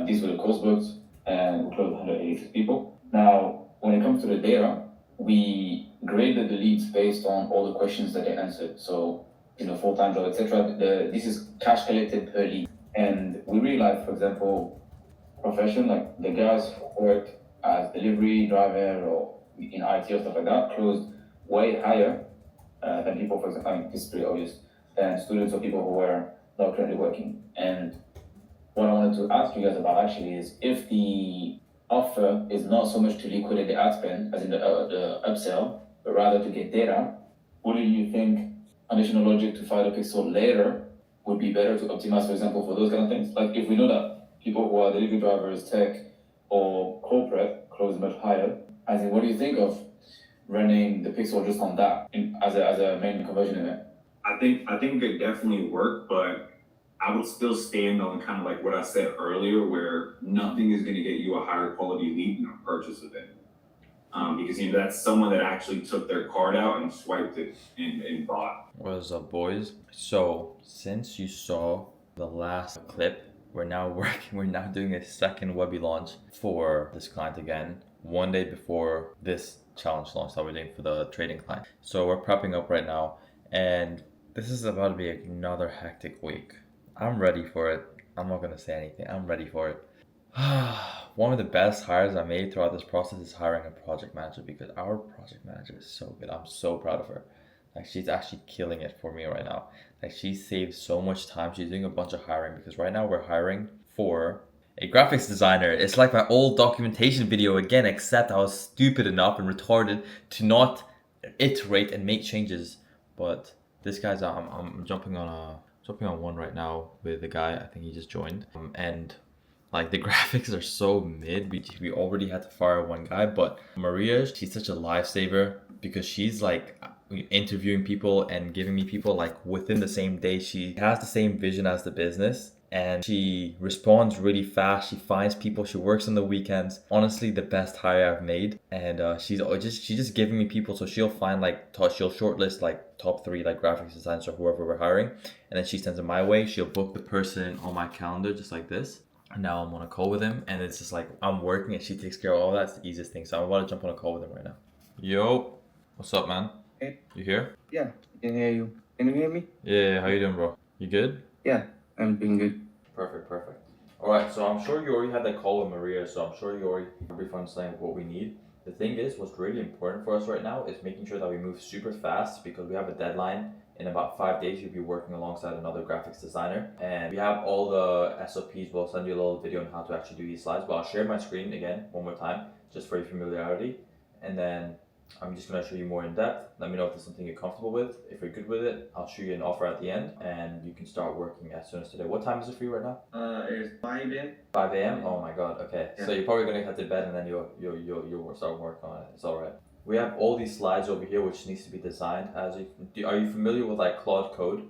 These were the calls booked, and we closed 186 people. Now, when it comes to the data, we graded the leads based on all the questions that they answered. So, full-time job, etc. This is cash collected per lead. And we realized, for example, profession, like the guys who worked as delivery driver or in IT or stuff like that, closed way higher than people, for example, I mean, this is pretty obvious, than students or people who were not currently working. And what I wanted to ask you guys about actually is if the offer is not so much to liquidate the ad spend, as in the upsell, but rather to get data, wouldn't you think additional logic to file a pixel later would be better to optimize, for example, for those kind of things? Like if we know that people who are delivery drivers, tech, or corporate close much higher, as in what do you think of running the pixel just on that as a main conversion event? I think it could definitely work, but I would still stand on kind of like what I said earlier, where nothing is going to get you a higher quality lead than a purchase event. Because that's someone that actually took their card out and swiped it and bought. What's up, boys? So since you saw the last clip, we're now doing a second Webby launch for this client again, one day before this challenge launch that we're doing for the trading client. So we're prepping up right now, and this is about to be another hectic week. I'm ready for it. I'm not gonna say anything. I'm ready for it. One of the best hires I made throughout this process is hiring a project manager, because our project manager is so good. I'm so proud of her. Like, she's actually killing it for me right now. Like, she saved so much time. She's doing a bunch of hiring, because right now we're hiring for a graphics designer. It's like my old documentation video again, except I was stupid enough and retarded to not iterate and make changes. But this guy's, I'm jumping on one right now with the guy. I think he just joined. And like, the graphics are so mid. We already had to fire one guy, but Maria, she's such a lifesaver, because she's like interviewing people and giving me people like within the same day. She has the same vision as the business, and she responds really fast. She finds people. She works on the weekends. Honestly, the best hire I've made. And she's just giving me people. So she'll find she'll shortlist like top 3 like graphics designers or whoever we're hiring, and then she sends them my way. She'll book the person on my calendar just like this. And now I'm on a call with him, and it's just like I'm working and she takes care of all that. It's the easiest thing. So I'm about to jump on a call with him right now. Yo, what's up, man? Hey. You here? Yeah, I can hear you. Can you hear me? Yeah, how you doing, bro? You good? Yeah, I'm doing good. Perfect. Alright, so I'm sure you already had that call with Maria, so I'm sure you already briefed understanding what we need. The thing is, what's really important for us right now is making sure that we move super fast, because we have a deadline. In about 5 days, you'll be working alongside another graphics designer. And we have all the SOPs. We'll send you a little video on how to actually do these slides. But I'll share my screen again one more time, just for your familiarity. And then I'm just going to show you more in depth. Let me know if there's something you're comfortable with. If you're good with it, I'll show you an offer at the end, and you can start working as soon as today. What time is it for you right now? It's 5 a.m. 5 a.m.? Oh my god, okay. Yeah. So you're probably going to head to bed, and then you'll start working on it. It's alright. We have all these slides over here, which needs to be designed. Are you familiar with like Claude Code?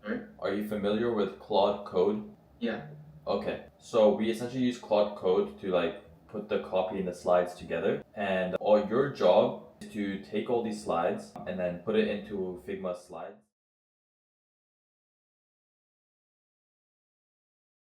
Right. Are you familiar with Claude Code? Yeah. Okay. So we essentially use Claude Code to like put the copy and the slides together. And all your job is to take all these slides and then put it into Figma slides.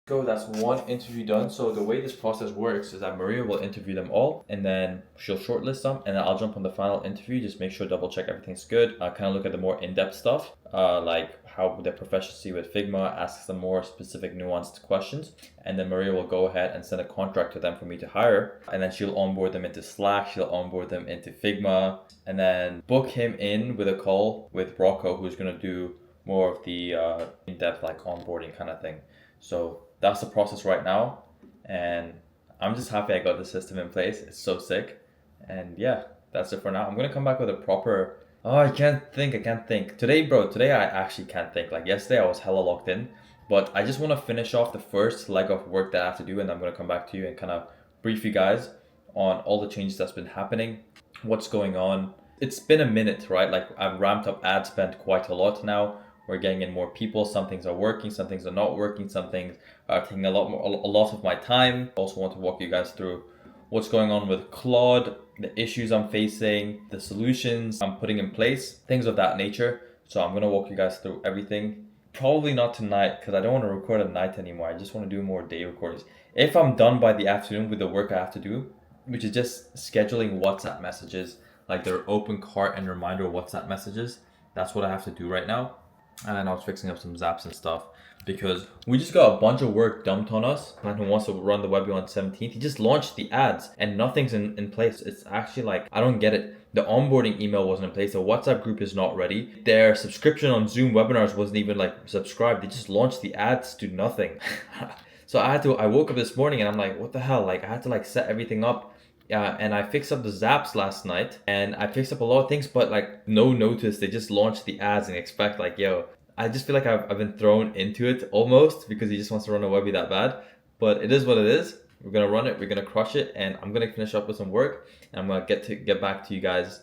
So that's one interview done. So the way this process works is that Maria will interview them all and then she'll shortlist them, and then I'll jump on the final interview, just make sure, double check everything's good. I'll kind of look at the more in-depth stuff, like how their proficiency with Figma, asks them more specific nuanced questions, and then Maria will go ahead and send a contract to them for me to hire, and then she'll onboard them into Slack, she'll onboard them into Figma, and then book him in with a call with Rocco, who's going to do more of the in-depth like onboarding kind of thing. So that's the process right now, and I'm just happy I got the system in place. It's so sick. And yeah, that's it for now. I'm gonna come back with a proper, I can't think. Today I actually can't think. Like yesterday I was hella locked in, but I just want to finish off the first leg of work that I have to do, and I'm gonna come back to you and kind of brief you guys on all the changes that's been happening, what's going on. It's been a minute, right? Like I've ramped up ad spend quite a lot now. We're getting in more people. Some things are working, some things are not working, some things are taking a lot of my time. Also want to walk you guys through what's going on with Claude, the issues I'm facing, the solutions I'm putting in place, things of that nature. So I'm gonna walk you guys through everything. Probably not tonight because I don't want to record at night anymore. I just want to do more day recordings. If I'm done by the afternoon with the work I have to do, which is just scheduling WhatsApp messages, like their open cart and reminder WhatsApp messages, that's what I have to do right now. And then I was fixing up some zaps and stuff because we just got a bunch of work dumped on us. Man who wants to run the webinar on 17th, he just launched the ads and nothing's in place. It's actually like, I don't get it. The onboarding email wasn't in place. The WhatsApp group is not ready. Their subscription on Zoom webinars wasn't even like subscribed. They just launched the ads to nothing. So I woke up this morning and I'm like, what the hell? Like I had to like set everything up. And I fixed up the zaps last night and I fixed up a lot of things, but like no notice. They just launched the ads and expect like, yo, I just feel like I've been thrown into it almost because he just wants to run a webby that bad. But it is what it is. We're gonna run it, we're gonna crush it, and I'm gonna finish up with some work and I'm gonna get back to you guys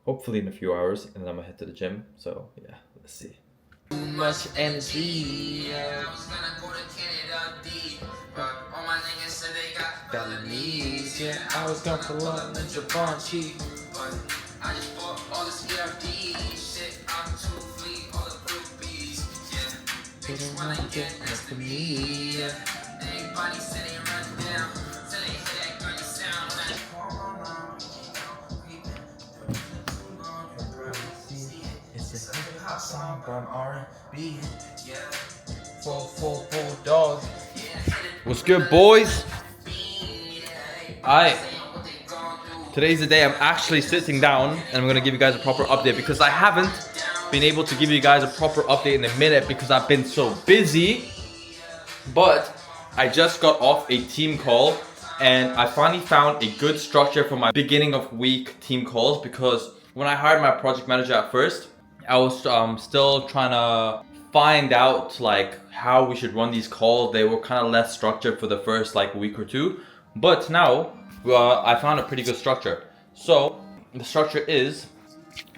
hopefully in a few hours, and then I'm gonna head to the gym. So yeah, let's see. Too much energy. I was gonna go to Canada deep, but all my niggas said they got felonies. Yeah, I was gonna pull up in Japan cheap, but I just bought all this ERD shit. I'm too fleet, all the groupies. Yeah, they just wanna get next to me. Yeah, everybody said they run down, till they hear that gunny sound. Like, it's a hot song from R&B. Yeah, full dog. What's good, boys? Alright, today's the day I'm actually sitting down and I'm gonna give you guys a proper update because I haven't been able to give you guys a proper update in a minute because I've been so busy. But I just got off a team call and I finally found a good structure for my beginning of week team calls, because when I hired my project manager at first, I was still trying to find out like how we should run these calls. They were kind of less structured for the first like week or two, but now I found a pretty good structure. So the structure is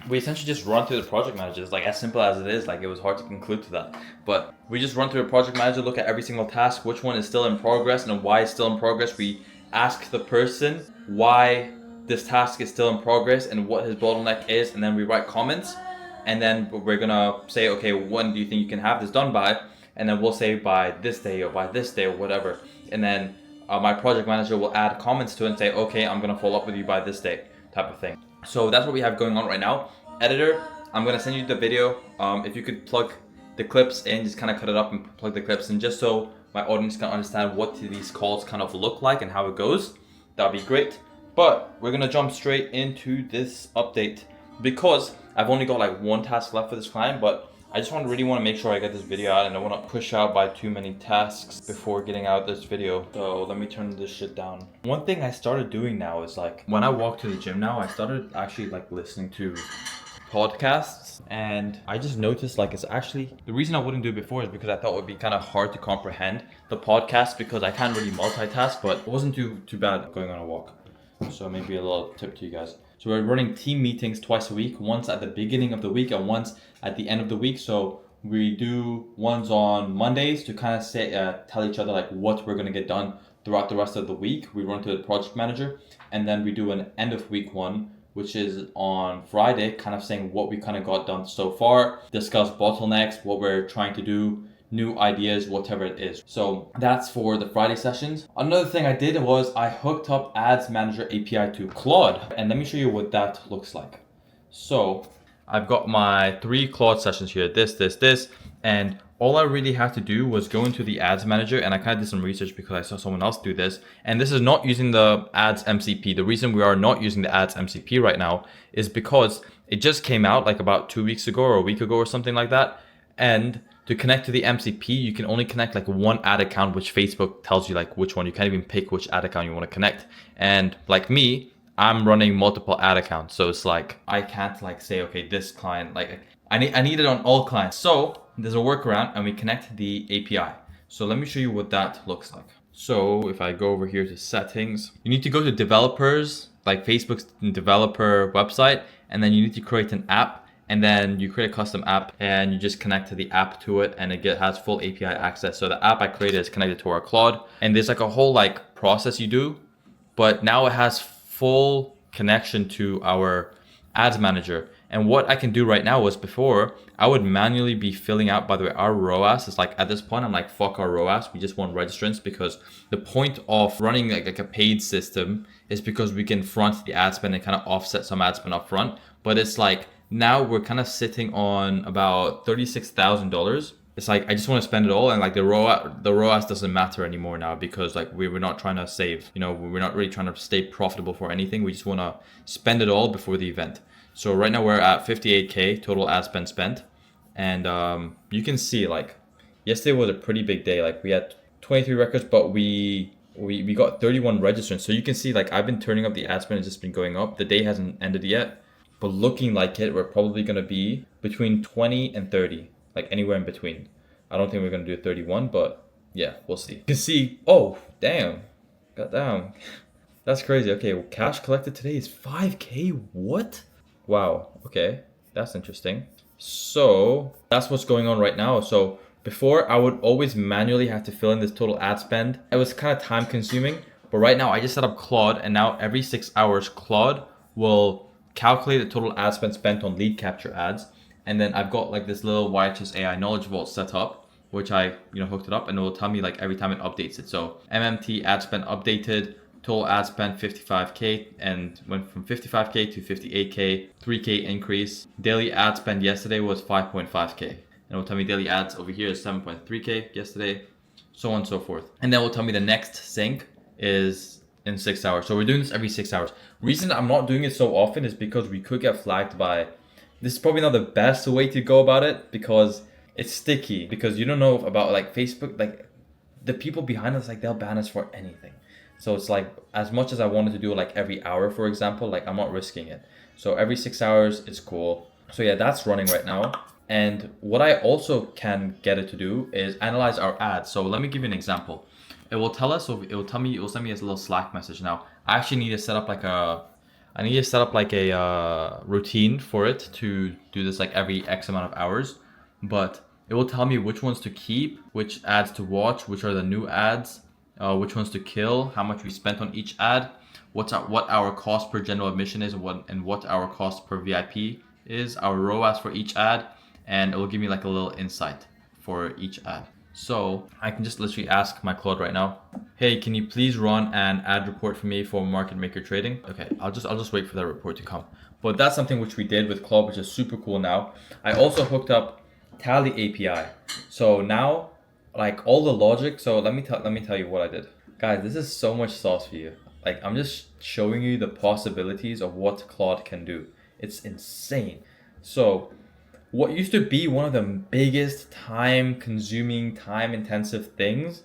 we essentially just run through the project managers, like as simple as it is. Like it was hard to conclude to that, but we just run through the project manager, look at every single task, which one is still in progress and why it's still in progress. We ask the person why this task is still in progress and what his bottleneck is, and then we write comments. And then we're gonna say, okay, when do you think you can have this done by? And then we'll say by this day or by this day or whatever. And then my project manager will add comments to it and say, okay, I'm gonna follow up with you by this day, type of thing. So that's what we have going on right now. Editor, I'm gonna send you the video. If you could plug the clips in, just kind of cut it up and plug the clips in, just so my audience can understand what these calls kind of look like and how it goes. That'd be great. But we're gonna jump straight into this update because I've only got like one task left for this client, but I just really want to make sure I get this video out and I don't want to push out by too many tasks before getting out this video. So let me turn this shit down. One thing I started doing now is like when I walk to the gym now, I started actually like listening to podcasts, and I just noticed like it's actually, the reason I wouldn't do it before is because I thought it would be kind of hard to comprehend the podcast because I can't really multitask, but it wasn't too bad going on a walk. So maybe a little tip to you guys. So we're running team meetings twice a week, once at the beginning of the week and once at the end of the week. So we do ones on Mondays to kind of say, tell each other like what we're gonna get done throughout the rest of the week. We run to the project manager, and then we do an end of week one, which is on Friday, kind of saying what we kind of got done so far, discuss bottlenecks, what we're trying to do, new ideas, whatever it is. So that's for the Friday sessions. Another thing I did was I hooked up Ads Manager API to Claude, and let me show you what that looks like. So I've got my 3 Claude sessions here, this, and all I really had to do was go into the Ads Manager, and I kind of did some research because I saw someone else do this. And this is not using the Ads MCP. The reason we are not using the Ads MCP right now is because it just came out like about 2 weeks ago or a week ago or something like that. And to connect to the MCP, you can only connect like one ad account, which Facebook tells you like which one. You can't even pick which ad account you want to connect. And like me, I'm running multiple ad accounts. So it's like, I can't like say, okay, this client, like I need it on all clients. So there's a workaround, and we connect the API. So let me show you what that looks like. So if I go over here to settings, you need to go to developers, like Facebook's developer website, and then you need to create an app, and then you create a custom app, and you just connect to the app to it, and it has full API access. So the app I created is connected to our Claude, and there's like a whole like process you do, but now it has full connection to our ads manager. And what I can do right now was, before I would manually be filling out, by the way, our ROAS is like, at this point, I'm like, fuck our ROAS. We just want registrants, because the point of running like a paid system is because we can front the ad spend and kind of offset some ad spend up front. But it's like, now we're kind of sitting on about $36,000. It's like, I just want to spend it all, and like the ROAS doesn't matter anymore now, because like we're not trying to save, you know, we're not really trying to stay profitable for anything. We just want to spend it all before the event. So right now we're at 58K total ad spend spent. And you can see like yesterday was a pretty big day. Like we had 23 records, but we got 31 registrants. So you can see like I've been turning up the ad spend, it's just been going up. The day hasn't ended yet, but looking like it, we're probably going to be between 20 and 30, like anywhere in between. I don't think we're going to do 31, but yeah, we'll see. You can see, oh, damn, got down. That's crazy. Okay, well, cash collected today is 5K. What? Wow, okay, that's interesting. So that's what's going on right now. So before, I would always manually have to fill in this total ad spend. It was kind of time consuming, but right now I just set up Claude, and now every 6 hours, Claude will calculate the total ad spend spent on lead capture ads. And then I've got like this little YHS AI knowledge vault set up, which I hooked it up, and it will tell me like every time it updates it. So MMT ad spend updated, total ad spend 55K, and went from 55K to 58K, 3K increase. Daily ad spend yesterday was 5.5K. And it will tell me daily ads over here is 7.3K yesterday, so on and so forth. And then it will tell me the next sync is in 6 hours. So we're doing this every 6 hours. Reason I'm not doing it so often is because we could get flagged by, this is probably not the best way to go about it, because it's sticky, because you don't know about like Facebook, like the people behind us, like they'll ban us for anything. So it's like, as much as I wanted to do it like every hour, for example, like I'm not risking it. So every 6 hours, it's cool. So yeah, that's running right now. And what I also can get it to do is analyze our ads. So let me give you an example. It will tell us, so it will send me a little Slack message. Now, I actually need to set up like a routine for it to do this like every X amount of hours. But it will tell me which ones to keep, which ads to watch, which are the new ads, which ones to kill, how much we spent on each ad, what our cost per general admission is, and what our cost per VIP is, our ROAS for each ad, and it will give me like a little insight for each ad. So I can just literally ask my Claude right now, hey, can you please run an ad report for me for market maker trading? Okay, I'll just wait for that report to come. But that's something which we did with Claude, which is super cool now. I also hooked up Tally API. So now, like all the logic, so let me tell you what I did. Guys, this is so much sauce for you. Like I'm just showing you the possibilities of what Claude can do. It's insane. So what used to be one of the biggest time-consuming, time-intensive things,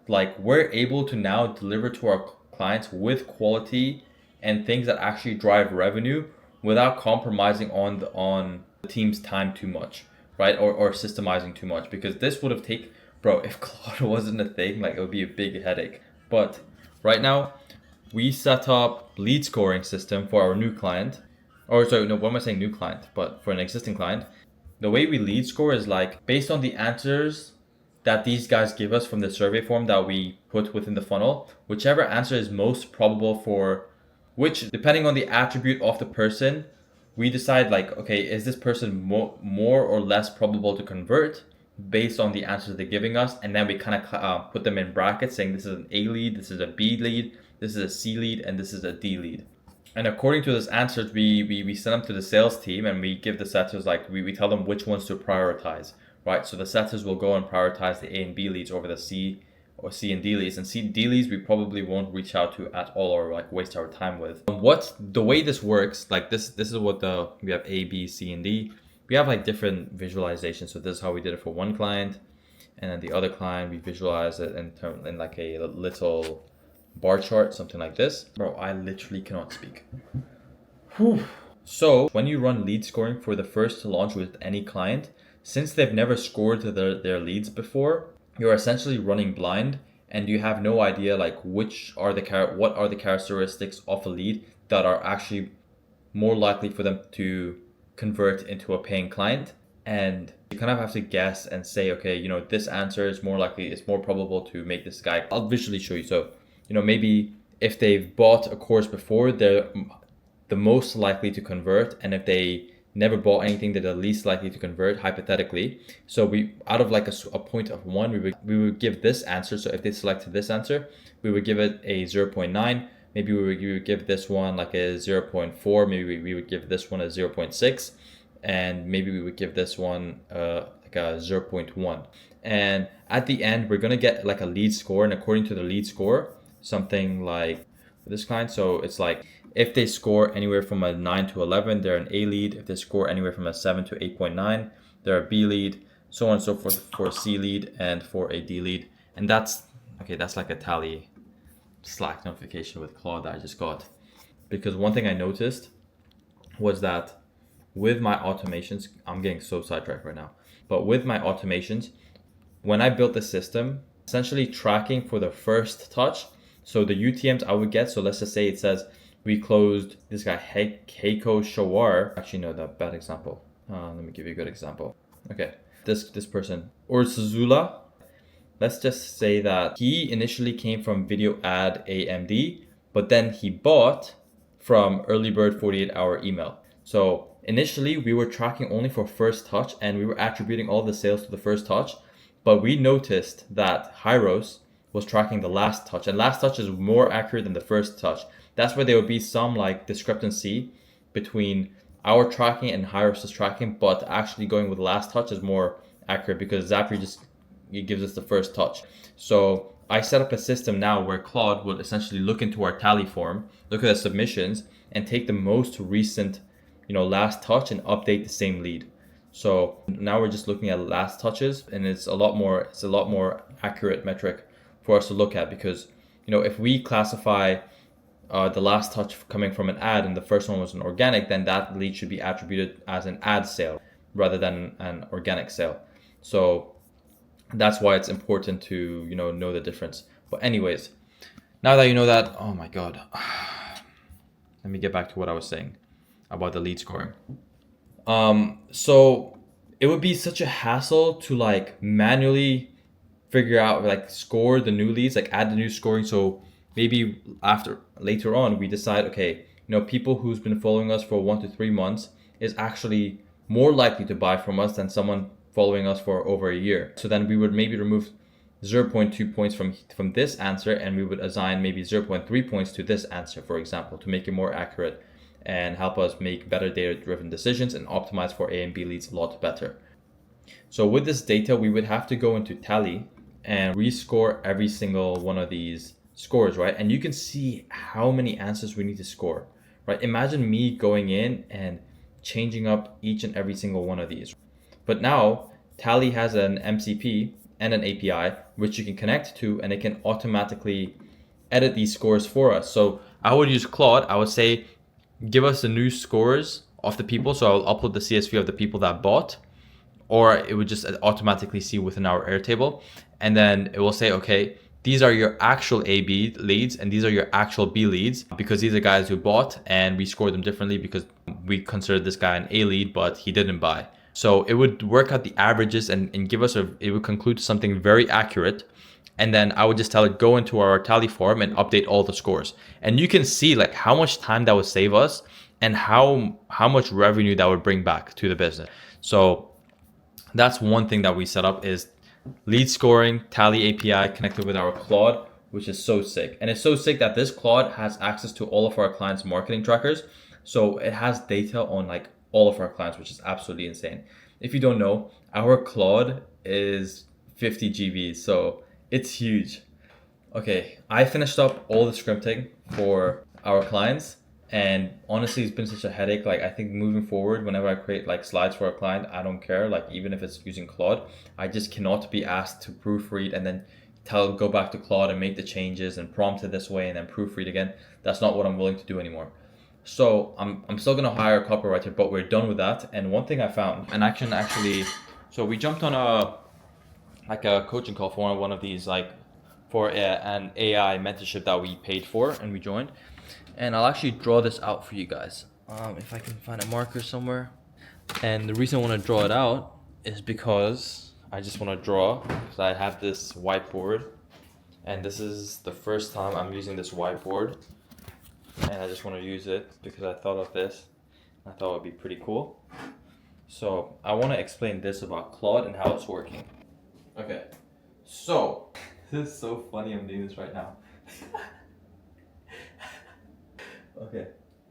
like we're able to now deliver to our clients with quality and things that actually drive revenue without compromising on the team's time too much, right? Or systemizing too much, because this would have taken, bro, if Claude wasn't a thing, like it would be a big headache. But right now, we set up lead scoring system for our new client. Or sorry, no, what am I saying, new client? But for an existing client, the way we lead score is like based on the answers that these guys give us from the survey form that we put within the funnel, whichever answer is most probable for which, depending on the attribute of the person, we decide like, okay, is this person more or less probable to convert based on the answers they're giving us? And then we kind of put them in brackets saying this is an A lead, this is a B lead, this is a C lead, and this is a D lead. And according to those answers, we send them to the sales team and we give the setters, like we tell them which ones to prioritize, right? So the setters will go and prioritize the A and B leads over the C or C and D leads. And C and D leads we probably won't reach out to at all or like waste our time with. The way this works, like this is what we have A, B, C, and D. We have like different visualizations. So this is how we did it for one client, and then the other client we visualize it in like a little bar chart, something like this. Bro, I literally cannot speak. Whew. So when you run lead scoring for the first launch with any client, since they've never scored their leads before, you're essentially running blind and you have no idea like what are the characteristics of a lead that are actually more likely for them to convert into a paying client. And you kind of have to guess and say, okay, you know, this answer is more likely, it's more probable to make this guy. I'll visually show you. So, you know, maybe if they've bought a course before, they're the most likely to convert, and if they never bought anything, they're the least likely to convert, hypothetically. So we, out of like a point of 1, we would give this answer. So if they selected this answer, we would give it a 0.9. Maybe we would give this one like a 0.4. Maybe we would give this one a 0.6, and maybe we would give this one like a 0.1. And at the end, we're gonna get like a lead score, and according to the lead score, something like for this client, so it's like if they score anywhere from a 9 to 11, they're an A lead. If they score anywhere from a 7 to 8.9, they're a B lead, so on and so forth for a C lead and for a D lead. And that's like a tally Slack notification with Claude that I just got. Because one thing I noticed was that with my automations, I'm getting so sidetracked right now, but with my automations, when I built the system, essentially tracking for the first touch, so the UTMs I would get, so let's just say it says we closed this guy Heiko Shawar. Actually, no, that bad example. Let me give you a good example. Okay, this person or Suzula. Let's just say that he initially came from video ad AMD, but then he bought from early bird 48-hour email. So initially we were tracking only for first touch and we were attributing all the sales to the first touch, but we noticed that Hyros was tracking the last touch, and last touch is more accurate than the first touch. That's where there would be some like discrepancy between our tracking and Hyros' tracking, but actually going with last touch is more accurate because Zapier it gives us the first touch. So I set up a system now where Claude will essentially look into our tally form, look at the submissions, and take the most recent, you know, last touch and update the same lead. So now we're just looking at last touches, and it's a lot more accurate metric for us to look at, because, you know, if we classify the last touch coming from an ad and the first one was an organic, then that lead should be attributed as an ad sale rather than an organic sale. So that's why it's important to, you know the difference. But anyways, now that you know that, oh my God, let me get back to what I was saying about the lead scoring. So it would be such a hassle to like manually figure out, like score the new leads, like add the new scoring. So maybe later on we decide, okay, you know, people who's been following us for 1 to 3 months is actually more likely to buy from us than someone following us for over a year. So then we would maybe remove 0.2 points from this answer, and we would assign maybe 0.3 points to this answer, for example, to make it more accurate and help us make better data-driven decisions and optimize for A and B leads a lot better. So with this data, we would have to go into Tally and rescore every single one of these scores, right? And you can see how many answers we need to score, right? Imagine me going in and changing up each and every single one of these. But now Tally has an MCP and an API which you can connect to, and it can automatically edit these scores for us. So I would use Claude. I would say, give us the new scores of the people. So I'll upload the CSV of the people that bought, or it would just automatically see within our Airtable. And then it will say, okay, these are your actual A/B leads and these are your actual B leads, because these are guys who bought and we scored them differently because we considered this guy an A lead, but he didn't buy, So it would work out the averages and give us it would conclude something very accurate. And then I would just tell it, go into our tally form and update all the scores. And you can see like how much time that would save us and how much revenue that would bring back to the business. So that's one thing that we set up, is lead scoring, tally API connected with our Claude, which is so sick. And it's so sick that this Claude has access to all of our clients' marketing trackers. So it has data on like all of our clients, which is absolutely insane. If you don't know, our Claude is 50 GB, so it's huge. Okay, I finished up all the scripting for our clients, and honestly, it's been such a headache. Like, I think moving forward, whenever I create like slides for a client, I don't care. Like, even if it's using Claude, I just cannot be asked to proofread and then go back to Claude and make the changes and prompt it this way and then proofread again. That's not what I'm willing to do anymore. So I'm still gonna hire a copywriter, but we're done with that. And one thing I found, and actually, so we jumped on a coaching call for one of these, like for an AI mentorship that we paid for, and we joined. And I'll actually draw this out for you guys, if I can find a marker somewhere. And the reason I want to draw it out is because I just want to draw, because I have this whiteboard, and this is the first time I'm using this whiteboard, and I just want to use it because I thought of this. I thought it would be pretty cool. So I want to explain this about Claude and how it's working. Okay, so this is so funny, I'm doing this right now. Okay,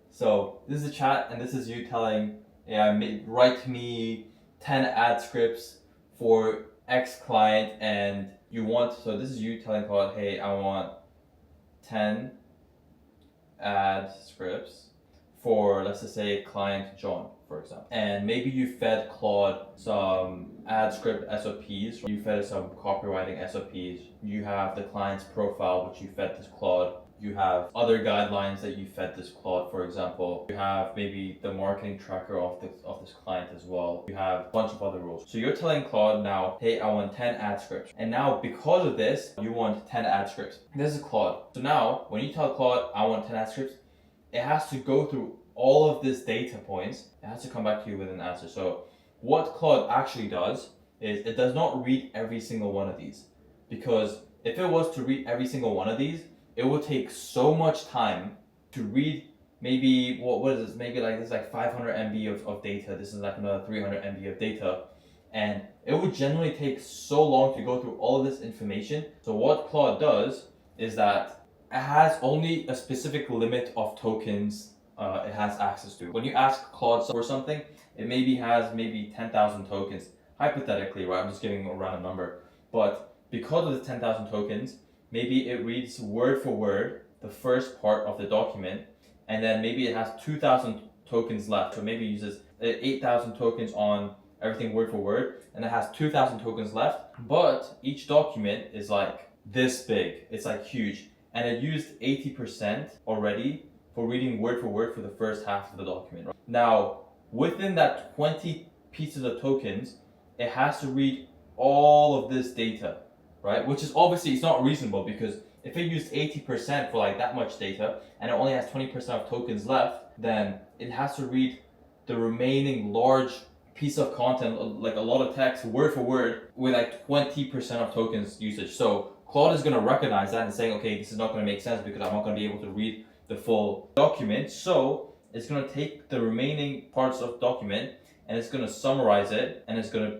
so this is a chat, and this is you telling AI, write me 10 ad scripts for X client, and you want, so this is you telling Claude, hey, I want 10 ad scripts for, let's just say, client John, for example. And maybe you fed Claude some ad script SOPs, you fed it some copywriting SOPs, you have the client's profile, which you fed this Claude. You have other guidelines that you fed this Claude, for example. You have maybe the marketing tracker of this client as well. You have a bunch of other rules. So you're telling Claude now, hey, I want 10 ad scripts. And now because of this, you want 10 ad scripts. This is Claude. So now when you tell Claude, I want 10 ad scripts, it has to go through all of this data points. It has to come back to you with an answer. So what Claude actually does is it does not read every single one of these, because if it was to read every single one of these, it would take so much time to read. Maybe what is this? Maybe like this is like 500 MB of data. This is like another 300 MB of data, and it would generally take so long to go through all of this information. So what Claude does is that it has only a specific limit of tokens it has access to. When you ask Claude for something, it maybe has 10,000 tokens, hypothetically, right? I'm just giving a random number, but because of the 10,000 tokens, maybe it reads word for word the first part of the document, and then maybe it has 2,000 tokens left. So maybe it uses 8,000 tokens on everything word for word, and it has 2,000 tokens left. But each document is like this big. It's like huge. And it used 80% already for reading word for word for the first half of the document. Right? Now, within that 20 pieces of tokens, it has to read all of this data, right? Which is obviously, it's not reasonable, because if it used 80% for like that much data and it only has 20% of tokens left, then it has to read the remaining large piece of content, like a lot of text, word for word, with like 20% of tokens usage. So Claude is going to recognize that and saying, okay, this is not going to make sense because I'm not going to be able to read the full document. So it's going to take the remaining parts of the document and it's going to summarize it, and it's going to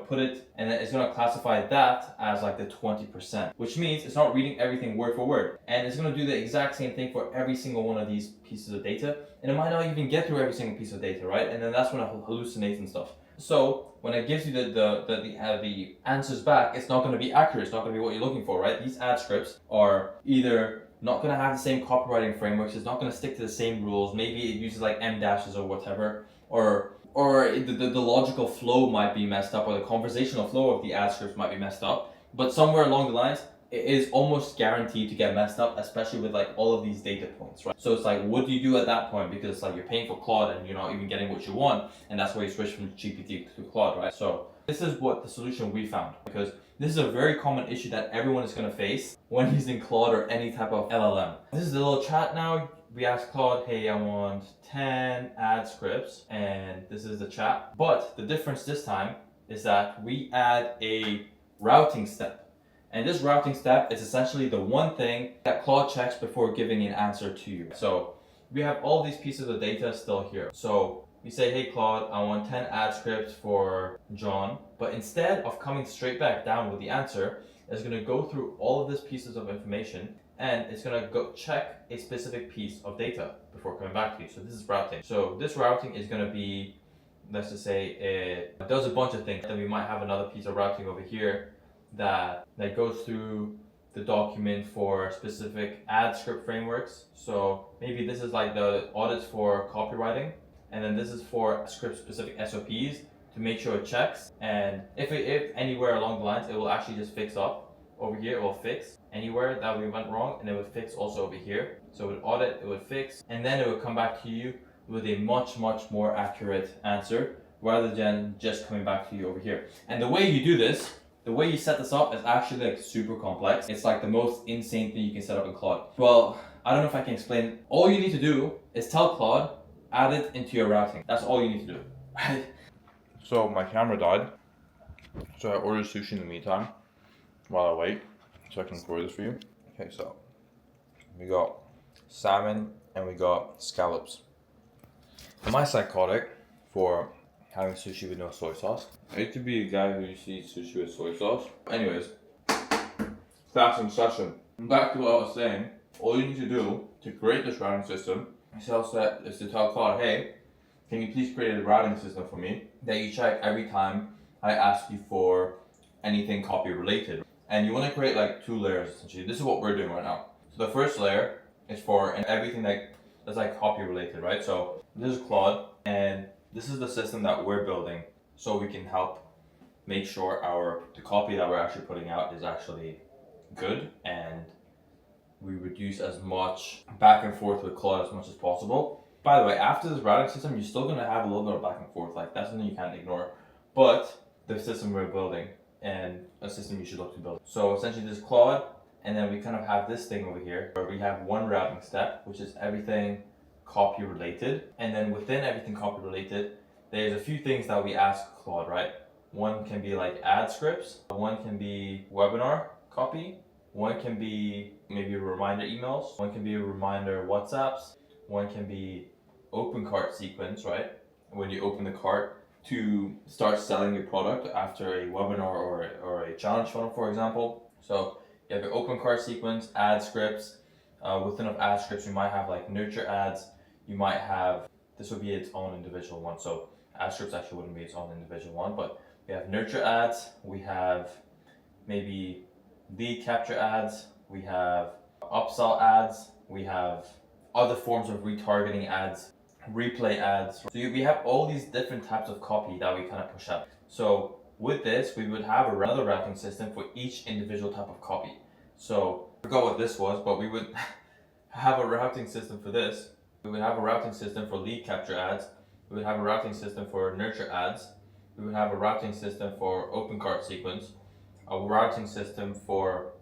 put it, and then it's going to classify that as like the 20%, which means it's not reading everything word for word. And it's going to do the exact same thing for every single one of these pieces of data. And it might not even get through every single piece of data, right? And then that's when it hallucinates and stuff. So when it gives you the answers back, it's not going to be accurate. It's not going to be what you're looking for, right? These ad scripts are either not going to have the same copywriting frameworks. It's not going to stick to the same rules. Maybe it uses like M dashes or whatever, or the logical flow might be messed up, or the conversational flow of the ad scripts might be messed up. But somewhere along the lines, it is almost guaranteed to get messed up, especially with like all of these data points, right? So it's like, what do you do at that point? Because it's like you're paying for Claude and you're not even getting what you want, and that's why you switch from GPT to Claude, right? So This is what the solution we found, because this is a very common issue that everyone is going to face when using Claude or any type of LLM. This is a little chat now. We ask Claude, hey, I want 10 ad scripts, and this is the chat. But the difference this time is that we add a routing step. And this routing step is essentially the one thing that Claude checks before giving an answer to you. So we have all these pieces of data still here. So we say, hey Claude, I want 10 ad scripts for John. But instead of coming straight back down with the answer, it's going to go through all of these pieces of information and it's going to go check a specific piece of data before coming back to you. So this is routing. So this routing is going to be, let's just say, it does a bunch of things. Then we might have another piece of routing over here that goes through the document for specific ad script frameworks. So maybe this is like the audits for copywriting, and then this is for script specific SOPs to make sure it checks. And if anywhere along the lines, it will actually just fix up. Over here, it will fix anywhere that we went wrong, and it would fix also over here. So it would audit, it would fix, and then it would come back to you with a much more accurate answer rather than just coming back to you over here. And the way you do this, the way you set this up is actually like super complex. It's like the most insane thing you can set up in Claude. Well, I don't know if I can explain. All you need to do is tell Claude, add it into your routing. That's all you need to do. Right? So my camera died. So I ordered sushi in the meantime while I wait, so I can record this for you. Okay, so we got salmon and we got scallops. Am I psychotic for having sushi with no soy sauce? I hate to be a guy who used to eat sushi with soy sauce. Anyways, fasting session. Back to what I was saying. All you need to do to create this routing system is to tell Claude, hey, can you please create a routing system for me that you check every time I ask you for anything copy related. And you want to create like 2 layers essentially. This is what we're doing right now. So the first layer is for everything that's like copy related, right? So this is Claude, and this is the system that we're building so we can help make sure the copy that we're actually putting out is actually good, and we reduce as much back and forth with Claude as much as possible. By the way, after this routing system, you're still going to have a little bit of back and forth. Like, that's something you can't ignore. But the system we're building, and a system you should look to build. So essentially this is Claude, and then we kind of have this thing over here where we have one routing step, which is everything copy related. And then within everything copy related, there's a few things that we ask Claude, right? One can be like ad scripts, one can be webinar copy, one can be maybe reminder emails, one can be reminder WhatsApps, one can be open cart sequence, right? When you open the cart to start selling your product after a webinar or a challenge funnel, for example. So you have your open cart sequence, ad scripts. Within of ad scripts, you might have like nurture ads. You might have, this would be its own individual one. So ad scripts actually wouldn't be its own individual one, but we have nurture ads, we have maybe lead capture ads, we have upsell ads, we have other forms of retargeting ads, replay ads. So we have all these different types of copy that we kind of push out. So with this, we would have another routing system for each individual type of copy. So I forgot what this was, but we would have a routing system for this. We would have a routing system for lead capture ads. We would have a routing system for nurture ads. We would have a routing system for open cart sequence, a routing system for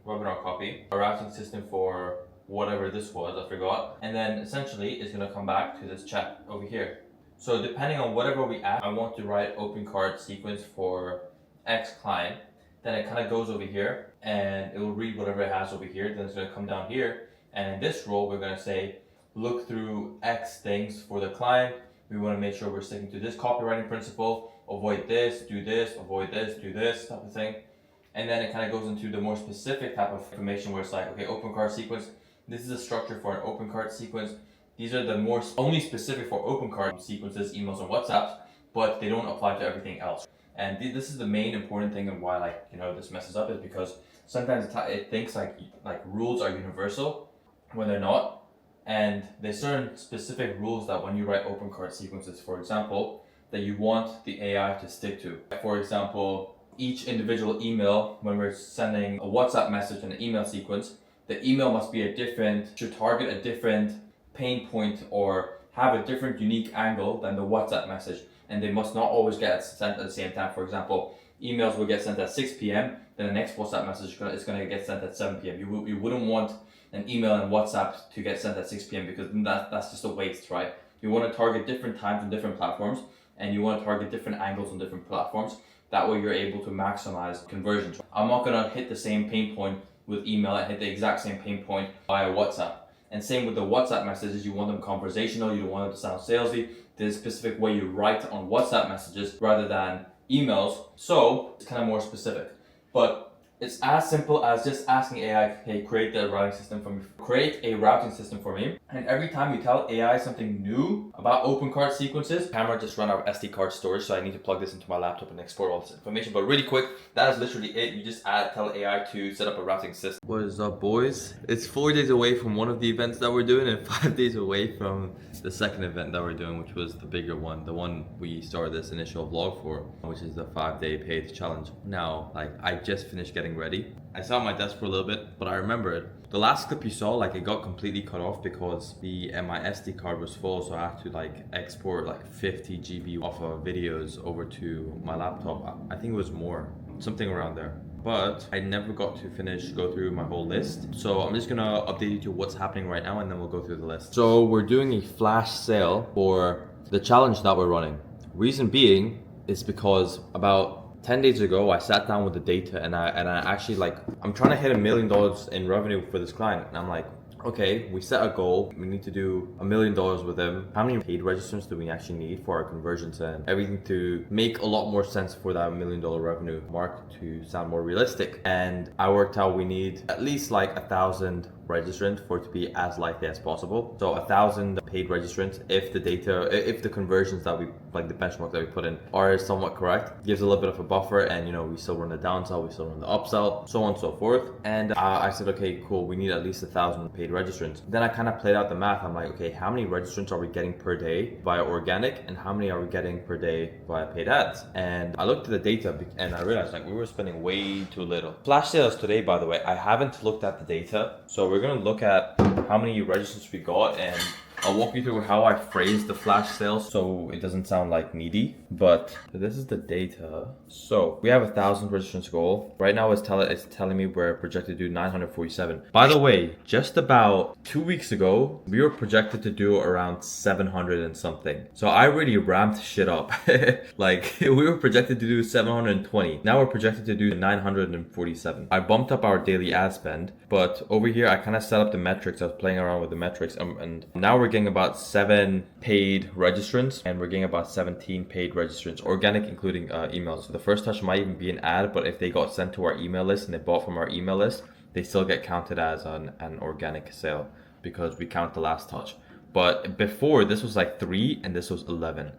webinar copy, a routing system for whatever this was, I forgot. And then essentially it's gonna come back to this chat over here. So depending on whatever we ask, I want to write open cart sequence for X client, then it kind of goes over here and it will read whatever it has over here. Then it's gonna come down here. And in this role, we're gonna say, look through X things for the client. We wanna make sure we're sticking to this copywriting principle, avoid this, do this, avoid this, do this type of thing. And then it kind of goes into the more specific type of information where it's like, okay, open cart sequence. This is a structure for an open cart sequence. These are the more only specific for open cart sequences, emails, and WhatsApps, but they don't apply to everything else. And this is the main important thing and why this messes up is because sometimes it thinks like rules are universal when they're not. And there's certain specific rules that when you write open cart sequences, for example, that you want the AI to stick to. For example, each individual email, when we're sending a WhatsApp message in an email sequence, the email must be should target a different pain point or have a different unique angle than the WhatsApp message. and they must not always get sent at the same time. For example, emails will get sent at 6 p.m. Then the next WhatsApp message is going to get sent at 7 p.m. You wouldn't want an email and WhatsApp to get sent at 6 p.m. because that's just a waste, right? You want to target different times on different platforms, and you want to target different angles on different platforms. That way you're able to maximize conversions. I'm not going to hit the same pain point with email and hit the exact same pain point via WhatsApp. And same with the WhatsApp messages, you want them conversational, you don't want them to sound salesy. There's a specific way you write on WhatsApp messages rather than emails, so it's kind of more specific. But it's as simple as just asking AI, hey, create a routing system for me. Create a routing system for me. And every time you tell AI something new about open card sequences, camera just ran out of SD card storage, so I need to plug this into my laptop and export all this information. But really quick, that is literally it. You just tell AI to set up a routing system. What is up, boys? It's 4 days away from one of the events that we're doing and 5 days away from the second event that we're doing, which was the bigger one, the one we started this initial vlog for, which is the 5-day paid challenge. Now, like, I just finished getting ready. I sat on my desk for a little bit, but I remember it. The last clip you saw, like, it got completely cut off because my SD card was full, so I had to like export like 50 GB off of videos over to my laptop. I think it was more, something around there. But I never got to go through my whole list. So I'm just gonna update you to what's happening right now and then we'll go through the list. So we're doing a flash sale for the challenge that we're running. Reason being is because about 10 days ago, I sat down with the data and I actually I'm trying to hit $1 million in revenue for this client. And I'm like, okay, we set a goal. We need to do $1 million with them. How many paid registrants do we actually need for our conversions and everything to make a lot more sense for that $1 million revenue mark to sound more realistic? And I worked out we need at least like 1,000 registrants for it to be as likely as possible. So 1,000 paid registrants if the conversions that we, like the benchmark that we put in, are somewhat correct. Gives a little bit of a buffer, and we still run the downsell, we still run the upsell, so on and so forth. And I said, okay, cool, we need at least 1,000 paid registrants. Then I kind of played out the math. I'm like, okay, how many registrants are we getting per day via organic, and how many are we getting per day via paid ads? And I looked at the data and I realized like we were spending way too little. Flash sales today, by the way, I haven't looked at the data, so we're gonna look at how many registrants we got, and I'll walk you through how I phrased the flash sales so it doesn't sound like needy, but this is the data. So we have 1,000 registrants goal. Right now it's telling me we're projected to do 947. By the way, just about 2 weeks ago, we were projected to do around 700 and something. So I really ramped shit up. Like we were projected to do 720. Now we're projected to do 947. I bumped up our daily ad spend, but over here I kind of set up the metrics. I was playing around with the metrics, and now we're getting about 7 paid registrants, and we're getting about 17 paid registrants, organic including emails. So the first touch might even be an ad, but if they got sent to our email list and they bought from our email list, they still get counted as an organic sale because we count the last touch. But before, this was like 3 and this was 11.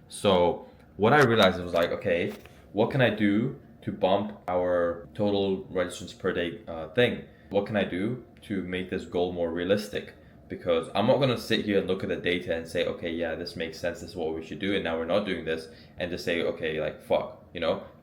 So what I realized was like, okay, what can I do to bump our total registrants per day thing? What can I do to make this goal more realistic? Because I'm not gonna sit here and look at the data and say, okay, yeah, this makes sense, this is what we should do, and now we're not doing this, and just say, okay, like, fuck,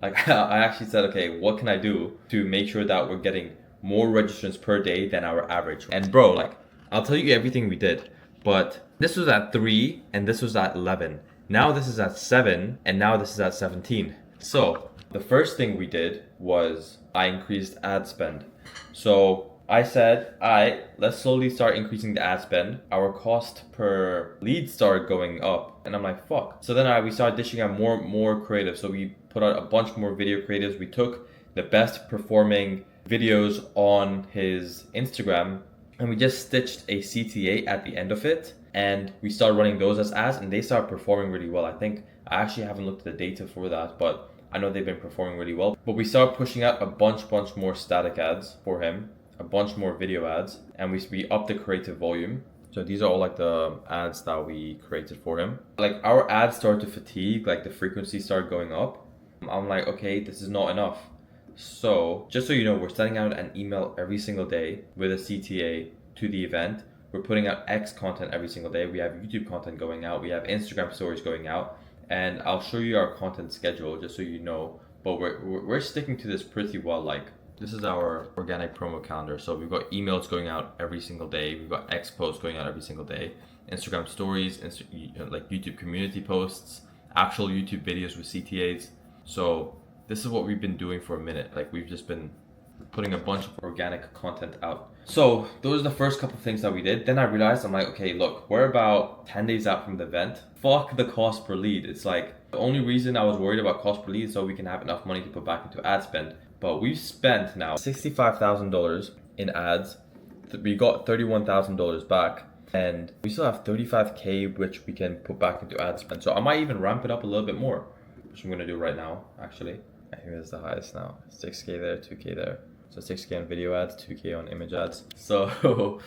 Like, I actually said, okay, what can I do to make sure that we're getting more registrants per day than our average? And bro, like, I'll tell you everything we did, but this was at 3, and this was at 11. Now this is at 7, and now this is at 17. So, the first thing we did was I increased ad spend. So, I said, alright, let's slowly start increasing the ad spend. Our cost per lead started going up, and I'm like, fuck. So then we started dishing out more creative. So we put out a bunch more video creatives. We took the best performing videos on his Instagram, and we just stitched a CTA at the end of it, and we started running those as ads, and they started performing really well. I think I actually haven't looked at the data for that, but I know they've been performing really well. But we started pushing out a bunch more static ads for him, a bunch more video ads, and we upped the creative volume. So these are all like the ads that we created for him. Like our ads started to fatigue, like the frequency started going up. I'm like, okay, this is not enough. So just so you know, we're sending out an email every single day with a CTA to the event. We're putting out X content every single day. We have YouTube content going out. We have Instagram stories going out. And I'll show you our content schedule just so you know. But we're sticking to this pretty well. Like, this is our organic promo calendar. So we've got emails going out every single day. We've got X posts going out every single day. Instagram stories, like YouTube community posts, actual YouTube videos with CTAs. So this is what we've been doing for a minute. Like we've just been putting a bunch of organic content out. So those are the first couple of things that we did. Then I realized, I'm like, okay, look, we're about 10 days out from the event. Fuck the cost per lead. It's like, the only reason I was worried about cost per lead is so we can have enough money to put back into ad spend. But we've spent now $65,000 in ads. We got $31,000 back, and we still have 35K which we can put back into ad spend. So I might even ramp it up a little bit more, which I'm gonna do right now, actually. I think it's the highest now. 6K there, 2K there. So 6K on video ads, 2K on image ads. So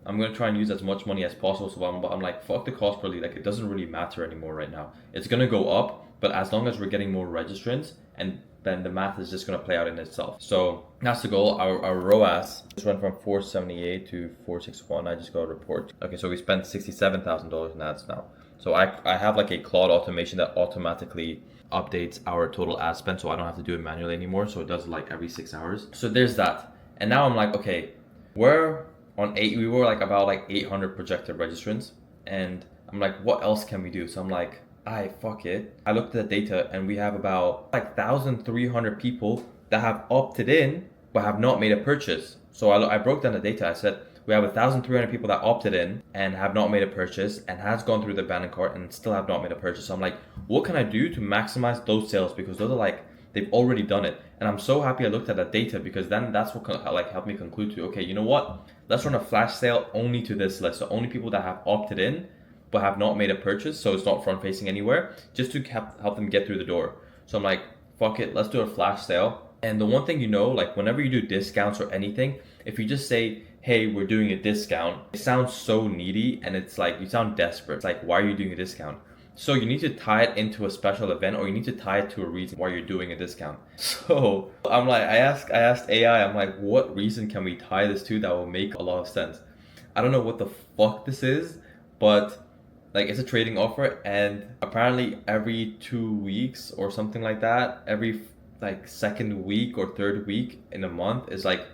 I'm gonna try and use as much money as possible. So I'm like, fuck the cost per lead. Like it doesn't really matter anymore right now. It's gonna go up, but as long as we're getting more registrants, and then the math is just gonna play out in itself. So that's the goal. Our ROAS just went from 478 to 461. I just got a report. Okay, so we spent $67,000 in ads now. So I have like a Claude automation that automatically updates our total ad spend, so I don't have to do it manually anymore. So it does like every 6 hours. So there's that. And now I'm like, okay, we were like about like 800 projected registrants, and I'm like, what else can we do? So I'm like, fuck it. I looked at the data, and we have about like 1,300 people that have opted in but have not made a purchase. So I broke down the data. I said we have 1,300 people that opted in and have not made a purchase, and has gone through the abandoned cart and still have not made a purchase. So I'm like, what can I do to maximize those sales? Because those are like, they've already done it. And I'm so happy I looked at that data, because then that's what like helped me conclude to, okay, you know what? Let's run a flash sale only to this list. So only people that have opted in but have not made a purchase, so it's not front facing anywhere, just to help them get through the door. So I'm like, fuck it, let's do a flash sale. And the one thing, you know, like whenever you do discounts or anything, if you just say, hey, we're doing a discount, it sounds so needy, and it's like, you sound desperate. It's like, why are you doing a discount? So you need to tie it into a special event, or you need to tie it to a reason why you're doing a discount. So I'm like, I asked AI, I'm like, what reason can we tie this to that will make a lot of sense? I don't know what the fuck this is, but like it's a trading offer, and apparently every 2 weeks or something like that, every like second week or third week in a month is like,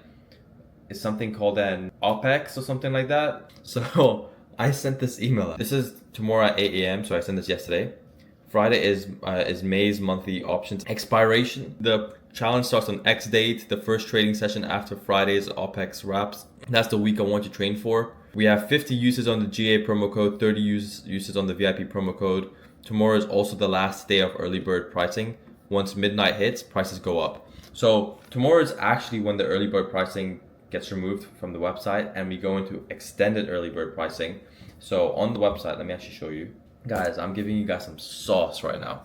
it's something called an OPEX or something like that. So I sent this email. This is tomorrow at 8 a.m. So I sent this yesterday. Friday is May's monthly options expiration. The challenge starts on X date. The first trading session after Friday's OPEX wraps. That's the week I want to train for. We have 50 uses on the GA promo code, 30 uses on the VIP promo code. Tomorrow is also the last day of early bird pricing. Once midnight hits, prices go up. So tomorrow is actually when the early bird pricing gets removed from the website, and we go into extended early bird pricing. So on the website, let me actually show you. Guys, I'm giving you guys some sauce right now.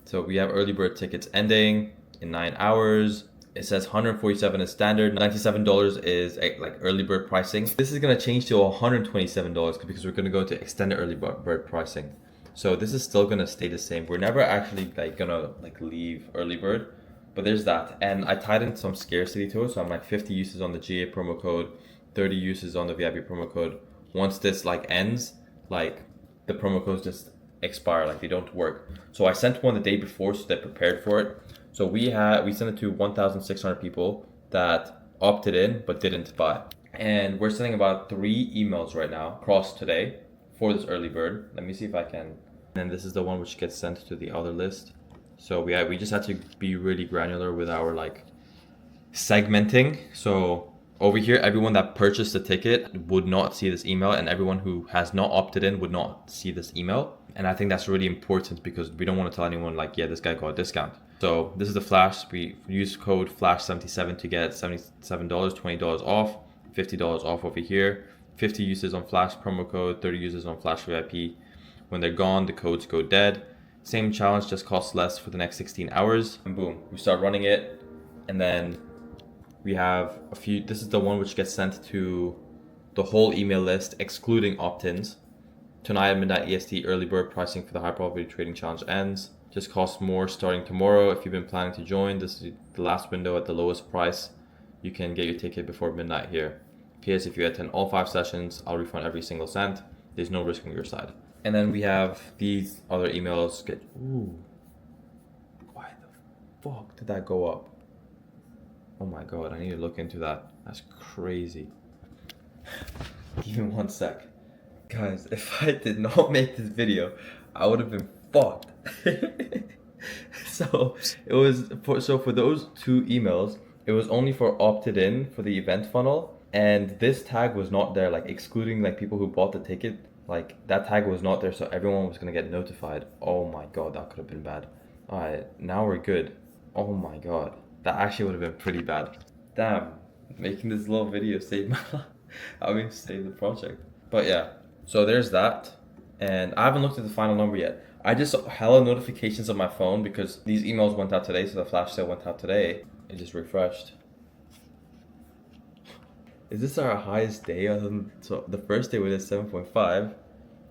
So we have early bird tickets ending in 9 hours. It says $147 is standard, $97 is like early bird pricing. This is gonna change to $127 because we're gonna go to extended early bird pricing. So this is still gonna stay the same. We're never actually like gonna like leave early bird, but there's that. And I tied in some scarcity to it. So I'm like 50 uses on the GA promo code, 30 uses on the VIP promo code. Once this like ends, like the promo codes just expire, like they don't work. So I sent one the day before so they're prepared for it. So we sent it to 1,600 people that opted in but didn't buy. And we're sending about 3 emails right now across today for this early bird. Let me see if I can. And this is the one which gets sent to the other list. So we just had to be really granular with our like segmenting. So over here, everyone that purchased the ticket would not see this email, and everyone who has not opted in would not see this email. And I think that's really important because we don't want to tell anyone like, yeah, this guy got a discount. So this is the flash. We use code FLASH77 to get $77, $20 off, $50 off over here. 50 uses on flash promo code, 30 uses on flash VIP. When they're gone, the codes go dead. Same challenge, just costs less for the next 16 hours. And boom, we start running it. And then we have a few. This is the one which gets sent to the whole email list, excluding opt-ins. Tonight at midnight EST, early bird pricing for the high probability trading challenge ends. Just costs more starting tomorrow. If you've been planning to join, this is the last window at the lowest price. You can get your ticket before midnight here. PS, if you attend all 5 sessions, I'll refund every single cent. There's no risk on your side. And then we have these other emails. Ooh. Why the fuck did that go up? Oh my god, I need to look into that. That's crazy. Give me 1 sec. Guys, if I did not make this video, I would have been fucked. So it was for those 2 emails, it was only for opted in for the event funnel, and this tag was not there, like excluding like people who bought the ticket. Like that tag was not there, so everyone was gonna get notified. Oh my god, that could have been bad. Alright, now we're good. Oh my god, that actually would have been pretty bad. Damn, making this little video saved my life. I mean, saved the project. But yeah, so there's that. And I haven't looked at the final number yet. I just saw hella notifications on my phone because these emails went out today, so the flash sale went out today. It just refreshed. Is this our highest day? So the first day we did 7.5.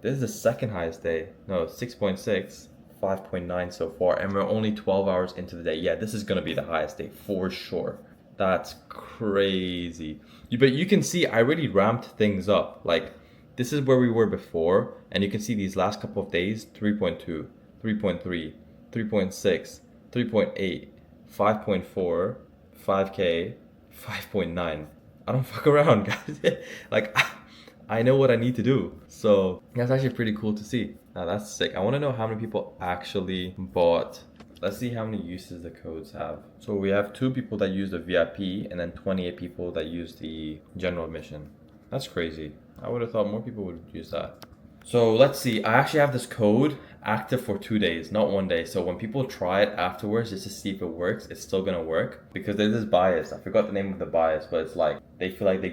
This is the second highest day. No, 6.6, 5.9 so far, and we're only 12 hours into the day. Yeah, this is gonna be the highest day for sure. That's crazy. But you can see I really ramped things up. Like this is where we were before, and you can see these last couple of days, 3.2, 3.3, 3.6, 3.8, 5.4, 5K, 5.9. I don't fuck around, guys. Like, I know what I need to do. So that's actually pretty cool to see. Now that's sick. I want to know how many people actually bought. Let's see how many uses the codes have. So we have 2 people that use the VIP and then 28 people that use the general admission. That's crazy. I would have thought more people would use that. So let's see, I actually have this code active for 2 days, not 1 day. So when people try it afterwards just to see if it works, it's still gonna work because there's this bias. I forgot the name of the bias, but it's like they feel like they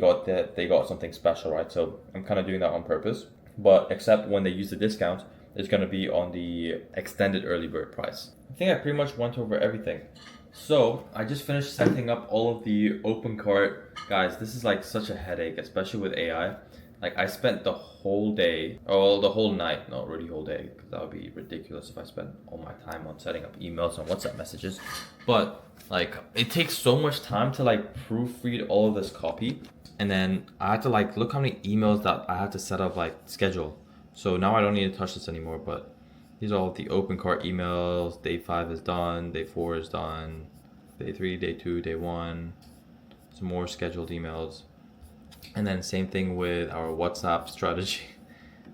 got something special, right? So I'm kind of doing that on purpose. But except when they use the discount, it's gonna be on the extended early bird price. I think I pretty much went over everything. So I just finished setting up all of the open cart. Guys, this is like such a headache, especially with AI. Like I spent the whole day, or the whole night, not really whole day, because that would be ridiculous if I spent all my time on setting up emails and WhatsApp messages. But like it takes so much time to like proofread all of this copy. And then I had to like look how many emails that I had to set up like schedule. So now I don't need to touch this anymore, but these are all the open cart emails. Day 5 is done, day 4 is done, day 3, day 2, day 1, some more scheduled emails. And then same thing with our WhatsApp strategy.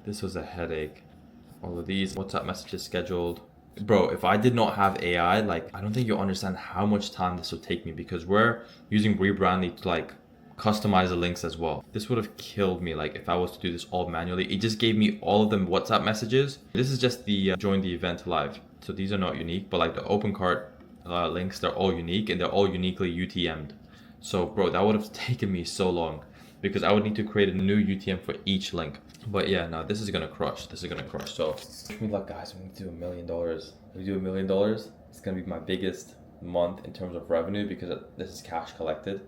This was a headache. All of these WhatsApp messages scheduled. Bro, if I did not have AI, like I don't think you'll understand how much time this would take me because we're using Rebrandly to like customize the links as well. This would have killed me like if I was to do this all manually. It just gave me all of them WhatsApp messages. This is just the join the event live. So these are not unique, but like the open cart links, they're all unique and they're all uniquely UTM'd. So bro, that would have taken me so long because I would need to create a new UTM for each link. But yeah, no, this is gonna crush. This is gonna crush. So wish me luck, guys. We need to do $1 million. If we do $1 million, it's gonna be my biggest month in terms of revenue because this is cash collected.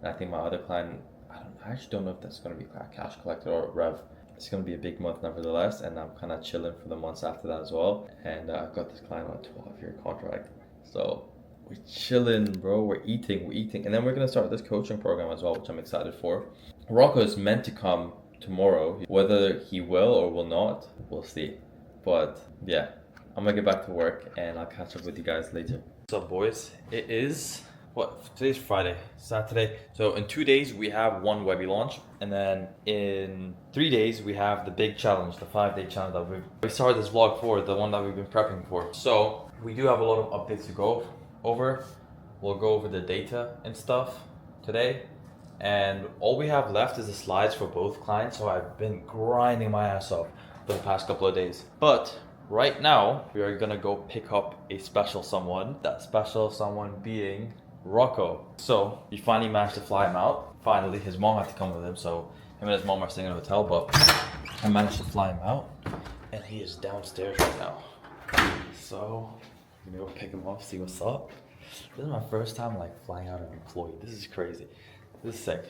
And I think my other client, I actually don't know if that's gonna be cash collected or rev. It's gonna be a big month nevertheless, and I'm kind of chilling for the months after that as well. And I've got this client on a 12-year contract, so we're chilling, bro. We're eating, and then we're gonna start this coaching program as well, which I'm excited for. Rocco is meant to come tomorrow. Whether he will or will not, we'll see. But yeah, I'm gonna get back to work, and I'll catch up with you guys later. What's up, boys? It is today's Friday, Saturday. So in 2 days we have one Webby launch, and then in 3 days we have the big challenge, the 5-day challenge that we started this vlog for, the one that we've been prepping for. So we do have a lot of updates to go over. We'll go over the data and stuff today, and all we have left is the slides for both clients. So I've been grinding my ass off for the past couple of days, but right now we are gonna go pick up a special someone. That special someone being Rocco. So we finally managed to fly him out. Finally, his mom had to come with him, so him and his mom are staying in a hotel, but I managed to fly him out, and he is downstairs right now. So I'm gonna go pick him up, see what's up. This is my first time like flying out an employee. This is crazy. This is sick.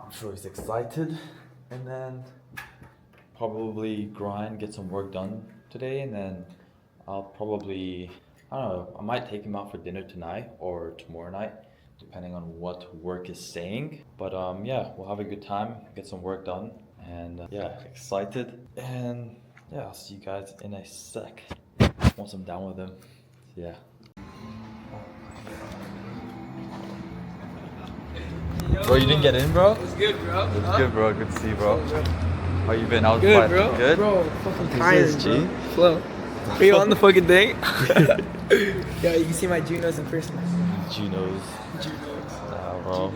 I'm sure he's excited, and then probably grind, get some work done today, and then I'll probably, I don't know, I might take him out for dinner tonight or tomorrow night, depending on what work is saying. But yeah, we'll have a good time, get some work done, and yeah, excited. And yeah, I'll see you guys in a sec once I'm down with him. Yeah. Bro, you didn't get in, bro? It was good, bro. It's good, bro. Good to see you, bro. How you been? How's good, the bro? Good? Bro, fucking tired, G? Flow. Are you on the fucking thing? Yo, you can see my Junos in person. Junos. Nah, bro.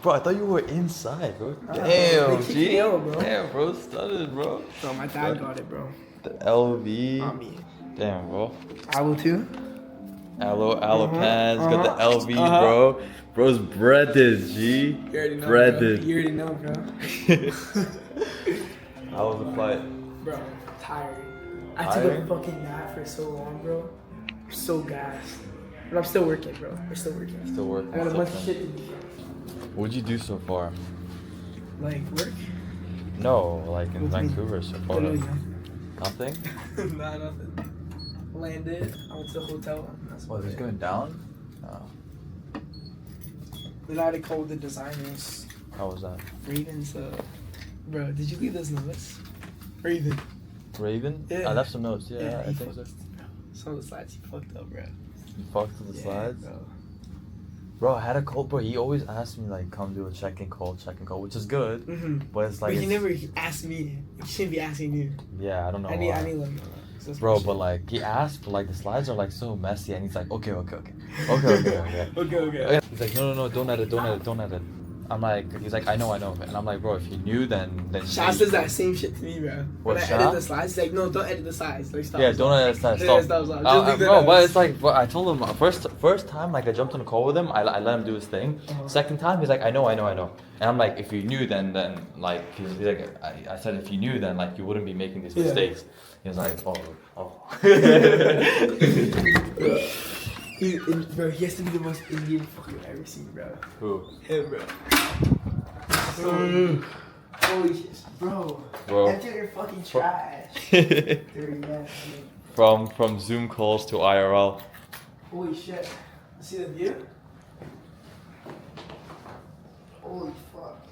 Bro, I thought you were inside, bro. Damn, G. bro. Damn, bro. Stunned, bro. Bro, my dad got it, bro. The LV. Not me. Damn, bro. Aloe too? Aloe pants. Got the LV, bro. Bro's breaded, G. You already know, Breaded. bro. You already know, bro. How was the flight? Bro, I'm tired. I took a fucking nap for so long, bro. I'm so gassed. But I'm still working, bro. We're still working. Still working. I got a bunch of shit to do. What'd you do so far? Like, work? No, like in Vancouver so far. Literally Nothing? Nah, nothing. Landed. I went to the hotel. That's What, is this going down? Oh. Then I had to call the designers. How was that? Raven's, bro, did you leave those notes? Raven. Raven? Yeah. I left some notes, yeah, I he think so. Some of the slides he fucked up, bro. You fucked with the slides? Bro. Bro, I had a call, bro. He always asked me, like, come do a check-in call, which is good. But it's like. But he never asked me. He shouldn't be asking you. Yeah, I don't know. I need why. to let him know. Bro, but like, he asked, but like, the slides are like so messy, and he's like, okay. Okay. He's like, no, don't edit. I'm like, he's like, I know. And I'm like, bro, if you knew, then. Shaz says that same shit to me, bro. What, when I edit the slides, he's like, no, don't edit the slides. Like, stop. Yeah, don't edit the slides. Stop. Stop. Bro, but it's like, I told him first time, like I jumped on a call with him, I let him do his thing. Second time, he's like, I know. And I'm like, if you knew, then like, he's like, I said, if you knew, then like you wouldn't be making these mistakes. He was like, oh. Bro, he has to be the most Indian fucker I've ever seen, bro. Who? Him, bro. Holy shit, bro. Empty out your fucking trash. Dirty man. From Zoom calls to IRL. Holy shit. See the view? Holy fuck.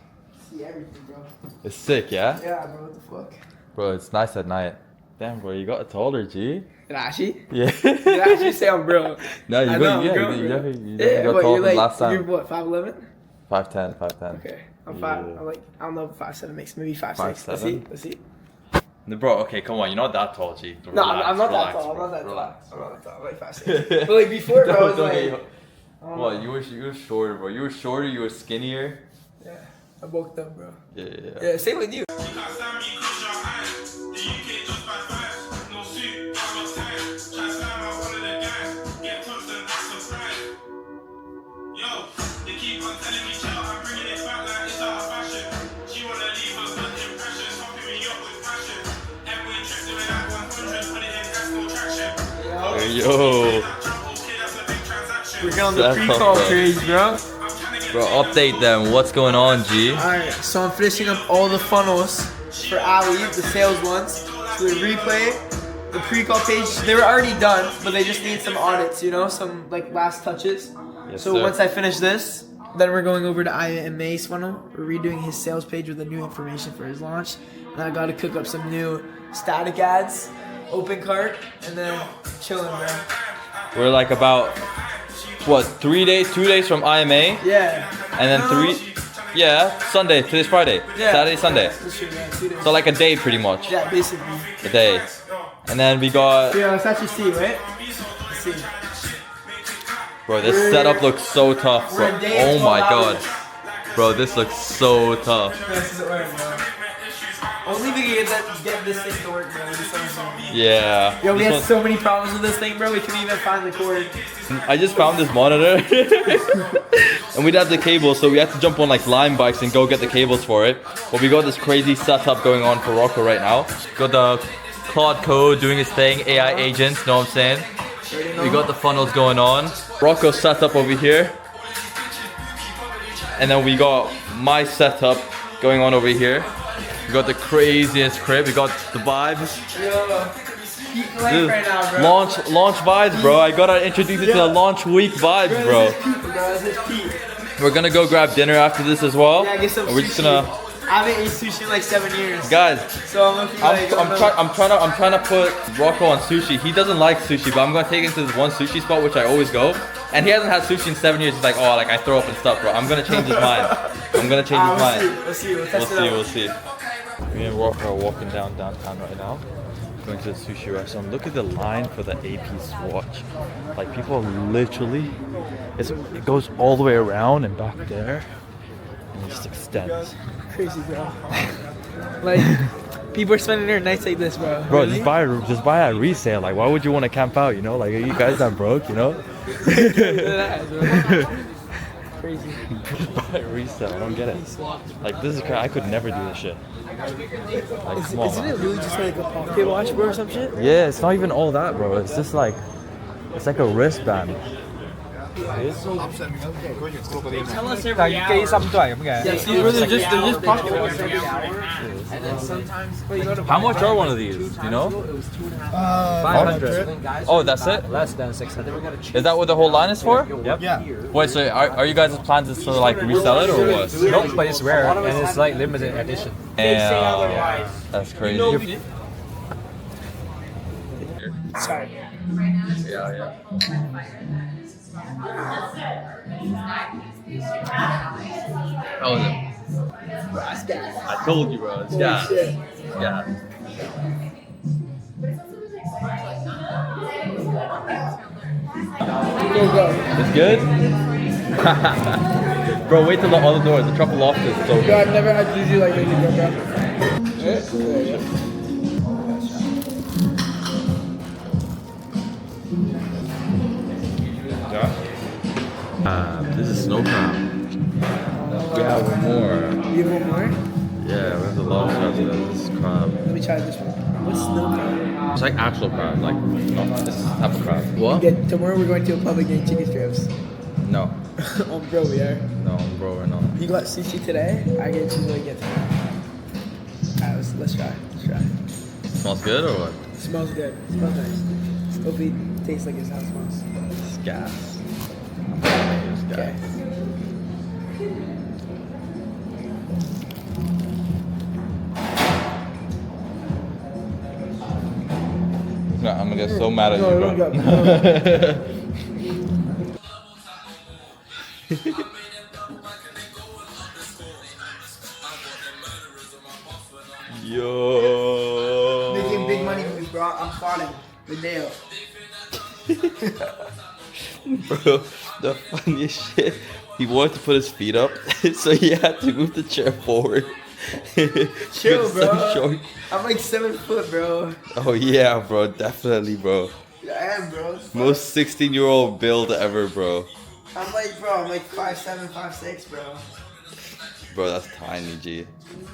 See everything, bro. It's sick, yeah? Yeah, bro, what the fuck? Bro, it's nice at night. Damn, bro, you got taller, G. Did I actually? Yeah. Did I actually say I'm bro? No, you definitely got but taller you're than like, last time. You're what, 5'11"? 5'10". Okay. I'm 5. I'm like, I don't know if 5'7" makes, maybe 5'6". Let's see. No, bro, okay, come on, you're not that tall, G. No, I'm not that tall. I'm not that tall. I'm like 5'6". But like before, bro, I was like. Well, you were shorter, bro. You were shorter, you were skinnier. Yeah, I bulked up, bro. Yeah, same with you. Yo. We're on the pre-call page, bro. Bro, update them. What's going on, G? Alright, so I'm finishing up all the funnels for Ali, the sales ones. So the replay, the pre-call page, they were already done, but they just need some audits, you know, some like last touches. Yes, so sir. once I finish this, then we're going over to Aya and May's funnel. We're redoing his sales page with the new information for his launch. And I gotta cook up some new static ads, open cart, and then chilling, bro. We're like about, what, 2 days from IMA? Yeah. And then Sunday, today's Friday. Yeah. Saturday, Sunday. That's true, yeah, 2 days. So like a day pretty much. Yeah, basically. A day. And then we got, Yeah, let's actually see, right? Let's see. bro, this setup looks so tough, bro. Oh my god. Bro, this looks so tough. This is work, bro. Only we can get this thing to work, bro. Yeah. Yo, we had so many problems with this thing, bro. We couldn't even find the cord. I just found this monitor. And we had the cables, so we had to jump on like Lime bikes and go get the cables for it. But we got this crazy setup going on for Rocco right now. Got the Claude code doing his thing, AI agents, know what I'm saying? We got the funnels going on. Rocco's setup over here. And then we got my setup going on over here. We got the craziest crib. We got the vibes. Yo, peak life right now, bro. Launch vibes, bro. I gotta introduce you to the launch week vibes, bro. This is peak. We're gonna go grab dinner after this as well. Yeah, get some We're just gonna. I haven't eaten sushi in like 7 years. Guys, so I'm looking like I'm trying to put Rocco on sushi. He doesn't like sushi, but I'm gonna take him to this one sushi spot which I always go. And he hasn't had sushi in 7 years. He's like, oh, like I throw up and stuff, bro. I'm gonna change his mind. I'm gonna change his mind. We'll see. We'll test it out. We'll see. Me and Rocco are walking downtown right now, going to the sushi restaurant. Look at the line for the AP swatch. Like people are literally, it goes all the way around and back there, and it just extends. Crazy, bro. Like, people are spending their nights like this, bro. Bro, Really? just buy at resale. Like, why would you want to camp out? You know, like, are you guys not broke? You know? Crazy. Buy at resale. I don't get it. Like, this is crazy. I could never do this shit. Like, come on, Isn't man. it really just like a pocket watch, bro, or some shit? Yeah, it's not even all that, bro. It's just like, it's like a wristband. Tell us every Là cái xăm toại咁Yeah, kìa. see, they're just pocket watches every hour. And then sometimes, How much are one of these? You know? 500. Oh, that's it? Less than 600. Is that what the whole line is for? Yep. Yeah. Wait, so are you guys' plans to like resell it or what? Nope, but it's rare and it's like limited edition. Yeah, that's crazy. Sorry. Yeah. Oh, I told you, bro. It's gas. Yeah. It's good? Bro, wait till the other doors. The triple loft is so Yo, good. I've never had juju like this, This is snow crab. We have one more. You have one more? Yeah, we have the long crab. This is crab. Let me try this one. What's snow crab? It's like actual crab, like this is type of crab. What? Yeah, tomorrow we're going to a pub and getting chicken strips. No. Oh, bro, we are. No, bro, we're not. You got sushi today? I get cheese again tomorrow. Alright, let's try. Smells good or what? It smells good. It smells nice. Hopefully it tastes like it's how it smells. It's gas. It's gas. Okay. No, I'm gonna get so mad at you, bro. Yo. Making big money moves, bro. I'm plotting the nail. Bro, the funniest shit. He wanted to put his feet up, so he had to move the chair forward. Chill, It's bro. so short. I'm like 7 foot, bro. Oh yeah, bro, definitely, bro. I am, bro. Most 16-year-old build ever, bro. I'm like 5'7", 5'6", bro. Bro, that's tiny, G.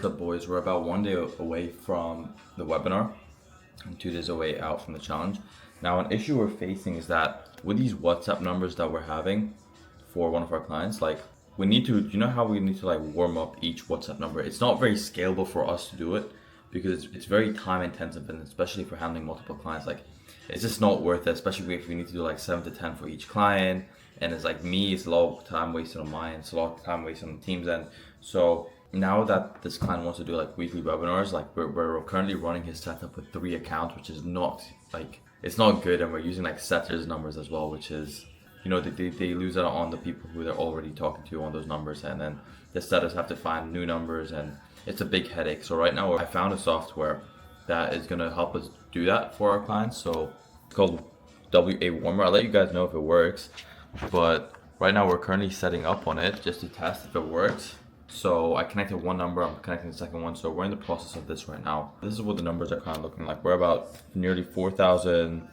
The boys, we're about 1 day away from the webinar and 2 days away out from the challenge. Now, an issue we're facing is that with these WhatsApp numbers that we're having for one of our clients, like we need to, you know how we need to like warm up each WhatsApp number? It's not very scalable for us to do it because it's very time intensive, and especially for handling multiple clients, like it's just not worth it, especially if we need to do like 7 to 10 for each client. And it's like me, it's a lot of time wasted on mine, it's a lot of time wasted on the team's end. So now that this client wants to do like weekly webinars, like we're currently running his setup with 3 accounts, which is not like, it's not good. And we're using like setters numbers as well, which is, you know, they lose out on the people who they're already talking to on those numbers, and then the setters have to find new numbers, and it's a big headache. So right now I found a software that is gonna help us do that for our clients. So it's called WA Warmer. I'll let you guys know if it works, but right now we're currently setting up on it just to test if it works. So I connected one number, I'm connecting the second one. So we're in the process of this right now. This is what the numbers are kind of looking like. We're about nearly 4,000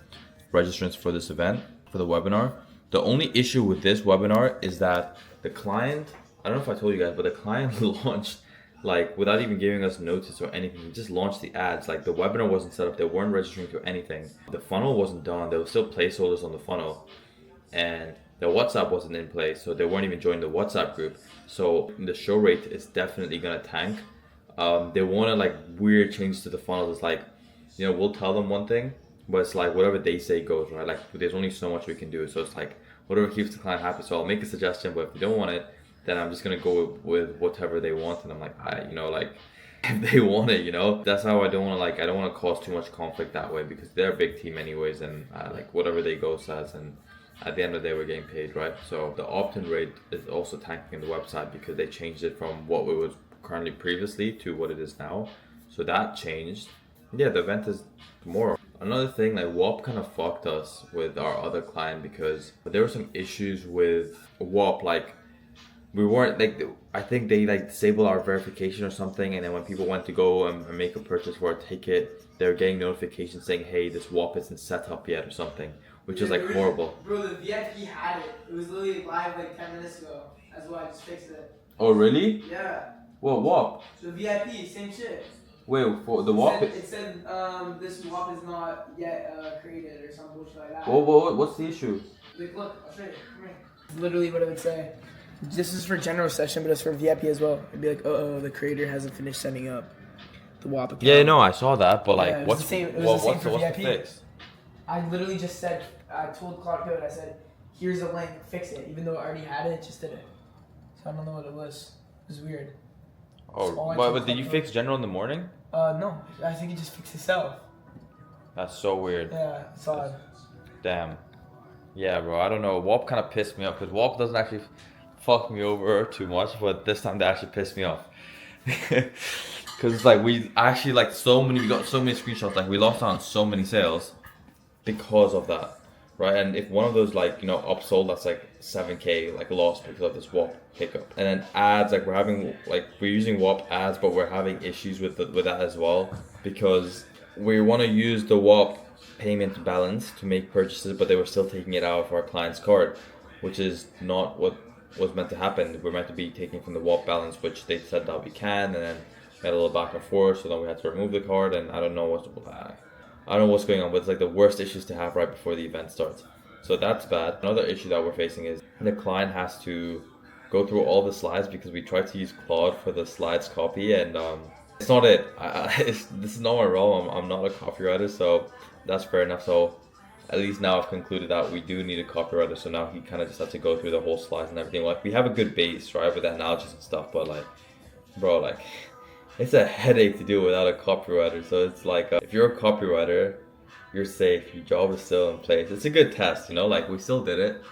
registrants for this event, for the webinar. The only issue with this webinar is that the client, I don't know if I told you guys, but the client launched like without even giving us notice or anything. He just launched the ads. Like the webinar wasn't set up, they weren't registering to anything. The funnel wasn't done, there were still placeholders on the funnel, and the WhatsApp wasn't in place, so they weren't even joining the WhatsApp group. So the show rate is definitely gonna tank. They wanted like weird changes to the funnel. It's like, you know, we'll tell them one thing, but it's like whatever they say goes, right? Like there's only so much we can do. So it's like whatever keeps the client happy. So I'll make a suggestion, but if you don't want it, then I'm just gonna go with whatever they want. And I'm like, you know, like if they want it, you know, that's how I don't want to like, I don't want to cause too much conflict that way, because they're a big team anyways, and like whatever they go says, and at the end of the day we're getting paid, right? So the opt-in rate is also tanking in the website because they changed it from what it was currently previously to what it is now. So that changed. Yeah, the event is tomorrow. Another thing, like Whop kind of fucked us with our other client because there were some issues with Whop. Like we weren't like, I think they like disabled our verification or something, and then when people went to go and make a purchase for a ticket, they were getting notifications saying, hey, this Whop isn't set up yet or something, which is like horrible. Bro, the VIP had it. It was literally live like 10 minutes ago. That's why I just fixed it. Oh really? Yeah. What Whop? So the VIP, same shit. Wait, for the Whop? It said this Whop is not yet created or some bullshit like that. What's the issue? Like, look, I'll show you. Come here. Literally what it would say. This is for general session, but it's for VIP as well. It'd be like, the creator hasn't finished setting up the Whop account. Yeah, no, I saw that, but like, Yeah, it was what's the same, it was the same for what's the VIP. fix? I literally just said, I told Claude Code, I said, here's a link, fix it. Even though I already had it, it just did it. So I don't know what it was. It was weird. Oh, but did you fix general in the morning? No, I think it just fixed itself. That's so weird. Yeah, it's odd. Damn. Yeah, bro, I don't know. Whop kind of pissed me off because Whop doesn't actually fuck me over too much, but this time they actually pissed me off. Because it's like we actually like we got so many screenshots, like we lost out on so many sales because of that, right? And if one of those like, you know, upsold, that's like 7K like lost because of this Whop hiccup. And then ads, like we're using Whop ads, but we're having issues with that as well because we want to use the Whop payment balance to make purchases, but they were still taking it out of our client's card, which is not what was meant to happen. We're meant to be taking from the Whop balance, which they said that we can, and then we had a little back and forth, so then we had to remove the card, and I don't know what's going on, but it's like the worst issues to have right before the event starts. So that's bad. Another issue that we're facing is the client has to go through all the slides because we tried to use Claude for the slides copy, and it's not it. This is not my role. I'm not a copywriter, so that's fair enough. So at least now I've concluded that we do need a copywriter, so now he kind of just has to go through the whole slides and everything. Like, we have a good base, right, with the analogies and stuff, but like, bro, like, it's a headache to do without a copywriter. So it's like, if you're a copywriter, you're safe, your job is still in place. It's a good test, you know, like, we still did it,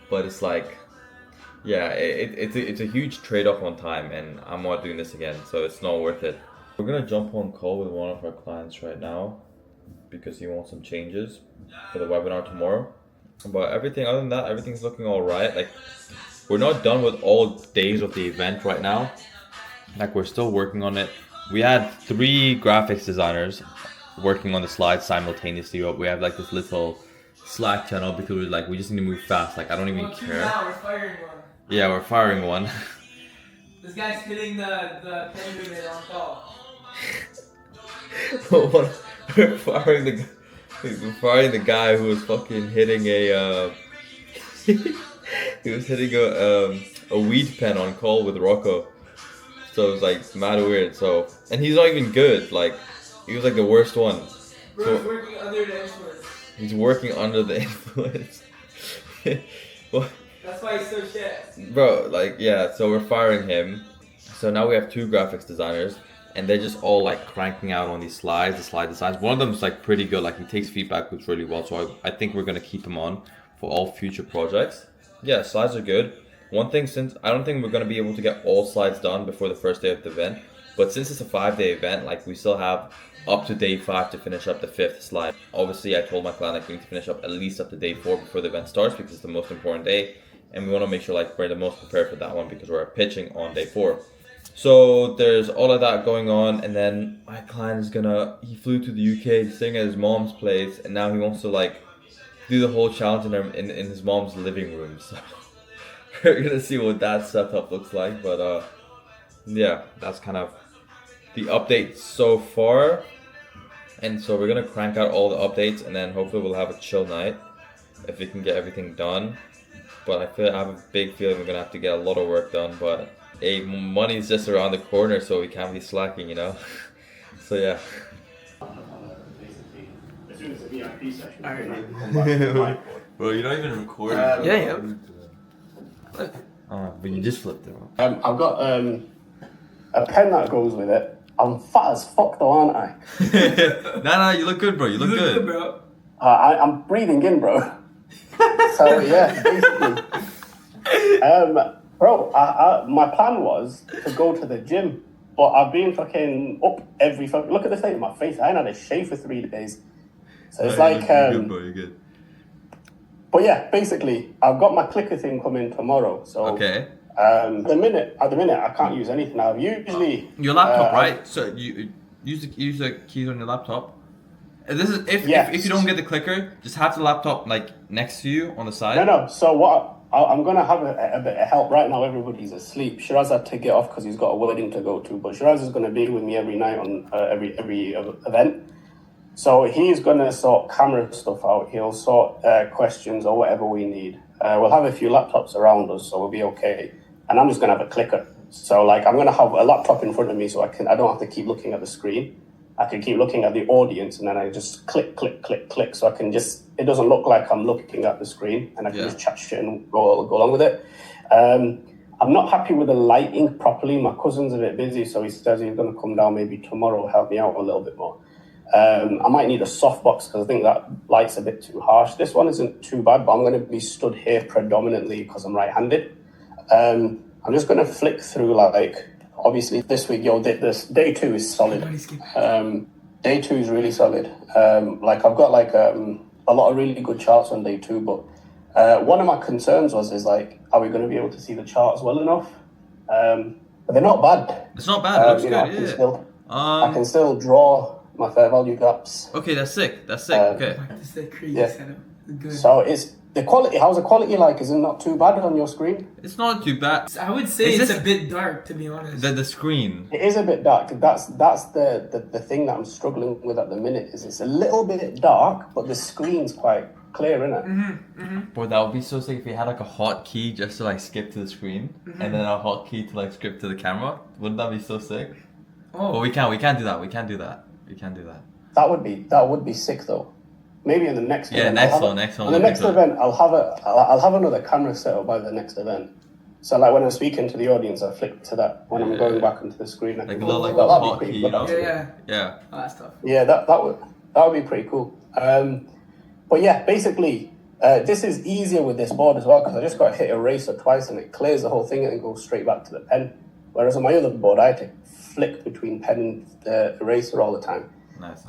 but it's like, yeah, it's a huge trade-off on time, and I'm not doing this again, so it's not worth it. We're gonna jump on call with one of our clients right now because he wants some changes for the webinar tomorrow. But everything other than that, everything's looking all right. Like, we're not done with all days of the event right now. Like, we're still working on it. We had 3 graphics designers working on the slides simultaneously. We have like this little Slack channel because we're like, we just need to move fast. Like, I don't even care. Now we're firing one. Yeah, we're firing one. This guy's hitting the penguin on call. We're firing the guy who was fucking hitting a he was hitting a weed pen on call with Rocco. So it was like mad weird. So, and he's not even good. Like, he was like the worst one. Bro, he's working under the influence. He's working under the influence. Well, that's why he's so shit. Bro, like, yeah, so we're firing him. So now we have 2 graphics designers, and they're just all like cranking out on these slides, the slide designs. One of them is like pretty good, like he takes feedback loops really well, so I think we're gonna keep him on for all future projects. Yeah, slides are good. One thing, since I don't think we're gonna be able to get all slides done before the first day of the event, but since it's a 5-day event, like we still have up to day 5 to finish up the 5th slide. Obviously, I told my client like we need to finish up at least up to day 4 before the event starts because it's the most important day, and we want to make sure like we're the most prepared for that one because we're pitching on day 4. So there's all of that going on, and then my client is he flew to the UK, he's staying at his mom's place, and now he wants to like do the whole challenge in his mom's living room. So we're gonna see what that setup looks like, but yeah, that's kind of the update so far. And so we're gonna crank out all the updates, and then hopefully we'll have a chill night if we can get everything done. But I have a big feeling we're gonna have to get a lot of work done, but hey, money's just around the corner, so we can't be slacking, you know. So yeah. As soon as the VIP session. Bro, you're not even recording. Yeah. But you just flipped it. I've got a pen that goes with it. I'm fat as fuck though, aren't I? Nah, you look good, bro. You look good, bro. I'm breathing in, bro. So yeah, basically. Bro, my plan was to go to the gym, but I've been fucking up every fucking. Look at the state of my face. I ain't had a shave for 3 days. So it's like. You're good, bro. You're good. But yeah, basically, I've got my clicker thing coming tomorrow. So okay. At the minute, I can't use anything. I've usually your laptop, right? So you use the keys on your laptop. And this is if you don't get the clicker, just have the laptop like next to you on the side. No. So what? I'm gonna have a bit of help right now. Everybody's asleep. Shiraz had to get off because he's got a wedding to go to. But Shiraz is gonna be with me every night on every event. So he's gonna sort camera stuff out. He'll sort questions or whatever we need. We'll have a few laptops around us, so we'll be okay. And I'm just gonna have a clicker. So like I'm gonna have a laptop in front of me, so I don't have to keep looking at the screen. I can keep looking at the audience, and then I just click, so I can just, it doesn't look like I'm looking at the screen, and I can just chat shit and go along with it. I'm not happy with the lighting properly. My cousin's a bit busy, so he says he's going to come down maybe tomorrow, help me out a little bit more. I might need a softbox because I think that light's a bit too harsh. This one isn't too bad, but I'm going to be stood here predominantly because I'm right-handed. I'm just going to flick through like, obviously this week, this day 2 is solid. Day 2 is really solid. Like I've got like a lot of really good charts on day 2, but one of my concerns is like, are we going to be able to see the charts well enough? But they're not bad. It's not bad. It looks good. I can still draw my fair value gaps. Okay, that's sick. Okay. This is crazy setup. Good. So it's the quality. How's the quality like? Is it not too bad on your screen? It's not too bad. I would say it's a bit dark, to be honest. The screen. It is a bit dark. That's the thing that I'm struggling with at the minute. Is it's a little bit dark, but the screen's quite clear, innit? Boy, that would be so sick if you had like a hotkey just to like skip to the screen, and then a hotkey to like skip to the camera. Wouldn't that be so sick? Oh, but we can't do that. We can't do that. That would be sick though. Maybe in the next event. next one. On the next event, I'll have another camera set up by the next event. So like when I'm speaking to the audience, I flick to that. When I'm going back into the screen, like a little hotkey. Yeah. Oh, that's tough. Yeah, that would be pretty cool. But yeah, basically, this is easier with this board as well because I just got to hit eraser twice and it clears the whole thing and it goes straight back to the pen. Whereas on my other board, I had to flick between pen and the eraser all the time. Nice.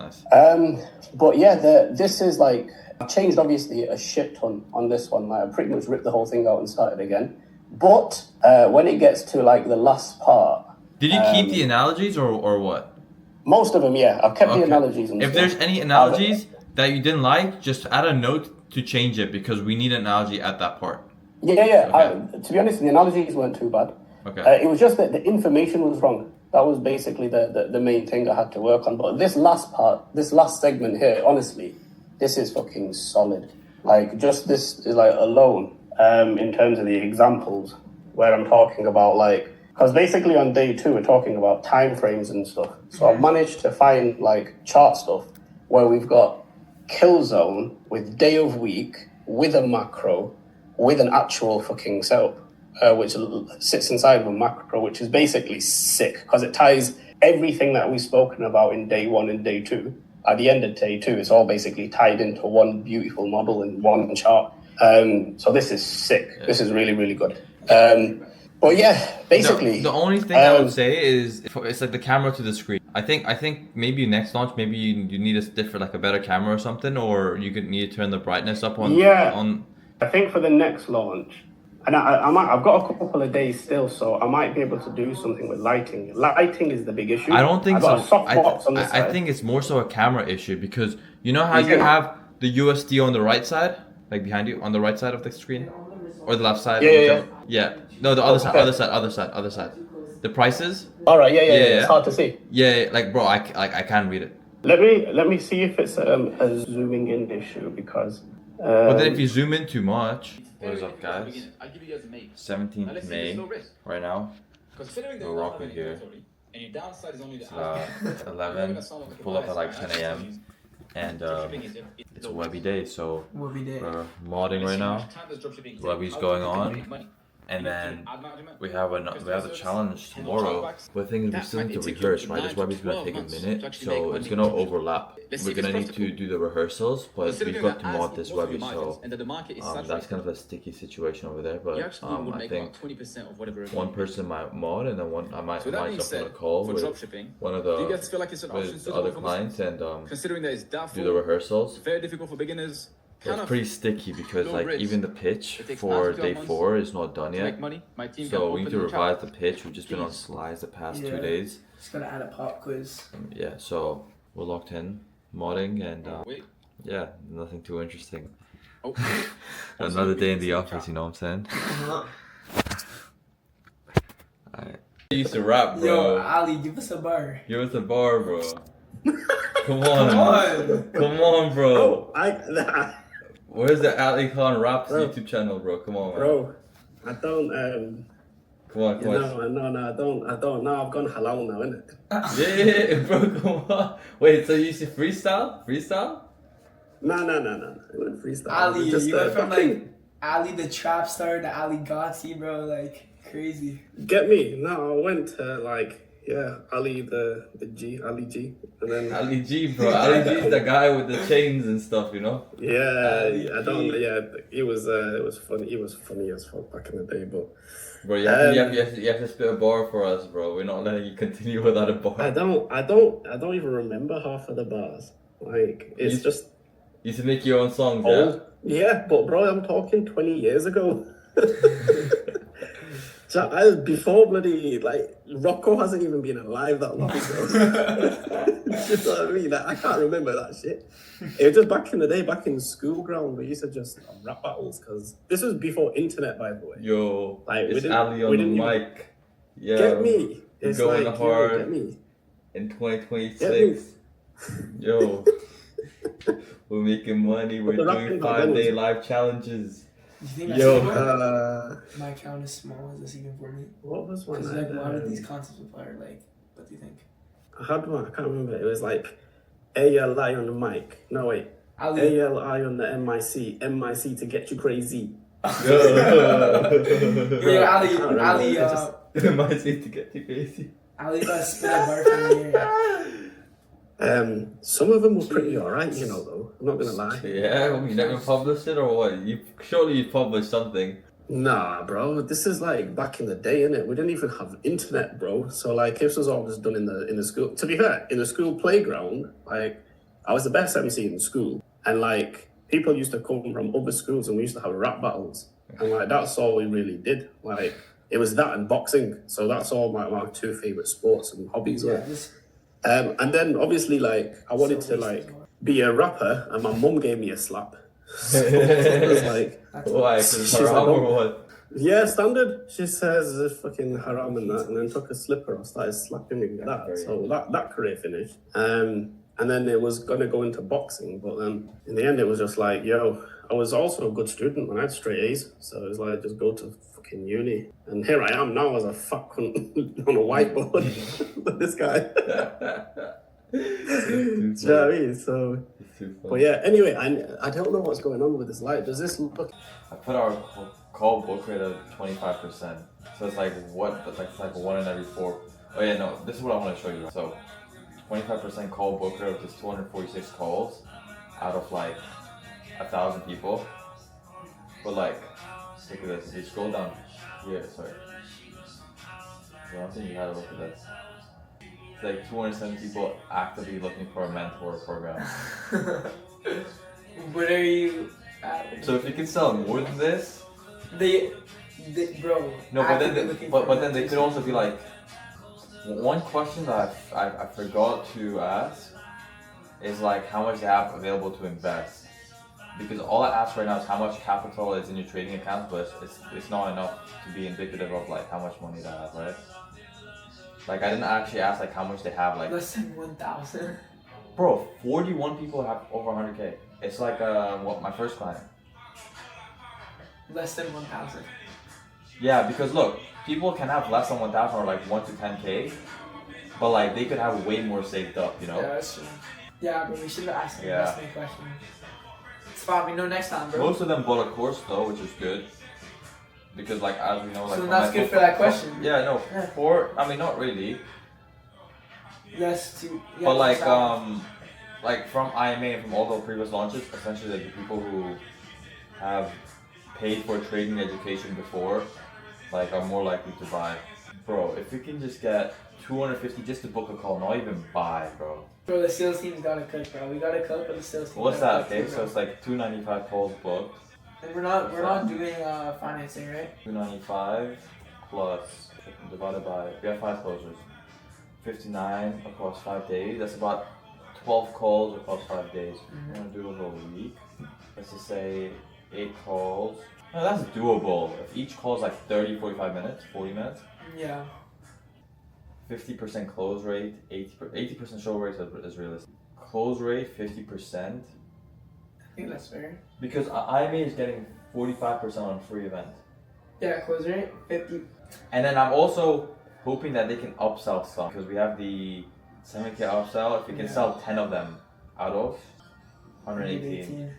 But yeah, this is like, I've changed obviously a shit ton on this one. Like, I pretty much ripped the whole thing out and started again. But when it gets to like the last part... Did you keep the analogies or what? Most of them, yeah. I've kept the analogies. And if there's any analogies that you didn't like, just add a note to change it because we need an analogy at that part. Yeah. Okay. To be honest, the analogies weren't too bad. Okay. It was just that the information was wrong. That was basically the main thing I had to work on. But this last part, this last segment here, honestly, this is fucking solid. Like, just this is like alone, in terms of the examples where I'm talking about like, because basically on day 2, we're talking about time frames and stuff. So I've managed to find like chart stuff where we've got kill zone with day of week, with a macro, with an actual fucking setup. Which sits inside of a macro, which is basically sick because it ties everything that we've spoken about in day 1 and day 2. At the end of day 2, it's all basically tied into one beautiful model in one chart. So this is sick. Yeah. This is really, really good. But yeah, basically... The only thing I would say is it's like the camera to the screen. I think maybe next launch, maybe you need a different, like a better camera or something, or you could need to turn the brightness up on... Yeah, I think for the next launch... And I've got a couple of days still, so I might be able to do something with lighting. Lighting is the big issue. I don't think so. I think it's more so a camera issue because you know how you have the USD on the right side, like behind you, on the right side of the screen, or the left side. Yeah. No, the other side. The prices. All right. Yeah. It's hard to see. Yeah. Like, bro, I can't read it. Let me see if it's a zooming in issue because. But then if you zoom in too much. What is up, guys? 17th May, right now. We're Rocco here. It's 11. Pull up at like 10 a.m. And it's a webby day, so we're modding right now. Webby's going on. And then we have a challenge tomorrow. But the thing is, we still need to rehearse, right? This webby's gonna take a minute, so it's gonna overlap. We're gonna need to do the rehearsals, but we've got to mod this webby, so that's kind of a sticky situation over there. But I think one person might mod, and then I might jump on a call with one of the other clients and do the rehearsals. Very difficult for beginners. It's pretty sticky because like even the pitch for day 4 is not done yet. So we need to revise the pitch. We've just been on slides the past 2 days. Just gotta add a pop quiz. Yeah, so we're locked in, modding, and yeah, nothing too interesting. Another day in the office, you know what I'm saying? I used to rap, bro. Yo, Ali, give us a bar. Give us a bar, bro. Come on. Come on, bro. Where's the Ali Khan Raps YouTube channel, bro? Come on, man. Bro, I don't, Come on, come on. No, I don't. Now I've gone halal now, innit? Yeah, bro, come on. Wait, so you used to freestyle? Freestyle? No. It wasn't freestyle. Ali, Just, you went from like Ali the trap star to Ali Gotti, bro. Like, crazy. Get me? No, I went to like, yeah, Ali the G, Ali G. And then Ali G, bro. Ali G is the guy with the chains and stuff, you know? Yeah, it was funny. It was funny as fuck back in the day, but bro, you have to spit a bar for us, bro. We're not letting you continue without a bar. I don't even remember half of the bars. Like it's just you used to make your own songs, yeah, but bro, I'm talking 20 years ago. So before bloody like Rocco hasn't even been alive that long ago. You know what I mean? Like, I can't remember that shit. It was just back in the day, back in school ground, we used to just rap battles because this was before internet, by the way. Yo, like it's Ali on the mic. Yeah, get me. It's going like, hard get me. in 2026. Yo, we're making money. We're doing 5-day live challenges. You think my account is small? Is this even for me? What was one? Because like a lot of these concepts are like, what do you think? I had one. I can't remember. It was like ALI on the mic. No wait. Ali. ALI on the MIC to get you crazy. Yeah, Ali. MIC to get you crazy. Ali got spit a bar from here. Some of them were pretty alright, you know, though. I'm not gonna lie. Yeah, well, you never published it or what? Surely you published something. Nah, bro. This is like back in the day, innit? We didn't even have internet, bro. So like, this was all just done in the school. To be fair, in the school playground, like, I was the best MC in school, and like, people used to come from other schools, and we used to have rap battles, and like, that's all we really did. Like, it was that and boxing. So that's all my 2 favorite sports and hobbies. Yeah. And then obviously, like, I wanted to like be a rapper, and my mum gave me a slap. So it was like, why? She's haram or what? Yeah, standard. She says it's fucking haram and that, and then took a slipper and started slapping me with that. So that career finished. And then it was gonna go into boxing, but then in the end it was just like, yo, I was also a good student and I had straight A's, so it was like, just go to fucking uni. And here I am now as a fuck on a whiteboard with this guy. Do you know what I mean? So, but yeah, anyway, I don't know what's going on with this light. Does this look? I put our call book rate at 25%. So it's like what? But it's like 1 in every 4. Oh yeah, no. This is what I want to show you. So 25% call book rate, which is 246 calls out of like 1,000 people. But like, look at this. If you scroll down here, sorry. I don't think you had a look at this. It's like 207 people actively looking for a mentor program. What are you at? So if you can sell more than this, bro. No, but then they could also be like, one question that I forgot to ask is like how much you have available to invest. Because all I ask right now is how much capital is in your trading account, but it's not enough to be indicative of like how much money they have, right? Like I didn't actually ask like how much they have, like less than 1,000. Bro, 41 people have over 100K. It's like my first client. Less than 1,000. Yeah, because look, people can have less than 1,000 or like 1 to 10K, but like they could have way more saved up, you know? Yeah, that's true. Yeah, but we should have asked an Yeah. investment question. It's fine, we know next time, bro. Most of them bought a course though, which is good. because like as we know, like So that's good for that question. Yeah, no, I mean not really, Yes, to. but like from IMA and from all the previous launches, essentially like the people who have paid for trading education before, like are more likely to buy. Bro, if we can just get 250 just to book a call, not even buy, bro. Bro, the sales team's gotta cook, bro. We gotta cook, but the sales team. What's that? gotta Okay, cook, so bro. it's like 295 calls booked. And we're not doing financing, right? 295 plus divided by, we have 5 closers. 59 across 5 days. That's about 12 calls across 5 days. We're gonna do it over a week. Let's just say 8 calls. No, that's doable. If each call is like 30, 45 minutes, 40 minutes. Yeah. 50% close rate, 80% show rate is realistic. Close rate 50%. I think that's fair. Because IMA is getting 45% on free event. Yeah, close rate 50. And then I'm also hoping that they can upsell some because we have the 7K upsell. If we can sell 10 of them out of 118,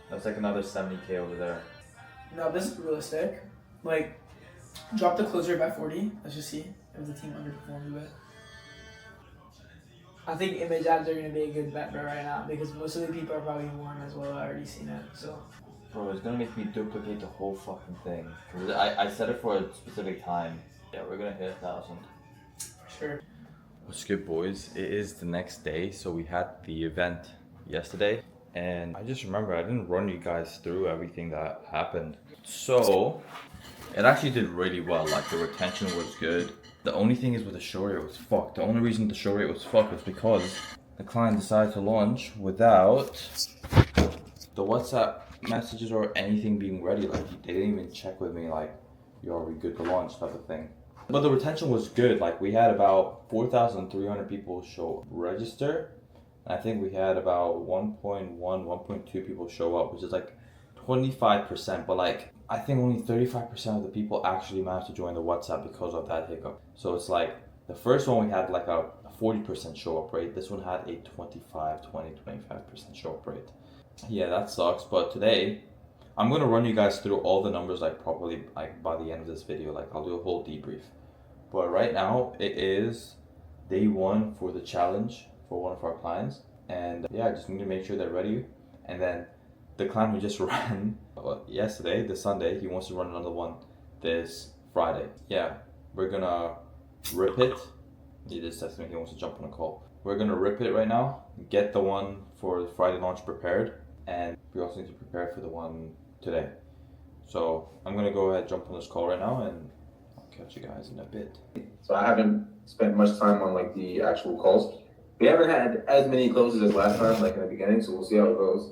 that's like another 70K over there. No, this is realistic. Like, drop the close rate by 40. Let's just see if the team underperforms a bit. I think image ads are going to be a good bet right now because most of the people are probably warm as well. I already seen it, so. Bro, it's gonna make me duplicate the whole fucking thing. Cause I set it for a specific time. Yeah, we're gonna hit 1,000. Sure. What's good, boys? It is the next day, so we had the event yesterday, and I just remember I didn't run you guys through everything that happened. So it actually did really well. Like the retention was good. The only thing is with the show rate was fucked. The only reason the show rate was fucked was because the client decided to launch without the WhatsApp messages or anything being ready. Like they didn't even check with me like, yo, are we good to launch type of thing. But the retention was good. Like we had about 4,300 people register. And I think we had about 1.2 people show up, which is like 25%. But like I think only 35% of the people actually managed to join the WhatsApp because of that hiccup. So it's like the first one we had like a 40% show up rate. This one had a 25% show up rate. Yeah, that sucks. But today I'm gonna run you guys through all the numbers like properly like by the end of this video. Like I'll do a whole debrief. But right now it is day 1 for the challenge for one of our clients, and yeah, I just need to make sure they're ready. And then the client who just ran yesterday, this Sunday, he wants to run another one this Friday. Yeah, we're gonna rip it. He just texted me he wants to jump on a call. We're gonna rip it right now, get the one for the Friday launch prepared, and we also need to prepare for the one today. So I'm gonna go ahead, jump on this call right now, and I'll catch you guys in a bit. So I haven't spent much time on like the actual calls. We haven't had as many closes as last time, like in the beginning, so we'll see how it goes.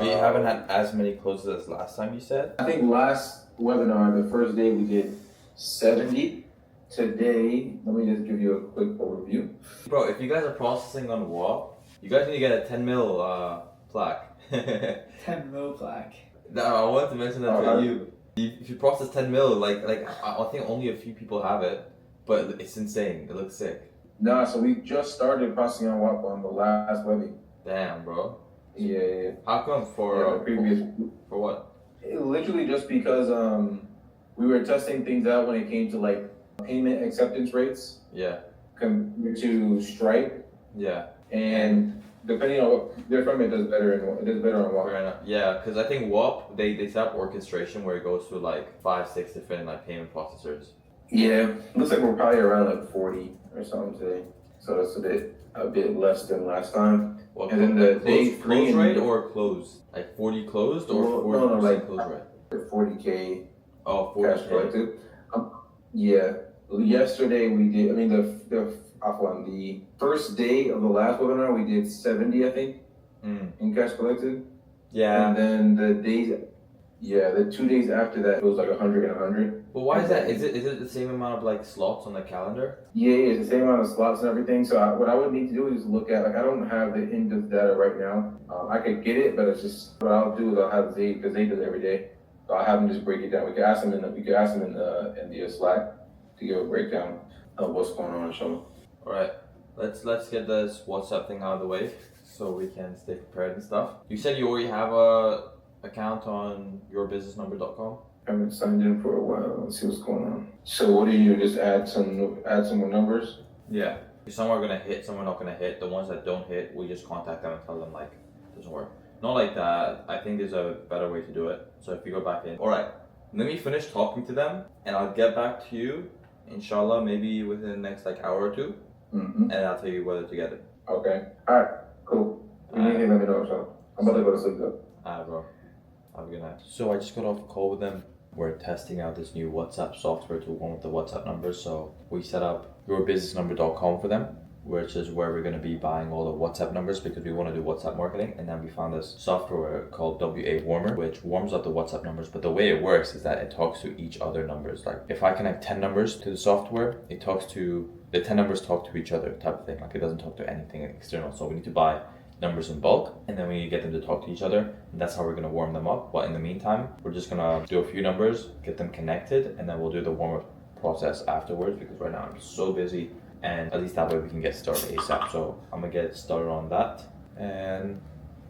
We haven't had as many closes as last time, you said? I think last webinar, the first day we did 70. Today, let me just give you a quick overview. Bro, if you guys are processing on Whop, you guys need to get a 10 mil plaque. 10 mil plaque. No, I wanted to mention that to you. If you process 10 mil, like I think only a few people have it, but it's insane. It looks sick. No, so we just started processing on Whop on the last webinar. Damn, bro. Yeah. How come for previous? For what? Literally just because we were testing things out when it came to like payment acceptance rates. Yeah. Compared to Stripe. Yeah. And depending on what they're from, it does better on Whop. Fair enough. Yeah, because I think Whop they set up orchestration where it goes through like 5-6 different like payment processors. Yeah, looks like we're probably around like 40 or something today. So that's a bit less than last time. Well, and then the day close rate or closed? Like 40 closed or 40% like close rate? 40K. Oh, 40K. Cash collected. Yeah. Yesterday we did. I mean the first day of the last webinar we did 70, I think, in cash collected. Yeah. And then the 2 days after that it was like 100 and 100. But why is that? Is it the same amount of like slots on the calendar? Yeah, it's the same amount of slots and everything. So what I would need to do is look at, like, I don't have the in-depth data right now. I could get it, but it's just, what I'll do is I'll have Zay, because Zay does it every day. So I'll have him just break it down. We could ask him in the Slack to give a breakdown of what's going on and show him. All right, let's get this WhatsApp thing out of the way so we can stay prepared and stuff. You said you already have a account on yourbusinessnumber.com? Haven't signed in for a while. Let's see what's going on. So what do you do? Just add some more numbers? Yeah. Some are gonna hit, some are not gonna hit. The ones that don't hit, we just contact them and tell them like it doesn't work. Not like that. I think there's a better way to do it. So if you go back in. Alright, let me finish talking to them and I'll get back to you, inshallah, maybe within the next like hour or two. And I'll tell you whether to get it. Okay. Alright, cool. If you need anything, let me know, so I'm about to go to sleep though. Alright, bro. Have a good night. So I just got off a call with them. We're testing out this new WhatsApp software to one with the WhatsApp numbers. So we set up yourbusinessnumber.com for them, which is where we're going to be buying all the WhatsApp numbers because we want to do WhatsApp marketing. And then we found this software called WA Warmer, which warms up the WhatsApp numbers. But the way it works is that it talks to each other numbers. Like if I connect 10 numbers to the software, it talks to, the 10 numbers talk to each other type of thing. Like it doesn't talk to anything external. So we need to buy numbers in bulk and then we need to get them to talk to each other, and that's how we're going to warm them up. But in the meantime, we're just going to do a few numbers, get them connected, and then we'll do the warm-up process afterwards because right now I'm so busy, and at least that way we can get started ASAP. So I'm gonna get started on that, and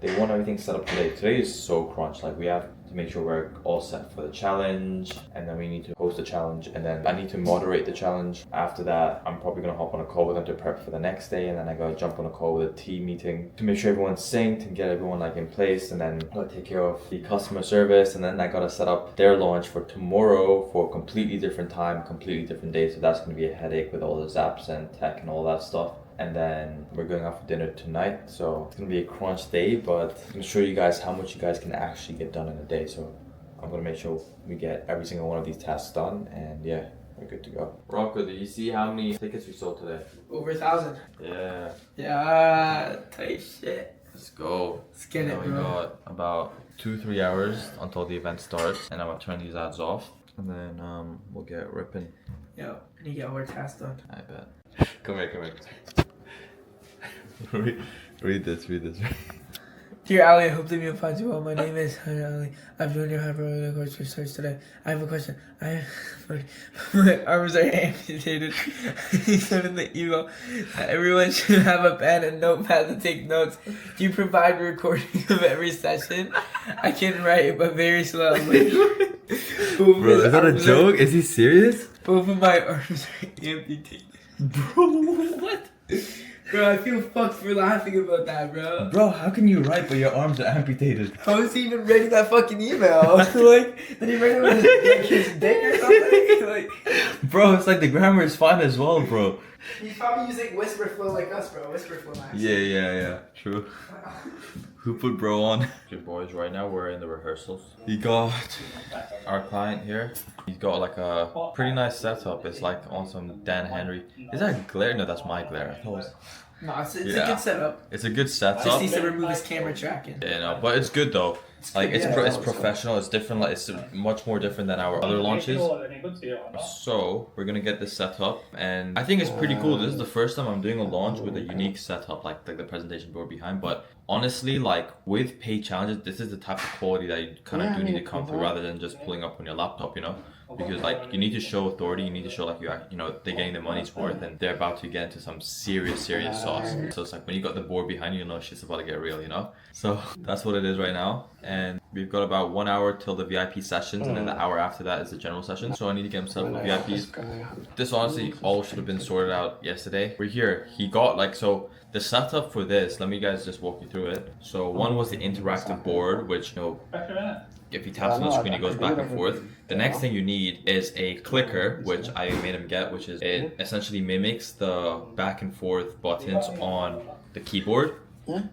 they want everything set up today. Today is so crunch. Like we have to make sure we're all set for the challenge, and then we need to host the challenge, and then I need to moderate the challenge. After that, I'm probably gonna hop on a call with them to prep for the next day, and then I gotta jump on a call with a team meeting to make sure everyone's synced and get everyone like in place, and then I gotta take care of the customer service, and then I gotta set up their launch for tomorrow for a completely different time, completely different day. So that's gonna be a headache with all the zaps and tech and all that stuff. And then we're going out for dinner tonight, so it's gonna be a crunch day, but I'm gonna show you guys how much you guys can actually get done in a day. So I'm gonna make sure we get every single one of these tasks done, and yeah, we're good to go. Rocco, did you see how many tickets we sold today? Over 1,000. Yeah. Yeah, tight shit. Let's go. Let's get it, We bro. got about 2-3 hours until the event starts, and I'm gonna turn these ads off, and then we'll get ripping. Yo, I need to get all our tasks done. I bet. Come here. read this. Dear Ali, I hope the meal finds you well. My name is Ali. I've joined your hyper course research today. I have a question. My arms are amputated. He said in the email that everyone should have a pen and notepad to take notes. Do you provide a recording of every session? I can write, but very slowly. Bro, is that a joke? Is he serious? Both of my arms are amputated. Bro, what? Bro, I feel fucked for laughing about that, bro. Bro, how can you write but your arms are amputated? How is he even writing that fucking email? Like, did he write it with his dick or something? Like, bro, it's like the grammar is fine as well, bro. He's probably using whisper flow like us, bro. Whisper flow accent. Yeah. True. Who put bro on? Good boys, right now we're in the rehearsals. We got our client here. He's got like a pretty nice setup. It's like on some Dan Henry. Is that glare? No, that's my glare. I thought it was... No, it's a good setup. It's a good setup. Just needs to remove his camera tracking. Yeah, no, but it's good though. Like it's professional. It's different. Like it's much more different than our other launches. So we're gonna get this set up, and I think it's pretty cool. This is the first time I'm doing a launch with a unique setup, like the presentation board behind. But honestly, like with paid challenges, this is the type of quality that you kind of do need to come through, rather than just pulling up on your laptop, you know. Because like you need to show authority, you need to show like you know they're getting their money's worth, and they're about to get into some serious sauce. So it's like when you got the board behind you, you know shit's about to get real, you know. So that's what it is right now, and we've got about 1 hour till the VIP sessions, and then the hour after that is the general session. So I need to get him set up with VIPs. This honestly all should have been sorted out yesterday. We're here. He got like so. The setup for this, let me guys just walk you through it. So one was the interactive board, which you know, if he taps on the screen, it goes back and forth. The next thing you need is a clicker, which I made him get, which is it essentially mimics the back and forth buttons on the keyboard,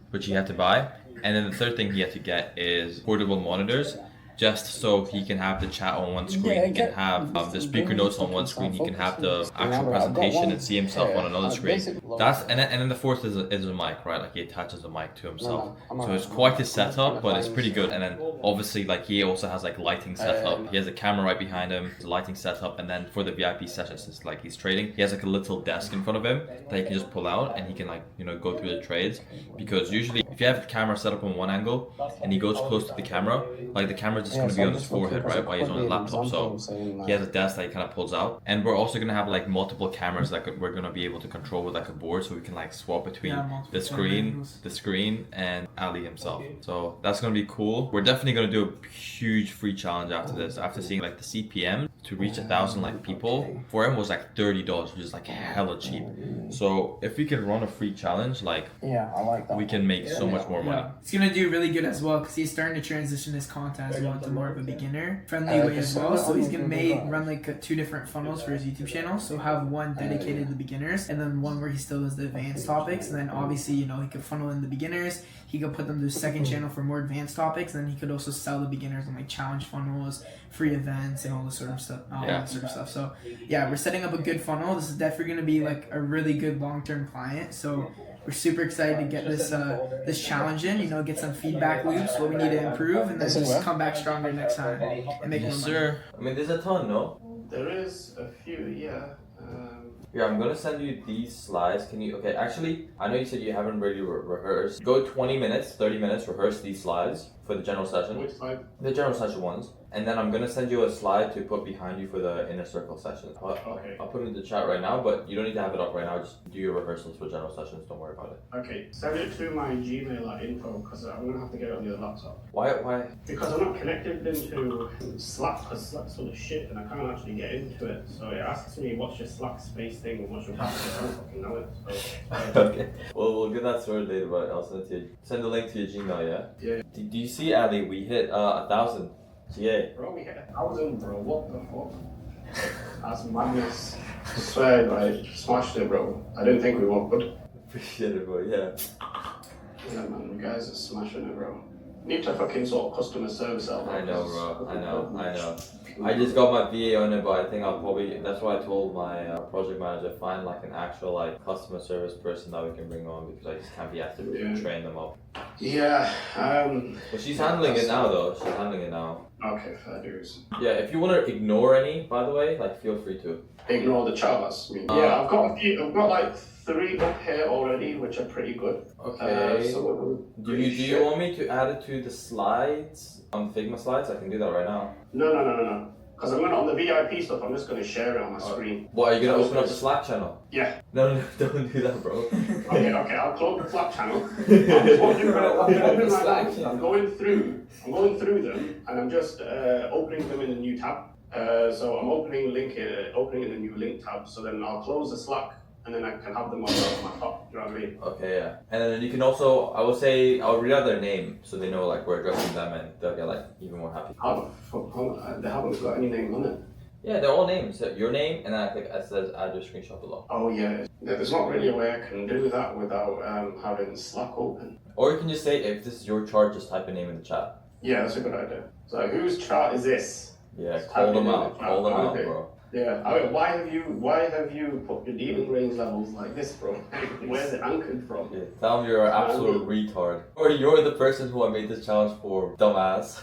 which he had to buy. And then the third thing he had to get is portable monitors, just so he can have the chat on one screen, he can have the speaker notes on one screen, he can have the actual presentation and see himself on another screen. That's and then the fourth is a mic, right? Like he attaches a mic to himself. So it's quite a setup, but it's pretty good. And then obviously like he also has like lighting set up. He has a camera right behind him, the lighting set up, and then for the VIP sessions, it's like he's trading. He has like a little desk in front of him that he can just pull out, and he can like go through the trades. Because usually if you have the camera set up on one angle and he goes close to the camera, like the camera just going to be on his forehead, right, while he's on the laptop. So he has a desk that he kind of pulls out. And we're also going to have like multiple cameras that we're going to be able to control with like a board, so we can like swap between the screen and Ali himself. So that's going to be cool. We're definitely going to do a huge free challenge after this. After seeing like the CPM to reach 1,000 like people for him was like $30, which is like hella cheap. So if we can run a free challenge, like I like that. we can make so much more money. It's gonna do really good as well because he's starting to transition his content as well into more of a beginner friendly way as well. So he's gonna run like 2 different funnels for his YouTube channel. So have one dedicated to the beginners and then one where he still does the advanced topics. And then obviously, you know, he could funnel in the beginners. He could put them to his second channel for more advanced topics. And then he could also sell the beginners on like challenge funnels, free events, and all this sort of stuff. So yeah, we're setting up a good funnel. This is definitely gonna be like a really good long-term client. So we're super excited to get this challenge in, you know, get some feedback loops, what we need to improve, and then just come back stronger next time and make more money. Sir. I mean, there's a ton, no? There is a few, yeah. Here, I'm gonna send you these slides. Can you, okay, actually, I know you said you haven't really rehearsed. Go 20 minutes, 30 minutes, rehearse these slides for the general session. Which slide? The general session ones. And then I'm gonna send you a slide to put behind you for the inner circle session. I'll put it in the chat right now, but you don't need to have it up right now. Just do your rehearsals for general sessions. Don't worry about it. Okay, send it to my Gmail info because I'm gonna have to get it on the other laptop. Why? Because I'm not connected into Slack because Slack's full of shit and I can't actually get into it. So it asks me what's your Slack space thing and what's your password. I don't fucking know it. So. Okay. Well, we'll get that sorted later, but I'll send it to you. Send the link to your Gmail, yeah? Yeah. Do you see, Ali? We hit 1,000. GA. Bro, we hit 1,000, bro. What the fuck? That's madness. I swear, I smashed it, bro. I didn't think we would. Appreciate it, bro. Yeah. Yeah, man. You guys are smashing it, bro. Need to fucking sort customer service out. I know, bro. I know. I just got my VA on it, but I think I'll probably. That's why I told my project manager find like an actual like customer service person that we can bring on because I just can't be active to train them up. Yeah. But she's handling it now, though. She's handling it now. Okay, fair dues. Yeah, if you want to ignore any, by the way, like feel free to. Ignore the chavas. Yeah, I've got a few. I've got like 3 up here already, which are pretty good. Okay. So do you want me to add it to the slides on Figma slides? I can do that right now. No. Because I'm gonna on the VIP stuff. I'm just gonna share it on my screen. What, are you gonna open up the Slack channel? Yeah. No, don't do that, bro. Okay. I'll close the Slack channel. I'm going through them, and I'm just opening them in a new tab. So I'm opening in a new link tab. So then I'll close the Slack, and then I can have them on my top. Do you know what I mean? Okay, yeah. And then you can also, I would say, I'll read out their name so they know like we're addressing them, and they'll get like even more happy. How the fuck? They haven't got any name on it. Yeah, they're all names. So your name, and then I click it says add your screenshot below. Oh yeah. There's not really a way I can do that without having Slack open. Or you can just say, if this is your chart, just type a name in the chat. Yeah, that's a good idea. So whose chart is this? Yeah, call them out, bro. Yeah, I mean, why have you put your dealing range levels like this, bro? Where's it anchored from? Yeah, tell them you're an absolute retard. Or you're the person who I made this challenge for, dumbass.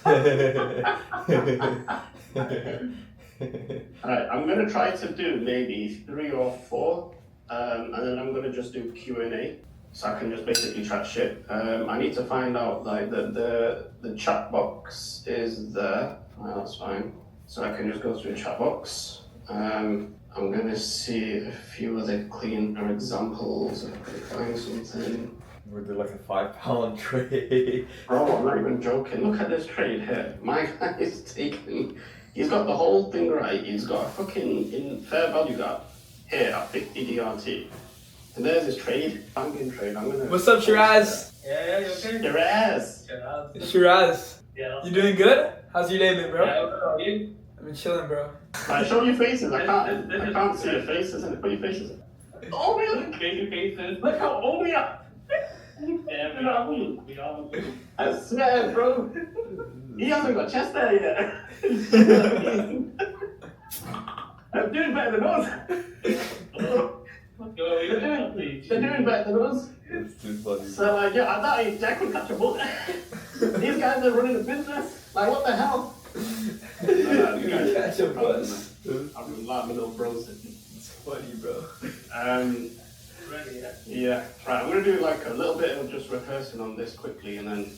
Alright, I'm gonna try to do maybe 3 or 4, and then I'm gonna just do Q&A, so I can just basically chat shit. I need to find out like the chat box is there. That's fine. So I can just go through the chat box. I'm gonna see a few other cleaner examples if I can find something. We're doing like a 5-pound trade. Bro, I'm not even joking. Look at this trade here. My guy is taking. He's got the whole thing right. He's got a fucking in fair value gap here at 50 DRT. And there's his trade. Banking trade. I'm gonna. What's up, Shiraz? Yeah, you okay? Shiraz. Shiraz. Yeah. You doing good? How's your day been, bro? Yeah, how are you? I've been chilling, bro. Right, show your faces. I can't see your faces. And put your faces in. Oh, really? Crazy faces. Look how old we are. Yeah, we are. I swear, bro. He hasn't got chest hair yet. I'm doing better than us. They're doing better than us. It's too funny. So like, yeah, at that age, Jack would catch a bullet. These guys are running a business. Like, what the hell? Catch a bus. I'm like my little bros. It's funny, bro. Yeah. Right, I'm gonna do like a little bit of just rehearsing on this quickly, and then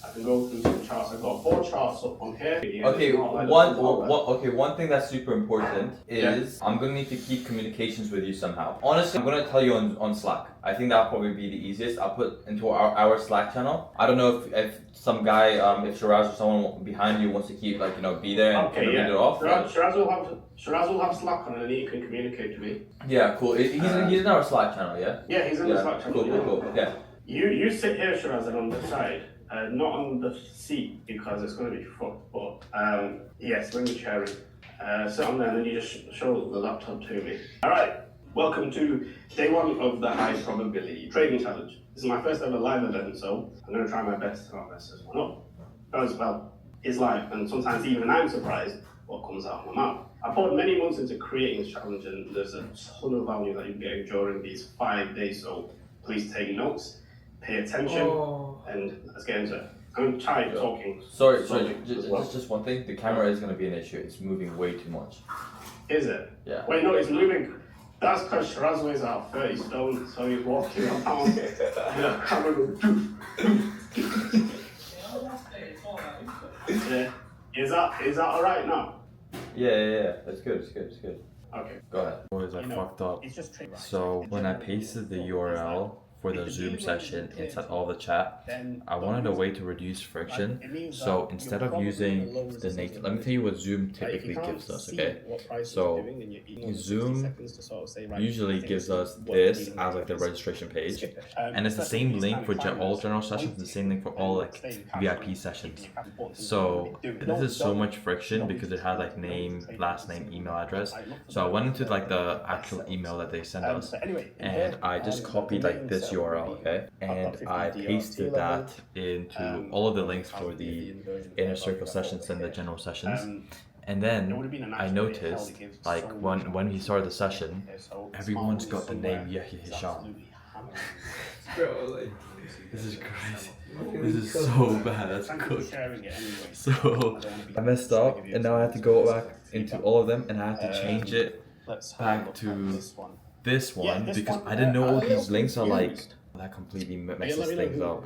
I can go through some charts. I've got 4 charts up on here. Okay, It's not like one thing that's super important is I'm gonna need to keep communications with you somehow. Honestly, I'm gonna tell you on Slack. I think that'll probably be the easiest. I'll put into our Slack channel. I don't know if some guy, if Shiraz or someone behind you wants to keep like, you know, be there and Okay, read it off. Shiraz will have Slack on and then you can communicate to me. Yeah, cool. He's in our Slack channel, yeah? Yeah, he's in the Slack channel. Cool. Yeah. You sit here, Shiraz, and on the side. Not on the seat because it's going to be fucked, but yes, when you're sharing. Sit on there and then you just show the laptop to me. Alright, welcome to day 1 of the high probability trading challenge. This is my first ever live event, so I'm going to try my best to not mess this one up. Because, well, it's live, and sometimes even I'm surprised what comes out of my mouth. I poured many months into creating this challenge, and there's a ton of value that you're getting during these 5 days, so please take notes, pay attention, and let's get into it. I'm tired talking. Sorry, just one thing. The camera is going to be an issue. It's moving way too much. Is it? Yeah. Wait, no, it's moving. That's because Shiraz weighs out 30 stone, so he's walking around. The camera goes yeah. Is that alright now? Yeah. That's good. Okay. Go ahead. Boys, I fucked up. So when I pasted the URL for the Zoom session inside all the chat, I wanted a way to reduce friction. So instead of using the native, let me tell you what Zoom typically gives us, okay? So Zoom usually gives us this as like the registration page, and it's the same link for all general sessions, the same link for all like VIP sessions. So this is so much friction because it has like name, last name, email address. So I went into like the actual email that they send us, and I just copied like this URL, okay, and I pasted that into all of the links for the inner circle sessions and the general sessions. And then I noticed, like when we started the session, everyone's got the name Yahya Hisham. Bro, like, this is crazy. This is so bad. That's cooked. So I messed up, and now I have to go back into all of them, and I have to change it back to this one because I didn't know all these links are like. That completely messes things up.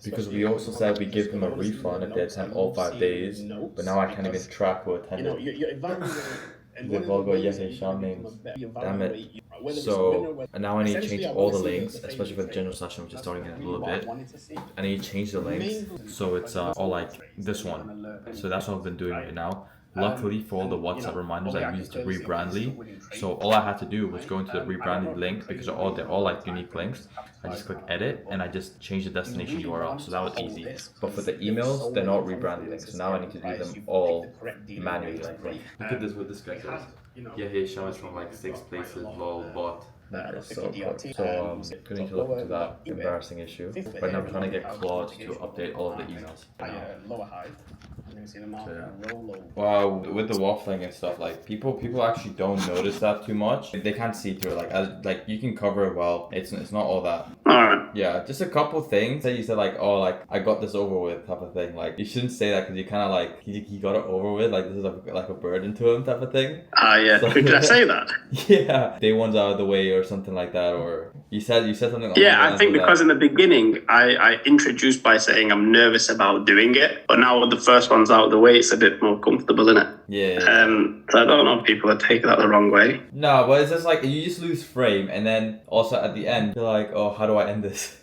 Because we also said we give them a refund if they attend all 5 days, but now I can't even track who attended. The vulgar Yahya Sham names. Damn it. So now I need to change all the links, especially for the general session, which is starting in a little bit. I need to change the links so it's all like this one. So that's what I've been doing right now. Luckily for all the WhatsApp reminders, I used Rebrandly. So all I had to do was go into the Rebrandly link because they're all like unique links. I just click edit and I just change the destination URL. So that was easy. But for the emails, they're not Rebrandly links. So now I need to do them all manually. Look at this, what this guy says. Yeah, hey, show us from like 6 places, lol, bot. That is so cool. So going to look into that embarrassing issue. Right now I'm trying to get Claude to update all of the emails. So, yeah. Wow, with the waffling and stuff, like people actually don't notice that too much. They can't see through it. Like you can cover it well. It's not all that. Yeah, just a couple things that you said like, oh, like I got this over with type of thing. Like you shouldn't say that because you kind of like he got it over with. Like this is like a burden to him type of thing. Yeah. So, Did I say that? Yeah, day one's out of the way or something like that. Or you said something. Yeah, I think because in the beginning I introduced by saying I'm nervous about doing it, but now with the first one's out of the way, it's a bit more comfortable, isn't it? Yeah. So I don't know if people would take that the wrong way. No, but it's just like you just lose frame, and then also at the end you're like, oh, how do I end this?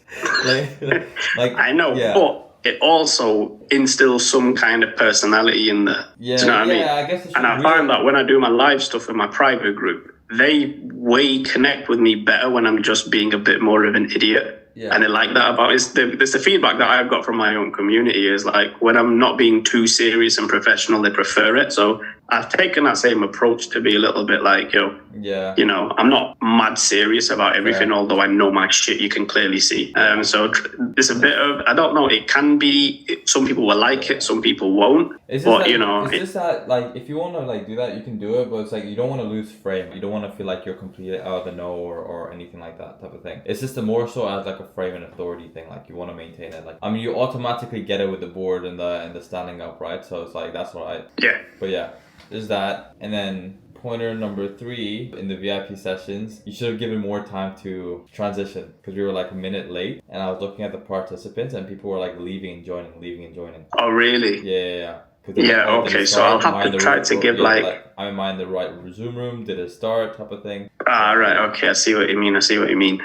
like I know, yeah. but it also instills some kind of personality in there. Yeah, do you know what I mean? I guess and I find that when I do my live stuff in my private group, they way connect with me better when I'm just being a bit more of an idiot. Yeah. And they like that about it's the feedback that I've got from my own community is like when I'm not being too serious and professional, they prefer it. So I've taken that same approach to be a little bit like, yeah, you know, I'm not mad serious about everything, although I know my shit, you can clearly see. So it's a bit of, I don't know, it can be, some people will like it, some people won't. It's but, like, you know. It's just that, like, if you want to, like, do that, you can do it, but it's like, you don't want to lose frame. You don't want to feel like you're completely out of the know or anything like that type of thing. It's just more so as, like, a frame and authority thing. Like, you want to maintain it. Like, I mean, you automatically get it with the board and the standing up, right? So it's like, that's all right. Yeah. But yeah. There's that, and then pointer number 3 in the VIP sessions, you should have given more time to transition because we were like a minute late, and I was looking at the participants and people were like leaving and joining. Oh, really? Yeah. Yeah, okay, so I'll have to try to give like I'm in mind the right Zoom room, did it start type of thing. Right, okay, I see what you mean.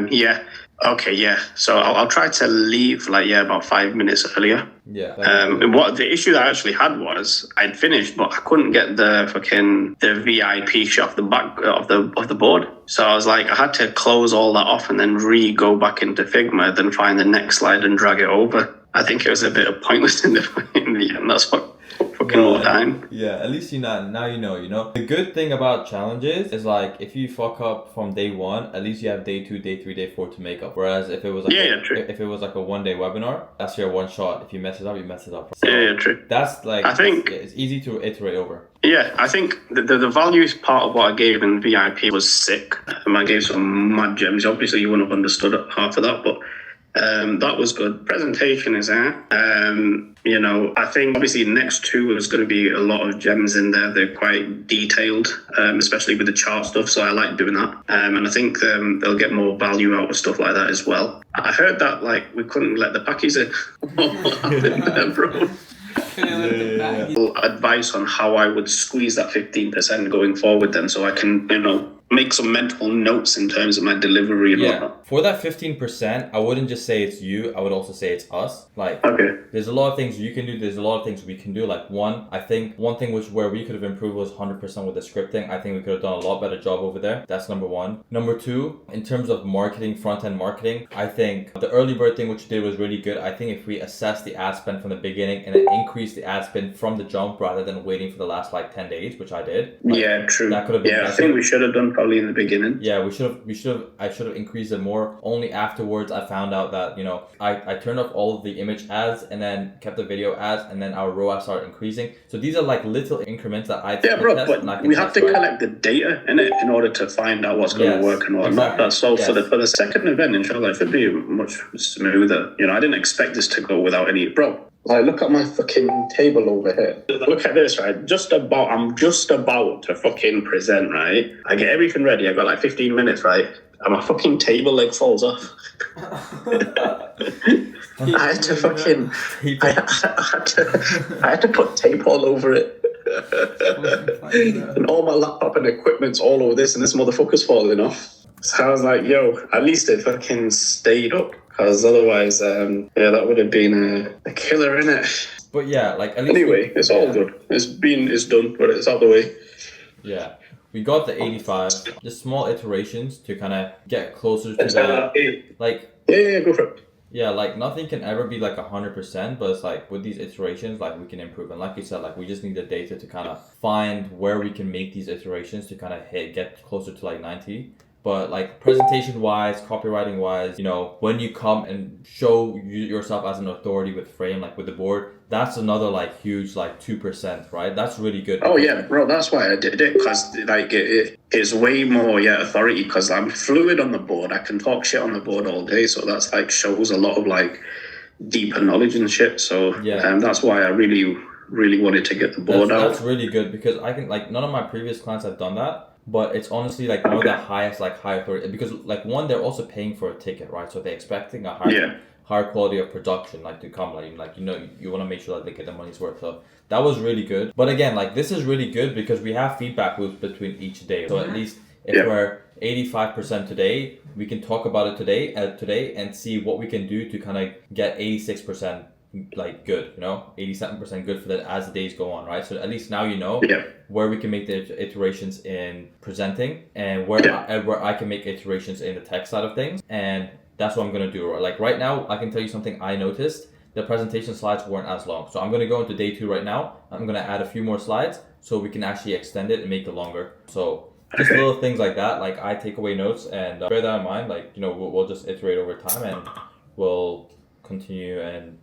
Yeah, okay, yeah. So I'll try to leave about 5 minutes earlier. Yeah. What the issue I actually had was I'd finished, but I couldn't get the VIP shot off the back of the board. So I was like, I had to close all that off and then go back into Figma, then find the next slide and drag it over. I think it was a bit of pointless in the end. That's what fucking all the time. Yeah, at least now you know. The good thing about challenges is like if you fuck up from day 1, at least you have day 2, day 3, day 4 to make up. Whereas if it was like if it was like a 1-day webinar, that's your one shot. If you mess it up, you mess it up. So True. That's like I think it's easy to iterate over. Yeah, I think the values part of what I gave in VIP was sick. I gave some mad gems. Obviously, you wouldn't have understood half of that, but that was good. Presentation is there. I think obviously next 2 is going to be a lot of gems in there. They're quite detailed, especially with the chart stuff. So I like doing that. And I think they'll get more value out of stuff like that as well. I heard that we couldn't let the packies in. What happened there, bro? Advice on how I would squeeze that 15% going forward then, so I can make some mental notes in terms of my delivery and whatnot. For that 15%, I wouldn't just say it's you, I would also say it's us. There's a lot of things you can do, there's a lot of things we can do. I think one thing where we could have improved was 100% with the scripting. I think we could have done a lot better job over there. That's number 1. Number 2, in terms of marketing, front-end marketing, I think the early bird thing which you did was really good. I think if we assess the ad spend from the beginning and then increase the ad spend from the jump rather than waiting for the last 10 days, which I did. Yeah, true. That could have been I think we should have done probably in the beginning. Yeah, I should have increased it more. Only afterwards I found out that, I turned off all of the image ads and then kept the video ads, and then our ROAS started increasing. So these are little increments that I but we have to collect the data in order to find out what's going to work and whatnot. That's so for the second event, inshallah, it should be much smoother. I didn't expect this to go without any look at my fucking table over here. Look at this, right? I'm just about to fucking present, right? I get everything ready. I got 15 minutes, right? And my fucking table leg falls off. I had to fucking... I had to put tape all over it. And all my laptop and equipment's all over this, and this motherfucker's falling off. So I was like, yo, at least it fucking stayed up. Because otherwise, that would have been a killer, innit? But yeah, at least anyway, it's all good. It's done, but it's out the way. Yeah. We got the 85, just small iterations to kind of get closer to that. Yeah, go for it. Yeah, nothing can ever be 100%, but it's with these iterations, we can improve. And like you said, we just need the data to kind of find where we can make these iterations to kind of get closer to 90. But presentation wise, copywriting wise, when you come and show yourself as an authority with frame, with the board, that's another huge 2%, right? That's really good. Oh yeah, bro, that's why I did it, because it's way more authority, because I'm fluid on the board. I can talk shit on the board all day, so that's shows a lot of deeper knowledge and shit. So that's why I really wanted to get the board out. That's really good, because I can none of my previous clients have done that. But it's honestly one of the highest high authority, because one, they're also paying for a ticket, right? So they're expecting a higher quality of production to come, you want to make sure that they get the money's worth. So that was really good. But again, this is really good because we have feedback loops between each day. So at least if we're 85% today, we can talk about it today and see what we can do to kind of get 86% good, 87% good for that as the days go on, right? So at least now where we can make the iterations in presenting and where I can make iterations in the tech side of things, and that's what I'm gonna do. Right now, I can tell you something I noticed. The presentation slides weren't as long, so I'm gonna go into day 2 right now. I'm gonna add a few more slides so we can actually extend it and make it longer. So just little things like that. I take away notes and bear that in mind. We'll just iterate over time and we'll continue and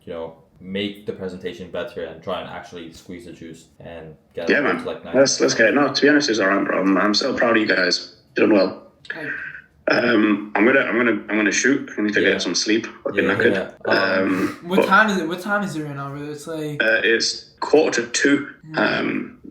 make the presentation better and try and actually squeeze the juice and get it man. To 90. Let's get it. No, to be honest, it's alright, bro. I'm so proud of you guys. You're doing well. I'm gonna shoot. I need to get some sleep. Fucking knackered. What time is it? What time is it right now, bro? It's it's 1:45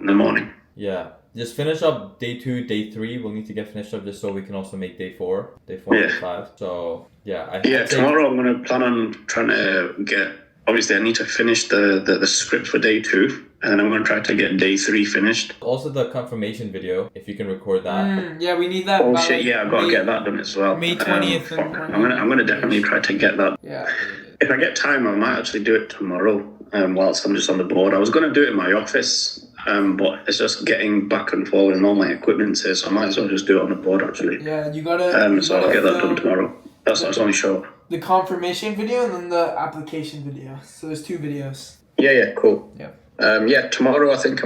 in the morning. Yeah. Just finish up day 2, day 3. We'll need to get finished up just so we can also make day 4, day 4, Yeah. day 5. So yeah, I'd say- tomorrow I'm gonna plan on trying to get. Obviously, I need to finish the script for day 2, and then I'm gonna try to get day 3 finished. Also the confirmation video, if you can record that. Yeah, we need that. Oh by, shit! like, Yeah, I've got to May- get that done as well. May 20th. Fuck. I'm gonna definitely try to get that. Yeah. If I get time, I might actually do it tomorrow. Whilst I'm just on the board, I was gonna do it in my office. But it's just getting back and forth and all my equipment's here, so I might as well just do it on the board actually. Yeah, you gotta. So I'll get that done tomorrow. That's only short. The confirmation video and then the application video. So there's 2 videos. Yeah, cool. Yeah. Tomorrow I think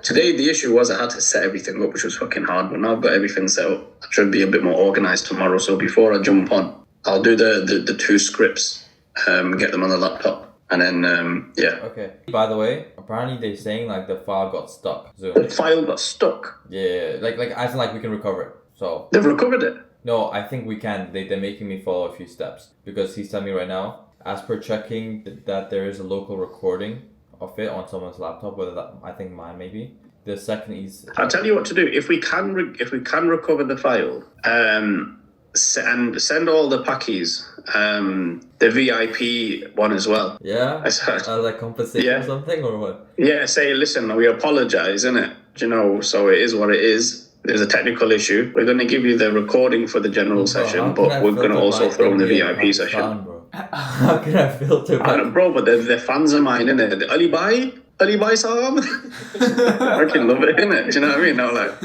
today the issue was I had to set everything up, which was fucking hard, but now I've got everything set up. I should be a bit more organized tomorrow, so before I jump on, I'll do the 2 scripts, get them on the laptop, and then, yeah. Okay. By the way, apparently they're saying like the file got stuck. Zoom. The file got stuck? Yeah, like as in like we can recover it. So They've recovered it? No, I think we can. They're making me follow a few steps because he's telling me right now, as per checking that there is a local recording of it on someone's laptop, whether that, I think mine maybe. The second is... I'll tell you what to do. If we can recover the file, and send all the packies, the VIP one as well. Yeah? Like compensation or something or what? Yeah, say, listen, we apologize, innit? You know, so it is what it is. There's a technical issue. We're going to give you the recording for the general session, but we're going to also throw in the VIP session. How can I filter back? Bro, but they're fans of mine, innit? Ali Bhai Saab? I fucking love it, innit? Do you know what I mean? No, like,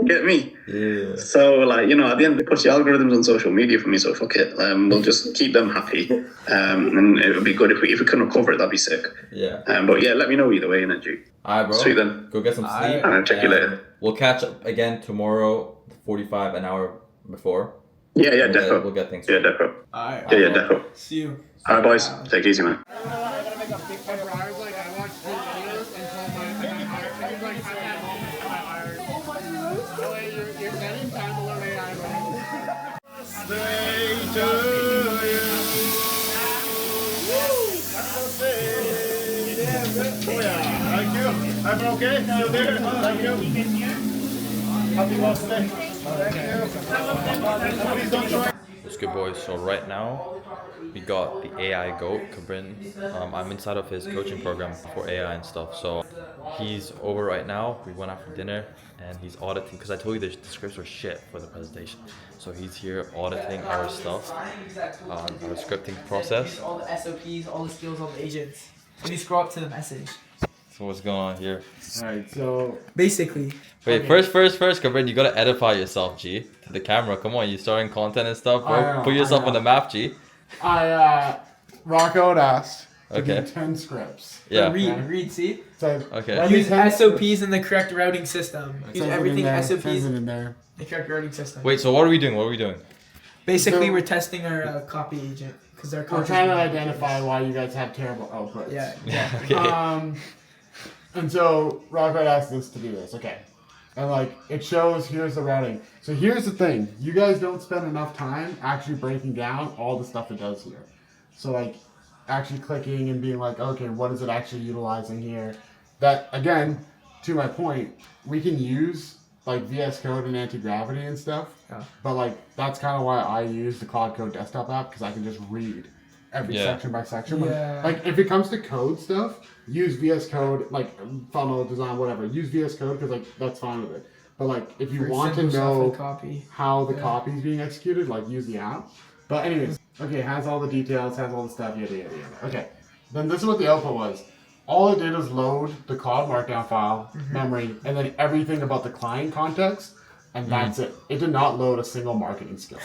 get me? Yeah. So, like, you know, at the end, they push the algorithms on social media for me, so fuck it. We'll just keep them happy. And it would be good if we can recover it, that'd be sick. Yeah. But yeah, let me know either way, innit, G? Alright, bro. Sweet then. Go get some sleep. I'll check you later. We'll catch up again tomorrow, 45 an hour before. Yeah, defo. We'll get things. Yeah, defo. Alright. Yeah, defo. See you. Alright, boys. Take it easy, man. Thank you. I'm okay. Still there. Thank you. Happy birthday. Thank you. Please don't try. What's good, boys? So right now we got the AI goat, Cabrin. I'm inside of his coaching program for AI and stuff. So he's over right now. We went out for dinner and he's auditing, because I told you the scripts were shit for the presentation. So he's here auditing our stuff, our scripting process. All the SOPs, all the skills, all the agents. When you scroll up to the message. So what's going on here? Alright, so basically. Wait, first, Cabrin, you gotta edify yourself, G. To the camera. Come on, you starting content and stuff, bro. Put yourself on the map, G. Rocco had asked to Okay. do 10 scripts. Yeah. Read, see? So Okay. Use SOPs in the correct routing system. Use everything SOPs in there. the correct routing system. Wait, so what are we doing? Basically, So- we're testing our copy agent because they're We're trying to identify why you guys have terrible outputs. Yeah. Okay. And so Rocco had asked us to do this. Okay. And like it shows here's the routing. So here's the thing. You guys don't spend enough time actually breaking down all the stuff it does here. So like actually clicking and being like, okay, what is it actually utilizing here? That again, to my point, we can use like VS Code and anti-gravity and stuff. Yeah. But like that's kind of why I use the Claude Code desktop app, because I can just read every section by section. Yeah. Like if it comes to code stuff, use VS Code, like funnel design, whatever. Use VS Code because like that's fine with it. But like if you For want to simple stuff know like copy. how the copy is being executed, like use the app. But anyways, okay, has all the details, has all the stuff, yada yada yada. Okay, then this is what the output was. All it did was load the Claude Markdown file, memory, and then everything about the client context, and that's it. It did not load a single marketing skill.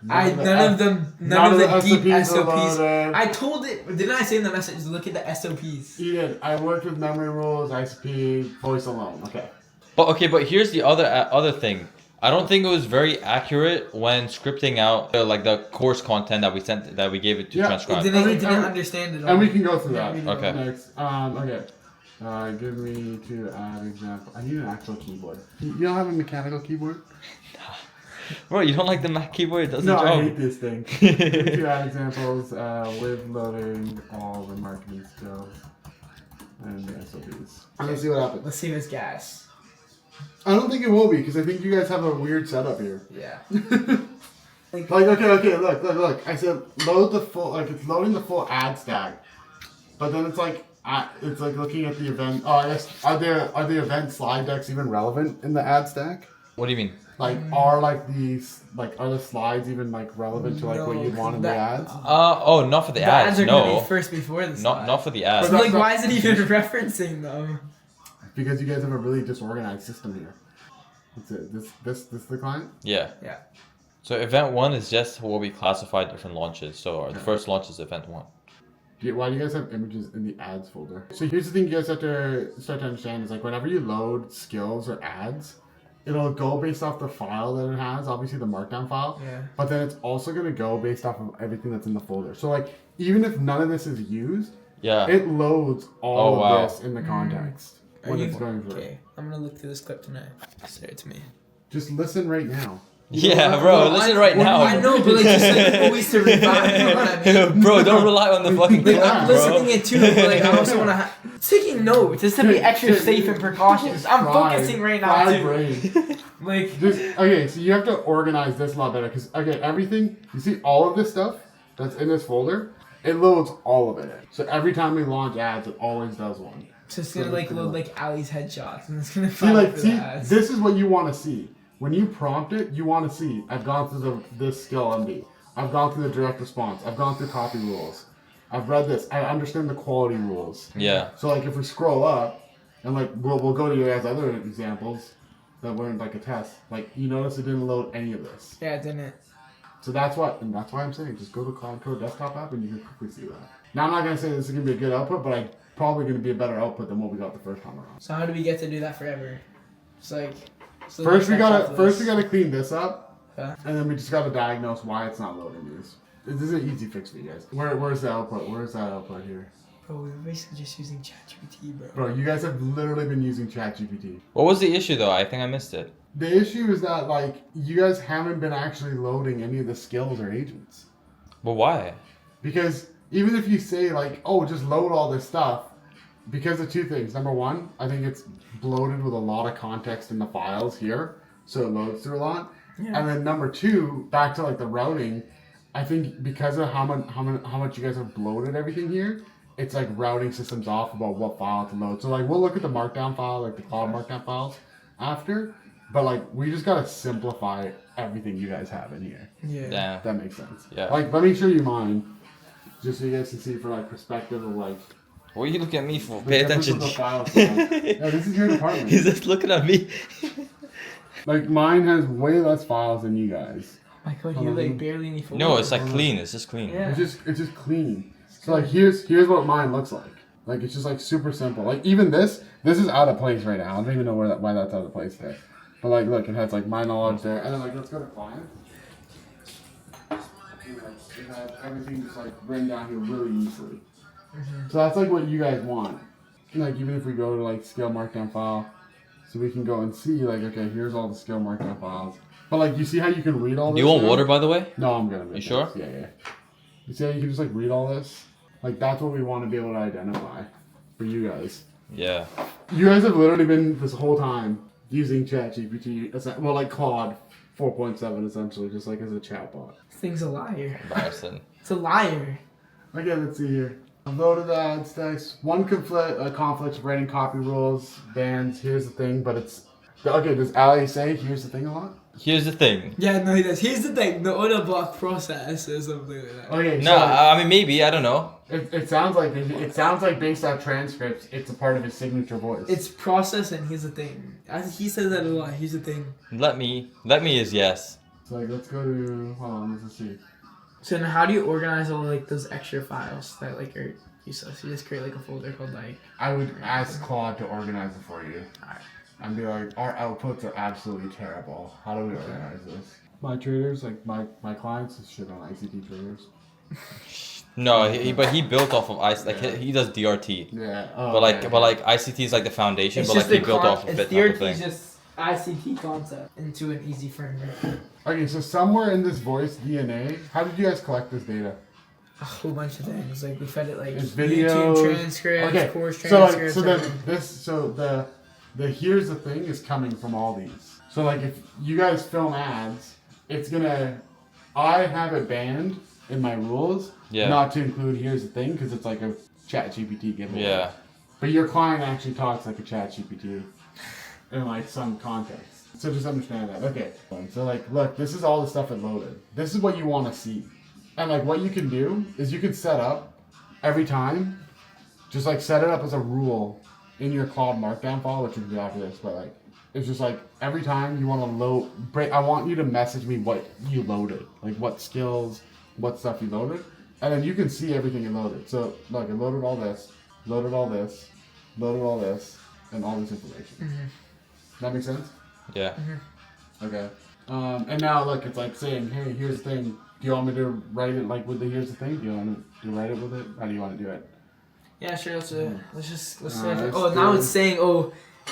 None of the deep SOPs. Loaded. I told it. Didn't I say in the message? Look at the SOPs. You did. I worked with memory rules, ICP, voice alone. Okay. But here's the other thing. I don't think it was very accurate when scripting out the course content that we gave it to transcribe. It didn't understand it all. And we can go through that. Okay. Next. Okay. Give me to add example. I need an actual keyboard. You don't have a mechanical keyboard? Bro, you don't like the Mac keyboard? It does No, the job. I hate this thing. Give me to add examples with loading all the marketing skills. and the SOBs. And let's see what happens. Let's see if it's gas. I don't think it will be because I think you guys have a weird setup here. Yeah. Like okay, look. I said load the full, like it's loading the full ad stack, but then it's like looking at the event. Oh, I guess are the event slide decks even relevant in the ad stack? What do you mean? Like are the slides even like relevant to like what you'd want in the ads? Oh, not for the ads. are No. gonna be first before the slide. Not for the ads. So like, why is it even referencing them? Because you guys have a really disorganized system here. That's it. This the client? Yeah. Yeah. So event 1 is just where we classify different launches. So the first launch is event 1. Why do you guys have images in the ads folder? So here's the thing you guys have to start to understand is like whenever you load skills or ads, it'll go based off the file that it has, obviously the markdown file. Yeah. But then it's also gonna go based off of everything that's in the folder. So like even if none of this is used, it loads all of this in the context when it's going through. Okay, I'm gonna look through this clip tonight. Say it to me. Just listen right now. Yeah, bro, listen right now. I know, but like just like always to revive. You know what I mean? Bro, don't rely on the fucking clip, I'm bro. listening it too, but like I also wanna taking notes just to be extra safe and precautious. I'm focusing right now too. Brain. Like just okay, so you have to organize this a lot better because okay, everything you see, all of this stuff that's in this folder, it loads all of it. So every time we launch ads, it always does one. So it's gonna like load like Ali's headshots, and it's gonna see, this is what you want to see. When you prompt it, you want to see, I've gone through this skill MD. I've gone through the direct response. I've gone through copy rules. I've read this. I understand the quality rules. Yeah. So like if we scroll up, and like we'll go to your guys' other examples that weren't like a test. Like you notice it didn't load any of this. Yeah, it didn't. So that's why I'm saying just go to Claude Code desktop app and you can quickly see that. Now I'm not gonna say this is gonna be a good output, but probably gonna be a better output than what we got the first time around. So how do we get to do that forever? It's like First we gotta clean this up, and then we just gotta diagnose why it's not loading these. This is an easy fix for you guys. Where's the output? Where's that output here? Bro, we're basically just using ChatGPT, bro. Bro, you guys have literally been using ChatGPT. What was the issue though? I think I missed it. The issue is that like you guys haven't been actually loading any of the skills or agents. But why? Because even if you say like, oh, just load all this stuff, because of two things. Number one, I think it's bloated with a lot of context in the files here, so it loads through a lot. Yeah. And then number two, back to like the routing, I think because of how much you guys have bloated everything here, it's like routing systems off about what file to load. So like we'll look at the markdown file, like the Claude markdown files after, but like we just gotta simplify everything you guys have in here. Yeah. That makes sense. Yeah. Like let me show you mine, just so you guys can see for like perspective of like. What are you looking at me for? Pay attention. Yeah, this is your department. He's just looking at me. Like mine has way less files than you guys. Oh my god, you like barely any folders. No, it's like clean. It's just clean. Yeah. It's just clean. So like here's what mine looks like. Like it's just like super simple. Like even this is out of place right now. I don't even know why that's out of place there. But like look, it has like my knowledge there, and then like let's go to client. It has everything just like written down here really easily. So that's like what you guys want. Like even if we go to like skill markdown file, so we can go and see like okay, here's all the skill markdown files. But like you see how you can read all this? Do you want now? water, by the way? No, I'm gonna. You sure? Yeah. You see how you can just like read all this? Like that's what we want to be able to identify for you guys. Yeah. You guys have literally been this whole time using ChatGPT, well like Claude 4.7 essentially, just like as a chatbot. This thing's a liar. Embarrassing. It's a liar. Okay, let's see here. I've loaded the ad stacks. One conflict writing copy rules, bans. Here's the thing, but it's okay. Does Ali say here's the thing a lot? Here's the thing. Yeah, no, he does. Here's the thing. The auto block process or something like that. Okay. No, I mean maybe I don't know. It sounds like based on transcripts, it's a part of his signature voice. It's process and here's the thing. He says that a lot. Here's the thing. Let me is yes. So like let's go to hold on, let's see. So now how do you organize all like those extra files that like are useless? You just create like a folder called like. I would ask Claude to organize it for you. Alright. And be like, our outputs are absolutely terrible. How do we organize this? My traders, like my clients, is shit on ICT traders. No, but he built off of ICT. Like he does DRT. Yeah. But like ICT is like the foundation, It's but like just he the built off of it. DRT Type of thing. is just ICT concept into an easy framework. Okay, so somewhere in this voice DNA, how did you guys collect this data? a whole bunch of things. Like we fed it like It's videos, YouTube transcripts, okay. course So transcripts. the here's the thing is coming from all these. So like if you guys film ads, it's gonna. I have it banned in my rules not to include here's the thing because it's like a ChatGPT giveaway. Yeah. But your client actually talks like a ChatGPT in like some context. So just understand that. Okay. So like, look, this is all the stuff it loaded. This is what you want to see. And like what you can do is you can set up every time, just like set it up as a rule in your Claude Markdown file, which you can do after this, but like, it's just like every time you want to load, I want you to message me what you loaded, like what skills, what stuff you loaded, and then you can see everything it loaded. So look, it loaded all this, loaded all this, loaded all this, and all this information. Mm-hmm. That make sense? Yeah. Mm-hmm. Okay. And now look, it's like saying, hey, here's the thing. Do you want me to write it like with the here's the thing? Do you want to write it with it? How do you want to do it? Yeah, sure. Let's let's now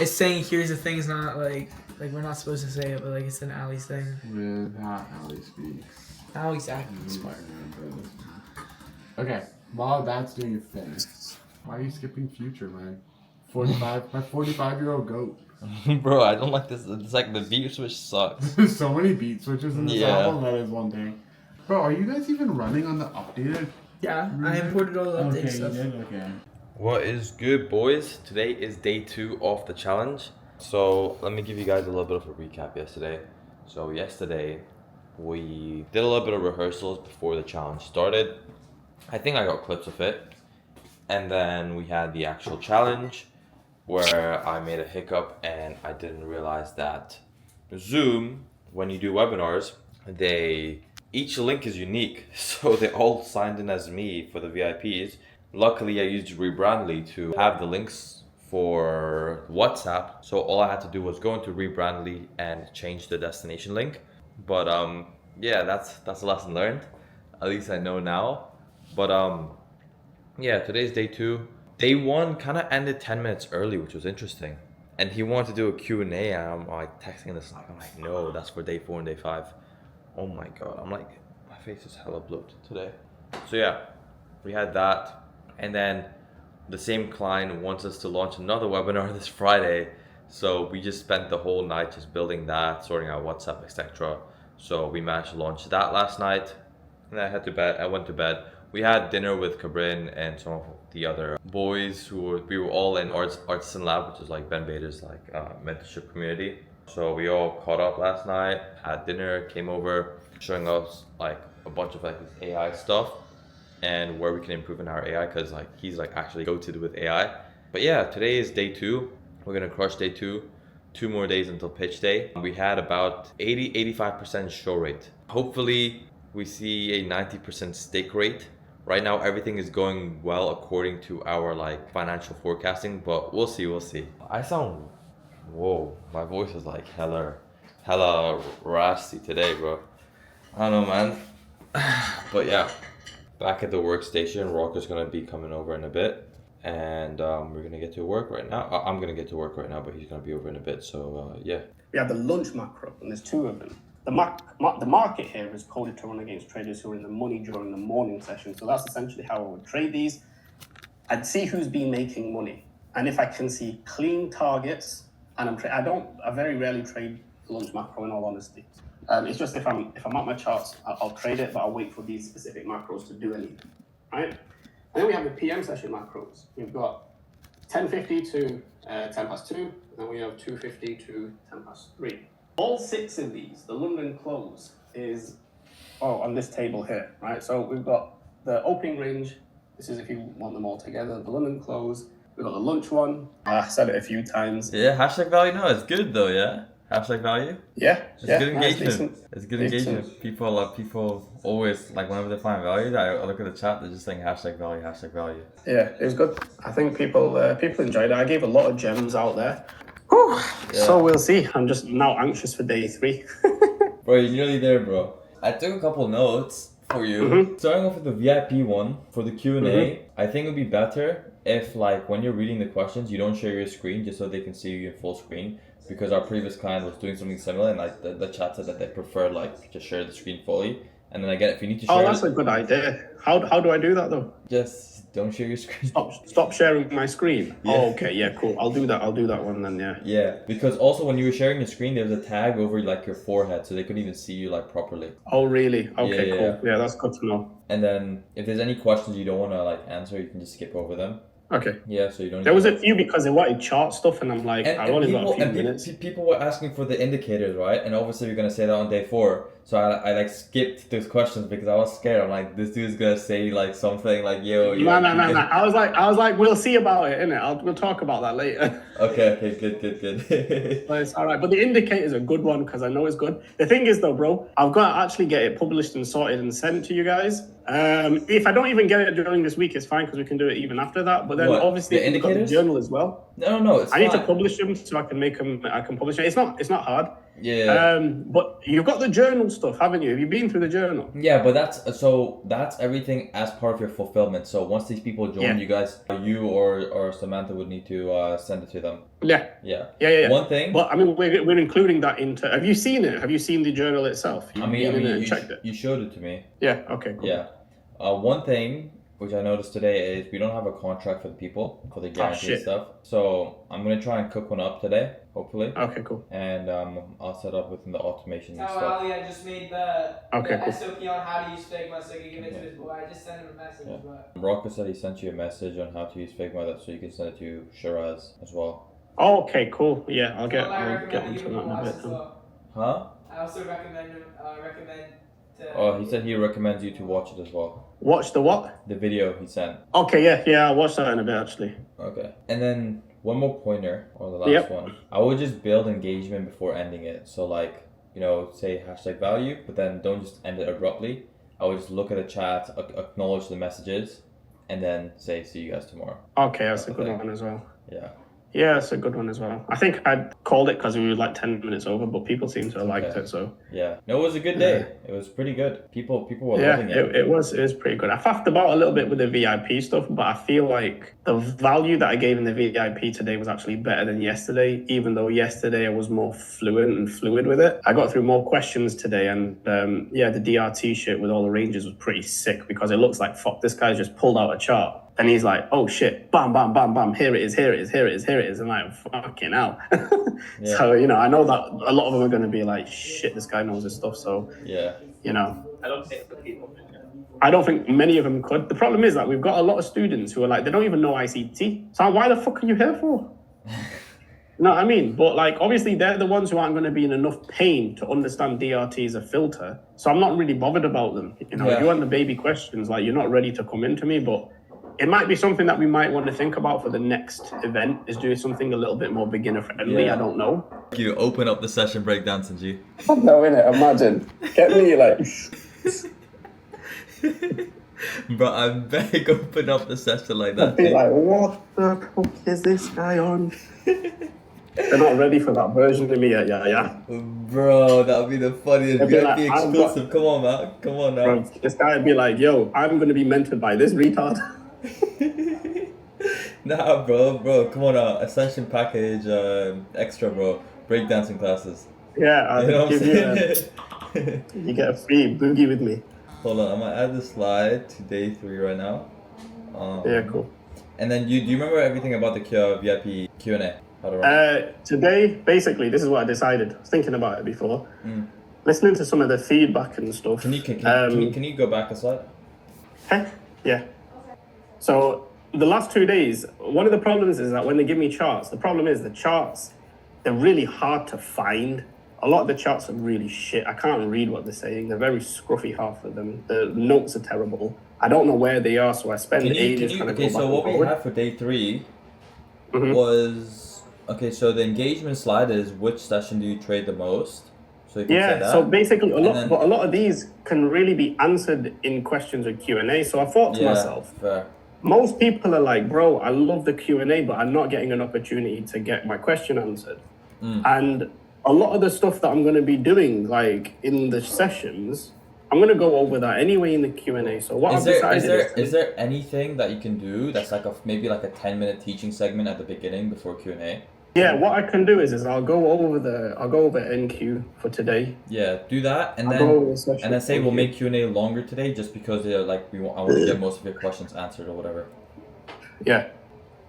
it's saying here's the thing. It's not like we're not supposed to say it, but like it's an Ali's thing. With how Ali speaks. Ali's acting smart. Okay, while that's doing its thing, why are you skipping future, man? 45, my 45-year-old goat. Bro, I don't like this. It's like the beat switch sucks. There's so many beat switches in this album. That is one thing. Bro, are you guys even running on the updated? Yeah, I imported all the updated stuff. Okay. What is good, boys? Today is day 2 of the challenge. So let me give you guys a little bit of a recap yesterday. So yesterday, we did a little bit of rehearsals before the challenge started. I think I got clips of it. And then we had the actual challenge where I made a hiccup and I didn't realize that Zoom, when you do webinars, each link is unique. So they all signed in as me for the VIPs. Luckily, I used Rebrandly to have the links for WhatsApp. So all I had to do was go into Rebrandly and change the destination link. But yeah, that's a lesson learned. At least I know now. But yeah, today's day 2. Day 1 kind of ended 10 minutes early, which was interesting. And he wanted to do a Q&A, and I'm like texting this Slack. I'm like, no, that's for day 4 and day 5. Oh my god, I'm like, my face is hella bloated today. So yeah, we had that. And then the same client wants us to launch another webinar this Friday. So we just spent the whole night just building that, sorting out WhatsApp, etc. So we managed to launch that last night. And I went to bed. We had dinner with Cabrin and some of the other boys we were all in Artisan Lab, which is like Ben Bader's like mentorship community. So we all caught up last night, had dinner, came over, showing us like a bunch of like this AI stuff and where we can improve in our AI, because like he's like actually go-to with AI. But yeah, today is day 2. We're gonna crush day 2. 2 more days until pitch day. We had about 85% show rate. Hopefully we see a 90% stake rate. Right now everything is going well according to our like financial forecasting, but we'll see. I sound, whoa, my voice is like hella raspy today, bro. I don't know, man. But yeah, back at the workstation. Rocco's gonna be coming over in a bit, and we're gonna get to work right now. I'm gonna get to work right now, but he's gonna be over in a bit. So yeah. We have the lunch macro, and there's 2 of them. The market here is coded to run against traders who are in the money during the morning session. So that's essentially how I would trade these. I'd see who's been making money, and if I can see clean targets, and I very rarely trade lunch macro in all honesty. It's just if I'm at my charts, I'll trade it, but I'll wait for these specific macros to do anything, right? And then we have the PM session macros. We've got 10:50 to 2:10, and then we have 2:50 to 3:10. All 6 of these, the London close is on this table here, right? So we've got the opening range. This is if you want them all together. The London close. We've got the lunch one. I said it a few times. Yeah, hashtag value. No, it's good though. Yeah, hashtag value. Yeah, it's good engagement. It's good engagement. People always like whenever they find value. I look at the chat. They're just saying hashtag value, hashtag value. Yeah, it was good. I think people enjoyed it. I gave a lot of gems out there. Yeah. So we'll see. I'm just now anxious for day 3. Bro, you're nearly there, bro. I took a couple notes for you. Starting off with the VIP one for the Q&A. I think it would be better if like when you're reading the questions, you don't share your screen just so they can see you in full screen. Because our previous client was doing something similar, and like the chat said that they prefer like just share the screen fully And then again, if you need to share Oh, that's a good idea. How do I do that though? just don't share your screen. Stop sharing my screen. Yeah. Oh, okay, yeah, cool. I'll do that. I'll do that one then. Yeah. Yeah, because also when you were sharing your screen, there was a tag over like your forehead, so they couldn't even see you like properly. Oh, really? Okay, Yeah, cool. Yeah, that's good to know. And then if there's any questions you don't want to like answer, you can just skip over them. Okay. Yeah, so you don't. There was a few because they wanted chart stuff, and I'm like, I've only got a few minutes. People were asking for the indicators, right? And obviously you're gonna say that on day 4. So I like skipped those questions because I was scared. I'm like, this dude's gonna say like something like, yo. No. I was like, we'll see about it, innit? We'll talk about that later. Okay, good. But it's all right. But the indicator is a good one because I know it's good. The thing is though, bro, I've got to actually get it published and sorted and sent to you guys. If I don't even get it during this week, it's fine because we can do it even after that. But then obviously the we've got the journal as well. No, it's I need to publish them so I can make them. I can publish it. It's not hard. Yeah. But you've got the journal stuff, haven't you? Have you been through the journal? Yeah, but that's everything as part of your fulfillment. So once these people join, you guys, you or Samantha would need to send it to them. Yeah. One thing. But I mean, we're including that into. Have you seen it? Have you seen the journal itself? You showed it to me. Yeah. Okay. Cool. Yeah. One thing which I noticed today is we don't have a contract for the people for the guarantee stuff. So I'm gonna try and cook one up today, hopefully. Okay, cool. And I'll set up within the automation and Oh, stuff. Ali, I just made the cool. SOP on how to use Figma so I can give it to his boy. I just sent him a message, but Rocco said he sent you a message on how to use Figma, so you can send it to Shiraz as well. Oh, okay, cool. Yeah, I'll get I onto recommend that you in a watch bit. as well. Huh? I also recommend to. Oh, he said he recommends you to watch it as well. Watch the what? The video he sent. Okay, yeah, I'll watch that in a bit actually. Okay. And then one more pointer, or the last one. I would just build engagement before ending it. So like, say hashtag value, but then don't just end it abruptly. I would just look at the chat, acknowledge the messages, and then say see you guys tomorrow. Okay, that's a good one as well. Yeah. Yeah, it's a good one as well. I think I called it because we were like 10 minutes over, but people seem to have liked it. So yeah, no, it was a good day. It was pretty good. People were loving it. It was pretty good. I faffed about a little bit with the VIP stuff, but I feel like the value that I gave in the VIP today was actually better than yesterday. Even though yesterday I was more fluid with it, I got through more questions today, and the DRT shit with all the ranges was pretty sick because it looks like fuck. This guy just pulled out a chart. And he's like, oh shit, bam, bam, bam, bam, here it is. And like, fucking hell. So, I know that a lot of them are going to be like, shit, this guy knows his stuff. So, I don't think many of them could. The problem is that we've got a lot of students who are like, they don't even know ICT. So why the fuck are you here for? You know what I mean? But like, obviously they're the ones who aren't going to be in enough pain to understand DRT as a filter. So I'm not really bothered about them. If you want the baby questions, like you're not ready to come into me, but it might be something that we might want to think about for the next event, is doing something a little bit more beginner friendly. I don't know. You open up the session breakdown, Sanji. No, innit? Imagine. Get me like... Bro, I beg open up the session like that. I'd be like, what the fuck is this guy on? They're not ready for that version of me yet, yeah. Bro, that would be the funniest. Be Like, exclusive. Come on, man. Come on now. Bro, this guy would be like, yo, I'm going to be mentored by this retard. Nah, bro, come on now. Ascension package, extra, bro. Breakdancing classes. Yeah, I'll give you you get a free boogie with me. Hold on, I'm gonna add the slide to day 3 right now. Yeah, cool. And then do you remember everything about the VIP Q&A? How to run? Today, basically, this is what I decided. I was thinking about it before. Listening to some of the feedback and stuff. Can you go back a slide? Yeah. So the last 2 days, one of the problems is that when they give me charts, the problem is the charts, they're really hard to find. A lot of the charts are really shit. I can't read what they're saying. They're very scruffy, half of them. The notes are terrible. I don't know where they are, so I spend ages trying to go back. So what we had for day 3 was... Okay, so the engagement slide is which session do you trade the most? So you can say that. So basically a lot of these can really be answered in questions or Q&A. So I thought to myself, most people are like, bro, I love the Q&A, but I'm not getting an opportunity to get my question answered. And a lot of the stuff that I'm going to be doing, like in the sessions, I'm going to go over that anyway in the Q&A. So what I've decided is there anything that you can do that's like maybe like a 10-minute teaching segment at the beginning before Q&A? Yeah, what I can do is I'll go over NQ for today. Yeah, do that, and I'll go over the then session. say we'll NQ. make Q&A longer today, just because I want to get most of your questions answered or whatever. Yeah.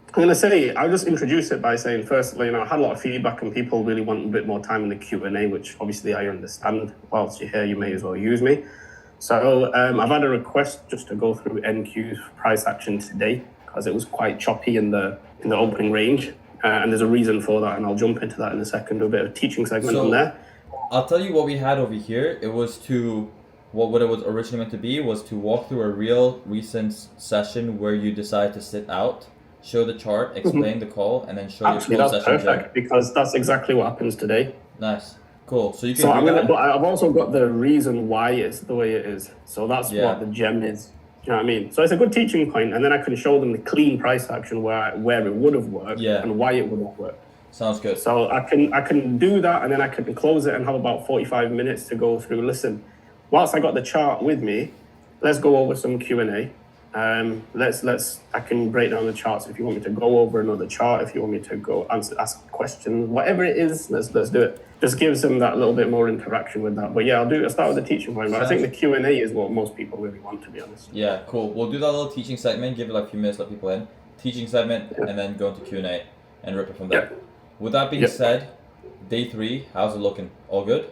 I'm going to say, I'll just introduce it by saying, firstly, I had a lot of feedback and people really want a bit more time in the Q&A, which obviously I understand. Whilst you're here, you may as well use me. So I've had a request just to go through NQ's price action today, because it was quite choppy in the opening range. And there's a reason for that, and I'll jump into that in a second, do a bit of teaching segment on there. I'll tell you what we had over here. It was what it was originally meant to be was to walk through a real recent session where you decide to sit out, show the chart, explain the call, and then show Actually, your full that's session. perfect, because that's exactly what happens today. Nice. Cool. So you can but I've also got the reason why it's the way it is. So that's what the gem is. Do you know what I mean? So it's a good teaching point, and then I can show them the clean price action where it would have worked and why it would have worked. Sounds good. So I can do that, and then I can close it and have about 45 minutes to go through. Listen, whilst I got the chart with me, let's go over some Q&A. I can break down the charts if you want me to go over another chart, if you want me to go ask questions, whatever it is, let's do it. Just gives them that little bit more interaction with that. But yeah, I'll start with the teaching point. But I think the Q&A is what most people really want, to be honest. Yeah, cool. We'll do that little teaching segment, give it like a few minutes, let people in. Teaching segment, and then go into Q&A and rip it from there. With that being said, day 3, how's it looking? All good?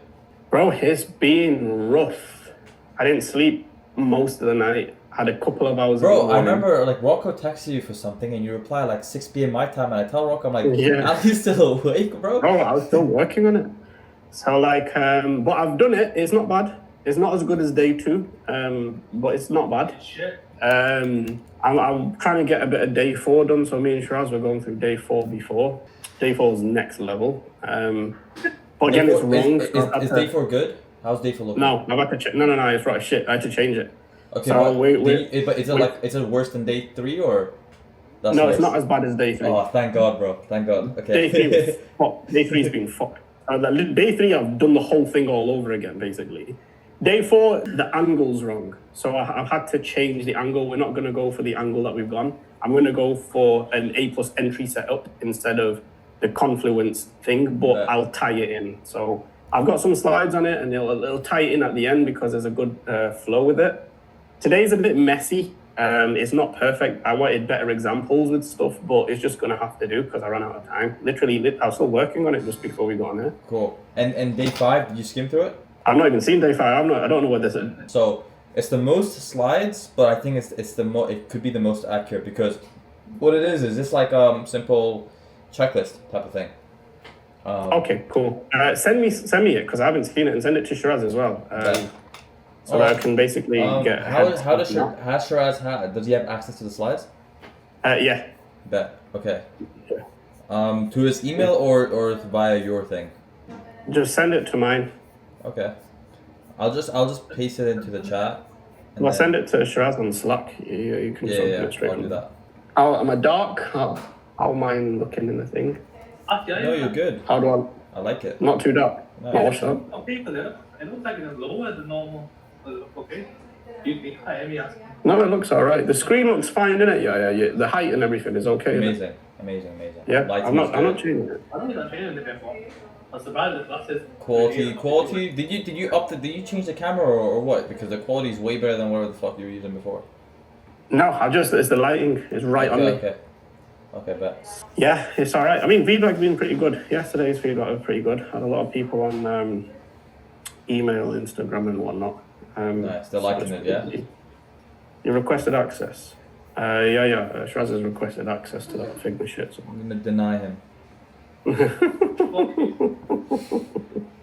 Bro, it's been rough. I didn't sleep most of the night. Had a couple of hours. Bro, I remember Rocco texted you for something and you reply like 6 p.m. my time, and I tell Rocco, I'm like, are you still awake, bro? Bro, I was still working on it. So but I've done it. It's not bad. It's not as good as day 2, but it's not bad. I'm trying to get a bit of day 4 done. So me and Shiraz were going through day 4 before. Day 4 is next level. But again, it's wrong. Is day 4 good? How's day 4 looking? No, I've had to check. No, it's right. Shit, I had to change it. Okay, so but is it worse than day 3 or? No, worse? It's not as bad as day 3. Oh, thank God, bro. Thank God. Okay. Day 3 was fucked. Day 3's been fucked. Day 3, I've done the whole thing all over again, basically. Day 4, the angle's wrong. So I've had to change the angle. We're not going to go for the angle that we've gone. I'm going to go for an A+ entry setup instead of the confluence thing, but I'll tie it in. So I've got some slides on it, and it'll tie it in at the end because there's a good flow with it. Today's a bit messy. It's not perfect. I wanted better examples with stuff, but it's just going to have to do because I ran out of time. Literally, I was still working on it just before we got on here. Cool. And day 5, did you skim through it? I've not even seen day 5. I don't know what this is. So it's the most slides, but I think it could be the most accurate, because what it is it's like simple checklist type of thing. Okay, cool. Send me it because I haven't seen it, and send it to Shiraz as well. So that I can basically get. Has Shiraz does he have access to the slides? Yeah. Bet. Okay. To his email or via your thing? Just send it to mine. Okay. I'll just paste it into the chat. Well, send it to Shiraz on Slack. You can it straight. I'll do that. Am I dark? How mind looking in the thing? No, you're good. How do I like it. Not too dark. No, Not washed up. Okay, it looks like it's lower than normal. Okay. No, it looks alright. The screen looks fine, doesn't it? Yeah. The height and everything is okay. Amazing. Yeah, I'm not changing it. I don't think I'm changing it before. I'm surprised the glasses. Quality. Did you change the camera or what? Because the quality is way better than whatever the fuck you were using before. No, it's the lighting is right on me. Okay, bet. Yeah, it's alright. I mean, feedback's been pretty good. Yesterday's feedback was pretty good. Had a lot of people on email, Instagram, and whatnot. Nice. They're liking it, yeah? You requested access. Yeah. Shiraz has requested access to that Figma shit. So. I'm gonna deny him.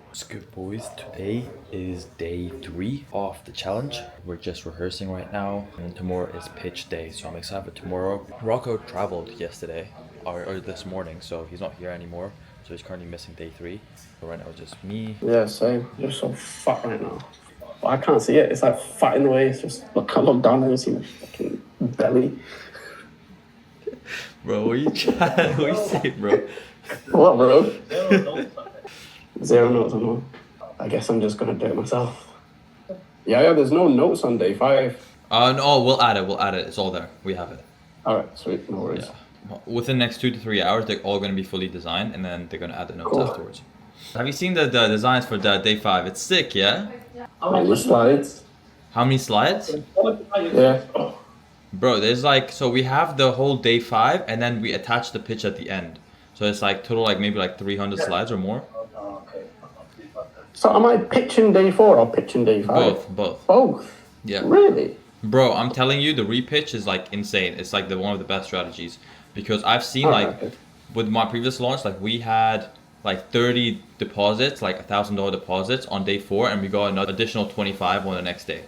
What's good, boys? Today is day 3 of the challenge. We're just rehearsing right now, and tomorrow is pitch day, so I'm excited for tomorrow. Rocco traveled yesterday, or this morning, so he's not here anymore. So he's currently missing day 3. So right now it's just me. Yeah, same. You're so fat right now. But I can't see it. It's like fat in the way. It's just I look down and see my fucking belly. Bro, what are you chatting? What are you saying, bro? What, bro? 0 notes on one. I guess I'm just gonna do it myself. Yeah. There's no notes on day 5. No, we'll add it. It's all there. We have it. All right, sweet. No worries. Yeah. within the next 2 to 3 hours, they're all going to be fully designed, and then they're going to add the notes Cool. afterwards. Have you seen the designs for the day 5? It's sick, yeah? How many slides? How many slides? Yeah. Bro, there's like, so we have the whole day 5, and then we attach the pitch at the end. So it's like total like maybe like 300 slides or more. So am I pitching day 4 or pitching day 5? Both. Both? Yeah. Really? Bro, I'm telling you, the repitch is like insane. It's like one of the best strategies. Because I've seen with my previous launch, like we had like 30 deposits, like $1,000 deposits on day 4, and we got another additional 25 on the next day.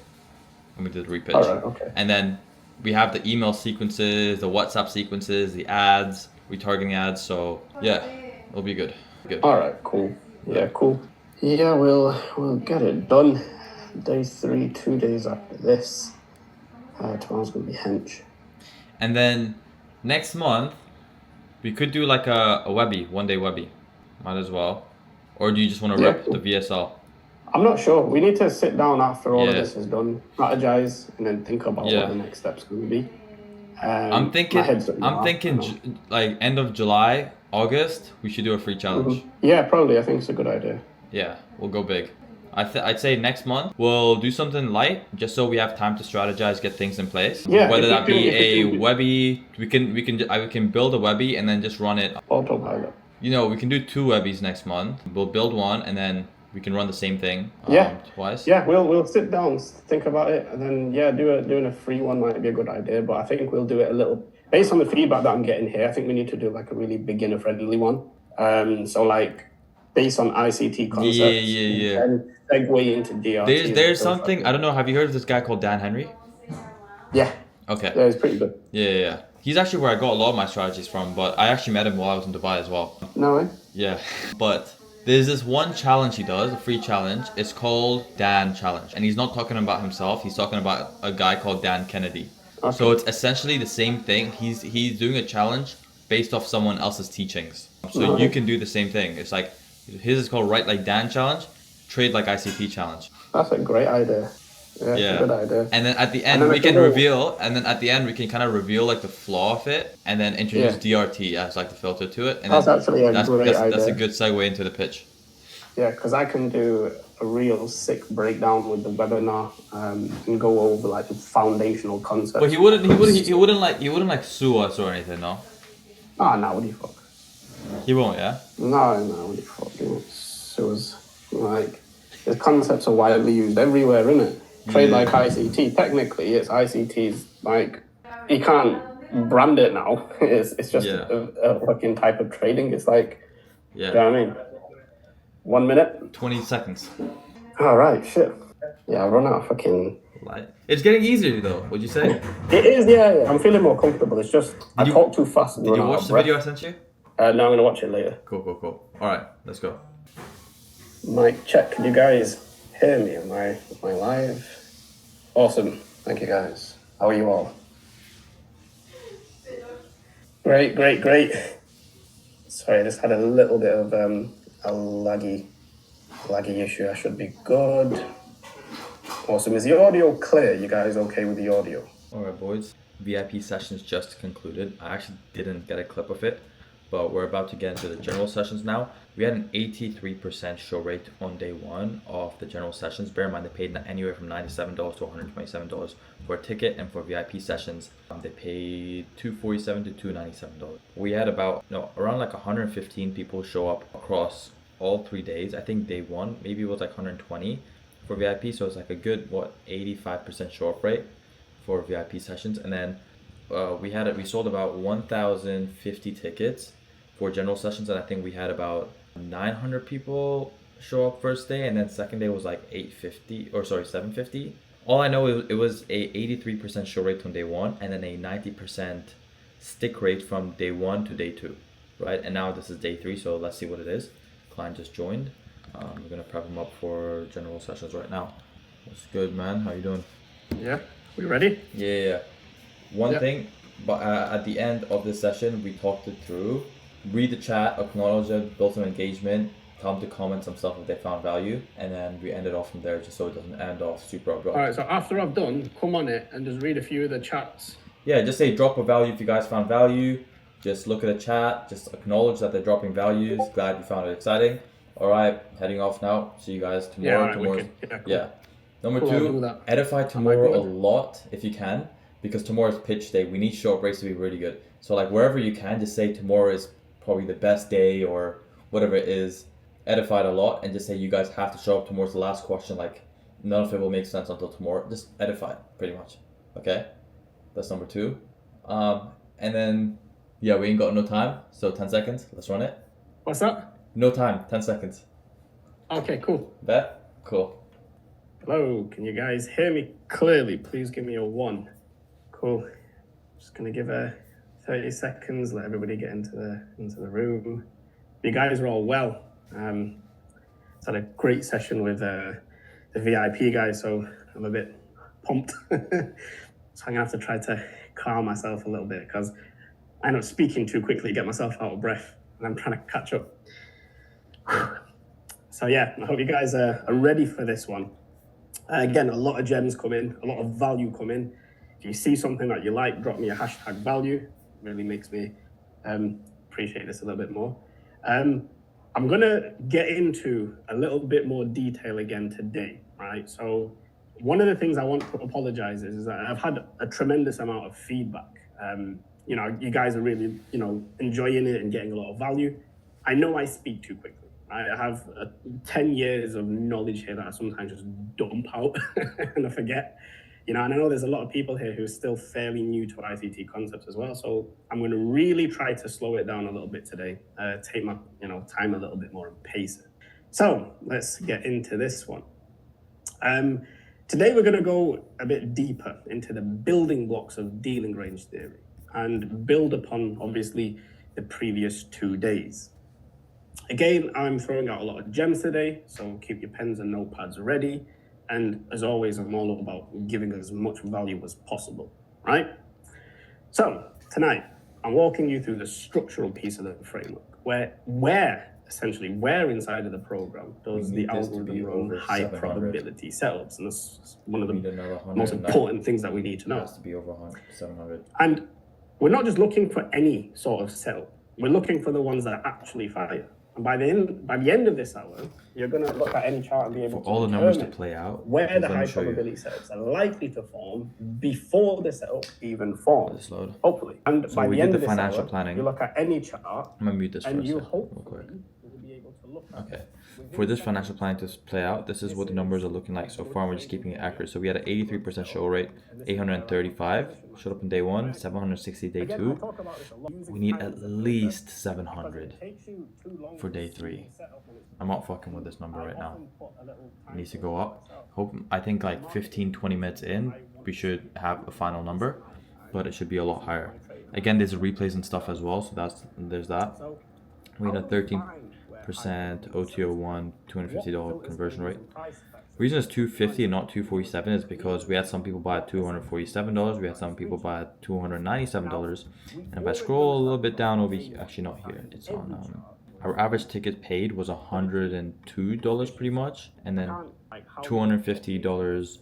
And we did the repitch. Alright, okay. And then we have the email sequences, the WhatsApp sequences, the ads, retargeting ads. So yeah, it'll be good. Alright, cool. Yeah, cool. Yeah, we'll get it done. Day 3, 2 days after this. Tomorrow's gonna be hench. And then next month, we could do like a Webby, 1 day Webby. Might as well. Or do you just want to rep the VSL? I'm not sure. We need to sit down after all of this is done, strategize, and then think about what the next step's going to be. I'm thinking like end of July, August, we should do a free challenge. Yeah, probably. I think it's a good idea. Yeah, we'll go big. I'd say next month we'll do something light, just so we have time to strategize, get things in place. Yeah, whether that be a Webby, we can build a Webby and then just run it autopilot. You know, we can do 2 Webbies next month. We'll build one and then we can run the same thing twice. Yeah, we'll sit down, think about it, and then doing a free one might be a good idea. But I think we'll do it a little based on the feedback that I'm getting here. I think we need to do like a really beginner friendly one. So like based on ICT concepts. Yeah. And segue into DRT. There's something, I don't know. Have you heard of this guy called Dan Henry? Yeah. Okay. Yeah, it's pretty good. Yeah. He's actually where I got a lot of my strategies from, but I actually met him while I was in Dubai as well. No way? Yeah. But there's this one challenge he does, a free challenge. It's called Dan Challenge. And he's not talking about himself. He's talking about a guy called Dan Kennedy. Okay. So it's essentially the same thing. He's doing a challenge based off someone else's teachings. So you can do the same thing. It's like, his is called Write Like Dan Challenge, Trade Like ICT Challenge. That's a great idea. Yeah. Good idea. And then at the end we can reveal, kind of reveal like the flaw of it, and then introduce DRT as like the filter to it. And that's actually a great idea. That's a good segue into the pitch. Yeah, because I can do a real sick breakdown with the webinar and go over like the foundational concepts. But he wouldn't like sue us or anything, no? No, what do you fuck? He won't, yeah? No, what do you fuck? He won't sue us. Like, the concepts are widely used everywhere, isn't it? Trade like ICT. Technically, it's ICT's like, you can't brand it now. It's just a fucking type of trading. It's like, you know what I mean? 1 minute? 20 seconds. Alright, shit. Yeah, I run out of fucking... It's getting easier though, would you say? It is, yeah. I'm feeling more comfortable. It's just, I talk too fast. Did you watch the video I sent you? No, I'm going to watch it later. Cool. Alright, let's go. Mic check. Can you guys hear me? Am I live? Awesome. Thank you guys. How are you all? Great. Sorry, I just had a little bit of a laggy issue. I should be good. Awesome. Is the audio clear? You guys okay with the audio? Alright boys, VIP sessions just concluded. I actually didn't get a clip of it, but we're about to get into the general sessions now. We had an 83% show rate on day 1 of the general sessions. Bear in mind, they paid anywhere from $97 to $127 for a ticket, and for VIP sessions, they paid $247 to $297. We had around like 115 people show up across all 3 days. I think day 1 maybe it was like 120 for VIP, so it's like a good 85% show up rate for VIP sessions. And then we sold about 1,050 tickets for general sessions, and I think we had about 900 people show up first day, and then second day was like 750. All I know it was a 83% show rate on day 1, and then a 90% stick rate from day 1 to day 2, right? And now this is day 3, so let's see what it is. Client just joined. We're gonna prep him up for general sessions right now. What's good, man? How you doing? Yeah, we ready? Yeah. One thing, but at the end of this session, we talked it through. Read the chat, acknowledge it, build some engagement, tell them to comment some stuff if they found value, and then we end it off from there just so it doesn't end off super abrupt. Alright, so after I've done, come on it and just read a few of the chats. Yeah, just say drop a value if you guys found value. Just look at the chat, just acknowledge that they're dropping values. Glad you found it exciting. All right, heading off now. See you guys tomorrow. Yeah, Tomorrow. wicked. Yeah, cool. Yeah. Number Cool, I'll do two, that. edify tomorrow a good? lot if you can, because tomorrow's pitch day. We need short breaks to be really good. So like wherever you can, just say tomorrow is probably the best day or whatever it is. Edify it a lot and just say you guys have to show up tomorrow's the last question. Like none of it will make sense until tomorrow. Just edify it pretty much. Okay, that's number two. And then yeah, we ain't got no time, so 10 seconds. Let's run it. What's that? No time. 10 seconds. Okay, cool. Bet. Cool. Hello, can you guys hear me clearly? Please give me a 1. Cool. Just gonna give a 30 seconds, let everybody get into the room. You guys are all well. It's had a great session with the VIP guys, so I'm a bit pumped. So I'm gonna have to try to calm myself a little bit because I end up speaking too quickly, get myself out of breath, and I'm trying to catch up. So yeah, I hope you guys are ready for this one. Again, a lot of gems come in, a lot of value come in. If you see something that you like, drop me a hashtag value. Really makes me appreciate this a little bit more. I'm gonna get into a little bit more detail again today, right? So one of the things I want to apologize is that I've had a tremendous amount of feedback. You know, you guys are really, you know, enjoying it and getting a lot of value. I know I speak too quickly. I have 10 years of knowledge here that I sometimes just dump out and I forget. You know, and I know there's a lot of people here who are still fairly new to ICT concepts as well. So I'm going to really try to slow it down a little bit today, take my, you know, time a little bit more and pace it. So let's get into this one. Today we're going to go a bit deeper into the building blocks of dealing range theory and build upon, obviously, the previous 2 days. Again, I'm throwing out a lot of gems today, so keep your pens and notepads ready. And as always, I'm all about giving as much value as possible, right? So tonight, I'm walking you through the structural piece of the framework, where essentially, where inside of the program does the algorithm run high probability setups? And that's one of the most important things that we need to know. It has to be over 700. And we're not just looking for any sort of setup. We're looking for the ones that actually fire. And by the end of this hour, you're going to look at any chart and be able For all the numbers to play out, where the let me high show you. probability setups are likely to form before the setup even forms. Hopefully. And So by we the end did of the this financial hour, planning. you look at any chart, I'm gonna mute this for and a you second, real hopefully quick. will be able to look at Okay. For this financial planning to play out, this is what the numbers are looking like so far. We're just keeping it accurate. So we had an 83% show rate, 835 showed up on day 1, 760 day 2. We need at least 700 for day 3. I'm not fucking with this number right now. It needs to go up. I think like 15-20 minutes in, we should have a final number, but it should be a lot higher. Again, there's replays and stuff as well, so there's that. We had a 13% OTO1 $250 conversion rate. The reason it's 250 and not 247 is because we had some people buy at $247, we had some people buy at $297, and if I scroll a little bit down over here, actually not here, it's on our average ticket paid was $102 pretty much, and then $250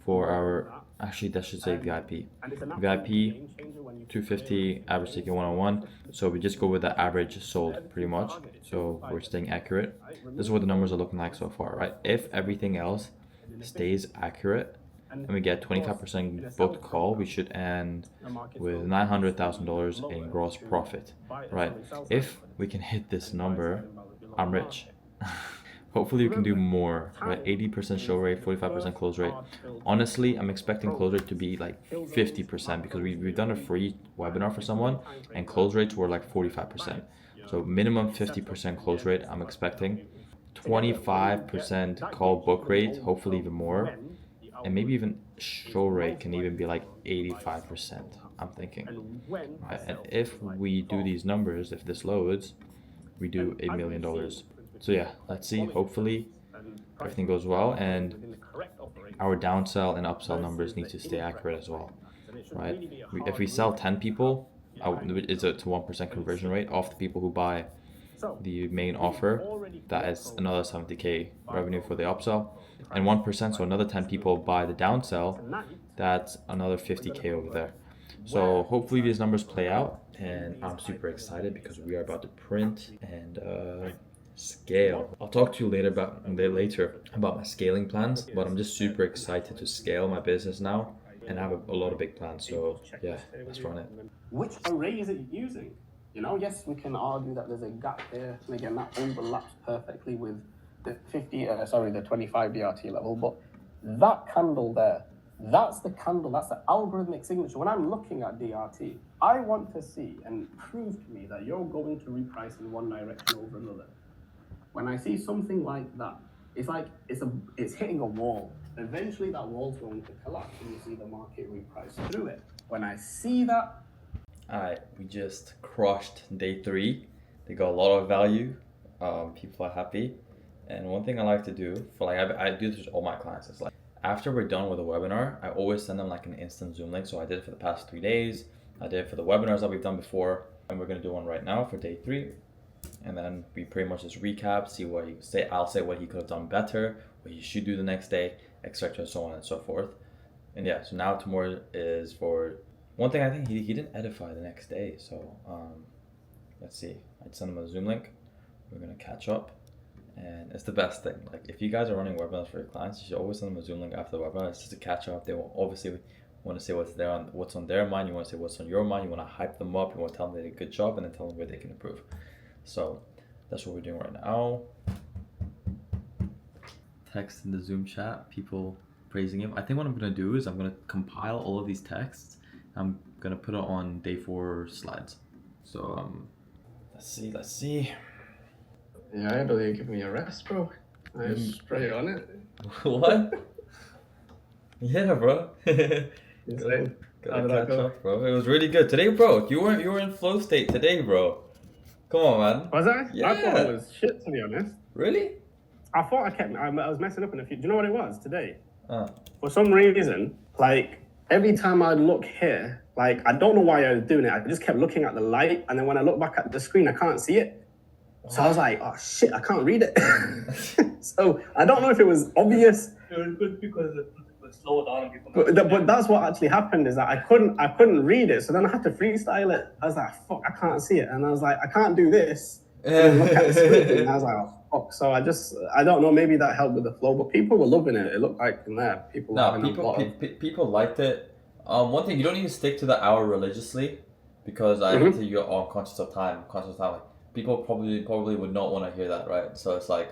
for our, actually that should say VIP. VIP 250, average ticket 101. So we just go with the average sold pretty much. So we're staying accurate. This is what the numbers are looking like so far, right? If everything else stays accurate and we get 25% booked call, we should end with $900,000 in gross profit, right? If we can hit this number, I'm rich. Hopefully we can do more, right? 80% show rate, 45% close rate. Honestly, I'm expecting close rate to be like 50% because we've done a free webinar for someone and close rates were like 45%. So minimum 50% close rate I'm expecting. 25% call book rate, hopefully even more. And maybe even show rate can even be like 85%, I'm thinking. Right? And if we do these numbers, if this loads, we do $1 million. So yeah, let's see, hopefully everything goes well, and our downsell and upsell numbers need to stay accurate as well, right? If we sell 10 people, it's a 1% conversion rate off the people who buy the main offer. That is another 70K revenue for the upsell, and 1%, so another 10 people buy the downsell, that's another 50K over there. So hopefully these numbers play out, and I'm super excited because we are about to print and scale. I'll talk to you later about my scaling plans, but I'm just super excited to scale my business now, and I have a lot of big plans. So yeah, let's run it. Which array is it using? You know, yes, we can argue that there's a gap there, and again, that overlaps perfectly with the 25 DRT level, but that candle there, that's the candle, that's the algorithmic signature. When I'm looking at DRT, I want to see and prove to me that you're going to reprice in one direction over another. When I see something like that, it's like it's hitting a wall. Eventually that wall's going to collapse and you see the market reprice through it. When I see that, alright, we just crushed day 3. They got a lot of value. People are happy. And one thing I like to do for I do this with all my clients. It's like after we're done with a webinar, I always send them like an instant Zoom link. So I did it for the past 3 days. I did it for the webinars that we've done before, and we're gonna do one right now for day 3. And then we pretty much just recap, see what he say. I'll say what he could have done better, what he should do the next day, etc., so on and so forth. And yeah, so now tomorrow is for one thing. I think he didn't edify the next day, so let's see. I'd send him a Zoom link. We're gonna catch up, and it's the best thing. Like if you guys are running webinars for your clients, you should always send them a Zoom link after the webinar. It's just to catch up. They will obviously want to say what's on their mind. You want to say what's on your mind. You want to hype them up. You want to tell them they did a good job, and then tell them where they can improve. So that's what we're doing right now. Text in the Zoom chat, people praising him. I think what I'm gonna do is I'm gonna compile all of these texts. I'm gonna put it on day 4 slides. So let's see. yeah, I don't give me a rest, bro. I straight on it. What? Yeah, bro. Insane. Gotta catch up, bro. It was really good today, bro. You were in flow state today, bro. Come on, man. Was I? Yeah. I thought it was shit, to be honest. Really? I thought I was messing up in a few. Do you know what it was today? For some reason, like every time I look here, like I don't know why I was doing it. I just kept looking at the light, and then when I look back at the screen, I can't see it. So I was like, oh shit, I can't read it. So I don't know if it was obvious. It was good because it would slow down and people. But that's what actually happened, is that I couldn't read it, so then I had to freestyle it. I was like, fuck, I can't see it, and I was like, I can't do this. And then look at the screen, and I was like, oh fuck. So I don't know, maybe that helped with the flow, but people were loving it. It looked like in there people. People liked it. One thing, you don't need to stick to the hour religiously, because I think you're all conscious of time. Like, people probably would not want to hear that, right? So it's like.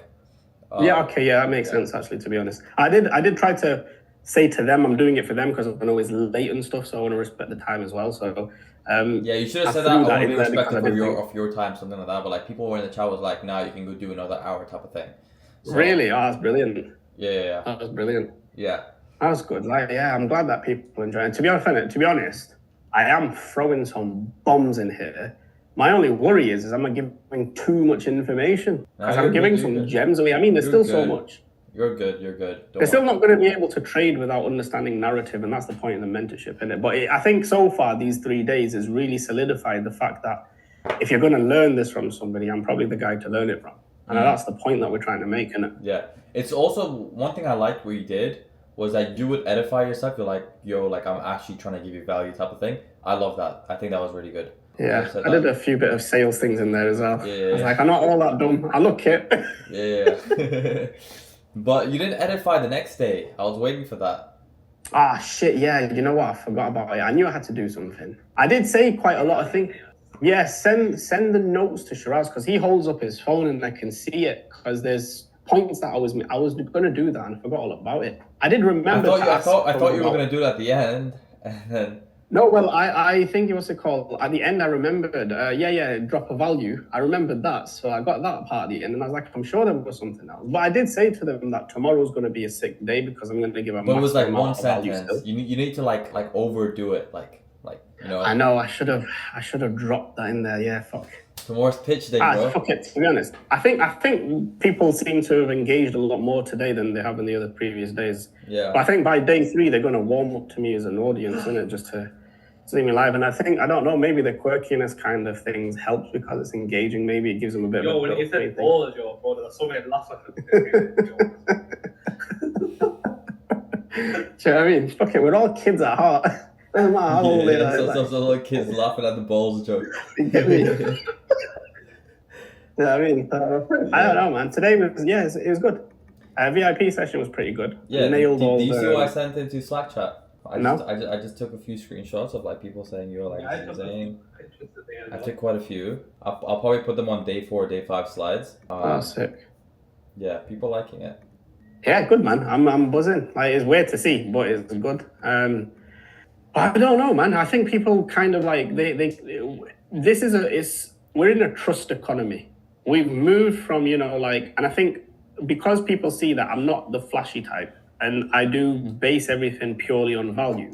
That makes sense actually. To be honest, I did try to say to them I'm doing it for them because I know it's late and stuff, so I want to respect the time as well. So you should have said that. I want to be respectful of your time, something like that. But like people were in the chat was like, "Now you can go do another hour," type of thing. So, really? Oh, that's brilliant. Yeah. That was brilliant. Yeah. That was good. Like, yeah, I'm glad that people enjoy it. To be honest, I am throwing some bombs in here. My only worry is I'm not giving too much information, because I'm giving some gems away. I mean, there's still so much. You're good. They're still not going to be able to trade without understanding narrative, and that's the point of the mentorship, isn't it? But I think so far, these 3 days has really solidified the fact that if you're going to learn this from somebody, I'm probably the guy to learn it from. And that's the point that we're trying to make, isn't it? Yeah. It's also, one thing I liked what you did was that you would edify yourself. You're like, yo, like I'm actually trying to give you value type of thing. I love that. I think that was really good. Yeah, I did a few bit of sales things in there as well. Yeah. I was like, I'm not all that dumb. I look it. Yeah. But you didn't edify the next day. I was waiting for that. Ah, shit, yeah. You know what? I forgot about it. I knew I had to do something. I did say quite a lot of things. Yeah, send the notes to Shiraz, because he holds up his phone and I can see it, because there's points that I was going to do that and I forgot all about it. I did remember. I thought you were going to do it at the end. And then... No, well, I think it was called, at the end I remembered, drop a value. I remembered that, so I got that part at the end, and I was like, I'm sure there was something else. But I did say to them that tomorrow's going to be a sick day, because I'm going to give a But it was like one sentence. You need to like overdo it, like you know. I know, I should have dropped that in there, yeah, fuck. Tomorrow's pitch day, bro. Fuck it, to be honest. I think people seem to have engaged a lot more today than they have in the other previous days. Yeah. But I think by day 3, they're going to warm up to me as an audience, innit, just to see me live. And I don't know, maybe the quirkiness kind of things helps because it's engaging. Maybe it gives them a bit of a... when you said balls, bro, there's so many laughs. Do you know what I mean? Fuck it, we're all kids at heart. How old Yeah, are so little kids laughing at the balls joke. You get me? You know what I mean? I don't know, man. Today was it was good. VIP session was pretty good. Yeah, Nailed do all you see what I the. sent into Slack chat? No. I just took a few screenshots of like people saying you're like insane. I took quite a few. I'll probably put them on day 4, day 5 slides. Oh, sick. Yeah, people liking it. Yeah, good man. I'm buzzing. Like it's weird to see, but it's good. I don't know, man. I think people kind of like this is we're in a trust economy. We've moved from, and I think because people see that I'm not the flashy type and I do base everything purely on value,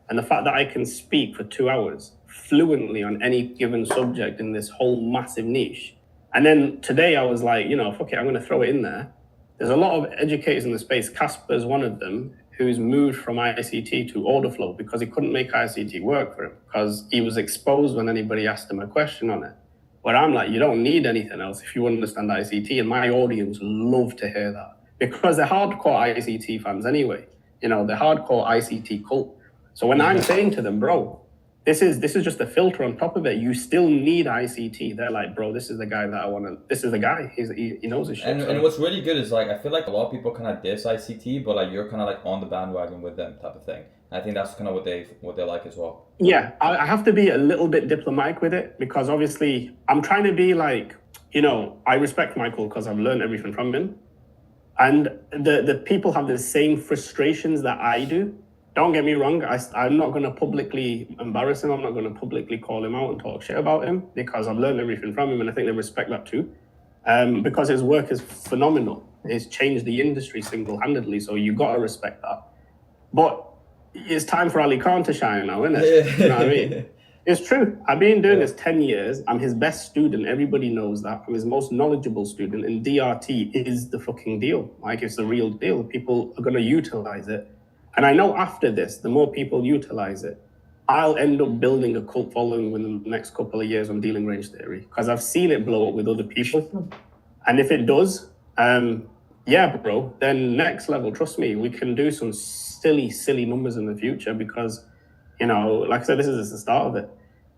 and the fact that I can speak for 2 hours fluently on any given subject in this whole massive niche. And then today I was like, fuck it, I'm going to throw it in there. There's a lot of educators in the space. Casper's one of them, who's moved from ICT to order flow because he couldn't make ICT work for him because he was exposed when anybody asked him a question on it. Where I'm like, you don't need anything else if you understand ICT, and my audience love to hear that because they're hardcore ICT fans anyway. They're hardcore ICT cult. So when I'm saying to them, bro, this is just a filter on top of it. You still need ICT. They're like, bro, this is the guy that I want to. This is the guy. He knows his shit. And what's really good is like I feel like a lot of people kind of diss ICT, but like you're kind of like on the bandwagon with them type of thing. I think that's kind of what they like as well. Yeah, I have to be a little bit diplomatic with it because obviously I'm trying to be like, I respect Michael because I've learned everything from him, and the people have the same frustrations that I do. Don't get me wrong, I'm not going to publicly embarrass him. I'm not going to publicly call him out and talk shit about him because I've learned everything from him, and I think they respect that too. Because his work is phenomenal. It's changed the industry single-handedly, so you got to respect that. But it's time for Ali Khan to shine now, isn't it? You know what I mean? It's true. I've been doing this 10 years. I'm his best student. Everybody knows that. I'm his most knowledgeable student, and DRT is the fucking deal. Like, it's the real deal. People are going to utilize it. And I know after this, the more people utilize it, I'll end up building a cult following within the next couple of years on dealing range theory because I've seen it blow up with other people. And if it does, yeah, bro, then next level, trust me, we can do some silly numbers in the future because, like I said, this is the start of it.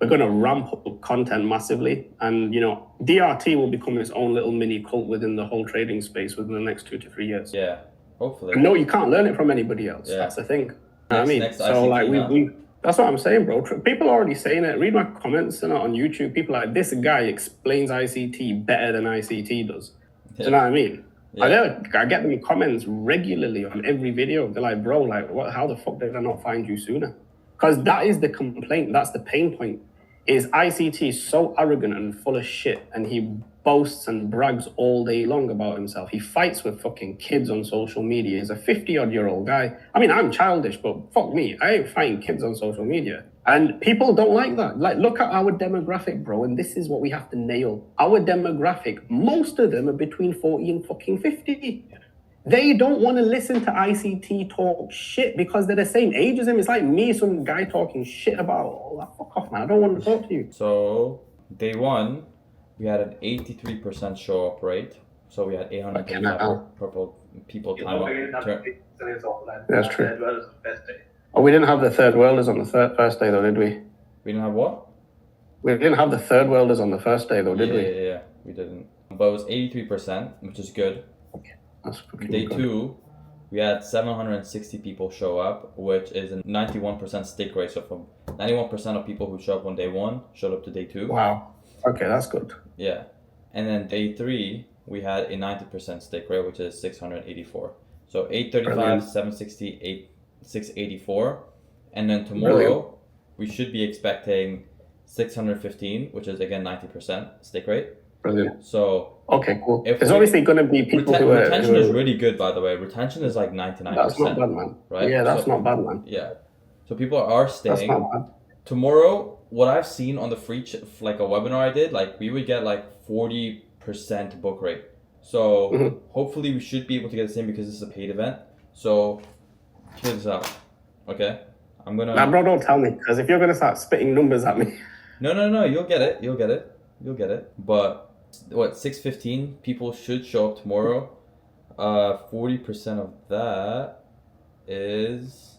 We're going to ramp up content massively. And, DRT will become its own little mini cult within the whole trading space within the next 2 to 3 years. Yeah, hopefully. No, you can't learn it from anybody else. Yeah. That's the thing. I mean, so like we that's what I'm saying, bro. People are already saying it. Read my comments on YouTube. People are like, this guy explains ICT better than ICT does. Do you know what I mean? Yeah. I get them comments regularly on every video. They're like, bro, like, how the fuck did I not find you sooner? Because that is the complaint. That's the pain point. Is ICT so arrogant and full of shit, and he boasts and brags all day long about himself. He fights with fucking kids on social media. He's a 50-odd-year-old guy. I mean, I'm childish, but fuck me. I ain't fighting kids on social media. And people don't like that. Like, look at our demographic, bro, and this is what we have to nail. Our demographic, most of them are between 40 and fucking 50. They don't want to listen to ICT talk shit because they're the same age as him. It's like me, some guy talking shit about, fuck off, man. I don't want to talk to you. So, day 1, we had an 83% show up rate. So we had 835 people time up. That's true. Oh, we didn't have the third worlders on the first day though, did we? We didn't have what? We didn't have the third worlders on the first day though, did we? Yeah, we didn't. But it was 83%, which is good. Okay. That's Day 2, we had 760 people show up, which is a 91% stick rate. So from 91% of people who show up on day 1 showed up to day 2. Wow. Okay, that's good. Yeah. And then day 3, we had a 90% stick rate, which is 684. So 835, Brilliant. 760, 684. And then tomorrow, Brilliant. We should be expecting 615, which is again 90% stick rate. Brilliant. So okay, cool. There's obviously going to be people who are... Retention is really good, by the way. Retention is like 99%. That's not bad, man. Right? Yeah, that's not bad, man. Yeah. So people are staying. That's not bad. Tomorrow, what I've seen on the free, like a webinar I did, like we would get like 40% book rate. So hopefully we should be able to get the same because this is a paid event. So check this out. Okay? I'm going to... Nah, bro, don't tell me. Because if you're going to start spitting numbers at me... No. You'll get it. But... what, 615 people should show up tomorrow. 40% of that is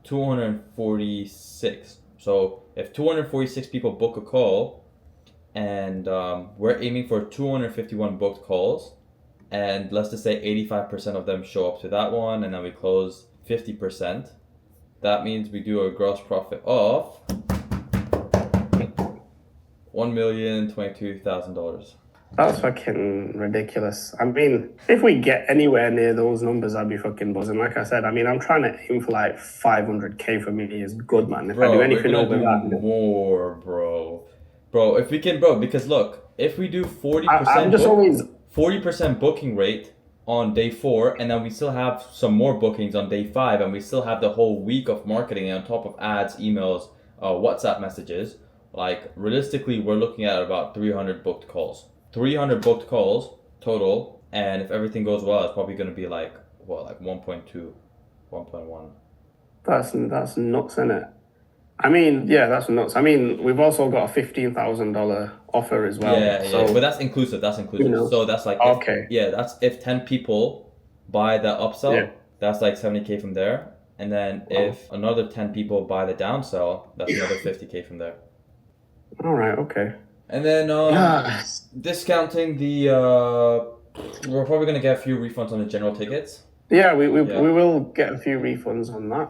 246. So if 246 people book a call, and we're aiming for 251 booked calls, and let's just say 85% of them show up to that one, and then we close 50%. That means we do a gross profit of $1,022,000. That's fucking ridiculous. I mean, if we get anywhere near those numbers, I'd be fucking buzzing. Like I said, I mean, I'm trying to aim for like 500K for me is good, man. If I do anything over that, more, bro. Bro, if we can, bro, because look, if we do 40%, I'm just always 40% booking rate on day 4, and then we still have some more bookings on day 5, and we still have the whole week of marketing on top of ads, emails, WhatsApp messages. Like realistically, we're looking at about 300 booked calls. 300 booked calls total, and if everything goes well, it's probably going to be like what, like 1.2, 1.1. That's nuts, isn't it? I mean, yeah, that's nuts. I mean, we've also got a $15,000 offer as well. Yeah, so, but that's inclusive. That's inclusive. You know, so that's like that's if 10 people buy the upsell, that's like 70K from there, and then if another 10 people buy the downsell, that's another 50K from there. All right, okay. And then discounting the we're probably gonna get a few refunds on the general tickets. Yeah, we will get a few refunds on that.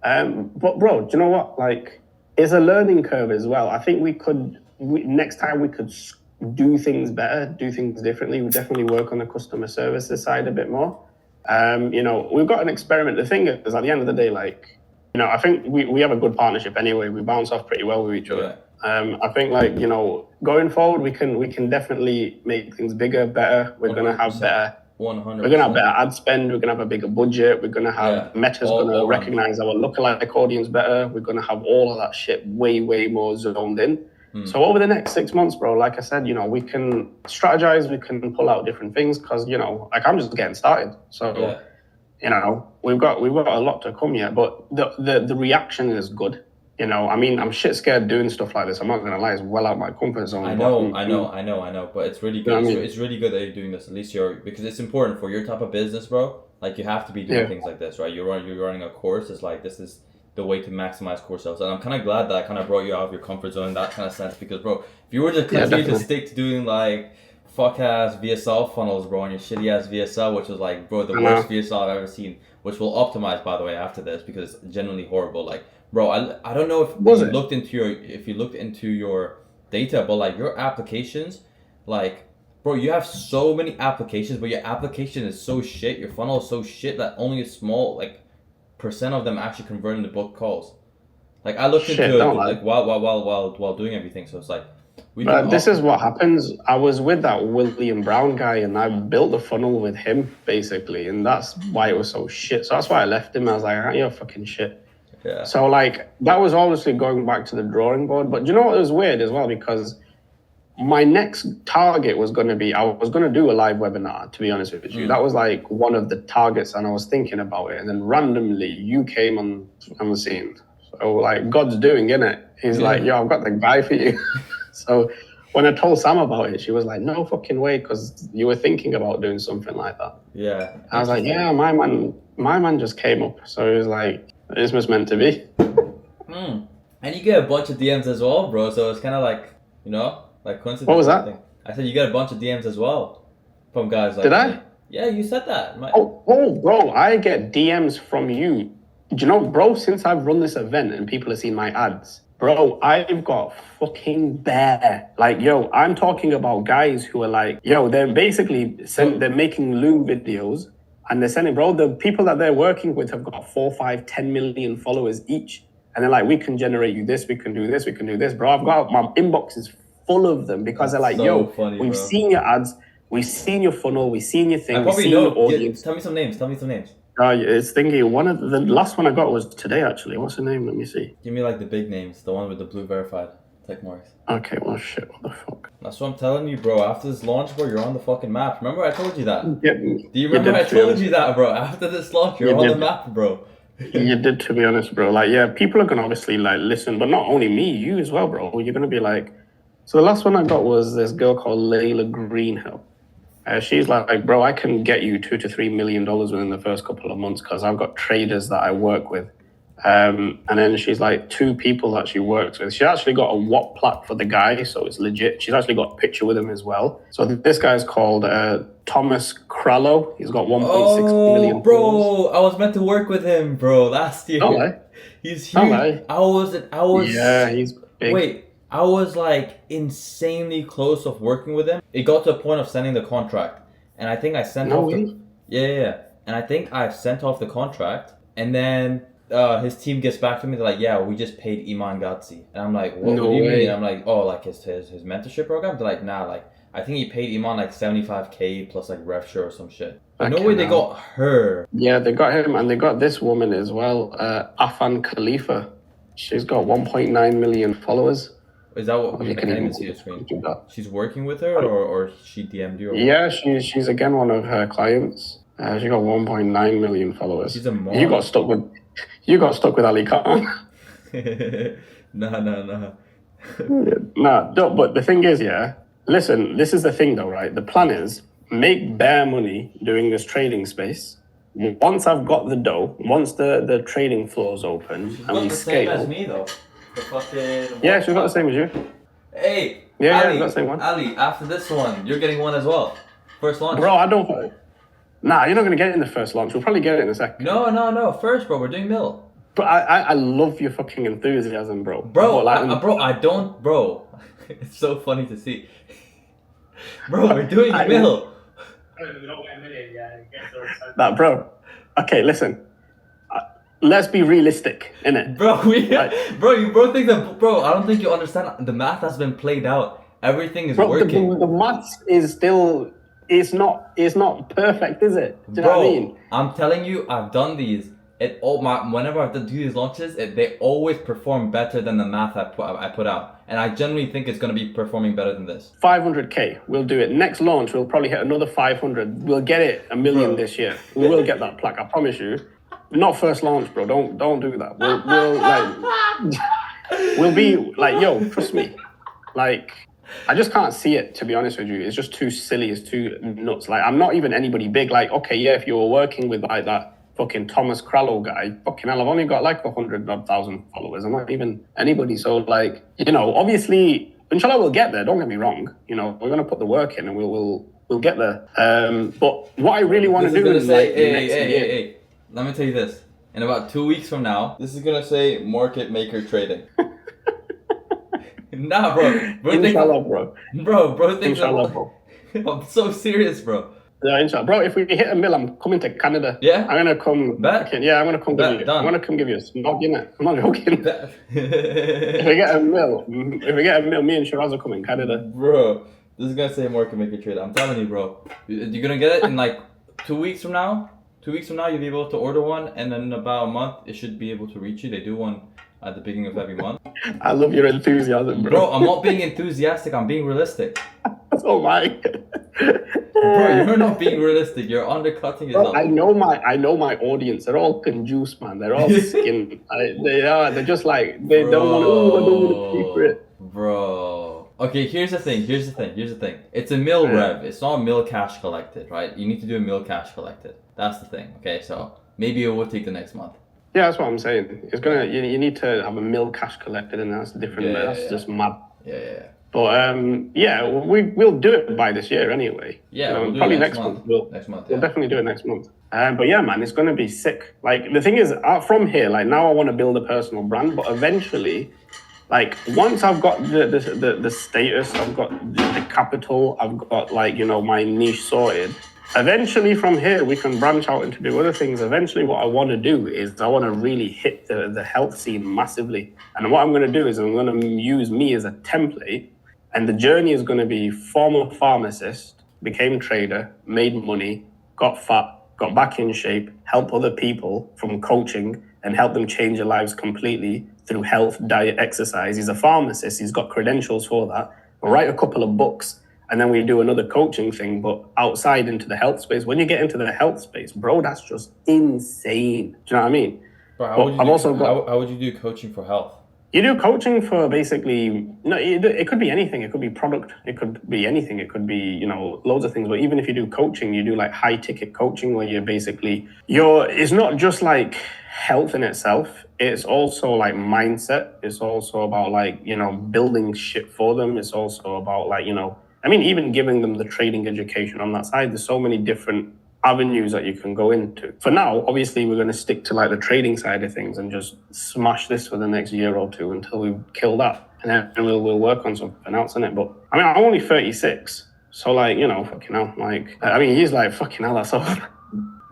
But bro, do you know what? Like, it's a learning curve as well. I think next time we could do things better, do things differently. We definitely work on the customer services side a bit more. You know, we've got an experiment. The thing is, at the end of the day, like, you know, I think we have a good partnership anyway. We bounce off pretty well with each other. I think, like, you know, going forward, we can definitely make things bigger, better. We're 100%. Gonna have better. 100%. We're gonna have better ad spend. We're gonna have a bigger budget. We're gonna have Meta's gonna recognize our lookalike audience better. We're gonna have all of that shit way more zoned in. So over the next 6 months, bro, like I said, you know, we can strategize. We can pull out different things because, you know, like, I'm just getting started. So, you know, we've got a lot to come yet. But the reaction is good. You know, I mean, I'm shit scared doing stuff like this. I'm not gonna lie, it's well out my comfort zone. I know. But it's really good. You know what I mean? It's really good that you're doing this. At least because it's important for your type of business, bro. Like, you have to be doing things like this, right? You're running a course. It's like, this is the way to maximize course sales. And I'm kind of glad that I kind of brought you out of your comfort zone in that kind of sense. Because, bro, if you were to continue to stick to doing like fuck ass VSL funnels, bro, and your shitty ass VSL, which was like, bro, the worst VSL I've ever seen, which we'll optimize, by the way, after this, because it's genuinely horrible. Like, bro, I don't know if you looked into your data, but like, your applications, like, bro, you have so many applications, but your application is so shit, your funnel is so shit that only a small like percent of them actually convert into booked calls. Like, I looked into it like while doing everything, so it's like this is what happens. I was with that William Brown guy, and I built the funnel with him basically, and that's why it was so shit. So that's why I left him. I was like, you're fucking shit. Yeah. So, like, that was obviously going back to the drawing board. But you know what was weird as well? Because my next target was going to be, I was going to do a live webinar, to be honest with you. That was like one of the targets, and I was thinking about it. And then randomly, you came on the scene. So, like, God's doing, innit? He's like, yo, I've got the guy for you. So when I told Sam about it, she was like, no fucking way, because you were thinking about doing something like that. Yeah. I was like, yeah, my man just came up. So he was like, this was meant to be. And you get a bunch of DMs as well, bro. So it's kind of like, you know, like coincidence. What was that? I said you get a bunch of DMs as well from guys like. Did I? Yeah, you said that. Oh, bro, I get DMs from you. Do you know, bro, since I've run this event and people have seen my ads, bro, I've got fucking bare. Like, yo, I'm talking about guys who are like, yo, they're basically they're making Loom videos. And they're sending, bro, the people that they're working with have got 4, 5, 10 million followers each. And they're like, we can generate you this, we can do this, we can do this. Bro, I've got, my inbox is full of them because they're like, yo, we've seen your ads, we've seen your funnel, we've seen your thing, we've seen your audience. Tell me some names. It's thinking, the last one I got was today, actually. What's the name? Let me see. Give me like the big names, the one with the blue verified tick marks. Okay, well, shit, what the fuck? That's what I'm telling you, bro. After this launch, bro, you're on the fucking map. Remember I told you that? Do you remember I told you that, bro? After this launch, you're on the map, bro. You did, to be honest, bro. Like, yeah, people are going to obviously, like, listen, but not only me, you as well, bro. You're going to be like... So the last one I got was this girl called Layla Greenhill. She's like, bro, I can get you $2 to $3 million within the first couple of months because I've got traders that I work with. And then she's like 2 people that she works with. She actually got a Whop plaque for the guy, so it's legit. She's actually got a picture with him as well. So this guy's called Thomas Krallo. He's got 1.6 million. Bro, I was meant to work with him, bro, last year. Don't lie. He's huge. Don't lie. I was. Yeah, he's big. Wait, I was like insanely close of working with him. It got to a point of sending the contract, and I think I sent off. Yeah. And I think I've sent off the contract, and then his team gets back to me. They're like, "Yeah, we just paid Iman Ghazi," and I'm like, "What do you mean?" I'm like, "Oh, like his mentorship program." They're like, "Nah, like I think he paid Iman like 75K plus like rev share or some shit." But no way they got her. Yeah, they got him, and they got this woman as well, Afan Khalifa. She's got 1.9 million followers. Is that what you can even see your screen? She's working with her, or she DM'd you? Or yeah, she's again one of her clients. She got 1.9 million followers. She's a mom. You got stuck with Ali Khan. Nah. No, but the thing is, listen, this is the thing though, right? The plan is make bare money doing this trading space. Once I've got the dough, once the trading floor's open and we scale. Same as me though. The fucking. Yeah, she's got the same as you. Hey. Yeah, Ali, she's got the same one. Ali, after this one, you're getting one as well. First launch. Bro, I don't. Nah, you're not gonna get it in the first launch. We'll probably get it in a second. No. First, bro, we're doing mill. But I love your fucking enthusiasm, bro. Bro, I don't, bro. It's so funny to see. Bro, we're doing mill. That, bro. Okay, listen. Let's be realistic, innit? Bro, bro thinks that, bro, I don't think you understand. The math has been played out. Everything is working. The maths is still, it's not perfect, is it? Do you know what I mean? I'm telling you, I've done these. Whenever I've done these launches, they always perform better than the math I put out. And I generally think it's going to be performing better than this. 500K, we'll do it. Next launch, we'll probably hit another 500. We'll get it 1 million this year. We will get that plaque, I promise you. Not first launch, bro. Don't do that. We'll be like, yo, trust me. Like, I just can't see it, to be honest with you. It's just too silly. It's too nuts. Like, I'm not even anybody big. Like, okay, yeah, if you were working with like that fucking Thomas Krallo guy, fucking hell, I've only got like 100,000 followers. I'm not even anybody. So like, you know, obviously, inshallah, we'll get there. Don't get me wrong. You know, we're gonna put the work in, and we'll get there. But what I really want to do is like next year. Hey. Let me tell you this. In about 2 weeks from now, this is gonna say market maker trading. Nah, bro. Inshallah, bro. Bro, think Inshallah, bro. I'm so serious, bro. Yeah, inshallah. Bro, if we hit 1 million, I'm coming to Canada. Yeah? I'm gonna come. Yeah, I'm gonna come give you. Done. I'm gonna come give you a snog, innit? I'm not joking. If we get 1 million, me and Shiraz are coming Canada. Bro, this is gonna say market maker trading. I'm telling you, bro. You're gonna get it in like 2 weeks from now. 2 weeks from now, you'll be able to order one, and then in about a month, it should be able to reach you. They do one at the beginning of every month. I love your enthusiasm, bro. Bro, I'm not being enthusiastic. I'm being realistic. Oh my. Bro, you're not being realistic. You're undercutting yourself. Bro, I know my audience. They're all conjuice, man. They're all skin. They're just like, they don't want to keep it. Bro. Okay, here's the thing. It's a mill rev. It's not a mill cash collected, right? You need to do a mill cash collected. That's the thing. Okay, so maybe it will take the next month. Yeah, that's what I'm saying. It's gonna. You need to have a mill cash collected, and that's different. That's just mad. Yeah. But we'll do it by this year anyway. Yeah, we'll do probably it next month. We'll definitely do it next month. But yeah, man, it's gonna be sick. Like the thing is, from here, like now I want to build a personal brand, but eventually, like once I've got the status, I've got the capital, I've got like my niche sorted. Eventually from here, we can branch out into do other things. Eventually what I want to do is I want to really hit the health scene massively. And what I'm going to do is I'm going to use me as a template. And the journey is going to be former pharmacist, became trader, made money, got fat, got back in shape, help other people from coaching and help them change their lives completely through health, diet, exercise. He's a pharmacist. He's got credentials for that. I'll write a couple of books. And then we do another coaching thing, but outside into the health space. When you get into the health space, bro, that's just insane. Do you know what I mean? Bro, how would you do coaching for health? You do coaching for basically, it could be anything. It could be product. It could be anything. It could be, loads of things. But even if you do coaching, you do like high ticket coaching where you're basically, it's not just like health in itself. It's also like mindset. It's also about like, you know, building shit for them. It's also about like, you know, I mean, even giving them the trading education on that side. There's so many different avenues that you can go into. For now, obviously, we're going to stick to like the trading side of things and just smash this for the next year or two until we kill that. And then we'll work on something else in it. But I mean, I'm only 36. So like, you know, fucking hell. Like, I mean, he's like, fucking hell, that's all.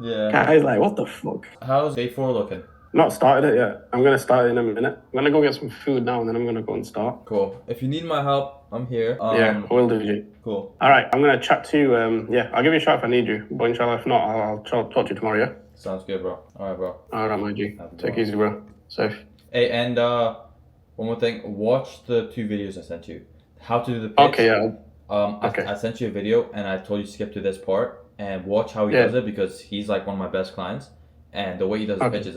Yeah. Guy's like, what the fuck? How's day 4 looking? Not started it yet. I'm going to start it in a minute. I'm going to go get some food now and then I'm going to go and start. Cool. If you need my help, I'm here. Yeah, I will do, G. Cool. All right, I'm going to chat to you. Yeah, I'll give you a shout if I need you. But inshallah, if not, I'll talk to you tomorrow, yeah? Sounds good, bro. All right, bro. All right, my G. Take it easy, bro. Safe. Hey, and one more thing. Watch the 2 videos I sent you. How to do the pitch. Okay, yeah. I sent you a video and I told you to skip to this part and watch how he does it because he's like one of my best clients. And the way he does the pitches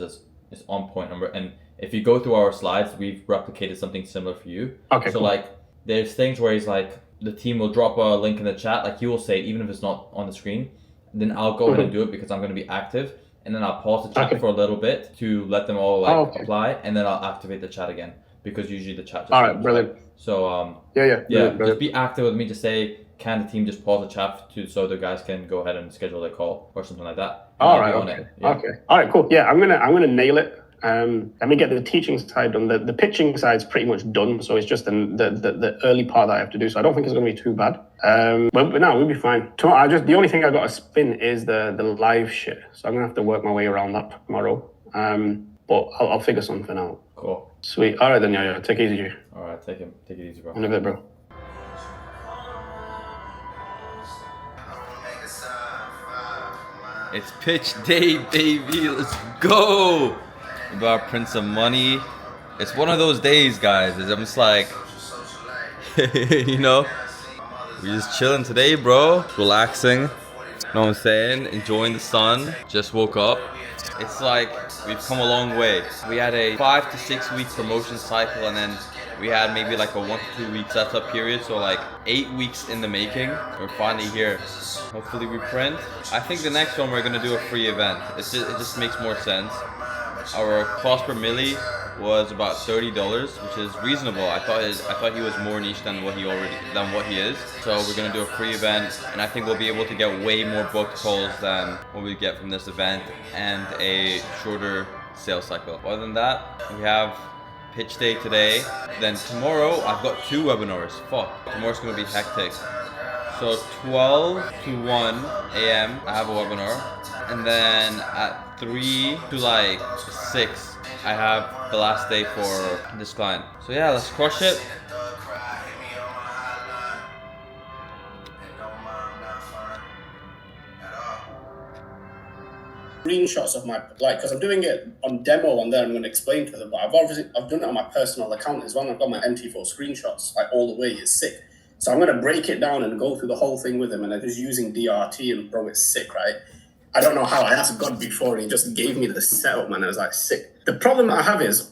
is on point. And if you go through our slides, we've replicated something similar for you. Okay, so cool. like, there's things where he's like, the team will drop a link in the chat. Like he will say it, even if it's not on the screen, then I'll go ahead and do it because I'm going to be active. And then I'll pause the chat for a little bit to let them all like apply. And then I'll activate the chat again because usually the chat just all right, brilliant. So yeah, just be active with me. Just say, can the team just pause the chat so the guys can go ahead and schedule their call or something like that. All right, okay. Okay. All right, cool. Yeah, I'm gonna nail it. Let me get the teaching side done. The pitching side's pretty much done, so it's just the early part that I have to do. So I don't think it's gonna be too bad. But no, we'll be fine. Tomorrow, the only thing I got to spin is the live shit. So I'm gonna have to work my way around that tomorrow. But I'll figure something out. Cool. Sweet. All right then, yeah. Take it easy, G. All right, take it easy, bro. In a bit, bro. It's pitch day, baby. Let's go. About Prince of Money. It's one of those days, guys. I'm just like, you know, we're just chilling today, bro. Relaxing. You know what I'm saying? Enjoying the sun. Just woke up. It's like we've come a long way. We had a 5 to 6 week promotion cycle, and then we had maybe like a 1 to 2 week setup period. So like 8 weeks in the making. We're finally here. Hopefully we print. I think the next one we're gonna do a free event. It just makes more sense. Our cost per milli was about $30, which is reasonable. I thought he was more niche than what he is. So we're gonna do a free event, and I think we'll be able to get way more booked calls than what we get from this event, and a shorter sales cycle. Other than that, we have pitch day today. Then tomorrow I've got 2 webinars. Fuck, tomorrow's gonna be hectic. So 12 to 1 a.m. I have a webinar, and then at 3 to like 6 I have the last day for this client. So yeah, let's crush it. Screenshots of my, like, because I'm doing it on demo and then I'm going to explain to them, but I've done it on my personal account as well. I've got my MT4 screenshots like all the way. It's sick. So I'm going to break it down and go through the whole thing with him, and I'm just using DRT, and bro, it's sick, right? I don't know how. I asked God before and he just gave me the setup, man. I was like, sick. The problem I have is,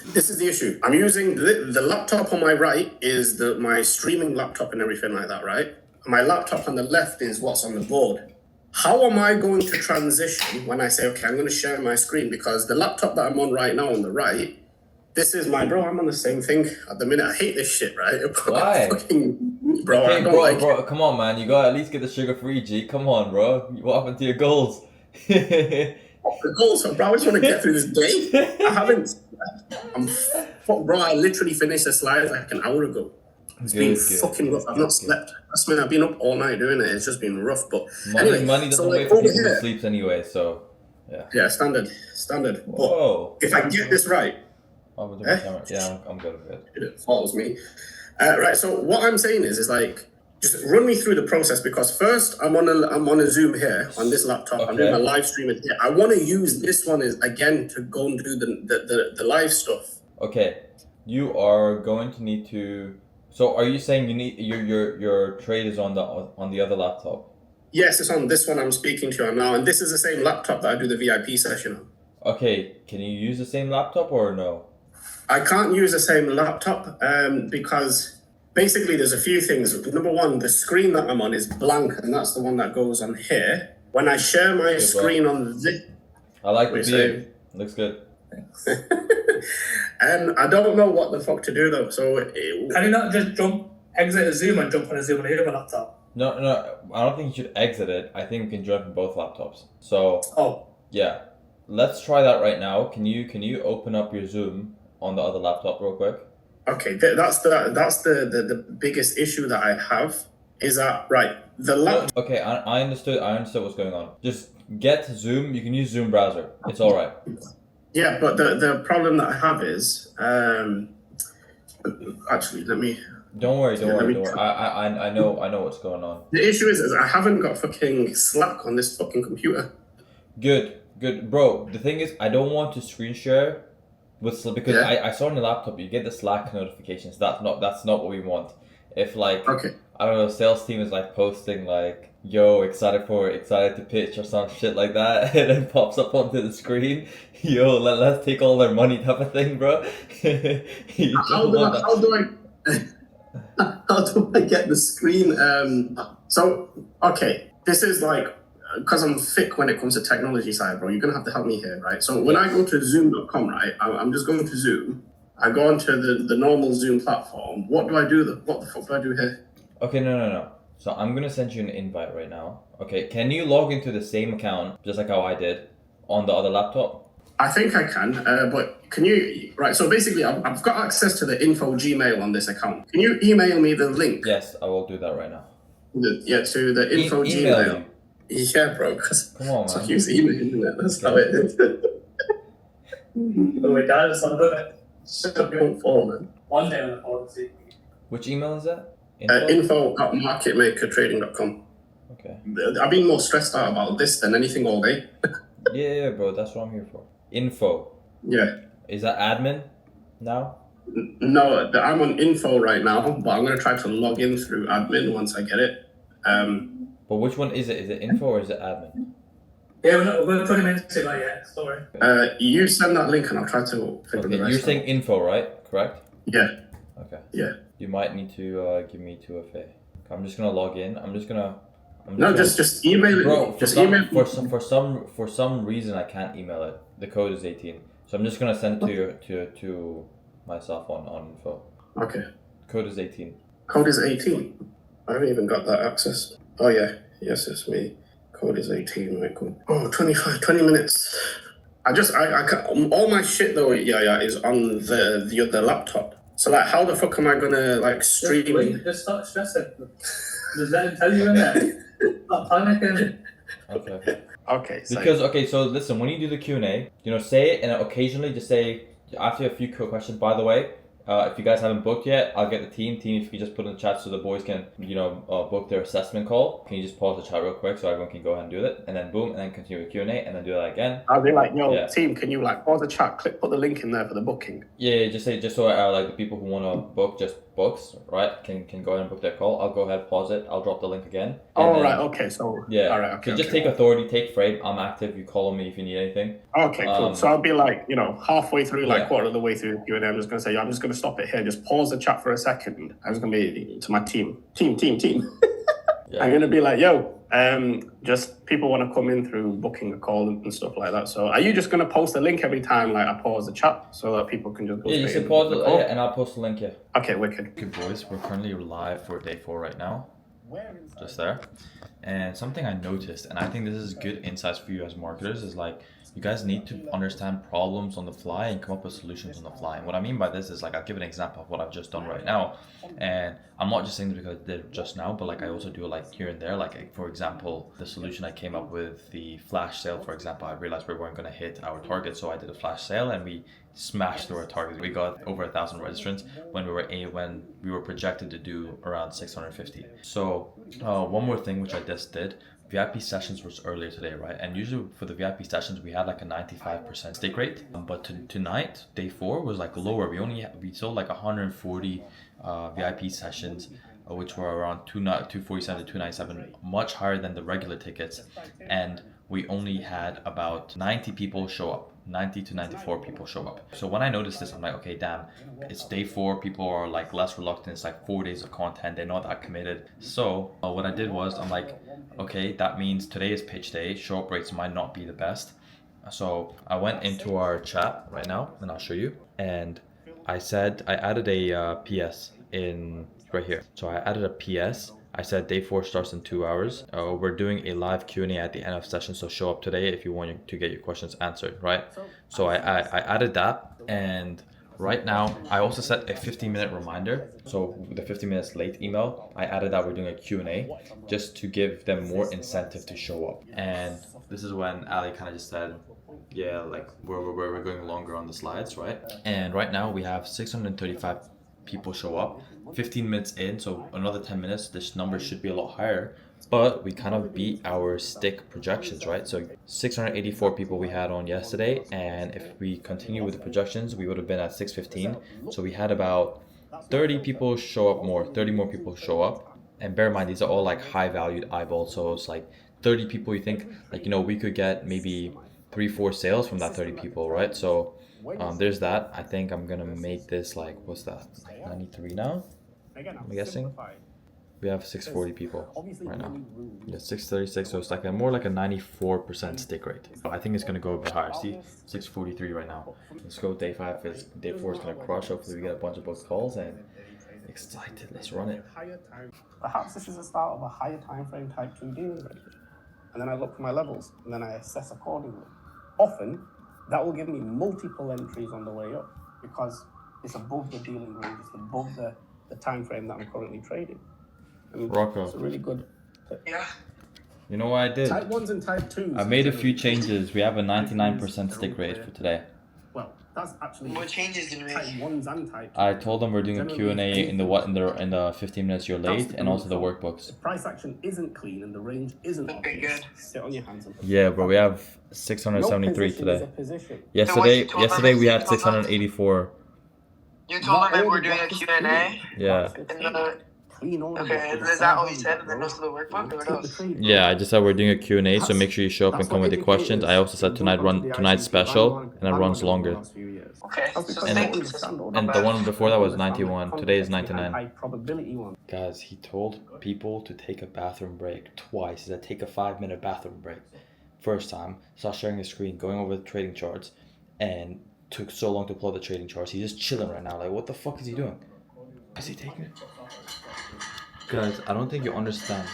this is the issue. I'm using the laptop on my right is my streaming laptop and everything like that, right? My laptop on the left is what's on the board. How am I going to transition when I say, okay, I'm going to share my screen? Because the laptop that I'm on right now on the right, this is my, bro, I'm on the same thing at the minute. I hate this shit, right? Why? Bro, okay, I don't like bro, come on, man. You gotta at least get the sugar-free, G. Come on, bro. What happened to your goals? The goals, bro. I just want to get through this day. I haven't. Bro, I literally finished the slides like an hour ago. It's been fucking rough. I've not slept. That's mean I've been up all night doing it. It's just been rough. But money anyway, doesn't wait for people who sleeps anyway, so yeah. Yeah, standard. Whoa. But if I get this right, yeah, I'm good with it. It follows me. Right. So what I'm saying is like, just run me through the process, because first I'm on a Zoom here on this laptop. Okay. I'm doing a live stream in here. I want to use this one again to go and do the live stuff. Okay, you are going to need to. So are you saying you need your trade is on the other laptop? Yes, it's on this one I'm speaking to you now, and this is the same laptop that I do the VIP session on. Okay, can you use the same laptop or no? I can't use the same laptop because basically there's a few things. Number one, the screen that I'm on is blank, and that's the one that goes on here. When I share my screen on this... I like the view. Looks good. And I don't know what the fuck to do though. So Can you not just exit a Zoom and jump on a Zoom on your laptop? No, I don't think you should exit it. I think you can join from both laptops. So yeah, let's try that right now. Can you open up your Zoom on the other laptop real quick? Okay, that's the biggest issue that I have. Is that right? The laptop. Okay, I understood what's going on. Just get Zoom. You can use Zoom browser. It's all right. Yeah, but the problem that I have is actually let me. Don't worry. I know what's going on. The issue is I haven't got fucking Slack on this fucking computer. Good, bro. The thing is, I don't want to screen share with Slack because I saw on your laptop you get the Slack notifications. That's not what we want. If like I don't know, sales team is like posting like, yo, excited to pitch or some shit like that, and then pops up onto the screen, yo, let's take all their money type of thing, bro. How do I get the screen? So okay, this is like, because I'm thick when it comes to technology side, bro, you're gonna have to help me here, right? So when I go to zoom.com, right, I'm just going to Zoom. I go onto the normal Zoom platform. What do I do? What the fuck do I do here? Okay, no. So I'm gonna send you an invite right now. Okay, can you log into the same account, just like how I did, on the other laptop? I think I can, but can you, right, so basically I've got access to the info Gmail on this account. Can you email me the link? Yes, I will do that right now. To the info Gmail. Yeah, bro, because come on, man. Use email, isn't it? That's how it is. Oh my god, it's on the Shut up, your phone, man. one day on the policy. Which email is that? Info@marketmakertrading.com. Okay. I've been more stressed out about this than anything all day. Yeah, bro, that's what I'm here for. Info. Yeah. Is that admin now? No, I'm on info right now, but I'm going to try to log in through admin once I get it. But which one is it? Is it info or is it admin? Yeah, we're 20 minutes to like, yeah, sorry. You send that link and I'll try to figure the rest You're saying info, right? Correct? Yeah. Okay. Yeah. You might need to give me 2FA. I'm just gonna log in. Just email it. Bro, for for some reason I can't email it. The code is 18, so I'm just gonna send it to myself on info. Okay. Code is 18. Code is 18. I haven't even got that access. Oh yeah, yes, it's me. Code is 18. Right, cool. Oh, 20 minutes. I can't, all my shit though. Yeah, is on the laptop. So like, how the fuck am I gonna like stream? Just stop stressing. Just let him tell you in there. Stop panicking. Okay. So listen, when you do the Q&A, say it and occasionally just say, after a few quick questions, by the way, if you guys haven't booked yet, I'll get the team, if you could just put in the chat so the boys can, book their assessment call. Can you just pause the chat real quick so everyone can go ahead and do it? And then boom, and then continue with Q&A, and then do that again. I'll be like, team, can you like pause the chat, put the link in there for the booking? Yeah, just so like the people who want to book just books, right, can go ahead and book their call. I'll go ahead, pause it, I'll drop the link again. Right, okay, so... Yeah, all right, okay, so just take authority, take frame, I'm active, you call on me if you need anything. Okay, cool. So I'll be like, halfway through, quarter of the way through Q&A, I'm just going to say, I'm just going to stop it here, just pause the chat for a second. I'm just going to be to my team. I'm going to be like, just people want to come in through booking a call and stuff like that. So are you just going to post a link every time, like I pause the chat so that people can just go you straight can pause it, and I'll post the link, yeah. Okay, wicked. Good boys, we're currently live for day 4 right now. Just there. And something I noticed, and I think this is good insights for you as marketers, is like, you guys need to understand problems on the fly and come up with solutions on the fly. And what I mean by this is like, I'll give an example of what I've just done right now. And I'm not just saying this because I did it just now, but like I also do it like here and there. Like for example, the solution I came up with, the flash sale, for example, I realized we weren't going to hit our target. So I did a flash sale and we smashed through our target. We got over 1,000 registrants when we were projected to do around 650. So one more thing which I just did, VIP sessions was earlier today, right? And usually for the VIP sessions, we had like a 95% stake rate. But tonight, day 4 was like lower. We sold like 140 VIP sessions, which were around 247 to 297, much higher than the regular tickets. And we only had about 90 people show up. 90 to 94 people show up. So when I noticed this, I'm like, okay, damn, it's day 4. People are like less reluctant. It's like 4 days of content. They're not that committed. So what I did was, I'm like, okay, that means today is pitch day. Show up rates might not be the best. So I went into our chat right now, and I'll show you. And I said I added a PS in right here. So I added a PS. I said day 4 starts in 2 hours. We're doing a live Q&A at the end of session, so show up today if you want to get your questions answered, right? So I added that, and right now I also set a 15-minute reminder. So the 15 minutes late email, I added that we're doing a Q&A just to give them more incentive to show up. And this is when Ali kind of just said, yeah, like we're going longer on the slides, right? And right now we have 635 people show up. 15 minutes in, so another 10 minutes, this number should be a lot higher, but we kind of beat our stick projections, right? So 684 people we had on yesterday, and if we continue with the projections, we would have been at 615. So we had about 30 people show up more, 30 more people show up. And bear in mind, these are all like high valued eyeballs, so it's like 30 people. You think like, you know, we could get maybe 3-4 sales from that 30 people, right? So there's that. I think I'm gonna make this like, what's that, like 93 now, I'm guessing. We have 640 people right now. Yeah, 636, so it's like more like a 94% stick rate. I think it's gonna go a bit higher. See, 643 right now. Let's go day 5. Day 4 is gonna crush. Hopefully we get a bunch of booked calls, and excited. Let's run it. Perhaps this is the start of a higher time frame type 2 dealing range. And then I look for my levels, and then I assess accordingly. Often, that will give me multiple entries on the way up because it's above the dealing range, it's above the time frame that I'm currently trading. And Rocco. it's a really good. Yeah. You know what I did? Type 1s and type 2s. I made a few changes. We have a 99% stick rate for today. Well, that's actually What changes did you type make? 1s and type 2s. I told them we're doing a Q&A in the 15 minutes you're late, and also the workbooks. The price action isn't clean and the range isn't obvious. Sit on your hands and Yeah, bro, we have 673 position is today. a position. Yesterday we had 684. You told them that we're doing a Q&A? Yeah. Okay, is that all you said? And then most of the workbook, or what else? Yeah, I just said we're doing a Q&A, so make sure you show up and come with the questions. I also said tonight's special, and it runs longer. Okay, so stay consistent. And the one before that was 91. Today is 99. Guys, he told people to take a bathroom break twice. He said take a 5-minute bathroom break. First time, start sharing the screen, going over the trading charts, and took so long to pull the trading charts. He's just chilling right now. Like, what the fuck is he doing? Is he taking it? Guys, I don't think you understand.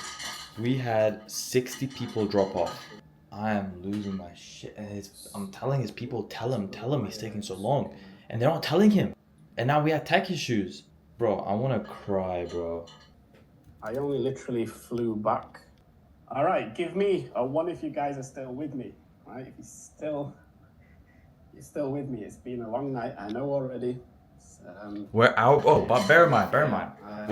We had 60 people drop off. I am losing my shit. And I'm telling his people, tell him he's taking so long. And they're not telling him. And now we have tech issues. Bro, I want to cry, bro. I only literally flew back. All right, give me a 1 if you guys are still with me. All right, if you're still with me. It's been a long night, I know already. But bear in mind, we're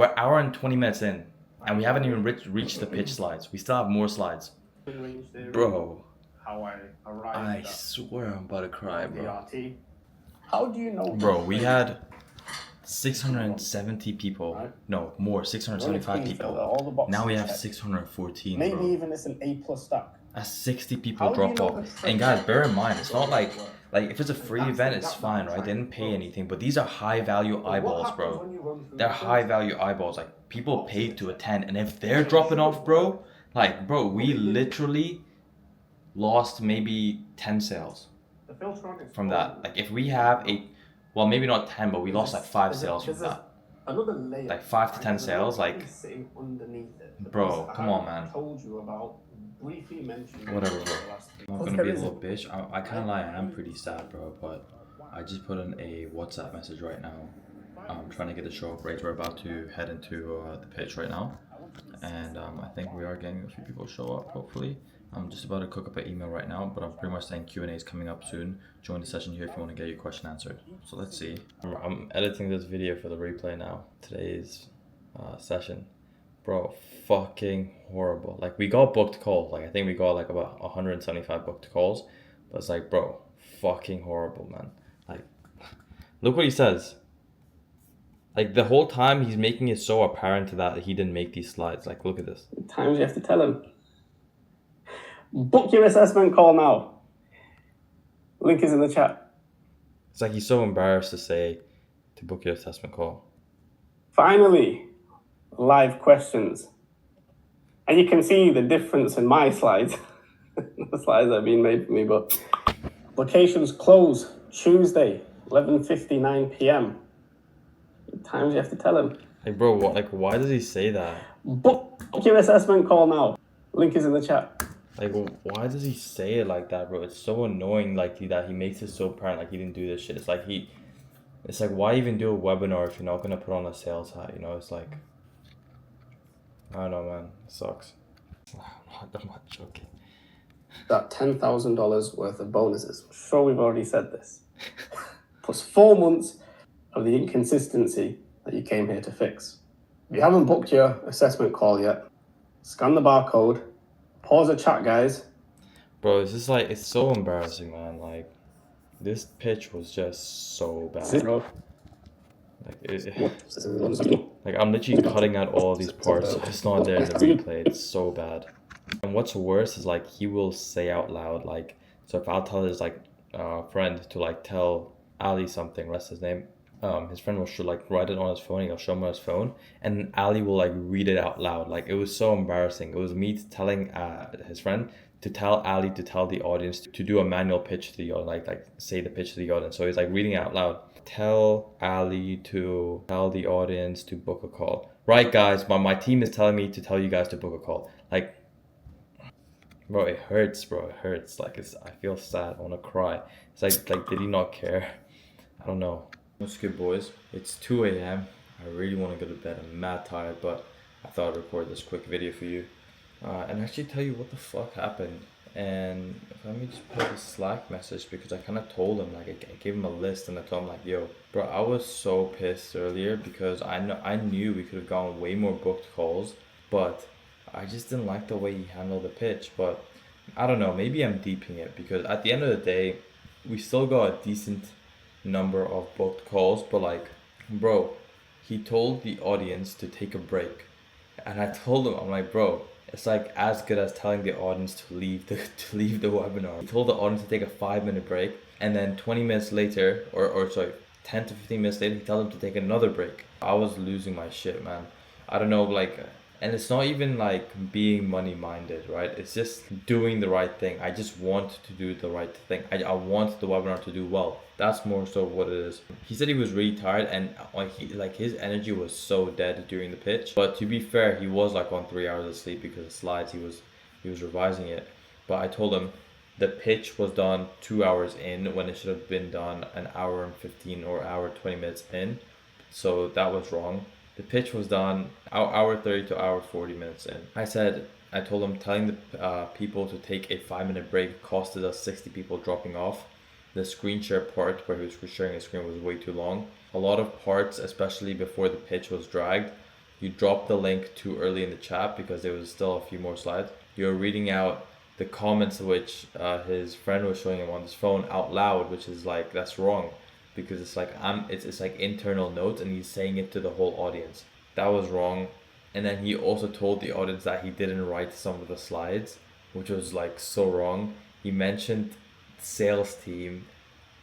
an hour and 20 minutes in, and we haven't even reached the pitch slides. We still have more slides. Bro, I swear I'm about to cry, bro. How do you know? Bro, we had 670 people. No, more, 675 people. Now we have 614, Maybe bro. even it's an A+ stock. That's 60 people drop off. And guys, bear in mind, it's not like if it's a free event, it's fine, right? They didn't pay anything, but these are high value eyeballs, bro. They're high value eyeballs. Like, people paid to attend, and if they're dropping off, bro, like, bro, we literally lost maybe 10 sales from that. Like, if we have well, maybe not 10, but we lost like 5 sales from that. Like 5 to 10 sales, like, bro, come on, man. Whatever, bro. I'm not gonna be a little bitch. I can't lie, I am pretty sad, bro, but I just put in a WhatsApp message right now. I'm trying to get the show up rates. We're about to head into the pitch right now, and I think we are getting a few people show up, hopefully. I'm just about to cook up an email right now, but I'm pretty much saying Q&A is coming up soon. Join the session here if you want to get your question answered. So let's see. I'm editing this video for the replay now. Today's session. Bro, fucking horrible. Like, we got booked calls. Like, I think we got like about 175 booked calls. But it's like, bro, fucking horrible, man. Like, look what he says. Like, the whole time he's making it so apparent that he didn't make these slides. Like, look at this. Times you have to tell him. Book your assessment call now. Link is in the chat. It's like he's so embarrassed to book your assessment call. Finally, live questions. And you can see the difference in my slides. The slides that have been made for me, but Applications close Tuesday, 11:59 p.m. Times you have to tell him. Like, bro, what, like, why does he say that? Book your assessment call now. Link is in the chat. Like, why does he say it like that, bro? It's so annoying, like, that he makes it so apparent, like, he didn't do this shit. It's like, why even do a webinar if you're not gonna put on a sales hat, you know? It's like, I don't know, man. It sucks. I'm not joking. That $10,000 worth of bonuses. I'm sure we've already said this. Plus 4 months of the inconsistency that you came here to fix. If you haven't booked your assessment call yet, scan the barcode, pause the chat, guys. Bro, it's just like, it's so embarrassing, man. Like, this pitch was just so bad. Like, I'm literally cutting out all these parts. It's not there in the replay. It's so bad. And what's worse is, like, he will say out loud, like, so if I'll tell his, like, friend to, like, tell Ali something, that's his name, his friend will like write it on his phone, he'll show him on his phone, and Ali will, like, read it out loud. Like, it was so embarrassing. It was me telling his friend to tell Ali to tell the audience to do a manual pitch to the audience, like say the pitch to the audience. So he's, like, reading it out loud. Tell Ali to tell the audience to book a call. Right, guys, my team is telling me to tell you guys to book a call. Like, bro, it hurts, bro. It hurts. Like, I feel sad. I want to cry. It's like, did he not care? I don't know. What's good, boys? It's 2 a.m. I really want to go to bed. I'm mad tired, but I thought I'd record this quick video for you. And actually tell you what the fuck happened. And let me just put a Slack message, because I kind of told him, like, I gave him a list and I told him, like, yo, bro, I was so pissed earlier because I knew we could have gone way more booked calls, but I just didn't like the way he handled the pitch. But I don't know, maybe I'm deeping it, because at the end of the day, we still got a decent number of booked calls. But, like, bro, he told the audience to take a break, and I told him, I'm like, bro, it's like as good as telling the audience to leave the webinar. He told the audience to take a 5-minute break, and then 20 minutes later, or sorry, 10 to 15 minutes later, he told them to take another break. I was losing my shit, man. I don't know, like, and it's not even like being money minded, right? It's just doing the right thing. I just want to do the right thing. I want the webinar to do well. That's more so what it is. He said he was really tired, and like his energy was so dead during the pitch. But to be fair, he was like on 3 hours of sleep because of slides. He was revising it. But I told him the pitch was done 2 hours in when it should have been done an hour and 15 or hour 20 minutes in. So that was wrong. The pitch was done hour 30 to hour 40 minutes in. I told him telling the people to take a 5-minute break costed us 60 people dropping off. The screen share part where he was sharing his screen was way too long. A lot of parts, especially before the pitch, was dragged. You dropped the link too early in the chat because there was still a few more slides. You're reading out the comments which his friend was showing him on his phone out loud, which is like, that's wrong, because it's like it's like internal notes and he's saying it to the whole audience. That was wrong. And then he also told the audience that he didn't write some of the slides, which was like so wrong. He mentioned sales team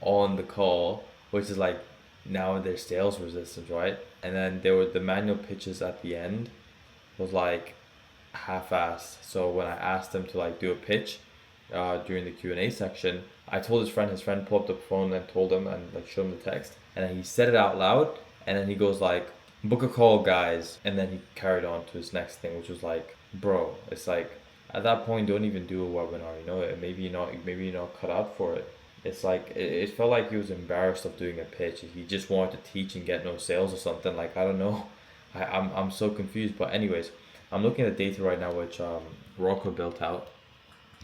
on the call, which is like now their sales resistance, right? And then there were the manual pitches at the end was like half-assed. So when I asked him to like do a pitch during the Q&A section, I told his friend pulled up the phone and told him and like showed him the text, and then he said it out loud, and then he goes like, book a call, guys, and then he carried on to his next thing, which was like, bro, it's like at that point, don't even do a webinar, you know. Maybe you're not cut out for it. It's like it felt like he was embarrassed of doing a pitch. He just wanted to teach and get no sales or something. Like, I don't know. I'm so confused. But anyways, I'm looking at data right now, which Rocco built out,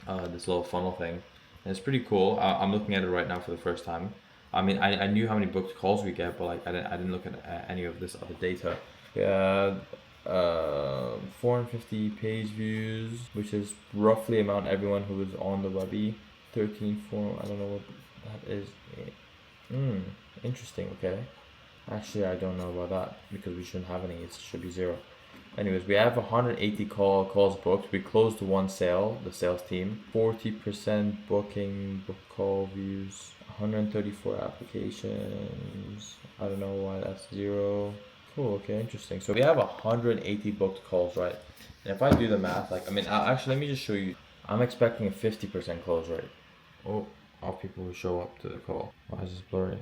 this little funnel thing, and it's pretty cool. I'm looking at it right now for the first time. I mean, I knew how many booked calls we get, but like I didn't look at any of this other data. Yeah. 450 page views, which is roughly amount everyone who was on the webby. 13 form, I don't know what that is. Interesting. Okay, actually I don't know about that because we shouldn't have any. It should be 0. Anyways, we have 180 calls booked. We closed one sale, the sales team. 40% booking, book call views. 134 applications. I don't know why that's 0. Cool, okay, interesting. So we have 180 booked calls, right? And if I do the math, like, I mean, actually, let me just show you. I'm expecting a 50% close rate. Oh, of people who show up to the call. Why is this blurry?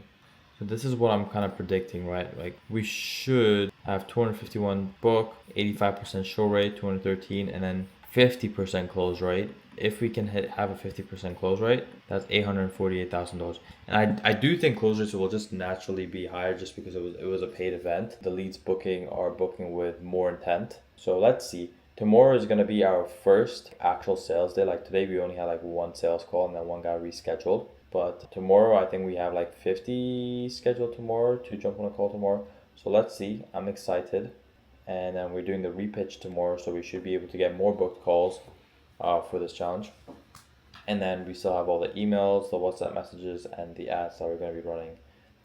So this is what I'm kind of predicting, right? Like we should have 251 book, 85% show rate, 213, and then 50% close rate. If we can have a 50% close rate, that's $848,000. And I do think close rates will just naturally be higher just because it was a paid event. The leads booking are booking with more intent. So let's see. Tomorrow is going to be our first actual sales day. Like today we only had like one sales call and then one got rescheduled. But tomorrow I think we have like 50 scheduled tomorrow to jump on a call tomorrow. So let's see. I'm excited. And then we're doing the repitch tomorrow, so we should be able to get more booked calls for this challenge. And then we still have all the emails, the WhatsApp messages, and the ads that we're going to be running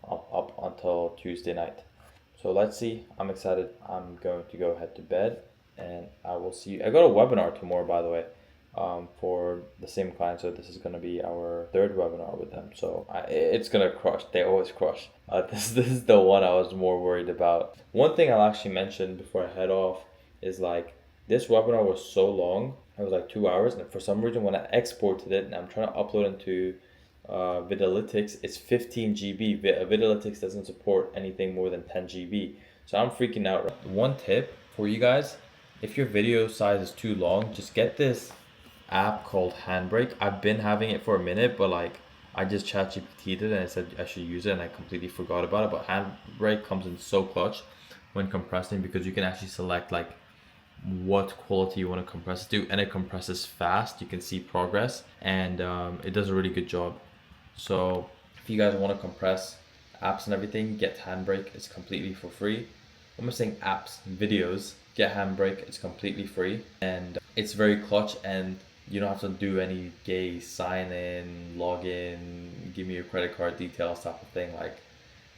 up until Tuesday night. So let's see. I'm excited. I'm going to go head to bed, and I will see you. I got a webinar tomorrow, by the way, for the same client. So this is going to be our third webinar with them. So it's going to crush. They always crush. This is the one I was more worried about. One thing I'll actually mention before I head off is like this webinar was so long. It was like 2 hours, and for some reason when I exported it and I'm trying to upload into Vidalytics, it's 15 GB. Vidalytics doesn't support anything more than 10 GB. So I'm freaking out. One tip for you guys, if your video size is too long, just get this app called Handbrake. I've been having it for a minute, but like I just ChatGPT'd it and it said I should use it and I completely forgot about it. But Handbrake comes in so clutch when compressing because you can actually select like what quality you want to compress it to, and it compresses fast. You can see progress, and it does a really good job. So if you guys want to compress apps and everything, get Handbrake. It's completely for free. I'm not saying apps, videos. Get Handbrake. It's completely free, and it's very clutch, and you don't have to do any gay sign in, log in, give me your credit card details type of thing. Like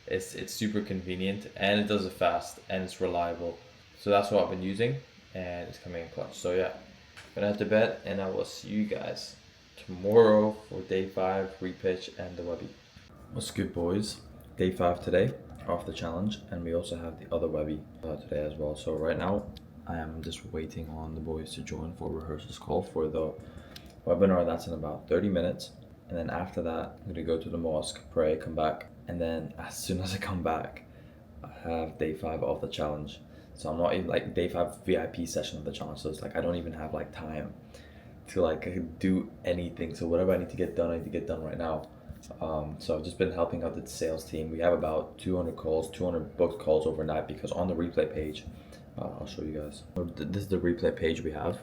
it's super convenient, and it does it fast, and it's reliable. So that's what I've been using, and it's coming in clutch. So yeah, gonna head to bed, and I will see you guys tomorrow for day 5 repitch and the webby. What's good, boys? Day 5 today of the challenge, and we also have the other webby today as well. So right now I am just waiting on the boys to join for rehearsals call for the webinar. That's in about 30 minutes, and then after that I'm gonna go to the mosque, pray, come back, and then as soon as I come back I have day 5 of the challenge. So I'm not even like day 5 VIP session of the challenge, so it's like I don't even have like time to like do anything. So whatever I need to get done, I need to get done right now. So I've just been helping out the sales team. We have about 200 calls, 200 booked calls overnight, because on the replay page, I'll show you guys. This is the replay page we have.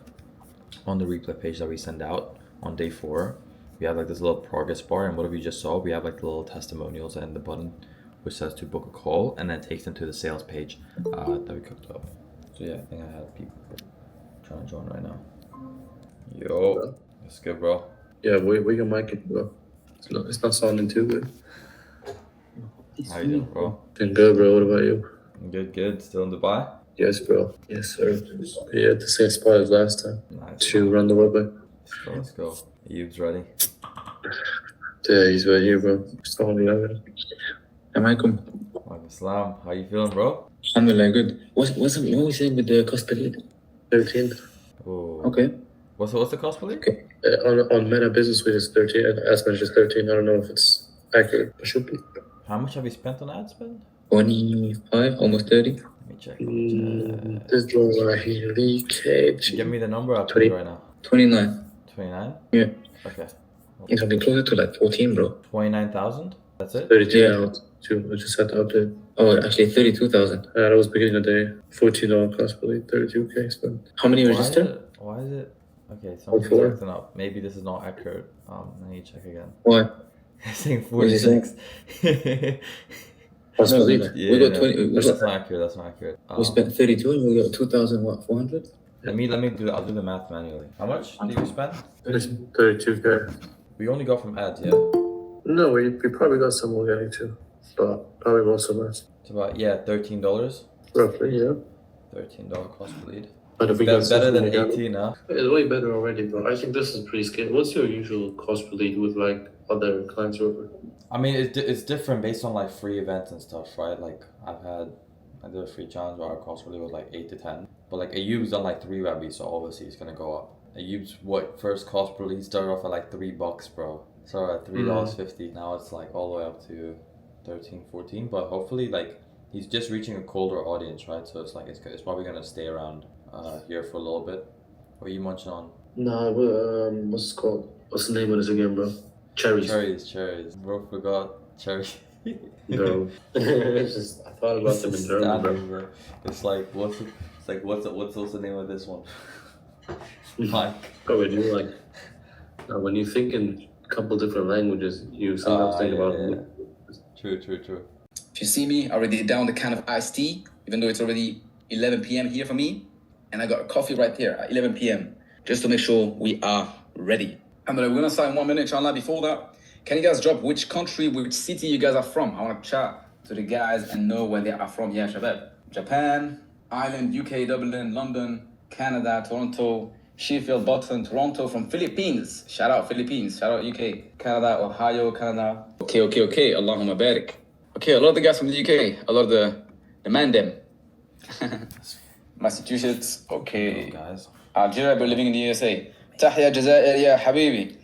On the replay page that we send out on day 4, we have like this little progress bar, and whatever you just saw, we have like the little testimonials and the button which says to book a call, and then takes them to the sales page that we cooked up. So yeah, I think I have people trying to join right now. Yo, that's good, bro. Yeah, we can make it, bro. It's not sounding too good. How you doing, bro? Doing good, bro. What about you? Good. Still in Dubai? Yes, bro. Yes, sir. Yeah, the same spot as last time. Nice. To run the web. Let's go. Ayub's ready. Yeah, he's right here, bro. Still on the other. Alaikum. Walaikum Assalam. How you feeling, bro? Alhamdulillah, good. What we saying with the cost per lead? 13. Oh. Okay. What's the cost per lead? Okay. On Meta Business Suite it's 13, and Ads Manager is 13. I don't know if it's accurate. It should be. How much have you spent on ad spend? 25, almost 30. Let me check. This one right here, leakage. Give me the number up 20, right now. 29. 29? Yeah. Okay. It's something closer to like 14, bro. 29,000? That's it? 32. Yeah. I just had to update. Oh, actually 32,000. That was beginning of the day. $14 cost per lead, 32K spent. How many registered? Why is it? Okay, something's acting up. Maybe this is not accurate. I need to check again. What? It's saying 46. No, we got 20. That's not accurate. We spent 32 and we got 2,400. Let me do. I'll do the math manually. How much did you spend? 32K. We only got from ads, yeah. No, we probably got some organic too, but probably most of us. It's about $13. Roughly, yeah. $13 cost per lead. But if we That's got better than something 18, huh? It's way better already, bro. I think this is pretty scary. What's your usual cost per lead with like other clients you work with? I mean, it's different based on like free events and stuff, right? Like I did a free challenge where our cost per lead was like 8 to 10. But like Ayub's done like 3 webbies, so obviously it's gonna go up. Ayub's first cost per lead started off at like $3, bro. So at $3.50, now it's like all the way up to 13, 14. But hopefully, like, he's just reaching a colder audience, right? So it's like it's probably gonna stay around here for a little bit. What are you munching on? Nah, what's it called? What's the name of this again, bro? Cherries. Cherries. Bro forgot cherries. Bro, it's just, I thought about them in German, bro. It's like what's the name of this one? Like, bro, when you like, when you think in a couple different languages, you sometimes think about. True. If you see me, I already down the can of iced tea, even though it's already 11 p.m. here for me, and I got a coffee right there at 11 p.m. just to make sure we are ready. And we're gonna start in 1 minute, inshallah. Before that, can you guys drop which country, which city you guys are from? I wanna chat to the guys and know where they are from. Yeah, Shabab. Japan, Ireland, UK, Dublin, London, Canada, Toronto, Sheffield, Boston, Toronto, from Philippines. Shout out Philippines, shout out UK, Canada, Ohio, Canada. Okay. Allahumma barik. Okay, a lot of the guys from the UK, a lot of the man them. Massachusetts, okay. Guys. Algeria, but living in the USA. Tahya Jazair, ya habibi.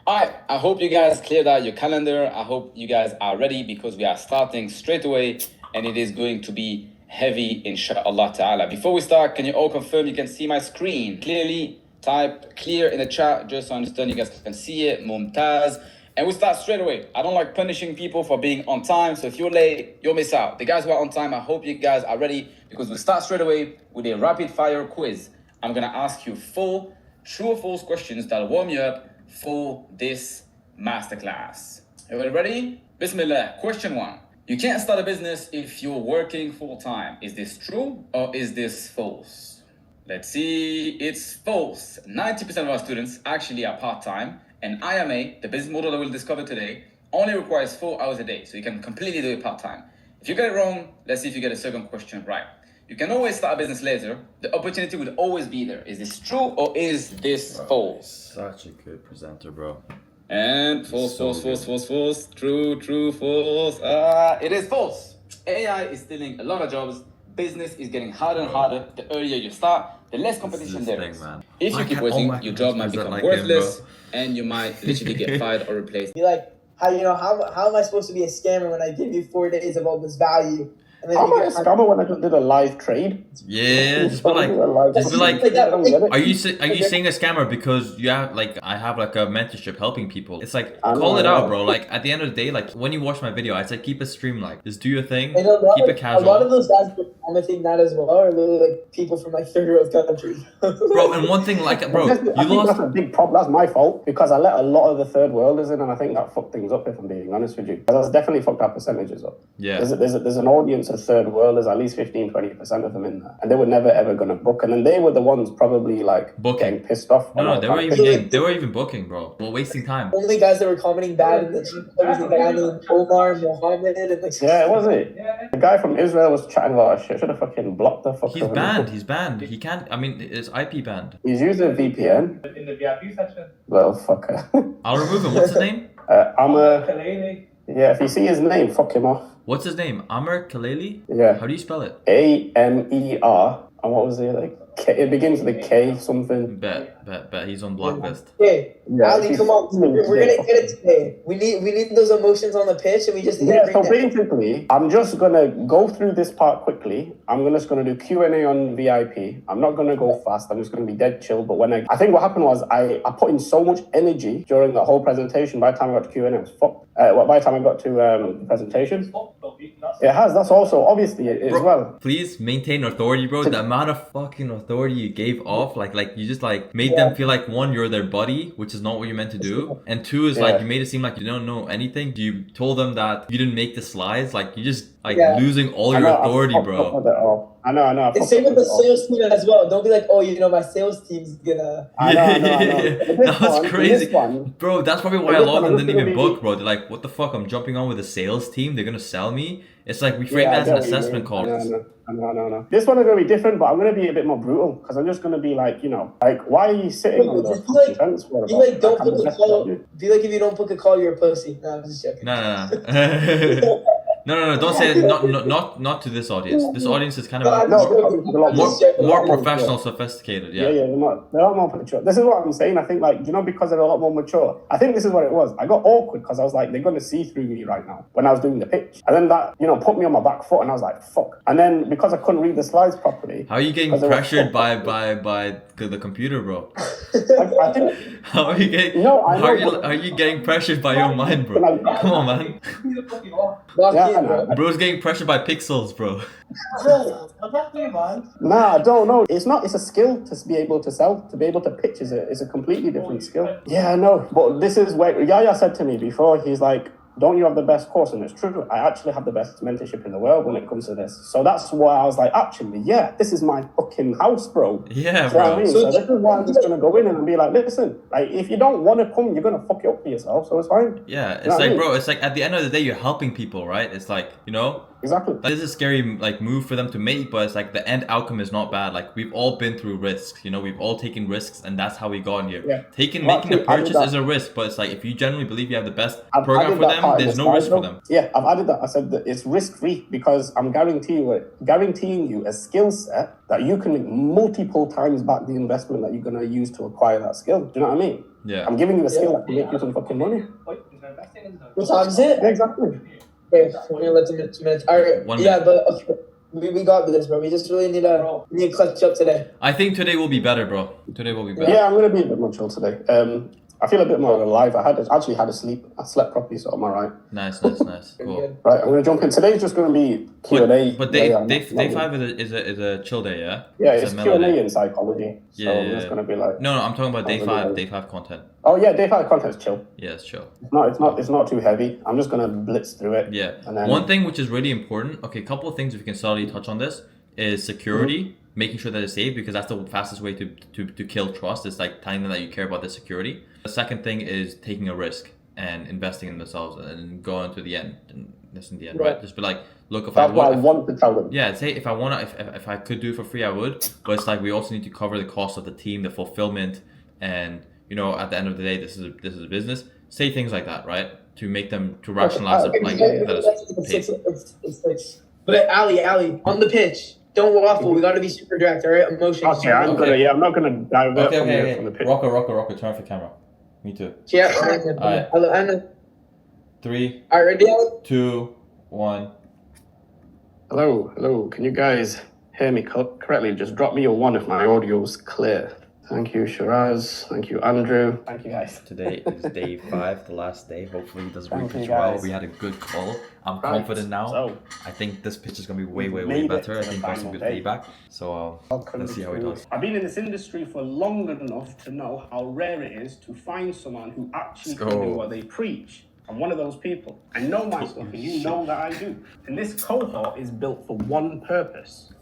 Alright, I hope you guys cleared out your calendar. I hope you guys are ready because we are starting straight away and it is going to be heavy, inshallah ta'ala. Before we start, can you all confirm you can see my screen clearly? Type clear in the chat just so I understand you guys can see it. Mumtaz. And we start straight away. I don't like punishing people for being on time, so if you're late, you'll miss out. The guys who are on time, I hope you guys are ready because we start straight away with a rapid fire quiz. I'm gonna ask you 4 true or false questions that'll warm you up for this masterclass. Everybody ready? Bismillah. Question 1. You can't start a business if you're working full time. Is this true or is this false? Let's see. It's false. 90% of our students actually are part-time, and IMA, the business model that we'll discover today, only requires 4 hours a day, so you can completely do it part-time. If you get it wrong, let's see if you get a second question right. You can always start a business later. The opportunity will always be there. Is this true or is this false? Such a good presenter, bro. And false. True, false. It is false. AI is stealing a lot of jobs. Business is getting harder and harder. The earlier you start, the less competition there is. If you keep waiting, your job might become worthless and you might literally get fired or replaced. Be like, how am I supposed to be a scammer when I give you 4 days of all this value? How am I a scammer when I just did a live trade? Yeah, just be like, are you saying a scammer because you have I have like a mentorship helping people? It's like call it out, bro. Like at the end of the day, like when you watch my video, I said keep it streamlined, just do your thing, keep it casual. A lot of those guys were commenting that as well are literally like people from like third world countries. Bro, and one thing bro, I think that's a big problem. That's my fault because I let a lot of the third worlders in, and I think that fucked things up. If I'm being honest with you, that's definitely fucked our percentages up. Yeah, there's an audience of third worlders, at least 15-20% of them in there, and they were never ever gonna book, and then they were the ones probably like getting pissed off. No, they were even booking, bro. We're wasting time. Only guys that were commenting bad in the gym was the guy named Omar Mohammed and like. Yeah, was it? The guy from Israel was chatting a lot of shit. Should have fucking blocked the fuck. He's banned. He can't. I mean, his IP banned. He's using a VPN. In the VIP section. Little fucker. I'll remove him. What's his name? Amr. Yeah, if you see his name, fuck him off. What's his name? Amr Khalili? Yeah. How do you spell it? AMER. And what was it like? It begins with a K something. Bet. He's on blacklist. Okay, Ali, come on. We're gonna get it today. We need those emotions on the pitch, and we just need so basically, I'm just gonna go through this part quickly. I'm just gonna do Q&A on VIP. I'm not gonna go fast. I'm just gonna be dead chill. But I think what happened was I put in so much energy during the whole presentation. By the time I got to Q&A, I was fucked. By the time I got to the presentation, it has. That's also obviously it as well. Please maintain authority, bro. The amount of fucking authority you gave off, like you just made them feel like one, you're their buddy, which is not what you meant to do, and two is you made it seem like you don't know anything. You told them that you didn't make the slides, you just losing all your authority, bro. I know. It's same with the sales team as well. Don't be like, oh, my sales team's gonna. I know. That was crazy, bro. That's probably why a lot of them didn't even book, bro. They're like, what the fuck? I'm jumping on with a sales team. They're gonna sell me. It's like we frame that as an assessment call. No. This one is gonna be different, but I'm gonna be a bit more brutal because I'm just gonna be like, why are you sitting on the fence for? Be like, don't book a call. Be like, if you don't book a call, you're a pussy. No, I'm just joking. No. No, don't say it. Not to this audience. This audience is kind of more professional, sophisticated. Yeah. They're a lot more mature. This is what I'm saying. I think, like, you know, because they're a lot more mature. I think this is what it was. I got awkward because I was like, they're going to see through me right now when I was doing the pitch. And then that, you know, put me on my back foot, and I was like, fuck. And then because I couldn't read the slides properly. How are you getting pressured by the computer, bro? I think. How are you getting? Are you getting pressured by your mind, bro? Come on, man. Bro's getting pressured by pixels, bro. Nah, I don't know. It's not. It's a skill to be able to sell. To be able to pitch is a completely different skill. Yeah, I know. But this is where Yaya said to me before. He's like, don't you have the best course? And it's true. I actually have the best mentorship in the world when it comes to this. So that's why I was like, actually, yeah, this is my fucking house, bro. Yeah, bro. What I mean? So this is why I'm just going to go in and be like, listen, like, if you don't want to come, you're going to fuck it up for yourself. So it's fine. Yeah, it's like, bro, it's like at the end of the day, you're helping people, right? It's like, you know? Exactly. This is a scary like move for them to make, but it's like the end outcome is not bad. Like we've all been through risks, you know, we've all taken risks, and that's how we got in here. Yeah. Making a purchase is a risk, but it's like if you genuinely believe you have the best program for them, there's no risk for them. Yeah, I've added that. I said that it's risk free because I'm guaranteeing you a skill set that you can make multiple times back the investment that you're gonna use to acquire that skill. Do you know what I mean? Yeah. I'm giving you a skill that can make you some fucking money. What time is it? Yeah, exactly. Okay, we're gonna let 2 minutes. All right. But okay, we got this, bro. We just really need to clutch up today. I think today will be better, bro. Today will be better. Yeah, I'm gonna be a bit more chill today. I feel a bit more alive. I actually had a sleep. I slept properly, so I'm alright. Nice. Cool. Right, I'm gonna jump in. Today's just gonna be Q&A. But day 5 is a chill day, yeah? Yeah, it's Q&A in psychology. So Yeah. I'm just gonna be like. No, I'm talking about day 5. Day 5 content. Oh yeah, day 5 content is chill. Yeah, it's chill. It's not too heavy. I'm just gonna blitz through it. Yeah. And then, one thing which is really important. Okay, a couple of things if we can subtly touch on this is security. Making sure that it's safe, because that's the fastest way to kill trust. It's like telling them that you care about the security. The second thing is taking a risk and investing in themselves and going to the end. And this in the end, right? Just be like, look, if I want to tell them. Yeah, say if I could do it for free, I would. But it's like we also need to cover the cost of the team, the fulfillment, and you know, at the end of the day, this is a business. Say things like that, right? To make them to rationalize it, like that it's But Ali, on the pitch. Don't waffle. We gotta be super direct, all right? Emotions. Okay, I'm not gonna divert from the pitch. Rocco, turn off the camera. Me too. Yeah. All right. 3. All right, ready? 2, 1. Hello. Can you guys hear me correctly? Just drop me a 1 if my audio's clear. Thank you, Shiraz. Thank you, Andrew. Thank you, guys. Today is day 5, the last day. Hopefully it does Repitch well. We had a good call. I'm confident now. So, I think this pitch is going to be way better. I think got some good feedback. So let's see how he does. I've been in this industry for long enough to know how rare it is to find someone who actually can do what they preach. I'm one of those people. I know my stuff, and you know that I do. And this cohort is built for one purpose: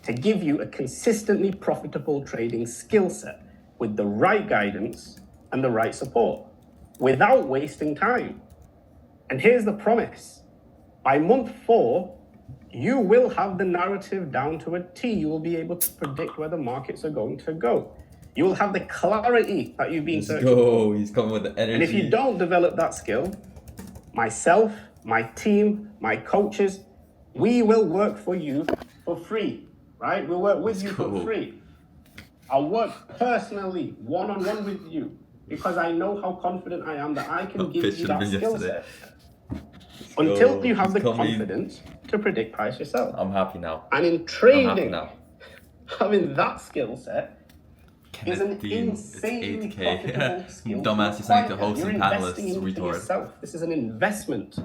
to give you a consistently profitable trading skill set with the right guidance and the right support without wasting time. And here's the promise. By month 4, you will have the narrative down to a T. You will be able to predict where the markets are going to go. You will have the clarity that you've been searching for. He's coming with the energy. And if you don't develop that skill, myself, my team, my coaches, we will work for you for free. Right? We'll work with you for free. I'll work personally, one-on-one with you, because I know how confident I am that I can give you that skill set. Until you have the confidence to predict price yourself. I'm happy now. And in trading, having that skill set is an insanely profitable skill. Dumbass, you're saying to host and panelists, retard. This is an investment.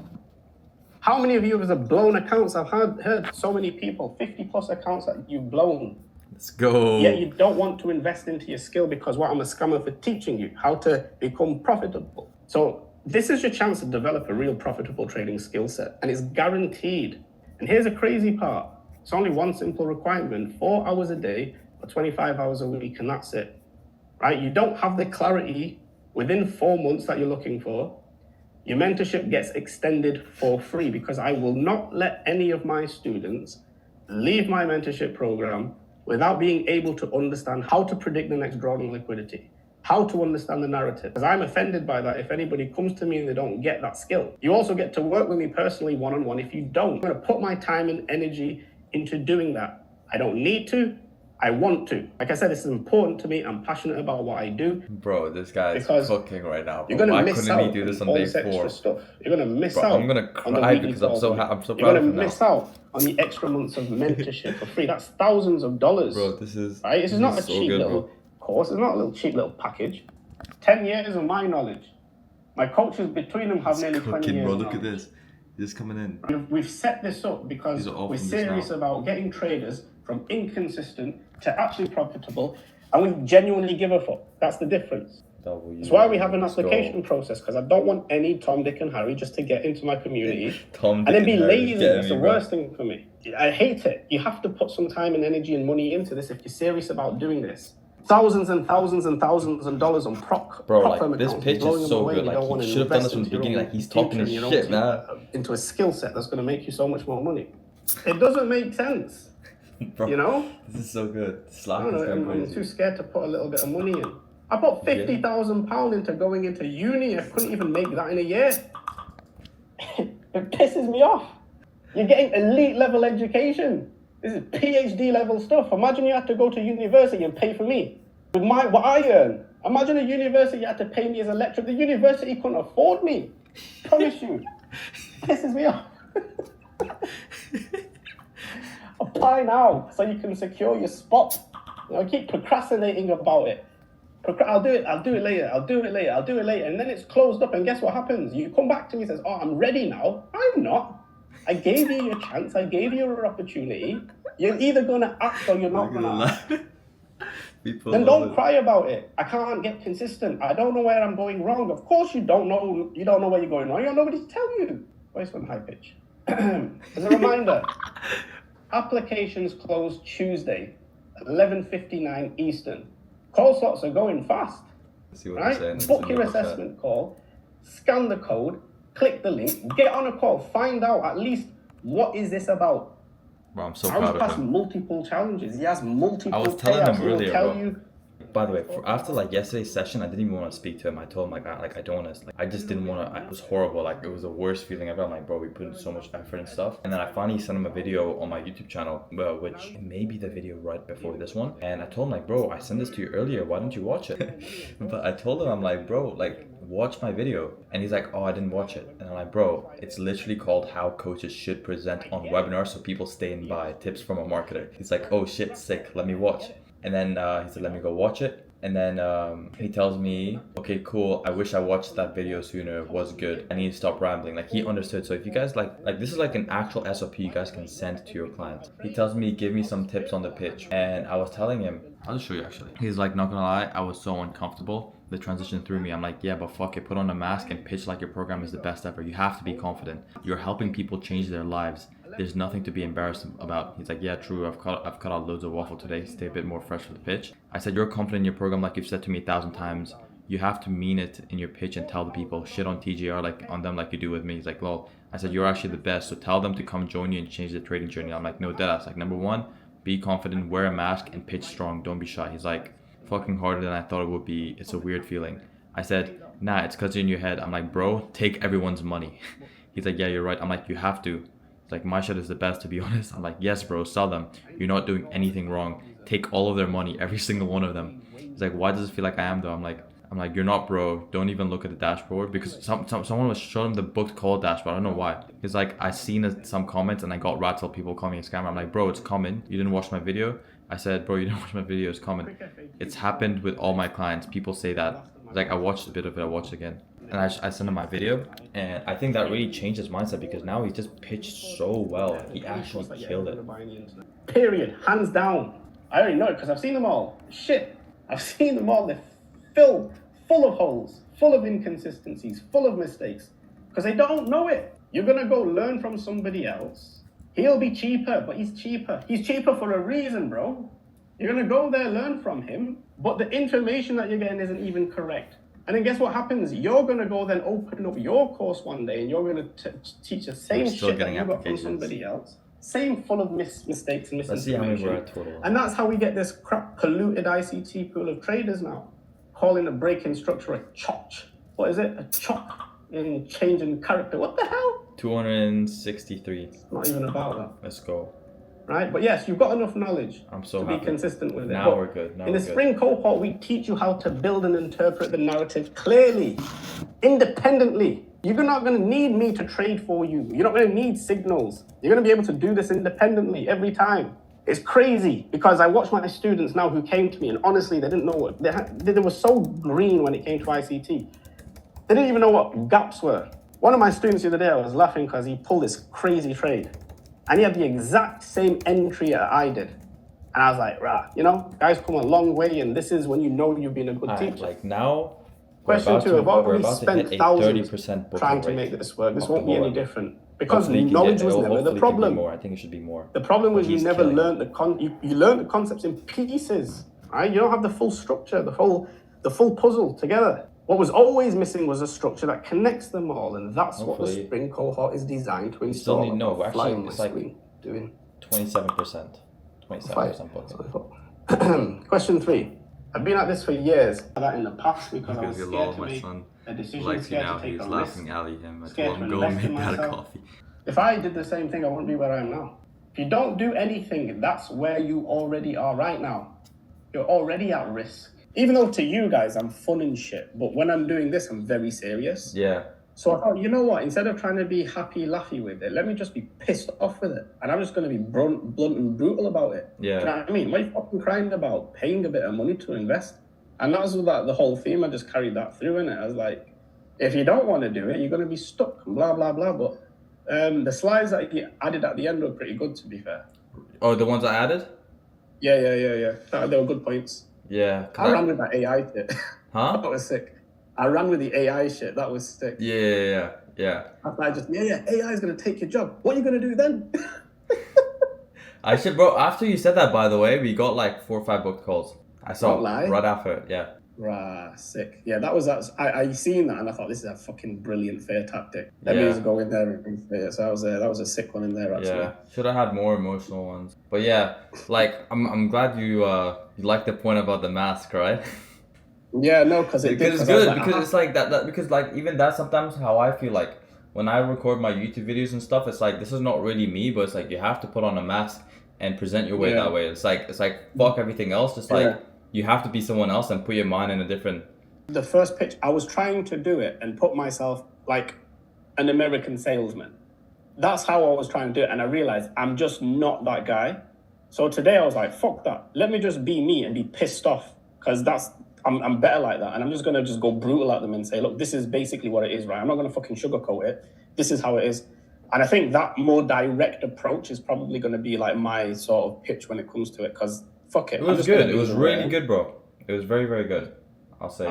How many of you have blown accounts? I've heard so many people, 50 plus accounts that you've blown. Let's go. Yet you don't want to invest into your skill because I'm a scammer for teaching you how to become profitable. So this is your chance to develop a real profitable trading skill set, and it's guaranteed. And here's a crazy part. It's only one simple requirement: 4 hours a day or 25 hours a week, and that's it. Right? You don't have the clarity within 4 months that you're looking for. Your mentorship gets extended for free because I will not let any of my students leave my mentorship program without being able to understand how to predict the next drawdown liquidity, how to understand the narrative. Because I'm offended by that if anybody comes to me and they don't get that skill. You also get to work with me personally one-on-one if you don't. I'm going to put my time and energy into doing that. I don't need to. I want to. Like I said, this is important to me. I'm passionate about what I do. Bro, this guy is cooking right now. Bro. You're gonna Why miss couldn't out he do this on all day this extra 4? stuff. You're gonna miss Bro, out. I'm gonna on the cry weekly because I'm calls so with me. I'm so You're proud gonna of him miss now. out on the extra months of mentorship for free. That's thousands of dollars. Bro, this is right. This is not a so cheap good, little bro. course. It's not a little cheap little package. 10 years of my knowledge. My coaches between them have He's nearly 20 cooking, years. bro. of Look at knowledge. this. He's coming in. We've set this up because These are all we're from just serious now. about getting traders from inconsistent to actually profitable, and we genuinely give a fuck. That's the difference. That's why we have an application process, because I don't want any Tom, Dick, and Harry just to get into my community and then be lazy. That's the worst thing for me. I hate it. You have to put some time and energy and money into this if you're serious about doing this. Thousands and thousands and thousands of dollars on Bro, prop like this pitch is so good. Like he should have done this from the beginning. Like he's talking his shit, man. Into a skill set that's going to make you so much more money. It doesn't make sense. Bro, you know? This is so good. I Slack don't is know, going I'm crazy. too scared to put a little bit of money in. I put £50,000 into going into uni. I couldn't even make that in a year. It pisses me off. You're getting elite level education. This is PhD level stuff. Imagine you had to go to university and pay for me. With what I earn. Imagine a university had to pay me as a lecturer. The university couldn't afford me. Promise you. Pisses me off. Apply now so you can secure your spot. I keep procrastinating about it. I'll do it later, and then it's closed up, and guess what happens? You come back to me and says, oh, I'm ready now. I'm not. I gave you your chance, I gave you your opportunity. You're either gonna act or you're not gonna act. Then don't cry about it. I can't get consistent. I don't know where I'm going wrong. Of course you don't know where you're going wrong. You don't know nobody to tell you. Voice went high pitch. As a reminder, applications close Tuesday, 11:59 Eastern. Call slots are going fast. See what right? saying. Book your assessment call, scan the code, click the link, get on a call, find out at least what is this about. Bro, I'm so I was proud of past him. multiple challenges. He has multiple. I was telling payouts. him He'll earlier, tell bro. you. By the way, after like yesterday's session, I didn't even want to speak to him. I told him I don't want to. Like, I just didn't want to. It was horrible. Like it was the worst feeling ever. I'm like, bro, we put in so much effort and stuff. And then I finally sent him a video on my YouTube channel, which may be the video right before this one. And I told him like, bro, I sent this to you earlier. Why didn't you watch it? But I told him, I'm like, bro, like watch my video. And he's like, oh, I didn't watch it. And I'm like, bro, it's literally called How Coaches Should Present on Webinars So People Stay and Buy. Tips from a Marketer. He's like, oh shit, sick. Let me watch. And then he said, let me go watch it. And then he tells me, okay, cool. I wish I watched that video sooner. It was good. I need to stop rambling. Like he understood. So if you guys like this is like an actual SOP you guys can send to your clients. He tells me, give me some tips on the pitch. And I was telling him, I'll just show you actually. He's like, not gonna lie, I was so uncomfortable. The transition threw me. I'm like, yeah, but fuck it. Put on a mask and pitch like your program is the best ever. You have to be confident. You're helping people change their lives. There's nothing to be embarrassed about. He's like, yeah, true. I've cut out loads of waffle today. Stay a bit more fresh for the pitch. I said, you're confident in your program like you've said to me 1,000 times. You have to mean it in your pitch and tell the people. Shit on TGR like on them like you do with me. He's like, well, I said, you're actually the best. So tell them to come join you and change their trading journey. I'm like, no, deadass. Like, number one, be confident, wear a mask, and pitch strong. Don't be shy. He's like, fucking harder than I thought it would be. It's a weird feeling. I said, nah, it's because you're in your head. I'm like, bro, take everyone's money. He's like, yeah, you're right. I'm like, you have to. It's like, my shit is the best, to be honest. I'm like, yes, bro, sell them. You're not doing anything wrong. Take all of their money, every single one of them. He's like, why does it feel like I am though? I'm like, you're not, bro. Don't even look at the dashboard, because someone was showing him the booked call dashboard. I don't know why. He's like, I seen some comments and I got rattled. People call me a scammer. I'm like, bro, it's common. You didn't watch my video. I said, bro, you didn't watch my video. It's common. It's happened with all my clients. People say that. It's like, I watched a bit of it. I watched it again. And I sent him my video, and I think that really changed his mindset, because now he just pitched so well. He actually killed it. Period. Hands down. I already know it because I've seen them all. Shit. I've seen them all. They're full of holes, full of inconsistencies, full of mistakes, because they don't know it. You're going to go learn from somebody else. He'll be cheaper, but he's cheaper. He's cheaper for a reason, bro. You're going to go there, learn from him, but the information that you're getting isn't even correct. And then guess what happens? You're going to go then open up your course one day, and you're going to teach the same shit that you got from somebody else. Same full of mistakes and misinformation. Let's see how many we're at total. And that's how we get this crap polluted ICT pool of traders now. calling a break-in structure a chotch. What is it? A chop? And changing character. What the hell? 263. It's not even about that. Let's go. Right? But yes, you've got enough knowledge I'm so to happy. be consistent with it. Now But we're good. Now in we're the good. spring cohort, we teach you how to build and interpret the narrative clearly, independently. You're not going to need me to trade for you. You're not going to need signals. You're going to be able to do this independently every time. It's crazy because I watch my students now who came to me and honestly, they didn't know what, they were so green when it came to ICT. They didn't even know what gaps were. One of my students the other day, I was laughing because he pulled this crazy trade and he had the exact same entry that I did. And I was like, rah, you know, guys come a long way and this is when you know you've been a good teacher. Like now, Question two, I've already spent thousands 30% trying to make this work. This won't be any different. Because Hopefully you can knowledge get- was hopefully never it the can be problem. more. I think it should be more. The problem was But you he's never killing it. learned you learned the concepts in pieces, right? You don't have the full structure, the full puzzle together. What was always missing was a structure that connects them all, and that's what the Hopefully. spring cohort is designed to You still install. need no. I've got fly Actually, on my it's like screen doing 27%. 27% book. Question 3. I've been at this for years. That in the past because I was Because scared lol, to my make son a decision, likes you scared now. to take He's a laughing risk. alley him. I Scared told him to go invest in make that a myself. coffee. If I did the same thing, I wouldn't be where I am now. If you don't do anything, that's where you already are right now. You're already at risk. Even though to you guys, I'm fun and shit, but when I'm doing this, I'm very serious. Yeah. So I thought, you know what? Instead of trying to be happy, laughy with it, let me just be pissed off with it. And I'm just going to be blunt and brutal about it. Yeah. Do you know what I mean? What are you fucking crying about? Paying a bit of money to invest. And that was like the whole theme. I just carried that through in it. I was like, if you don't want to do it, you're going to be stuck, blah, blah, blah. But the slides that you added at the end were pretty good, to be fair. Oh, the ones I added? Yeah. They were good points. Yeah. I ran with that AI shit. Huh? That was sick. I ran with the AI shit. That was sick. Yeah. I just, AI is going to take your job. What are you going to do then? I should, bro. After you said that, by the way, we got like 4 or 5 book calls. I saw Don't lie. right after it. Yeah. Rah, sick. Yeah, that was I seen that and I thought this is a fucking brilliant fair tactic. Let Yeah. me just go in there and be fair. So that was a sick one in there actually. Yeah. Should have had more emotional ones. But yeah, like I'm glad you like the point about the mask, right? Yeah, no, because it's good because it's like that because like even that sometimes how I feel like when I record my YouTube videos and stuff, it's like this is not really me, but it's like you have to put on a mask and present your way that way. It's like fuck everything else, just like you have to be someone else and put your mind in a different. The first pitch, I was trying to do it and put myself like an American salesman. That's how I was trying to do it, and I realized I'm just not that guy. So today I was like, fuck that. Let me just be me and be pissed off because I'm better like that, and I'm just gonna go brutal at them and say, look, this is basically what it is, right? I'm not gonna fucking sugarcoat it. This is how it is. And I think that more direct approach is probably gonna be like my sort of pitch when it comes to it, because fuck it. It was good. It was really good, bro. It was very, very good. I'll say,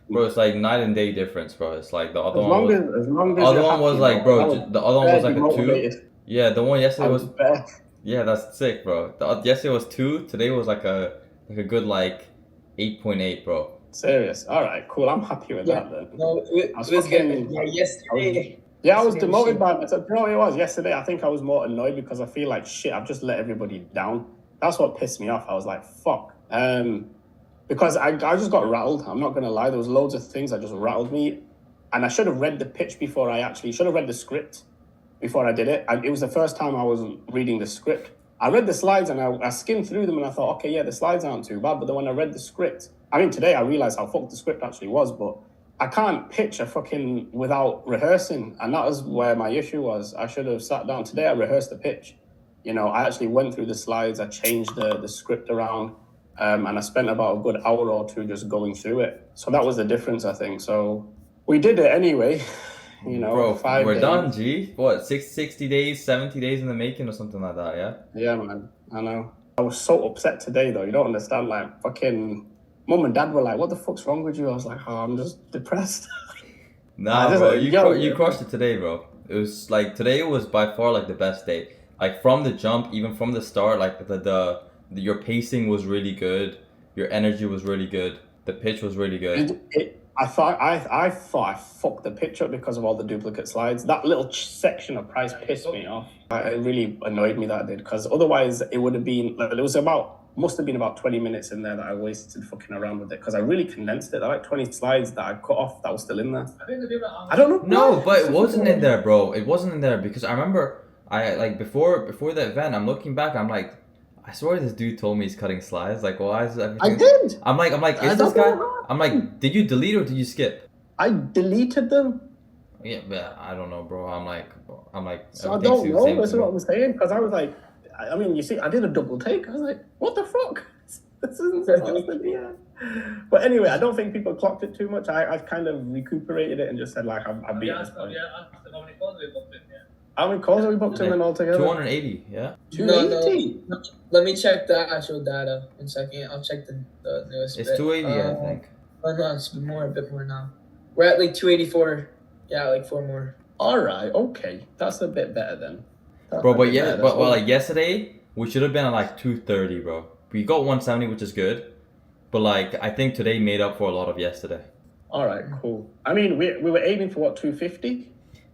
bro. It's like night and day difference, bro. It's like the other one. As long as the other one was like, bro. The other one was like a 2. motivated. Yeah, the one yesterday was. Yeah, that's sick, bro. Yesterday was 2. Today was like a good like 8.8, bro. Serious. All right, cool. I'm happy with that then. No, it was good. Yesterday. I was demoted by myself. You know what it was? Yesterday, I think I was more annoyed because I feel like shit, I've just let everybody down. That's what pissed me off. I was like, fuck. Because I just got rattled. I'm not going to lie. There was loads of things that just rattled me. And I should have read the pitch before should have read the script before I did it. And it was the first time I was reading the script. I read the slides and I skimmed through them and I thought, okay, yeah, the slides aren't too bad. But then when I read the script, I mean, today I realized how fucked the script actually was, but I can't pitch a fucking without rehearsing. And that was where my issue was. I should have sat down. Today I rehearsed the pitch. You know, I actually went through the slides. I changed the script around. And I spent about a good hour or 2 just going through it. So that was the difference, I think. So we did it anyway. You know, bro, 5 we're days. done, G. What, 60 days, 70 days in the making or something like that, yeah? Yeah, man. I know. I was so upset today, though. You don't understand. Like, fucking mum and dad were like, what the fuck's wrong with you? I was like, oh, I'm just depressed. Nah, bro, you crushed it today, bro. It was like, today was by far like the best day. Like from the jump, even from the start, like your pacing was really good. Your energy was really good. The pitch was really good. I thought I fucked the pitch up because of all the duplicate slides. That little section of price pissed me off. It really annoyed me that it did, because otherwise it would have been. It was about Must have been about 20 minutes in there that I wasted fucking around with it because I really condensed it. There are like 20 slides that I cut off that was still in there. I don't know. No, but it wasn't in there, bro. It wasn't in there because I remember before the event, I'm looking back, I'm like, I swear this dude told me he's cutting slides. Like, why is everything? I did. I'm like, is this guy? I'm like, did you delete or did you skip? I deleted them. Yeah, but I don't know, bro. I'm like. So I don't know. That's what I'm saying. Because I was like, I mean, you see, I did a double take. I was like, what the fuck? This isn't supposed to be. But anyway, I don't think people clocked it too much. I kind of recuperated it and just said like, I've beaten this point. How many calls have we booked in then altogether? 280, yeah. 280? No. Let me check the actual data in a second. I'll check the newest It's bit. 280, I think. Oh no, it's a bit more now. We're at like 284. Yeah, like 4 more. All right, okay. That's a bit better then. Bro, but yeah, but like yesterday, we should have been at like 230, bro. We got 170, which is good. But like, I think today made up for a lot of yesterday. All right, cool. I mean, we were aiming for what, 250?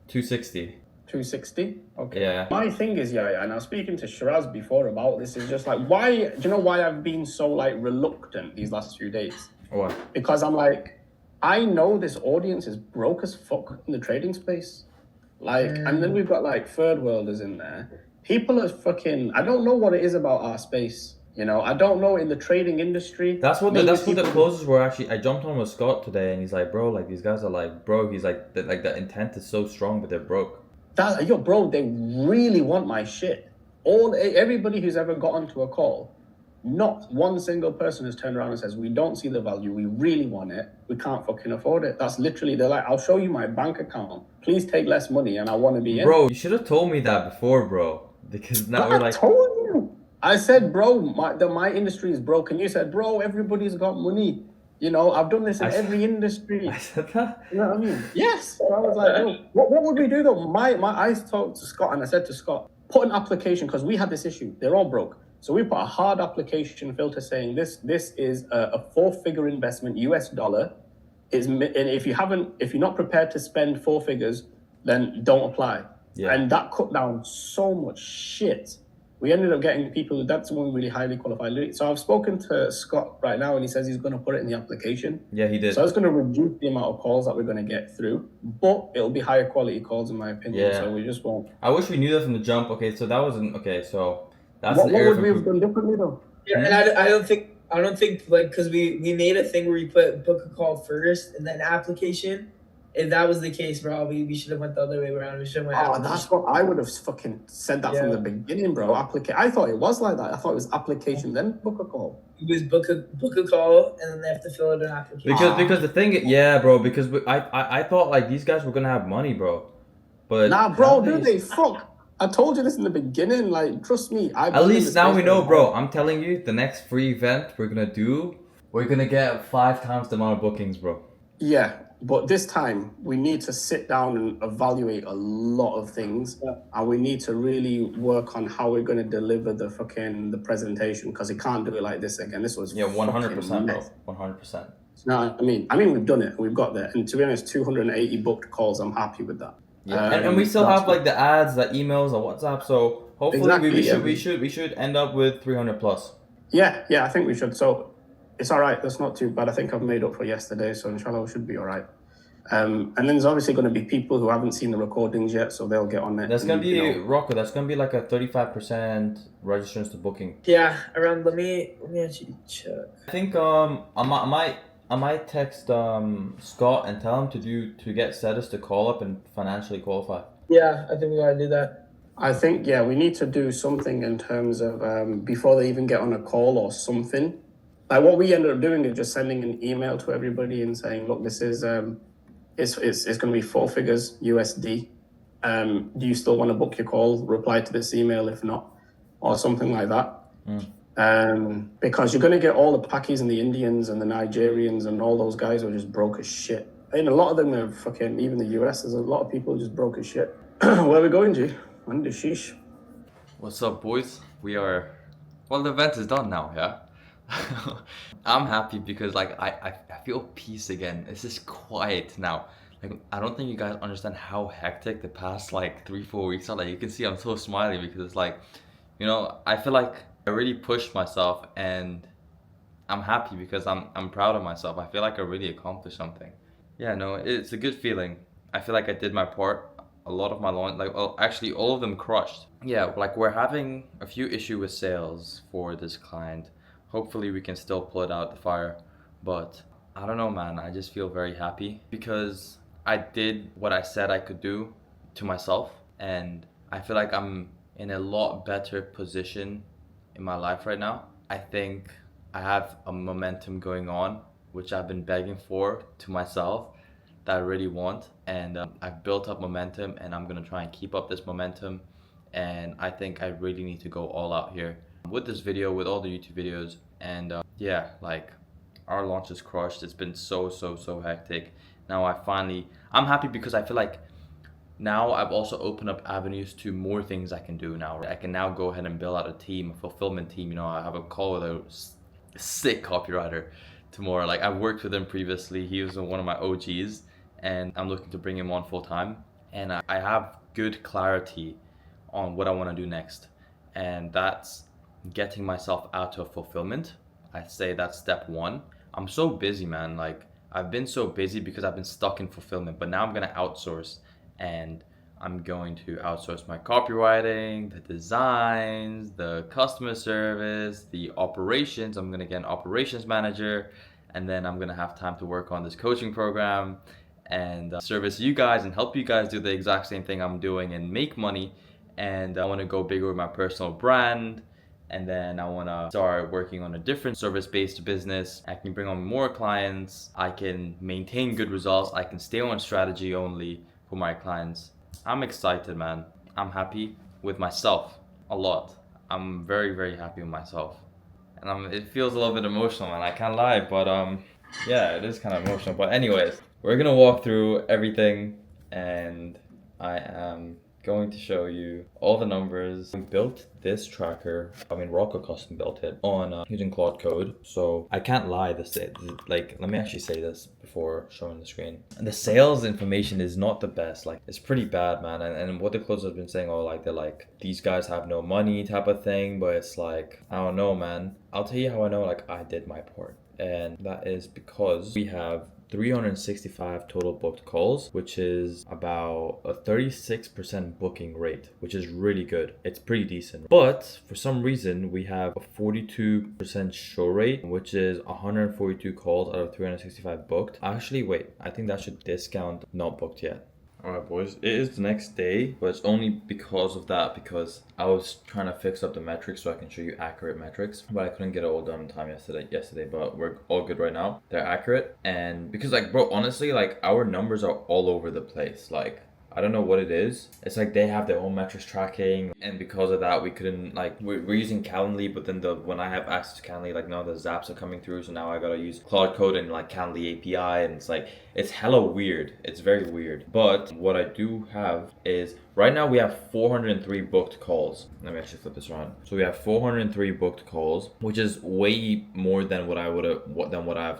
260. 260? Okay. Yeah. My thing is, and I was speaking to Shiraz before about this, is just like, why, do you know why I've been so like reluctant these last few days? What? Because I'm like, I know this audience is broke as fuck in the trading space. Like, and then we've got like third worlders in there. People are fucking, I don't know what it is about our space. You know, I don't know in the trading industry. That's what the closest were actually. I jumped on with Scott today and he's like, bro, like these guys are like broke. He's like, the intent is so strong, but they're broke. Bro, they really want my shit. Everybody who's ever got onto a call, not one single person has turned around and says, we don't see the value, we really want it, we can't fucking afford it. That's literally, they're like, I'll show you my bank account, please take less money and I want to be in. Bro, you should have told me that before, bro, because now we're like, I told you. I said, bro, my industry is broken. You said, bro, everybody's got money. You know, I've done this in every industry. I said that? You know what I mean? Yes. So I was like, oh, what would we do though? I talked to Scott and I said to Scott, put an application, because we had this issue. They're all broke. So we put a hard application filter saying this is a 4-figure investment, US dollar. And if you're not prepared to spend 4 figures, then don't apply. Yeah. And that cut down so much shit. We ended up getting people, that's one really highly qualified. So I've spoken to Scott right now and he says he's going to put it in the application. Yeah, he did. So it's going to reduce the amount of calls that we're going to get through, but it'll be higher quality calls in my opinion. Yeah. So we just won't. I wish we knew that from the jump. Okay, so that wasn't, okay, so that's What an area would we have done differently though? Yeah, and I don't think like, because we made a thing where you put book a call first and then application. If that was the case, bro, we should have went the other way around. We should have went. That's what I would have fucking said that from the beginning, bro. I thought it was like that. I thought it was application then book a call. It was book a call and then they have to fill out an application. Because the thing, bro, because I thought like these guys were gonna have money, bro. But nah, bro, dude, they fuck. I told you this in the beginning. Like, trust me. At least now we know, bro. I'm telling you, the next free event we're gonna get 5 times the amount of bookings, bro. Yeah. But this time, we need to sit down and evaluate a lot of things. Yeah. And we need to really work on how we're going to deliver the presentation, because it can't do it like this again. This was 100%, bro. 100%. No, I mean, we've done it. We've got there. And to be honest, 280 booked calls, I'm happy with that. Yeah, and we still have like the ads, the emails, the WhatsApp. So hopefully we should end up with 300 plus. Yeah, I think we should. So it's all right. That's not too bad. I think I've made up for yesterday, so inshallah we should be all right. And then there's obviously going to be people who haven't seen the recordings yet, so they'll get on it. That's going to be, Rocco, that's going to be like a 35% registrants to booking. Yeah, around, let me actually check. I think I might text Scott and tell him to get status to call up and financially qualify. Yeah, I think we got to do that. I think, we need to do something in terms of before they even get on a call or something. Like what we ended up doing is just sending an email to everybody and saying, look, this is it's going to be 4 figures USD. Do you still want to book your call? Reply to this email if not, or something like that. Because you're going to get all the Pakis and the Indians and the Nigerians and all those guys who are just broke as shit. And a lot of them are fucking, even the US, there's a lot of people who just broke as shit. Where are we going, G? When the sheesh? What's up, boys? The event is done now, yeah? I'm happy because like I feel peace again. It's just quiet now. Like I don't think you guys understand how hectic the past like 3-4 weeks are. Like you can see I'm so smiley because it's like, I feel like I really pushed myself, and I'm happy because I'm proud of myself. I feel like I really accomplished something. Yeah, no, it's a good feeling. I feel like I did my part. A lot of my launch, like, well, actually all of them crushed. Yeah, like we're having a few issues with sales for this client. Hopefully we can still pull it out the fire, but I don't know, man. I just feel very happy because I did what I said I could do to myself, and I feel like I'm in a lot better position in my life right now. I think I have a momentum going on, which I've been begging for to myself, that I really want, and I've built up momentum, and I'm gonna try and keep up this momentum. And I think I really need to go all out here with this video, with all the YouTube videos, and yeah, like our launch is crushed. It's been so hectic. Now I'm happy because I feel like now I've also opened up avenues to more things I can do now. I can now go ahead and build out a team, a fulfillment team. You know, I have a call with a sick copywriter tomorrow. Like, I've worked with him previously. He was one of my OGs, and I'm looking to bring him on full time. And I have good clarity on what I want to do next, and that's getting myself out of fulfillment. I'd say that's step one. I'm so busy, man. Like, I've been so busy because I've been stuck in fulfillment, but now I'm gonna outsource, and I'm going to outsource my copywriting, the designs, the customer service, the operations. I'm gonna get an operations manager, and then I'm gonna have time to work on this coaching program and service you guys and help you guys do the exact same thing I'm doing and make money. And I wanna go bigger with my personal brand. And then I wanna start working on a different service-based business. I can bring on more clients. I can maintain good results. I can stay on strategy only for my clients. I'm excited, man. I'm happy with myself a lot. I'm very happy with myself. And it feels a little bit emotional, man. I can't lie, but yeah, it is kind of emotional. But anyways, we're gonna walk through everything, and I am going to show you all the numbers. We built this tracker, Rocco custom built it on using Claude code. So I can't lie, let me actually say this before showing the screen. And the sales information is not the best. Like, it's pretty bad, man. And what the closers have been saying, they're like, these guys have no money type of thing. But it's like, I don't know, man. I'll tell you how I know, like, I did my part. And that is because we have 365 total booked calls, which is about a 36% booking rate, which is really good. It's pretty decent. But for some reason, we have a 42% show rate, which is 142 calls out of 365 booked. Actually, wait, I think that should discount not booked yet. Alright, boys, it is the next day, but it's only because of that, because I was trying to fix up the metrics so I can show you accurate metrics, but I couldn't get it all done in time yesterday, but we're all good right now. They're accurate, and because, like, bro, honestly, like, our numbers are all over the place. Like, I don't know what it is. It's like they have their own metrics tracking, and because of that, we couldn't, like, we're using Calendly, but then when I have access to Calendly, like, now the zaps are coming through, so now I gotta use Claude code and like Calendly API, and it's like, it's hella weird. It's very weird. But what I do have is, right now we have 403 booked calls. Let me actually flip this around. So we have 403 booked calls, which is way more than what I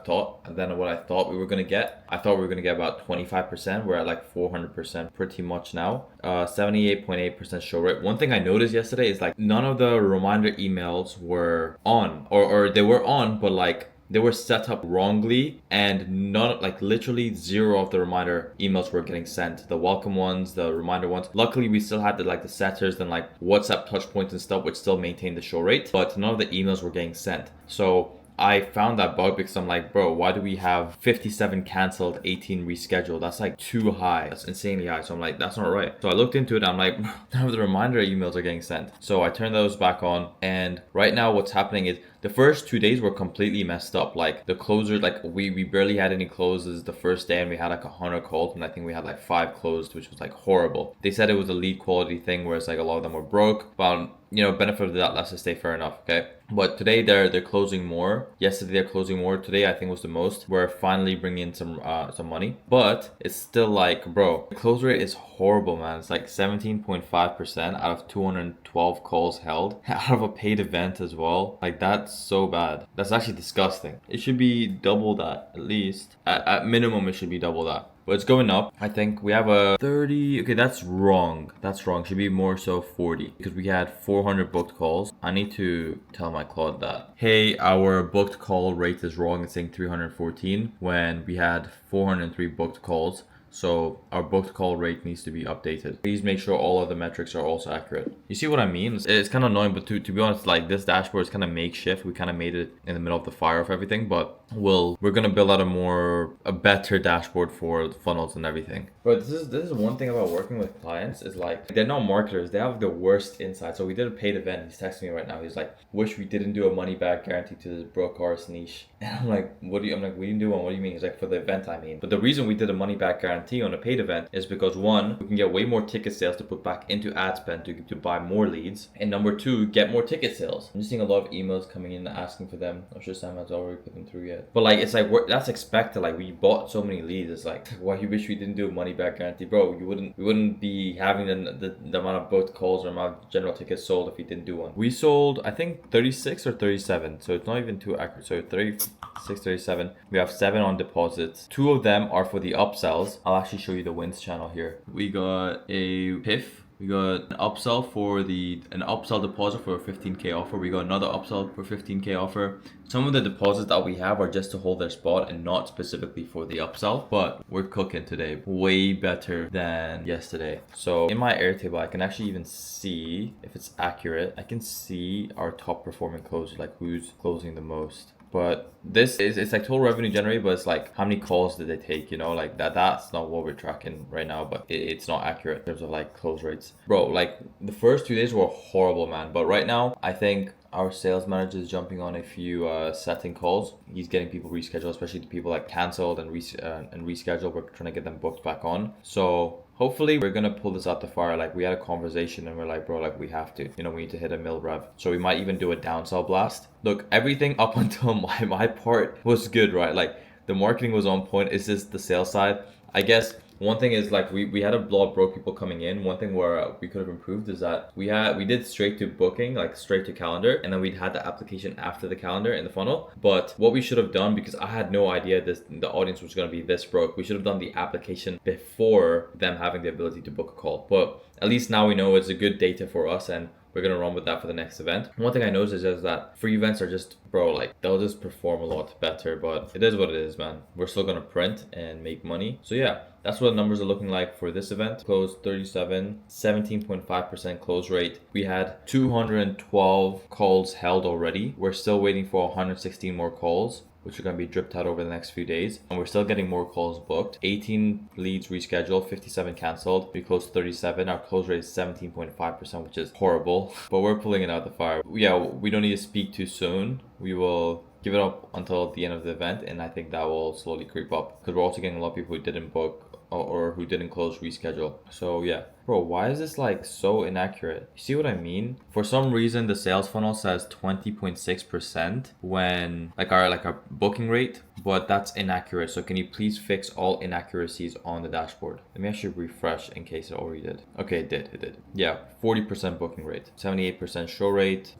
thought we were gonna get. I thought we were gonna get about 25%. We're at like 400% pretty much now. 78.8% show rate. One thing I noticed yesterday is, like, none of the reminder emails were on, or they were on, but like they were set up wrongly, and literally zero of the reminder emails were getting sent. The welcome ones, the reminder ones. Luckily, we still had the setters and like WhatsApp touch points and stuff, which still maintained the show rate, but none of the emails were getting sent. So I found that bug because I'm like, bro, why do we have 57 canceled, 18 rescheduled? That's like too high. That's insanely high. So I'm like, that's not right. So I looked into it. I'm like, none of the reminder emails are getting sent. So I turned those back on. And right now what's happening is the first 2 days were completely messed up. Like, the closers, like, we barely had any closes the first day, and we had like 100 calls, and I think we had like 5 closed, which was like horrible. They said it was a lead quality thing, where it's like a lot of them were broke. But, you know, benefit of that, let's just say fair enough, okay? But today they're closing more. Yesterday they're closing more. Today I think was the most. We're finally bringing in some money, but it's still like, bro, the close rate is horrible, man. It's like 17.5% out of 212 calls held, out of a paid event as well. Like, that's so bad. That's actually disgusting. It should be double that, at least. At minimum, it should be double that. but it's going up. I think we have a 30. Okay, that's wrong. That's wrong. Should be more so 40 because we had 400 booked calls. I need to tell my Claude that, hey, our booked call rate is wrong. It's saying 314 when we had 403 booked calls. So our booked call rate needs to be updated. Please make sure all of the metrics are also accurate. You see what I mean? It's kind of annoying, but to be honest, like this dashboard is kind of makeshift. We kind of made it in the middle of the fire of everything, but we're gonna build out a better dashboard for funnels and everything. But this is one thing about working with clients is like they're not marketers. They have the worst insight. So we did a paid event. He's texting me right now. He's like, wish we didn't do a money back guarantee to this broke arse niche. And I'm like, I'm like, we didn't do one. What do you mean? He's like, for the event, I mean. But the reason we did a money back guarantee on a paid event is because one, we can get way more ticket sales to put back into ad spend to buy more leads, and number two, get more ticket sales. I'm just seeing a lot of emails coming in asking for them. I'm sure Sam has already put them through yet. But like, it's like that's expected. Like we bought so many leads. It's like, why you wish we didn't do a money back guarantee, bro? We wouldn't be having the amount of booked calls or amount of general tickets sold if we didn't do one. We sold I think 36 or 37, so it's not even too accurate. So 36, 37. We have 7 on deposits. 2 of them are for the upsells. I'll actually show you the wins channel here. We got a PIF. We got an upsell for an upsell deposit for a 15k offer. We got another upsell for 15k offer. Some of the deposits that we have are just to hold their spot and not specifically for the upsell, but we're cooking today. Way better than yesterday. So in my Airtable, I can actually even see if it's accurate. I can see our top performing closers, like who's closing the most. But it's like total revenue generated, but it's like how many calls did they take, you know, like that's not what we're tracking right now, but it's not accurate in terms of like close rates. Bro, like the first 2 days were horrible, man, but right now I think our sales manager is jumping on a few setting calls. He's getting people rescheduled, especially the people that canceled and rescheduled. We're trying to get them booked back on. So hopefully we're gonna pull this out the fire. Like we had a conversation and we're like, bro, like we have to, you know, we need to hit a mil rev. So we might even do a downsell blast. Look, everything up until my part was good, right? Like the marketing was on point. It's just the sales side. I guess one thing is like we had a lot of broke people coming in. One thing where we could have improved is that we did straight to booking, like straight to calendar, and then we'd had the application after the calendar in the funnel. But what we should have done, because I had no idea the audience was going to be this broke, we should have done the application before them having the ability to book a call. But at least now we know it's a good data for us, and we're gonna run with that for the next event. One thing I noticed is just that free events are just, bro, like they'll just perform a lot better, but it is what it is, man. We're still gonna print and make money. So yeah, that's what the numbers are looking like for this event. Closed 37, 17.5% close rate. We had 212 calls held already. We're still waiting for 116 more calls, which are going to be dripped out over the next few days. And we're still getting more calls booked. 18 leads rescheduled, 57 canceled. We closed 37. Our close rate is 17.5%, which is horrible, but we're pulling it out the fire. Yeah, we don't need to speak too soon. We will give it up until the end of the event, and I think that will slowly creep up because we're also getting a lot of people who didn't book or who didn't close reschedule. So yeah, bro, why is this like so inaccurate? You see what I mean? For some reason the sales funnel says 20.6% when like our booking rate, but that's inaccurate. So can you please fix all inaccuracies on the dashboard? Let me actually refresh in case it already did. Okay, it did. Yeah, 40% booking rate, 78% show rate.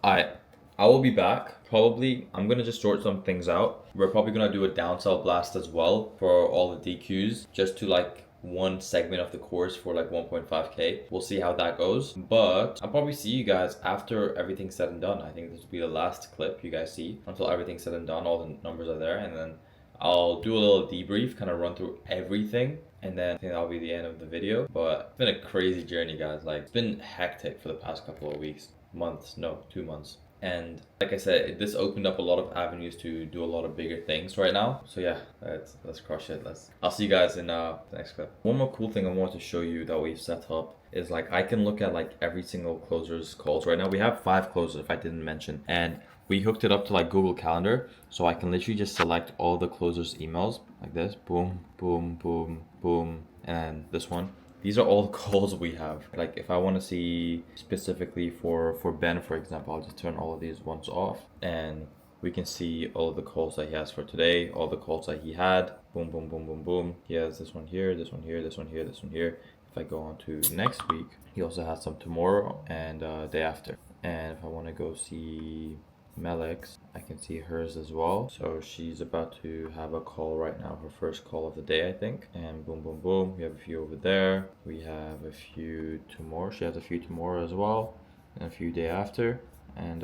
I will be back. Probably, I'm going to just sort some things out. We're probably going to do a downsell blast as well for all the DQs, just to like one segment of the course for like 1.5k. We'll see how that goes, but I'll probably see you guys after everything's said and done. I think this will be the last clip you guys see until everything's said and done. All the numbers are there, and then I'll do a little debrief, kind of run through everything, and then I think that'll be the end of the video. But it's been a crazy journey, guys. Like it's been hectic for the past couple of weeks, 2 months. And like I said, this opened up a lot of avenues to do a lot of bigger things right now. So yeah, let's crush it. I'll see you guys in the next clip. One more cool thing I want to show you that we've set up is like I can look at like every single closer's calls right now. We have 5 closers, if I didn't mention, and we hooked it up to like Google Calendar, so I can literally just select all the closers' emails like this, boom, boom, boom, boom, and this one. These are all the calls we have. Like if I want to see specifically for Ben, for example, I'll just turn all of these ones off, and we can see all of the calls that he has for today, all the calls that he had. Boom, boom, boom, boom, boom. He has this one here, this one here, this one here, this one here. If I go on to next week, he also has some tomorrow and day after. And if I want to go see Melix. I can see hers as well. So she's about to have a call right now, her first call of the day, I think. And boom, boom, boom. We have a few over there. We have a few tomorrow. She has a few tomorrow as well. And a few day after. And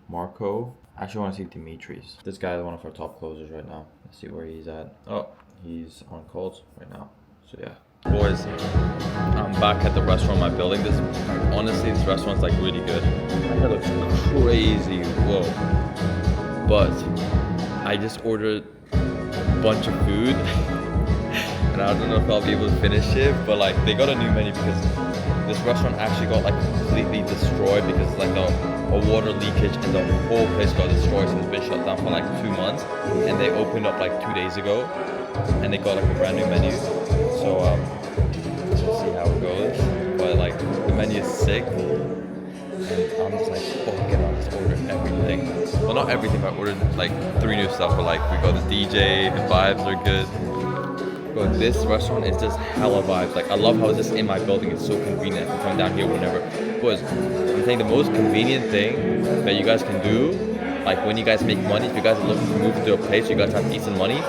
Marco. I actually want to see Dimitri's. This guy is one of our top closers right now. Let's see where he's at. Oh, he's on calls right now. So yeah. Boys, I'm back at the restaurant in my building. This, honestly, this restaurant's like really good. My hair looks crazy, whoa. But I just ordered a bunch of food and I don't know if I'll be able to finish it, but like they got a new menu because this restaurant actually got like completely destroyed because like a water leakage and the whole place got destroyed, so it's been shut down for like 2 months, and they opened up like 2 days ago and they got like a brand new menu. So let's see how it goes. But like the menu is sick, and I'm just like, fuck it, I'll just order everything. Well, not everything, but I ordered like 3 new stuff. But like we got the DJ, the vibes are good. But this restaurant is just hella vibes. Like I love how it's just in my building. It's so convenient. I can come down here whenever. But I'm saying the most convenient thing that you guys can do, like when you guys make money, if you guys are looking to move into a place, you guys have decent money,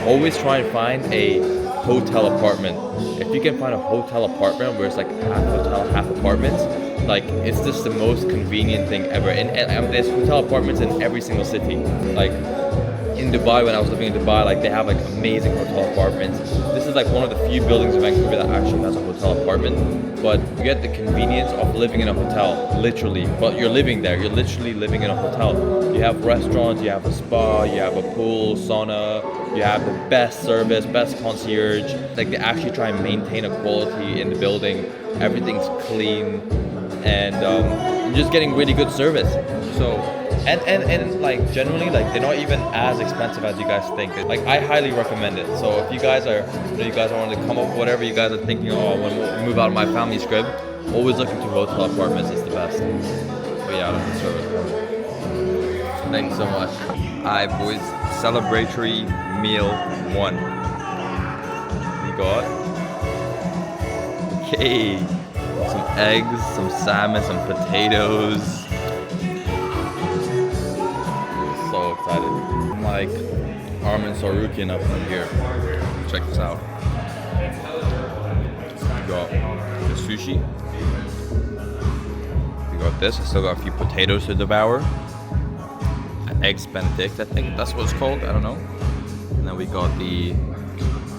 always try and find a hotel apartment. If you can find a hotel apartment where it's like half hotel, half apartments, like it's just the most convenient thing ever. And there's hotel apartments in every single city. Like in Dubai, when I was living in Dubai, like they have like amazing hotel apartments. This is like one of the few buildings in Vancouver that actually has a hotel apartment. But you get the convenience of living in a hotel, literally. But you're living there, you're literally living in a hotel. You have restaurants, you have a spa, you have a pool, sauna, you have the best service, best concierge. Like they actually try and maintain a quality in the building. Everything's clean, and you're just getting really good service. So and like generally, like they're not even as expensive as you guys think. Like I highly recommend it. So if you guys are, you guys want to come up with whatever you guys are thinking, oh, I want to move out of my family's crib, always look into hotel apartments. It's the best. But yeah, that's the service. Thanks so much. Alright, boys, celebratory meal 1. We got some eggs, some salmon, some potatoes. So excited. I'm like Armin Sarukian up from here. Check this out. We got the sushi. We got this. I still got a few potatoes to devour. Eggs Benedict, I think that's what it's called. I don't know. And then we got the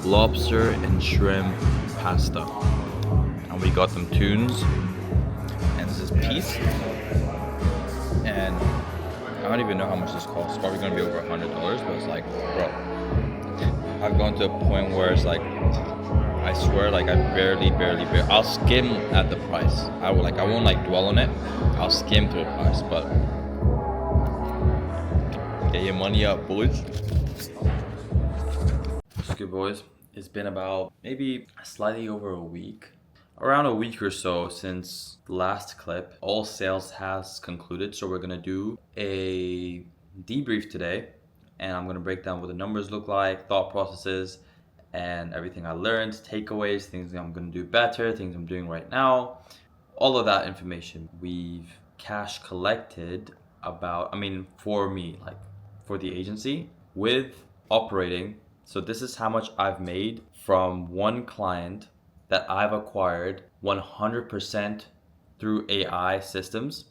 lobster and shrimp pasta. And we got them tunes. And this is peas. And I don't even know how much this costs. It's probably gonna be over $100, but it's like, bro, I've gone to a point where it's like, I swear, like I barely, I'll skim at the price. I won't like dwell on it. I'll skim through the price, but get your money up, boys. What's good, boys? It's been about maybe slightly over a week. Around a week or so since the last clip. All sales has concluded, so we're gonna do a debrief today, and I'm gonna break down what the numbers look like, thought processes, and everything I learned, takeaways, things I'm gonna do better, things I'm doing right now, all of that information. We've cash collected about, for me, like for the agency with operating. So this is how much I've made from one client that I've acquired 100% through AI systems,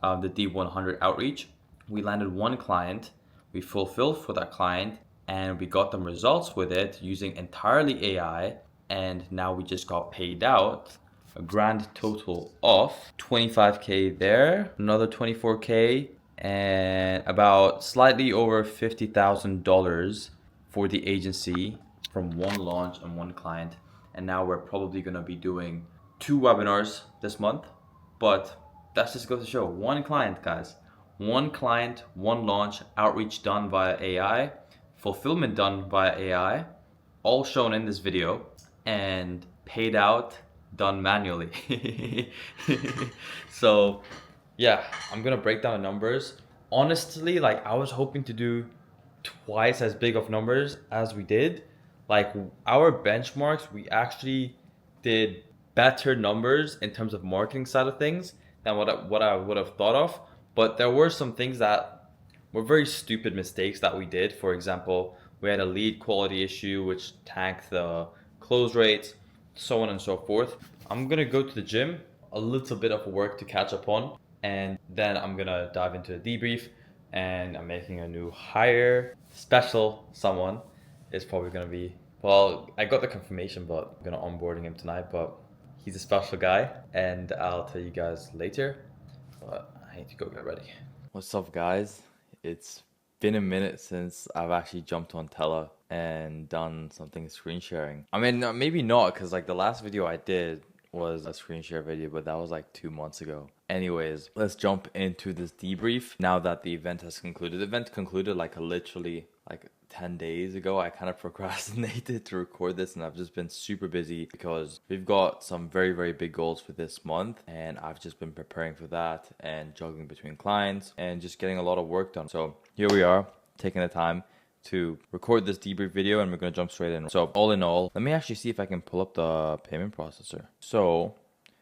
the D100 outreach. We landed one client, we fulfilled for that client, and we got them results with it using entirely AI, and now we just got paid out a grand total of 25K there, another 24K, and about slightly over $50,000 for the agency from one launch and one client. And now we're probably gonna be doing 2 webinars this month, but that's just goes to show one client, guys. One client, one launch, outreach done via AI, fulfillment done via AI, all shown in this video, and paid out done manually. So yeah, I'm gonna break down the numbers. Honestly, like I was hoping to do twice as big of numbers as we did. Like our benchmarks, we actually did better numbers in terms of marketing side of things than what I would have thought of. But there were some things that were very stupid mistakes that we did. For example, we had a lead quality issue which tanked the close rates, so on and so forth. I'm gonna go to the gym, a little bit of work to catch up on, and then I'm gonna dive into the debrief, and I'm making a new hire. Special someone is probably gonna be, well, I got the confirmation, but I'm gonna onboarding him tonight, but he's a special guy, and I'll tell you guys later, but I need to go get ready. What's up, guys? It's been a minute since I've actually jumped on Tele and done something screen sharing. I mean, maybe not, because like the last video I did was a screen share video, but that was like 2 months ago. Anyways, let's jump into this debrief now that the event has concluded. The event concluded like literally like 10 days ago. I kind of procrastinated to record this, and I've just been super busy because we've got some very, very big goals for this month, and I've just been preparing for that and juggling between clients and just getting a lot of work done. So here we are, taking the time to record this debrief video, and we're going to jump straight in. So all in all, let me actually see if I can pull up the payment processor. So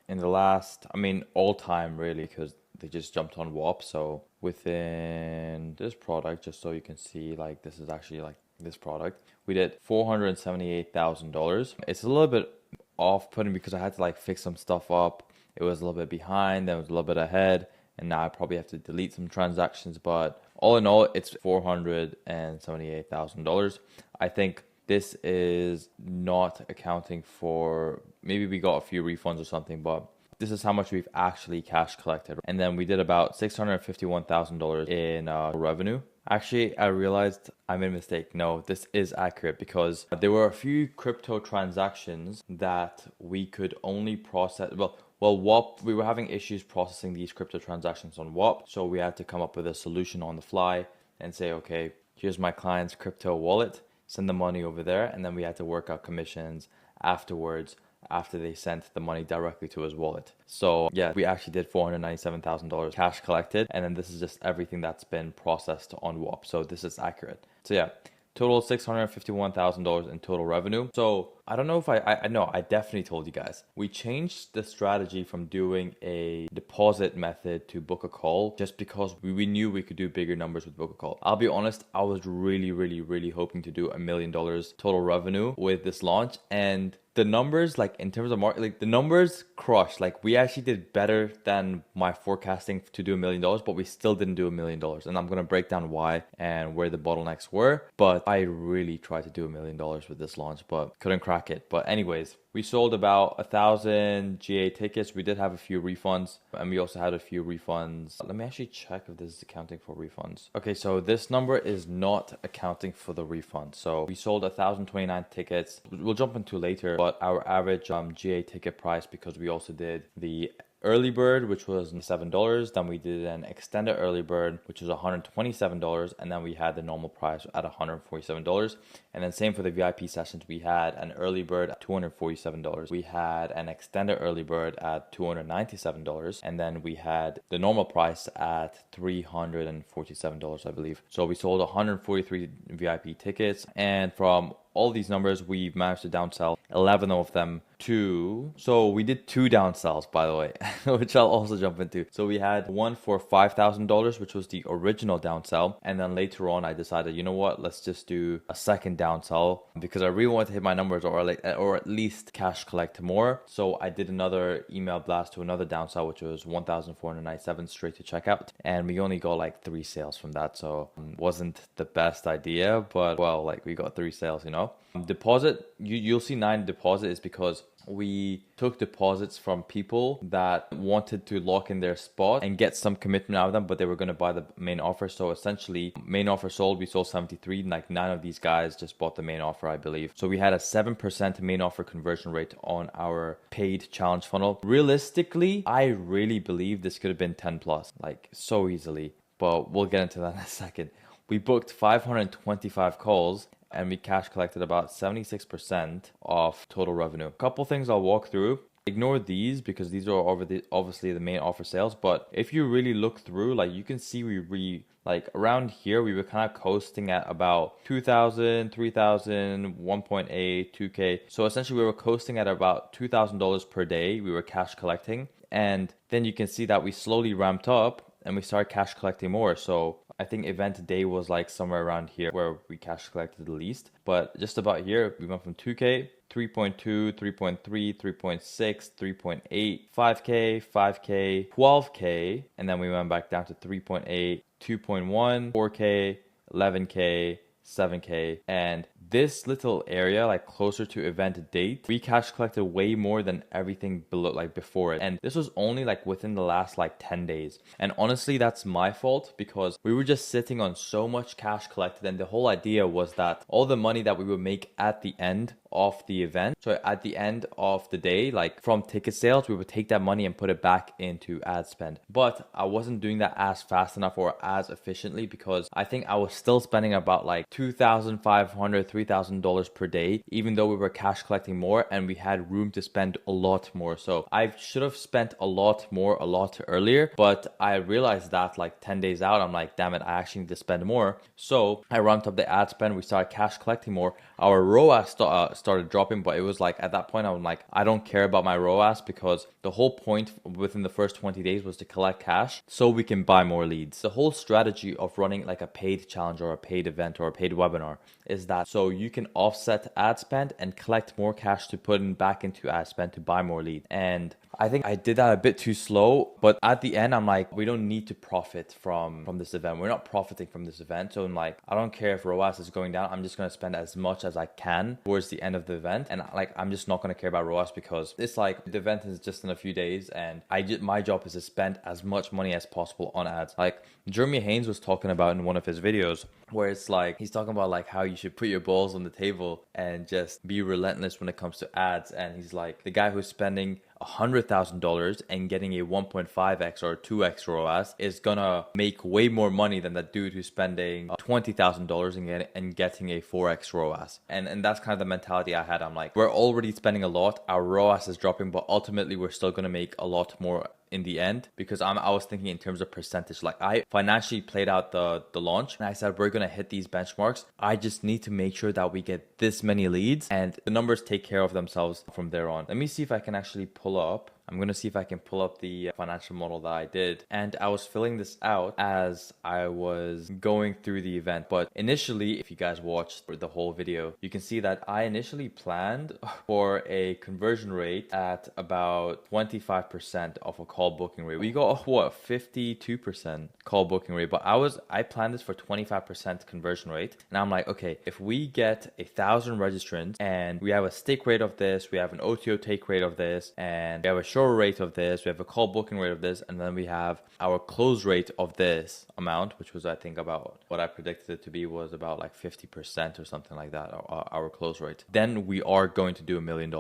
in the last, I mean, all time really, because they just jumped on Whop. So within this product, just so you can see, like this is actually like this product, we did $478,000. It's a little bit off-putting because I had to like fix some stuff up. It was a little bit behind, then it was a little bit ahead, and now I probably have to delete some transactions, but all in all, it's $478,000. I think this is not accounting for, maybe we got a few refunds or something, but this is how much we've actually cash collected. And then we did about $651,000 in revenue. Actually, I realized I made a mistake. No, this is accurate because there were a few crypto transactions that we could only process. Well, Whop, we were having issues processing these crypto transactions on Whop. So we had to come up with a solution on the fly and say, okay, here's my client's crypto wallet, send the money over there. And then we had to work out commissions afterwards, after they sent the money directly to his wallet. So yeah, we actually did $497,000 cash collected. And then this is just everything that's been processed on Whop. So this is accurate. So yeah, total $651,000 in total revenue. So I don't know if I know, I definitely told you guys. We changed the strategy from doing a deposit method to book a call just because we knew we could do bigger numbers with book a call. I'll be honest, I was really hoping to do $1 million total revenue with this launch, and the numbers, like in terms of market, like the numbers crushed. Like we actually did better than my forecasting to do $1 million, but we still didn't do $1 million. And I'm going to break down why and where the bottlenecks were. But I really tried to do $1 million with this launch, but couldn't crack it. But anyways, we sold about 1,000 GA tickets. We did have a few refunds, and we also had a few refunds. Let me actually check if this is accounting for refunds. Okay, so this number is not accounting for the refund. So we sold 1,029 tickets. We'll jump into later, but our average GA ticket price, because we also did the early bird, which was $7. Then we did an extended early bird, which was $127, and then we had the normal price at $147. And then same for the VIP sessions, we had an early bird at $247. We had an extended early bird at $297, and then we had the normal price at $347, I believe. So we sold 143 VIP tickets, and from all these numbers, we've managed to downsell 11 of them to, so we did 2 downsells, by the way, which I'll also jump into. So we had one for $5,000, which was the original downsell. And then later on, I decided, you know what, let's just do a second downsell because I really want to hit my numbers, or at least cash collect more. So I did another email blast to another downsell, which was 1,497 straight to checkout. And we only got like 3 sales from that. So wasn't the best idea, but well, like we got 3 sales, you know. Deposit, you'll see 9 deposit is because we took deposits from people that wanted to lock in their spot and get some commitment out of them, but they were going to buy the main offer. So essentially, main offer sold, we sold 73. Like 9 of these guys just bought the main offer, I believe. So we had a 7% main offer conversion rate on our paid challenge funnel. Realistically, I really believe this could have been 10 plus, like so easily, but we'll get into that in a second. We booked 525 calls, and we cash collected about 76% of total revenue. A couple things I'll walk through. Ignore these because these are obviously the main offer sales. But if you really look through, like you can see we like around here, we were kind of coasting at about 2,000, 3,000, 1.8, 2K. So essentially we were coasting at about $2,000 per day. We were cash collecting. And then you can see that we slowly ramped up and we started cash collecting more. So I think event day was like somewhere around here where we cash collected the least. But just about here, we went from 2K, 3.2, 3.3, 3.6, 3.8, 5K, 5K, 12K, and then we went back down to 3.8, 2.1, 4K, 11K, 7K, and this little area, like closer to event date, we cash collected way more than everything below, like before it. And this was only like within the last like 10 days. And honestly, that's my fault because we were just sitting on so much cash collected. And the whole idea was that all the money that we would make at the end of the event, so at the end of the day, like from ticket sales, we would take that money and put it back into ad spend. But I wasn't doing that as fast enough or as efficiently because I think I was still spending about like $2,500, $3,000 per day, even though we were cash collecting more and we had room to spend a lot more. So I should have spent a lot more a lot earlier, but I realized that like 10 days out, I'm like, damn it, I actually need to spend more. So I ramped up the ad spend. We started cash collecting more. Our ROAS started dropping, but it was like at that point I was like, I don't care about my ROAS because the whole point within the first 20 days was to collect cash so we can buy more leads. The whole strategy of running like a paid challenge or a paid event or a paid webinar is that so you can offset ad spend and collect more cash to put in back into ad spend to buy more leads. And I think I did that a bit too slow, but at the end, I'm like, we don't need to profit from this event. We're not profiting from this event. So I'm like, I don't care if ROAS is going down. I'm just going to spend as much as I can towards the end of the event. And like, I'm just not going to care about ROAS because it's like the event is just in a few days. And my job is to spend as much money as possible on ads. Like Jeremy Haynes was talking about in one of his videos where it's like, he's talking about like how you should put your balls on the table and just be relentless when it comes to ads. And he's like, the guy who's spending $100,000 and getting a 1.5x or 2x ROAS is gonna make way more money than that dude who's spending $20,000 and getting a 4x ROAS. And that's kind of the mentality I had. I'm like, we're already spending a lot, our ROAS is dropping, but ultimately we're still gonna make a lot more in the end because I was thinking in terms of percentage. Like I financially played out the launch and I said we're gonna hit these benchmarks. I just need to make sure that we get this many leads and the numbers take care of themselves from there on. Let me see if I can actually pull up. I'm going to see if I can pull up the financial model that I did. And I was filling this out as I was going through the event. But initially, if you guys watched the whole video, you can see that I initially planned for a conversion rate at about 25% of a call booking rate. We got, 52% call booking rate. But I planned this for 25% conversion rate. And I'm like, okay, if we get 1,000 registrants and we have a stick rate of this, we have an OTO take rate of this, and we have a rate of this, we have a call booking rate of this, and then we have our close rate of this amount, which was I think about what I predicted it to be was about like 50% or something like that, our close rate. Then we are going to do $1 million.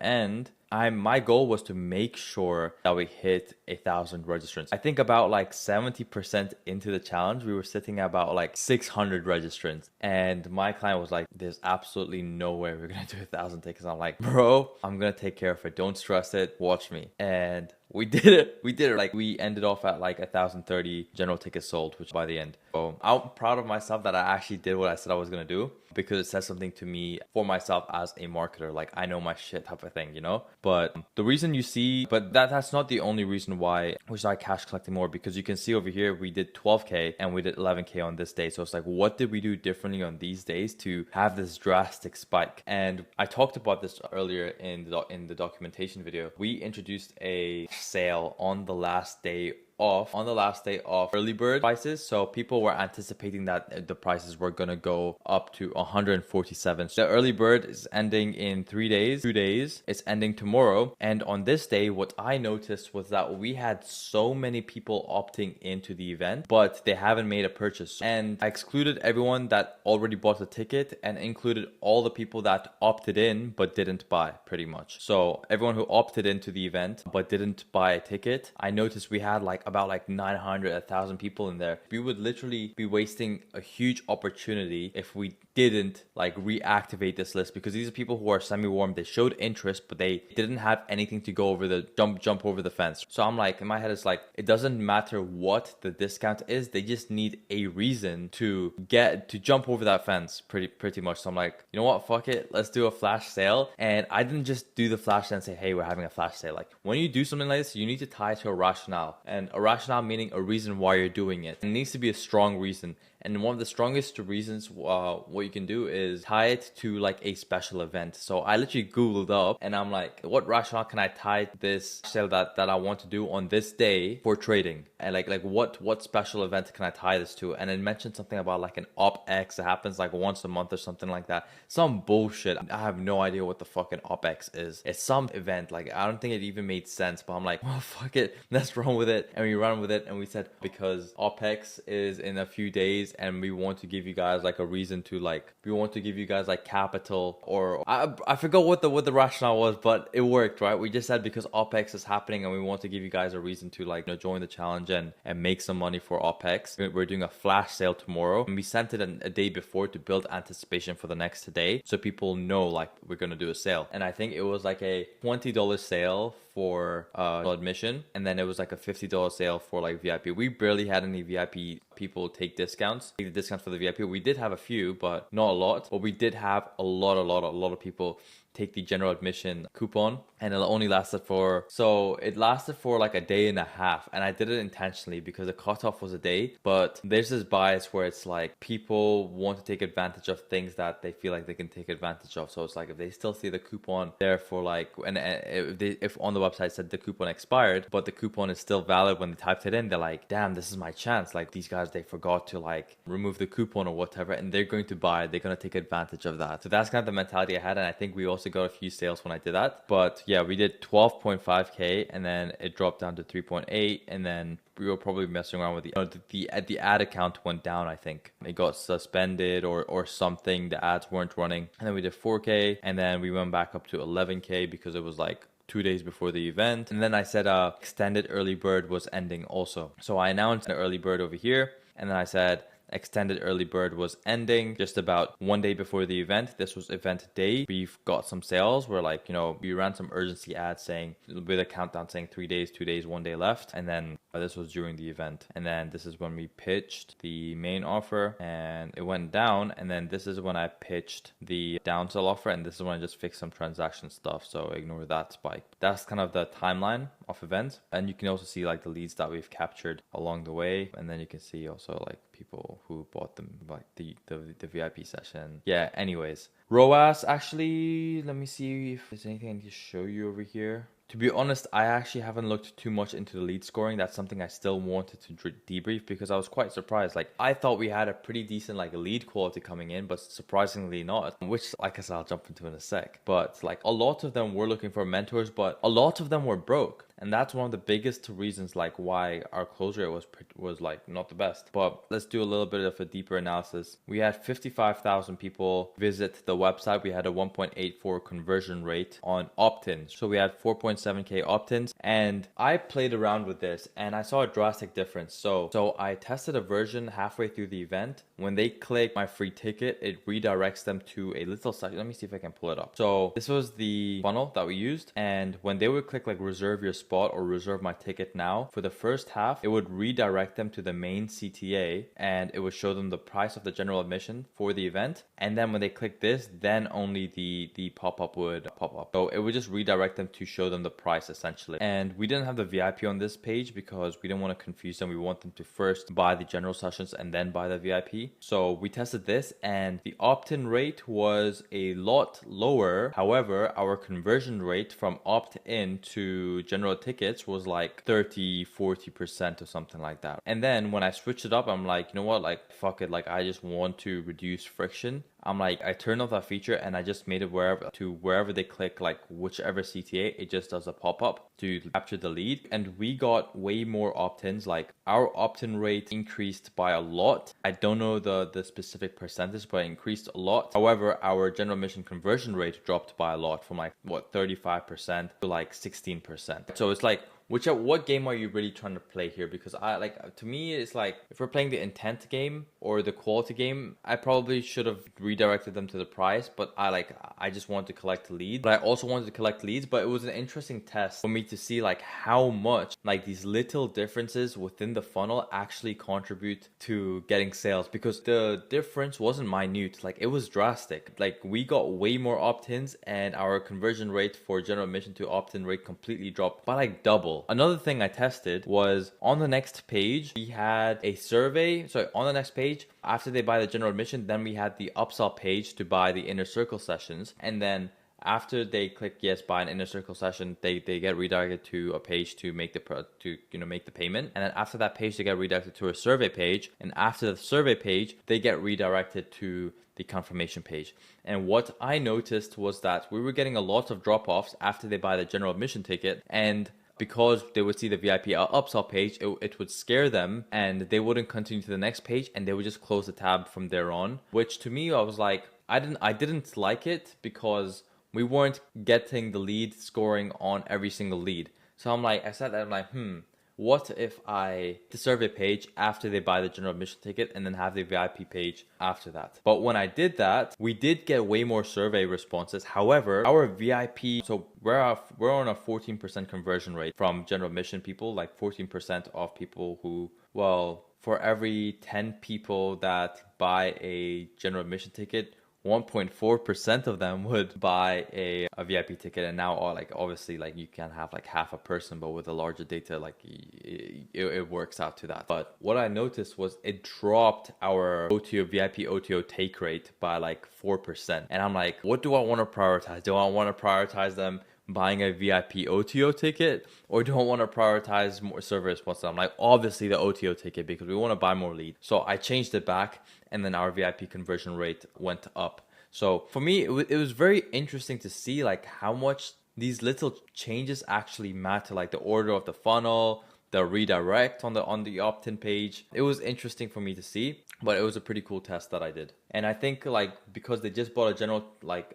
And my goal was to make sure that we hit 1,000 registrants. I think about like 70% into the challenge, we were sitting at about like 600 registrants. And my client was like, there's absolutely no way we're going to do 1,000 tickets. I'm like, bro, I'm going to take care of it. Don't stress it. Watch me. And we did it. Like we ended off at like 1,030 general tickets sold, which by the end. So I'm proud of myself that I actually did what I said I was going to do because it says something to me for myself as a marketer. Like I know my shit type of thing, you know? But the reason you see, but that's not the only reason why we started cash collecting more, because you can see over here, we did 12K and we did 11K on this day. So it's like, what did we do differently on these days to have this drastic spike? And I talked about this earlier in the documentation video. We introduced a sale on the last day of early bird prices. So people were anticipating that the prices were going to go up to 147. So the early bird is ending in 2 days. It's ending tomorrow. And on this day, what I noticed was that we had so many people opting into the event, but they haven't made a purchase. And I excluded everyone that already bought a ticket and included all the people that opted in, but didn't buy pretty much. So everyone who opted into the event, but didn't buy a ticket, I noticed we had about like 900, 1,000 people in there. We would literally be wasting a huge opportunity if we didn't like reactivate this list, because these are people who are semi-warm. They showed interest, but they didn't have anything to go over the jump over the fence. So I'm like, in my head, it's like, it doesn't matter what the discount is. They just need a reason to jump over that fence pretty much. So I'm like, you know what? Fuck it. Let's do a flash sale. And I didn't just do the flash sale and say, hey, we're having a flash sale. Like when you do something like this, you need to tie it to a rationale. And a A rationale meaning a reason why you're doing it. It needs to be a strong reason. And one of the strongest reasons what you can do is tie it to like a special event. So I literally Googled up and I'm like, what rationale can I tie this sale that I want to do on this day for trading? And like what special event can I tie this to? And it mentioned something about like an OpX that happens like once a month or something like that. Some bullshit. I have no idea what the fucking OpX is. It's some event. Like I don't think it even made sense, but I'm like, oh fuck it, let's run with it. And we ran with it and we said because OpX is in a few days and we want to give you guys like a reason to like, we want to give you guys like capital, or I forgot what the rationale was, but it worked, right? We just said because OpX is happening and we want to give you guys a reason to like, you know, join the challenge and make some money for OpX. We're doing a flash sale tomorrow and we sent it a day before to build anticipation for the next day so people know like we're gonna do a sale. And I think it was like a $20 sale for admission, and then it was like a $50 sale for like VIP. We barely had any VIP people take discounts. The discounts for the VIP, we did have a few, but not a lot. But we did have a lot of people take the general admission coupon, and it only lasted for, so it lasted for like a day and a half, and I did it intentionally because the cutoff was a day. But there's this bias where it's like people want to take advantage of things that they feel like they can take advantage of. So it's like if they still see the coupon there for like, and if on the website said the coupon expired but the coupon is still valid when they typed it in, they're like, damn, this is my chance. Like these guys, they forgot to like remove the coupon or whatever, and they're going to buy it. They're going to take advantage of that. So that's kind of the mentality I had, and I think we also got a few sales when I did that. But yeah, we did 12.5k and then it dropped down to 3.8, and then we were probably messing around with the ad account went down. I think it got suspended or something. The ads weren't running, and then we did 4k, and then we went back up to 11k because it was like 2 days before the event. And then I said extended early bird was ending also. So I announced the early bird over here, and then I said extended early bird was ending just about 1 day before the event. This was event day. We've got some sales where like, you know, we ran some urgency ads saying with a countdown saying 3 days, 2 days, 1 day left. And then this was during the event. And then this is when we pitched the main offer and it went down. And then this is when I pitched the downsell offer. And this is when I just fixed some transaction stuff. So ignore that spike. That's kind of the timeline of events. And you can also see like the leads that we've captured along the way. And then you can see also like people who bought them, like the VIP session. Yeah, anyways, ROAS, actually, let me see if there's anything I need to show you over here. To be honest, I actually haven't looked too much into the lead scoring. That's something I still wanted to debrief because I was quite surprised. Like I thought we had a pretty decent like lead quality coming in, but surprisingly not, which like I said, I'll jump into in a sec. But like a lot of them were looking for mentors, but a lot of them were broke. And that's one of the biggest reasons like why our close rate was like not the best. But let's do a little bit of a deeper analysis. We had 55,000 people visit the website. We had a 1.84 conversion rate on opt-ins. So we had 4.7k opt-ins, and I played around with this and I saw a drastic difference. So I tested a version halfway through the event. When they click my free ticket, it redirects them to a little site. Let me see if I can pull it up. So this was the funnel that we used, and when they would click like reserve your spot or reserve my ticket now, for the first half it would redirect them to the main CTA and it would show them the price of the general admission for the event. And then when they click this, then only the pop-up would pop up. So it would just redirect them to show them the price essentially. And we didn't have the VIP on this page because we didn't want to confuse them. We want them to first buy the general sessions and then buy the VIP. So we tested this and the opt-in rate was a lot lower. However, our conversion rate from opt-in to general tickets was like 30-40% or something like that. And then when I switched it up, I'm like, you know what, like fuck it, like I just want to reduce friction. I'm like, I turned off that feature and I just made it wherever they click, like whichever CTA, it just does a pop-up to capture the lead. And we got way more opt-ins. Like our opt-in rate increased by a lot. I don't know the specific percentage, but it increased a lot. However, our general admission conversion rate dropped by a lot from like what 35% to like 16%. So it's like, what game are you really trying to play here? Because to me, it's like if we're playing the intent game or the quality game, I probably should have redirected them to the price, but I just wanted to collect leads. But I also wanted to collect leads, but it was an interesting test for me to see like how much like these little differences within the funnel actually contribute to getting sales, because the difference wasn't minute, like it was drastic. Like we got way more opt-ins and our conversion rate for general admission to opt-in rate completely dropped by like double. upsell. Another thing I tested was on the next page, we had a survey. So on the next page, after they buy the general admission, then we had the upsell page to buy the inner circle sessions. And then after they click yes, buy an inner circle session, they get redirected to a page to make the payment. And then after that page, they get redirected to a survey page. And after the survey page, they get redirected to the confirmation page. And what I noticed was that we were getting a lot of drop-offs after they buy the general admission ticket, and because they would see the VIP upsell page, it would scare them and they wouldn't continue to the next page and they would just close the tab from there on, which to me, I was like, I didn't like it because we weren't getting the lead scoring on every single lead. So I said that, I'm like, what if the survey page after they buy the general admission ticket and then have the VIP page after that? But when I did that, we did get way more survey responses. However, our VIP, so we're on a 14% conversion rate from general admission people, like 14% of people who, well, for every 10 people that buy a general admission ticket, 1.4% of them would buy a VIP ticket. And now obviously you can have like half a person, but with a larger data, it works out to that. But what I noticed was it dropped our VIP OTO take rate by like 4%. And I'm like, what do I want to prioritize? Do I want to prioritize them buying a VIP OTO ticket, or do I want to prioritize more server response? I'm like, obviously the OTO ticket, because we want to buy more lead. So I changed it back, and then our VIP conversion rate went up. So for me, it was very interesting to see like how much these little changes actually matter, like the order of the funnel, the redirect on the opt-in page. It was interesting for me to see, but it was a pretty cool test that I did. And I think because they just bought a general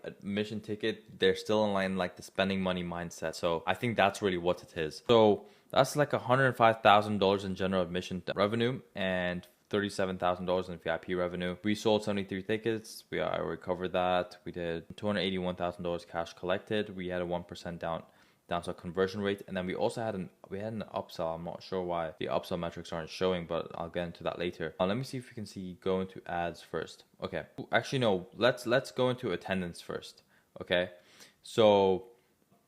admission ticket, they're in line the spending money mindset. So I think that's really what it is. So that's like $105,000 in general admission revenue and $37,000 in VIP revenue. We sold 73 tickets. I recovered that. We did $281,000 cash collected. We had a 1% downsell conversion rate, and then we also had an upsell. I'm not sure why the upsell metrics aren't showing, but I'll get into that later. Let me see if we can go into ads first. Okay, actually no, let's go into attendance first. Okay, so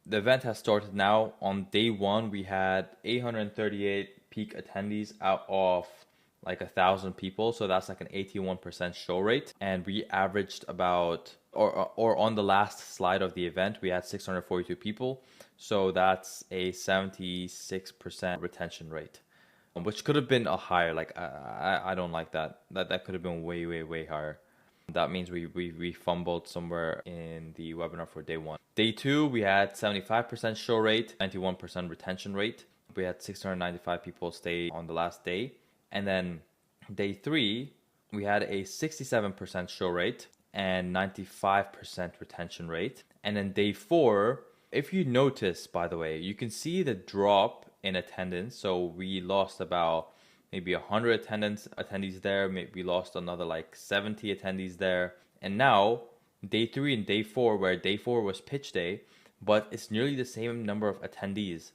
the event has started now. On day one, we had 838 peak attendees out of like 1,000 people, so that's like an 81% show rate, and we averaged about, or on the last slide of the event, we had 642 people. So that's a 76% retention rate, which could have been a higher. I don't like that. That could have been way higher. That means we fumbled somewhere in the webinar for day one. Day two, we had 75% show rate, 91% retention rate. We had 695 people stay on the last day. And then day three, we had a 67% show rate and 95% retention rate. And then day four, if you notice, by the way, you can see the drop in attendance. So we lost about maybe 100 attendees there. Maybe we lost another like 70 attendees there. And now day three and day four, where day four was pitch day, but it's nearly the same number of attendees.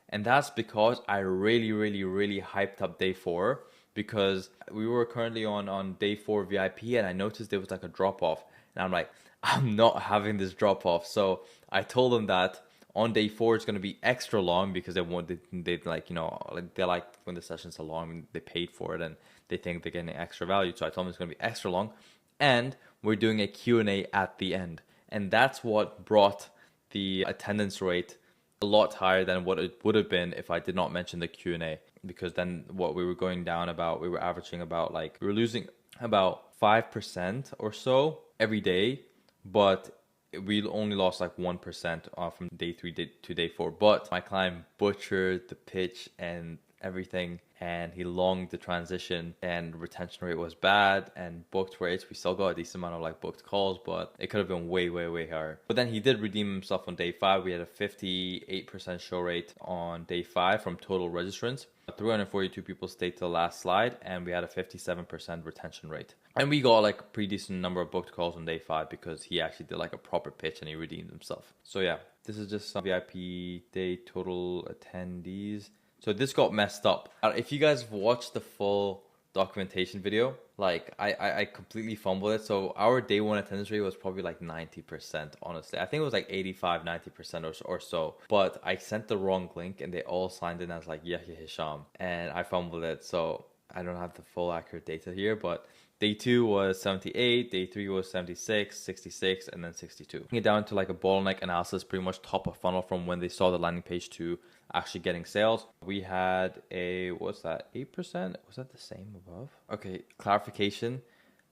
And that's because I really hyped up day four, because we were currently on day four VIP, and I noticed there was like a drop off. And I'm like, I'm not having this drop off. So I told them that on day four it's going to be extra long, because they like when the sessions are long, they paid for it and they think they're getting extra value. So I told them it's going to be extra long, and we're doing a Q&A at the end. And that's what brought the attendance rate a lot higher than what it would have been if I did not mention the Q&A, because then what we were going down about, we were averaging about we were losing about 5% or so every day, but we only lost like 1% from day three to day four. But my client butchered the pitch and everything, and he longed the transition, and retention rate was bad, and booked rates, we still got a decent amount of booked calls, but it could have been way higher. But then he did redeem himself on day five. We had a 58% show rate on day five from total registrants. 342 people stayed to the last slide, and we had a 57% retention rate. And we got a pretty decent number of booked calls on day five, because he actually did a proper pitch and he redeemed himself. So yeah, this is just some VIP day total attendees. So this got messed up. If you guys watched the full documentation video. Like I completely fumbled it. So our day one attendance rate was probably like 90%, honestly. I think it was like 85, 90% or so. But I sent the wrong link and they all signed in as like Yahya Hisham. And I fumbled it. So I don't have the full accurate data here, but day 2 was 78, day 3 was 76, 66, and then 62. Getting it down to like a bottleneck analysis, pretty much top of funnel from when they saw the landing page to actually getting sales. We had a, what's that, 8%? Was that the same above? Okay, clarification.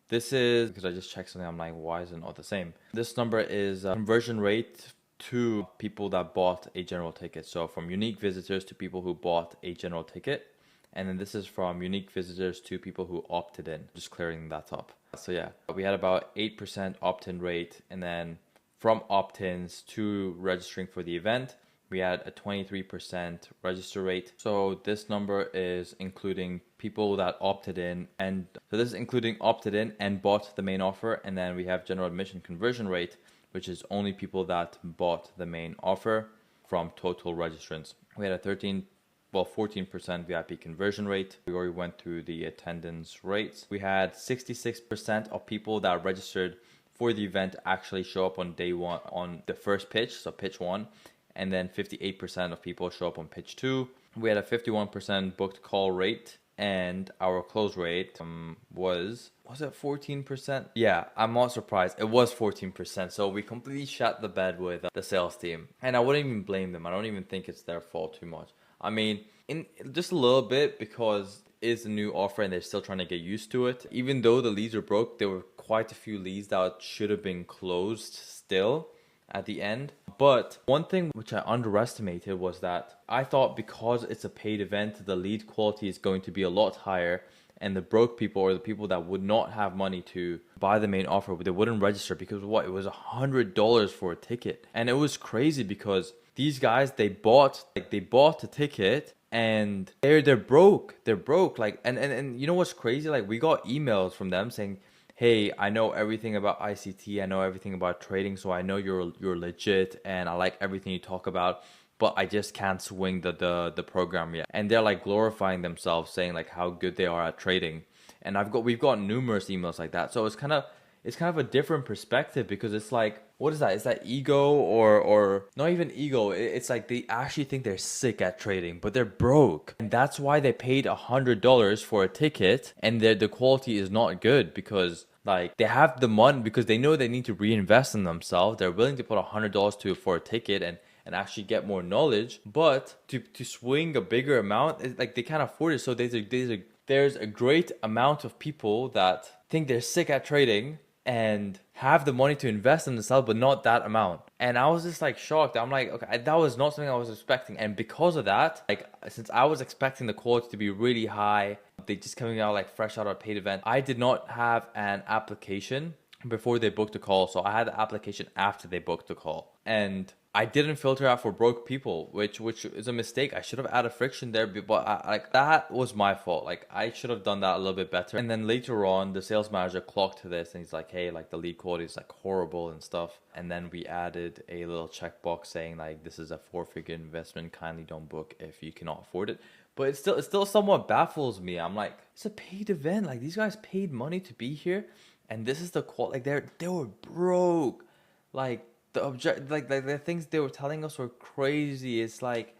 This is, because I just checked something, I'm like, why is it not the same? This number is conversion rate to people that bought a general ticket. So from unique visitors to people who bought a general ticket. And then this is from unique visitors to people who opted in, just clearing that up. So yeah, we had about 8% opt-in rate. And then from opt-ins to registering for the event, we had a 23% register rate. So this number is including people that opted in. And so this is including opted in and bought the main offer. And then we have general admission conversion rate, which is only people that bought the main offer from total registrants. We had a 14% VIP conversion rate. We already went through the attendance rates. We had 66% of people that registered for the event actually show up on day one on the first pitch, so pitch 1, and then 58% of people show up on pitch 2. We had a 51% booked call rate, and our close rate was it 14%? Yeah, I'm not surprised. It was 14%. So we completely shut the bed with the sales team, and I wouldn't even blame them. I don't even think it's their fault too much. I mean, in just a little bit, because it's a new offer and they're still trying to get used to it. Even though the leads are broke, there were quite a few leads that should have been closed still at the end. But one thing which I underestimated was that I thought because it's a paid event, the lead quality is going to be a lot higher, and the broke people, or the people that would not have money to buy the main offer, they wouldn't register because what? It was $100 for a ticket. And it was crazy because these guys, they bought the ticket and they're broke. They're broke. Like, and you know what's crazy? Like, we got emails from them saying, hey, I know everything about ICT. I know everything about trading. So I know you're legit and I like everything you talk about, but I just can't swing the program yet. And they're like glorifying themselves, saying like how good they are at trading. And we've got numerous emails like that. So it's kind of a different perspective, because it's like, what is that? Is that ego or not even ego? It's like they actually think they're sick at trading, but they're broke. And that's why they paid $100 for a ticket, and the quality is not good, because like they have the money, because they know they need to reinvest in themselves. They're willing to put $100 for a ticket and actually get more knowledge, but to swing a bigger amount, it's like they can't afford it. So there's a great amount of people that think they're sick at trading and have the money to invest in themselves, but not that amount. And I was just like shocked. I'm like, okay, that was not something I was expecting. And because of that, like, since I was expecting the quality to be really high, they just coming out like fresh out of a paid event, I did not have an application before they booked a call. So I had the application after they booked the call. And I didn't filter out for broke people, which is a mistake. I should have added friction there, but that was my fault. Like, I should have done that a little bit better. And then later on, the sales manager clocked to this and he's like, hey, like the lead quality is like horrible and stuff. And then we added a little checkbox saying like, this is a 4-figure investment. Kindly don't book if you cannot afford it. But it still somewhat baffles me. I'm like, it's a paid event. Like, these guys paid money to be here, and this is the quality. Like, they were broke. Like, the things they were telling us were crazy. It's like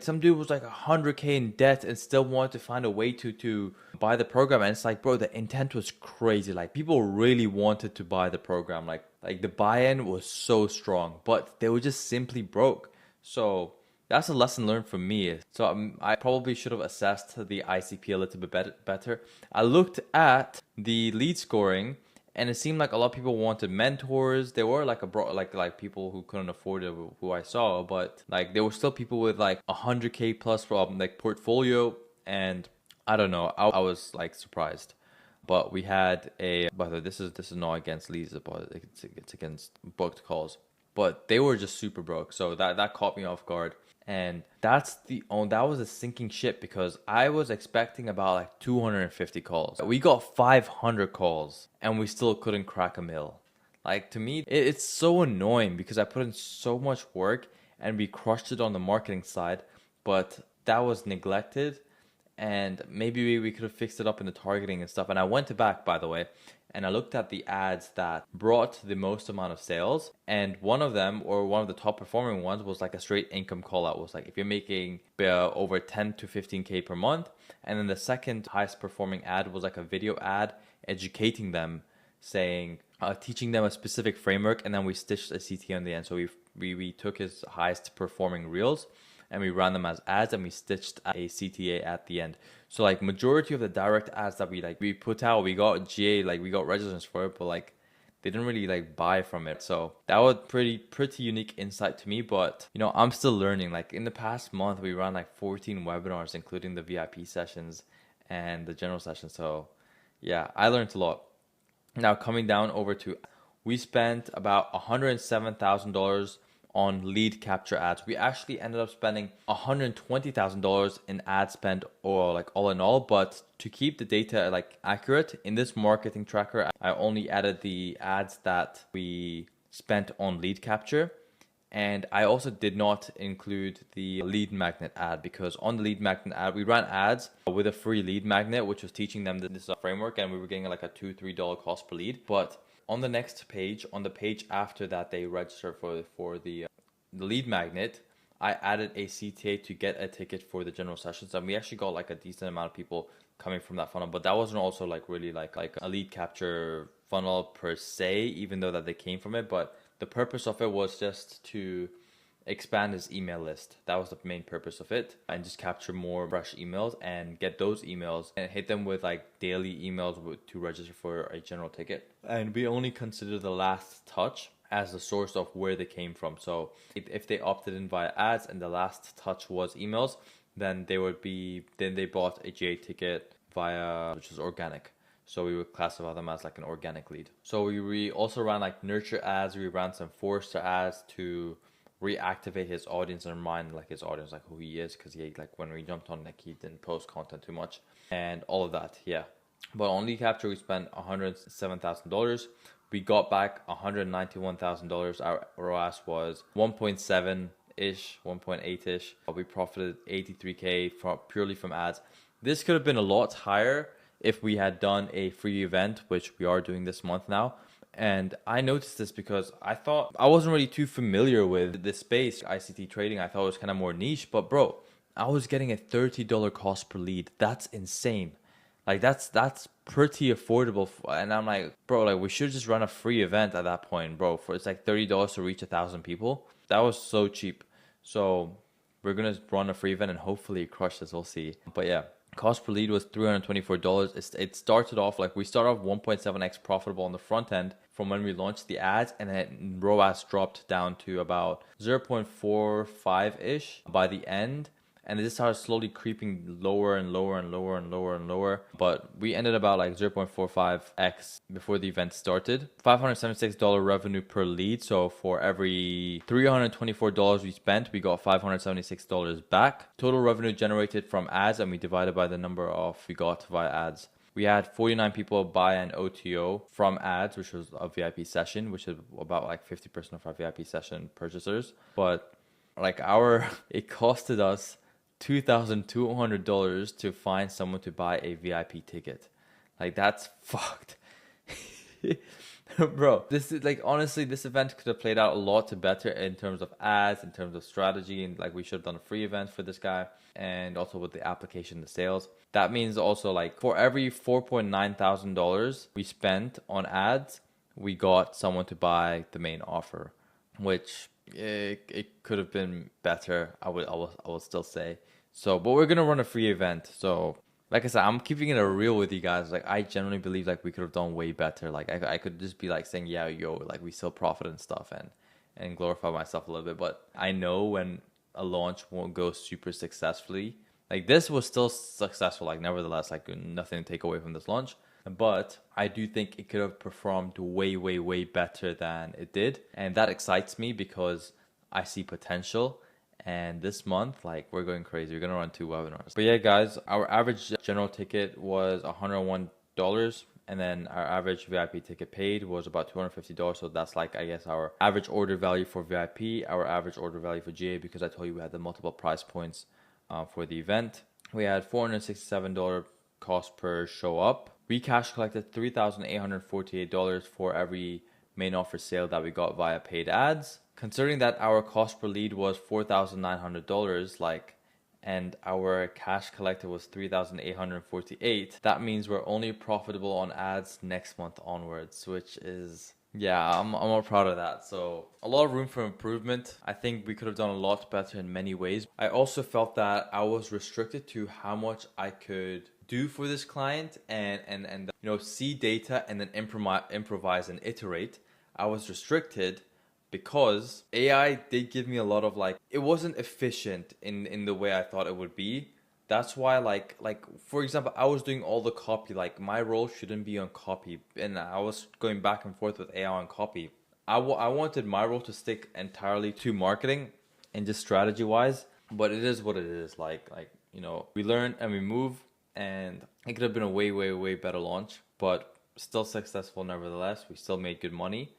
some dude was like $100K in debt and still wanted to find a way to buy the program. And it's like, bro, the intent was crazy. Like, people really wanted to buy the program. Like the buy-in was so strong, but they were just simply broke. So that's a lesson learned from me. So I probably should have assessed the ICP a little bit better. I looked at the lead scoring, and it seemed like a lot of people wanted mentors. There were like like people who couldn't afford it, who I saw, but like there were still people with like 100K plus like portfolio, and I don't know. I was like surprised. But we had by the way, this is not against leads, but it's against booked calls. But they were just super broke, so that caught me off guard. And that was a sinking ship, because I was expecting about like 250 calls. We got 500 calls and we still couldn't crack a mil. Like, to me, it's so annoying, because I put in so much work and we crushed it on the marketing side, but that was neglected. and maybe we could have fixed it up in the targeting and stuff. And I went back, by the way, and I looked at the ads that brought the most amount of sales, and one of them, or one of the top performing ones, was like a straight income call out. Was like if you're making over 10 to 15k per month. And then the second highest performing ad was like a video ad educating them, saying teaching them a specific framework, and then we stitched a CTA on the end. So we took his highest performing reels and we ran them as ads, and we stitched a CTA at the end. So like majority of the direct ads that we put out, we got GA, like we got registrants for it, but like they didn't really like buy from it. So that was pretty unique insight to me. But you know, I'm still learning. Like in the past month, we ran like 14 webinars, including the VIP sessions and the general session. So yeah, I learned a lot. Now coming down over to, we spent about $107,000 on lead capture ads. We actually ended up spending $120,000 in ad spend, or like all in all. But to keep the data like accurate, in this marketing tracker, I only added the ads that we spent on lead capture. And I also did not include the lead magnet ad, because on the lead magnet ad, we ran ads with a free lead magnet, which was teaching them this framework, and we were getting like a $2-3 cost per lead. But on the next page, on the page after that they register for the lead magnet, I added a CTA to get a ticket for the general sessions, and we actually got like a decent amount of people coming from that funnel. But that wasn't also like really like a lead capture funnel per se, even though that they came from it. But the purpose of it was just to expand his email list. That was the main purpose of it, and just capture more fresh emails and get those emails and hit them with like daily emails to register for a general ticket. And we only consider the last touch as the source of where they came from. So if they opted in via ads and the last touch was emails, then they bought a GA ticket via, which is organic. So we would classify them as like an organic lead. So we also ran like nurture ads. We ran some Forrester ads to reactivate his audience and remind like his audience like who he is, because he like when we jumped on, like he didn't post content too much and all of that. Yeah, but on lead capture we spent $107,000. We got back $191,000. Our ROAS was 1.7 ish, 1.8 ish. We profited 83k purely from ads. This could have been a lot higher if we had done a free event, which we are doing this month now. And I noticed this because I thought I wasn't really too familiar with this space, ICT trading. I thought it was kind of more niche, but bro, I was getting a $30 cost per lead. That's insane. Like that's pretty affordable. And I'm like, bro, like we should just run a free event at that point, bro. For it's like $30 to reach 1,000 people. That was so cheap. So we're gonna run a free event and hopefully crush this. We'll see. But yeah, cost per lead was $324. It started off like we started off 1.7x profitable on the front end from when we launched the ads, and then ROAS dropped down to about 0.45 ish by the end. And it just started slowly creeping lower and lower and lower and lower and lower. But we ended about like 0.45x before the event started. $576 revenue per lead. So for every $324 we spent, we got $576 back. Total revenue generated from ads, and we divided by the number of we got via ads. We had 49 people buy an OTO from ads, which was a VIP session, which is about like 50% of our VIP session purchasers. But like it costed us $2,200 to find someone to buy a VIP ticket. Like that's fucked. Bro, this is like, honestly, this event could have played out a lot better in terms of ads, in terms of strategy, and like we should have done a free event for this guy, and also with the application, the sales. That means also like for every $4,900 we spent on ads, we got someone to buy the main offer, which it could have been better. I will still say. So, but we're gonna run a free event. So, like I said, I'm keeping it real with you guys. Like I generally believe like we could have done way better. Like I could just be like saying, yeah, yo, like we still profit and stuff and glorify myself a little bit. But I know when a launch won't go super successfully. Like this was still successful. Like nevertheless, like nothing to take away from this launch. But I do think it could have performed way, way, way better than it did. And that excites me because I see potential. And this month, like we're going crazy. We're going to run 2 webinars. But yeah, guys, our average general ticket was $101. And then our average VIP ticket paid was about $250. So that's like, I guess, our average order value for VIP, our average order value for GA, because I told you we had the multiple price points for the event. we had $467 cost per show up. We cash collected $3,848 for every main offer sale that we got via paid ads. Considering that our cost per lead was $4,900, and our cash collected was $3,848, that means we're only profitable on ads next month onwards, which is, yeah, I'm more proud of that. So a lot of room for improvement. I think we could have done a lot better in many ways. I also felt that I was restricted to how much I could do for this client and you know, see data and then improvise and iterate. I was restricted because AI did give me a lot of it wasn't efficient in the way I thought it would be. That's why for example, I was doing all the copy. My role shouldn't be on copy, and I was going back and forth with AI on copy. I wanted my role to stick entirely to marketing and just strategy wise, but it is what it is. You know, we learn and we move, and it could have been a way better launch, but still successful nevertheless. We still made good money,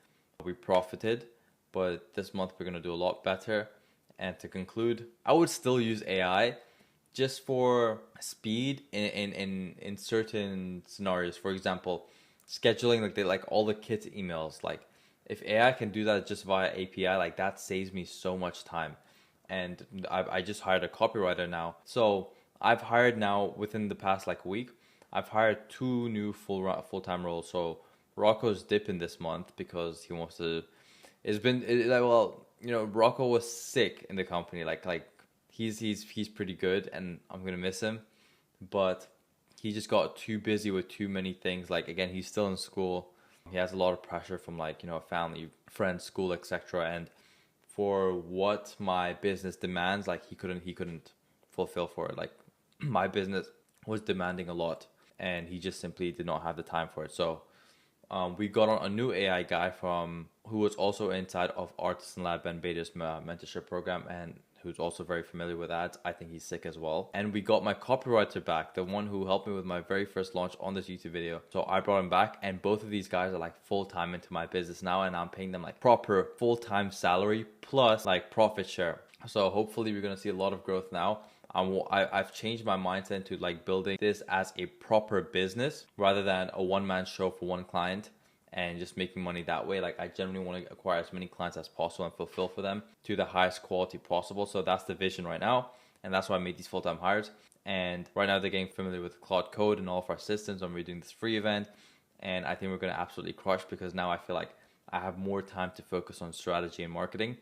we profited, but this month we're gonna do a lot better. And to conclude, I would still use AI just for speed in certain scenarios. For example, scheduling all the kit emails. If AI can do that just via API, that saves me so much time. And I just hired a copywriter now. So I've hired now, within the past week, I've hired 2 new full-time roles. So Rocco's dipping this month because he wants to. You know, Rocco was sick in the company. He's pretty good, and I'm gonna miss him. But he just got too busy with too many things. Again, he's still in school. He has a lot of pressure from you know, family, friends, school, etc. And for what my business demands, he couldn't fulfill for it. My business was demanding a lot, and he just simply did not have the time for it. So we got on a new AI guy who was also inside of Artisan Lab and Beta's mentorship program, and who's also very familiar with ads. I think he's sick as well. And we got my copywriter back, the one who helped me with my very first launch on this YouTube video. So I brought him back, and both of these guys are full-time into my business now, and I'm paying them proper full-time salary plus profit share. So hopefully we're gonna see a lot of growth now. I've changed my mindset into building this as a proper business rather than a one-man show for one client and just making money that way. I generally want to acquire as many clients as possible and fulfill for them to the highest quality possible. So that's the vision right now, and that's why I made these full-time hires. And right now they're getting familiar with Claude code and all of our systems, and we're doing this free event, and I think we're going to absolutely crush, because now I feel like I have more time to focus on strategy and marketing,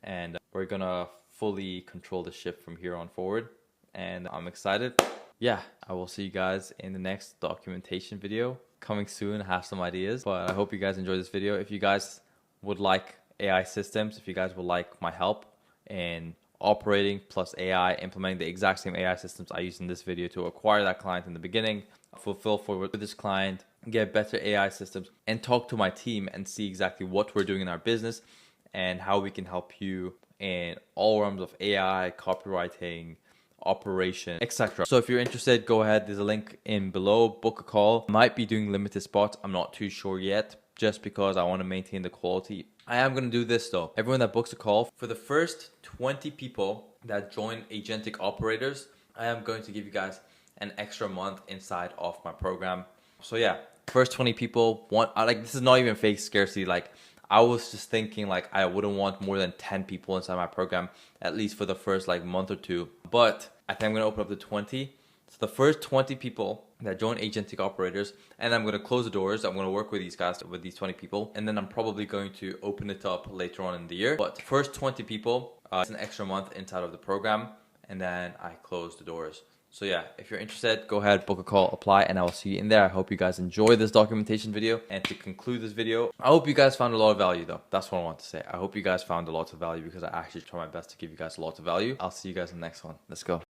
and we're going to fully control the ship from here on forward. And I'm excited. Yeah, I will see you guys in the next documentation video coming soon. I have some ideas, but I hope you guys enjoyed this video. If you guys would like AI systems, if you guys would like my help in operating plus AI, implementing the exact same AI systems I used in this video to acquire that client in the beginning, fulfill forward with this client, get better AI systems, and talk to my team and see exactly what we're doing in our business and how we can help you in all realms of AI, copywriting, operation, etc. So if you're interested, go ahead, there's a link in below, book a call. Might be doing limited spots, I'm not too sure yet, just because I want to maintain the quality. I am going to do this though. Everyone that books a call, for the first 20 people that join agentic operators, I am going to give you guys an extra month inside of my program. So yeah, first 20 people want, this is not even fake scarcity. I was just thinking I wouldn't want more than 10 people inside my program, at least for the first month or 2. But I think I'm going to open up to 20. So the first 20 people that join agentic operators, and I'm going to close the doors. I'm going to work with these guys, with these 20 people. And then I'm probably going to open it up later on in the year. But first 20 people, it's an extra month inside of the program. And then I close the doors. So yeah, if you're interested, go ahead, book a call, apply, and I will see you in there. I hope you guys enjoy this documentation video. And to conclude this video, I hope you guys found a lot of value though. That's what I want to say. I hope you guys found a lot of value, because I actually try my best to give you guys a lot of value. I'll see you guys in the next one. Let's go.